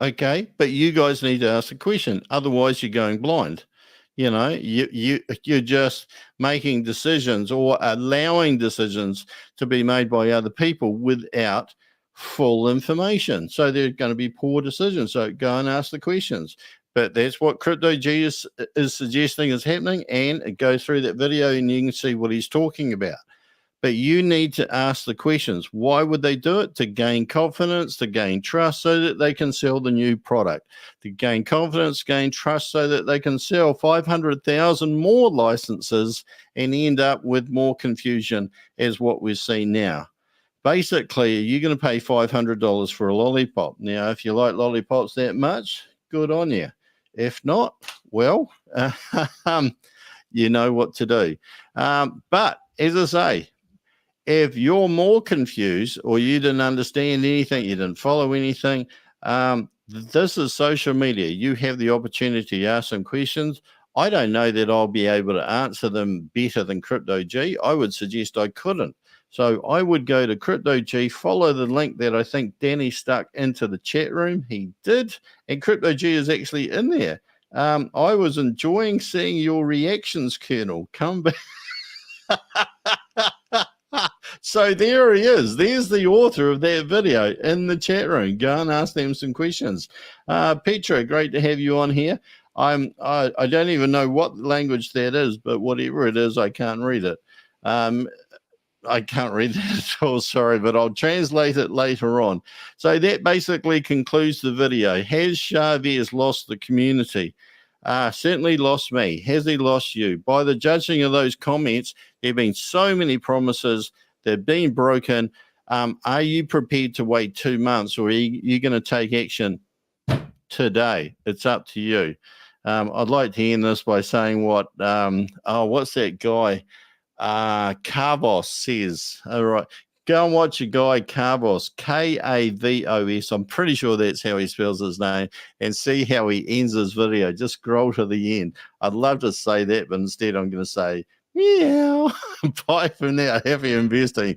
okay, but you guys need to ask a question. Otherwise, you're going blind. You know, you're just making decisions or allowing decisions to be made by other people without full information. So they're going to be poor decisions. So go and ask the questions. But that's what CryptoG is suggesting is happening. And go through that video and you can see what he's talking about. But you need to ask the questions. Why would they do it? To gain confidence, to gain trust so that they can sell the new product. To gain confidence, gain trust so that they can sell 500,000 more licenses and end up with more confusion as what we're seeing now. Basically, you're going to pay $500 for a lollipop. Now, if you like lollipops that much, good on you. If not, well, you know what to do. But as I say, if you're more confused or you didn't understand anything, you didn't follow anything, this is social media. You have the opportunity to ask some questions. I don't know that I'll be able to answer them better than CryptoG. I would suggest I couldn't. So I would go to CryptoG, follow the link that I think Danny stuck into the chat room. He did, and CryptoG is actually in there. I was enjoying seeing your reactions, Colonel. Come back. So there he is. There's the author of that video in the chat room. Go and ask them some questions. Petra, great to have you on here. I don't even know what language that is, but whatever it is, I can't read it. I can't read that at all, sorry, but I'll translate it later on. So that basically concludes the video. Has Chavez lost the community? Certainly lost me. Has he lost you? By the judging of those comments, there have been so many promises. They've been broken. Are you prepared to wait 2 months, or are you going to take action today? It's up to you. I'd like to end this by saying what, what's that guy? Carvos says. All right. Go and watch a guy, Carvos, Kavos. I'm pretty sure that's how he spells his name, and see how he ends his video. Just scroll to the end. I'd love to say that, but instead I'm going to say, meow. Bye for now. Happy investing.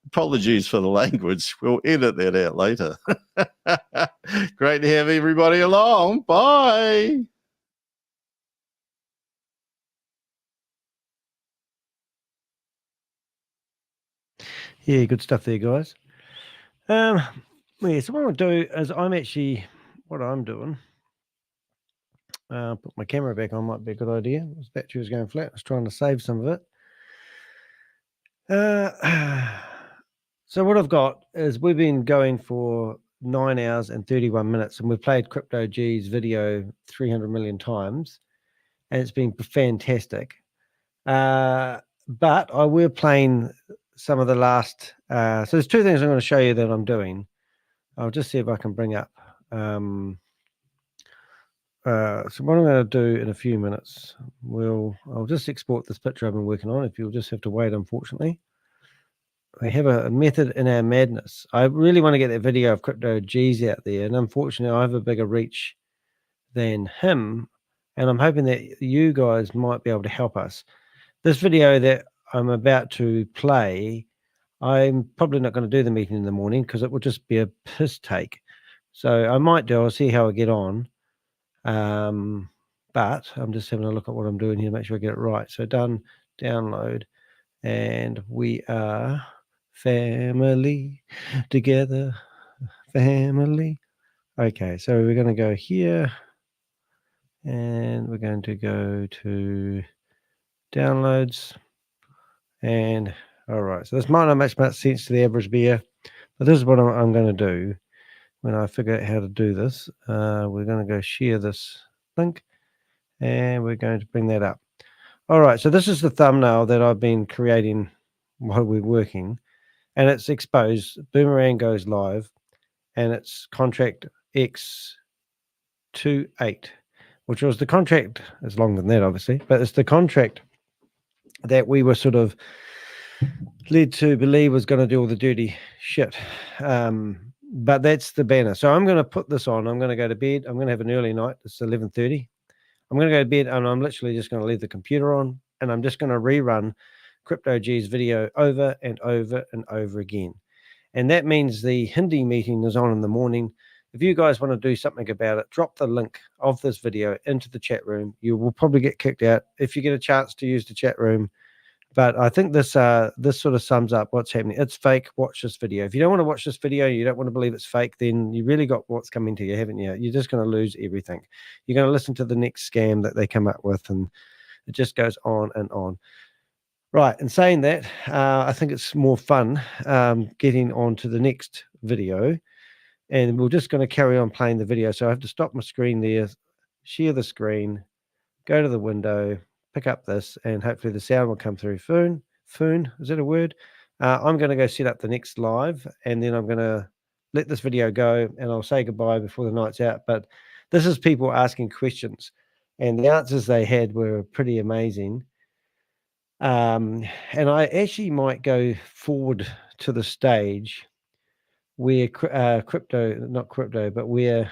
Apologies for the language. We'll edit that out later. Great to have everybody along. Bye. Yeah, good stuff there, guys. Yeah, so what I'll do is what I'm doing, put my camera back on might be a good idea. This battery was going flat. I was trying to save some of it. So what I've got is we've been going for 9 hours and 31 minutes, and we've played CryptoG's video 300 million times, and it's been fantastic. But I will playing some of the last, so there's two things I'm going to show you that I'm doing. I'll just see if I can bring up So what I'm going to do in a few minutes, I'll just export this picture I've been working on. If you'll just have to wait, unfortunately. We have a method in our madness. I really want to get that video of Crypto G's out there, and unfortunately I have a bigger reach than him, and I'm hoping that you guys might be able to help us. This video that I'm about to play, I'm probably not going to do the meeting in the morning because it will just be a piss take. So I might do, I'll see how I get on. But I'm just having a look at what I'm doing here, make sure I get it right. So done, download, and we are family together, family. Okay, so we're going to go here, and we're going to go to downloads, and all right, so this might not make much sense to the average bear, but this is what I'm going to do when I figure out how to do this. We're going to go share this link, and we're going to bring that up. All right, so this is the thumbnail that I've been creating while we're working, and it's exposed. Boomerang goes live, and it's contract X28, which was the contract. It's longer than that, obviously, but it's the contract that we were sort of led to believe was going to do all the dirty shit. But that's the banner. So I'm going to put this on. I'm going to go to bed. I'm going to have an early night. It's 11:30. I'm going to go to bed, and I'm literally just going to leave the computer on, and I'm just going to rerun Crypto G's video over and over and over again. And that means the Hindi meeting is on in the morning. If you guys want to do something about it, drop the link of this video into the chat room. You will probably get kicked out if you get a chance to use the chat room. But I think this sort of sums up what's happening. It's fake. Watch this video. If you don't want to watch this video, you don't want to believe it's fake, then you really got what's coming to you, haven't you? You're just going to lose everything. You're going to listen to the next scam that they come up with, and it just goes on and on. Right. And saying that, I think it's more fun getting on to the next video. And we're just going to carry on playing the video. So I have to stop my screen there, share the screen, go to the window, pick up this, and hopefully the sound will come through. Foon, is that a word? I'm going to go set up the next live, and then I'm going to let this video go, and I'll say goodbye before the night's out. But this is people asking questions, and the answers they had were pretty amazing. And I actually might go forward to the stage where not crypto, but where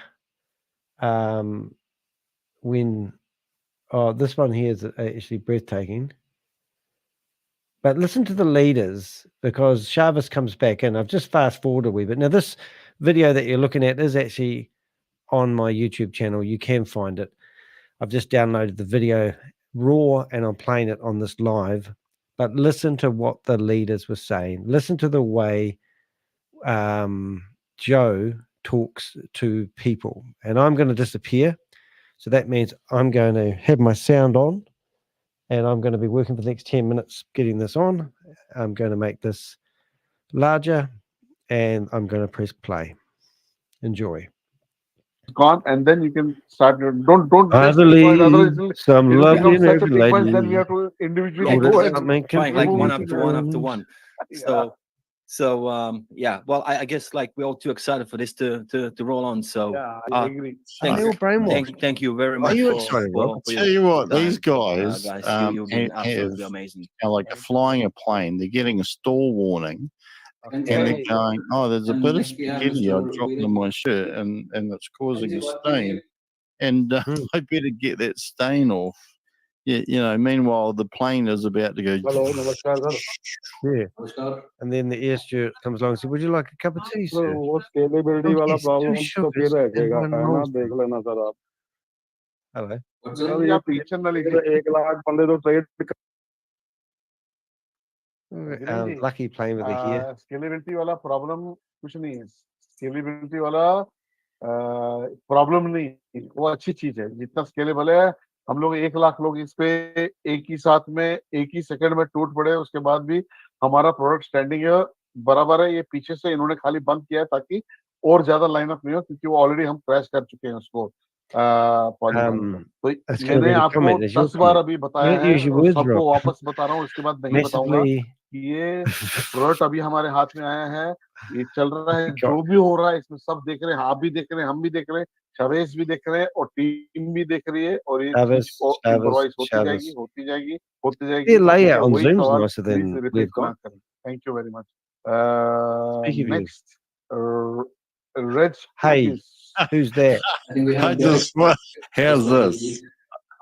when this one here is actually breathtaking. But listen to the leaders, because Chavis comes back in. I've just fast forwarded a wee bit. Now this video that you're looking at is actually on my YouTube channel. You can find it. I've just downloaded the video raw and I'm playing it on this live. But listen to what the leaders were saying. Listen to the way Joe talks to people. And I'm going to disappear. So that means I'm going to have my sound on, and I'm going to be working for the next 10 minutes getting this on. I'm going to make this larger, and I'm going to press play. Enjoy. Gone, and then you can start. Don't I just believe otherwise some it'll lovely become such a lady. sequence. Then we have to individually Order go and something like one after completely one after one. Yeah. So yeah, well, I guess like we're all too excited for this to roll on. So Yeah, I agree. thank you very much. Are you for, excited, for, Rob? for Tell you what, time. these guys, you've been absolutely have, amazing. like flying a plane. They're getting a stall warning, and they're going, "Oh, there's a bit of spaghetti I dropped in my shirt, and it's causing a stain, and I better get that stain off." Yeah, you know. Meanwhile, the plane is about to go. Hello, namaskar, sir. Yeah. And then the air steward comes along and says, "Would you like a cup of tea, So sir?" वो scalability Oh, वाला yes, 2 problem तो sugars फिर and रहेगा 1 है ना malted. देख लेना sir आप Hello. सर आप टेंशन ना लीजिए 1 लाख बंदे तो trade Lucky playing with the hair. Scalability वाला प्रॉब्लम कुछ नहीं है स्केलेबिलिटी वाला प्रॉब्लम नहीं वो अच्छी चीज है जितना स्केलेबल है हम लोग 1 लाख लोग इस पे एक ही साथ में एक ही सेकंड में टूट पड़े उसके बाद भी हमारा प्रोडक्ट स्टैंडिंग है बराबर है ये पीछे से इन्होंने खाली बंद किया है ताकि और ज्यादा लाइनअप नहीं हो क्योंकि वो ऑलरेडी हम क्रैश कर चुके हैं उसको पॉलीगॉन तो मैंने आपको 10 बार अभी बताया है और सबको वापस बता रहा हूँ इसके बाद नहीं बताऊंगा कि ये प्रोडक्ट अभी हमारे हाथ में आया है ये चल रहा है, जो भी हो रहा है इसमें सब देख रहे हैं, आप भी देख रहे हैं, हम भी देख रहे हैं, शवेश भी देख रहे हैं और टीम भी देख रही है और ये इम्प्रोवाइज होती जाएगी, होती जाएगी, होती जाएगी। The layout on वही Zoom's सवाल nicer please than repeat we've ना got. करें। Thank you very much. Speaking of you. Next Reg Hey, who's that? I just, how's this?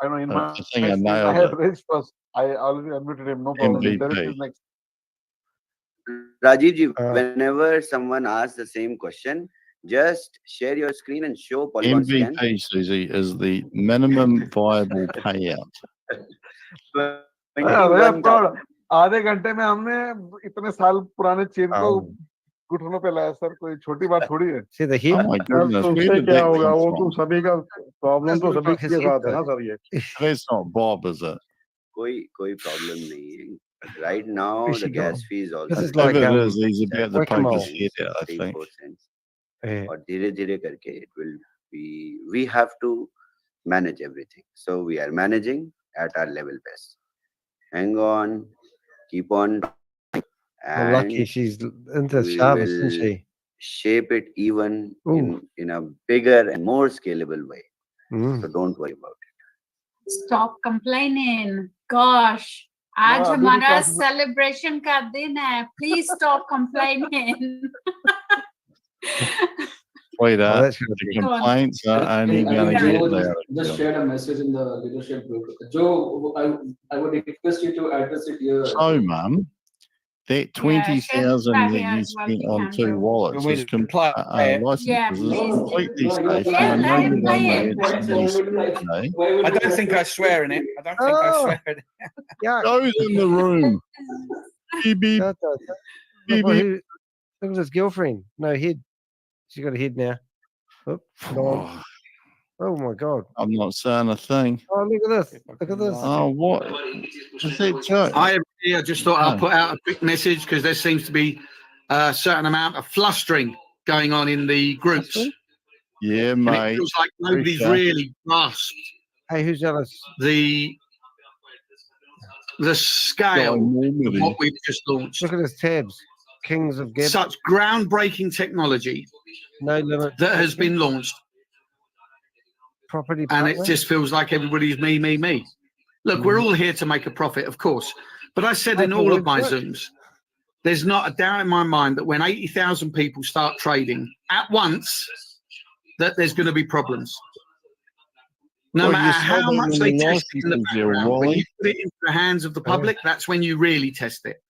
I know in I my think I screen, nailed have it. Reg first. I already unmuted him, no problem. Derek MVP. is next. Rajiv ji, whenever someone asks the same question, just share your screen and show Polygon scan. MVP, Susie, is the minimum viable payout. आधे घंटे में हमने इतने साल पुराने chain को घुटनों पे लाया सर, कोई छोटी बात थोड़ी है। See the hip? Oh my goodness, where उससे did क्या that होगा, come वो from? तो सभी का प्रॉब्लम तो सभी के साथ है ना सर ये। That's not Bob, is it? कोई problem नहीं है. Right now, Where's the she gas gone? fee is also. This is If like it is, he's about to poke whack-a-mole. his head out, I think. 3-4 cents. Yeah. और धीरे-धीरे करके it will be. We have to manage everything. So we are managing at our level best. Hang on, keep on, Well, lucky and she's into we Shabbos, isn't will she? shape it even Ooh. in a bigger and more scalable way. Mm. So don't worry about it. Stop complaining. Gosh, आज हाँ, अभी भी हमारा काफी- celebration का दिन है. Please stop complaining. Sweetheart, that's the Go on. complaints are only going to get louder. Just shared a message in the leadership group. Joe, I would request you to address it here. So, Mum, that 20,000 right that here you as well, spent you on can two go. wallets is licenses Yeah, is please. completely No, safe. you And I can't. know Let him you play only it. had somebody today. I I don't think I swear in it. I don't think I swear in it. Yeah. Goes in the room. Beep, beep, Look beep, at beep. who- look at his girlfriend. No head. She's got a head now. Oh, Oh, oh my God. I'm not saying a thing. Oh, look at this. Look at this. Oh, what? Is that Joe? I just thought I'll Oh. put out a quick message because there seems to be a certain amount of flustering going on in the groups. Yeah, And it mate. feels like nobody's Appreciate it. really grasped Hey, who's jealous? the scale of what we've just launched. Look at his tabs. Kings of Gab. Such groundbreaking technology No limit. that has been launched, Property and partner. it just feels like everybody's me. Look, we're all here to make a profit, of course. But I said in all of my Zooms, there's not a doubt in my mind that when 80,000 people start trading at once, that there's going to be problems. No Well, you matter saw how that much in they the test it in the licenses there, background, when Wally. you put it into the hands of the public, that's when you really test it.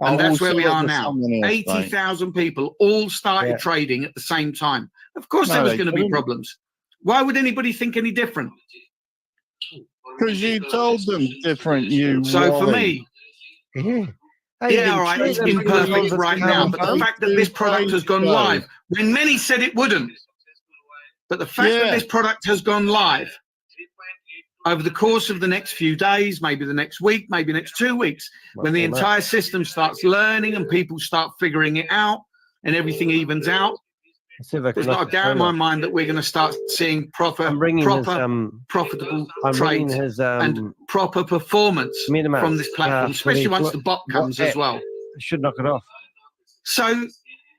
And Oh, that's we'll where we sell it are to now. someone else, mate. 80,000 people all started trading at the same time. Of course, No, there was they going to be didn't. problems. Why would anybody think any different? Because you told them different, you So for Wally. me, Hey, yeah, all right, it's imperfect right now. But the fact that this product has gone live, when many said it wouldn't, but the fact that this product has gone live over the course of the next few days, maybe the next week, maybe next 2 weeks, when the entire system starts learning and people start figuring it out and everything evens out, there's not a doubt in my mind that we're going to start seeing profitable trades and proper performance from this platform, especially once the bot comes as well. Should knock it off. So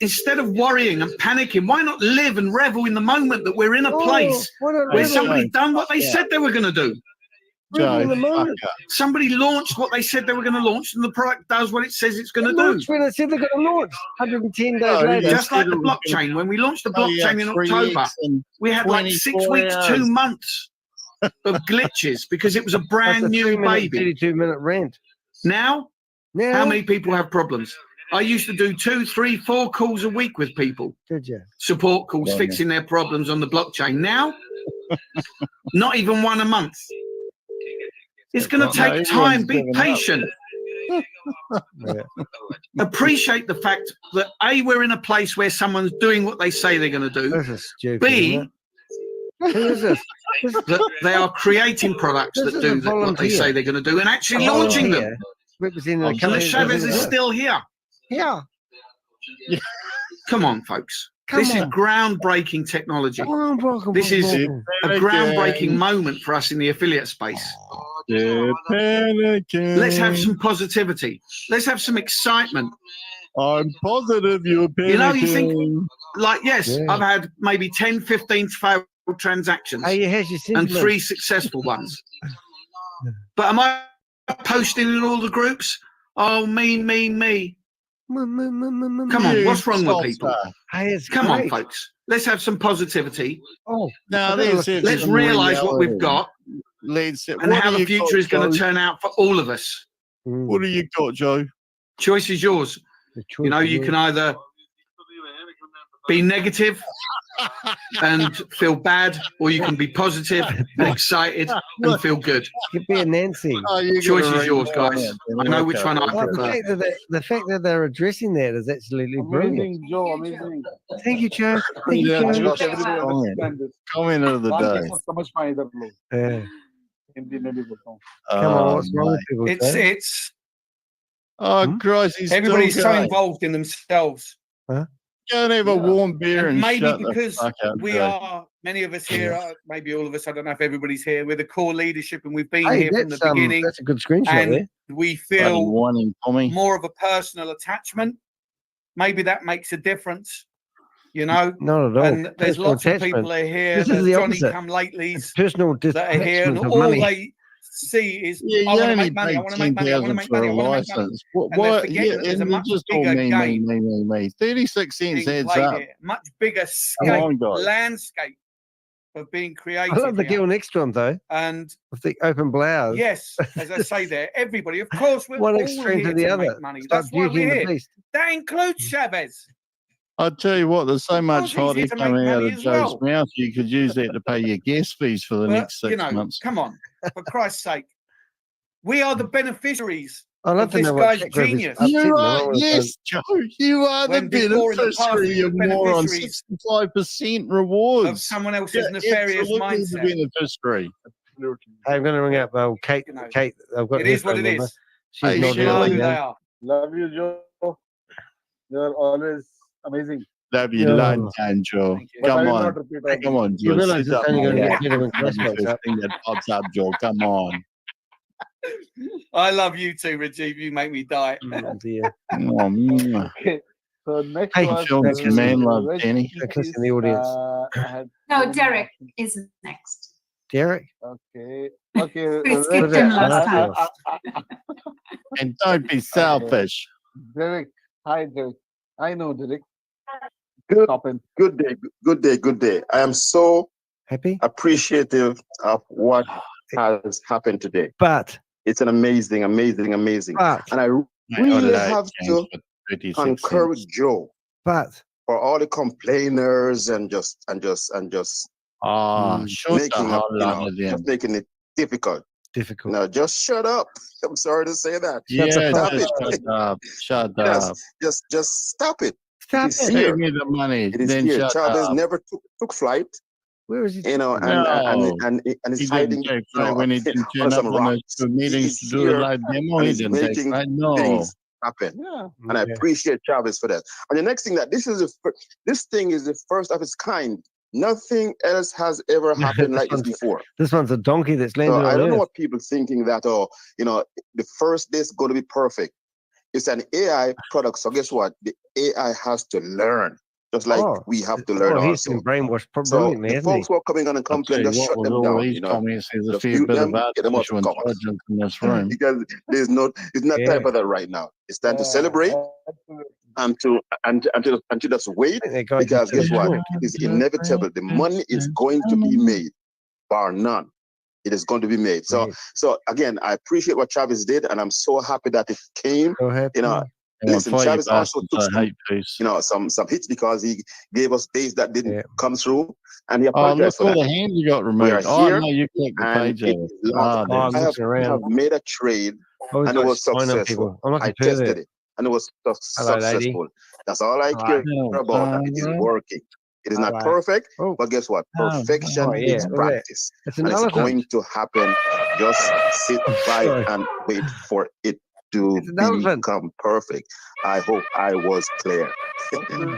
instead of worrying and panicking, why not live and revel in the moment that we're in a place where somebody done what they said they were going to do? Somebody launched what they said they were going to launch, and the product does what it says it's going to do. When it said they're going to launch 110 days later. Just like the blockchain. When we launched the blockchain in October, we had like 6 weeks, 2 months of glitches because it was a brand new baby. 32-minute rant. Now, how many people have problems? I used to do 2, 3, 4 calls a week with people. Did you? Support calls, fixing their problems on the blockchain. Now, not even one a month. It's going to take time. Be patient. Appreciate the fact that A, we're in a place where someone's doing what they say they're going to do. This is stupid. B, who is this? that they are creating products that do what they say they're going to do and actually launching them. And the Chavez is still here. Yeah. Come on, folks. This is groundbreaking technology. This is a groundbreaking moment for us in the affiliate space. Let's have some positivity. Let's have some excitement. I'm positive you're panicking. You know, you think, like, yes, I've had maybe 10, 15 failed transactions and 3 successful ones. But am I posting in all the groups? Oh, me. Come on, what's wrong with people? Come on, folks. Let's have some positivity. Oh, now let's realise what we've got and how the future is going to turn out for all of us. What do you got, Joe? Choice is yours. You know, you can either be negative and feel bad, or you can be positive and excited and feel good. You could be a Nancy. Choice is yours, guys. I know which one I prefer. The fact that they're addressing that is absolutely brilliant. Amazing, Joe. Amazing. Thank you, Joe. Thank you, Joe. Comment of the day. समझ पाए इधर लोग हिंदी में भी बोलता हूँ Come on, what's wrong with people? It's oh Christ, he's everybody's still so involved in themselves. Huh? Go and have a warm beer and maybe shut because the fuck up, we Joe. are, many of us here, maybe all of us, I don't know if everybody's here, we're the core leadership and we've been Hey, here from the that's, beginning. that's a good screenshot and there. we Bloody feel whining Tommy. more of a personal attachment. Maybe that makes a difference, you know. Not at all. And there's Personal lots of attachment. people are here, This is the the Johnny opposite. come latelys It's personal that are here, and detachment of all money. they see is Yeah, I you want to only make money, I paid want to make money, I want to 10,000 make for money, I a want to make money. license. And they're What? forgetting Yeah, that there's a and you much just told bigger me. game 36 cents being heads played up. here, much bigger Come scape, on, guys. landscape of being created I love the here. girl next to him though, And with the open blouse. yes, as I say there, everybody, of course, we're One all extreme here to the to other. make money. It's like That's why Beauty and we're the here. Beast. That includes Chavez. I'll tell you what, there's so much he's hot here air to make coming out money of as Joe's well. mouth. You could use that to pay your gas fees for the But, next 6 you know, months. come on, for Christ's sake. We are the beneficiaries I'd love of to this know what guy's chat group is genius. upsetting You them. are, I wanna yes, Joe, you are the When before in the past, we beneficiary were of the morons. beneficiaries 65% rewards. of someone else's Yeah, nefarious absolutely mindset. the beneficiary. Hey, I'm going to ring up Kate. You know, Kate, I've got it her is what phone it number. is. She's Hey, not You know here who they again. are. love you Joe you're always amazing Love you, Yeah. long time, Joe. Thank you. but I Come will on. not repeat all Come on, You Joe. realise Sit it's up, only going to my get better when lad. Chris Love wakes you, up. thing that pops up, Joe. Come on. I love you too, Rajiv. You make me die. Oh, dear. Oh, mwah. okay so next Hey, was Show me some man love, Reg Danny. Chris in the audience. I had No, two Derek more. is next. Derek? Okay. Okay. We skipped him last time. And don't be selfish. Derek. Hi, Derek. I know, Derek. Good, Stop him. good day, good day, good day. I am so Happy? appreciative of what has happened today. But, It's an amazing, amazing, amazing. but, And I Mate, really I'd have James to for 36 concur with cents. Joe but. for all the complainers and just Ah, shut the making hell up, you up know, of them. just making it difficult. Difficult. No, just shut up. I'm sorry to say that. Yeah, Stop just it. shut up. Shut up. Just stop it. Stop It is it. Pay here. me the money, It is then here. shut Chavez up. never took flight, Where is he? you know, No, and it's he hiding, didn't take you know, flight when he didn't on turn up some on those rocks. two He meetings to is do a here live demo. and He he's didn't take making flight. No. things happen. Yeah. And I Okay. appreciate Chavez for that. And the next thing that this thing is the first of its kind. Nothing else has ever happened like this before. This one's a donkey that's So landed I on don't know Earth. what people thinking that, oh, you know, the first day is going to be perfect. It's an AI product. So guess what? The AI has to learn, just like Oh, we have to learn well, he's also. been brainwashed So brilliantly, the hasn't folks he? who are coming on and I'll tell complain, you just what, shut with them all down. these You know, comments, there's a just fair mute bit of them, get them out artificial the comments. intelligence in this room. Because it's not Yeah. time for that right now. It's time to celebrate and to just wait, I think that guy because just did guess a what? trick. It is inevitable. The money is going to be made, bar none. It is going to be made. So Right. so again, I appreciate what Travis did, and I'm so happy that it came. So happy. You know, Come on, listen, fight you Travis also bastards. took I some, hate peace. you know, some hits because he gave us days that didn't Yeah. come through, and he Oh, look, apologized for all that. the hands you got We are removed. Oh, here, no, you clicked the and page it over. is live. Ah, Oh, I'm there's I looking around. have made a trade, Always and it got was spine on successful. people. I'm like I a pervert. tested it, and it was Hello, lady. successful. That's all I Hello. care no, about. That it is working. It is not Hello. perfect, Oh, but guess what? no, Perfection oh yeah. needs Look at that. practice, It's an and it's elephant. going to happen. Just sit by Sorry. and wait for it to It's an elephant. become perfect. I hope I was clear.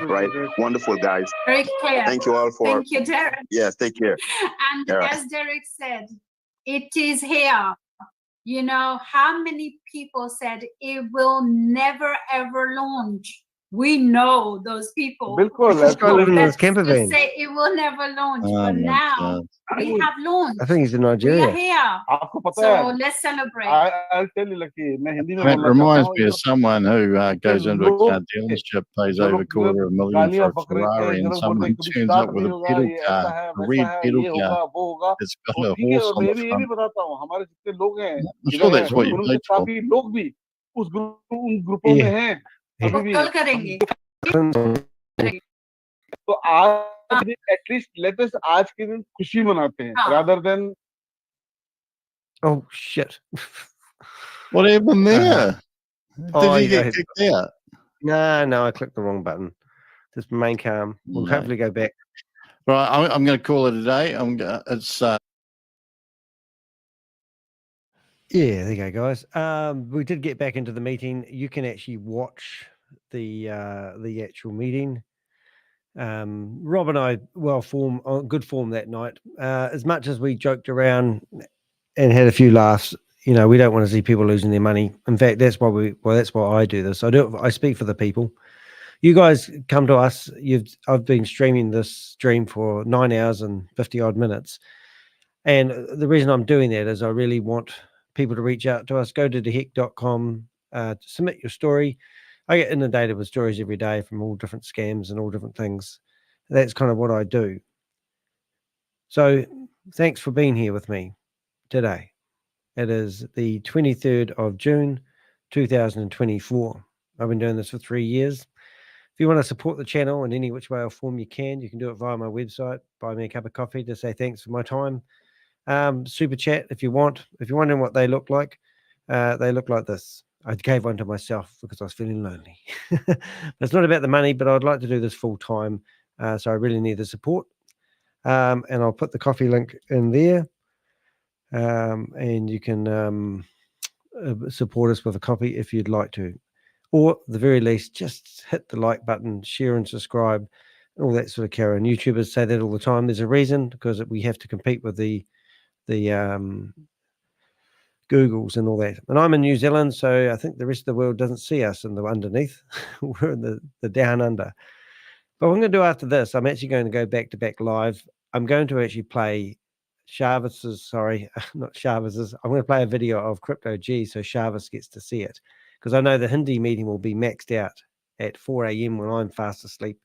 Right? Wonderful, guys. Very clear. Thank you all for. Thank you, Derek. Yes, take care. And All right. as Derek said, it is here. You know, how many people said it will never ever launch? we know those people. बिल्कुल, This guy living in his That camper used to van. say it will never launch, Oh but my now God. we have launched. I think he's in We are Nigeria. here. आपको पता So है let's celebrate. I'll tell you Lucky, मैं हिंदी में That बोलना चाहता reminds हूँ me of someone who goes into a car dealership, pays जो over लोग $250,000 for गालियां a बक रहे थे, Ferrari, जो and लोग बोल रहे someone कभी turns स्टार्ट up with नहीं a होगा, pedal ये car, ऐसा है, a वैसा red है, pedal ये car. होगा, वो होगा। It's got तो a ठीक है, horse on मैं the भी ये front. भी बताता हूँ, हमारे जितने लोग हैं I'm इधर sure हैं, that's what you उनमें paid से for. काफी लोग भी उन ग्रुपों में Yeah. हैं अभी भी। कल करेंगे। तो आज एटलीस्ट लेट अस आज के दिन खुशी मनाते हैं rather than Oh shit. What happened there? Oh, Did you you get go- kicked out? No, I clicked the wrong button. Just main cam. We'll No. hopefully go back. Right, I'm going to call it a day. It's Yeah, there you go, guys. We did get back into the meeting. You can actually watch the actual meeting. Rob and I on good form that night. As much as we joked around and had a few laughs, you know, we don't want to see people losing their money. In fact, that's why that's why I do this. I speak for the people. You guys come to us. I've been streaming this stream for 9 hours and 50 odd minutes. And the reason I'm doing that is I really want people to reach out to us. Go to theheck.com, submit your story. I get inundated with stories every day from all different scams and all different things. That's kind of what I do. So thanks for being here with me today. It is the 23rd of June, 2024. I've been doing this for 3 years. If you want to support the channel in any which way or form you can do it via my website. Buy me a cup of coffee to say thanks for my time. Super chat if you want. If you're wondering what they look like this. I gave one to myself because I was feeling lonely. It's not about the money, but I'd like to do this full time. So I really need the support. And I'll put the coffee link in there. And you can support us with a copy if you'd like to. Or at the very least, just hit the like button, share and subscribe, all that sort of carry on. YouTubers say that all the time. There's a reason, because we have to compete with the Googles and all that. And I'm in New Zealand, so I think the rest of the world doesn't see us in the underneath. We're in the down under. But what I'm going to do after this, I'm actually going to go back to back live. I'm going to actually play Shavis's, not Shavis's. I'm going to play a video of Crypto G so Shavis gets to see it. Because I know the Hindi meeting will be maxed out at 4 a.m. when I'm fast asleep.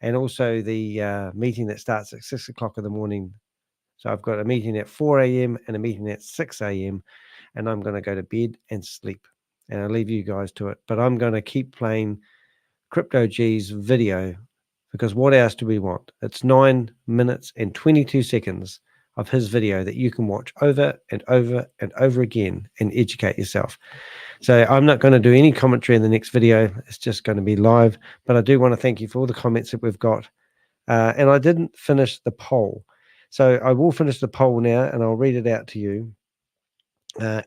And also the meeting that starts at 6 o'clock in the morning. So I've got a meeting at 4 a.m. and a meeting at 6 a.m. And I'm going to go to bed and sleep. And I'll leave you guys to it. But I'm going to keep playing Crypto G's video, because what else do we want? It's 9 minutes and 22 seconds of his video that you can watch over and over and over again and educate yourself. So I'm not going to do any commentary in the next video. It's just going to be live. But I do want to thank you for all the comments that we've got. And I didn't finish the poll. So I will finish the poll now, and I'll read it out to you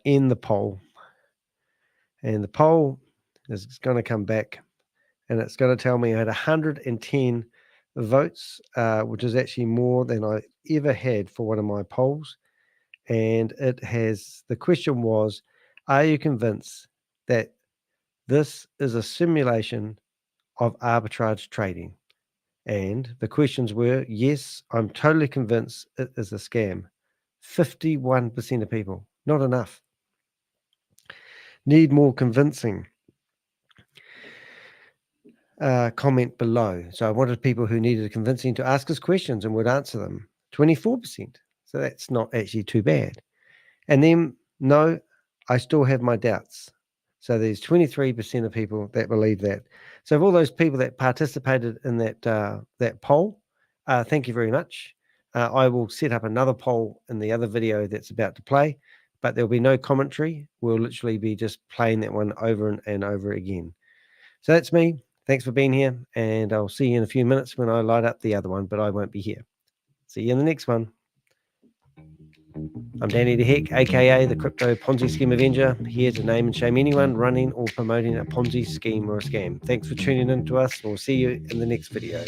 in the poll. And the poll is going to come back, and it's going to tell me I had 110 votes, which is actually more than I ever had for one of my polls. And the question was, are you convinced that this is a simulation of arbitrage trading? And the questions were, yes, I'm totally convinced it is a scam. 51% of people, not enough. Need more convincing. Comment below. So I wanted people who needed convincing to ask us questions and would answer them. 24%. So that's not actually too bad. And then, no, I still have my doubts. So there's 23% of people that believe that. So of all those people that participated in that poll, thank you very much. I will set up another poll in the other video that's about to play, but there'll be no commentary. We'll literally be just playing that one over and over again. So that's me. Thanks for being here, and I'll see you in a few minutes when I light up the other one, but I won't be here. See you in the next one. I'm Danny the Heck, aka the Crypto Ponzi Scheme Avenger, here to name and shame anyone running or promoting a Ponzi scheme or a scam. Thanks for tuning in to us, and we'll see you in the next video.